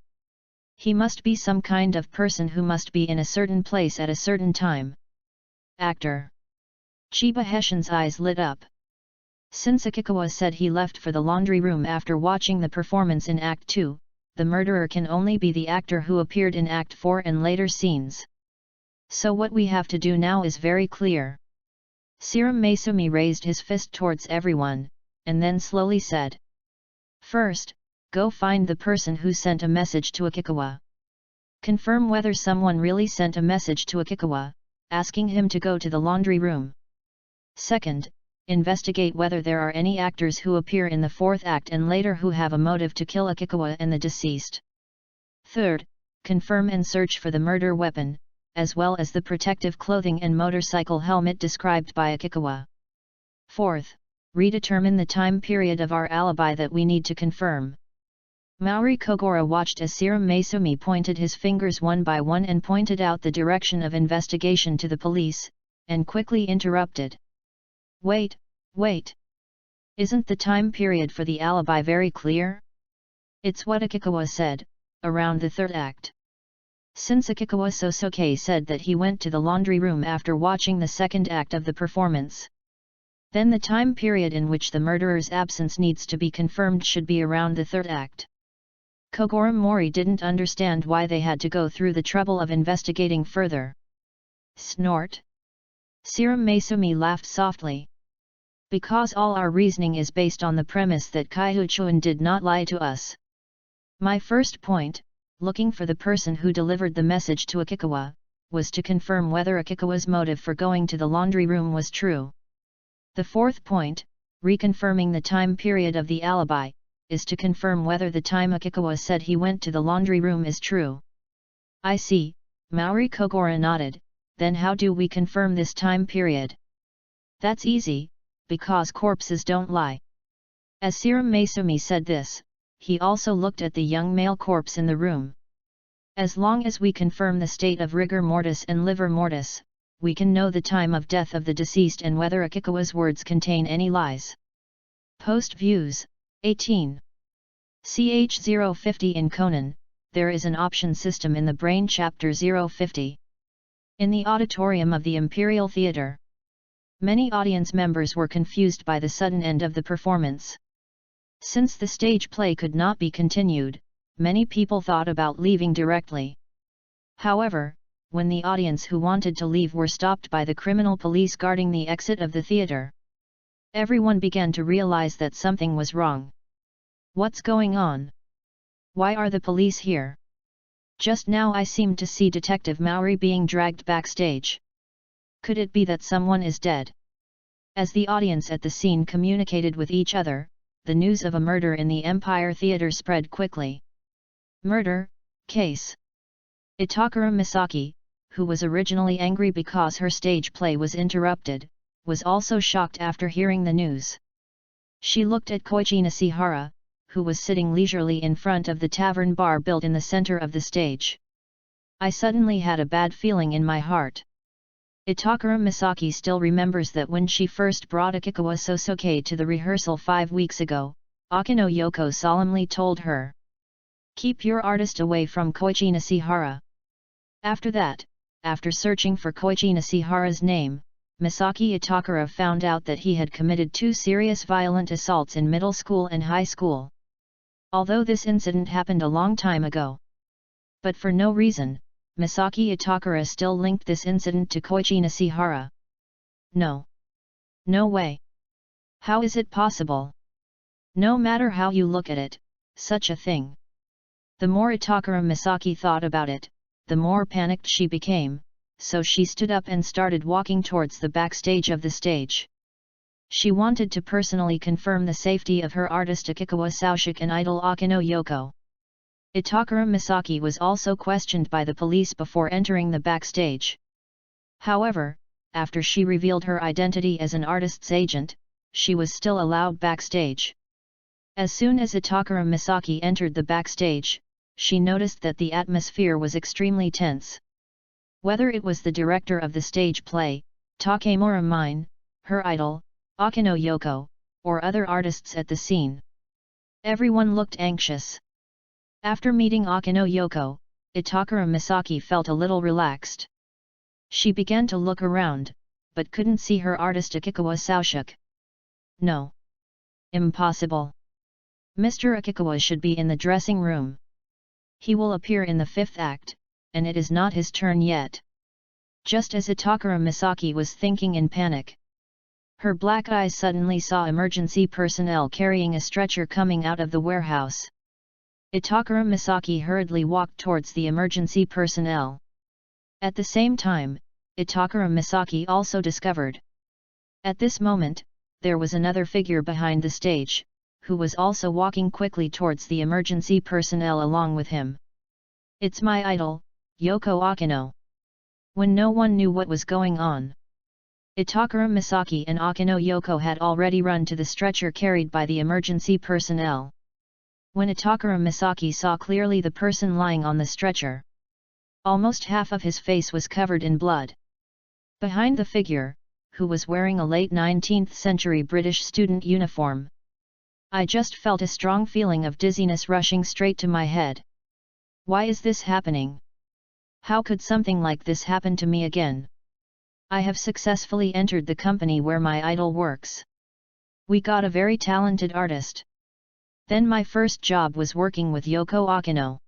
He must be some kind of person who must be in a certain place at a certain time. Actor. Chiba Heshin's eyes lit up. Since Akikawa said he left for the laundry room after watching the performance in Act 2, the murderer can only be the actor who appeared in Act 4 and later scenes. So what we have to do now is very clear. Serum Maesumi raised his fist towards everyone, and then slowly said, "First, go find the person who sent a message to Akikawa. Confirm whether someone really sent a message to Akikawa, asking him to go to the laundry room. Second, investigate whether there are any actors who appear in the fourth act and later who have a motive to kill Akikawa and the deceased. Third, confirm and search for the murder weapon, as well as the protective clothing and motorcycle helmet described by Akikawa. Fourth, redetermine the time period of our alibi that we need to confirm." Maori Kogoro watched as Serum Maesumi pointed his fingers one by one and pointed out the direction of investigation to the police, and quickly interrupted. Wait. Isn't the time period for the alibi very clear? It's what Akikawa said, around the third act. Since Akikawa Sosuke said that he went to the laundry room after watching the second act of the performance, then the time period in which the murderer's absence needs to be confirmed should be around the third act. Kogoro Mori didn't understand why they had to go through the trouble of investigating further. Snort. Serum Maesumi laughed softly. Because all our reasoning is based on the premise that Kaihuchun did not lie to us. My first point, looking for the person who delivered the message to Akikawa, was to confirm whether Akikawa's motive for going to the laundry room was true. The fourth point, reconfirming the time period of the alibi, is to confirm whether the time Akikawa said he went to the laundry room is true. I see, Maori Kogora nodded. Then how do we confirm this time period? That's easy, because corpses don't lie. As Siram Maesumi said this, he also looked at the young male corpse in the room. As long as we confirm the state of rigor mortis and livor mortis, we can know the time of death of the deceased and whether Akikawa's words contain any lies. Post Views, 18. CH050 in Conan, there is an option system in the Brain-Chapter 050. In the auditorium of the Imperial Theatre, many audience members were confused by the sudden end of the performance. Since the stage play could not be continued, many people thought about leaving directly. However, when the audience who wanted to leave were stopped by the criminal police guarding the exit of the theatre, everyone began to realize that something was wrong. What's going on? Why are the police here? Just now I seemed to see Detective Maori being dragged backstage. Could it be that someone is dead? As the audience at the scene communicated with each other, the news of a murder in the Empire Theatre spread quickly. Murder, case. Itakura Misaki, who was originally angry because her stage play was interrupted, was also shocked after hearing the news. She looked at Koichi Nishihara, who was sitting leisurely in front of the tavern bar built in the center of the stage. I suddenly had a bad feeling in my heart. Itakura Misaki still remembers that when she first brought Akikawa Sosuke to the rehearsal 5 weeks ago, Akino Yoko solemnly told her, "Keep your artist away from Koichi Nishihara." After that, after searching for Koichi Nishihara's name, Misaki Itakura found out that he had committed 2 serious violent assaults in middle school and high school. Although this incident happened a long time ago. But for no reason, Misaki Itakura still linked this incident to Koichi Nishihara. No. No way. How is it possible? No matter how you look at it, such a thing. The more Itakura Misaki thought about it, the more panicked she became, so she stood up and started walking towards the backstage of the stage. She wanted to personally confirm the safety of her artist Akikawa Sosuke and idol Akino Yoko. Itakura Misaki was also questioned by the police before entering the backstage. However, after she revealed her identity as an artist's agent, she was still allowed backstage. As soon as Itakura Misaki entered the backstage, she noticed that the atmosphere was extremely tense. Whether it was the director of the stage play, Takemura Mine, her idol, Akino Yoko, or other artists at the scene, everyone looked anxious. After meeting Akino Yoko, Itakura Misaki felt a little relaxed. She began to look around, but couldn't see her artist Akikawa Sosuke. No. Impossible. Mr. Akikawa should be in the dressing room. He will appear in the 5th act, and it is not his turn yet. Just as Itakura Misaki was thinking in panic, her black eyes suddenly saw emergency personnel carrying a stretcher coming out of the warehouse. Itakura Misaki hurriedly walked towards the emergency personnel. At the same time, Itakura Misaki also discovered. At this moment, there was another figure behind the stage, who was also walking quickly towards the emergency personnel along with him. It's my idol, Yoko Akino. When no one knew what was going on, Itakura Misaki and Akino Yoko had already run to the stretcher carried by the emergency personnel. When Itakura Misaki saw clearly the person lying on the stretcher, almost half of his face was covered in blood. Behind the figure, who was wearing a late 19th century British student uniform, I just felt a strong feeling of dizziness rushing straight to my head. Why is this happening? How could something like this happen to me again? I have successfully entered the company where my idol works. We got a very talented artist. Then my first job was working with Yoko Akino.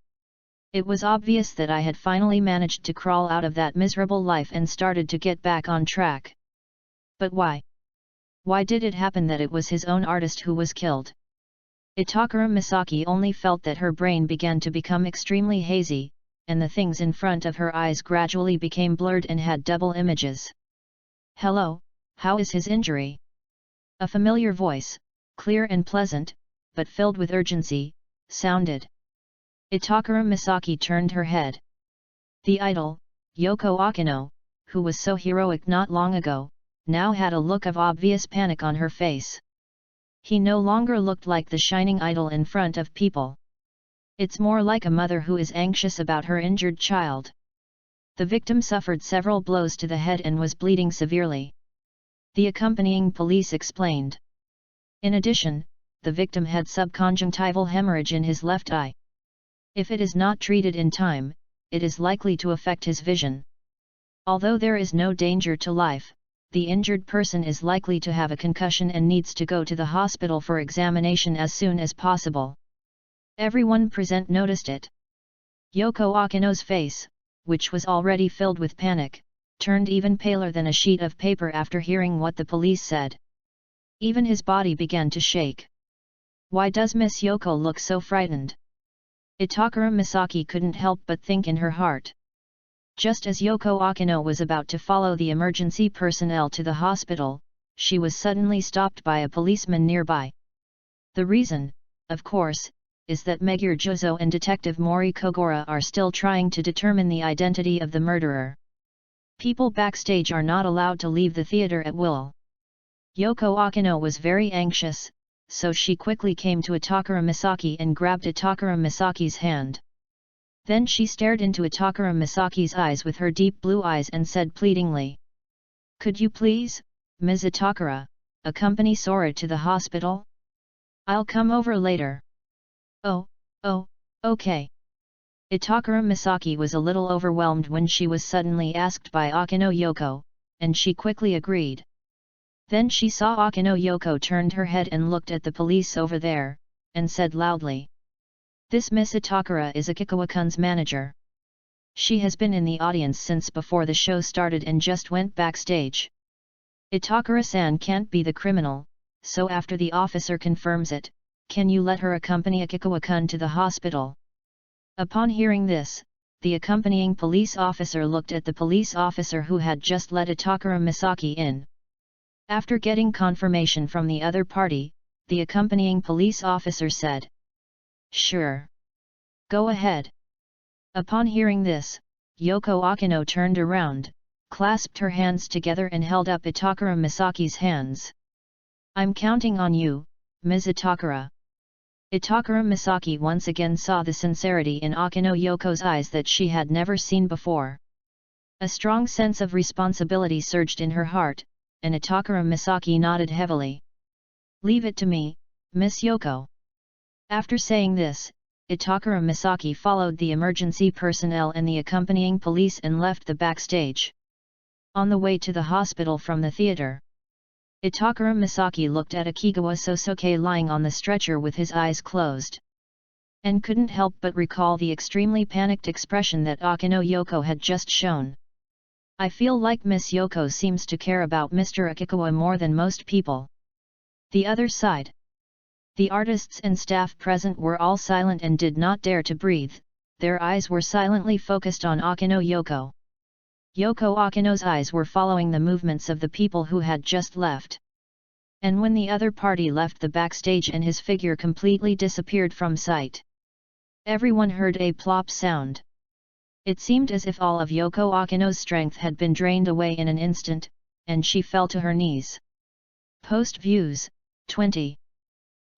It was obvious that I had finally managed to crawl out of that miserable life and started to get back on track. But why? Why did it happen that it was his own artist who was killed? Itakura Misaki only felt that her brain began to become extremely hazy, and the things in front of her eyes gradually became blurred and had double images. Hello, how is his injury? A familiar voice, clear and pleasant, but filled with urgency, sounded. Itakura Misaki turned her head. The idol, Yoko Akino, who was so heroic not long ago, now had a look of obvious panic on her face. He no longer looked like the shining idol in front of people. It's more like a mother who is anxious about her injured child. The victim suffered several blows to the head and was bleeding severely. The accompanying police explained. In addition, the victim had subconjunctival hemorrhage in his left eye. If it is not treated in time, it is likely to affect his vision. Although there is no danger to life, the injured person is likely to have a concussion and needs to go to the hospital for examination as soon as possible. Everyone present noticed it. Yoko Akino's face, which was already filled with panic, turned even paler than a sheet of paper after hearing what the police said. Even his body began to shake. Why does Miss Yoko look so frightened? Itakura Misaki couldn't help but think in her heart. Just as Yoko Akino was about to follow the emergency personnel to the hospital, she was suddenly stopped by a policeman nearby. The reason, of course, is that Megure Juzo and Detective Mori Kogura are still trying to determine the identity of the murderer. People backstage are not allowed to leave the theater at will. Yoko Akino was very anxious, so she quickly came to Itakura Misaki and grabbed Itakura Misaki's hand. Then she stared into Itakura Misaki's eyes with her deep blue eyes and said pleadingly, "Could you please, Ms. Itakura, accompany Sora to the hospital? I'll come over later." Oh, okay." Itakura Misaki was a little overwhelmed when she was suddenly asked by Akino Yoko, and she quickly agreed. Then she saw Akino Yoko turned her head and looked at the police over there, and said loudly, "This Miss Itakura is Akikawa-kun's manager. She has been in the audience since before the show started and just went backstage. Itakura-san can't be the criminal, so after the officer confirms it, can you let her accompany Akikawa-kun to the hospital?" Upon hearing this, the accompanying police officer looked at the police officer who had just let Itakura Misaki in. After getting confirmation from the other party, the accompanying police officer said, "Sure. Go ahead." Upon hearing this, Yoko Akino turned around, clasped her hands together and held up Itakura Misaki's hands. "I'm counting on you, Ms. Itakura." Itakura Misaki once again saw the sincerity in Akino Yoko's eyes that she had never seen before. A strong sense of responsibility surged in her heart, and Itakura Misaki nodded heavily. "Leave it to me, Miss Yoko." After saying this, Itakura Misaki followed the emergency personnel and the accompanying police and left the backstage. On the way to the hospital from the theater, Itakura Misaki looked at Akigawa Sosuke lying on the stretcher with his eyes closed, and couldn't help but recall the extremely panicked expression that Akino Yoko had just shown. "I feel like Miss Yoko seems to care about Mr. Akikawa more than most people." The other side. The artists and staff present were all silent and did not dare to breathe, their eyes were silently focused on Akino Yoko. Yoko Akino's eyes were following the movements of the people who had just left. And when the other party left the backstage and his figure completely disappeared from sight, everyone heard a plop sound. It seemed as if all of Yoko Akino's strength had been drained away in an instant, and she fell to her knees. Post Views, 20.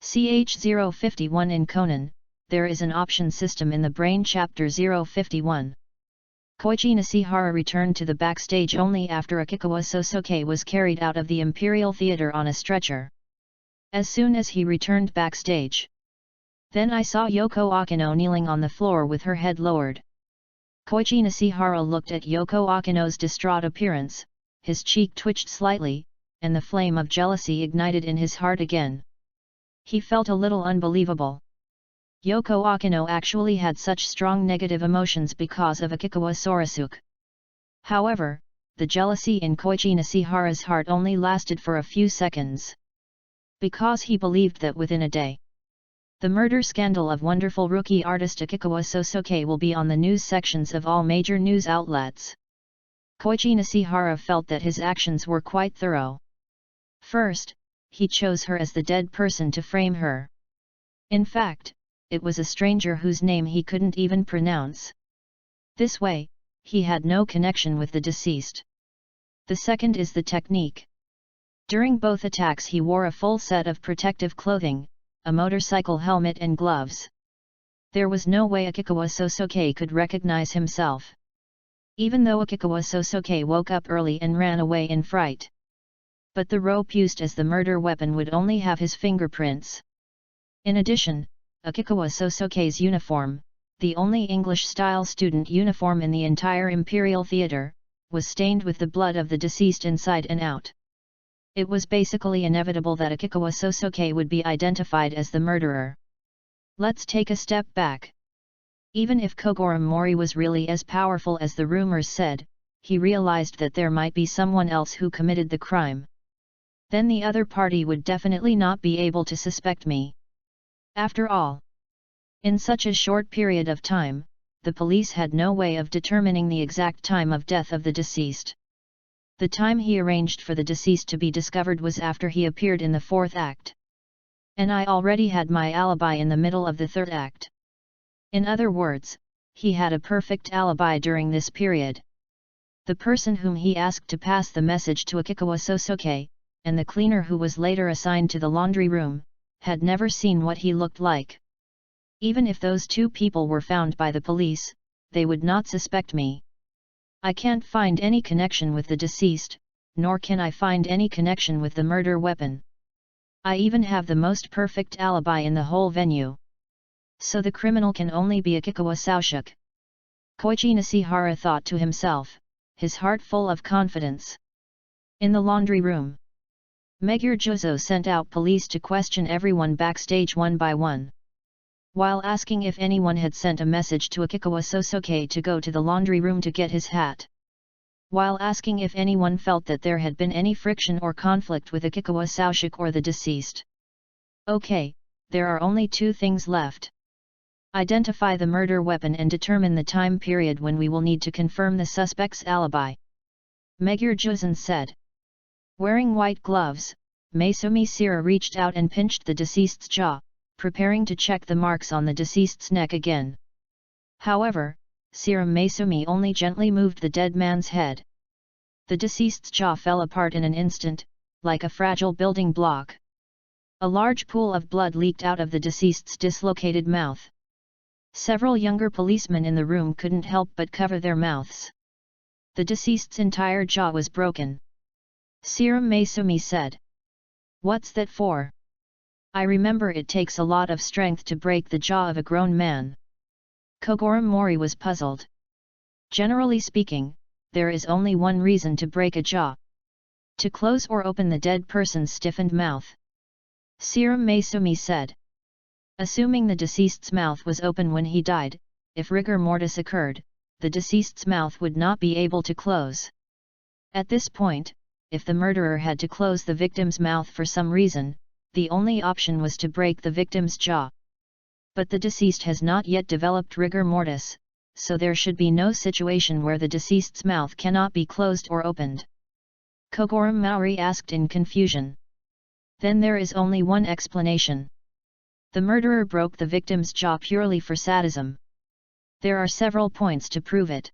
Ch051 in Conan, there is an option system in the Brain-Chapter 051. Koichi Nishihara returned to the backstage only after Akikawa Sosuke was carried out of the Imperial Theatre on a stretcher. As soon as he returned backstage, then I saw Yoko Akino kneeling on the floor with her head lowered. Koichi Nishihara looked at Yoko Akino's distraught appearance, his cheek twitched slightly, and the flame of jealousy ignited in his heart again. He felt a little unbelievable. Yoko Akino actually had such strong negative emotions because of Akikawa Sorasuke. However, the jealousy in Koichi Nishihara's heart only lasted for a few seconds. Because he believed that within a day, the murder scandal of wonderful rookie artist Akikawa Sosuke will be on the news sections of all major news outlets. Koichi Nishihara felt that his actions were quite thorough. First, he chose her as the dead person to frame her. In fact, it was a stranger whose name he couldn't even pronounce. This way, he had no connection with the deceased. The second is the technique. During both attacks he wore a full set of protective clothing, a motorcycle helmet and gloves. There was no way Akikawa Sosoke could recognize himself. Even though Akikawa Sosoke woke up early and ran away in fright. But the rope used as the murder weapon would only have his fingerprints. In addition, Akikawa Sosoke's uniform, the only English-style student uniform in the entire Imperial Theatre, was stained with the blood of the deceased inside and out. It was basically inevitable that Akikawa Sosoke would be identified as the murderer. Let's take a step back. Even if Kogoro Mori was really as powerful as the rumors said, he realized that there might be someone else who committed the crime. Then the other party would definitely not be able to suspect me. After all, in such a short period of time, the police had no way of determining the exact time of death of the deceased. The time he arranged for the deceased to be discovered was after he appeared in the fourth act. And I already had my alibi in the middle of the third act. In other words, he had a perfect alibi during this period. The person whom he asked to pass the message to Akikawa Sosoke, and the cleaner who was later assigned to the laundry room, had never seen what he looked like. Even if those two people were found by the police, they would not suspect me. I can't find any connection with the deceased, nor can I find any connection with the murder weapon. I even have the most perfect alibi in the whole venue. So the criminal can only be Akikawa Sosoke. Koichi Nishihara thought to himself, his heart full of confidence. In the laundry room, Megure Juzo sent out police to question everyone backstage one by one. While asking if anyone had sent a message to Akikawa Sosoke to go to the laundry room to get his hat. While asking if anyone felt that there had been any friction or conflict with Akikawa Sosoke or the deceased. Okay, there are only two things left. Identify the murder weapon and determine the time period when we will need to confirm the suspect's alibi. Megure Juzen said. Wearing white gloves, Maisumi Sira reached out and pinched the deceased's jaw, preparing to check the marks on the deceased's neck again. However, Sira Maisumi only gently moved the dead man's head. The deceased's jaw fell apart in an instant, like a fragile building block. A large pool of blood leaked out of the deceased's dislocated mouth. Several younger policemen in the room couldn't help but cover their mouths. The deceased's entire jaw was broken. Sira Maisumi said. What's that for? I remember it takes a lot of strength to break the jaw of a grown man. Kogoro Mori was puzzled. Generally speaking, there is only one reason to break a jaw. To close or open the dead person's stiffened mouth. Sira Maisumi said. Assuming the deceased's mouth was open when he died, if rigor mortis occurred, the deceased's mouth would not be able to close. At this point, if the murderer had to close the victim's mouth for some reason, the only option was to break the victim's jaw. But the deceased has not yet developed rigor mortis, so there should be no situation where the deceased's mouth cannot be closed or opened. Kogoro Mori asked in confusion. Then there is only one explanation. The murderer broke the victim's jaw purely for sadism. There are several points to prove it.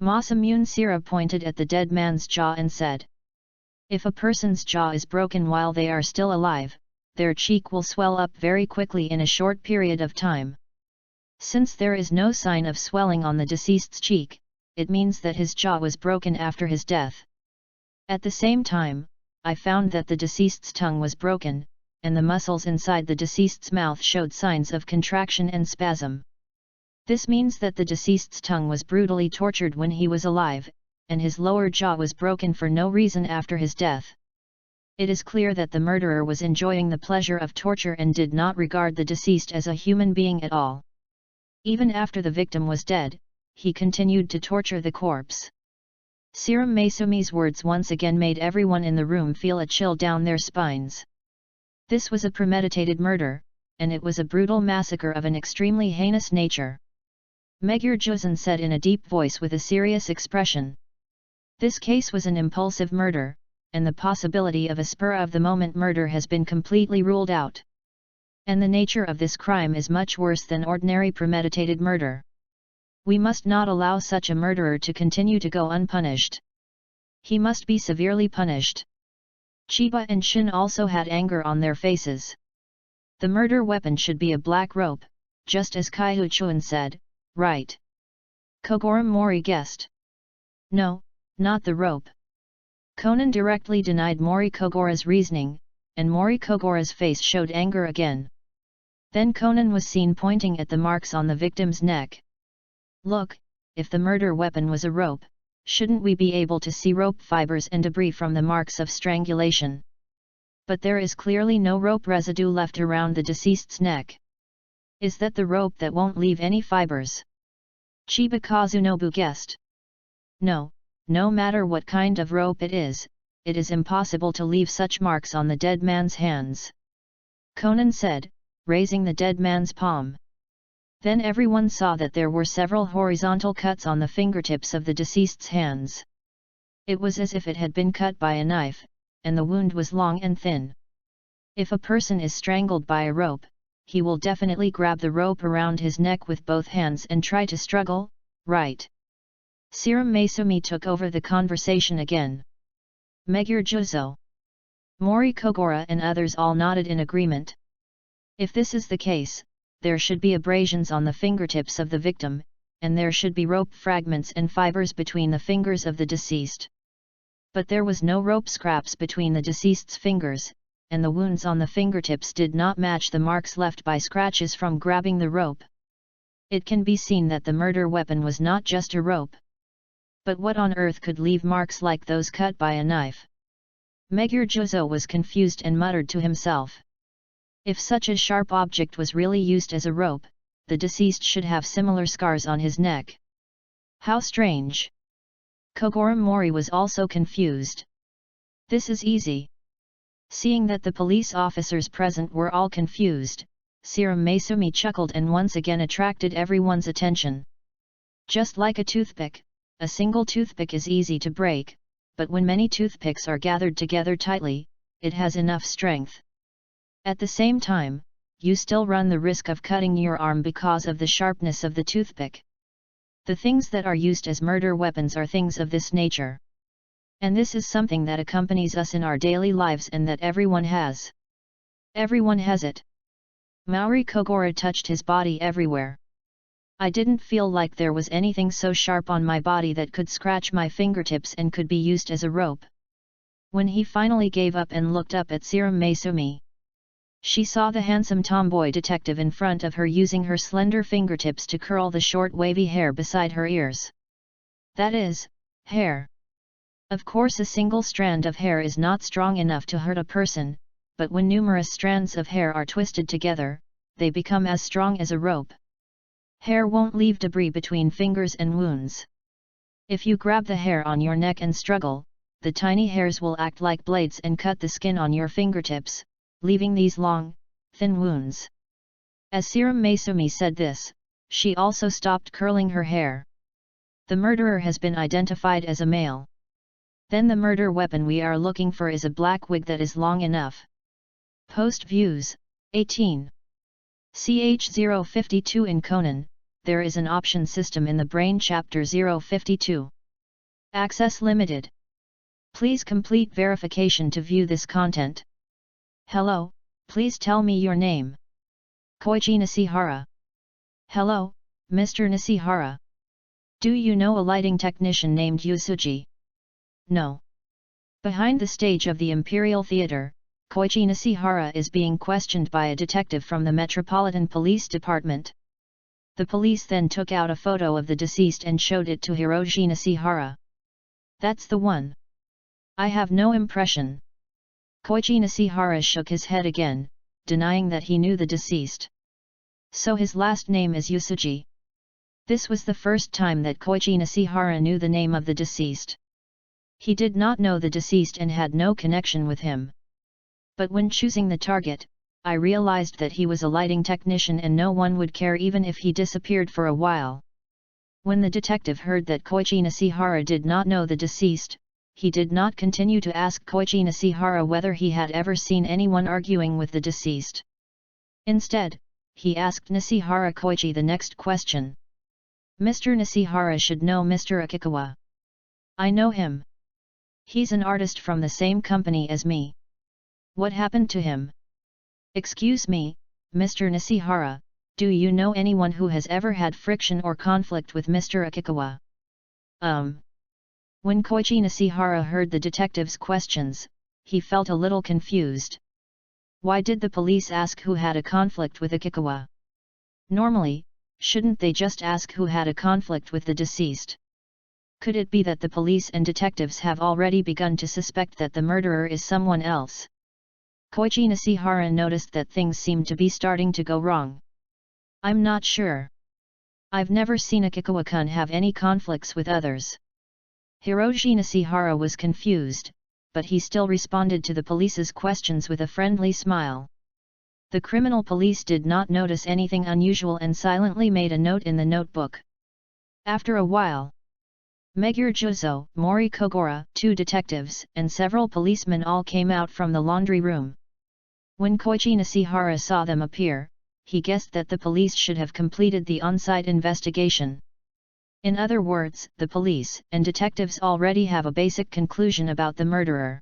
Masamune Sira pointed at the dead man's jaw and said. If a person's jaw is broken while they are still alive, their cheek will swell up very quickly in a short period of time. Since there is no sign of swelling on the deceased's cheek, it means that his jaw was broken after his death. At the same time, I found that the deceased's tongue was broken, and the muscles inside the deceased's mouth showed signs of contraction and spasm. This means that the deceased's tongue was brutally tortured when he was alive, and his lower jaw was broken for no reason after his death. It is clear that the murderer was enjoying the pleasure of torture and did not regard the deceased as a human being at all. Even after the victim was dead, he continued to torture the corpse. Sira Maisumi's words once again made everyone in the room feel a chill down their spines. This was a premeditated murder, and it was a brutal massacre of an extremely heinous nature. Megure Juzen said in a deep voice with a serious expression. This case was an impulsive murder, and the possibility of a spur-of-the-moment murder has been completely ruled out. And the nature of this crime is much worse than ordinary premeditated murder. We must not allow such a murderer to continue to go unpunished. He must be severely punished. Chiba and Shin also had anger on their faces. The murder weapon should be a black rope, just as Kaihu-chun said, right? Kogoro Mori guessed. No, not the rope. Conan directly denied Mori Kogoro's reasoning, and Mori Kogoro's face showed anger again. Then Conan was seen pointing at the marks on the victim's neck. Look, if the murder weapon was a rope, shouldn't we be able to see rope fibers and debris from the marks of strangulation? But there is clearly no rope residue left around the deceased's neck. Is that the rope that won't leave any fibers? Chiba Kazunobu guessed. No, no matter what kind of rope it is impossible to leave such marks on the dead man's hands. Conan said, raising the dead man's palm. Then everyone saw that there were several horizontal cuts on the fingertips of the deceased's hands. It was as if it had been cut by a knife, and the wound was long and thin. If a person is strangled by a rope, he will definitely grab the rope around his neck with both hands and try to struggle, right? Serum Maesumi took over the conversation again. Megure Juzo. Mori Kogoro and others all nodded in agreement. If this is the case, there should be abrasions on the fingertips of the victim, and there should be rope fragments and fibers between the fingers of the deceased. But there was no rope scraps between the deceased's fingers, and the wounds on the fingertips did not match the marks left by scratches from grabbing the rope. It can be seen that the murder weapon was not just a rope. But what on earth could leave marks like those cut by a knife? Megure Juzo was confused and muttered to himself. If such a sharp object was really used as a rope, the deceased should have similar scars on his neck. How strange! Kogoro Mori was also confused. This is easy. Seeing that the police officers present were all confused, Serum Maesumi chuckled and once again attracted everyone's attention. Just like a toothpick, a single toothpick is easy to break, but when many toothpicks are gathered together tightly, it has enough strength. At the same time, you still run the risk of cutting your arm because of the sharpness of the toothpick. The things that are used as murder weapons are things of this nature. And this is something that accompanies us in our daily lives and that everyone has. Everyone has it. Mori Kogoro touched his body everywhere. I didn't feel like there was anything so sharp on my body that could scratch my fingertips and could be used as a rope. When he finally gave up and looked up at Serum Maesumi, she saw the handsome tomboy detective in front of her using her slender fingertips to curl the short wavy hair beside her ears. That is, hair. Of course, a single strand of hair is not strong enough to hurt a person, but when numerous strands of hair are twisted together, they become as strong as a rope. Hair won't leave debris between fingers and wounds. If you grab the hair on your neck and struggle, the tiny hairs will act like blades and cut the skin on your fingertips, leaving these long, thin wounds. As Serum Maesumi said this, she also stopped curling her hair. The murderer has been identified as a male. Then the murder weapon we are looking for is a black wig that is long enough. Post Views, 18. CH052 in Conan, there is an option system in the Brain-Chapter 052. Access limited. Please complete verification to view this content. Hello, please tell me your name. Koichi Nishihara. Hello, Mr. Nishihara. Do you know a lighting technician named Yusuji? No. Behind the stage of the Imperial Theatre, Koichi Nishihara is being questioned by a detective from the Metropolitan Police Department. The police then took out a photo of the deceased and showed it to Hiroshi Nishihara. That's the one. I have no impression. Koichi Nishihara shook his head again, denying that he knew the deceased. So his last name is Yusuji. This was the first time that Koichi Nishihara knew the name of the deceased. He did not know the deceased and had no connection with him. But when choosing the target, I realized that he was a lighting technician and no one would care even if he disappeared for a while. When the detective heard that Koichi Nishihara did not know the deceased, he did not continue to ask Koichi Nishihara whether he had ever seen anyone arguing with the deceased. Instead, he asked Nishihara Koichi the next question. Mr. Nishihara should know Mr. Akikawa. I know him. He's an artist from the same company as me. What happened to him? Excuse me, Mr. Nishihara, do you know anyone who has ever had friction or conflict with Mr. Akikawa? When Koichi Nishihara heard the detective's questions, he felt a little confused. Why did the police ask who had a conflict with Akikawa? Normally, shouldn't they just ask who had a conflict with the deceased? Could it be that the police and detectives have already begun to suspect that the murderer is someone else? Koichi Nishihara noticed that things seemed to be starting to go wrong. I'm not sure. I've never seen Akikawa-kun have any conflicts with others. Hiroshi Nishihara was confused, but he still responded to the police's questions with a friendly smile. The criminal police did not notice anything unusual and silently made a note in the notebook. After a while, Megure Juzo, Mori Kogora, 2 detectives, and several policemen all came out from the laundry room. When Koichi Nishihara saw them appear, he guessed that the police should have completed the on-site investigation. In other words, the police and detectives already have a basic conclusion about the murderer.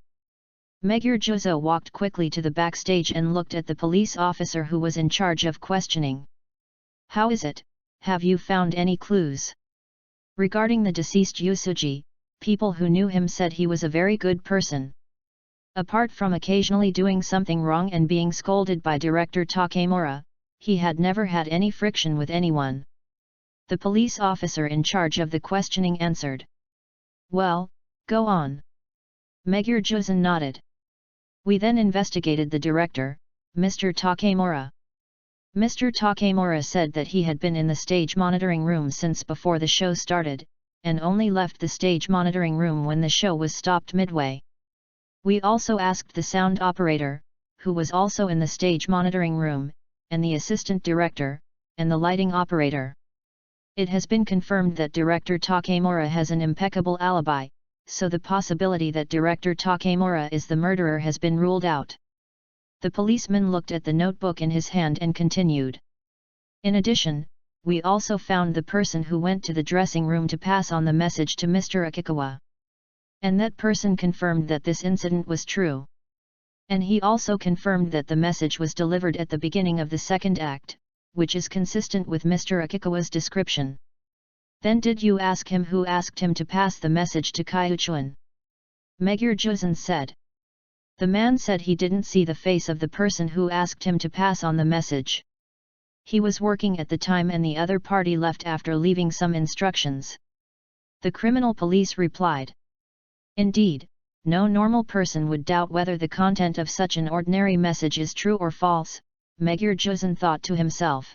Megure Juzo walked quickly to the backstage and looked at the police officer who was in charge of questioning. How is it? Have you found any clues? Regarding the deceased Yusuji, people who knew him said he was a very good person. Apart from occasionally doing something wrong and being scolded by Director Takemura, he had never had any friction with anyone. The police officer in charge of the questioning answered. Well, go on. Megure Juzo nodded. We then investigated the director, Mr. Takemura. Mr. Takemura said that he had been in the stage monitoring room since before the show started, and only left the stage monitoring room when the show was stopped midway. We also asked the sound operator, who was also in the stage monitoring room, and the assistant director, and the lighting operator. It has been confirmed that Director Takemura has an impeccable alibi, so the possibility that Director Takemura is the murderer has been ruled out. The policeman looked at the notebook in his hand and continued. In addition, we also found the person who went to the dressing room to pass on the message to Mr. Akikawa. And that person confirmed that this incident was true. And he also confirmed that the message was delivered at the beginning of the second act, which is consistent with Mr. Akikawa's description. Then did you ask him who asked him to pass the message to Kyuchuan? Megure Juzo said. The man said he didn't see the face of the person who asked him to pass on the message. He was working at the time and the other party left after leaving some instructions. The criminal police replied. Indeed, no normal person would doubt whether the content of such an ordinary message is true or false, Megure Juzo thought to himself.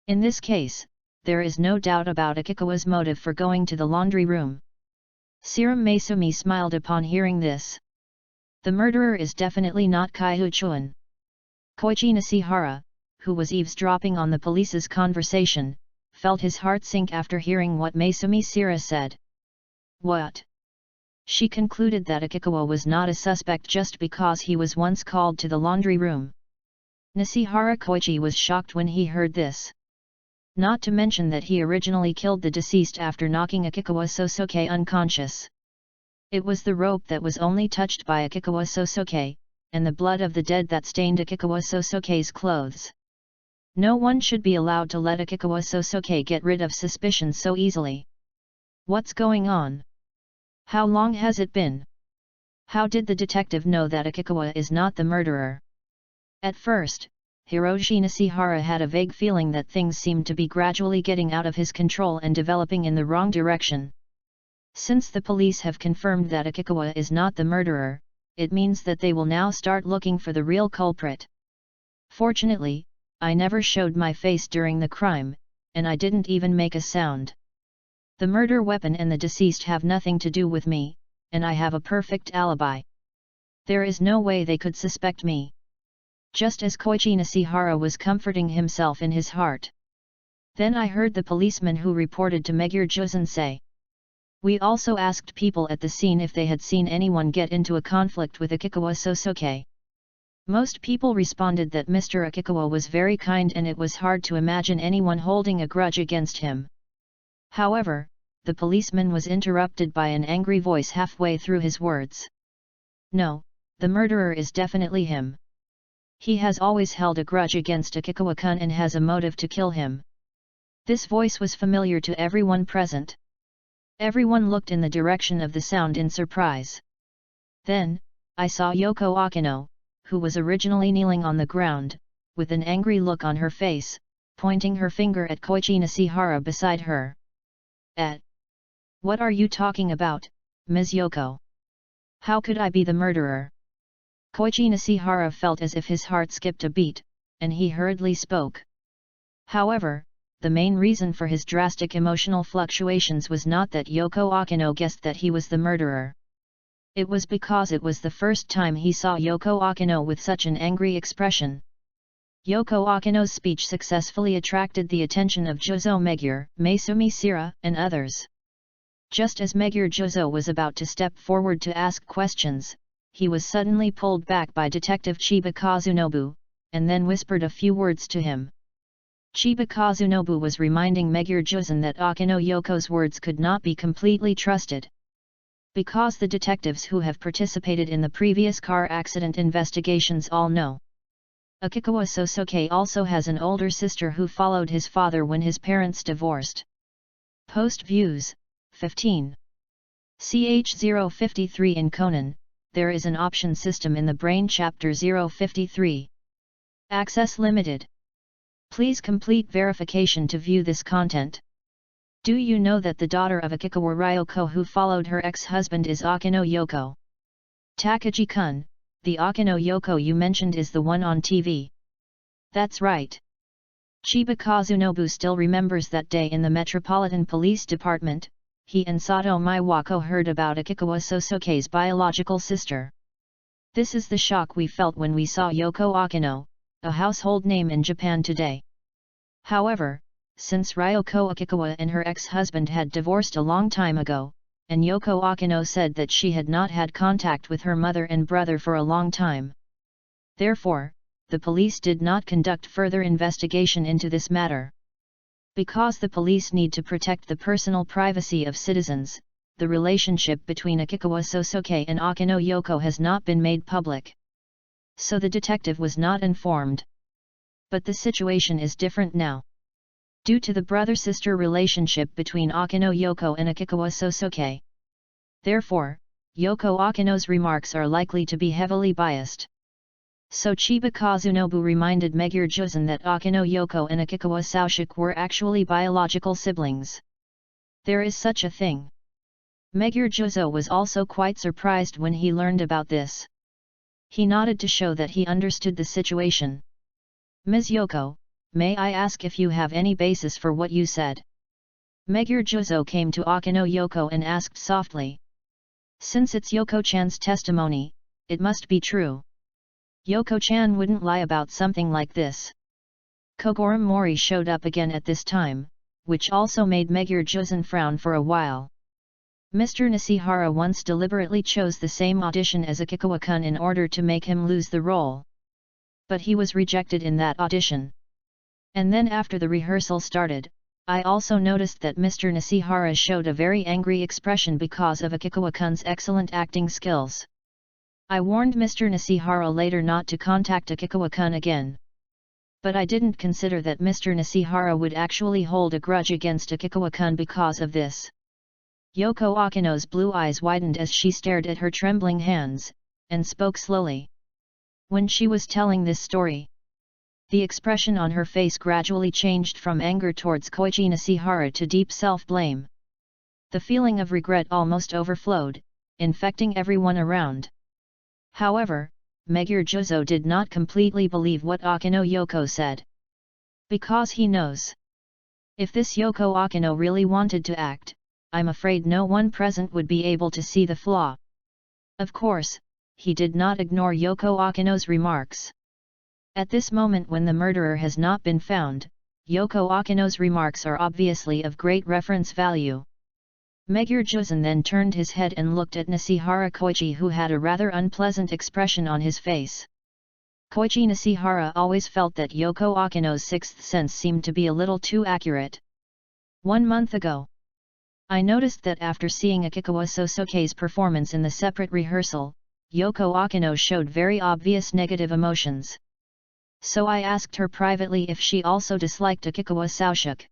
In this case, there is no doubt about Akikawa's motive for going to the laundry room. Serum Maesumi smiled upon hearing this. The murderer is definitely not Kyuchuan. Koichi Nishihara, who was eavesdropping on the police's conversation, felt his heart sink after hearing what Maesumi Sira said. What? She concluded that Akikawa was not a suspect just because he was once called to the laundry room. Nishihara Koichi was shocked when he heard this. Not to mention that he originally killed the deceased after knocking Akikawa Sosuke unconscious. It was the rope that was only touched by Akikawa Sosuke, and the blood of the dead that stained Akikawa Sosuke's clothes. No one should be allowed to let Akikawa Sosuke get rid of suspicion so easily. What's going on? How long has it been? How did the detective know that Akikawa is not the murderer? At first, Hiroshi Nishihara had a vague feeling that things seemed to be gradually getting out of his control and developing in the wrong direction. Since the police have confirmed that Akikawa is not the murderer, it means that they will now start looking for the real culprit. Fortunately, I never showed my face during the crime, and I didn't even make a sound. The murder weapon and the deceased have nothing to do with me, and I have a perfect alibi. There is no way they could suspect me. Just as Koichi Nishihara was comforting himself in his heart. Then I heard the policeman who reported to Megure Juzo say. We also asked people at the scene if they had seen anyone get into a conflict with Akikawa Sosuke. Most people responded that Mr. Akikawa was very kind and it was hard to imagine anyone holding a grudge against him. However, the policeman was interrupted by an angry voice halfway through his words. No, the murderer is definitely him. He has always held a grudge against Akikawa-kun and has a motive to kill him. This voice was familiar to everyone present. Everyone looked in the direction of the sound in surprise. Then, I saw Yoko Akino, who was originally kneeling on the ground, with an angry look on her face, pointing her finger at Koichi Nishihara beside her. What are you talking about, Ms. Yoko? How could I be the murderer? Koichi Nishihara felt as if his heart skipped a beat, and he hurriedly spoke. However, the main reason for his drastic emotional fluctuations was not that Yoko Akino guessed that he was the murderer. It was because it was the first time he saw Yoko Akino with such an angry expression. Yoko Akino's speech successfully attracted the attention of Jozo Megure, Maisumi Sira, and others. Just as Megure Jozo was about to step forward to ask questions, he was suddenly pulled back by Detective Chiba Kazunobu, and then whispered a few words to him. Chiba Kazunobu was reminding Megure Jozen that Akino Yoko's words could not be completely trusted. Because the detectives who have participated in the previous car accident investigations all know. Akikawa Sosuke also has an older sister who followed his father when his parents divorced. Post Views, 15. CH053 in Conan, there is an option system in the Brain-Chapter-1-60. Access limited. Please complete verification to view this content. Do you know that the daughter of Akikawa Ryoko who followed her ex-husband is Akino Yoko? Takagi-kun, the Akino Yoko you mentioned is the one on TV. That's right. Chiba Kazunobu still remembers that day in the Metropolitan Police Department. He and Sato Maiwako heard about Akikawa Sosuke's biological sister. This is the shock we felt when we saw Yoko Akino, a household name in Japan today. However, since Ryoko Akikawa and her ex-husband had divorced a long time ago, and Yoko Akino said that she had not had contact with her mother and brother for a long time. Therefore, the police did not conduct further investigation into this matter. Because the police need to protect the personal privacy of citizens, the relationship between Akikawa Sosuke and Akino Yoko has not been made public. So the detective was not informed. But the situation is different now. Due to the brother-sister relationship between Akino Yoko and Akikawa Sosuke. Therefore, Yoko Akino's remarks are likely to be heavily biased. So Chiba Kazunobu reminded Megure Jozen that Akino Yoko and Akikawa Sosuke were actually biological siblings. There is such a thing. Megure Jozo was also quite surprised when he learned about this. He nodded to show that he understood the situation. Ms. Yoko, may I ask if you have any basis for what you said? Megure Jozo came to Akino Yoko and asked softly. Since it's Yoko-chan's testimony, it must be true. Yoko-chan wouldn't lie about something like this. Kogoro Mori showed up again at this time, which also made Megure Jozen frown for a while. Mr. Nishihara once deliberately chose the same audition as Akikawa-kun in order to make him lose the role. But he was rejected in that audition. And then after the rehearsal started, I also noticed that Mr. Nishihara showed a very angry expression because of Akikawa-kun's excellent acting skills. I warned Mr. Nishihara later not to contact Akikawa-kun again. But I didn't consider that Mr. Nishihara would actually hold a grudge against Akikawa-kun because of this. Yoko Akino's blue eyes widened as she stared at her trembling hands, and spoke slowly. When she was telling this story, the expression on her face gradually changed from anger towards Koichi Nishihara to deep self-blame. The feeling of regret almost overflowed, infecting everyone around. However, Megure Jozo did not completely believe what Akino Yoko said. Because he knows. If this Yoko Akino really wanted to act, I'm afraid no one present would be able to see the flaw. Of course, he did not ignore Yoko Akino's remarks. At this moment when the murderer has not been found, Yoko Akino's remarks are obviously of great reference value. Megure Jozen then turned his head and looked at Nishihara Koichi, who had a rather unpleasant expression on his face. Koichi Nishihara always felt that Yoko Akino's sixth sense seemed to be a little too accurate. 1 month ago, I noticed that after seeing Akikawa Sosuke's performance in the separate rehearsal, Yoko Akino showed very obvious negative emotions. So I asked her privately if she also disliked Akikawa Sosuke.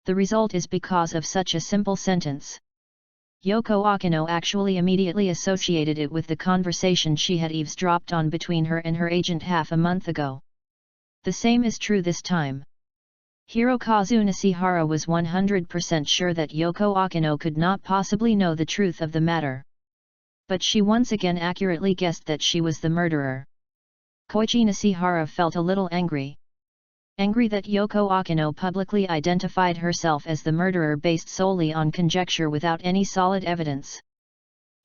The result is because of such a simple sentence. Yoko Akino actually immediately associated it with the conversation she had eavesdropped on between her and her agent half a month ago. The same is true this time. Hirokazu Nishihara was 100% sure that Yoko Akino could not possibly know the truth of the matter. But she once again accurately guessed that she was the murderer. Koichi Nishihara felt a little angry. Angry that Yoko Akino publicly identified herself as the murderer based solely on conjecture without any solid evidence.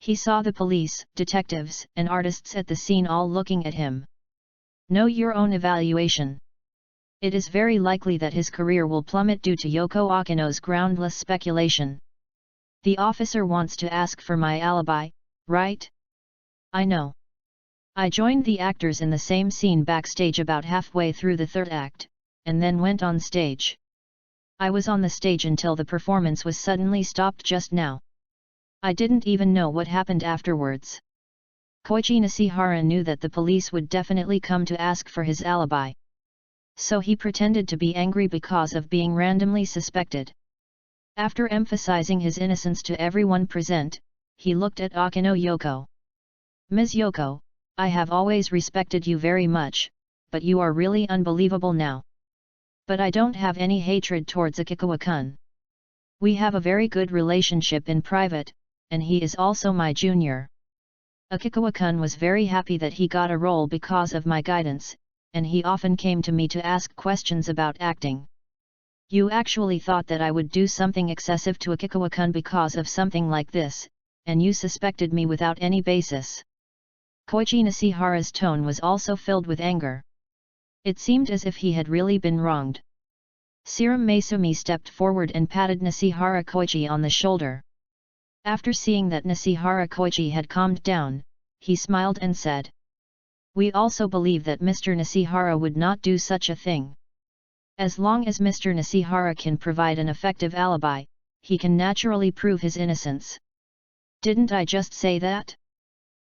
He saw the police, detectives, and artists at the scene all looking at him. Know your own evaluation. It is very likely that his career will plummet due to Yoko Akino's groundless speculation. The officer wants to ask for my alibi, right? I know. I joined the actors in the same scene backstage about halfway through the third act, and then went on stage. I was on the stage until the performance was suddenly stopped just now. I didn't even know what happened afterwards. Koichi Nishihara knew that the police would definitely come to ask for his alibi. So he pretended to be angry because of being randomly suspected. After emphasizing his innocence to everyone present, he looked at Akino Yoko. Ms. Yoko, I have always respected you very much, but you are really unbelievable now. But I don't have any hatred towards Akikawa-kun. We have a very good relationship in private, and he is also my junior. Akikawa-kun was very happy that he got a role because of my guidance, and he often came to me to ask questions about acting. You actually thought that I would do something excessive to Akikawa-kun because of something like this, and you suspected me without any basis. Koichi Nishihara's tone was also filled with anger. It seemed as if he had really been wronged. Serum Maesumi stepped forward and patted Nishihara Koichi on the shoulder. After seeing that Nishihara Koichi had calmed down, he smiled and said, "We also believe that Mr. Nishihara would not do such a thing. As long as Mr. Nishihara can provide an effective alibi, he can naturally prove his innocence. Didn't I just say that?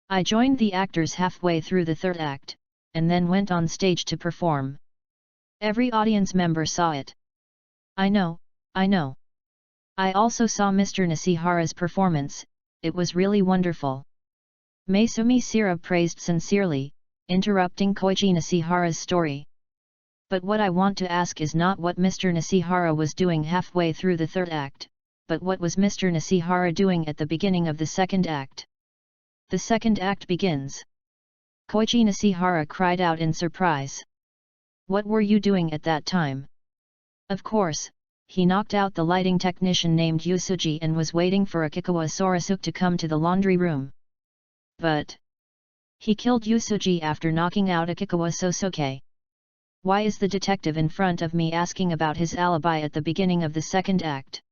I joined the actors halfway through the third act, and then went on stage to perform. Every audience member saw it. I know, I know. I also saw Mr. Nishihara's performance, it was really wonderful." Maesumi Sira praised sincerely, interrupting Koichi Nishihara's story. But what I want to ask is not what Mr. Nishihara was doing halfway through the third act, but what was Mr. Nishihara doing at the beginning of the second act? The second act begins. Koichi Nishihara cried out in surprise. What were you doing at that time? Of course, he knocked out the lighting technician named Yusuji and was waiting for Akikawa Sorasuke to come to the laundry room. But he killed Yusuji after knocking out Akikawa Sosuke. Why is the detective in front of me asking about his alibi at the beginning of the second act?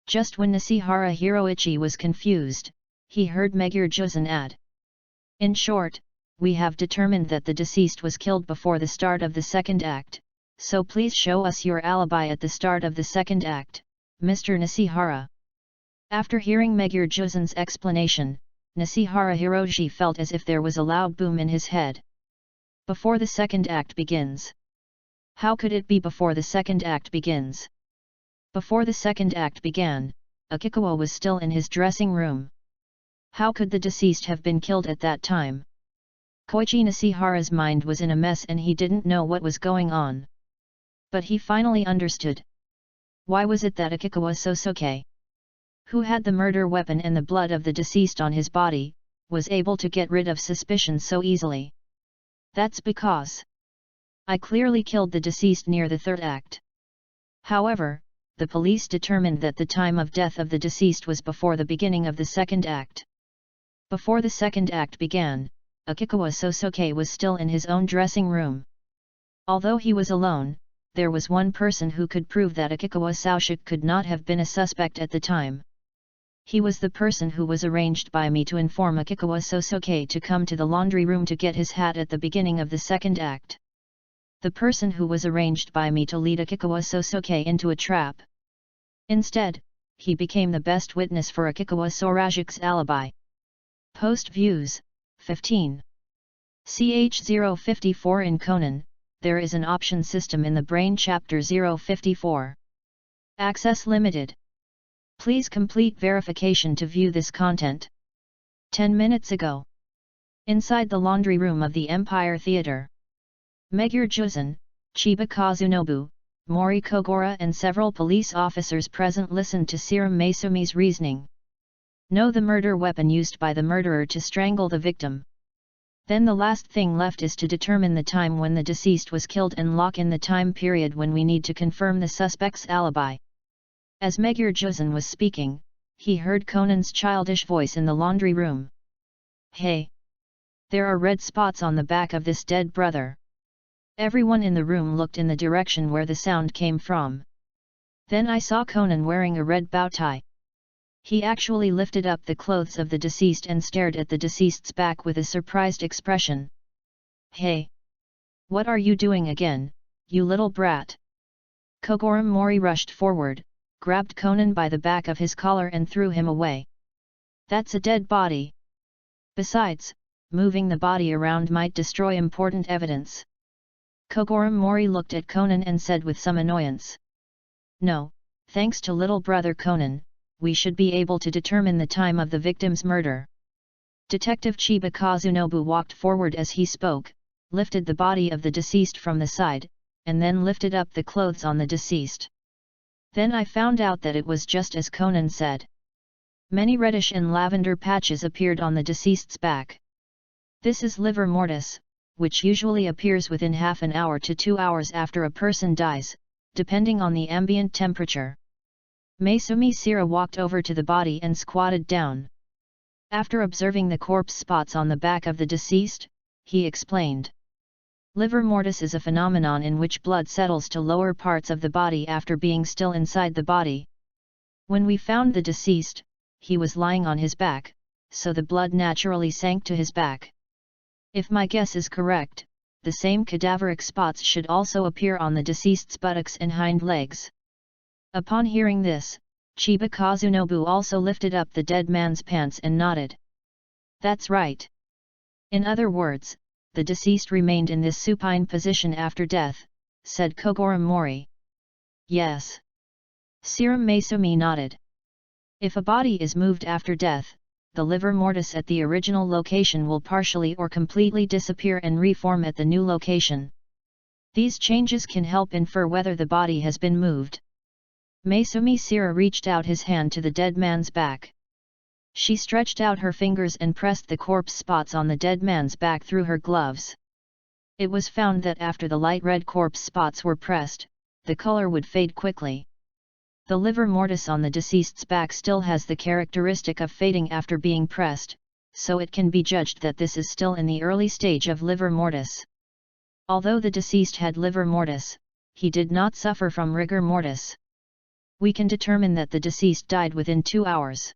Just when Nishihara Hiroichi was confused, he heard Megure Juzan add. In short, we have determined that the deceased was killed before the start of the second act, so please show us your alibi at the start of the second act, Mr. Nishihara. After hearing Megure Juzan's explanation, Nishihara Hiroji felt as if there was a loud boom in his head. Before the second act begins. How could it be before the second act begins? Before the second act began, Akikawa was still in his dressing room. How could the deceased have been killed at that time? Koichi Nishihara's mind was in a mess and he didn't know what was going on. But he finally understood. Why was it that Akikawa Sosuke, who had the murder weapon and the blood of the deceased on his body, was able to get rid of suspicion so easily? That's because I clearly killed the deceased near the third act. However, the police determined that the time of death of the deceased was before the beginning of the second act. Before the second act began, Akikawa Sosuke was still in his own dressing room. Although he was alone, there was one person who could prove that Akikawa Sosuke could not have been a suspect at the time. He was the person who was arranged by me to inform Akikawa Sosuke to come to the laundry room to get his hat at the beginning of the second act. The person who was arranged by me to lead Akikawa Sosuke into a trap. Instead, he became the best witness for Akikawa Sorajik's alibi. Post views, 15. CH054 in Conan, there is an option system in the Brain-Chapter 054. Access limited. Please complete verification to view this content. 10 minutes ago. Inside the laundry room of the Empire Theatre. Megure Juzan, Chiba Kazunobu, Mori Kogora and several police officers present listened to Serum Maisumi's reasoning. Know the murder weapon used by the murderer to strangle the victim. Then the last thing left is to determine the time when the deceased was killed and lock in the time period when we need to confirm the suspect's alibi. As Megure Juzan was speaking, he heard Conan's childish voice in the laundry room. Hey! There are red spots on the back of this dead brother. Everyone in the room looked in the direction where the sound came from. Then I saw Conan wearing a red bow tie. He actually lifted up the clothes of the deceased and stared at the deceased's back with a surprised expression. Hey! What are you doing again, you little brat? Kogoro Mori rushed forward, grabbed Conan by the back of his collar and threw him away. That's a dead body. Besides, moving the body around might destroy important evidence. Kogoro Mori looked at Conan and said with some annoyance. No, thanks to little brother Conan, we should be able to determine the time of the victim's murder. Detective Chiba Kazunobu walked forward as he spoke, lifted the body of the deceased from the side, and then lifted up the clothes on the deceased. Then I found out that it was just as Conan said. Many reddish and lavender patches appeared on the deceased's back. This is livor mortis, which usually appears within half an hour to 2 hours after a person dies, depending on the ambient temperature. Maisumi Sira walked over to the body and squatted down. After observing the corpse spots on the back of the deceased, he explained. Livor mortis is a phenomenon in which blood settles to lower parts of the body after being still inside the body. When we found the deceased, he was lying on his back, so the blood naturally sank to his back. If my guess is correct, the same cadaveric spots should also appear on the deceased's buttocks and hind legs. Upon hearing this, Chiba Kazunobu also lifted up the dead man's pants and nodded. That's right. In other words, the deceased remained in this supine position after death, said Kogoro Mori. Yes. Serum Maisumi nodded. If a body is moved after death, the livor mortis at the original location will partially or completely disappear and reform at the new location. These changes can help infer whether the body has been moved. Maisumi Sira reached out his hand to the dead man's back. She stretched out her fingers and pressed the corpse spots on the dead man's back through her gloves. It was found that after the light red corpse spots were pressed, the color would fade quickly. The livor mortis on the deceased's back still has the characteristic of fading after being pressed, so it can be judged that this is still in the early stage of livor mortis. Although the deceased had livor mortis, he did not suffer from rigor mortis. We can determine that the deceased died within 2 hours.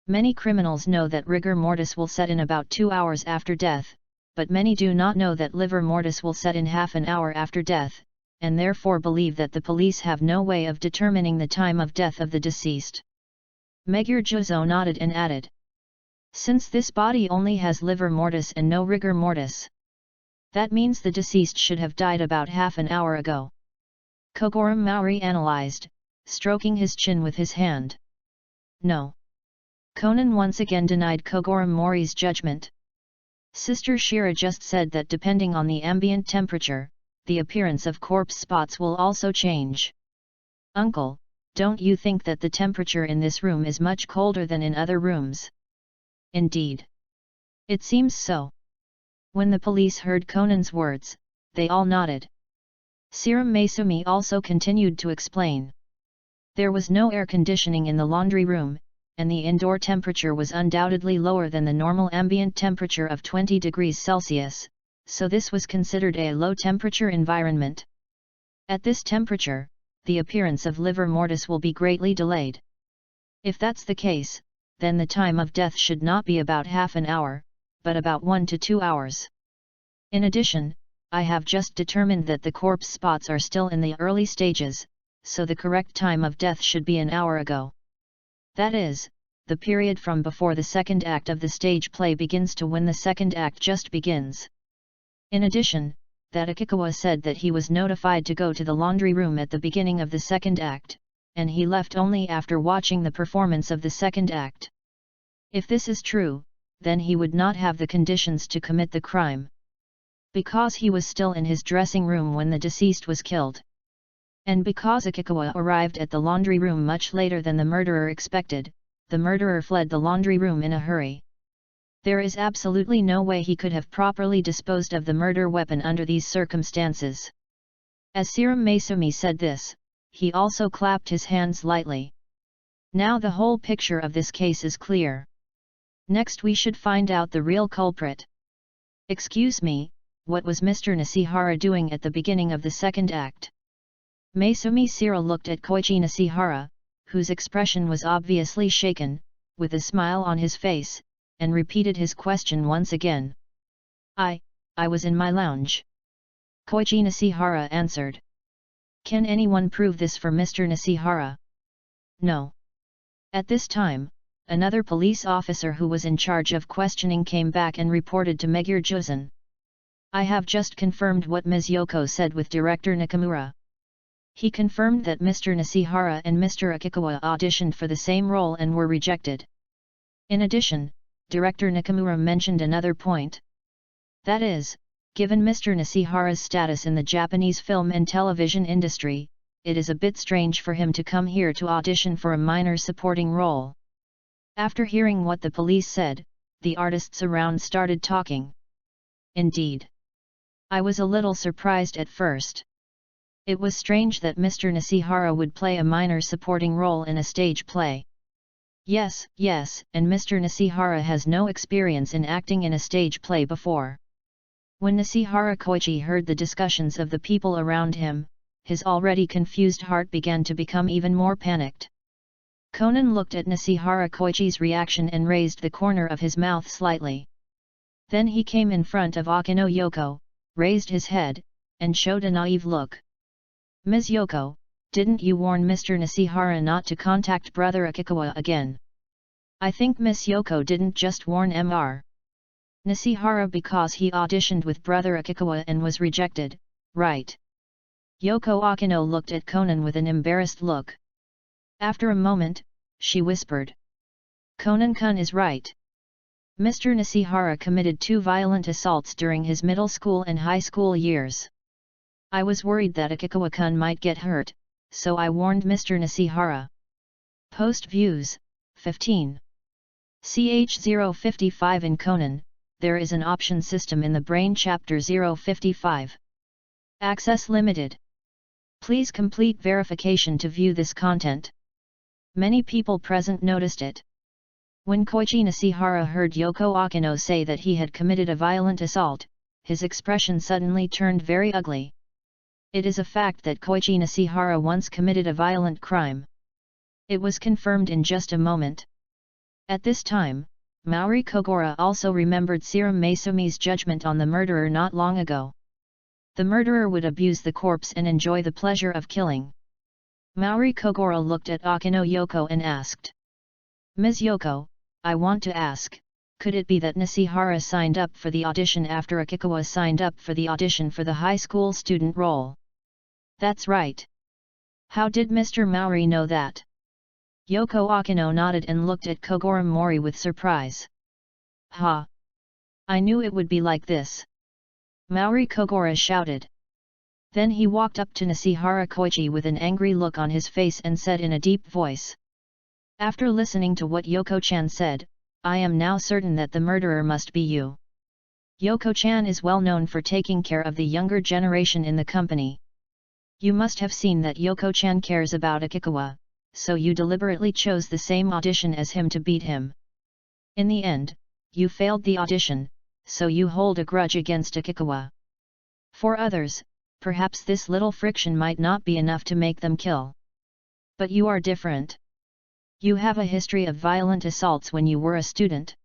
Many criminals know that rigor mortis will set in about 2 hours after death, but many do not know that livor mortis will set in half an hour after death, and therefore believe that the police have no way of determining the time of death of the deceased. Megure Juzan nodded and added. Since this body only has livor mortis and no rigor mortis, that means the deceased should have died about half an hour ago. Kogoro Mori analyzed, stroking his chin with his hand. No. Conan once again denied Kogoro Mori's judgment. Sister Shira just said that depending on the ambient temperature, the appearance of corpse spots will also change. Uncle, don't you think that the temperature in this room is much colder than in other rooms? Indeed. It seems so. When the police heard Conan's words, they all nodded. Serum Maisumi also continued to explain. There was no air conditioning in the laundry room, and the indoor temperature was undoubtedly lower than the normal ambient temperature of 20 degrees Celsius, so this was considered a low-temperature environment. At this temperature, the appearance of livor mortis will be greatly delayed. If that's the case, then the time of death should not be about half an hour, but about 1 to 2 hours. In addition, I have just determined that the corpse spots are still in the early stages, so the correct time of death should be an hour ago. That is, the period from before the second act of the stage play begins to when the second act just begins. In addition, that Akikawa said that he was notified to go to the laundry room at the beginning of the second act, and he left only after watching the performance of the second act. If this is true, then he would not have the conditions to commit the crime. Because he was still in his dressing room when the deceased was killed. And because Akikawa arrived at the laundry room much later than the murderer expected, the murderer fled the laundry room in a hurry. There is absolutely no way he could have properly disposed of the murder weapon under these circumstances. As Serum Maesumi said this, he also clapped his hands lightly. Now the whole picture of this case is clear. Next we should find out the real culprit. Excuse me, what was Mr. Nishihara doing at the beginning of the second act? Maesumi Sira looked at Koichi Nishihara, whose expression was obviously shaken, with a smile on his face, and repeated his question once again. I was in my lounge. Koichi Nishihara answered. Can anyone prove this for Mr. Nishihara? No. At this time, another police officer who was in charge of questioning came back and reported to Megure Juzan. I have just confirmed what Ms. Yoko said with Director Nakamura. He confirmed that Mr. Nishihara and Mr. Akikawa auditioned for the same role and were rejected. In addition, Director Nakamura mentioned another point. That is, given Mr. Nishihara's status in the Japanese film and television industry, it is a bit strange for him to come here to audition for a minor supporting role. After hearing what the police said, the artists around started talking. Indeed. I was a little surprised at first. It was strange that Mr. Nishihara would play a minor supporting role in a stage play. Yes, and Mr. Nishihara has no experience in acting in a stage play before. When Nishihara Koichi heard the discussions of the people around him, his already confused heart began to become even more panicked. Conan looked at Nishihara Koichi's reaction and raised the corner of his mouth slightly. Then he came in front of Akino Yoko, raised his head, and showed a naive look. Ms. Yoko, didn't you warn Mr. Nishihara not to contact Brother Akikawa again? I think Miss Yoko didn't just warn Mr. Nishihara because he auditioned with Brother Akikawa and was rejected, right? Yoko Akino looked at Conan with an embarrassed look. After a moment, she whispered. Conan-kun is right. Mr. Nishihara committed 2 violent assaults during his middle school and high school years. I was worried that Akikawa-kun might get hurt, so I warned Mr. Nishihara. Post Views, 15. CH055 in Conan, there is an option system in the Brain-Chapter 055. Access limited. Please complete verification to view this content. Many people present noticed it. When Koichi Nishihara heard Yoko Akino say that he had committed a violent assault, his expression suddenly turned very ugly. It is a fact that Koichi Nishihara once committed a violent crime. It was confirmed in just a moment. At this time, Maori Kogora also remembered Serum Maesumi's judgment on the murderer not long ago. The murderer would abuse the corpse and enjoy the pleasure of killing. Maori Kogora looked at Akino Yoko and asked. Ms. Yoko, I want to ask, could it be that Nishihara signed up for the audition after Akikawa signed up for the audition for the high school student role? That's right. How did Mr. Maori know that? Yoko Akino nodded and looked at Kogora Mori with surprise. Ha! I knew it would be like this. Maori Kogora shouted. Then he walked up to Nishihara Koichi with an angry look on his face and said in a deep voice. After listening to what Yoko-chan said, I am now certain that the murderer must be you. Yoko-chan is well known for taking care of the younger generation in the company. You must have seen that Yoko-chan cares about Akikawa, so you deliberately chose the same audition as him to beat him. In the end, you failed the audition, so you hold a grudge against Akikawa. For others, perhaps this little friction might not be enough to make them kill. But you are different. You have a history of violent assaults when you were a student.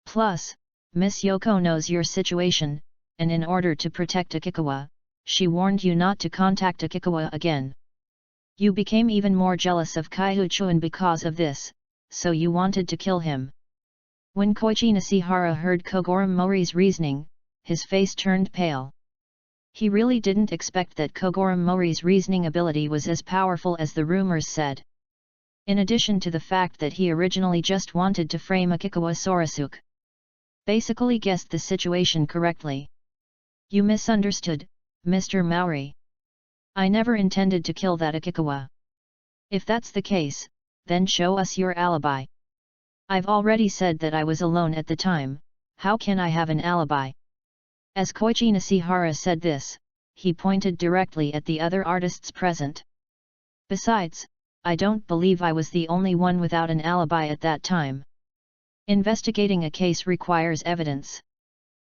Plus, Miss Yoko knows your situation, and in order to protect Akikawa, she warned you not to contact Akikawa again. You became even more jealous of Kaiuchuan because of this, so you wanted to kill him. When Koichi Nishihara heard Kogoro Mori's reasoning, his face turned pale. He really didn't expect that Kogoro Mori's reasoning ability was as powerful as the rumors said. In addition to the fact that he originally just wanted to frame Akikawa Sorasuke. Basically guessed the situation correctly. You misunderstood, Mr. Mori. I never intended to kill that Akikawa. If that's the case, then show us your alibi. I've already said that I was alone at the time, how can I have an alibi? As Koichi Nishihara said this, he pointed directly at the other artists present. Besides, I don't believe I was the only one without an alibi at that time. Investigating a case requires evidence.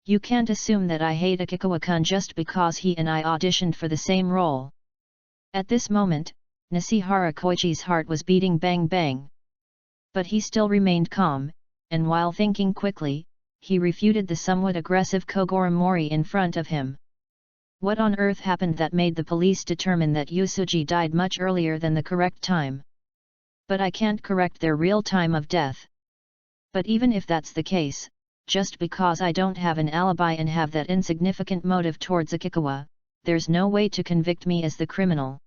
You can't assume that I hate Akikawa-kun just because he and I auditioned for the same role. At this moment, Nishihara Koichi's heart was beating bang bang. But he still remained calm, and while thinking quickly, he refuted the somewhat aggressive Kogoro Mori in front of him. What on earth happened that made the police determine that Yusuji died much earlier than the correct time? But I can't correct their real time of death. But even if that's the case, just because I don't have an alibi and have that insignificant motive towards Akikawa, there's no way to convict me as the criminal.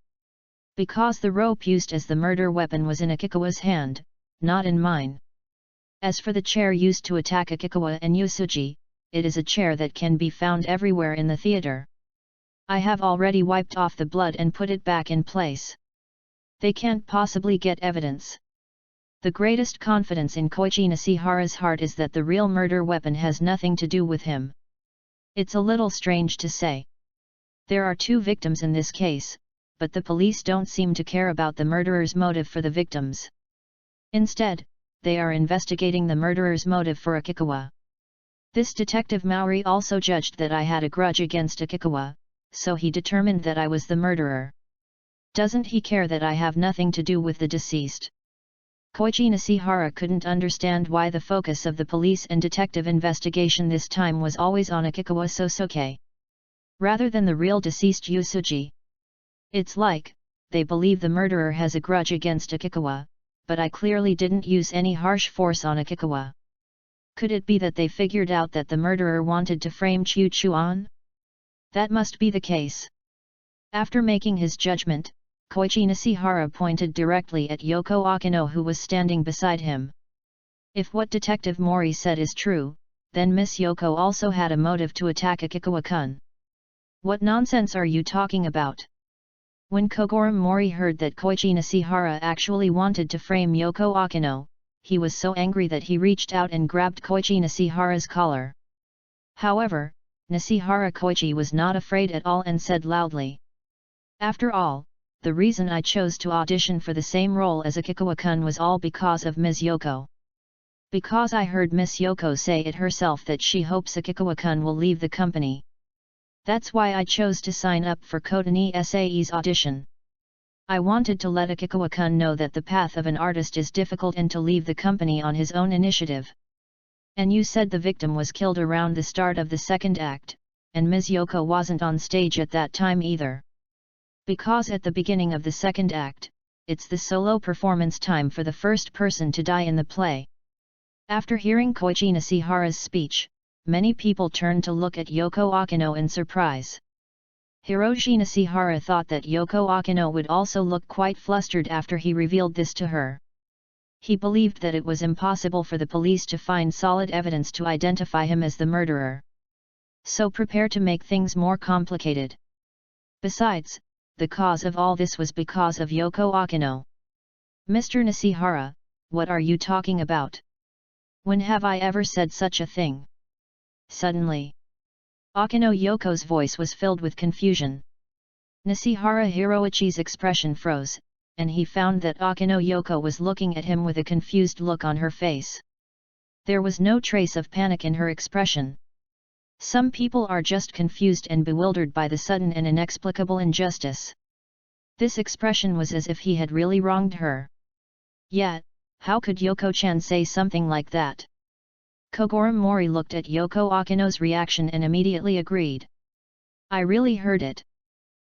Because the rope used as the murder weapon was in Akikawa's hand, not in mine. As for the chair used to attack Akikawa and Yusuji, it is a chair that can be found everywhere in the theater. I have already wiped off the blood and put it back in place. They can't possibly get evidence. The greatest confidence in Koichi Nishihara's heart is that the real murder weapon has nothing to do with him. It's a little strange to say. There are 2 victims in this case, but the police don't seem to care about the murderer's motive for the victims. Instead, they are investigating the murderer's motive for Akikawa. This detective Maori also judged that I had a grudge against Akikawa, so he determined that I was the murderer. Doesn't he care that I have nothing to do with the deceased? Koichi Nishihara couldn't understand why the focus of the police and detective investigation this time was always on Akikawa Sosuke, rather than the real deceased Yusuji. It's like, they believe the murderer has a grudge against Akikawa, but I clearly didn't use any harsh force on Akikawa. Could it be that they figured out that the murderer wanted to frame Chu Chuan? That must be the case. After making his judgment, Koichi Nishihara pointed directly at Yoko Akino, who was standing beside him. If what Detective Mori said is true, then Miss Yoko also had a motive to attack Akikawa-kun. What nonsense are you talking about? When Kogoro Mori heard that Koichi Nishihara actually wanted to frame Yoko Akino, he was so angry that he reached out and grabbed Koichi Nishihara's collar. However, Nishihara Koichi was not afraid at all and said loudly, "After all, the reason I chose to audition for the same role as Akikawa-kun was all because of Ms. Yoko. Because I heard Miss Yoko say it herself that she hopes Akikawa-kun will leave the company. That's why I chose to sign up for Kotani SAE's audition. I wanted to let Akikawa-kun know that the path of an artist is difficult and to leave the company on his own initiative. And you said the victim was killed around the start of the second act, and Ms. Yoko wasn't on stage at that time either. Because at the beginning of the second act, it's the solo performance time for the first person to die in the play." After hearing Koichi Nishihara's speech, many people turned to look at Yoko Akino in surprise. Hiroshi Nishihara thought that Yoko Akino would also look quite flustered after he revealed this to her. He believed that it was impossible for the police to find solid evidence to identify him as the murderer. So prepare to make things more complicated. Besides, the cause of all this was because of Yoko Akino. Mr. Nishihara, what are you talking about? When have I ever said such a thing? Suddenly, Akino Yoko's voice was filled with confusion. Nishihara Hiroichi's expression froze, and he found that Akino Yoko was looking at him with a confused look on her face. There was no trace of panic in her expression. Some people are just confused and bewildered by the sudden and inexplicable injustice. This expression was as if he had really wronged her. Yet, how could Yoko-chan say something like that? Kogoro Mori looked at Yoko Akino's reaction and immediately agreed. I really heard it.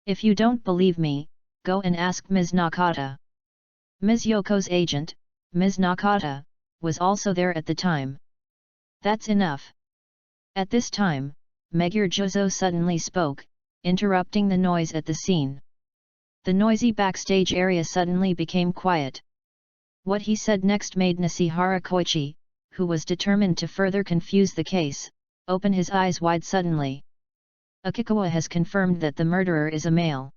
If you don't believe me, go and ask Ms. Nakata. Ms. Yoko's agent, Ms. Nakata, was also there at the time. That's enough. At this time, Megure Juzo suddenly spoke, interrupting the noise at the scene. The noisy backstage area suddenly became quiet. What he said next made Nishihara Koichi, who was determined to further confuse the case, open his eyes wide suddenly. Akikawa has confirmed that the murderer is a male.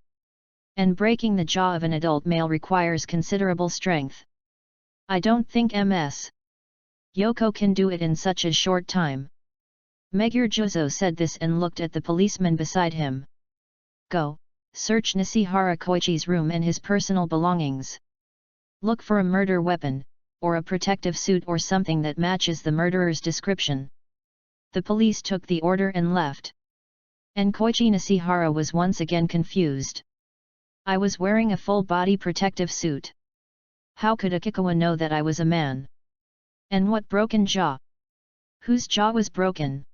And breaking the jaw of an adult male requires considerable strength. I don't think Ms. Yoko can do it in such a short time. Megure Juzo said this and looked at the policeman beside him. Go, search Nishihara Koichi's room and his personal belongings. Look for a murder weapon, or a protective suit or something that matches the murderer's description. The police took the order and left. And Koichi Nishihara was once again confused. I was wearing a full-body protective suit. How could Akikawa know that I was a man? And what broken jaw? Whose jaw was broken?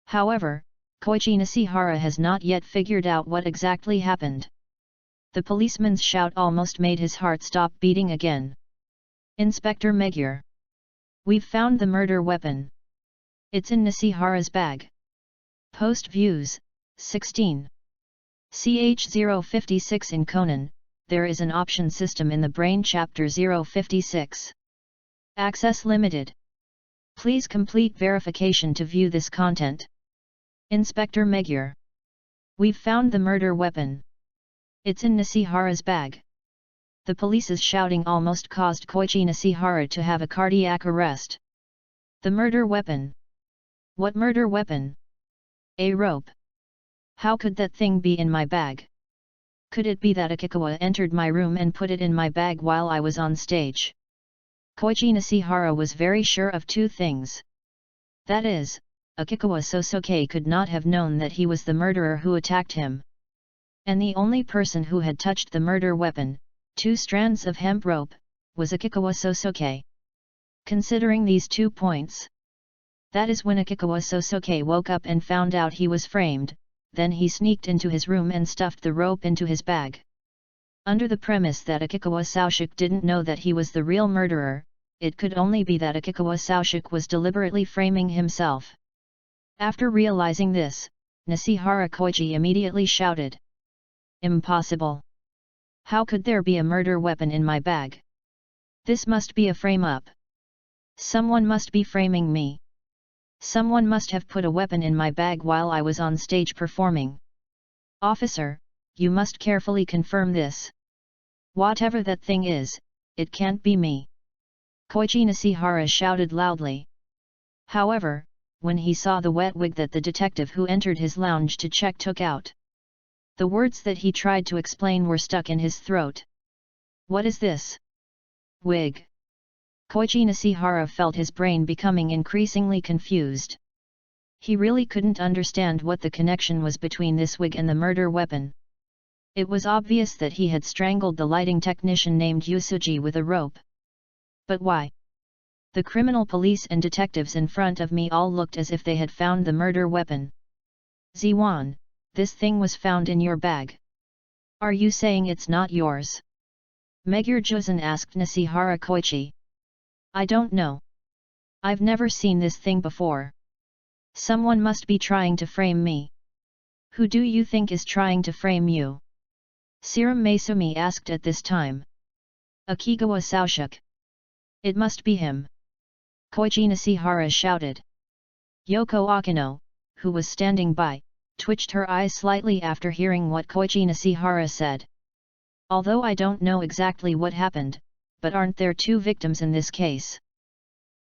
However, Koichi Nishihara has not yet figured out what exactly happened. The policeman's shout almost made his heart stop beating again. Inspector Megure. We've found the murder weapon. It's in Nishihara's bag. Post Views, 16. Ch056 in Conan, there is an option system in the Brain-Chapter-1-60. Access limited. Please complete verification to view this content. Inspector Megure. We've found the murder weapon. It's in Nishihara's bag. The police's shouting almost caused Koichi Nishihara to have a cardiac arrest. The murder weapon. What murder weapon? A rope. How could that thing be in my bag? Could it be that Akikawa entered my room and put it in my bag while I was on stage? Koichi Nishihara was very sure of two things. That is, Akikawa Sosuke could not have known that he was the murderer who attacked him. And the only person who had touched the murder weapon, 2 strands of hemp rope, was Akikawa Sosuke. Considering these 2 points, that is when Akikawa Sosuke woke up and found out he was framed, then he sneaked into his room and stuffed the rope into his bag. Under the premise that Akikawa Sosuke didn't know that he was the real murderer, it could only be that Akikawa Sosuke was deliberately framing himself. After realizing this, Nishihara Koichi immediately shouted. Impossible! How could there be a murder weapon in my bag? This must be a frame-up. Someone must be framing me. Someone must have put a weapon in my bag while I was on stage performing. Officer, you must carefully confirm this. Whatever that thing is, it can't be me. Koichi Nishihara shouted loudly. However, when he saw the wet wig that the detective who entered his lounge to check took out, the words that he tried to explain were stuck in his throat. What is this? Wig. Koichi Nishihara felt his brain becoming increasingly confused. He really couldn't understand what the connection was between this wig and the murder weapon. It was obvious that he had strangled the lighting technician named Yusuji with a rope. But why? The criminal police and detectives in front of me all looked as if they had found the murder weapon. Ziwan, this thing was found in your bag. Are you saying it's not yours? Megure Juzen asked Nishihara Koichi. I don't know. I've never seen this thing before. Someone must be trying to frame me. Who do you think is trying to frame you? Serum Maesumi asked at this time. Akigawa Sosuke. It must be him. Koichi Nishihara shouted. Yoko Akino, who was standing by, twitched her eyes slightly after hearing what Koichi Nishihara said. Although I don't know exactly what happened, but aren't there 2 victims in this case?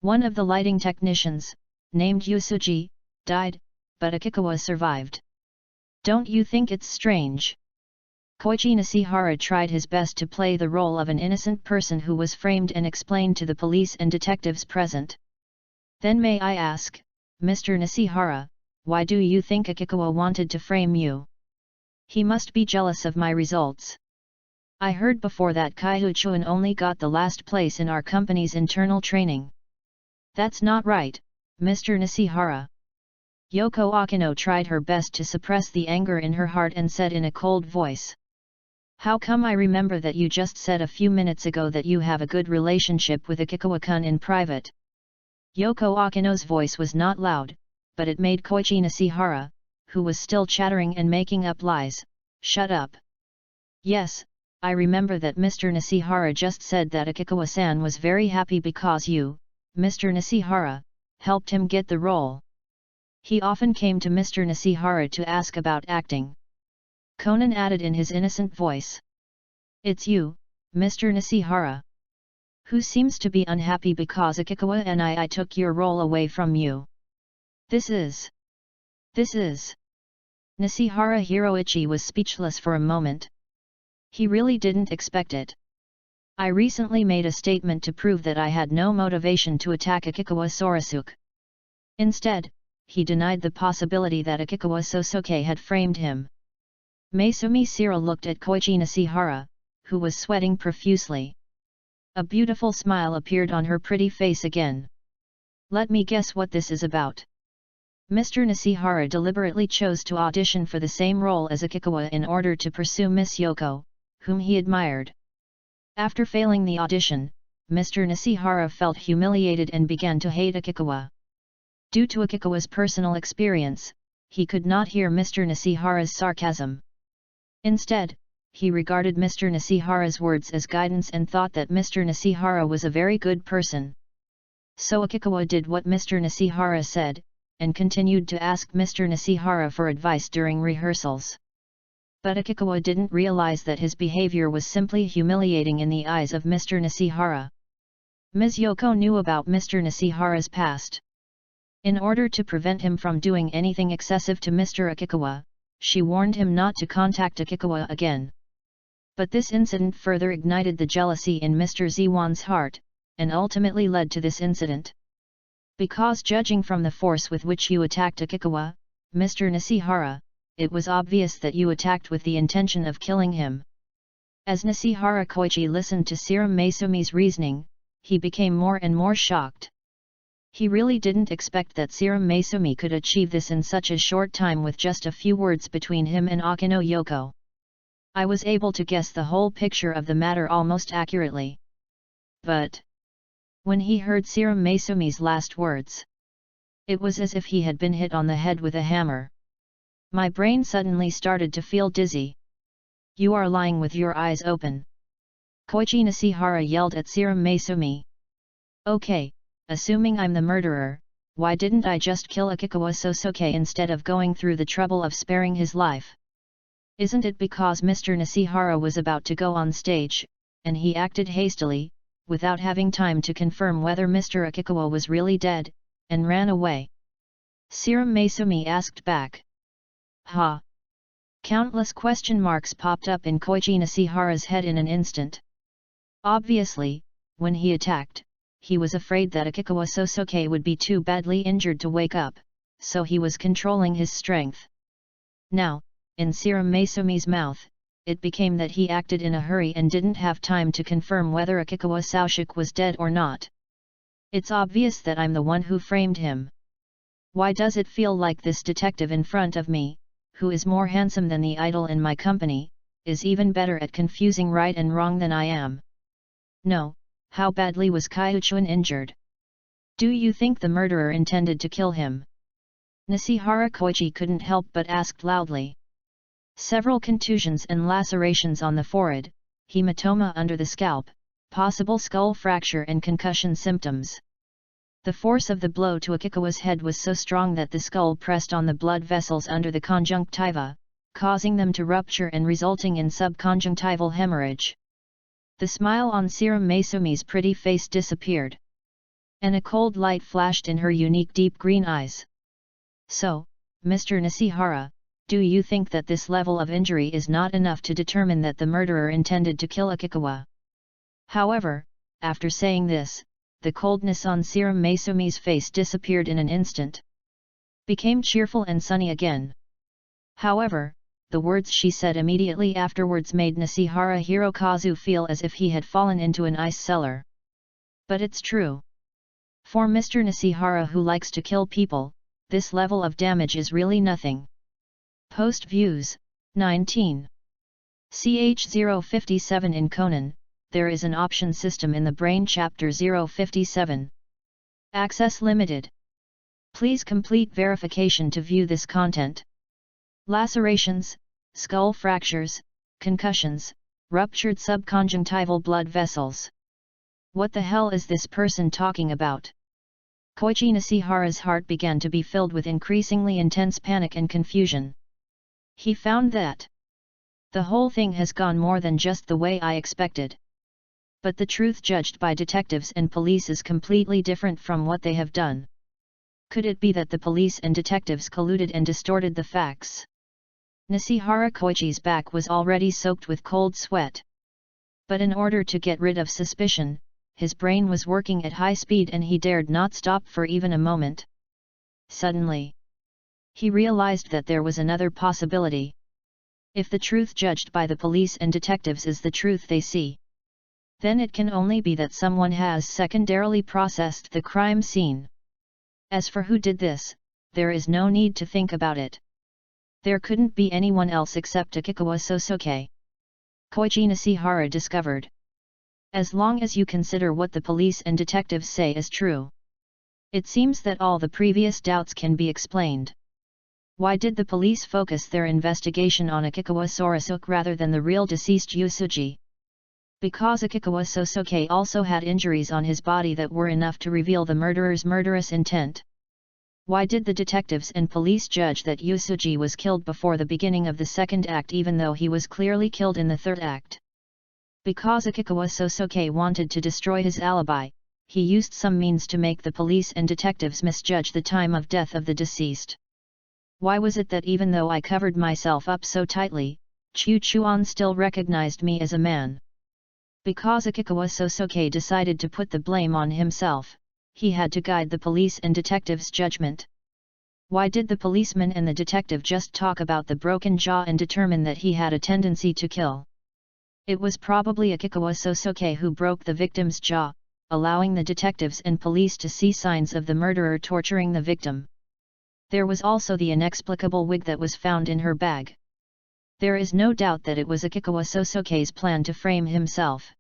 One of the lighting technicians, named Yusuji, died, but Akikawa survived. Don't you think it's strange? Koichi Nishihara tried his best to play the role of an innocent person who was framed and explained to the police and detectives present. Then may I ask, Mr. Nishihara, why do you think Akikawa wanted to frame you? He must be jealous of my results. I heard before that Kaiuchuan only got the last place in our company's internal training. That's not right, Mr. Nishihara. Yoko Akino tried her best to suppress the anger in her heart and said in a cold voice. How come I remember that you just said a few minutes ago that you have a good relationship with Akikawa-kun in private? Yoko Akino's voice was not loud, but it made Koichi Nishihara, who was still chattering and making up lies, shut up. Yes, I remember that Mr. Nishihara just said that Akikawa-san was very happy because you, Mr. Nishihara, helped him get the role. He often came to Mr. Nishihara to ask about acting. Conan added in his innocent voice. It's you, Mr. Nishihara, who seems to be unhappy because Akikawa and I took your role away from you. This is... Nishihara Hiroichi was speechless for a moment. He really didn't expect it. I recently made a statement to prove that I had no motivation to attack Akikawa Sorasuke. Instead, he denied the possibility that Akikawa Sosuke had framed him. Maisumi Sira looked at Koichi Nishihara, who was sweating profusely. A beautiful smile appeared on her pretty face again. Let me guess what this is about. Mr. Nishihara deliberately chose to audition for the same role as Akikawa in order to pursue Miss Yoko, whom he admired. After failing the audition, Mr. Nishihara felt humiliated and began to hate Akikawa. Due to Akikawa's personal experience, he could not hear Mr. Nishihara's sarcasm. Instead, he regarded Mr. Nishihara's words as guidance and thought that Mr. Nishihara was a very good person. So Akikawa did what Mr. Nishihara said, and continued to ask Mr. Nishihara for advice during rehearsals. But Akikawa didn't realize that his behavior was simply humiliating in the eyes of Mr. Nishihara. Ms. Yoko knew about Mr. Nishihara's past. In order to prevent him from doing anything excessive to Mr. Akikawa, she warned him not to contact Akikawa again. But this incident further ignited the jealousy in Mr. Ziwan's heart, and ultimately led to this incident. Because judging from the force with which you attacked Akikawa, Mr. Nishihara, it was obvious that you attacked with the intention of killing him. As Nishihara Koichi listened to Serum Maisumi's reasoning, he became more and more shocked. He really didn't expect that Serum Maisumi could achieve this in such a short time with just a few words between him and Akino Yoko. I was able to guess the whole picture of the matter almost accurately. But when he heard Serum Maisumi's last words, it was as if he had been hit on the head with a hammer. My brain suddenly started to feel dizzy. You are lying with your eyes open. Koichi Nishihara yelled at Serum Maisumi. Okay, assuming I'm the murderer, why didn't I just kill Akikawa Sosuke instead of going through the trouble of sparing his life? Isn't it because Mr. Nishihara was about to go on stage, and he acted hastily, without having time to confirm whether Mr. Akikawa was really dead, and ran away? Serum Maisumi asked back. Ha! Countless question marks popped up in Koichi Nishihara's head in an instant. Obviously, when he attacked, he was afraid that Akikawa Sosuke would be too badly injured to wake up, so he was controlling his strength. Now, in Serum Maisumi's mouth, it became that he acted in a hurry and didn't have time to confirm whether Akikawa Sosuke was dead or not. It's obvious that I'm the one who framed him. Why does it feel like this detective in front of me, who is more handsome than the idol in my company, is even better at confusing right and wrong than I am? No, how badly was Kyuchun injured? Do you think the murderer intended to kill him? Nishihara Koichi couldn't help but asked loudly. Several contusions and lacerations on the forehead, hematoma under the scalp, possible skull fracture and concussion symptoms. The force of the blow to Akikawa's head was so strong that the skull pressed on the blood vessels under the conjunctiva, causing them to rupture and resulting in subconjunctival hemorrhage. The smile on Serum Maisumi's pretty face disappeared. And a cold light flashed in her unique deep green eyes. So, Mr. Nishihara, do you think that this level of injury is not enough to determine that the murderer intended to kill Akikawa? However, after saying this, the coldness on Serum Maisumi's face disappeared in an instant. Became cheerful and sunny again. However, the words she said immediately afterwards made Nishihara Hirokazu feel as if he had fallen into an ice cellar. But it's true. For Mr. Nishihara, who likes to kill people, this level of damage is really nothing. Post views, 19. CH057 in Conan, there is an option system in the Brain-Chapter 057. Access limited. Please complete verification to view this content. Lacerations, skull fractures, concussions, ruptured subconjunctival blood vessels. What the hell is this person talking about? Koichi Nishihara's heart began to be filled with increasingly intense panic and confusion. He found that the whole thing has gone more than just the way I expected. But the truth judged by detectives and police is completely different from what they have done. Could it be that the police and detectives colluded and distorted the facts? Nishihara Koichi's back was already soaked with cold sweat. But in order to get rid of suspicion, his brain was working at high speed and he dared not stop for even a moment. Suddenly, he realized that there was another possibility. If the truth judged by the police and detectives is the truth they see, then it can only be that someone has secondarily processed the crime scene. As for who did this, there is no need to think about it. There couldn't be anyone else except Akikawa Sosuke. Koichi Nishihara discovered. As long as you consider what the police and detectives say is true, it seems that all the previous doubts can be explained. Why did the police focus their investigation on Akikawa Sorasuke rather than the real deceased Yusuji? Because Akikawa Sosuke also had injuries on his body that were enough to reveal the murderer's murderous intent. Why did the detectives and police judge that Yusuji was killed before the beginning of the second act even though he was clearly killed in the third act? Because Akikawa Sosuke wanted to destroy his alibi, he used some means to make the police and detectives misjudge the time of death of the deceased. Why was it that even though I covered myself up so tightly, Chu Chuan still recognized me as a man? Because Akikawa Sosuke decided to put the blame on himself, he had to guide the police and detectives' judgment. Why did the policeman and the detective just talk about the broken jaw and determine that he had a tendency to kill? It was probably Akikawa Sosuke who broke the victim's jaw, allowing the detectives and police to see signs of the murderer torturing the victim. There was also the inexplicable wig that was found in her bag. There is no doubt that it was Akikawa Sosuke's plan to frame himself.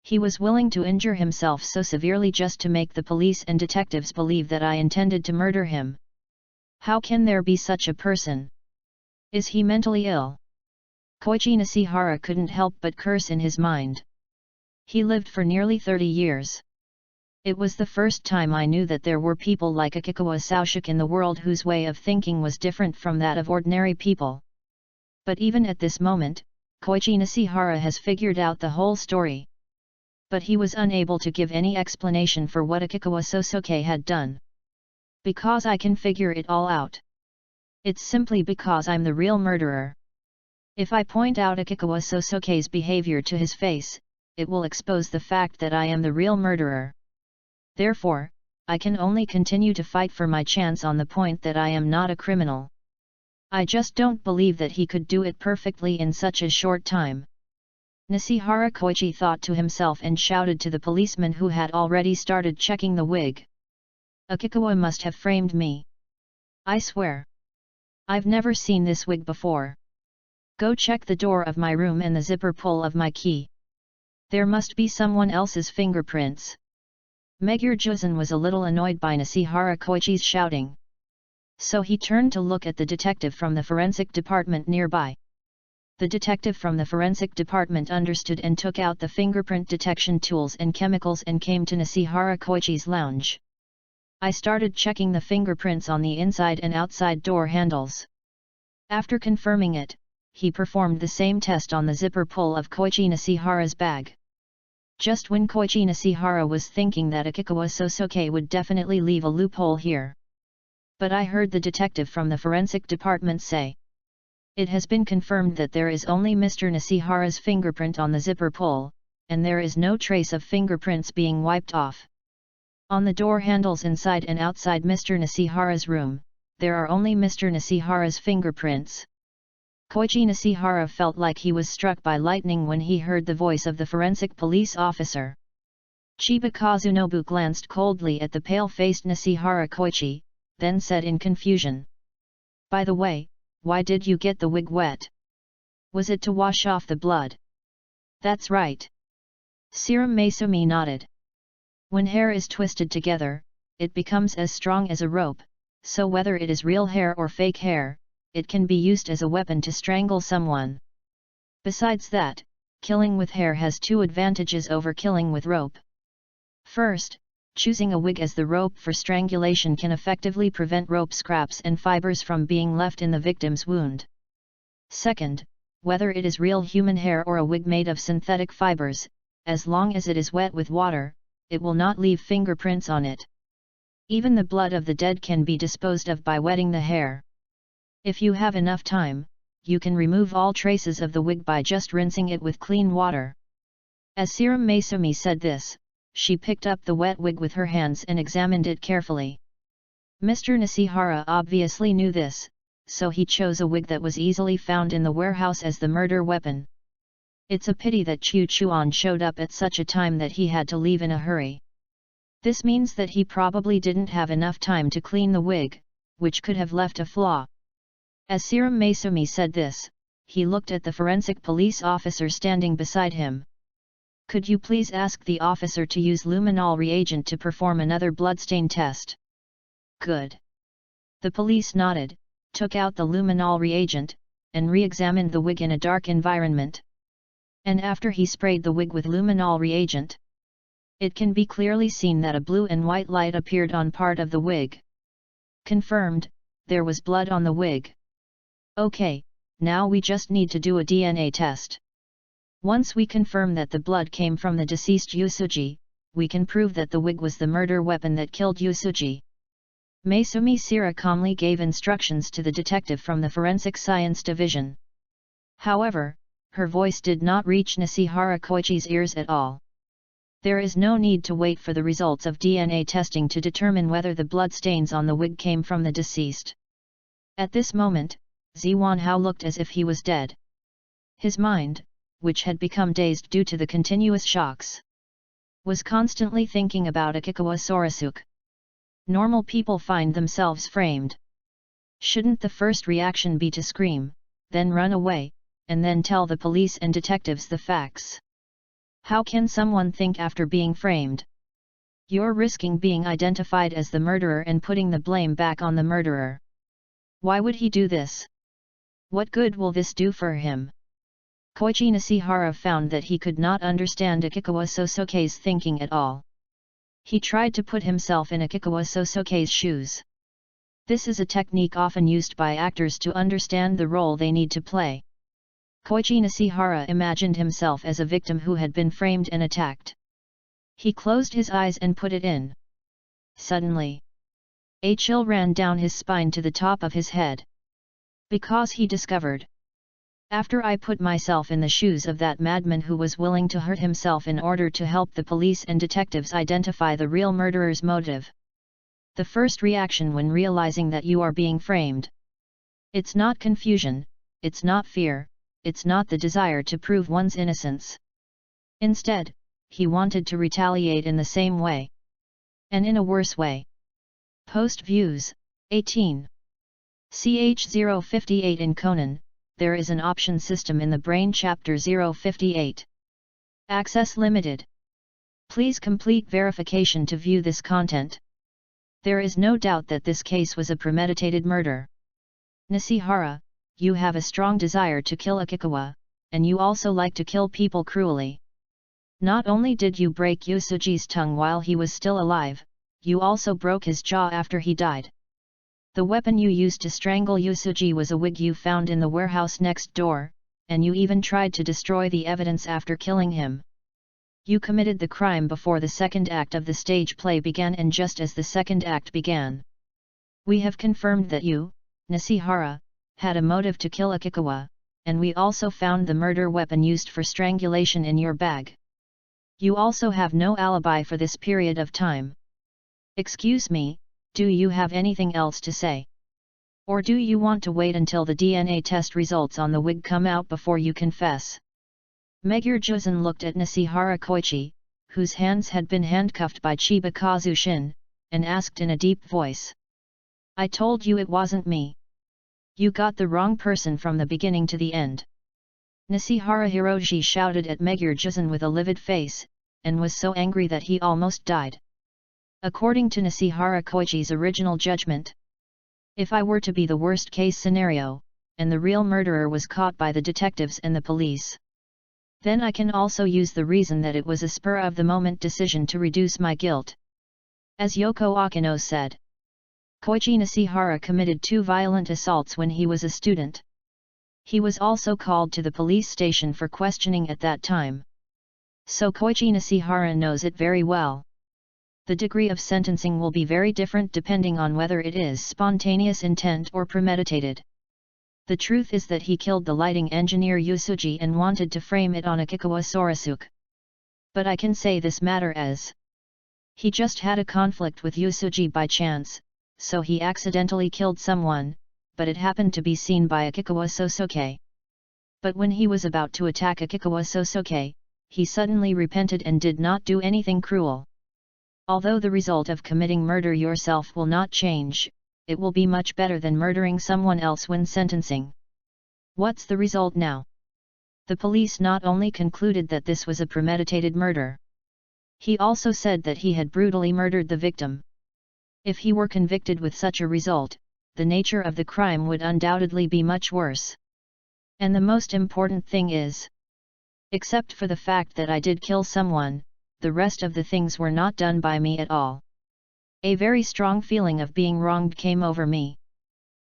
He was willing to injure himself so severely just to make the police and detectives believe that I intended to murder him. How can there be such a person? Is he mentally ill? Koichi Nishihara couldn't help but curse in his mind. He lived for nearly 30 years. It was the first time I knew that there were people like Akikawa Sosuke in the world whose way of thinking was different from that of ordinary people. But even at this moment, Koichi Nishihara has figured out the whole story. But he was unable to give any explanation for what Akikawa Sosuke had done. Because I can figure it all out. It's simply because I'm the real murderer. If I point out Akikawa Sosuke's behavior to his face, it will expose the fact that I am the real murderer. Therefore, I can only continue to fight for my chance on the point that I am not a criminal. I just don't believe that he could do it perfectly in such a short time. Nishihara Koichi thought to himself and shouted to the policeman who had already started checking the wig. Akikawa must have framed me. I swear. I've never seen this wig before. Go check the door of my room and the zipper pull of my key. There must be someone else's fingerprints. Megure Juzan was a little annoyed by Nishihara Koichi's shouting. So he turned to look at the detective from the forensic department nearby. The detective from the forensic department understood and took out the fingerprint detection tools and chemicals and came to Nishihara Koichi's lounge. I started checking the fingerprints on the inside and outside door handles. After confirming it, he performed the same test on the zipper pull of Koichi Nishihara's bag. Just when Koichi Nishihara was thinking that Akikawa Sosuke would definitely leave a loophole here. But I heard the detective from the forensic department say. It has been confirmed that there is only Mr. Nishihara's fingerprint on the zipper pull, and there is no trace of fingerprints being wiped off. On the door handles inside and outside Mr. Nishihara's room, there are only Mr. Nishihara's fingerprints. Koichi Nishihara felt like he was struck by lightning when he heard the voice of the forensic police officer. Chiba Kazunobu glanced coldly at the pale-faced Nishihara Koichi, then said in confusion. By the way, why did you get the wig wet? Was it to wash off the blood? That's right. Serum Masumi nodded. When hair is twisted together, it becomes as strong as a rope, so whether it is real hair or fake hair, it can be used as a weapon to strangle someone. Besides that, killing with hair has two advantages over killing with rope. First, choosing a wig as the rope for strangulation can effectively prevent rope scraps and fibers from being left in the victim's wound. Second, whether it is real human hair or a wig made of synthetic fibers, as long as it is wet with water, it will not leave fingerprints on it. Even the blood of the dead can be disposed of by wetting the hair. If you have enough time, you can remove all traces of the wig by just rinsing it with clean water. As Serum Masumi said this, she picked up the wet wig with her hands and examined it carefully. Mr. Nishihara obviously knew this, so he chose a wig that was easily found in the warehouse as the murder weapon. It's a pity that Chu Chuan showed up at such a time that he had to leave in a hurry. This means that he probably didn't have enough time to clean the wig, which could have left a flaw. As Serum Masumi said this, he looked at the forensic police officer standing beside him. Could you please ask the officer to use luminol reagent to perform another bloodstain test? Good. The police nodded, took out the luminol reagent, and re-examined the wig in a dark environment. And after he sprayed the wig with luminol reagent, it can be clearly seen that a blue and white light appeared on part of the wig. Confirmed, there was blood on the wig. Okay, now we just need to do a DNA test. Once we confirm that the blood came from the deceased Yusuji, we can prove that the wig was the murder weapon that killed Yusuji. Masumi Sira calmly gave instructions to the detective from the Forensic Science Division. However, her voice did not reach Nishihara Koichi's ears at all. There is no need to wait for the results of DNA testing to determine whether the blood stains on the wig came from the deceased. At this moment, Ziwan Hao looked as if he was dead. His mind, which had become dazed due to the continuous shocks, was constantly thinking about Akikawa Sorasuke. Normal people find themselves framed. Shouldn't the first reaction be to scream, then run away, and then tell the police and detectives the facts? How can someone think after being framed? You're risking being identified as the murderer and putting the blame back on the murderer. Why would he do this? What good will this do for him? Koichi Nishihara found that he could not understand Akikawa Sosuke's thinking at all. He tried to put himself in Akikawa Sosuke's shoes. This is a technique often used by actors to understand the role they need to play. Koichi Nishihara imagined himself as a victim who had been framed and attacked. He closed his eyes and put it in. Suddenly, a chill ran down his spine to the top of his head. Because he discovered. After I put myself in the shoes of that madman who was willing to hurt himself in order to help the police and detectives identify the real murderer's motive. The first reaction when realizing that you are being framed. It's not confusion, it's not fear, it's not the desire to prove one's innocence. Instead, he wanted to retaliate in the same way. And in a worse way. Post Views, 18. CH058 in Conan, there is an option system in the Brain-Chapter-1-60. Access limited. Please complete verification to view this content. There is no doubt that this case was a premeditated murder. Nishihara, you have a strong desire to kill Akikawa, and you also like to kill people cruelly. Not only did you break Yusuji's tongue while he was still alive, you also broke his jaw after he died. The weapon you used to strangle Yusuji was a wig you found in the warehouse next door, and you even tried to destroy the evidence after killing him. You committed the crime before the second act of the stage play began and just as the second act began. We have confirmed that you, Nishihara, had a motive to kill Akikawa, and we also found the murder weapon used for strangulation in your bag. You also have no alibi for this period of time. Excuse me, do you have anything else to say? Or do you want to wait until the DNA test results on the wig come out before you confess? Megure Juzan looked at Nishihara Koichi, whose hands had been handcuffed by Chiba Kazushin, and asked in a deep voice. I told you it wasn't me. You got the wrong person from the beginning to the end. Nishihara Hiroji shouted at Megure-juzan with a livid face, and was so angry that he almost died. According to Nishihara Koichi's original judgment, if I were to be the worst-case scenario, and the real murderer was caught by the detectives and the police, then I can also use the reason that it was a spur-of-the-moment decision to reduce my guilt. As Yoko Akino said, Koichi Nishihara committed 2 violent assaults when he was a student. He was also called to the police station for questioning at that time. So Koichi Nishihara knows it very well. The degree of sentencing will be very different depending on whether it is spontaneous intent or premeditated. The truth is that he killed the lighting engineer Yusuji and wanted to frame it on Akikawa Sorasuke. But I can say this matter as he just had a conflict with Yusuji by chance, so he accidentally killed someone, but it happened to be seen by Akikawa Sosuke. But when he was about to attack Akikawa Sosuke, he suddenly repented and did not do anything cruel. Although the result of committing murder yourself will not change, it will be much better than murdering someone else when sentencing. What's the result now? The police not only concluded that this was a premeditated murder. He also said that he had brutally murdered the victim. If he were convicted with such a result, the nature of the crime would undoubtedly be much worse. And the most important thing is, except for the fact that I did kill someone, the rest of the things were not done by me at all. A very strong feeling of being wronged came over me.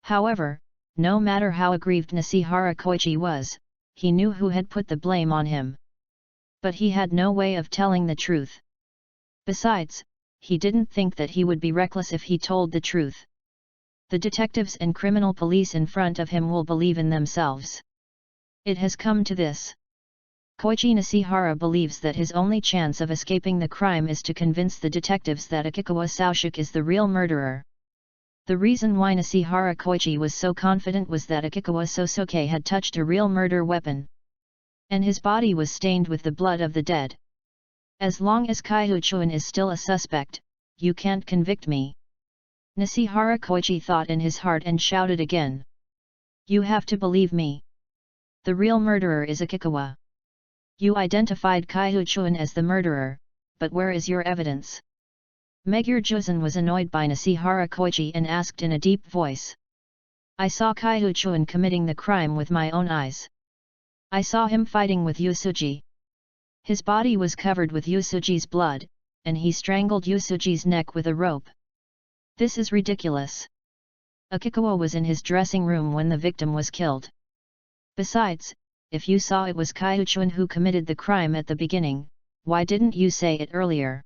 However, no matter how aggrieved Nishihara Koichi was, he knew who had put the blame on him. But he had no way of telling the truth. Besides, he didn't think that he would be reckless if he told the truth. The detectives and criminal police in front of him will believe in themselves. It has come to this. Koichi Nishihara believes that his only chance of escaping the crime is to convince the detectives that Akikawa Sosuke is the real murderer. The reason why Nishihara Koichi was so confident was that Akikawa Sosuke had touched a real murder weapon. And his body was stained with the blood of the dead. As long as Kaihuchuan is still a suspect, you can't convict me. Nishihara Koichi thought in his heart and shouted again. You have to believe me. The real murderer is Akikawa. You identified Kaihuchuan as the murderer, but where is your evidence? Megure-juzan was annoyed by Nishihara Koichi and asked in a deep voice. I saw Kaihuchuan committing the crime with my own eyes. I saw him fighting with Yusuji. His body was covered with Yusuji's blood, and he strangled Yusuji's neck with a rope. This is ridiculous. Akikawa was in his dressing room when the victim was killed. Besides, if you saw it was Kaihuchuan who committed the crime at the beginning, why didn't you say it earlier?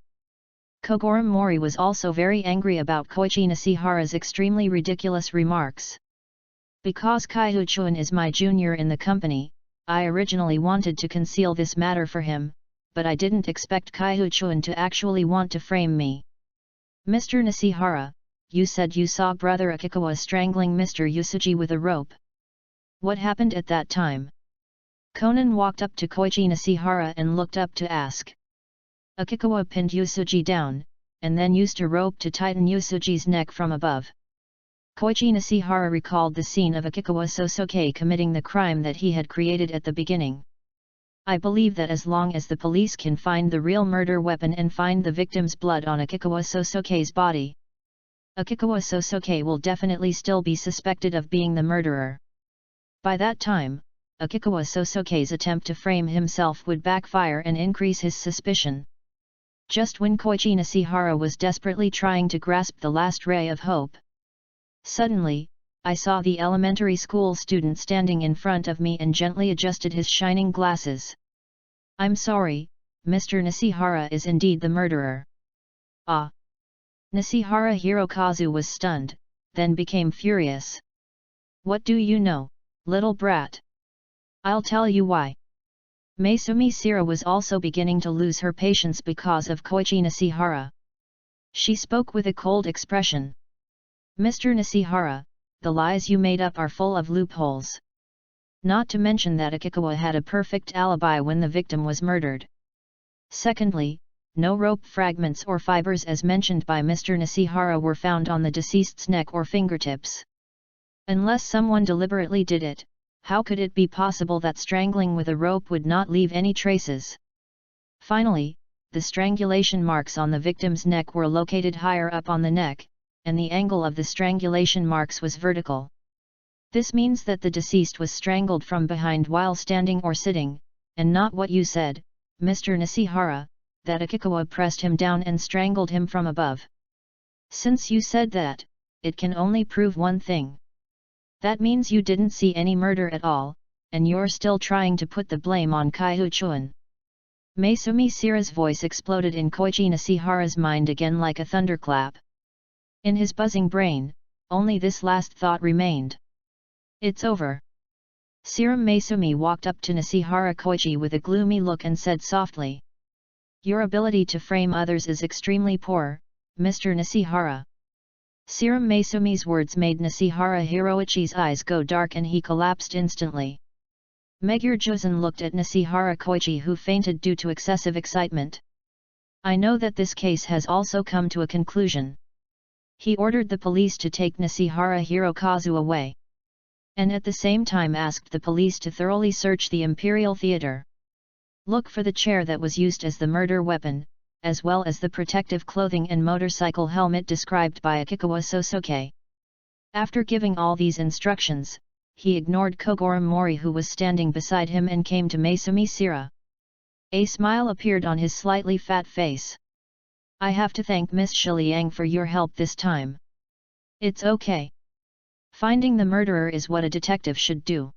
Kogoro Mori was also very angry about Koichi Nishihara's extremely ridiculous remarks. Because Kaihuchuan is my junior in the company, I originally wanted to conceal this matter for him, but I didn't expect Kaihuchuan to actually want to frame me. Mr. Nishihara, you said you saw Brother Akikawa strangling Mr. Yusuji with a rope. What happened at that time? Conan walked up to Koichi Nishihara and looked up to ask. Akikawa pinned Yusuji down, and then used a rope to tighten Yusuji's neck from above. Koichi Nishihara recalled the scene of Akikawa Sosuke committing the crime that he had created at the beginning. I believe that as long as the police can find the real murder weapon and find the victim's blood on Akikawa Sosuke's body, Akikawa Sosuke will definitely still be suspected of being the murderer. By that time, Akikawa Sosuke's attempt to frame himself would backfire and increase his suspicion. Just when Koichi Nishihara was desperately trying to grasp the last ray of hope, suddenly, I saw the elementary school student standing in front of me and gently adjusted his shining glasses. I'm sorry, Mr. Nishihara is indeed the murderer. Ah! Nishihara Hirokazu was stunned, then became furious. What do you know, little brat? I'll tell you why. Maisumi Sira was also beginning to lose her patience because of Koichi Nishihara. She spoke with a cold expression. Mr. Nishihara, the lies you made up are full of loopholes. Not to mention that Akikawa had a perfect alibi when the victim was murdered. Secondly, no rope fragments or fibers as mentioned by Mr. Nishihara were found on the deceased's neck or fingertips. Unless someone deliberately did it, How could it be possible that strangling with a rope would not leave any traces? Finally, the strangulation marks on the victim's neck were located higher up on the neck, and the angle of the strangulation marks was vertical. This means that the deceased was strangled from behind while standing or sitting, and not what you said, Mr. Nishihara, that Akikawa pressed him down and strangled him from above. Since you said that, it can only prove one thing. That means you didn't see any murder at all, and you're still trying to put the blame on Kaiuchuan. Maesumi Sira's voice exploded in Koichi Nishihara's mind again like a thunderclap. In his buzzing brain, only this last thought remained. It's over. Serum Maesumi walked up to Nishihara Koichi with a gloomy look and said softly. Your ability to frame others is extremely poor, Mr. Nishihara. Serum Maesumi's words made Nishihara Hiroichi's eyes go dark and he collapsed instantly. Megure Juzan looked at Nishihara Koichi, who fainted due to excessive excitement. I know that this case has also come to a conclusion. He ordered the police to take Nishihara Hirokazu away. And at the same time asked the police to thoroughly search the Imperial Theatre. Look for the chair that was used as the murder weapon, as well as the protective clothing and motorcycle helmet described by Akikawa Sosuke. After giving all these instructions, he ignored Kogoro Mori, who was standing beside him, and came to Maesumi Sira. A smile appeared on his slightly fat face. I have to thank Miss Shiliang for your help this time. It's okay. Finding the murderer is what a detective should do.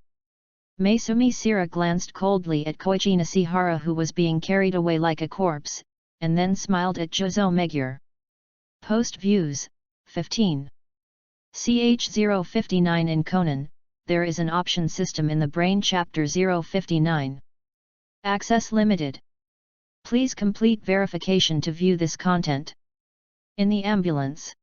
Maesumi Sira glanced coldly at Koichi Nishihara, who was being carried away like a corpse, and then smiled at Jozo Megure. Post Views, 15. CH059 in Conan, there is an option system in the Brain-Chapter 059. Access limited. Please complete verification to view this content. In the ambulance,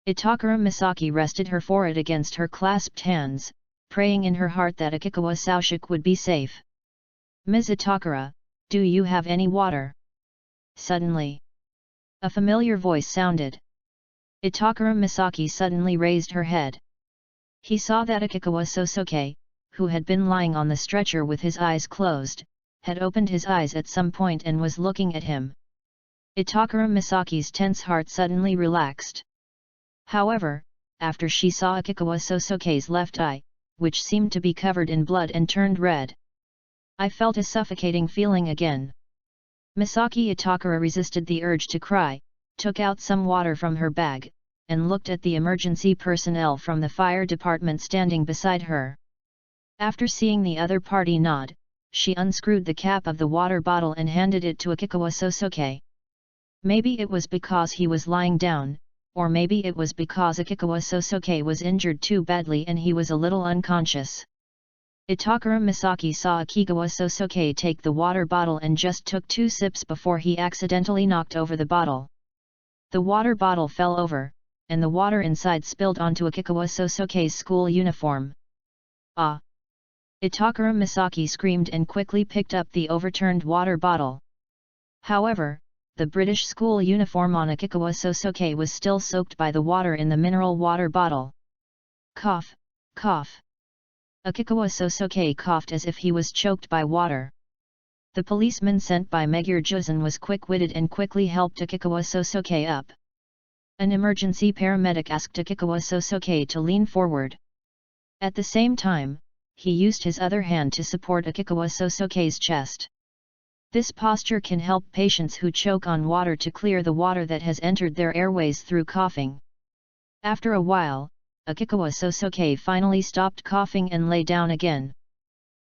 Itakura Misaki rested her forehead against her clasped hands, praying in her heart that Akikawa Saoshik would be safe. Ms. Itakura, do you have any water? Suddenly, a familiar voice sounded. Itakura Misaki suddenly raised her head. He saw that Akikawa Sosuke, who had been lying on the stretcher with his eyes closed, had opened his eyes at some point and was looking at him. Itakura Misaki's tense heart suddenly relaxed. However, after she saw Akikawa Sosuke's left eye, which seemed to be covered in blood and turned red, I felt a suffocating feeling again. Misaki Itakura resisted the urge to cry, took out some water from her bag, and looked at the emergency personnel from the fire department standing beside her. After seeing the other party nod, she unscrewed the cap of the water bottle and handed it to Akikawa Sosuke. Maybe it was because he was lying down, or maybe it was because Akikawa Sosuke was injured too badly and he was a little unconscious. Itakura Misaki saw Akikawa Sosuke take the water bottle and just took 2 sips before he accidentally knocked over the bottle. The water bottle fell over, and the water inside spilled onto Akikawa Sosuke's school uniform. Ah! Itakura Misaki screamed and quickly picked up the overturned water bottle. However, the British school uniform on Akikawa Sosuke was still soaked by the water in the mineral water bottle. Cough, cough. Akikawa Sosuke coughed as if he was choked by water. The policeman sent by Megure Juzan was quick-witted and quickly helped Akikawa Sosuke up. An emergency paramedic asked Akikawa Sosuke to lean forward. At the same time, he used his other hand to support Akikawa Sosuke's chest. This posture can help patients who choke on water to clear the water that has entered their airways through coughing. After a while, Akikawa Sosuke finally stopped coughing and lay down again.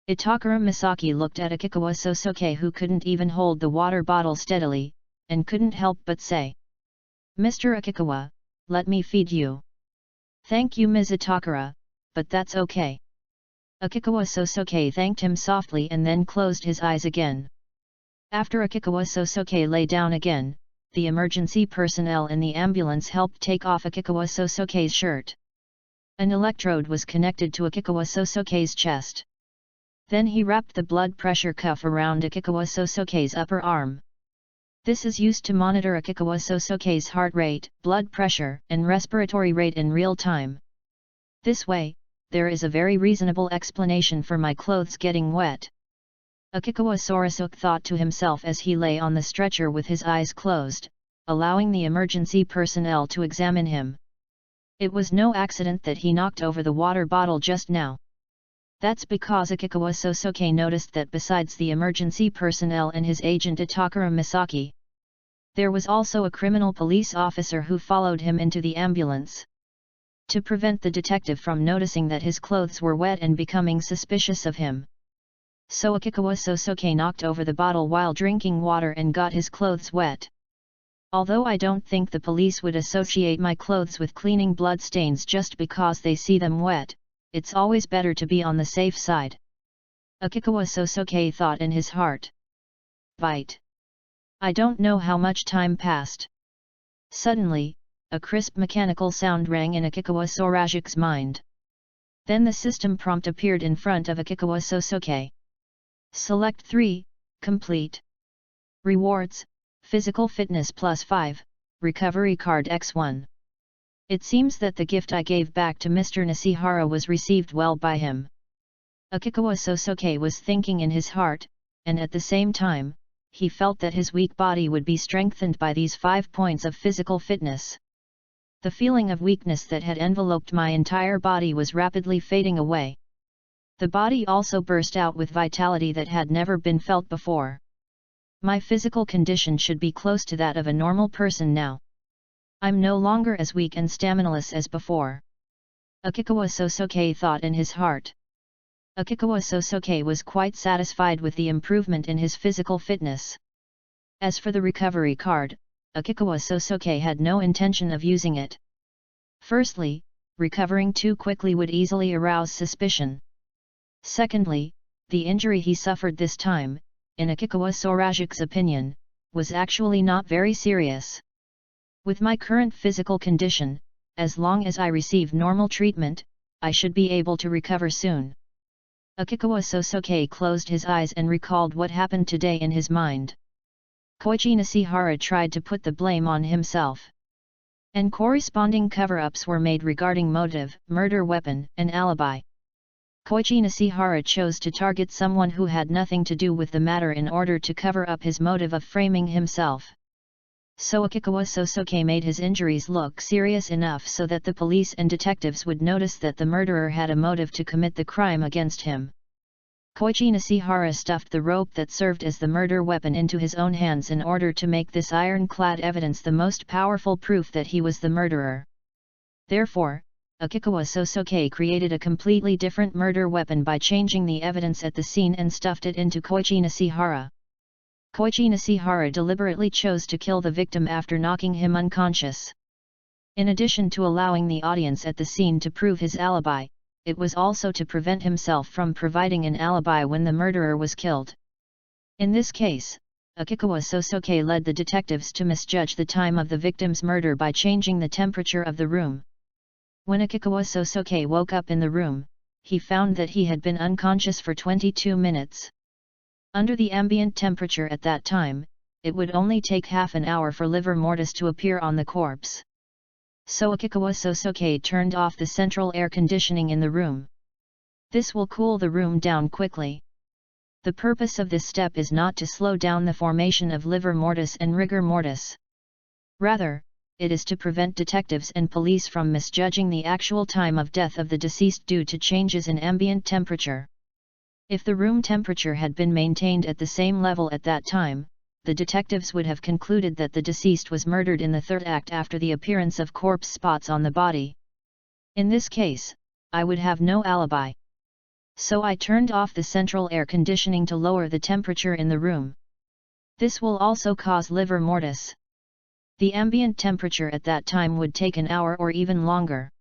Itakura Misaki looked at Akikawa Sosuke, who couldn't even hold the water bottle steadily, and couldn't help but say, Mr. Akikawa, let me feed you. Thank you, Ms. Itakura, but that's okay. Akikawa Sosuke thanked him softly and then closed his eyes again. After Akikawa Sosuke lay down again, the emergency personnel in the ambulance helped take off Akikawa Sosuke's shirt. An electrode was connected to Akikawa Sosuke's chest. Then he wrapped the blood pressure cuff around Akikawa Sosuke's upper arm. This is used to monitor Akikawa Sosuke's heart rate, blood pressure, and respiratory rate in real time. This way, there is a very reasonable explanation for my clothes getting wet. Akikawa Sorasuke thought to himself as he lay on the stretcher with his eyes closed, allowing the emergency personnel to examine him. It was no accident that he knocked over the water bottle just now. That's because Akikawa Sosuke noticed that besides the emergency personnel and his agent Itakura Misaki, there was also a criminal police officer who followed him into the ambulance. To prevent the detective from noticing that his clothes were wet and becoming suspicious of him, so Akikawa Sosuke knocked over the bottle while drinking water and got his clothes wet. Although I don't think the police would associate my clothes with cleaning blood stains just because they see them wet, it's always better to be on the safe side. Akikawa Sosuke thought in his heart. Bite. I don't know how much time passed. Suddenly, a crisp mechanical sound rang in Akikawa Sorasuke's mind. Then the system prompt appeared in front of Akikawa Sosuke. Select 3, complete. Rewards, Physical Fitness +5, Recovery Card X1. It seems that the gift I gave back to Mr. Nishihara was received well by him. Akikawa Sosuke was thinking in his heart, and at the same time, he felt that his weak body would be strengthened by these 5 points of physical fitness. The feeling of weakness that had enveloped my entire body was rapidly fading away. The body also burst out with vitality that had never been felt before. My physical condition should be close to that of a normal person now. I'm no longer as weak and staminaless as before. Akikawa Sosuke thought in his heart. Akikawa Sosuke was quite satisfied with the improvement in his physical fitness. As for the recovery card, Akikawa Sosuke had no intention of using it. Firstly, recovering too quickly would easily arouse suspicion. Secondly, the injury he suffered this time, in Akikawa Sorasuke's opinion, was actually not very serious. With my current physical condition, as long as I receive normal treatment, I should be able to recover soon. Akikawa Sosuke closed his eyes and recalled what happened today in his mind. Koichi Nishihara tried to put the blame on himself. And corresponding cover-ups were made regarding motive, murder weapon, and alibi. Koichi Nishihara chose to target someone who had nothing to do with the matter in order to cover up his motive of framing himself. So Akikawa Sosuke made his injuries look serious enough so that the police and detectives would notice that the murderer had a motive to commit the crime against him. Koichi Nishihara stuffed the rope that served as the murder weapon into his own hands in order to make this ironclad evidence the most powerful proof that he was the murderer. Therefore, Akikawa Sosuke created a completely different murder weapon by changing the evidence at the scene and stuffed it into Koichi Nishihara. Koichi Nishihara deliberately chose to kill the victim after knocking him unconscious. In addition to allowing the audience at the scene to prove his alibi, it was also to prevent himself from providing an alibi when the murderer was killed. In this case, Akikawa Sosuke led the detectives to misjudge the time of the victim's murder by changing the temperature of the room. When Akikawa Sosuke woke up in the room, he found that he had been unconscious for 22 minutes. Under the ambient temperature at that time, it would only take half an hour for livor mortis to appear on the corpse. So Akikawa Sosuke turned off the central air conditioning in the room. This will cool the room down quickly. The purpose of this step is not to slow down the formation of livor mortis and rigor mortis. Rather, it is to prevent detectives and police from misjudging the actual time of death of the deceased due to changes in ambient temperature. If the room temperature had been maintained at the same level at that time, the detectives would have concluded that the deceased was murdered in the third act after the appearance of corpse spots on the body. In this case, I would have no alibi. So I turned off the central air conditioning to lower the temperature in the room. This will also cause livor mortis. The ambient temperature at that time would take an hour or even longer.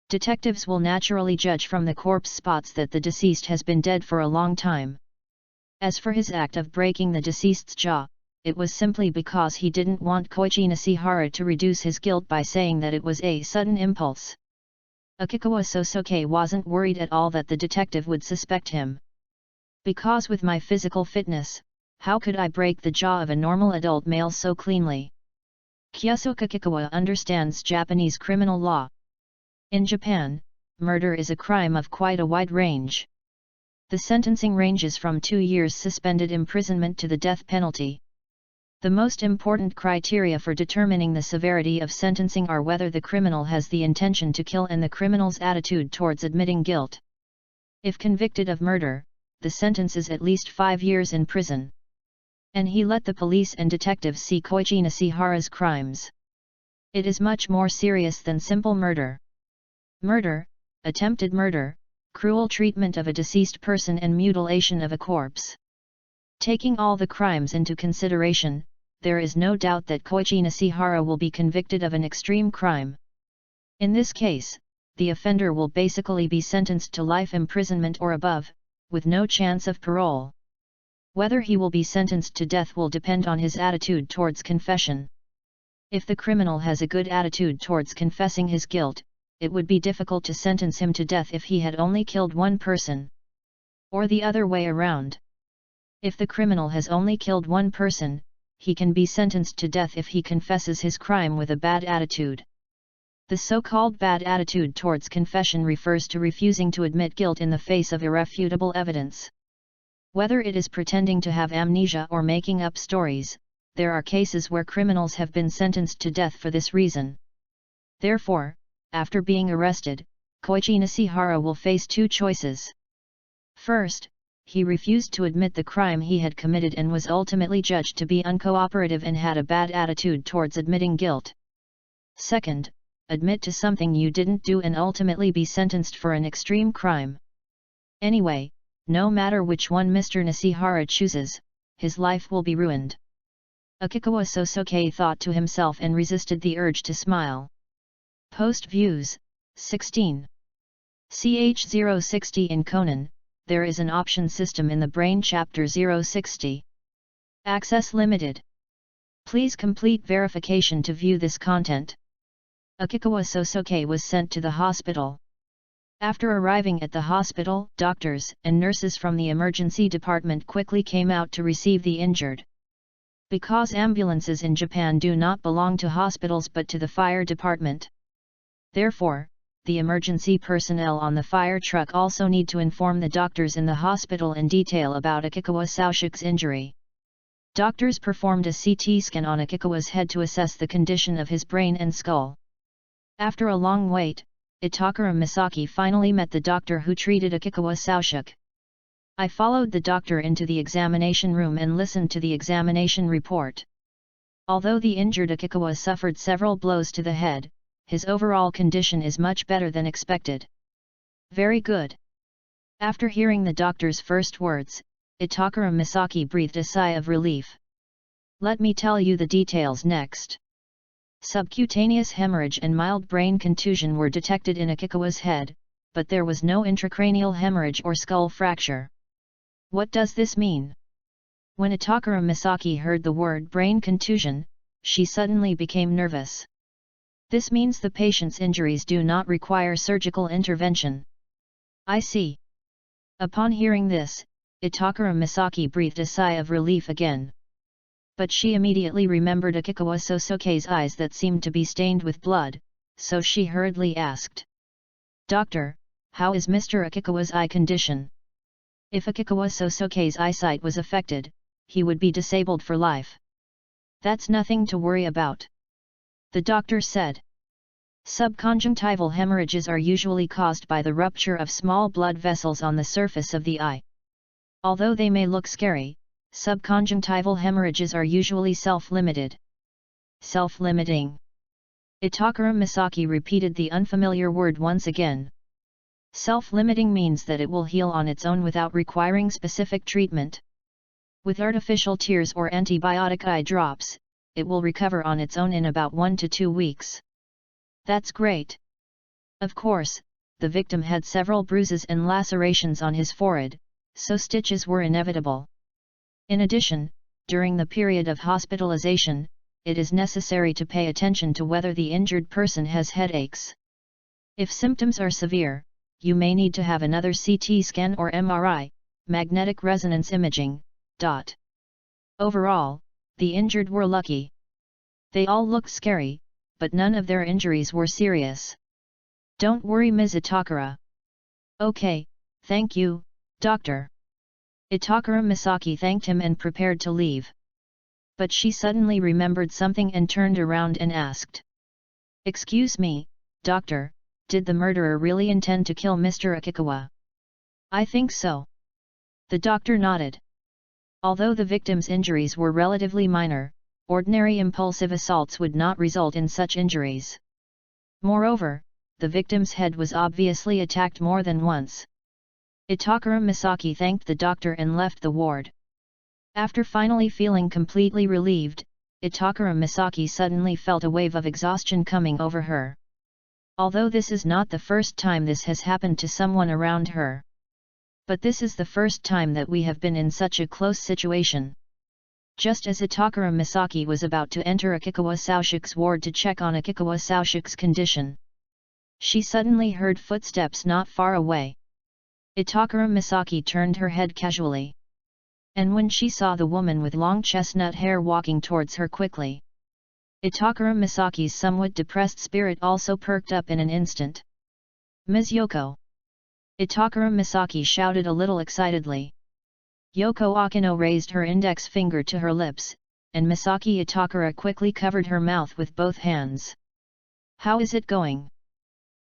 Detectives will naturally judge from the corpse spots that the deceased has been dead for a long time. As for his act of breaking the deceased's jaw, it was simply because he didn't want Koichi Nishihara to reduce his guilt by saying that it was a sudden impulse. Akikawa Sosuke wasn't worried at all that the detective would suspect him. Because with my physical fitness, how could I break the jaw of a normal adult male so cleanly? Kyosuke Akikawa understands Japanese criminal law. In Japan, murder is a crime of quite a wide range. The sentencing ranges from 2 years suspended imprisonment to the death penalty. The most important criteria for determining the severity of sentencing are whether the criminal has the intention to kill and the criminal's attitude towards admitting guilt. If convicted of murder, the sentence is at least 5 years in prison. And he let the police and detectives see Koichi Nishihara's crimes. It is much more serious than simple murder. Murder, attempted murder, cruel treatment of a deceased person and mutilation of a corpse. Taking all the crimes into consideration, there is no doubt that Koichi Nishihara will be convicted of an extreme crime. In this case, the offender will basically be sentenced to life imprisonment or above, with no chance of parole. Whether he will be sentenced to death will depend on his attitude towards confession. If the criminal has a good attitude towards confessing his guilt, it would be difficult to sentence him to death if he had only killed one person. Or the other way around. If the criminal has only killed one person, he can be sentenced to death if he confesses his crime with a bad attitude. The so-called bad attitude towards confession refers to refusing to admit guilt in the face of irrefutable evidence. Whether it is pretending to have amnesia or making up stories, there are cases where criminals have been sentenced to death for this reason. Therefore, after being arrested, Koichi Nishihara will face 2 choices. First, he refused to admit the crime he had committed and was ultimately judged to be uncooperative and had a bad attitude towards admitting guilt. Second, admit to something you didn't do and ultimately be sentenced for an extreme crime. Anyway, no matter which one Mr. Nishihara chooses, his life will be ruined. Akikawa Sosuke thought to himself and resisted the urge to smile. Post views, 16. Ch060 in Conan, there is an option system in the Brain-Chapter-1-60. Access limited. Please complete verification to view this content. Akikawa Sosuke was sent to the hospital. After arriving at the hospital, doctors and nurses from the emergency department quickly came out to receive the injured. Because ambulances in Japan do not belong to hospitals but to the fire department. Therefore, the emergency personnel on the fire truck also need to inform the doctors in the hospital in detail about Akikawa Sosuke's injury. Doctors performed a CT scan on Akikawa's head to assess the condition of his brain and skull. After a long wait, Itakura Misaki finally met the doctor who treated Akikawa Sosuke. I followed the doctor into the examination room and listened to the examination report. Although the injured Akikawa suffered several blows to the head, his overall condition is much better than expected. Very good. After hearing the doctor's first words, Itakura Misaki breathed a sigh of relief. Let me tell you the details next. Subcutaneous hemorrhage and mild brain contusion were detected in Akikawa's head, but there was no intracranial hemorrhage or skull fracture. What does this mean? When Itakura Misaki heard the word brain contusion, she suddenly became nervous. This means the patient's injuries do not require surgical intervention. I see. Upon hearing this, Itakura Misaki breathed a sigh of relief again. But she immediately remembered Akikawa Sosuke's eyes that seemed to be stained with blood, so she hurriedly asked. Doctor, how is Mr. Akikawa's eye condition? If Akikawa Sosuke's eyesight was affected, he would be disabled for life. That's nothing to worry about. The doctor said. Subconjunctival hemorrhages are usually caused by the rupture of small blood vessels on the surface of the eye. Although they may look scary, subconjunctival hemorrhages are usually self-limited. Self-limiting. Itakura Misaki repeated the unfamiliar word once again. Self-limiting means that it will heal on its own without requiring specific treatment. With artificial tears or antibiotic eye drops, it will recover on its own in about 1 to 2 weeks. That's great. Of course, the victim had several bruises and lacerations on his forehead, so stitches were inevitable. In addition, during the period of hospitalization, it is necessary to pay attention to whether the injured person has headaches. If symptoms are severe, you may need to have another CT scan or MRI, magnetic resonance imaging. Overall, the injured were lucky. They all looked scary, but none of their injuries were serious. Don't worry, Ms. Itakura. Okay, thank you, doctor. Itakura Misaki thanked him and prepared to leave. But she suddenly remembered something and turned around and asked. Excuse me, doctor, did the murderer really intend to kill Mr. Akikawa? I think so. The doctor nodded. Although the victim's injuries were relatively minor, ordinary impulsive assaults would not result in such injuries. Moreover, the victim's head was obviously attacked more than once. Itakura Misaki thanked the doctor and left the ward. After finally feeling completely relieved, Itakura Misaki suddenly felt a wave of exhaustion coming over her. Although this is not the first time this has happened to someone around her. But this is the first time that we have been in such a close situation. Just as Itakura Misaki was about to enter Akikawa Saoshik's ward to check on Akikawa Saoshik's condition, she suddenly heard footsteps not far away. Itakura Misaki turned her head casually. And when she saw the woman with long chestnut hair walking towards her quickly, Itakura Misaki's somewhat depressed spirit also perked up in an instant. Ms. Yoko! Itakura Misaki shouted a little excitedly. Yoko Akino raised her index finger to her lips, and Misaki Itakura quickly covered her mouth with both hands. How is it going?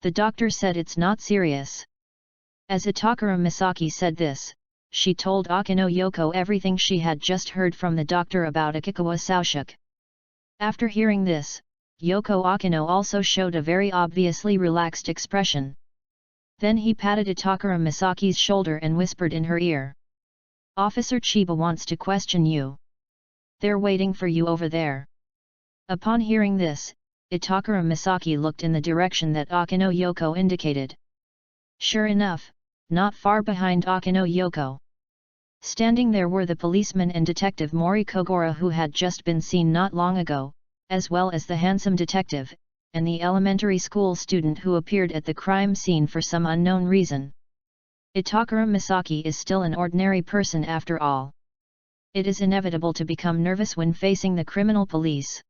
The doctor said it's not serious. As Itakura Misaki said this, she told Akino Yoko everything she had just heard from the doctor about Akikawa Saoshik. After hearing this, Yoko Akino also showed a very obviously relaxed expression. Then he patted Itakura Misaki's shoulder and whispered in her ear. Officer Chiba wants to question you. They're waiting for you over there. Upon hearing this, Itakura Misaki looked in the direction that Akino Yoko indicated. Sure enough, not far behind Akino Yoko, standing there were the policeman and detective Mori Kogura who had just been seen not long ago, as well as the handsome detective, and the elementary school student who appeared at the crime scene for some unknown reason. Itakura Misaki is still an ordinary person after all. It is inevitable to become nervous when facing the criminal police.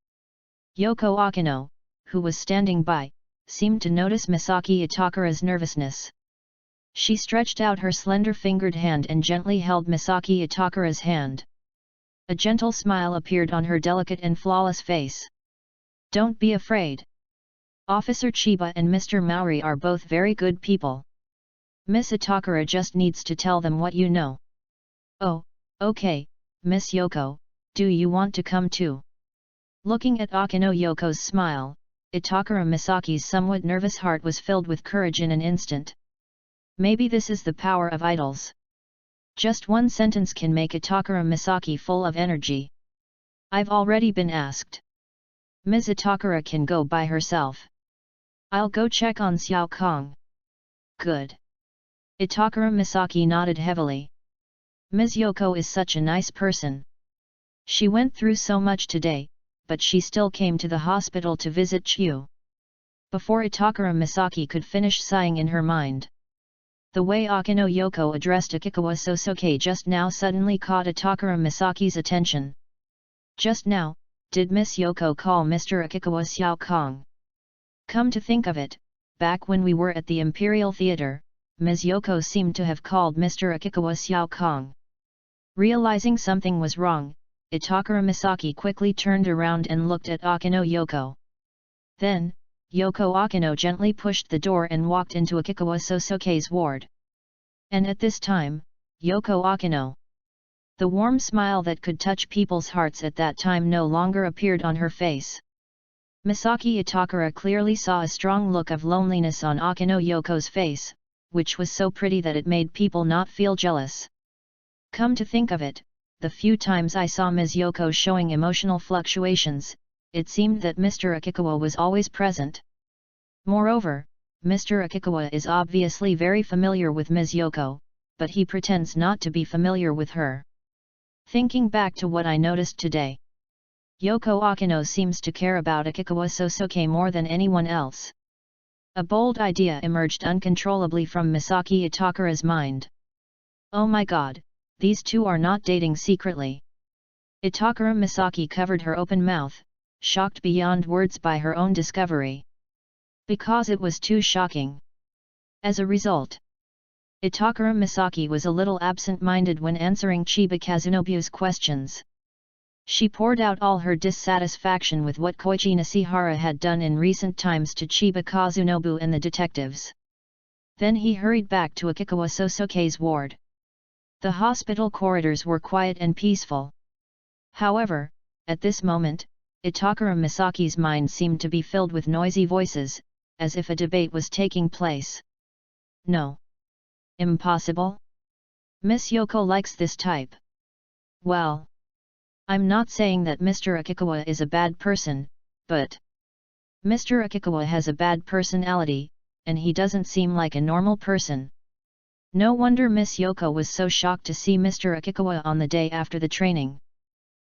Yoko Akino, who was standing by, seemed to notice Misaki Itakura's nervousness. She stretched out her slender-fingered hand and gently held Misaki Itakura's hand. A gentle smile appeared on her delicate and flawless face. Don't be afraid. Officer Chiba and Mr. Maori are both very good people. Miss Itakura just needs to tell them what you know. Oh, okay, Miss Yoko, do you want to come too? Looking at Akino Yoko's smile, Itakura Misaki's somewhat nervous heart was filled with courage in an instant. Maybe this is the power of idols. Just one sentence can make Itakura Misaki full of energy. I've already been asked. Ms. Itakura can go by herself. I'll go check on Xiao Kong. Good. Itakura Misaki nodded heavily. Ms. Yoko is such a nice person. She went through so much today, but she still came to the hospital to visit Chiu. Before Itakura Misaki could finish sighing in her mind, the way Akino Yoko addressed Akikawa Sosuke just now suddenly caught Itakura Misaki's attention. Just now, did Miss Yoko call Mr. Akikawa Xiao Kong? Come to think of it, back when we were at the Imperial Theatre, Ms. Yoko seemed to have called Mr. Akikawa Xiao Kong. Realizing something was wrong, Itakura Misaki quickly turned around and looked at Akino Yoko. Then, Yoko Akino gently pushed the door and walked into Akikawa Sosuke's ward. And at this time, Yoko Akino, the warm smile that could touch people's hearts at that time no longer appeared on her face. Misaki Itakura clearly saw a strong look of loneliness on Akino Yoko's face, which was so pretty that it made people not feel jealous. Come to think of it, the few times I saw Ms. Yoko showing emotional fluctuations, it seemed that Mr. Akikawa was always present. Moreover, Mr. Akikawa is obviously very familiar with Ms. Yoko, but he pretends not to be familiar with her. Thinking back to what I noticed today, Yoko Akino seems to care about Akikawa Sosuke more than anyone else. A bold idea emerged uncontrollably from Misaki Itakura's mind. Oh my god, these two are not dating secretly. Itakura Misaki covered her open mouth, shocked beyond words by her own discovery. because it was too shocking. As a result, Itakura Misaki was a little absent-minded when answering Chiba Kazunobu's questions. She poured out all her dissatisfaction with what Koichi Nishihara had done in recent times to Chiba Kazunobu and the detectives. Then he hurried back to Akikawa Sosoke's ward. The hospital corridors were quiet and peaceful. However, at this moment, Itakura Misaki's mind seemed to be filled with noisy voices, as if a debate was taking place. No. Impossible? Miss Yoko likes this type. Well, I'm not saying that Mr. Akikawa is a bad person, but Mr. Akikawa has a bad personality, and he doesn't seem like a normal person. No wonder Miss Yoko was so shocked to see Mr. Akikawa on the day after the training.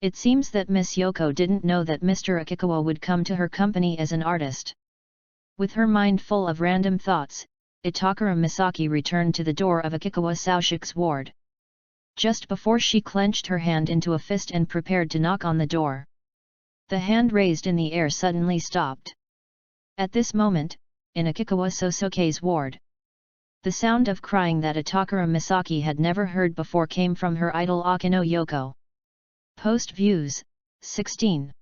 It seems that Miss Yoko didn't know that Mr. Akikawa would come to her company as an artist. With her mind full of random thoughts, Itakura Misaki returned to the door of Akikawa Saoshik's ward. Just before she clenched her hand into a fist and prepared to knock on the door, the hand raised in the air suddenly stopped. At this moment, in Akikawa Sosoke's ward, the sound of crying that Itakura Misaki had never heard before came from her idol Akino Yoko. Post Views, 16.